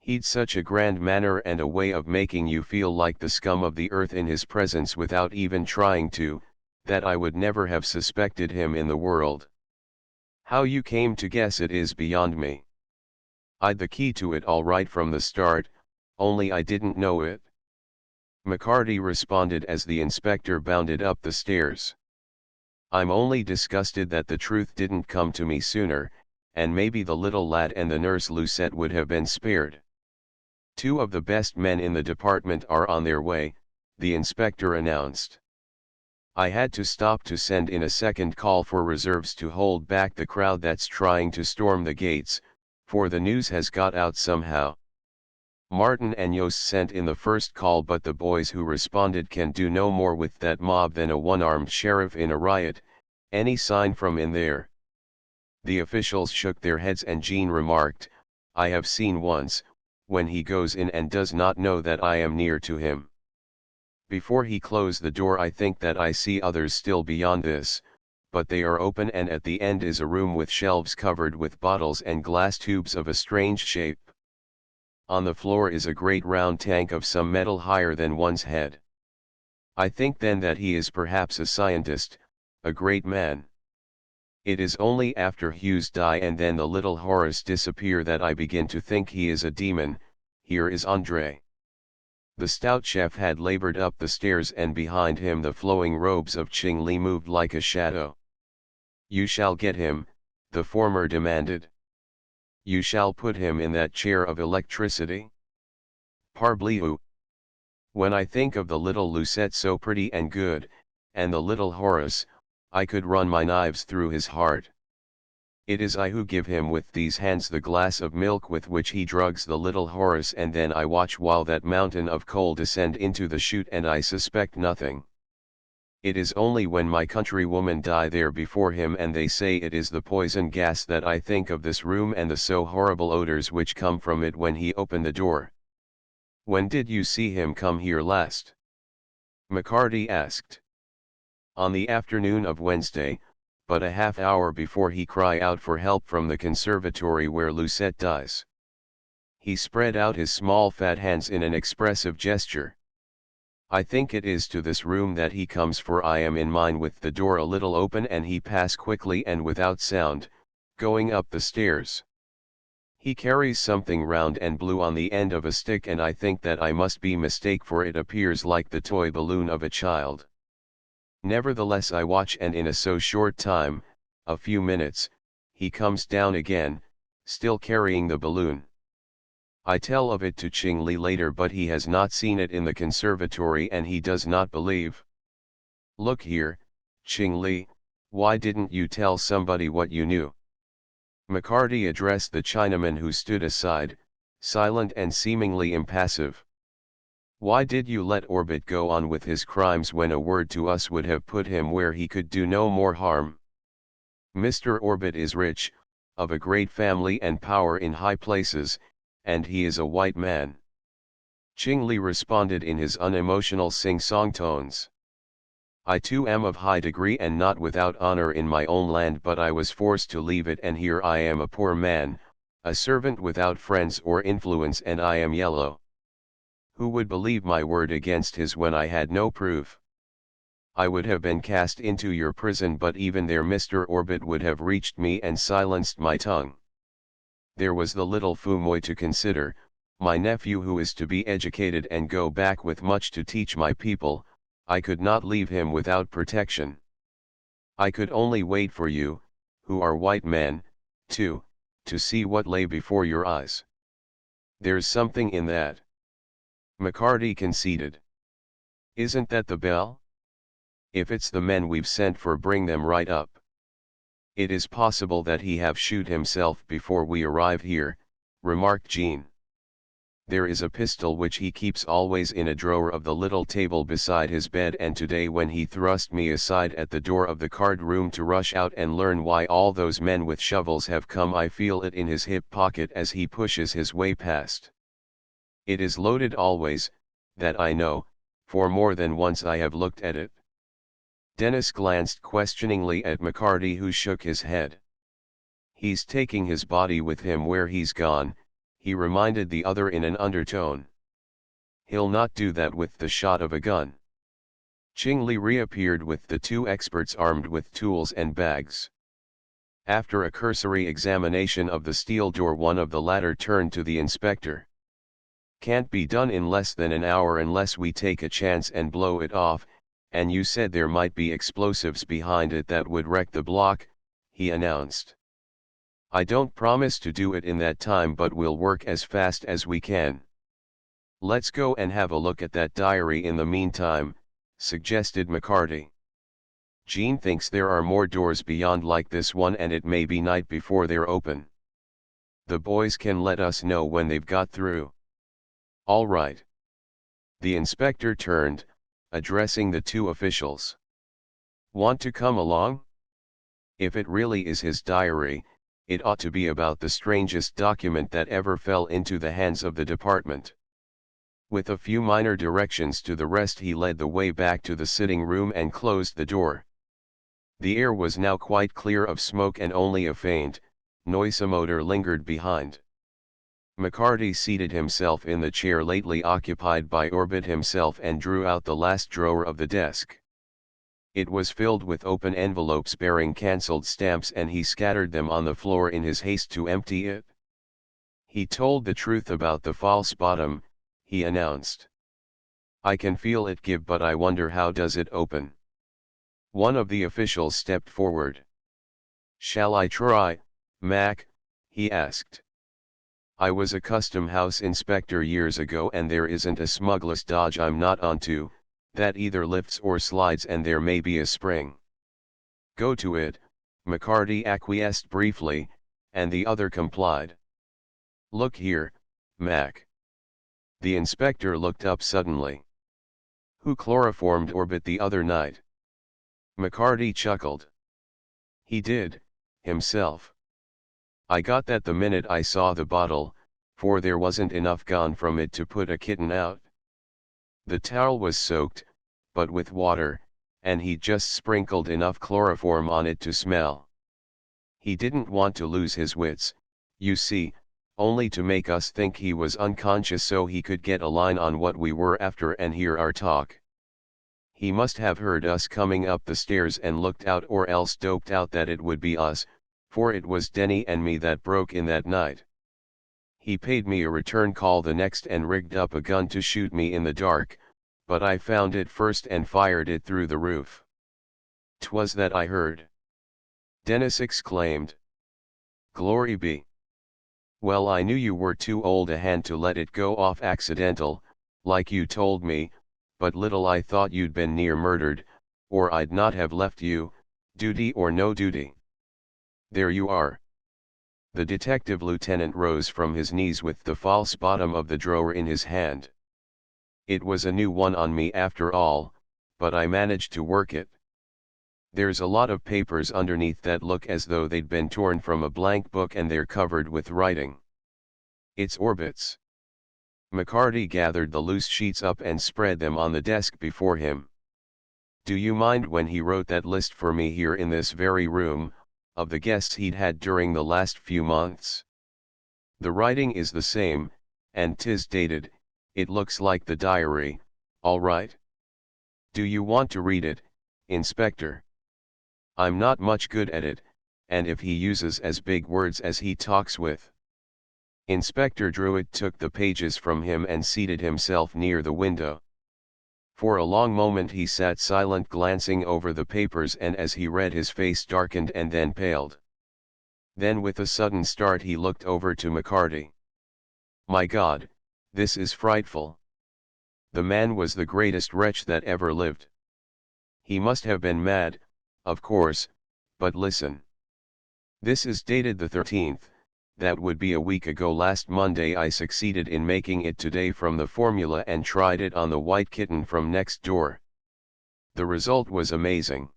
He'd such a grand manner and a way of making you feel like the scum of the earth in his presence without even trying to, that I would never have suspected him in the world. How you came to guess it is beyond me. I'd the key to it all right from the start, only I didn't know it. McCarty responded as the inspector bounded up the stairs. I'm only disgusted that the truth didn't come to me sooner, and maybe the little lad and the nurse Lucette would have been spared. Two of the best men in the department are on their way, the inspector announced. I had to stop to send in a second call for reserves to hold back the crowd that's trying to storm the gates, for the news has got out somehow. Martin and Yost sent in the first call, but the boys who responded can do no more with that mob than a one-armed sheriff in a riot. Any sign from in there? The officials shook their heads and Jean remarked, I have seen once, when he goes in and does not know that I am near to him. Before he closed the door I think that I see others still beyond this, but they are open and at the end is a room with shelves covered with bottles and glass tubes of a strange shape. On the floor is a great round tank of some metal higher than one's head. I think then that he is perhaps a scientist, a great man. It is only after Hughes die and then the little Horace disappear that I begin to think he is a demon. Here is André. The stout chef had labored up the stairs and behind him the flowing robes of Ching Li moved like a shadow. You shall get him, the former demanded. You shall put him in that chair of electricity? Parbleu! When I think of the little Lucette so pretty and good, and the little Horace, I could run my knives through his heart. It is I who give him with these hands the glass of milk with which he drugs the little Horace, and then I watch while that mountain of coal descend into the chute and I suspect nothing. It is only when my countrywoman die there before him and they say it is the poison gas that I think of this room and the so horrible odors which come from it when he opened the door. When did you see him come here last? McCarty asked. On the afternoon of Wednesday, but a half hour before he cry out for help from the conservatory where Lucette dies. He spread out his small fat hands in an expressive gesture. I think it is to this room that he comes, for I am in mine with the door a little open and he pass quickly and without sound, going up the stairs. He carries something round and blue on the end of a stick and I think that I must be mistake, for it appears like the toy balloon of a child. Nevertheless I watch and in a so short time, a few minutes, he comes down again, still carrying the balloon. I tell of it to Ching Li later, but he has not seen it in the conservatory and he does not believe. Look here, Ching Li, why didn't you tell somebody what you knew? McCarty addressed the Chinaman who stood aside, silent and seemingly impassive. Why did you let Orbit go on with his crimes when a word to us would have put him where he could do no more harm? Mr. Orbit is rich, of a great family and power in high places, and he is a white man. Ching Li responded in his unemotional sing-song tones. I too am of high degree and not without honor in my own land, but I was forced to leave it, and here I am a poor man, a servant without friends or influence, and I am yellow. Who would believe my word against his when I had no proof? I would have been cast into your prison, but even there Mr. Orbit would have reached me and silenced my tongue. There was the little Fumoy to consider, my nephew who is to be educated and go back with much to teach my people. I could not leave him without protection. I could only wait for you, who are white men, to see what lay before your eyes. There's something in that. McCarty conceded. Isn't that the bell? If it's the men we've sent for, bring them right up. It is possible that he have shoot himself before we arrive here, remarked Jean. There is a pistol which he keeps always in a drawer of the little table beside his bed, and today when he thrust me aside at the door of the card room to rush out and learn why all those men with shovels have come, I feel it in his hip pocket as he pushes his way past. It is loaded always, that I know, for more than once I have looked at it. Dennis glanced questioningly at McCarty, who shook his head. He's taking his body with him where he's gone, he reminded the other in an undertone. He'll not do that with the shot of a gun. Chingley reappeared with the two experts armed with tools and bags. After a cursory examination of the steel door, one of the latter turned to the inspector. Can't be done in less than an hour unless we take a chance and blow it off, and you said there might be explosives behind it that would wreck the block, he announced. I don't promise to do it in that time, but we'll work as fast as we can. Let's go and have a look at that diary in the meantime, suggested McCarty. Jean thinks there are more doors beyond like this one, and it may be night before they're open. The boys can let us know when they've got through. All right. The inspector turned, addressing the two officials. Want to come along? If it really is his diary, it ought to be about the strangest document that ever fell into the hands of the department. With a few minor directions to the rest, he led the way back to the sitting room and closed the door. The air was now quite clear of smoke, and only a faint, noisome odor lingered behind. McCarty seated himself in the chair lately occupied by Orbit himself and drew out the last drawer of the desk. It was filled with open envelopes bearing cancelled stamps, and he scattered them on the floor in his haste to empty it. He told the truth about the false bottom, he announced. I can feel it give, but I wonder how does it open? One of the officials stepped forward. Shall I try, Mac? He asked. I was a custom house inspector years ago, and there isn't a smuggler's dodge I'm not onto, that either lifts or slides, and there may be a spring. Go to it, McCarty acquiesced briefly, and the other complied. Look here, Mac. The inspector looked up suddenly. Who chloroformed Orbit the other night? McCarty chuckled. He did, himself. I got that the minute I saw the bottle, for there wasn't enough gone from it to put a kitten out. The towel was soaked, but with water, and he just sprinkled enough chloroform on it to smell. He didn't want to lose his wits, you see, only to make us think he was unconscious so he could get a line on what we were after and hear our talk. He must have heard us coming up the stairs and looked out, or else doped out that it would be us, for it was Denny and me that broke in that night. He paid me a return call the next and rigged up a gun to shoot me in the dark, but I found it first and fired it through the roof. 'Twas that I heard. Dennis exclaimed. Glory be. Well, I knew you were too old a hand to let it go off accidental, like you told me, but little I thought you'd been near murdered, or I'd not have left you, duty or no duty. There you are. The detective lieutenant rose from his knees with the false bottom of the drawer in his hand. It was a new one on me after all, but I managed to work it. There's a lot of papers underneath that look as though they'd been torn from a blank book, and they're covered with writing. It's Orbit's. McCarty gathered the loose sheets up and spread them on the desk before him. Do you mind when he wrote that list for me here in this very room, of the guests he'd had during the last few months? The writing is the same, and 'tis dated, it looks like the diary, all right. Do you want to read it, Inspector? I'm not much good at it, and if he uses as big words as he talks with. Inspector Druid took the pages from him and seated himself near the window. For a long moment he sat silent, glancing over the papers, and as he read his face darkened and then paled. Then with a sudden start he looked over to McCarty. My God, this is frightful. The man was the greatest wretch that ever lived. He must have been mad, of course, but listen. This is dated the 13th, that would be a week ago last Monday. I succeeded in making it today from the formula and tried it on the white kitten from next door. The result was amazing.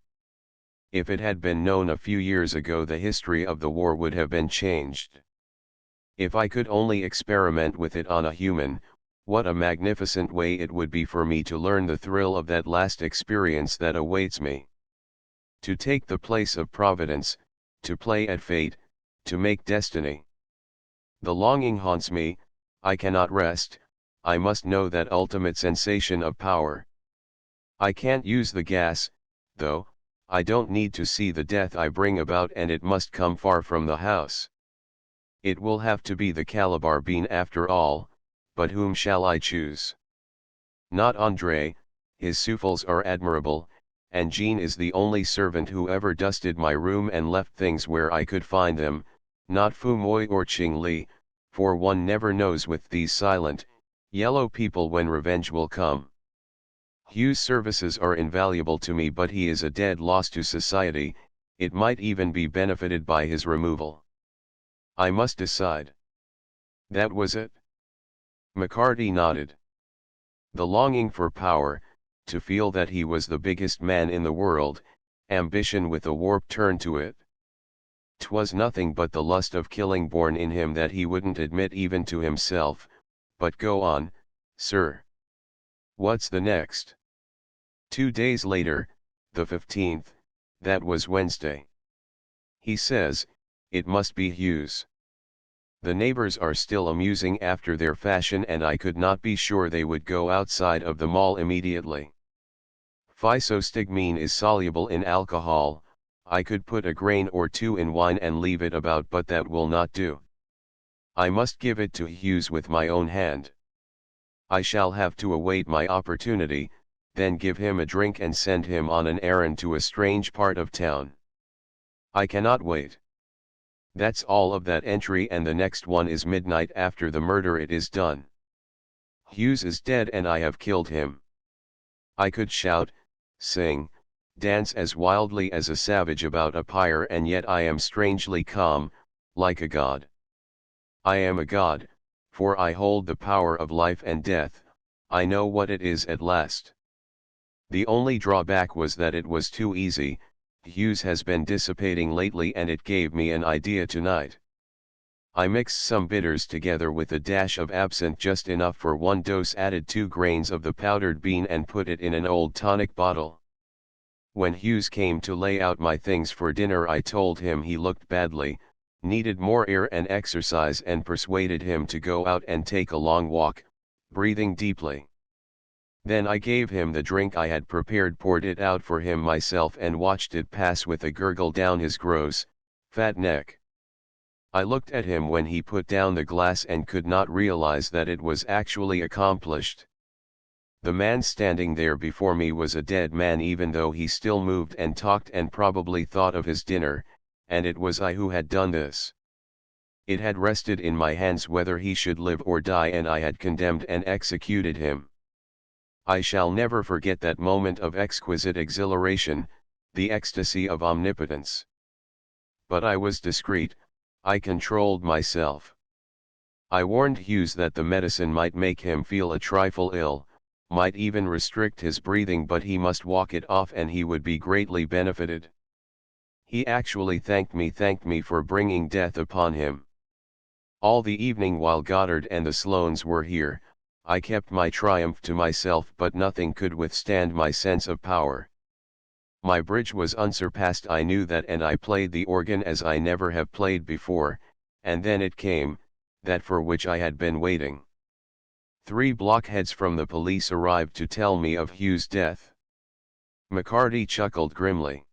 If it had been known a few years ago, the history of the war would have been changed. If I could only experiment with it on a human, what a magnificent way it would be for me to learn the thrill of that last experience that awaits me. To take the place of Providence, to play at fate, to make destiny. The longing haunts me, I cannot rest, I must know that ultimate sensation of power. I can't use the gas, though, I don't need to see the death I bring about, and it must come far from the house. It will have to be the Calabar bean after all, but whom shall I choose? Not André, his souffles are admirable, and Jean is the only servant who ever dusted my room and left things where I could find them, not Fumoy or Ching Li, for one never knows with these silent, yellow people when revenge will come. Hugh's services are invaluable to me, but he is a dead loss to society, it might even be benefited by his removal. I must decide. That was it? McCarty nodded. The longing for power, to feel that he was the biggest man in the world, ambition with a warped turn to it. 'Twas nothing but the lust of killing born in him that he wouldn't admit even to himself, but go on, sir. What's the next? 2 days later, the 15th, that was Wednesday. He says, it must be Hughes. The neighbors are still amusing after their fashion, and I could not be sure they would go outside of the mall immediately. Physostigmine is soluble in alcohol, I could put a grain or two in wine and leave it about, but that will not do. I must give it to Hughes with my own hand. I shall have to await my opportunity, then give him a drink and send him on an errand to a strange part of town. I cannot wait. That's all of that entry, and the next one is midnight after the murder. It is done. Hughes is dead and I have killed him. I could shout, sing, dance as wildly as a savage about a pyre, and yet I am strangely calm, like a god. I am a god, for I hold the power of life and death, I know what it is at last. The only drawback was that it was too easy. Hughes has been dissipating lately and it gave me an idea tonight. I mixed some bitters together with a dash of absinthe, just enough for one dose, added 2 grains of the powdered bean and put it in an old tonic bottle. When Hughes came to lay out my things for dinner, I told him he looked badly, needed more air and exercise, and persuaded him to go out and take a long walk, breathing deeply. Then I gave him the drink I had prepared, poured it out for him myself, and watched it pass with a gurgle down his gross, fat neck. I looked at him when he put down the glass and could not realize that it was actually accomplished. The man standing there before me was a dead man, even though he still moved and talked and probably thought of his dinner, and it was I who had done this. It had rested in my hands whether he should live or die, and I had condemned and executed him. I shall never forget that moment of exquisite exhilaration, the ecstasy of omnipotence. But I was discreet, I controlled myself. I warned Hughes that the medicine might make him feel a trifle ill, might even restrict his breathing, but he must walk it off and he would be greatly benefited. He actually thanked me for bringing death upon him. All the evening while Goddard and the Sloanes were here, I kept my triumph to myself, but nothing could withstand my sense of power. My bridge was unsurpassed, I knew that, and I played the organ as I never have played before, and then it came, that for which I had been waiting. 3 blockheads from the police arrived to tell me of Hugh's death. McCarty chuckled grimly.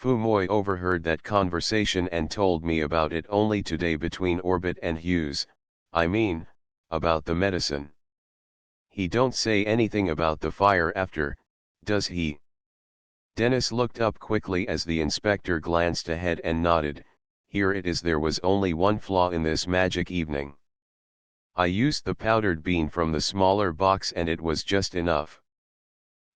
Fumoy overheard that conversation and told me about it only today between Orbit and Hughes, I mean, about the medicine. He don't say anything about the fire after, does he? Dennis looked up quickly as the inspector glanced ahead and nodded. Here it is, there was only one flaw in this magic evening. I used the powdered bean from the smaller box and it was just enough.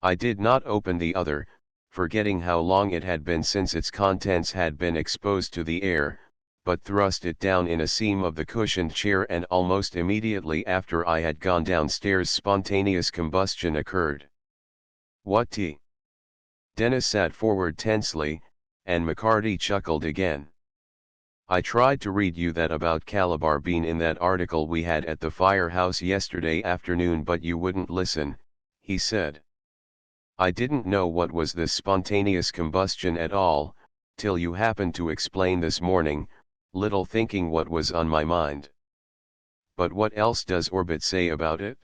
I did not open the other, forgetting how long it had been since its contents had been exposed to the air, but thrust it down in a seam of the cushioned chair, and almost immediately after I had gone downstairs spontaneous combustion occurred. What tea? Dennis sat forward tensely, and McCarty chuckled again. I tried to read you that about Calabar bean in that article we had at the firehouse yesterday afternoon, but you wouldn't listen, he said. I didn't know what was this spontaneous combustion at all, till you happened to explain this morning, little thinking what was on my mind. But what else does Orbit say about it?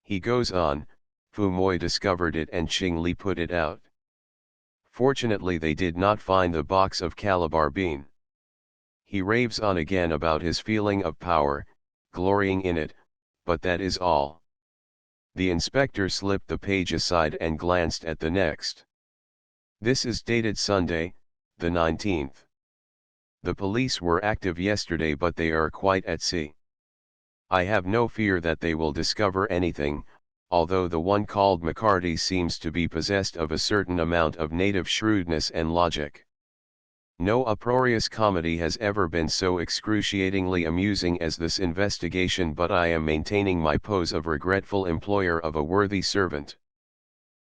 He goes on, Fumoy discovered it and Ching Li put it out. Fortunately they did not find the box of Calabar bean. He raves on again about his feeling of power, glorying in it, but that is all. The inspector slipped the page aside and glanced at the next. This is dated Sunday, the 19th. The police were active yesterday, but they are quite at sea. I have no fear that they will discover anything, although the one called McCarty seems to be possessed of a certain amount of native shrewdness and logic. No uproarious comedy has ever been so excruciatingly amusing as this investigation, but I am maintaining my pose of regretful employer of a worthy servant.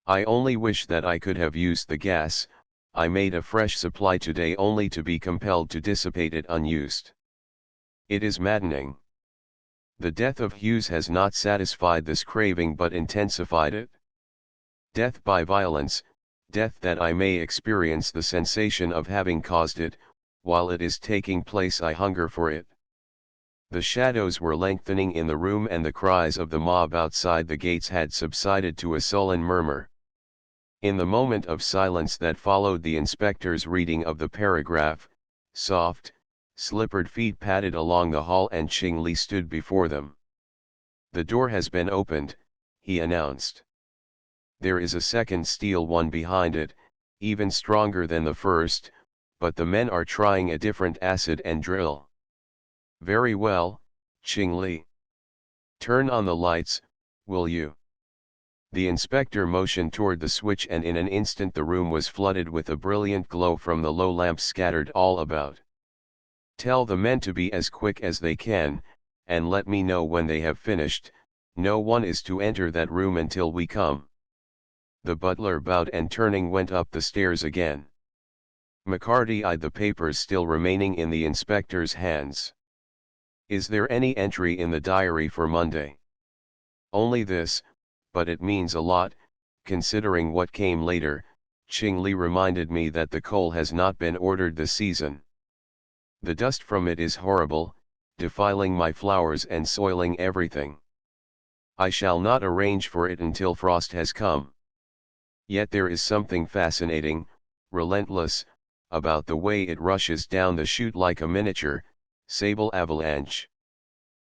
I only wish that I could have used the gas. I made a fresh supply today only to be compelled to dissipate it unused. It is maddening. The death of Hughes has not satisfied this craving but intensified it. Death by violence, death that I may experience the sensation of having caused it, while it is taking place I hunger for it. The shadows were lengthening in the room and the cries of the mob outside the gates had subsided to a sullen murmur. In the moment of silence that followed the inspector's reading of the paragraph, soft, slippered feet padded along the hall and Ching Li stood before them. The door has been opened, he announced. There is a second steel one behind it, even stronger than the first, but the men are trying a different acid and drill. Very well, Ching Li. Turn on the lights, will you? The inspector motioned toward the switch and in an instant the room was flooded with a brilliant glow from the low lamps scattered all about. Tell the men to be as quick as they can, and let me know when they have finished. No one is to enter that room until we come. The butler bowed and turning went up the stairs again. McCarty eyed the papers still remaining in the inspector's hands. Is there any entry in the diary for Monday? Only this, but it means a lot, considering what came later. Ching Li reminded me that the coal has not been ordered this season. The dust from it is horrible, defiling my flowers and soiling everything. I shall not arrange for it until frost has come. Yet there is something fascinating, relentless, about the way it rushes down the chute like a miniature, sable avalanche.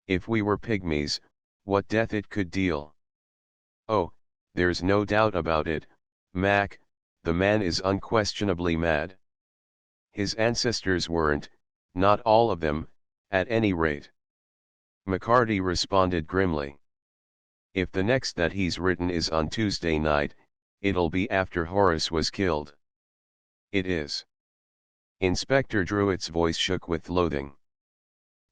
If we were pygmies, what death it could deal. Oh, there's no doubt about it, Mac, the man is unquestionably mad. His ancestors weren't, not all of them, at any rate. McCarty responded grimly. If the next that he's written is on Tuesday night, it'll be after Horace was killed. It is. Inspector Druitt's voice shook with loathing.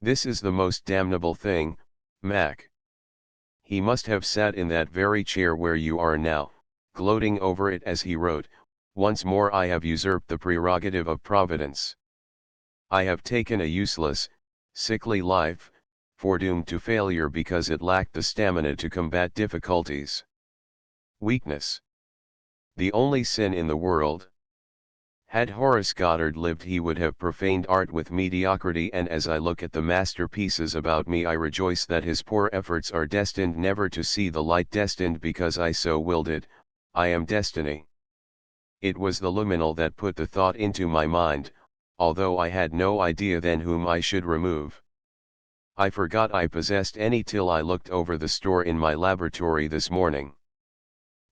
This is the most damnable thing, Mac. He must have sat in that very chair where you are now, gloating over it as he wrote, "Once more I have usurped the prerogative of Providence. I have taken a useless, sickly life, foredoomed to failure because it lacked the stamina to combat difficulties. Weakness. The only sin in the world. Had Horace Goddard lived, he would have profaned art with mediocrity, and as I look at the masterpieces about me I rejoice that his poor efforts are destined never to see the light, destined because I so willed it. I am destiny. It was the luminal that put the thought into my mind, although I had no idea then whom I should remove. I forgot I possessed any till I looked over the store in my laboratory this morning.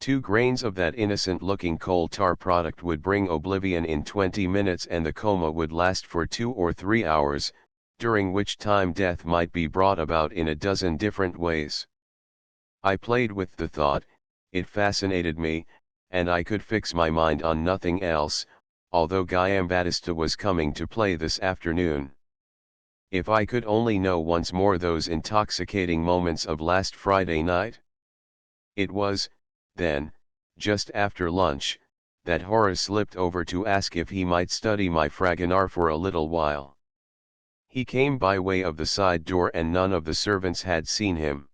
2 grains of that innocent-looking coal tar product would bring oblivion in 20 minutes, and the coma would last for 2 or 3 hours, during which time death might be brought about in a dozen different ways. I played with the thought, it fascinated me, and I could fix my mind on nothing else, although Giambattista was coming to play this afternoon. If I could only know once more those intoxicating moments of last Friday night. It was, then, just after lunch, that Horace slipped over to ask if he might study my Fragonard for a little while. He came by way of the side door and none of the servants had seen him.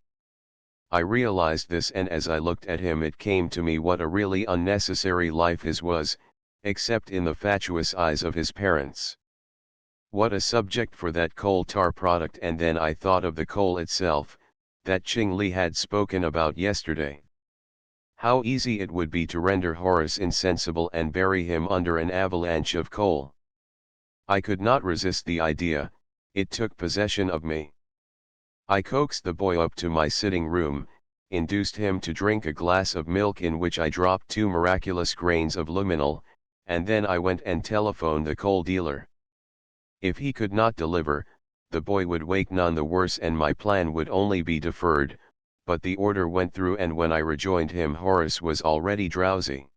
I realized this, and as I looked at him it came to me what a really unnecessary life his was, except in the fatuous eyes of his parents. What a subject for that coal tar product, and then I thought of the coal itself, that Ching Li had spoken about yesterday. How easy it would be to render Horace insensible and bury him under an avalanche of coal. I could not resist the idea, it took possession of me. I coaxed the boy up to my sitting room, induced him to drink a glass of milk in which I dropped 2 miraculous grains of luminol, and then I went and telephoned the coal dealer. If he could not deliver, the boy would wake none the worse and my plan would only be deferred, but the order went through, and when I rejoined him Horace was already drowsy.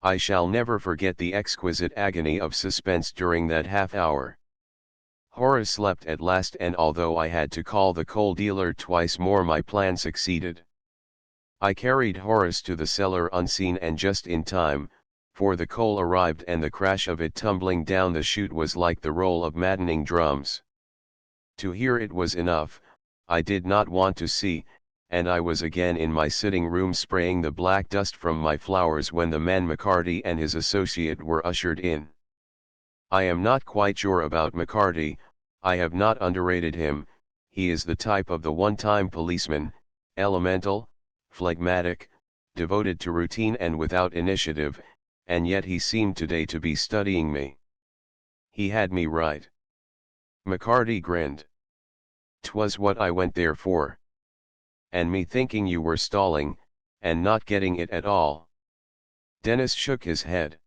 I shall never forget the exquisite agony of suspense during that half hour. Horace slept at last, and although I had to call the coal dealer twice more my plan succeeded. I carried Horace to the cellar unseen and just in time, for the coal arrived and the crash of it tumbling down the chute was like the roll of maddening drums. To hear it was enough, I did not want to see, and I was again in my sitting room spraying the black dust from my flowers when the man McCarty and his associate were ushered in. I am not quite sure about McCarty, I have not underrated him. He is the type of the one-time policeman, elemental, phlegmatic, devoted to routine and without initiative, and yet he seemed today to be studying me. He had me right. McCarty grinned. "'Twas what I went there for. And me thinking you were stalling, and not getting it at all." Dennis shook his head.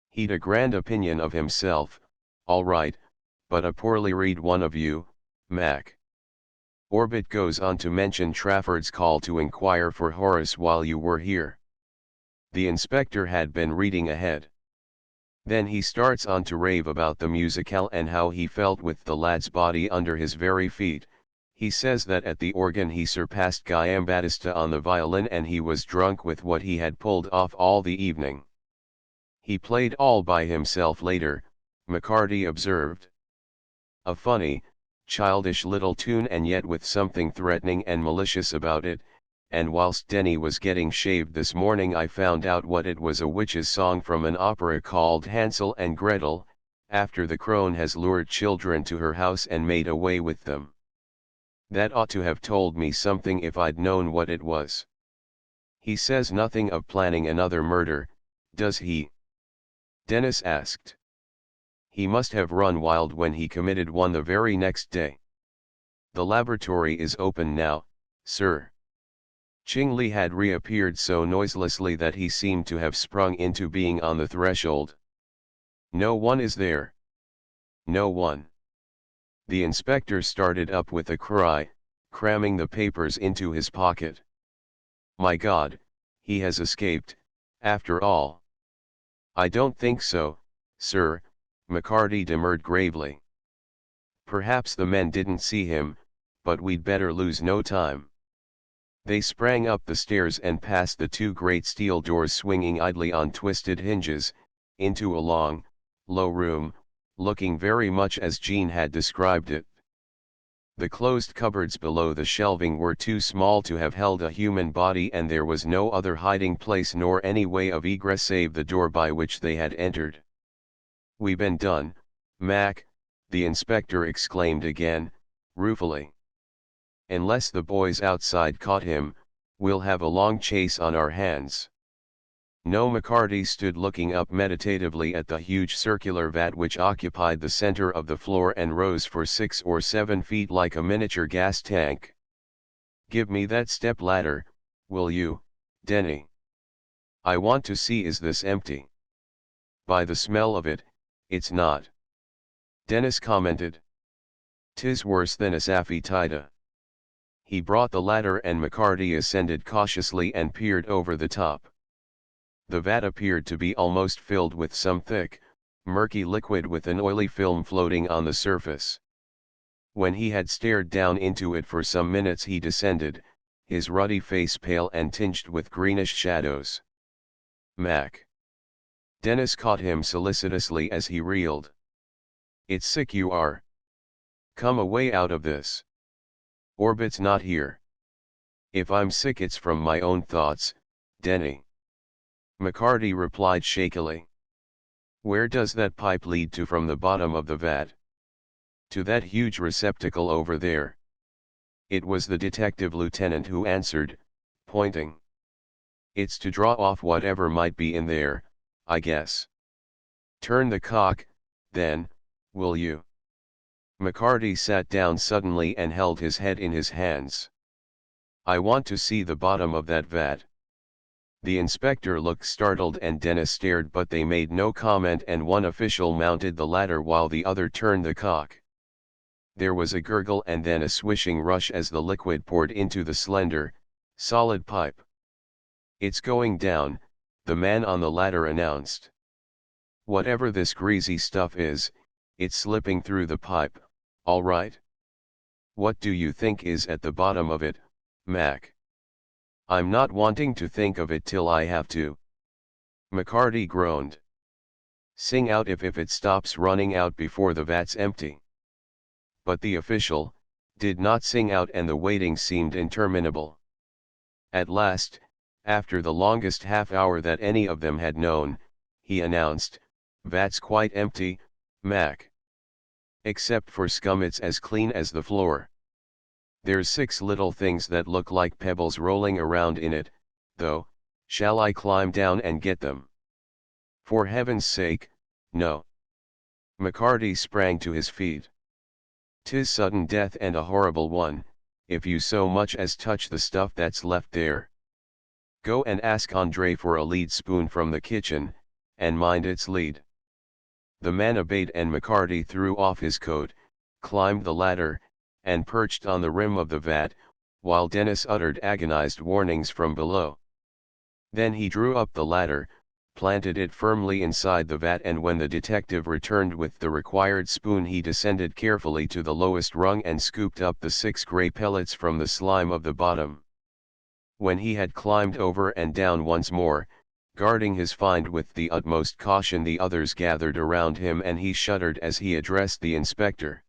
"He'd a grand opinion of himself, all right, but a poorly read one of you, Mac. Orbit goes on to mention Trafford's call to inquire for Horace while you were here." The inspector had been reading ahead. Then he starts on to rave about the musicale and how he felt with the lad's body under his very feet. He says that at the organ he surpassed Giambattista on the violin, and he was drunk with what he had pulled off all the evening. "He played all by himself later," McCarty observed. "A funny, childish little tune, and yet with something threatening and malicious about it, and whilst Denny was getting shaved this morning I found out what it was, a witch's song from an opera called Hansel and Gretel, after the crone has lured children to her house and made away with them. That ought to have told me something if I'd known what it was." "He says nothing of planning another murder, does he?" Dennis asked. "He must have run wild when he committed one the very next day." "The laboratory is open now, sir." Ching Li had reappeared so noiselessly that he seemed to have sprung into being on the threshold. "No one is there." "No one." The inspector started up with a cry, cramming the papers into his pocket. "My God, he has escaped, after all." "I don't think so, sir," McCarty demurred gravely. "Perhaps the men didn't see him, but we'd better lose no time." They sprang up the stairs and past the 2 great steel doors swinging idly on twisted hinges, into a long, low room, looking very much as Jean had described it. The closed cupboards below the shelving were too small to have held a human body, and there was no other hiding place nor any way of egress save the door by which they had entered. "We been done, Mac," the inspector exclaimed again, ruefully. "Unless the boys outside caught him, we'll have a long chase on our hands." No. McCarty stood looking up meditatively at the huge circular vat which occupied the center of the floor and rose for 6 or 7 feet like a miniature gas tank. "Give me that step ladder, will you, Denny? I want to see is this empty." "By the smell of it, it's not," Dennis commented. "'Tis worse than a Safetida." He brought the ladder and McCarty ascended cautiously and peered over the top. The vat appeared to be almost filled with some thick, murky liquid with an oily film floating on the surface. When he had stared down into it for some minutes he descended, his ruddy face pale and tinged with greenish shadows. "Mac." Dennis caught him solicitously as he reeled. "It's sick you are. Come away out of this. Orbit's not here." "If I'm sick it's from my own thoughts, Denny," McCarty replied shakily. "Where does that pipe lead to from the bottom of the vat?" "To that huge receptacle over there." It was the detective lieutenant who answered, pointing. "It's to draw off whatever might be in there, I guess." "Turn the cock, then, will you?" McCarty sat down suddenly and held his head in his hands. "I want to see the bottom of that vat." The inspector looked startled and Dennis stared, but they made no comment, and one official mounted the ladder while the other turned the cock. There was a gurgle and then a swishing rush as the liquid poured into the slender, solid pipe. "It's going down," the man on the ladder announced. "Whatever this greasy stuff is, it's slipping through the pipe, all right. What do you think is at the bottom of it, Mac?" "I'm not wanting to think of it till I have to," McCarty groaned. "Sing out if it stops running out before the vat's empty." But the official did not sing out, and the waiting seemed interminable. At last, after the longest half-hour that any of them had known, he announced, "Vat's quite empty, Mac. Except for scum it's as clean as the floor. There's 6 little things that look like pebbles rolling around in it, though. Shall I climb down and get them?" "For heaven's sake, no." McCarty sprang to his feet. "'Tis sudden death, and a horrible one, if you so much as touch the stuff that's left there. Go and ask Andre for a lead spoon from the kitchen, and mind its lead." The man obeyed, and McCarty threw off his coat, climbed the ladder, and perched on the rim of the vat, while Dennis uttered agonized warnings from below. Then he drew up the ladder, planted it firmly inside the vat, and when the detective returned with the required spoon he descended carefully to the lowest rung and scooped up the 6 gray pellets from the slime of the bottom. When he had climbed over and down once more, guarding his find with the utmost caution, the others gathered around him, and he shuddered as he addressed the inspector.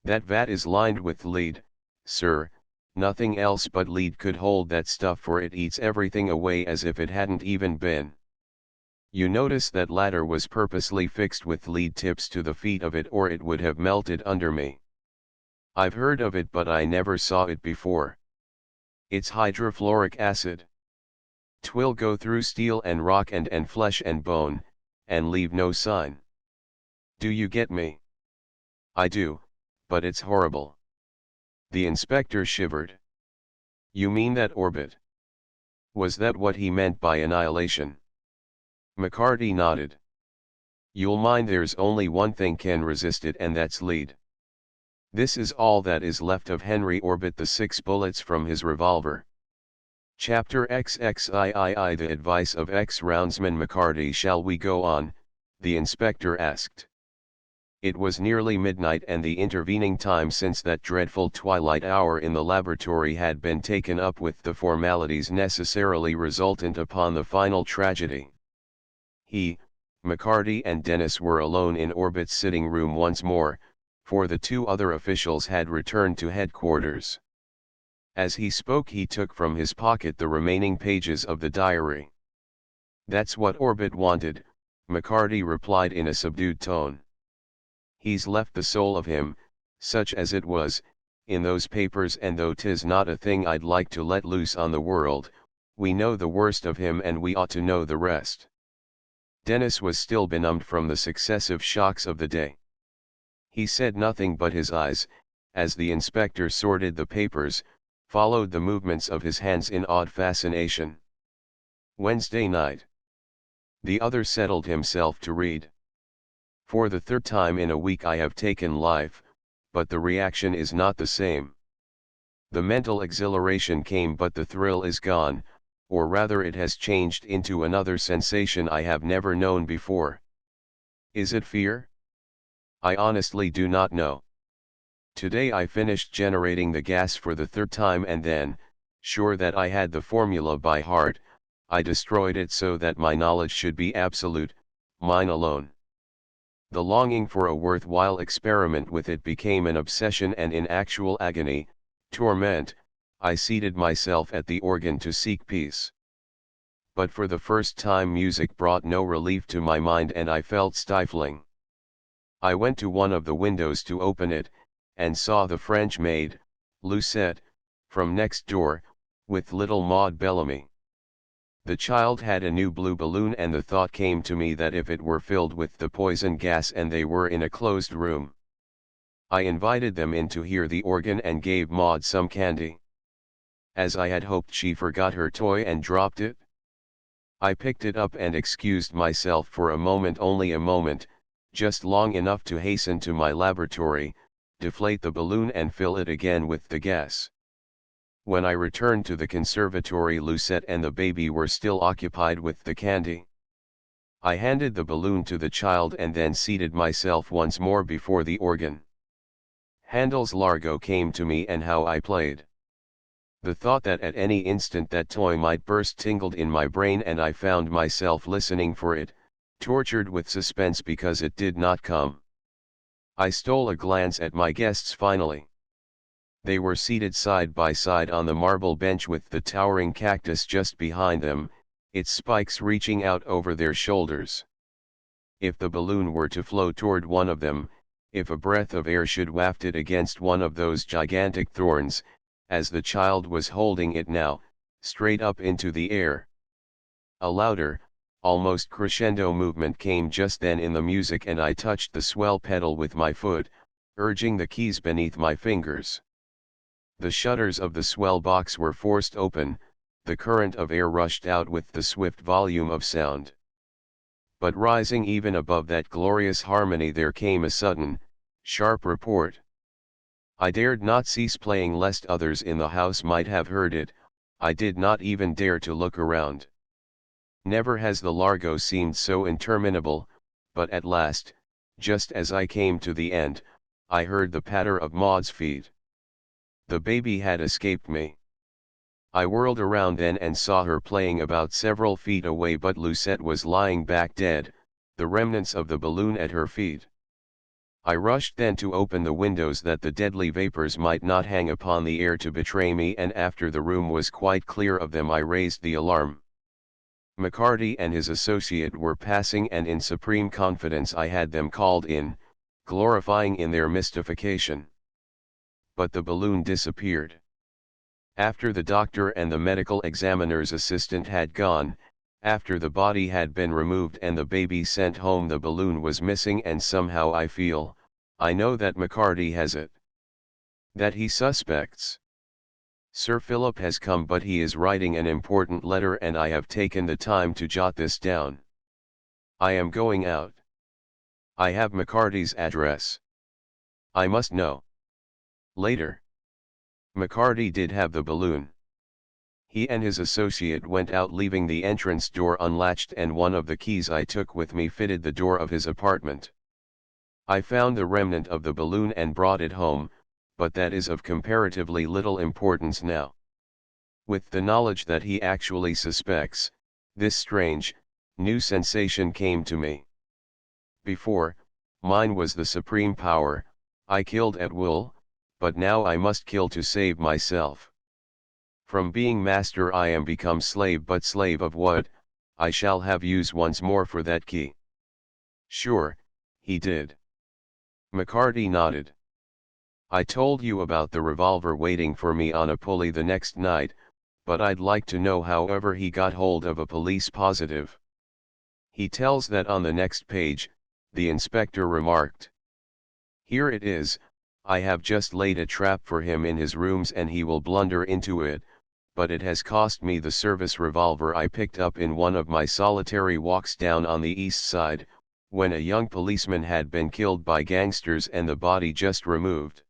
"That vat is lined with lead, sir. Nothing else but lead could hold that stuff, for it eats everything away as if it hadn't even been. You notice that ladder was purposely fixed with lead tips to the feet of it, or it would have melted under me. I've heard of it, but I never saw it before. It's hydrofluoric acid. 'Twill go through steel and rock and flesh and bone, and leave no sign. Do you get me?" "I do, but it's horrible." The inspector shivered. "You mean that Orbit? Was that what he meant by annihilation?" McCarty nodded. "You'll mind there's only one thing can resist it, and that's lead. This is all that is left of Henry Orbit, the 6 bullets from his revolver." Chapter XXIII. The advice of ex-roundsman McCarty. "Shall we go on?" the inspector asked. It was nearly midnight, and the intervening time since that dreadful twilight hour in the laboratory had been taken up with the formalities necessarily resultant upon the final tragedy. He, McCarty and Dennis were alone in Orbit's sitting room once more, for the two other officials had returned to headquarters. As he spoke, he took from his pocket the remaining pages of the diary. "That's what Orbit wanted," McCarty replied in a subdued tone. "He's left the soul of him, such as it was, in those papers, and though 'tis not a thing I'd like to let loose on the world, we know the worst of him and we ought to know the rest." Dennis was still benumbed from the successive shocks of the day. He said nothing, but his eyes, as the inspector sorted the papers, followed the movements of his hands in odd fascination. Wednesday night. The other settled himself to read. "For the third time in a week I have taken life, but the reaction is not the same. The mental exhilaration came, but the thrill is gone, or rather it has changed into another sensation I have never known before. Is it fear? I honestly do not know. Today I finished generating the gas for the third time, and then, sure that I had the formula by heart, I destroyed it so that my knowledge should be absolute, mine alone. The longing for a worthwhile experiment with it became an obsession, and in actual agony, torment, I seated myself at the organ to seek peace. But for the first time music brought no relief to my mind, and I felt stifling. I went to one of the windows to open it, and saw the French maid, Lucette, from next door, with little Maud Bellamy. The child had a new blue balloon, and the thought came to me that if it were filled with the poison gas and they were in a closed room, I invited them in to hear the organ and gave Maud some candy. As I had hoped, she forgot her toy and dropped it. I picked it up and excused myself for a moment, only a moment, just long enough to hasten to my laboratory, deflate the balloon and fill it again with the gas. When I returned to the conservatory, Lucette and the baby were still occupied with the candy. I handed the balloon to the child and then seated myself once more before the organ. Handel's Largo came to me, and how I played. The thought that at any instant that toy might burst tingled in my brain, and I found myself listening for it, tortured with suspense because it did not come. I stole a glance at my guests finally. They were seated side by side on the marble bench with the towering cactus just behind them, its spikes reaching out over their shoulders. If the balloon were to flow toward one of them, if a breath of air should waft it against one of those gigantic thorns, as the child was holding it now, straight up into the air. A louder, almost crescendo movement came just then in the music, and I touched the swell pedal with my foot, urging the keys beneath my fingers. The shutters of the swell box were forced open, the current of air rushed out with the swift volume of sound. But rising even above that glorious harmony there came a sudden, sharp report. I dared not cease playing lest others in the house might have heard it. I did not even dare to look around. Never has the Largo seemed so interminable, but at last, just as I came to the end, I heard the patter of Maud's feet. The baby had escaped me. I whirled around then and saw her playing about several feet away, but Lucette was lying back dead, the remnants of the balloon at her feet. I rushed then to open the windows that the deadly vapors might not hang upon the air to betray me, and after the room was quite clear of them I raised the alarm. McCarty and his associate were passing, and in supreme confidence I had them called in, glorifying in their mystification. But the balloon disappeared. After the doctor and the medical examiner's assistant had gone, after the body had been removed and the baby sent home, the balloon was missing, and somehow I know that McCarty has it. That he suspects. Sir Philip has come, but he is writing an important letter, and I have taken the time to jot this down. I am going out. I have McCarty's address. I must know. Later. McCarty did have the balloon. He and his associate went out, leaving the entrance door unlatched, and one of the keys I took with me fitted the door of his apartment. I found the remnant of the balloon and brought it home, but that is of comparatively little importance now. With the knowledge that he actually suspects, this strange, new sensation came to me. Before, mine was the supreme power, I killed at will, but now I must kill to save myself. From being master I am become slave, but slave of what? I shall have use once more for that key. Sure, he did. McCarty nodded. I told you about the revolver waiting for me on a pulley the next night, but I'd like to know however he got hold of a police positive. He tells that on the next page, the inspector remarked. Here it is, I have just laid a trap for him in his rooms and he will blunder into it, but it has cost me the service revolver I picked up in one of my solitary walks down on the east side, when a young policeman had been killed by gangsters and the body just removed.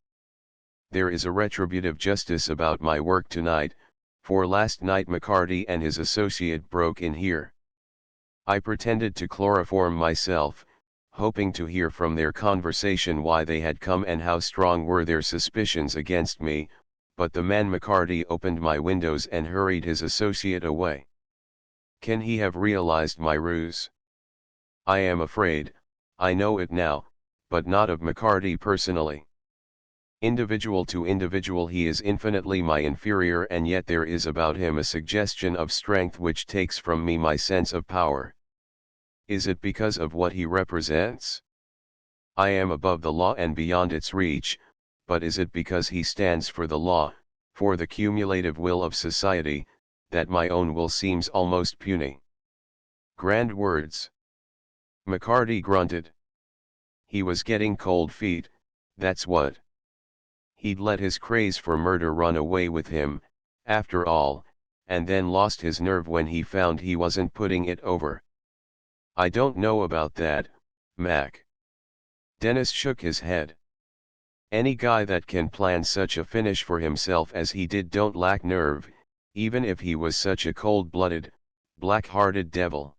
There is a retributive justice about my work tonight, for last night McCarty and his associate broke in here. I pretended to chloroform myself, hoping to hear from their conversation why they had come and how strong were their suspicions against me, but the man McCarty opened my windows and hurried his associate away. Can he have realized my ruse? I am afraid, I know it now, but not of McCarty personally. Individual to individual he is infinitely my inferior, and yet there is about him a suggestion of strength which takes from me my sense of power. Is it because of what he represents? I am above the law and beyond its reach, but is it because he stands for the law, for the cumulative will of society, that my own will seems almost puny? Grand words. McCarty grunted. He was getting cold feet, that's what. He'd let his craze for murder run away with him, after all, and then lost his nerve when he found he wasn't putting it over. I don't know about that, Mac. Dennis shook his head. Any guy that can plan such a finish for himself as he did don't lack nerve, even if he was such a cold-blooded, black-hearted devil.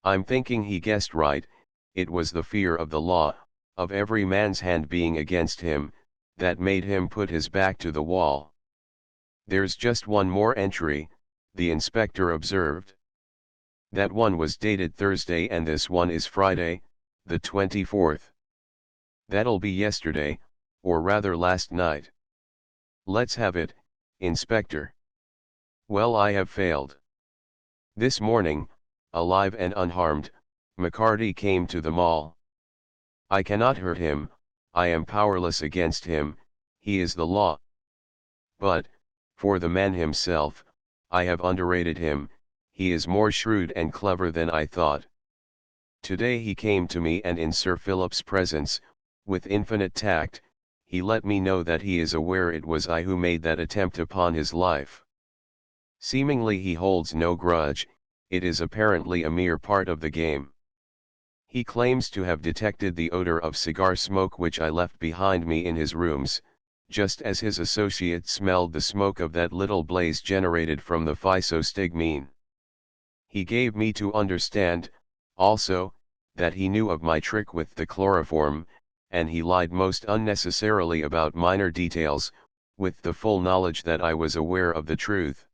I'm thinking he guessed right, it was the fear of the law, of every man's hand being against him, that made him put his back to the wall. There's just one more entry, the inspector observed. That one was dated Thursday and this one is Friday, the 24th. That'll be yesterday, or rather last night. Let's have it, Inspector. Well, I have failed. This morning, alive and unharmed, McCarty came to the mall. I cannot hurt him, I am powerless against him, he is the law. But, for the man himself, I have underrated him, he is more shrewd and clever than I thought. Today he came to me and in Sir Philip's presence, with infinite tact, he let me know that he is aware it was I who made that attempt upon his life. Seemingly he holds no grudge, it is apparently a mere part of the game. He claims to have detected the odor of cigar smoke which I left behind me in his rooms, just as his associate smelled the smoke of that little blaze generated from the physostigmine. He gave me to understand, also, that he knew of my trick with the chloroform, and he lied most unnecessarily about minor details, with the full knowledge that I was aware of the truth.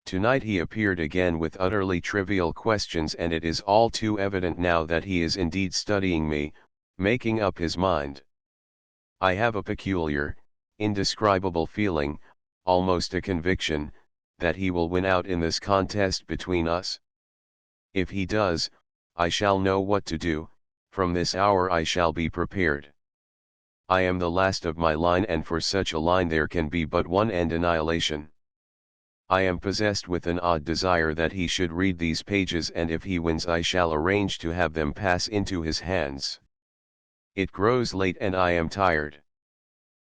Tonight he appeared again with utterly trivial questions, and it is all too evident now that he is indeed studying me, making up his mind. I have a peculiar, indescribable feeling, almost a conviction, that he will win out in this contest between us. If he does, I shall know what to do, from this hour I shall be prepared. I am the last of my line, and for such a line there can be but one end: annihilation. I am possessed with an odd desire that he should read these pages, and if he wins I shall arrange to have them pass into his hands. It grows late and I am tired.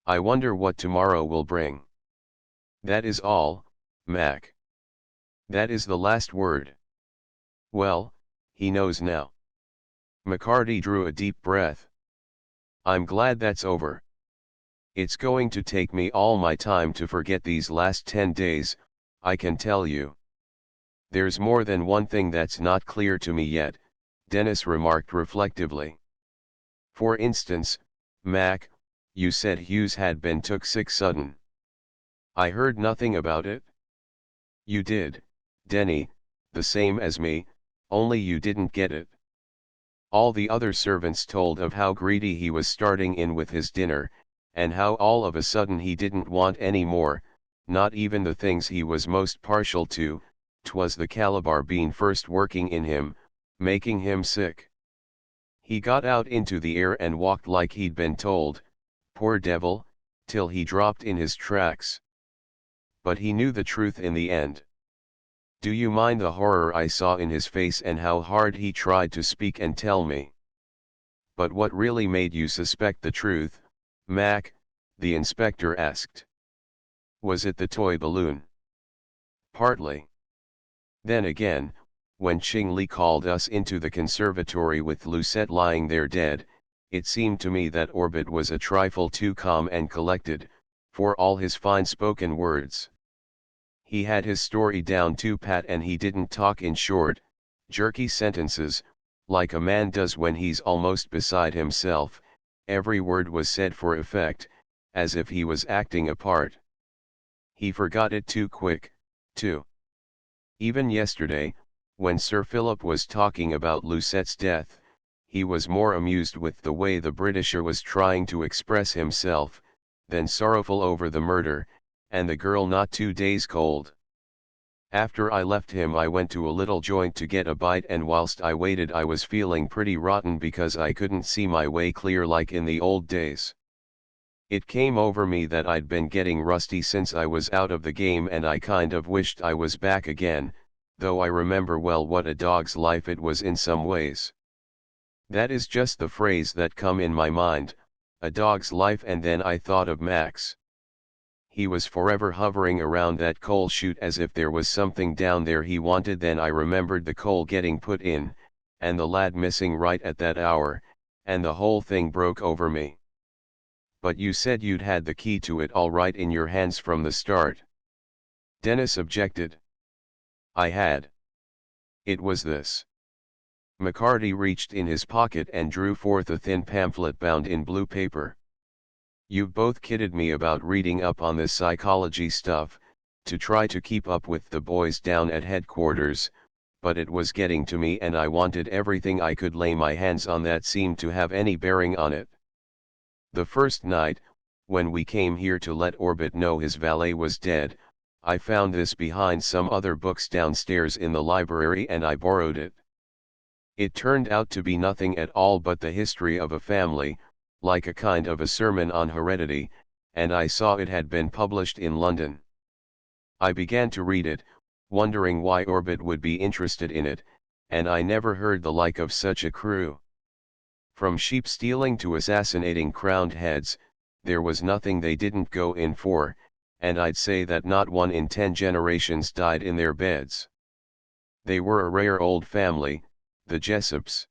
I wonder what tomorrow will bring. That is all, Mac. That is the last word. Well, he knows now. McCarty drew a deep breath. I'm glad that's over. It's going to take me all my time to forget these last 10 days, I can tell you. There's more than one thing that's not clear to me yet, Dennis remarked reflectively. For instance, Mac, you said Hughes had been took sick sudden. I heard nothing about it. You did, Denny, the same as me, only you didn't get it. All the other servants told of how greedy he was starting in with his dinner, and how all of a sudden he didn't want any more, not even the things he was most partial to. 'Twas the Calabar bean first working in him, making him sick. He got out into the air and walked like he'd been told, poor devil, till he dropped in his tracks. But he knew the truth in the end. Do you mind the horror I saw in his face and how hard he tried to speak and tell me? But what really made you suspect the truth, Mac? The inspector asked. Was it the toy balloon? Partly. Then again, when Ching Li called us into the conservatory with Lucette lying there dead, it seemed to me that Orbit was a trifle too calm and collected, for all his fine-spoken words. He had his story down too pat and he didn't talk in short, jerky sentences, like a man does when he's almost beside himself. Every word was said for effect, as if he was acting a part. He forgot it too quick, too. Even yesterday, when Sir Philip was talking about Lucette's death, he was more amused with the way the Britisher was trying to express himself, than sorrowful over the murder, and the girl not 2 days cold. After I left him I went to a little joint to get a bite, and whilst I waited I was feeling pretty rotten because I couldn't see my way clear like in the old days. It came over me that I'd been getting rusty since I was out of the game, and I kind of wished I was back again, though I remember well what a dog's life it was in some ways. That is just the phrase that come in my mind, a dog's life, and then I thought of Max. He was forever hovering around that coal chute as if there was something down there he wanted. Then I remembered the coal getting put in, and the lad missing right at that hour, and the whole thing broke over me. But you said you'd had the key to it all right in your hands from the start. Dennis objected. I had. It was this. McCarty reached in his pocket and drew forth a thin pamphlet bound in blue paper. You've both kidded me about reading up on this psychology stuff, to try to keep up with the boys down at headquarters, but it was getting to me and I wanted everything I could lay my hands on that seemed to have any bearing on it. The first night, when we came here to let Orbit know his valet was dead, I found this behind some other books downstairs in the library and I borrowed it. It turned out to be nothing at all but the history of a family, like a kind of a sermon on heredity, and I saw it had been published in London. I began to read it, wondering why Orbit would be interested in it, and I never heard the like of such a crew. From sheep stealing to assassinating crowned heads, there was nothing they didn't go in for, and I'd say that not 1 in 10 generations died in their beds. They were a rare old family, the Jessops.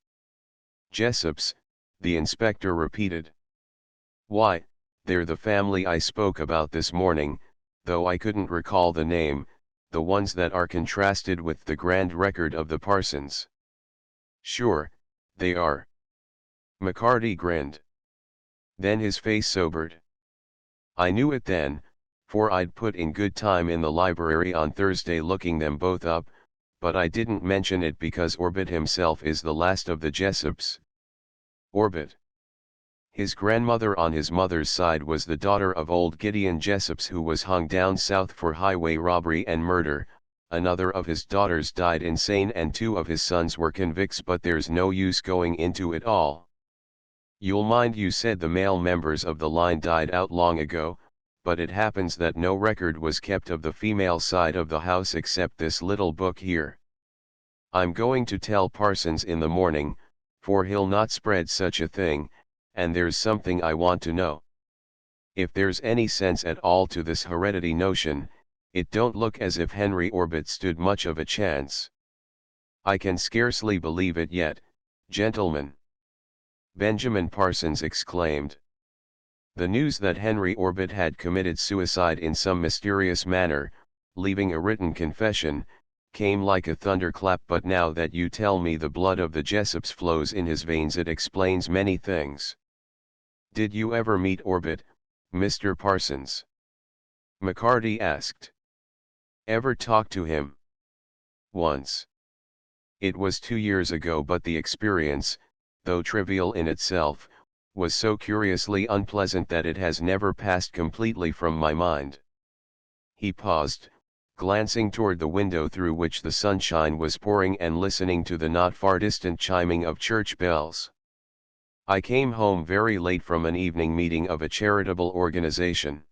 Jessops, the inspector repeated. Why, they're the family I spoke about this morning, though I couldn't recall the name, the ones that are contrasted with the grand record of the Parsons. Sure, they are. McCarty grinned. Then his face sobered. I knew it then, for I'd put in good time in the library on Thursday looking them both up, but I didn't mention it because Orbit himself is the last of the Jessops. Orbit. His grandmother on his mother's side was the daughter of old Gideon Jessops, who was hung down south for highway robbery and murder. Another of his daughters died insane and 2 of his sons were convicts, but there's no use going into it all. You'll mind you said the male members of the line died out long ago, but it happens that no record was kept of the female side of the house except this little book here. I'm going to tell Parsons in the morning, for he'll not spread such a thing, and there's something I want to know. If there's any sense at all to this heredity notion, it don't look as if Henry Orbit stood much of a chance. I can scarcely believe it yet, gentlemen. Benjamin Parsons exclaimed. The news that Henry Orbit had committed suicide in some mysterious manner, leaving a written confession, came like a thunderclap, but now that you tell me the blood of the Jessops flows in his veins, it explains many things. Did you ever meet Orbit, Mr. Parsons? McCarty asked. Ever talk to him? Once. It was 2 years ago, but the experience, though trivial in itself, was so curiously unpleasant that it has never passed completely from my mind. He paused, glancing toward the window through which the sunshine was pouring and listening to the not far distant chiming of church bells. I came home very late from an evening meeting of a charitable organization.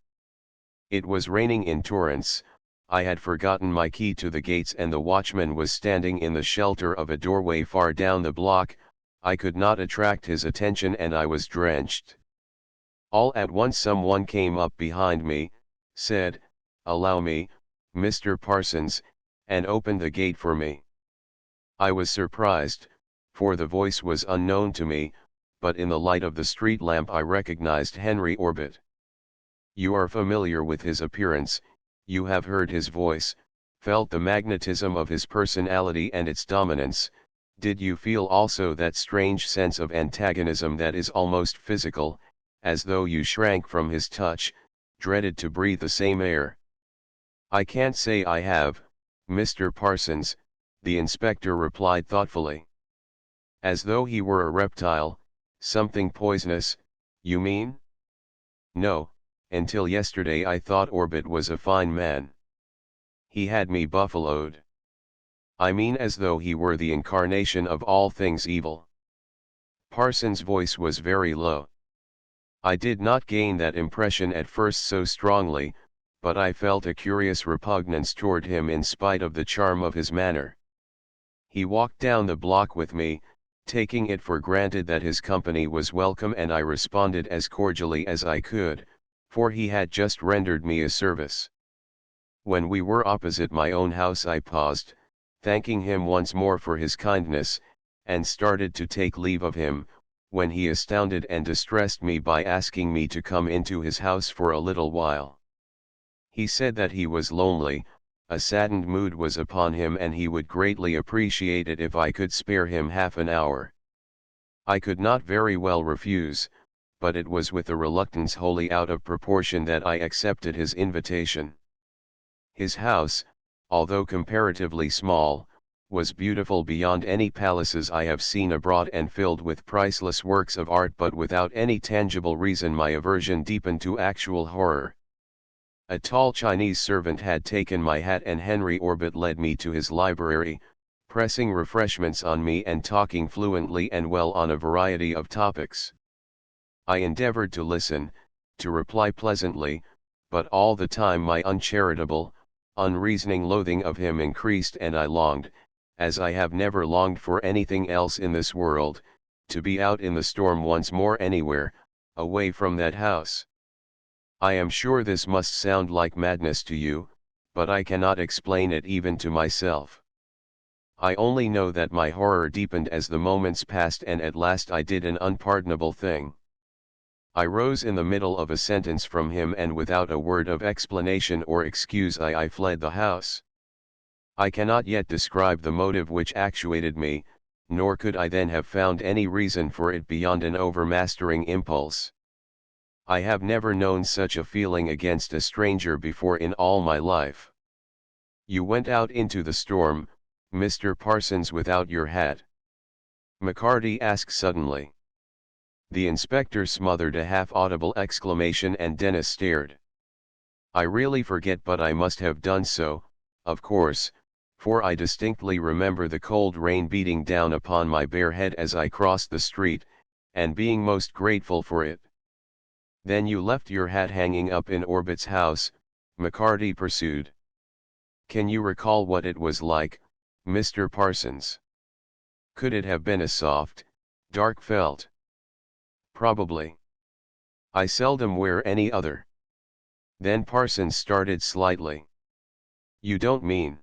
It was raining in torrents, I had forgotten my key to the gates and the watchman was standing in the shelter of a doorway far down the block. I could not attract his attention and I was drenched. All at once someone came up behind me, said, "Allow me, Mr. Parsons," and opened the gate for me. I was surprised, for the voice was unknown to me, but in the light of the street lamp I recognized Henry Orbit. You are familiar with his appearance, you have heard his voice, felt the magnetism of his personality and its dominance. Did you feel also that strange sense of antagonism that is almost physical, as though you shrank from his touch, dreaded to breathe the same air? I can't say I have, Mr. Parsons, the inspector replied thoughtfully. As though he were a reptile, something poisonous, you mean? No, until yesterday I thought Orbit was a fine man. He had me buffaloed. I mean as though he were the incarnation of all things evil. Parsons' voice was very low. I did not gain that impression at first so strongly, but I felt a curious repugnance toward him in spite of the charm of his manner. He walked down the block with me, taking it for granted that his company was welcome, and I responded as cordially as I could, for he had just rendered me a service. When we were opposite my own house I paused, thanking him once more for his kindness, and started to take leave of him, when he astounded and distressed me by asking me to come into his house for a little while. He said that he was lonely, a saddened mood was upon him and he would greatly appreciate it if I could spare him half an hour. I could not very well refuse, but it was with a reluctance wholly out of proportion that I accepted his invitation. His house, although comparatively small, was beautiful beyond any palaces I have seen abroad and filled with priceless works of art, but without any tangible reason my aversion deepened to actual horror. A tall Chinese servant had taken my hat and Henry Orbit led me to his library, pressing refreshments on me and talking fluently and well on a variety of topics. I endeavored to listen, to reply pleasantly, but all the time my uncharitable, unreasoning loathing of him increased and I longed, as I have never longed for anything else in this world, to be out in the storm once more anywhere, away from that house. I am sure this must sound like madness to you, but I cannot explain it even to myself. I only know that my horror deepened as the moments passed and at last I did an unpardonable thing. I rose in the middle of a sentence from him and without a word of explanation or excuse I fled the house. I cannot yet describe the motive which actuated me, nor could I then have found any reason for it beyond an overmastering impulse. I have never known such a feeling against a stranger before in all my life. You went out into the storm, Mr. Parsons, without your hat? McCarty asked suddenly. The inspector smothered a half-audible exclamation and Dennis stared. I really forget, but I must have done so, of course, for I distinctly remember the cold rain beating down upon my bare head as I crossed the street, and being most grateful for it. Then you left your hat hanging up in Orbit's house, McCarty pursued. Can you recall what it was like, Mr. Parsons? Could it have been a soft, dark felt? Probably. I seldom wear any other. Then Parsons started slightly. You don't mean?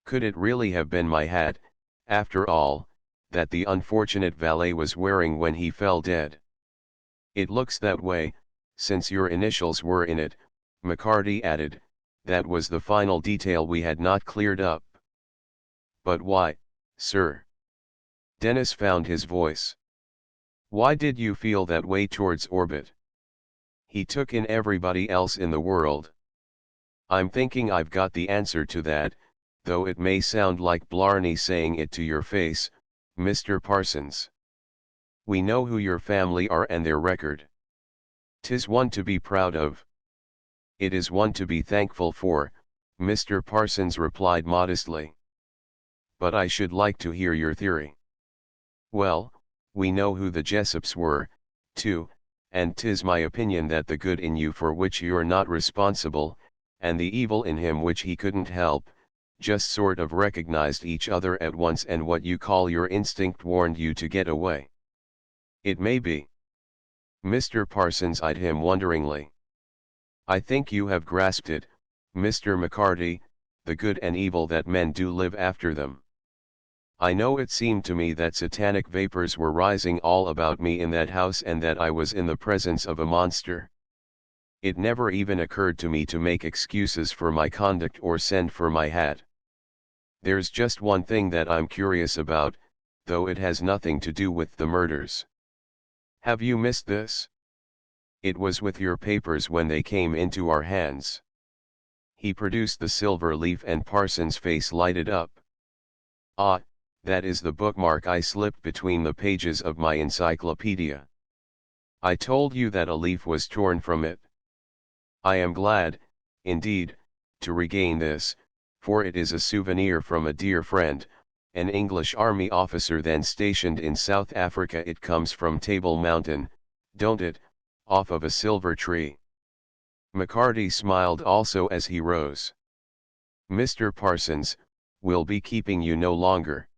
Could it really have been my hat, after all, that the unfortunate valet was wearing when he fell dead? It looks that way, since your initials were in it, McCarty added. That was the final detail we had not cleared up. But why, sir? Dennis found his voice. Why did you feel that way towards Orbit? He took in everybody else in the world. I'm thinking I've got the answer to that, though it may sound like Blarney saying it to your face, Mr. Parsons. We know who your family are and their record. 'Tis one to be proud of. It is one to be thankful for, Mr. Parsons replied modestly. But I should like to hear your theory. Well, we know who the Jessops were, too, and 'tis my opinion that the good in you for which you're not responsible, and the evil in him which he couldn't help, just sort of recognized each other at once, and what you call your instinct warned you to get away. It may be. Mr. Parsons eyed him wonderingly. I think you have grasped it, Mr. McCarty, the good and evil that men do live after them. I know it seemed to me that satanic vapors were rising all about me in that house, and that I was in the presence of a monster. It never even occurred to me to make excuses for my conduct or send for my hat. There's just one thing that I'm curious about, though it has nothing to do with the murders. Have you missed this? It was with your papers when they came into our hands. He produced the silver leaf and Parsons' face lighted up. Ah, that is the bookmark I slipped between the pages of my encyclopedia. I told you that a leaf was torn from it. I am glad, indeed, to regain this, for it is a souvenir from a dear friend, an English army officer then stationed in South Africa. It comes from Table Mountain, don't it, off of a silver tree. McCarty smiled also as he rose. Mr. Parsons, we'll be keeping you no longer.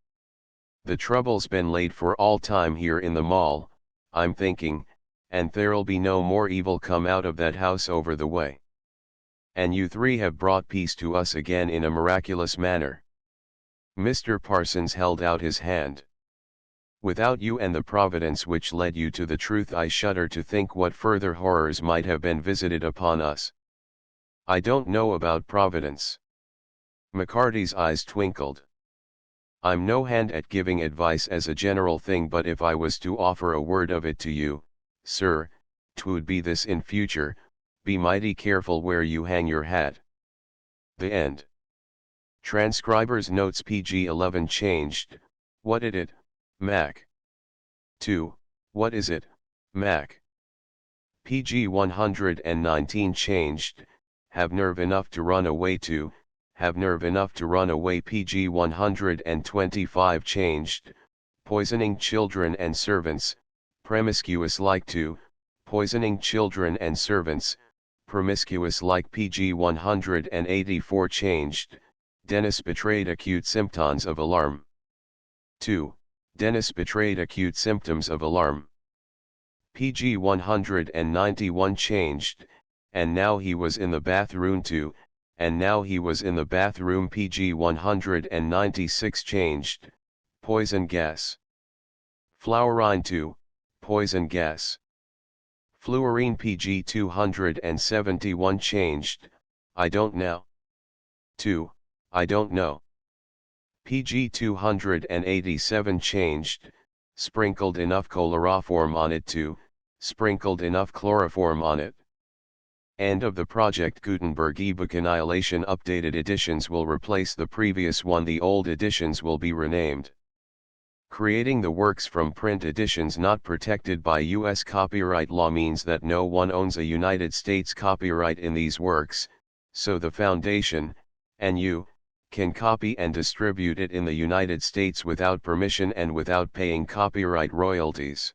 The trouble's been laid for all time here in the mall, I'm thinking, and there'll be no more evil come out of that house over the way. And you three have brought peace to us again in a miraculous manner. Mr. Parsons held out his hand. Without you and the providence which led you to the truth, I shudder to think what further horrors might have been visited upon us. I don't know about providence. McCarty's eyes twinkled. I'm no hand at giving advice as a general thing, but if I was to offer a word of it to you, sir, 'twould be this: in future, be mighty careful where you hang your hat. The end. Transcriber's notes: PG 11 changed. What is it, Mac? 2. What is it, Mac? PG 119 changed. Have nerve enough to run away. 2. Have nerve enough to run away. PG 125 changed. Poisoning children and servants, promiscuous like. 2. Poisoning children and servants, promiscuous like. PG 184 changed. Dennis betrayed acute symptoms of alarm. 2. Dennis betrayed acute symptoms of alarm. PG 191 changed, and now he was in the bathroom. 2. And now he was in the bathroom. PG 196 changed. Poison gas. Fluorine. 2. Poison gas. Fluorine. PG 271 changed. I don't know. 2. I don't know. PG 287 changed. Sprinkled enough chloroform on it. 2. Sprinkled enough chloroform on it. End of the Project Gutenberg ebook Annihilation. Updated editions will replace the previous one. The old editions will be renamed. Creating the works from print editions not protected by U.S. copyright law means that no one owns a United States copyright in these works, so the Foundation, and you, can copy and distribute it in the United States without permission and without paying copyright royalties.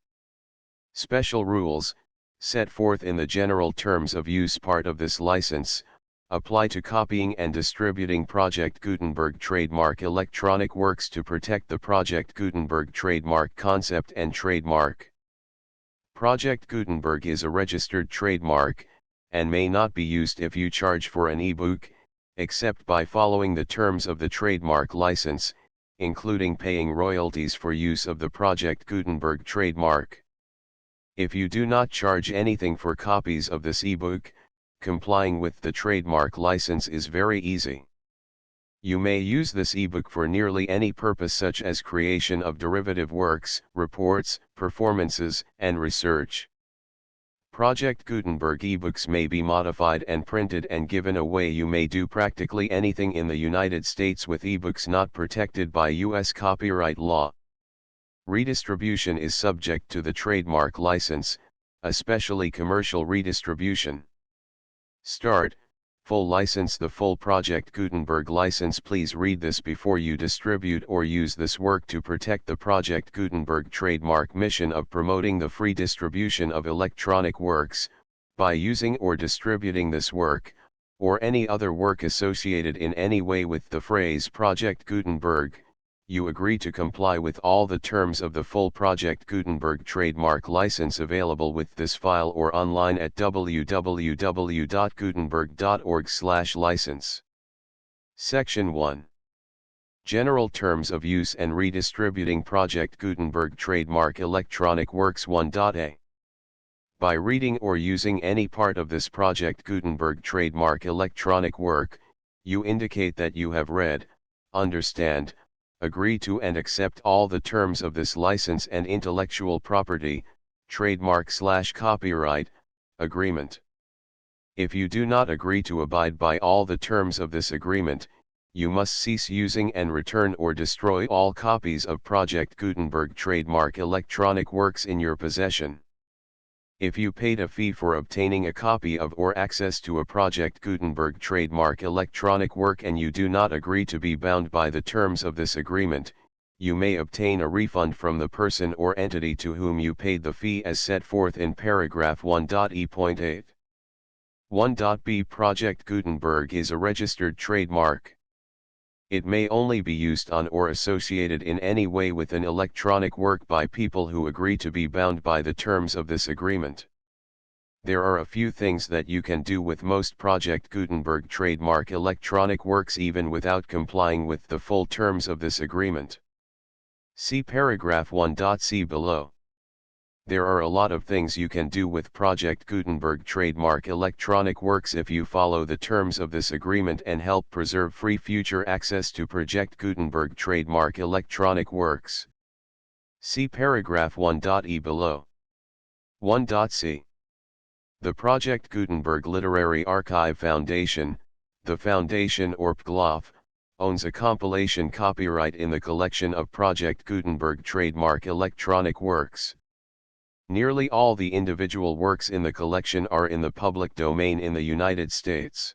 Special rules, set forth in the general terms of use part of this license, apply to copying and distributing Project Gutenberg trademark electronic works to protect the Project Gutenberg trademark concept and trademark. Project Gutenberg is a registered trademark, and may not be used if you charge for an ebook, except by following the terms of the trademark license, including paying royalties for use of the Project Gutenberg trademark. If you do not charge anything for copies of this ebook, complying with the trademark license is very easy. You may use this ebook for nearly any purpose, such as creation of derivative works, reports, performances, and research. Project Gutenberg ebooks may be modified and printed and given away. You may do practically anything in the United States with ebooks not protected by U.S. copyright law. Redistribution is subject to the trademark license, especially commercial redistribution. Start, full license. The full Project Gutenberg license. Please read this before you distribute or use this work to protect the Project Gutenberg trademark mission of promoting the free distribution of electronic works. By using or distributing this work, or any other work associated in any way with the phrase Project Gutenberg, you agree to comply with all the terms of the full Project Gutenberg trademark license available with this file or online at www.gutenberg.org/license. Section 1. General Terms of Use and Redistributing Project Gutenberg Trademark Electronic Works 1.a. By reading or using any part of this Project Gutenberg trademark electronic work, you indicate that you have read, understand, agree to and accept all the terms of this license and intellectual property, trademark/copyright, agreement. If you do not agree to abide by all the terms of this agreement, you must cease using and return or destroy all copies of Project Gutenberg trademark electronic works in your possession. If you paid a fee for obtaining a copy of or access to a Project Gutenberg trademark electronic work and you do not agree to be bound by the terms of this agreement, you may obtain a refund from the person or entity to whom you paid the fee as set forth in paragraph 1.e.8. 1.b. Project Gutenberg is a registered trademark. It may only be used on or associated in any way with an electronic work by people who agree to be bound by the terms of this agreement. There are a few things that you can do with most Project Gutenberg trademark electronic works even without complying with the full terms of this agreement. See paragraph 1.c below. There are a lot of things you can do with Project Gutenberg trademark electronic works if you follow the terms of this agreement and help preserve free future access to Project Gutenberg trademark electronic works. See paragraph 1.e below. 1.c. The Project Gutenberg Literary Archive Foundation, the Foundation or PGLOF, owns a compilation copyright in the collection of Project Gutenberg trademark electronic works. Nearly all the individual works in the collection are in the public domain in the United States.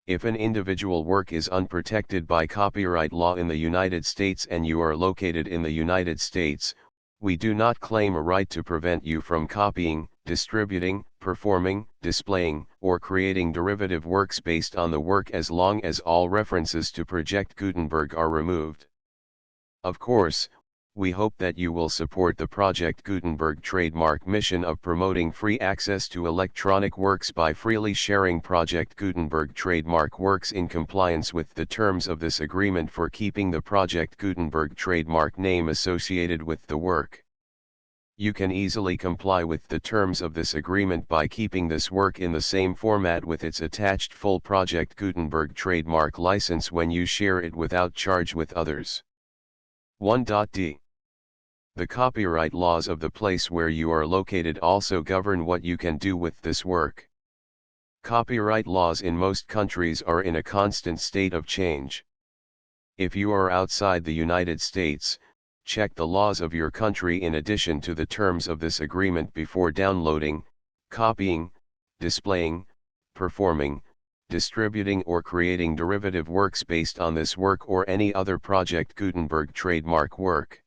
If an individual work is unprotected by copyright law in the United States and you are located in the United States, we do not claim a right to prevent you from copying, distributing, performing, displaying, or creating derivative works based on the work as long as all references to Project Gutenberg are removed. Of course, we hope that you will support the Project Gutenberg trademark mission of promoting free access to electronic works by freely sharing Project Gutenberg trademark works in compliance with the terms of this agreement for keeping the Project Gutenberg trademark name associated with the work. You can easily comply with the terms of this agreement by keeping this work in the same format with its attached full Project Gutenberg trademark license when you share it without charge with others. 1.d. The copyright laws of the place where you are located also govern what you can do with this work. Copyright laws in most countries are in a constant state of change. If you are outside the United States, check the laws of your country in addition to the terms of this agreement before downloading, copying, displaying, performing, distributing or creating derivative works based on this work or any other Project Gutenberg trademark work.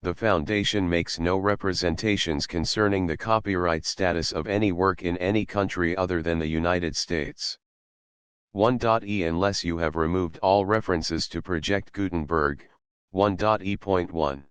The Foundation makes no representations concerning the copyright status of any work in any country other than the United States. 1.e. Unless you have removed all references to Project Gutenberg, 1.e.1.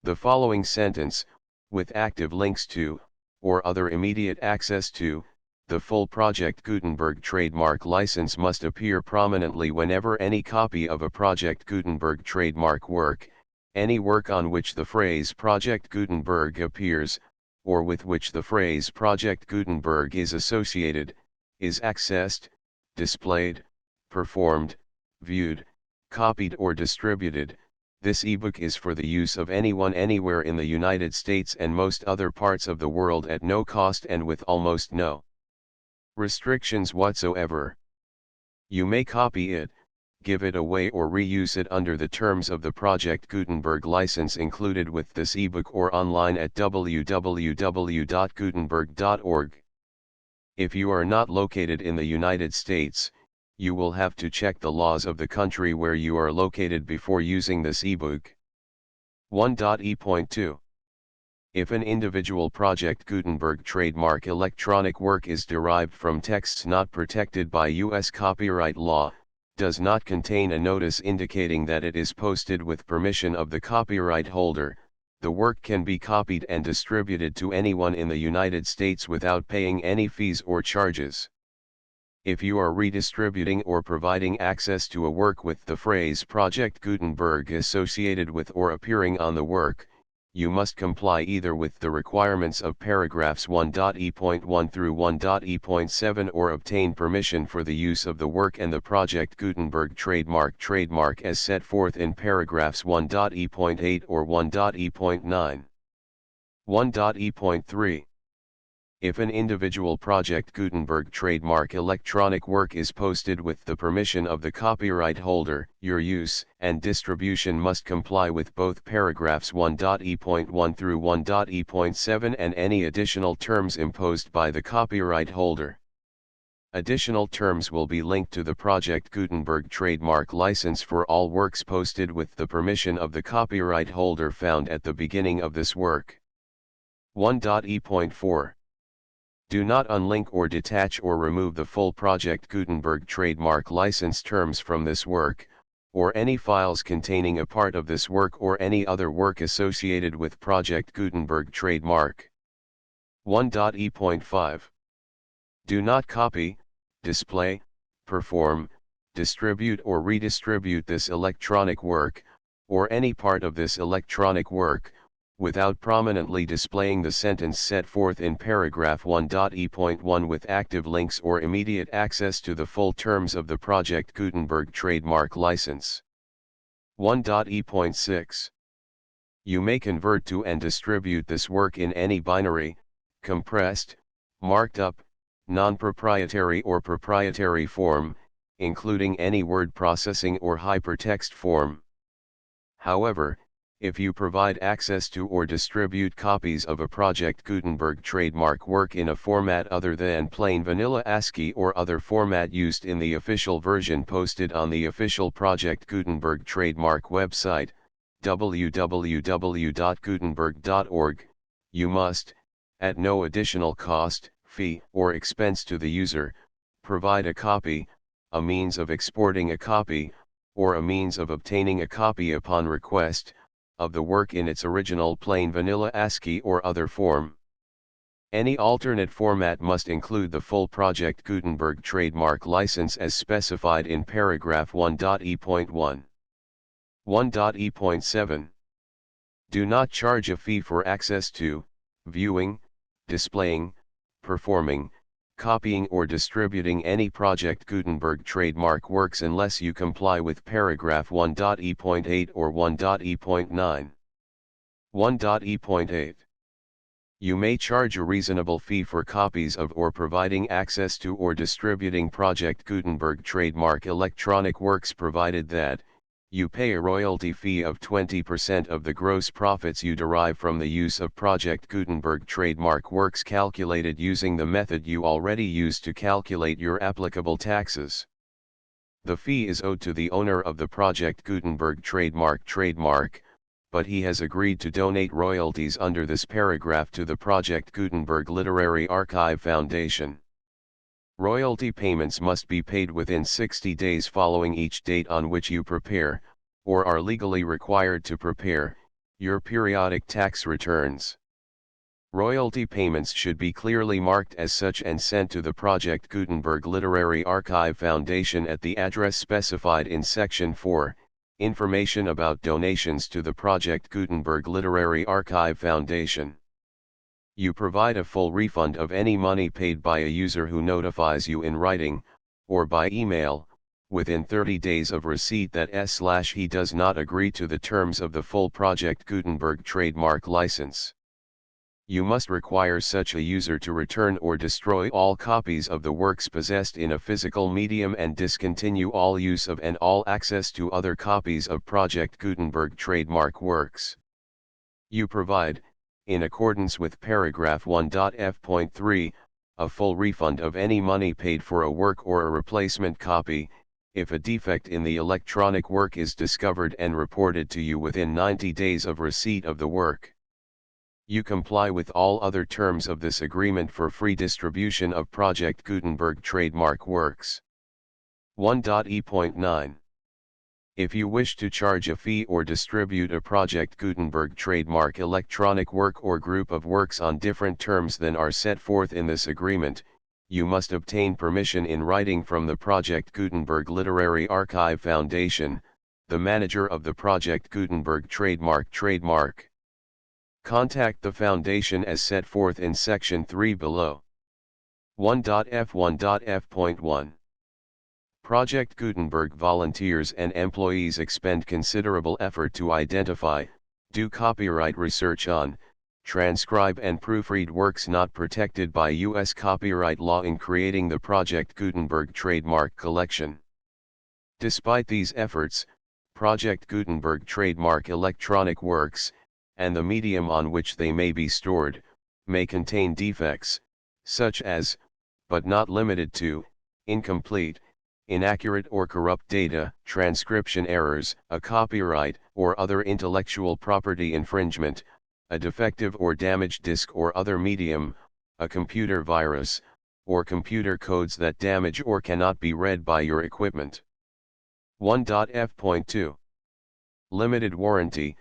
The following sentence, with active links to, or other immediate access to, the full Project Gutenberg trademark license must appear prominently whenever any copy of a Project Gutenberg trademark work, any work on which the phrase Project Gutenberg appears, or with which the phrase Project Gutenberg is associated, is accessed, displayed, performed, viewed, copied or distributed. This ebook is for the use of anyone anywhere in the United States and most other parts of the world at no cost and with almost no restrictions whatsoever. You may copy it, give it away or reuse it under the terms of the Project Gutenberg license included with this ebook or online at www.gutenberg.org. If you are not located in the United States, you will have to check the laws of the country where you are located before using this ebook. 1.e.2. If an individual Project Gutenberg trademark electronic work is derived from texts not protected by U.S. copyright law, does not contain a notice indicating that it is posted with permission of the copyright holder, the work can be copied and distributed to anyone in the United States without paying any fees or charges. If you are redistributing or providing access to a work with the phrase Project Gutenberg associated with or appearing on the work, you must comply either with the requirements of paragraphs 1.e.1 through 1.e.7 or obtain permission for the use of the work and the Project Gutenberg trademark as set forth in paragraphs 1.e.8 or 1.e.9. 1.e.3. If an individual Project Gutenberg trademark electronic work is posted with the permission of the copyright holder, your use and distribution must comply with both paragraphs 1.e.1 through 1.e.7 and any additional terms imposed by the copyright holder. Additional terms will be linked to the Project Gutenberg trademark license for all works posted with the permission of the copyright holder found at the beginning of this work. 1.e.4. Do not unlink or detach or remove the full Project Gutenberg trademark license terms from this work, or any files containing a part of this work or any other work associated with Project Gutenberg trademark. 1.e.5. Do not copy, display, perform, distribute or redistribute this electronic work, or any part of this electronic work, without prominently displaying the sentence set forth in paragraph 1.e.1 with active links or immediate access to the full terms of the Project Gutenberg trademark license. 1.e.6. You may convert to and distribute this work in any binary, compressed, marked up, non-proprietary or proprietary form, including any word processing or hypertext form. However, if you provide access to or distribute copies of a Project Gutenberg trademark work in a format other than plain vanilla ASCII or other format used in the official version posted on the official Project Gutenberg trademark website, www.gutenberg.org, you must, at no additional cost, fee, or expense to the user, provide a copy, a means of exporting a copy, or a means of obtaining a copy upon request, of the work in its original plain vanilla ASCII or other form. Any alternate format must include the full Project Gutenberg trademark license as specified in paragraph 1.e.1. 1.e.7. Do not charge a fee for access to, viewing, displaying, performing, copying or distributing any Project Gutenberg trademark works unless you comply with paragraph 1.e.8 or 1.e.9. 1.e.8. You may charge a reasonable fee for copies of or providing access to or distributing Project Gutenberg trademark electronic works provided that, you pay a royalty fee of 20% of the gross profits you derive from the use of Project Gutenberg trademark works calculated using the method you already use to calculate your applicable taxes. The fee is owed to the owner of the Project Gutenberg trademark, but he has agreed to donate royalties under this paragraph to the Project Gutenberg Literary Archive Foundation. Royalty payments must be paid within 60 days following each date on which you prepare, or are legally required to prepare, your periodic tax returns. Royalty payments should be clearly marked as such and sent to the Project Gutenberg Literary Archive Foundation at the address specified in Section 4, Information about donations to the Project Gutenberg Literary Archive Foundation. You provide a full refund of any money paid by a user who notifies you in writing, or by email, within 30 days of receipt that he does not agree to the terms of the full Project Gutenberg trademark license. You must require such a user to return or destroy all copies of the works possessed in a physical medium and discontinue all use of and all access to other copies of Project Gutenberg trademark works. You provide, in accordance with paragraph 1.f.3, a full refund of any money paid for a work or a replacement copy, if a defect in the electronic work is discovered and reported to you within 90 days of receipt of the work. You comply with all other terms of this agreement for free distribution of Project Gutenberg trademark works. 1.e.9. If you wish to charge a fee or distribute a Project Gutenberg trademark electronic work or group of works on different terms than are set forth in this agreement, you must obtain permission in writing from the Project Gutenberg Literary Archive Foundation, the manager of the Project Gutenberg trademark. Contact the Foundation as set forth in Section 3 below. 1.f1.f.1. Project Gutenberg volunteers and employees expend considerable effort to identify, do copyright research on, transcribe and proofread works not protected by U.S. copyright law in creating the Project Gutenberg trademark collection. Despite these efforts, Project Gutenberg trademark electronic works, and the medium on which they may be stored, may contain defects, such as, but not limited to, incomplete, inaccurate or corrupt data, transcription errors, a copyright or other intellectual property infringement, a defective or damaged disk or other medium, a computer virus, or computer codes that damage or cannot be read by your equipment. 1.f.2. Limited warranty,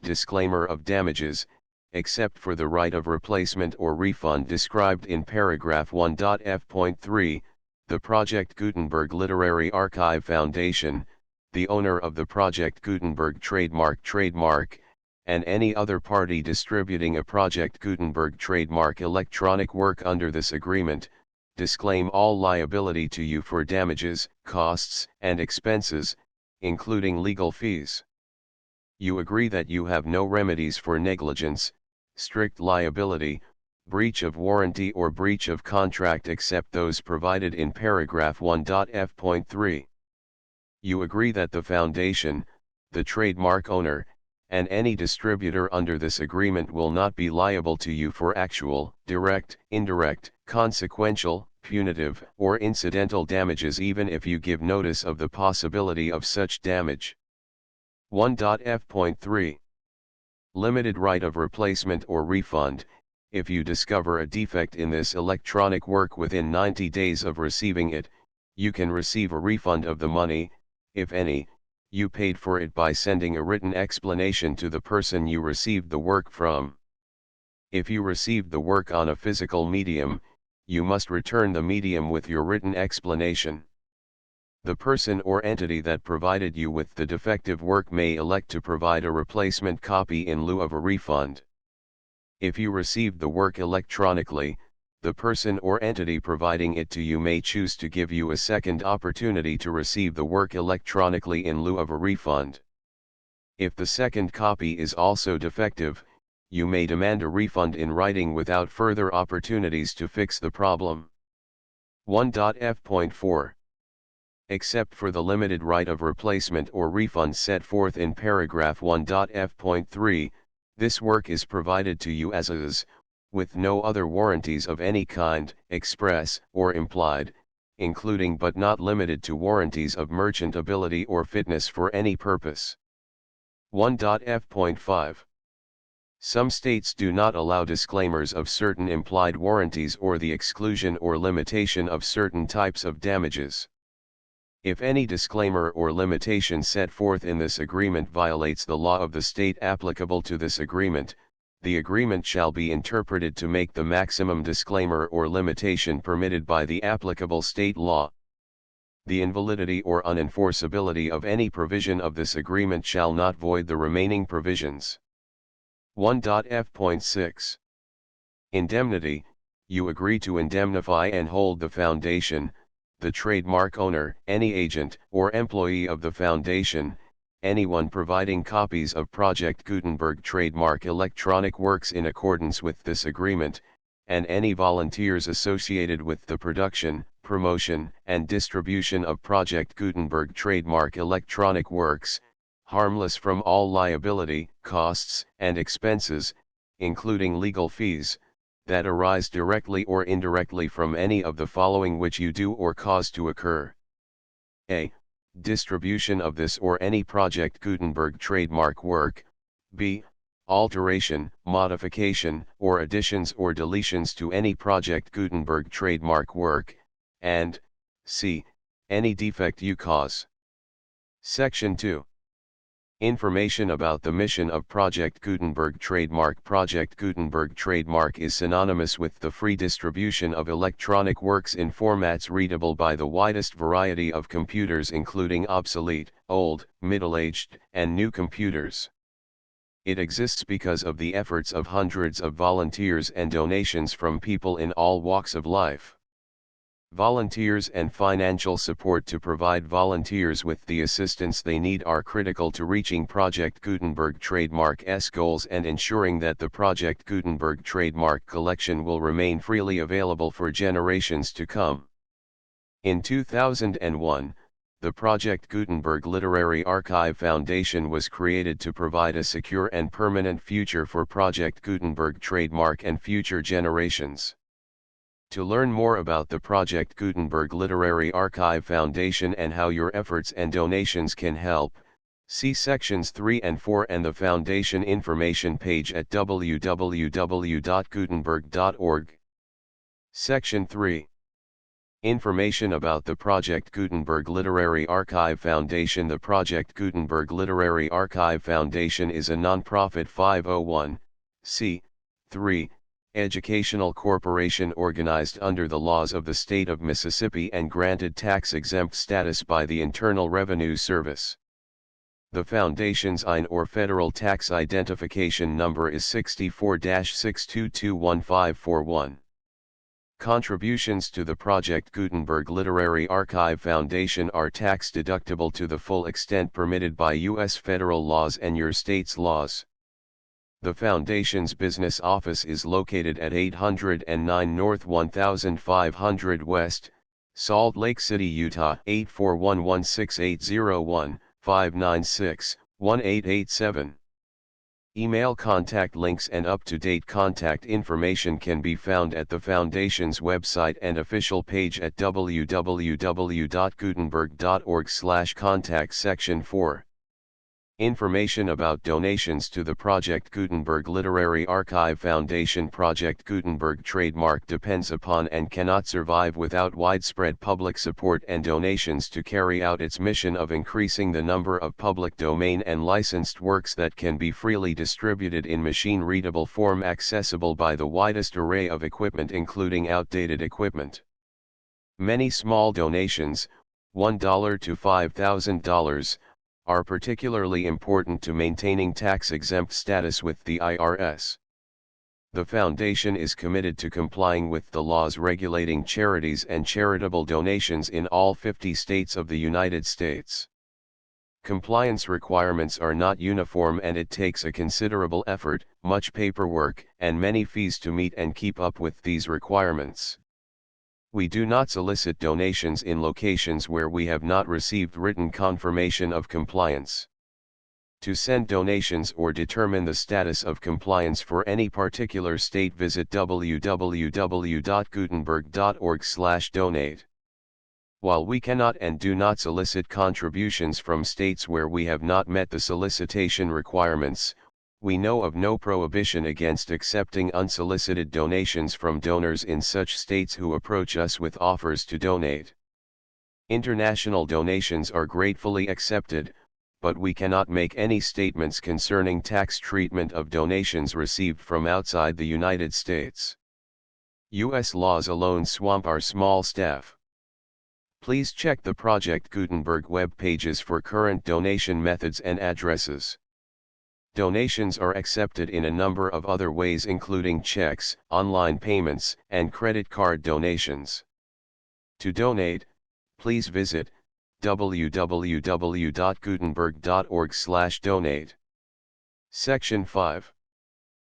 disclaimer of damages, except for the right of replacement or refund described in paragraph 1.f.3, the Project Gutenberg Literary Archive Foundation, the owner of the Project Gutenberg trademark, and any other party distributing a Project Gutenberg trademark electronic work under this agreement, disclaim all liability to you for damages, costs, and expenses, including legal fees. You agree that you have no remedies for negligence, strict liability, breach of warranty or breach of contract except those provided in paragraph 1.f.3. You agree that the Foundation, the trademark owner, and any distributor under this agreement will not be liable to you for actual, direct, indirect, consequential, punitive, or incidental damages even if you give notice of the possibility of such damage. 1.f.3. Limited right of replacement or refund. If you discover a defect in this electronic work within 90 days of receiving it, you can receive a refund of the money, if any, you paid for it by sending a written explanation to the person you received the work from. If you received the work on a physical medium, you must return the medium with your written explanation. The person or entity that provided you with the defective work may elect to provide a replacement copy in lieu of a refund. If you received the work electronically, the person or entity providing it to you may choose to give you a second opportunity to receive the work electronically in lieu of a refund. If the second copy is also defective, you may demand a refund in writing without further opportunities to fix the problem. 1.f.4. Except for the limited right of replacement or refund set forth in paragraph 1.f.3, this work is provided to you as is, with no other warranties of any kind, express or implied, including but not limited to warranties of merchantability or fitness for any purpose. 1.f.5. Some states do not allow disclaimers of certain implied warranties or the exclusion or limitation of certain types of damages. If any disclaimer or limitation set forth in this agreement violates the law of the state applicable to this agreement, the agreement shall be interpreted to make the maximum disclaimer or limitation permitted by the applicable state law. The invalidity or unenforceability of any provision of this agreement shall not void the remaining provisions. 1.f.6. Indemnity. You agree to indemnify and hold the Foundation, the trademark owner, any agent or employee of the Foundation, anyone providing copies of Project Gutenberg trademark electronic works in accordance with this agreement, and any volunteers associated with the production, promotion, and distribution of Project Gutenberg trademark electronic works, harmless from all liability, costs, and expenses, including legal fees, that arise directly or indirectly from any of the following which you do or cause to occur. A. Distribution of this or any Project Gutenberg trademark work. B. Alteration, modification, or additions or deletions to any Project Gutenberg trademark work, and C. Any defect you cause. Section 2. Information about the mission of Project Gutenberg trademark. Project Gutenberg trademark is synonymous with the free distribution of electronic works in formats readable by the widest variety of computers, including obsolete, old, middle-aged, and new computers. It exists because of the efforts of hundreds of volunteers and donations from people in all walks of life. Volunteers and financial support to provide volunteers with the assistance they need are critical to reaching Project Gutenberg trademark's goals and ensuring that the Project Gutenberg trademark collection will remain freely available for generations to come. In 2001, the Project Gutenberg Literary Archive Foundation was created to provide a secure and permanent future for Project Gutenberg trademark and future generations. To learn more about the Project Gutenberg Literary Archive Foundation and how your efforts and donations can help, see sections 3 and 4 and the Foundation information page at www.gutenberg.org. Section 3. Information about the Project Gutenberg Literary Archive Foundation. The Project Gutenberg Literary Archive Foundation is a non-profit 501(c)(3) educational corporation organized under the laws of the state of Mississippi and granted tax-exempt status by the Internal Revenue Service. The Foundation's IN or Federal Tax Identification Number is 64-6221541. Contributions to the Project Gutenberg Literary Archive Foundation are tax-deductible to the full extent permitted by U.S. federal laws and your state's laws. The Foundation's business office is located at 809 North 1500 West, Salt Lake City, Utah 841-16801-596-1887. Email contact links and up-to-date contact information can be found at the Foundation's website and official page at www.gutenberg.org/contact. Section 4. Information about donations to the Project Gutenberg Literary Archive Foundation. Project Gutenberg trademark depends upon and cannot survive without widespread public support and donations to carry out its mission of increasing the number of public domain and licensed works that can be freely distributed in machine-readable form accessible by the widest array of equipment, including outdated equipment. Many small donations, $1 to $5,000, are particularly important to maintaining tax-exempt status with the IRS. The Foundation is committed to complying with the laws regulating charities and charitable donations in all 50 states of the United States. Compliance requirements are not uniform and it takes a considerable effort, much paperwork, and many fees to meet and keep up with these requirements. We do not solicit donations in locations where we have not received written confirmation of compliance. To send donations or determine the status of compliance for any particular state, visit www.gutenberg.org/donate. While we cannot and do not solicit contributions from states where we have not met the solicitation requirements, we know of no prohibition against accepting unsolicited donations from donors in such states who approach us with offers to donate. International donations are gratefully accepted, but we cannot make any statements concerning tax treatment of donations received from outside the United States. U.S. laws alone swamp our small staff. Please check the Project Gutenberg web pages for current donation methods and addresses. Donations are accepted in a number of other ways, including checks, online payments, and credit card donations. To donate, please visit www.gutenberg.org/donate. Section 5.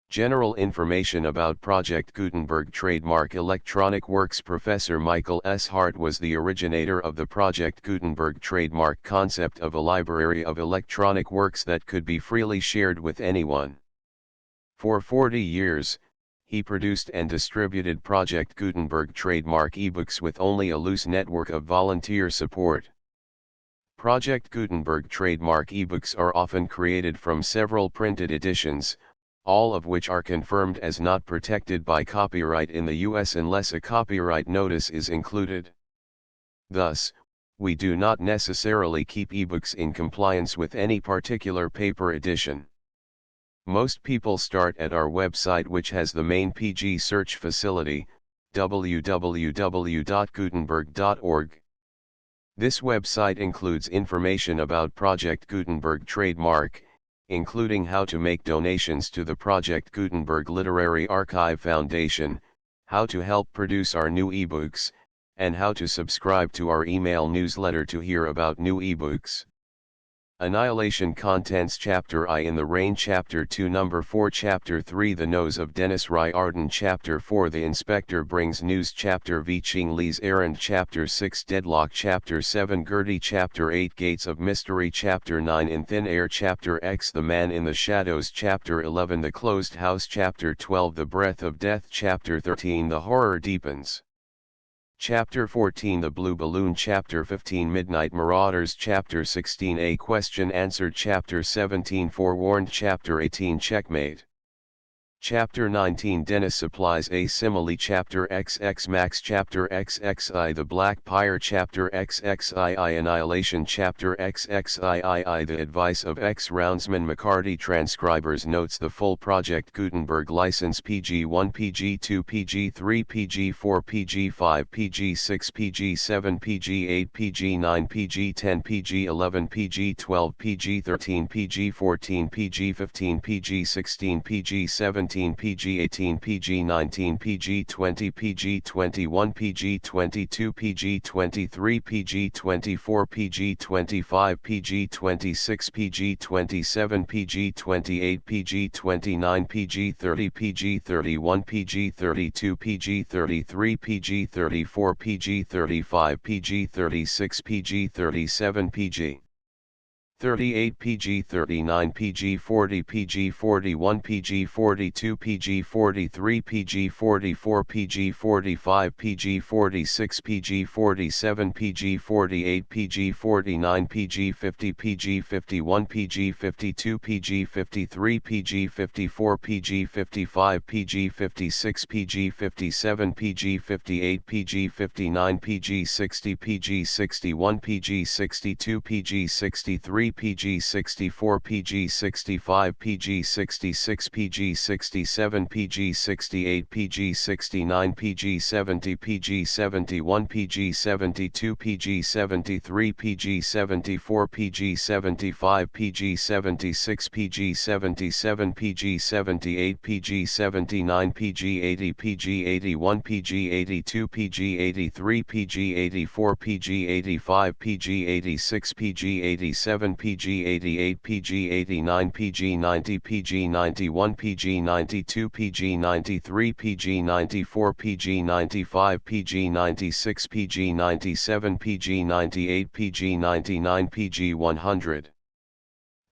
General information about Project Gutenberg Trademark Electronic Works. Professor Michael S. Hart was the originator of the Project Gutenberg trademark concept of a library of electronic works that could be freely shared with anyone. For 40 years, he produced and distributed Project Gutenberg trademark ebooks with only a loose network of volunteer support. Project Gutenberg trademark ebooks are often created from several printed editions, all of which are confirmed as not protected by copyright in the US unless a copyright notice is included. Thus, we do not necessarily keep ebooks in compliance with any particular paper edition. Most people start at our website, which has the main PG search facility, www.gutenberg.org. This website includes information about Project Gutenberg trademark, including how to make donations to the Project Gutenberg Literary Archive Foundation, how to help produce our new ebooks, and how to subscribe to our email newsletter to hear about new ebooks. Annihilation Contents Chapter I in the Rain Chapter 2 Number 4 Chapter 3 The Nose of Dennis Riordan Chapter 4 The Inspector Brings News Chapter V Ching Lee's Errand Chapter 6 Deadlock Chapter 7 Gertie Chapter 8 Gates of Mystery Chapter 9 In Thin Air Chapter X The Man in the Shadows Chapter 11 The Closed House Chapter 12 The Breath of Death Chapter 13 The Horror Deepens Chapter 14 The Blue Balloon Chapter 15 Midnight Marauders Chapter 16 A Question Answered Chapter 17 Forewarned Chapter 18 Checkmate Chapter 19 Dennis Supplies a Simile Chapter XX Max Chapter XXI The Black Pyre Chapter XXII Annihilation Chapter XXII The Advice of Ex-Roundsman McCarty Transcribers Notes The full Project Gutenberg License PG1 PG2 PG3 PG4 PG5 PG6 PG7 PG8 PG9 PG10 PG11 PG12 PG13 PG14 PG15 PG16 PG17 PG18 PG19 PG20 PG21 PG22 PG23 PG24 PG25 PG26 PG27 PG28 PG29 PG30 PG31 PG32 PG33 PG34 PG35 PG36 PG37 PG 38 PG39 PG40 PG41 PG42 PG43 PG44 PG45 PG46 PG47 PG48 PG49 PG50 PG51 PG52 PG53 PG54 PG55 PG56 PG57 PG58 PG59 PG60 PG61 PG62 PG63 PG64 PG65 PG66 PG67 PG68 PG69 PG70 PG71 PG72 PG73 PG74 PG75 PG76 PG77 PG78 PG79 PG80 PG81 PG82 PG83 PG84 PG85 PG86 PG87 PG88 PG89 PG90 PG91 PG92 PG93 PG94 PG95 PG96 PG97 PG98 PG99 PG100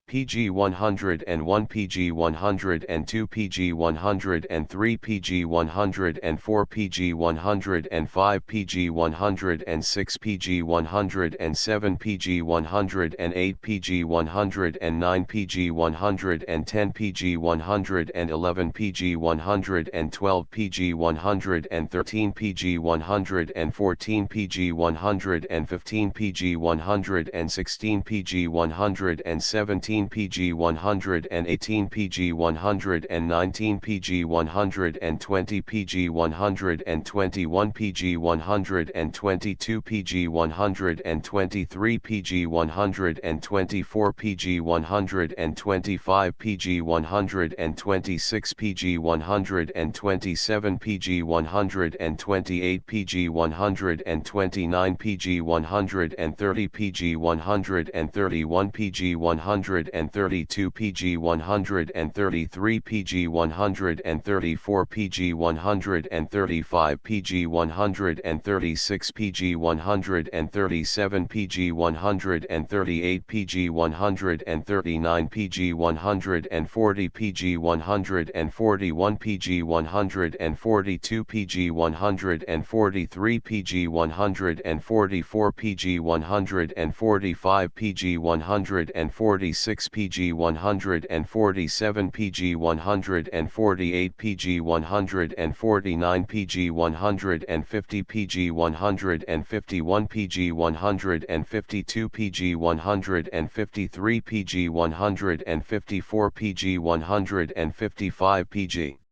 PG101 PG102 PG103 PG104 PG105 PG106 PG107 PG108 PG109 PG110 PG111 PG112 PG113 PG114 PG115 PG116 PG117 PG 118 PG 119 PG 120 PG 121 PG 122 PG 123 PG 124 PG 125 PG 126 PG 127 PG 128 PG 129 PG 130 PG 131 PG 132 PG 133 PG 134 PG 135 PG 136 PG 137 PG 138 PG 139 PG 140 PG 141 PG 142 PG 143 PG 144 PG 145 PG 146 PG 147 PG 148 PG 149 PG 150 PG 151 PG 152 PG 153 PG 154 PG 155 PG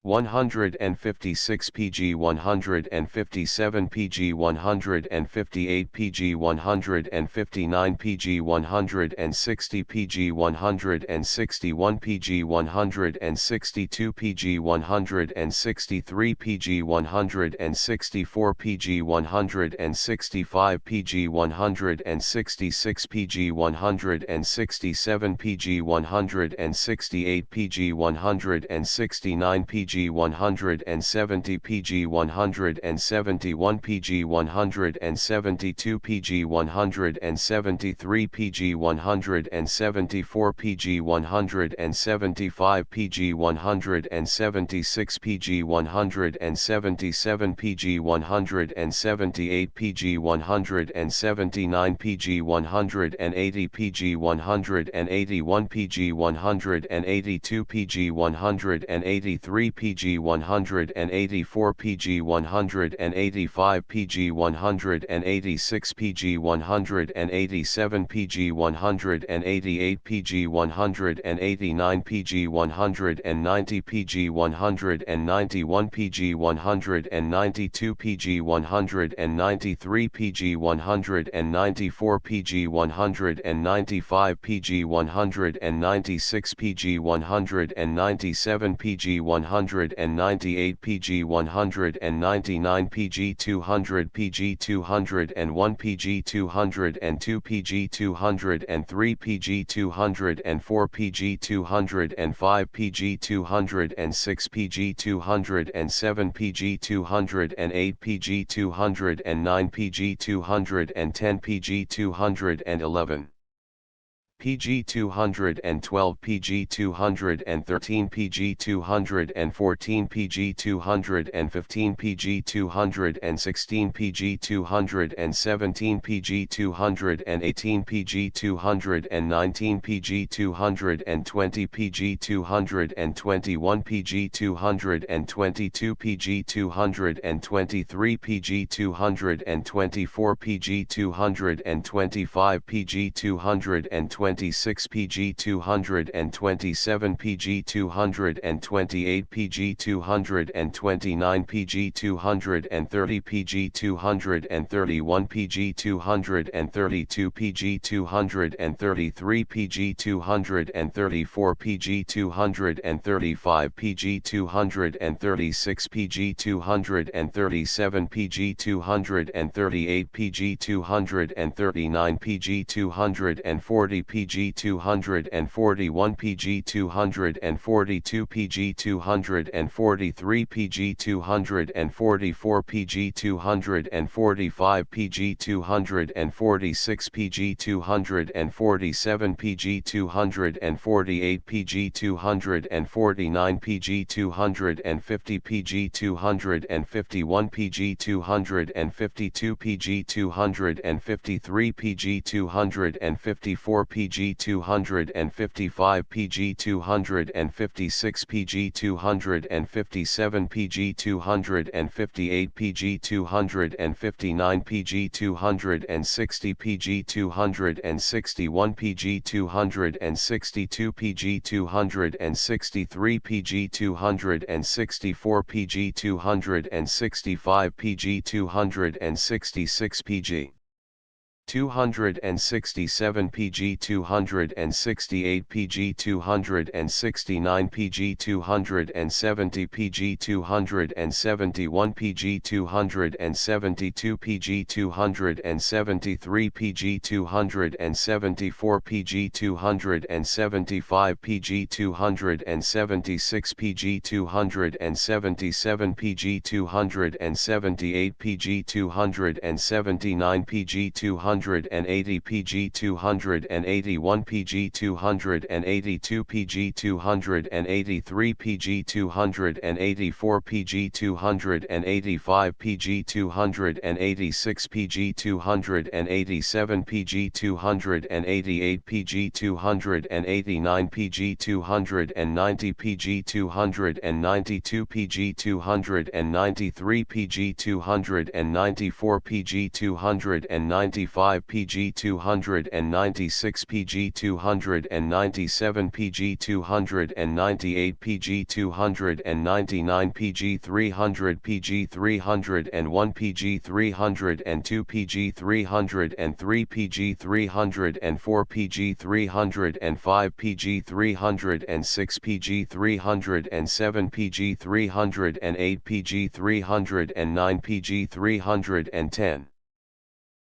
156 PG 157 PG 158 PG 159 PG 160 PG 161 PG 162 PG 163 PG 164 PG 165 PG 166 PG 167 PG 168 PG 169 PG 170 PG 171 PG 172 PG 173 PG 174 PG 175 PG 176 PG 177 PG 178 PG 179 PG 180 PG 181 PG 182 PG 183 PG 184 PG 185 PG 186 PG 187 PG 188 PG 189 PG 190 PG 191 PG 192 PG 193 PG 194 PG 195 PG 196 PG 197 PG 198 PG 199 PG 200 PG 201 PG 202 PG 203 PG 204 PG 205 PG 206 PG 207 PG 208 PG 209 PG 210 PG 211 PG 212 PG 213 PG 214 PG 215 PG 216 PG 217 PG 218 PG 219 PG 220 PG 221 PG 222 PG 223 PG 224 PG 225 PG 226 PG 227 PG 228 PG 229 PG 230 PG 231 PG 232 PG 233 PG 234 PG 235 PG 236 PG 237 PG 238 PG 239 PG 240 PG 241 PG 242 PG 243 PG 244 PG 245 PG 246 PG 247 PG 248 PG 249 PG 250 PG 251 PG 252 PG 253 PG 254 PG PG 255 PG 256 PG 257 PG 258 PG 259 PG 260 PG 261 PG 262 PG 263 PG 264 PG 265 PG 266 PG 267 PG 268 PG 269 PG 270 PG 271 PG 272 PG 273 PG 274 PG 275 PG 276 PG 277 PG 278 PG 279 PG 280 PG 281 PG 282 PG 283 PG 284 PG 285 PG 286 PG 287 PG 288 PG 289 PG 290 PG 292 PG 293 PG 294 PG 295 PG 296 PG 297 PG 298 PG 299 PG 300 PG 301 PG 302 PG 303 PG 304 PG 305 PG 306 PG 307 PG 308 PG 309 PG 310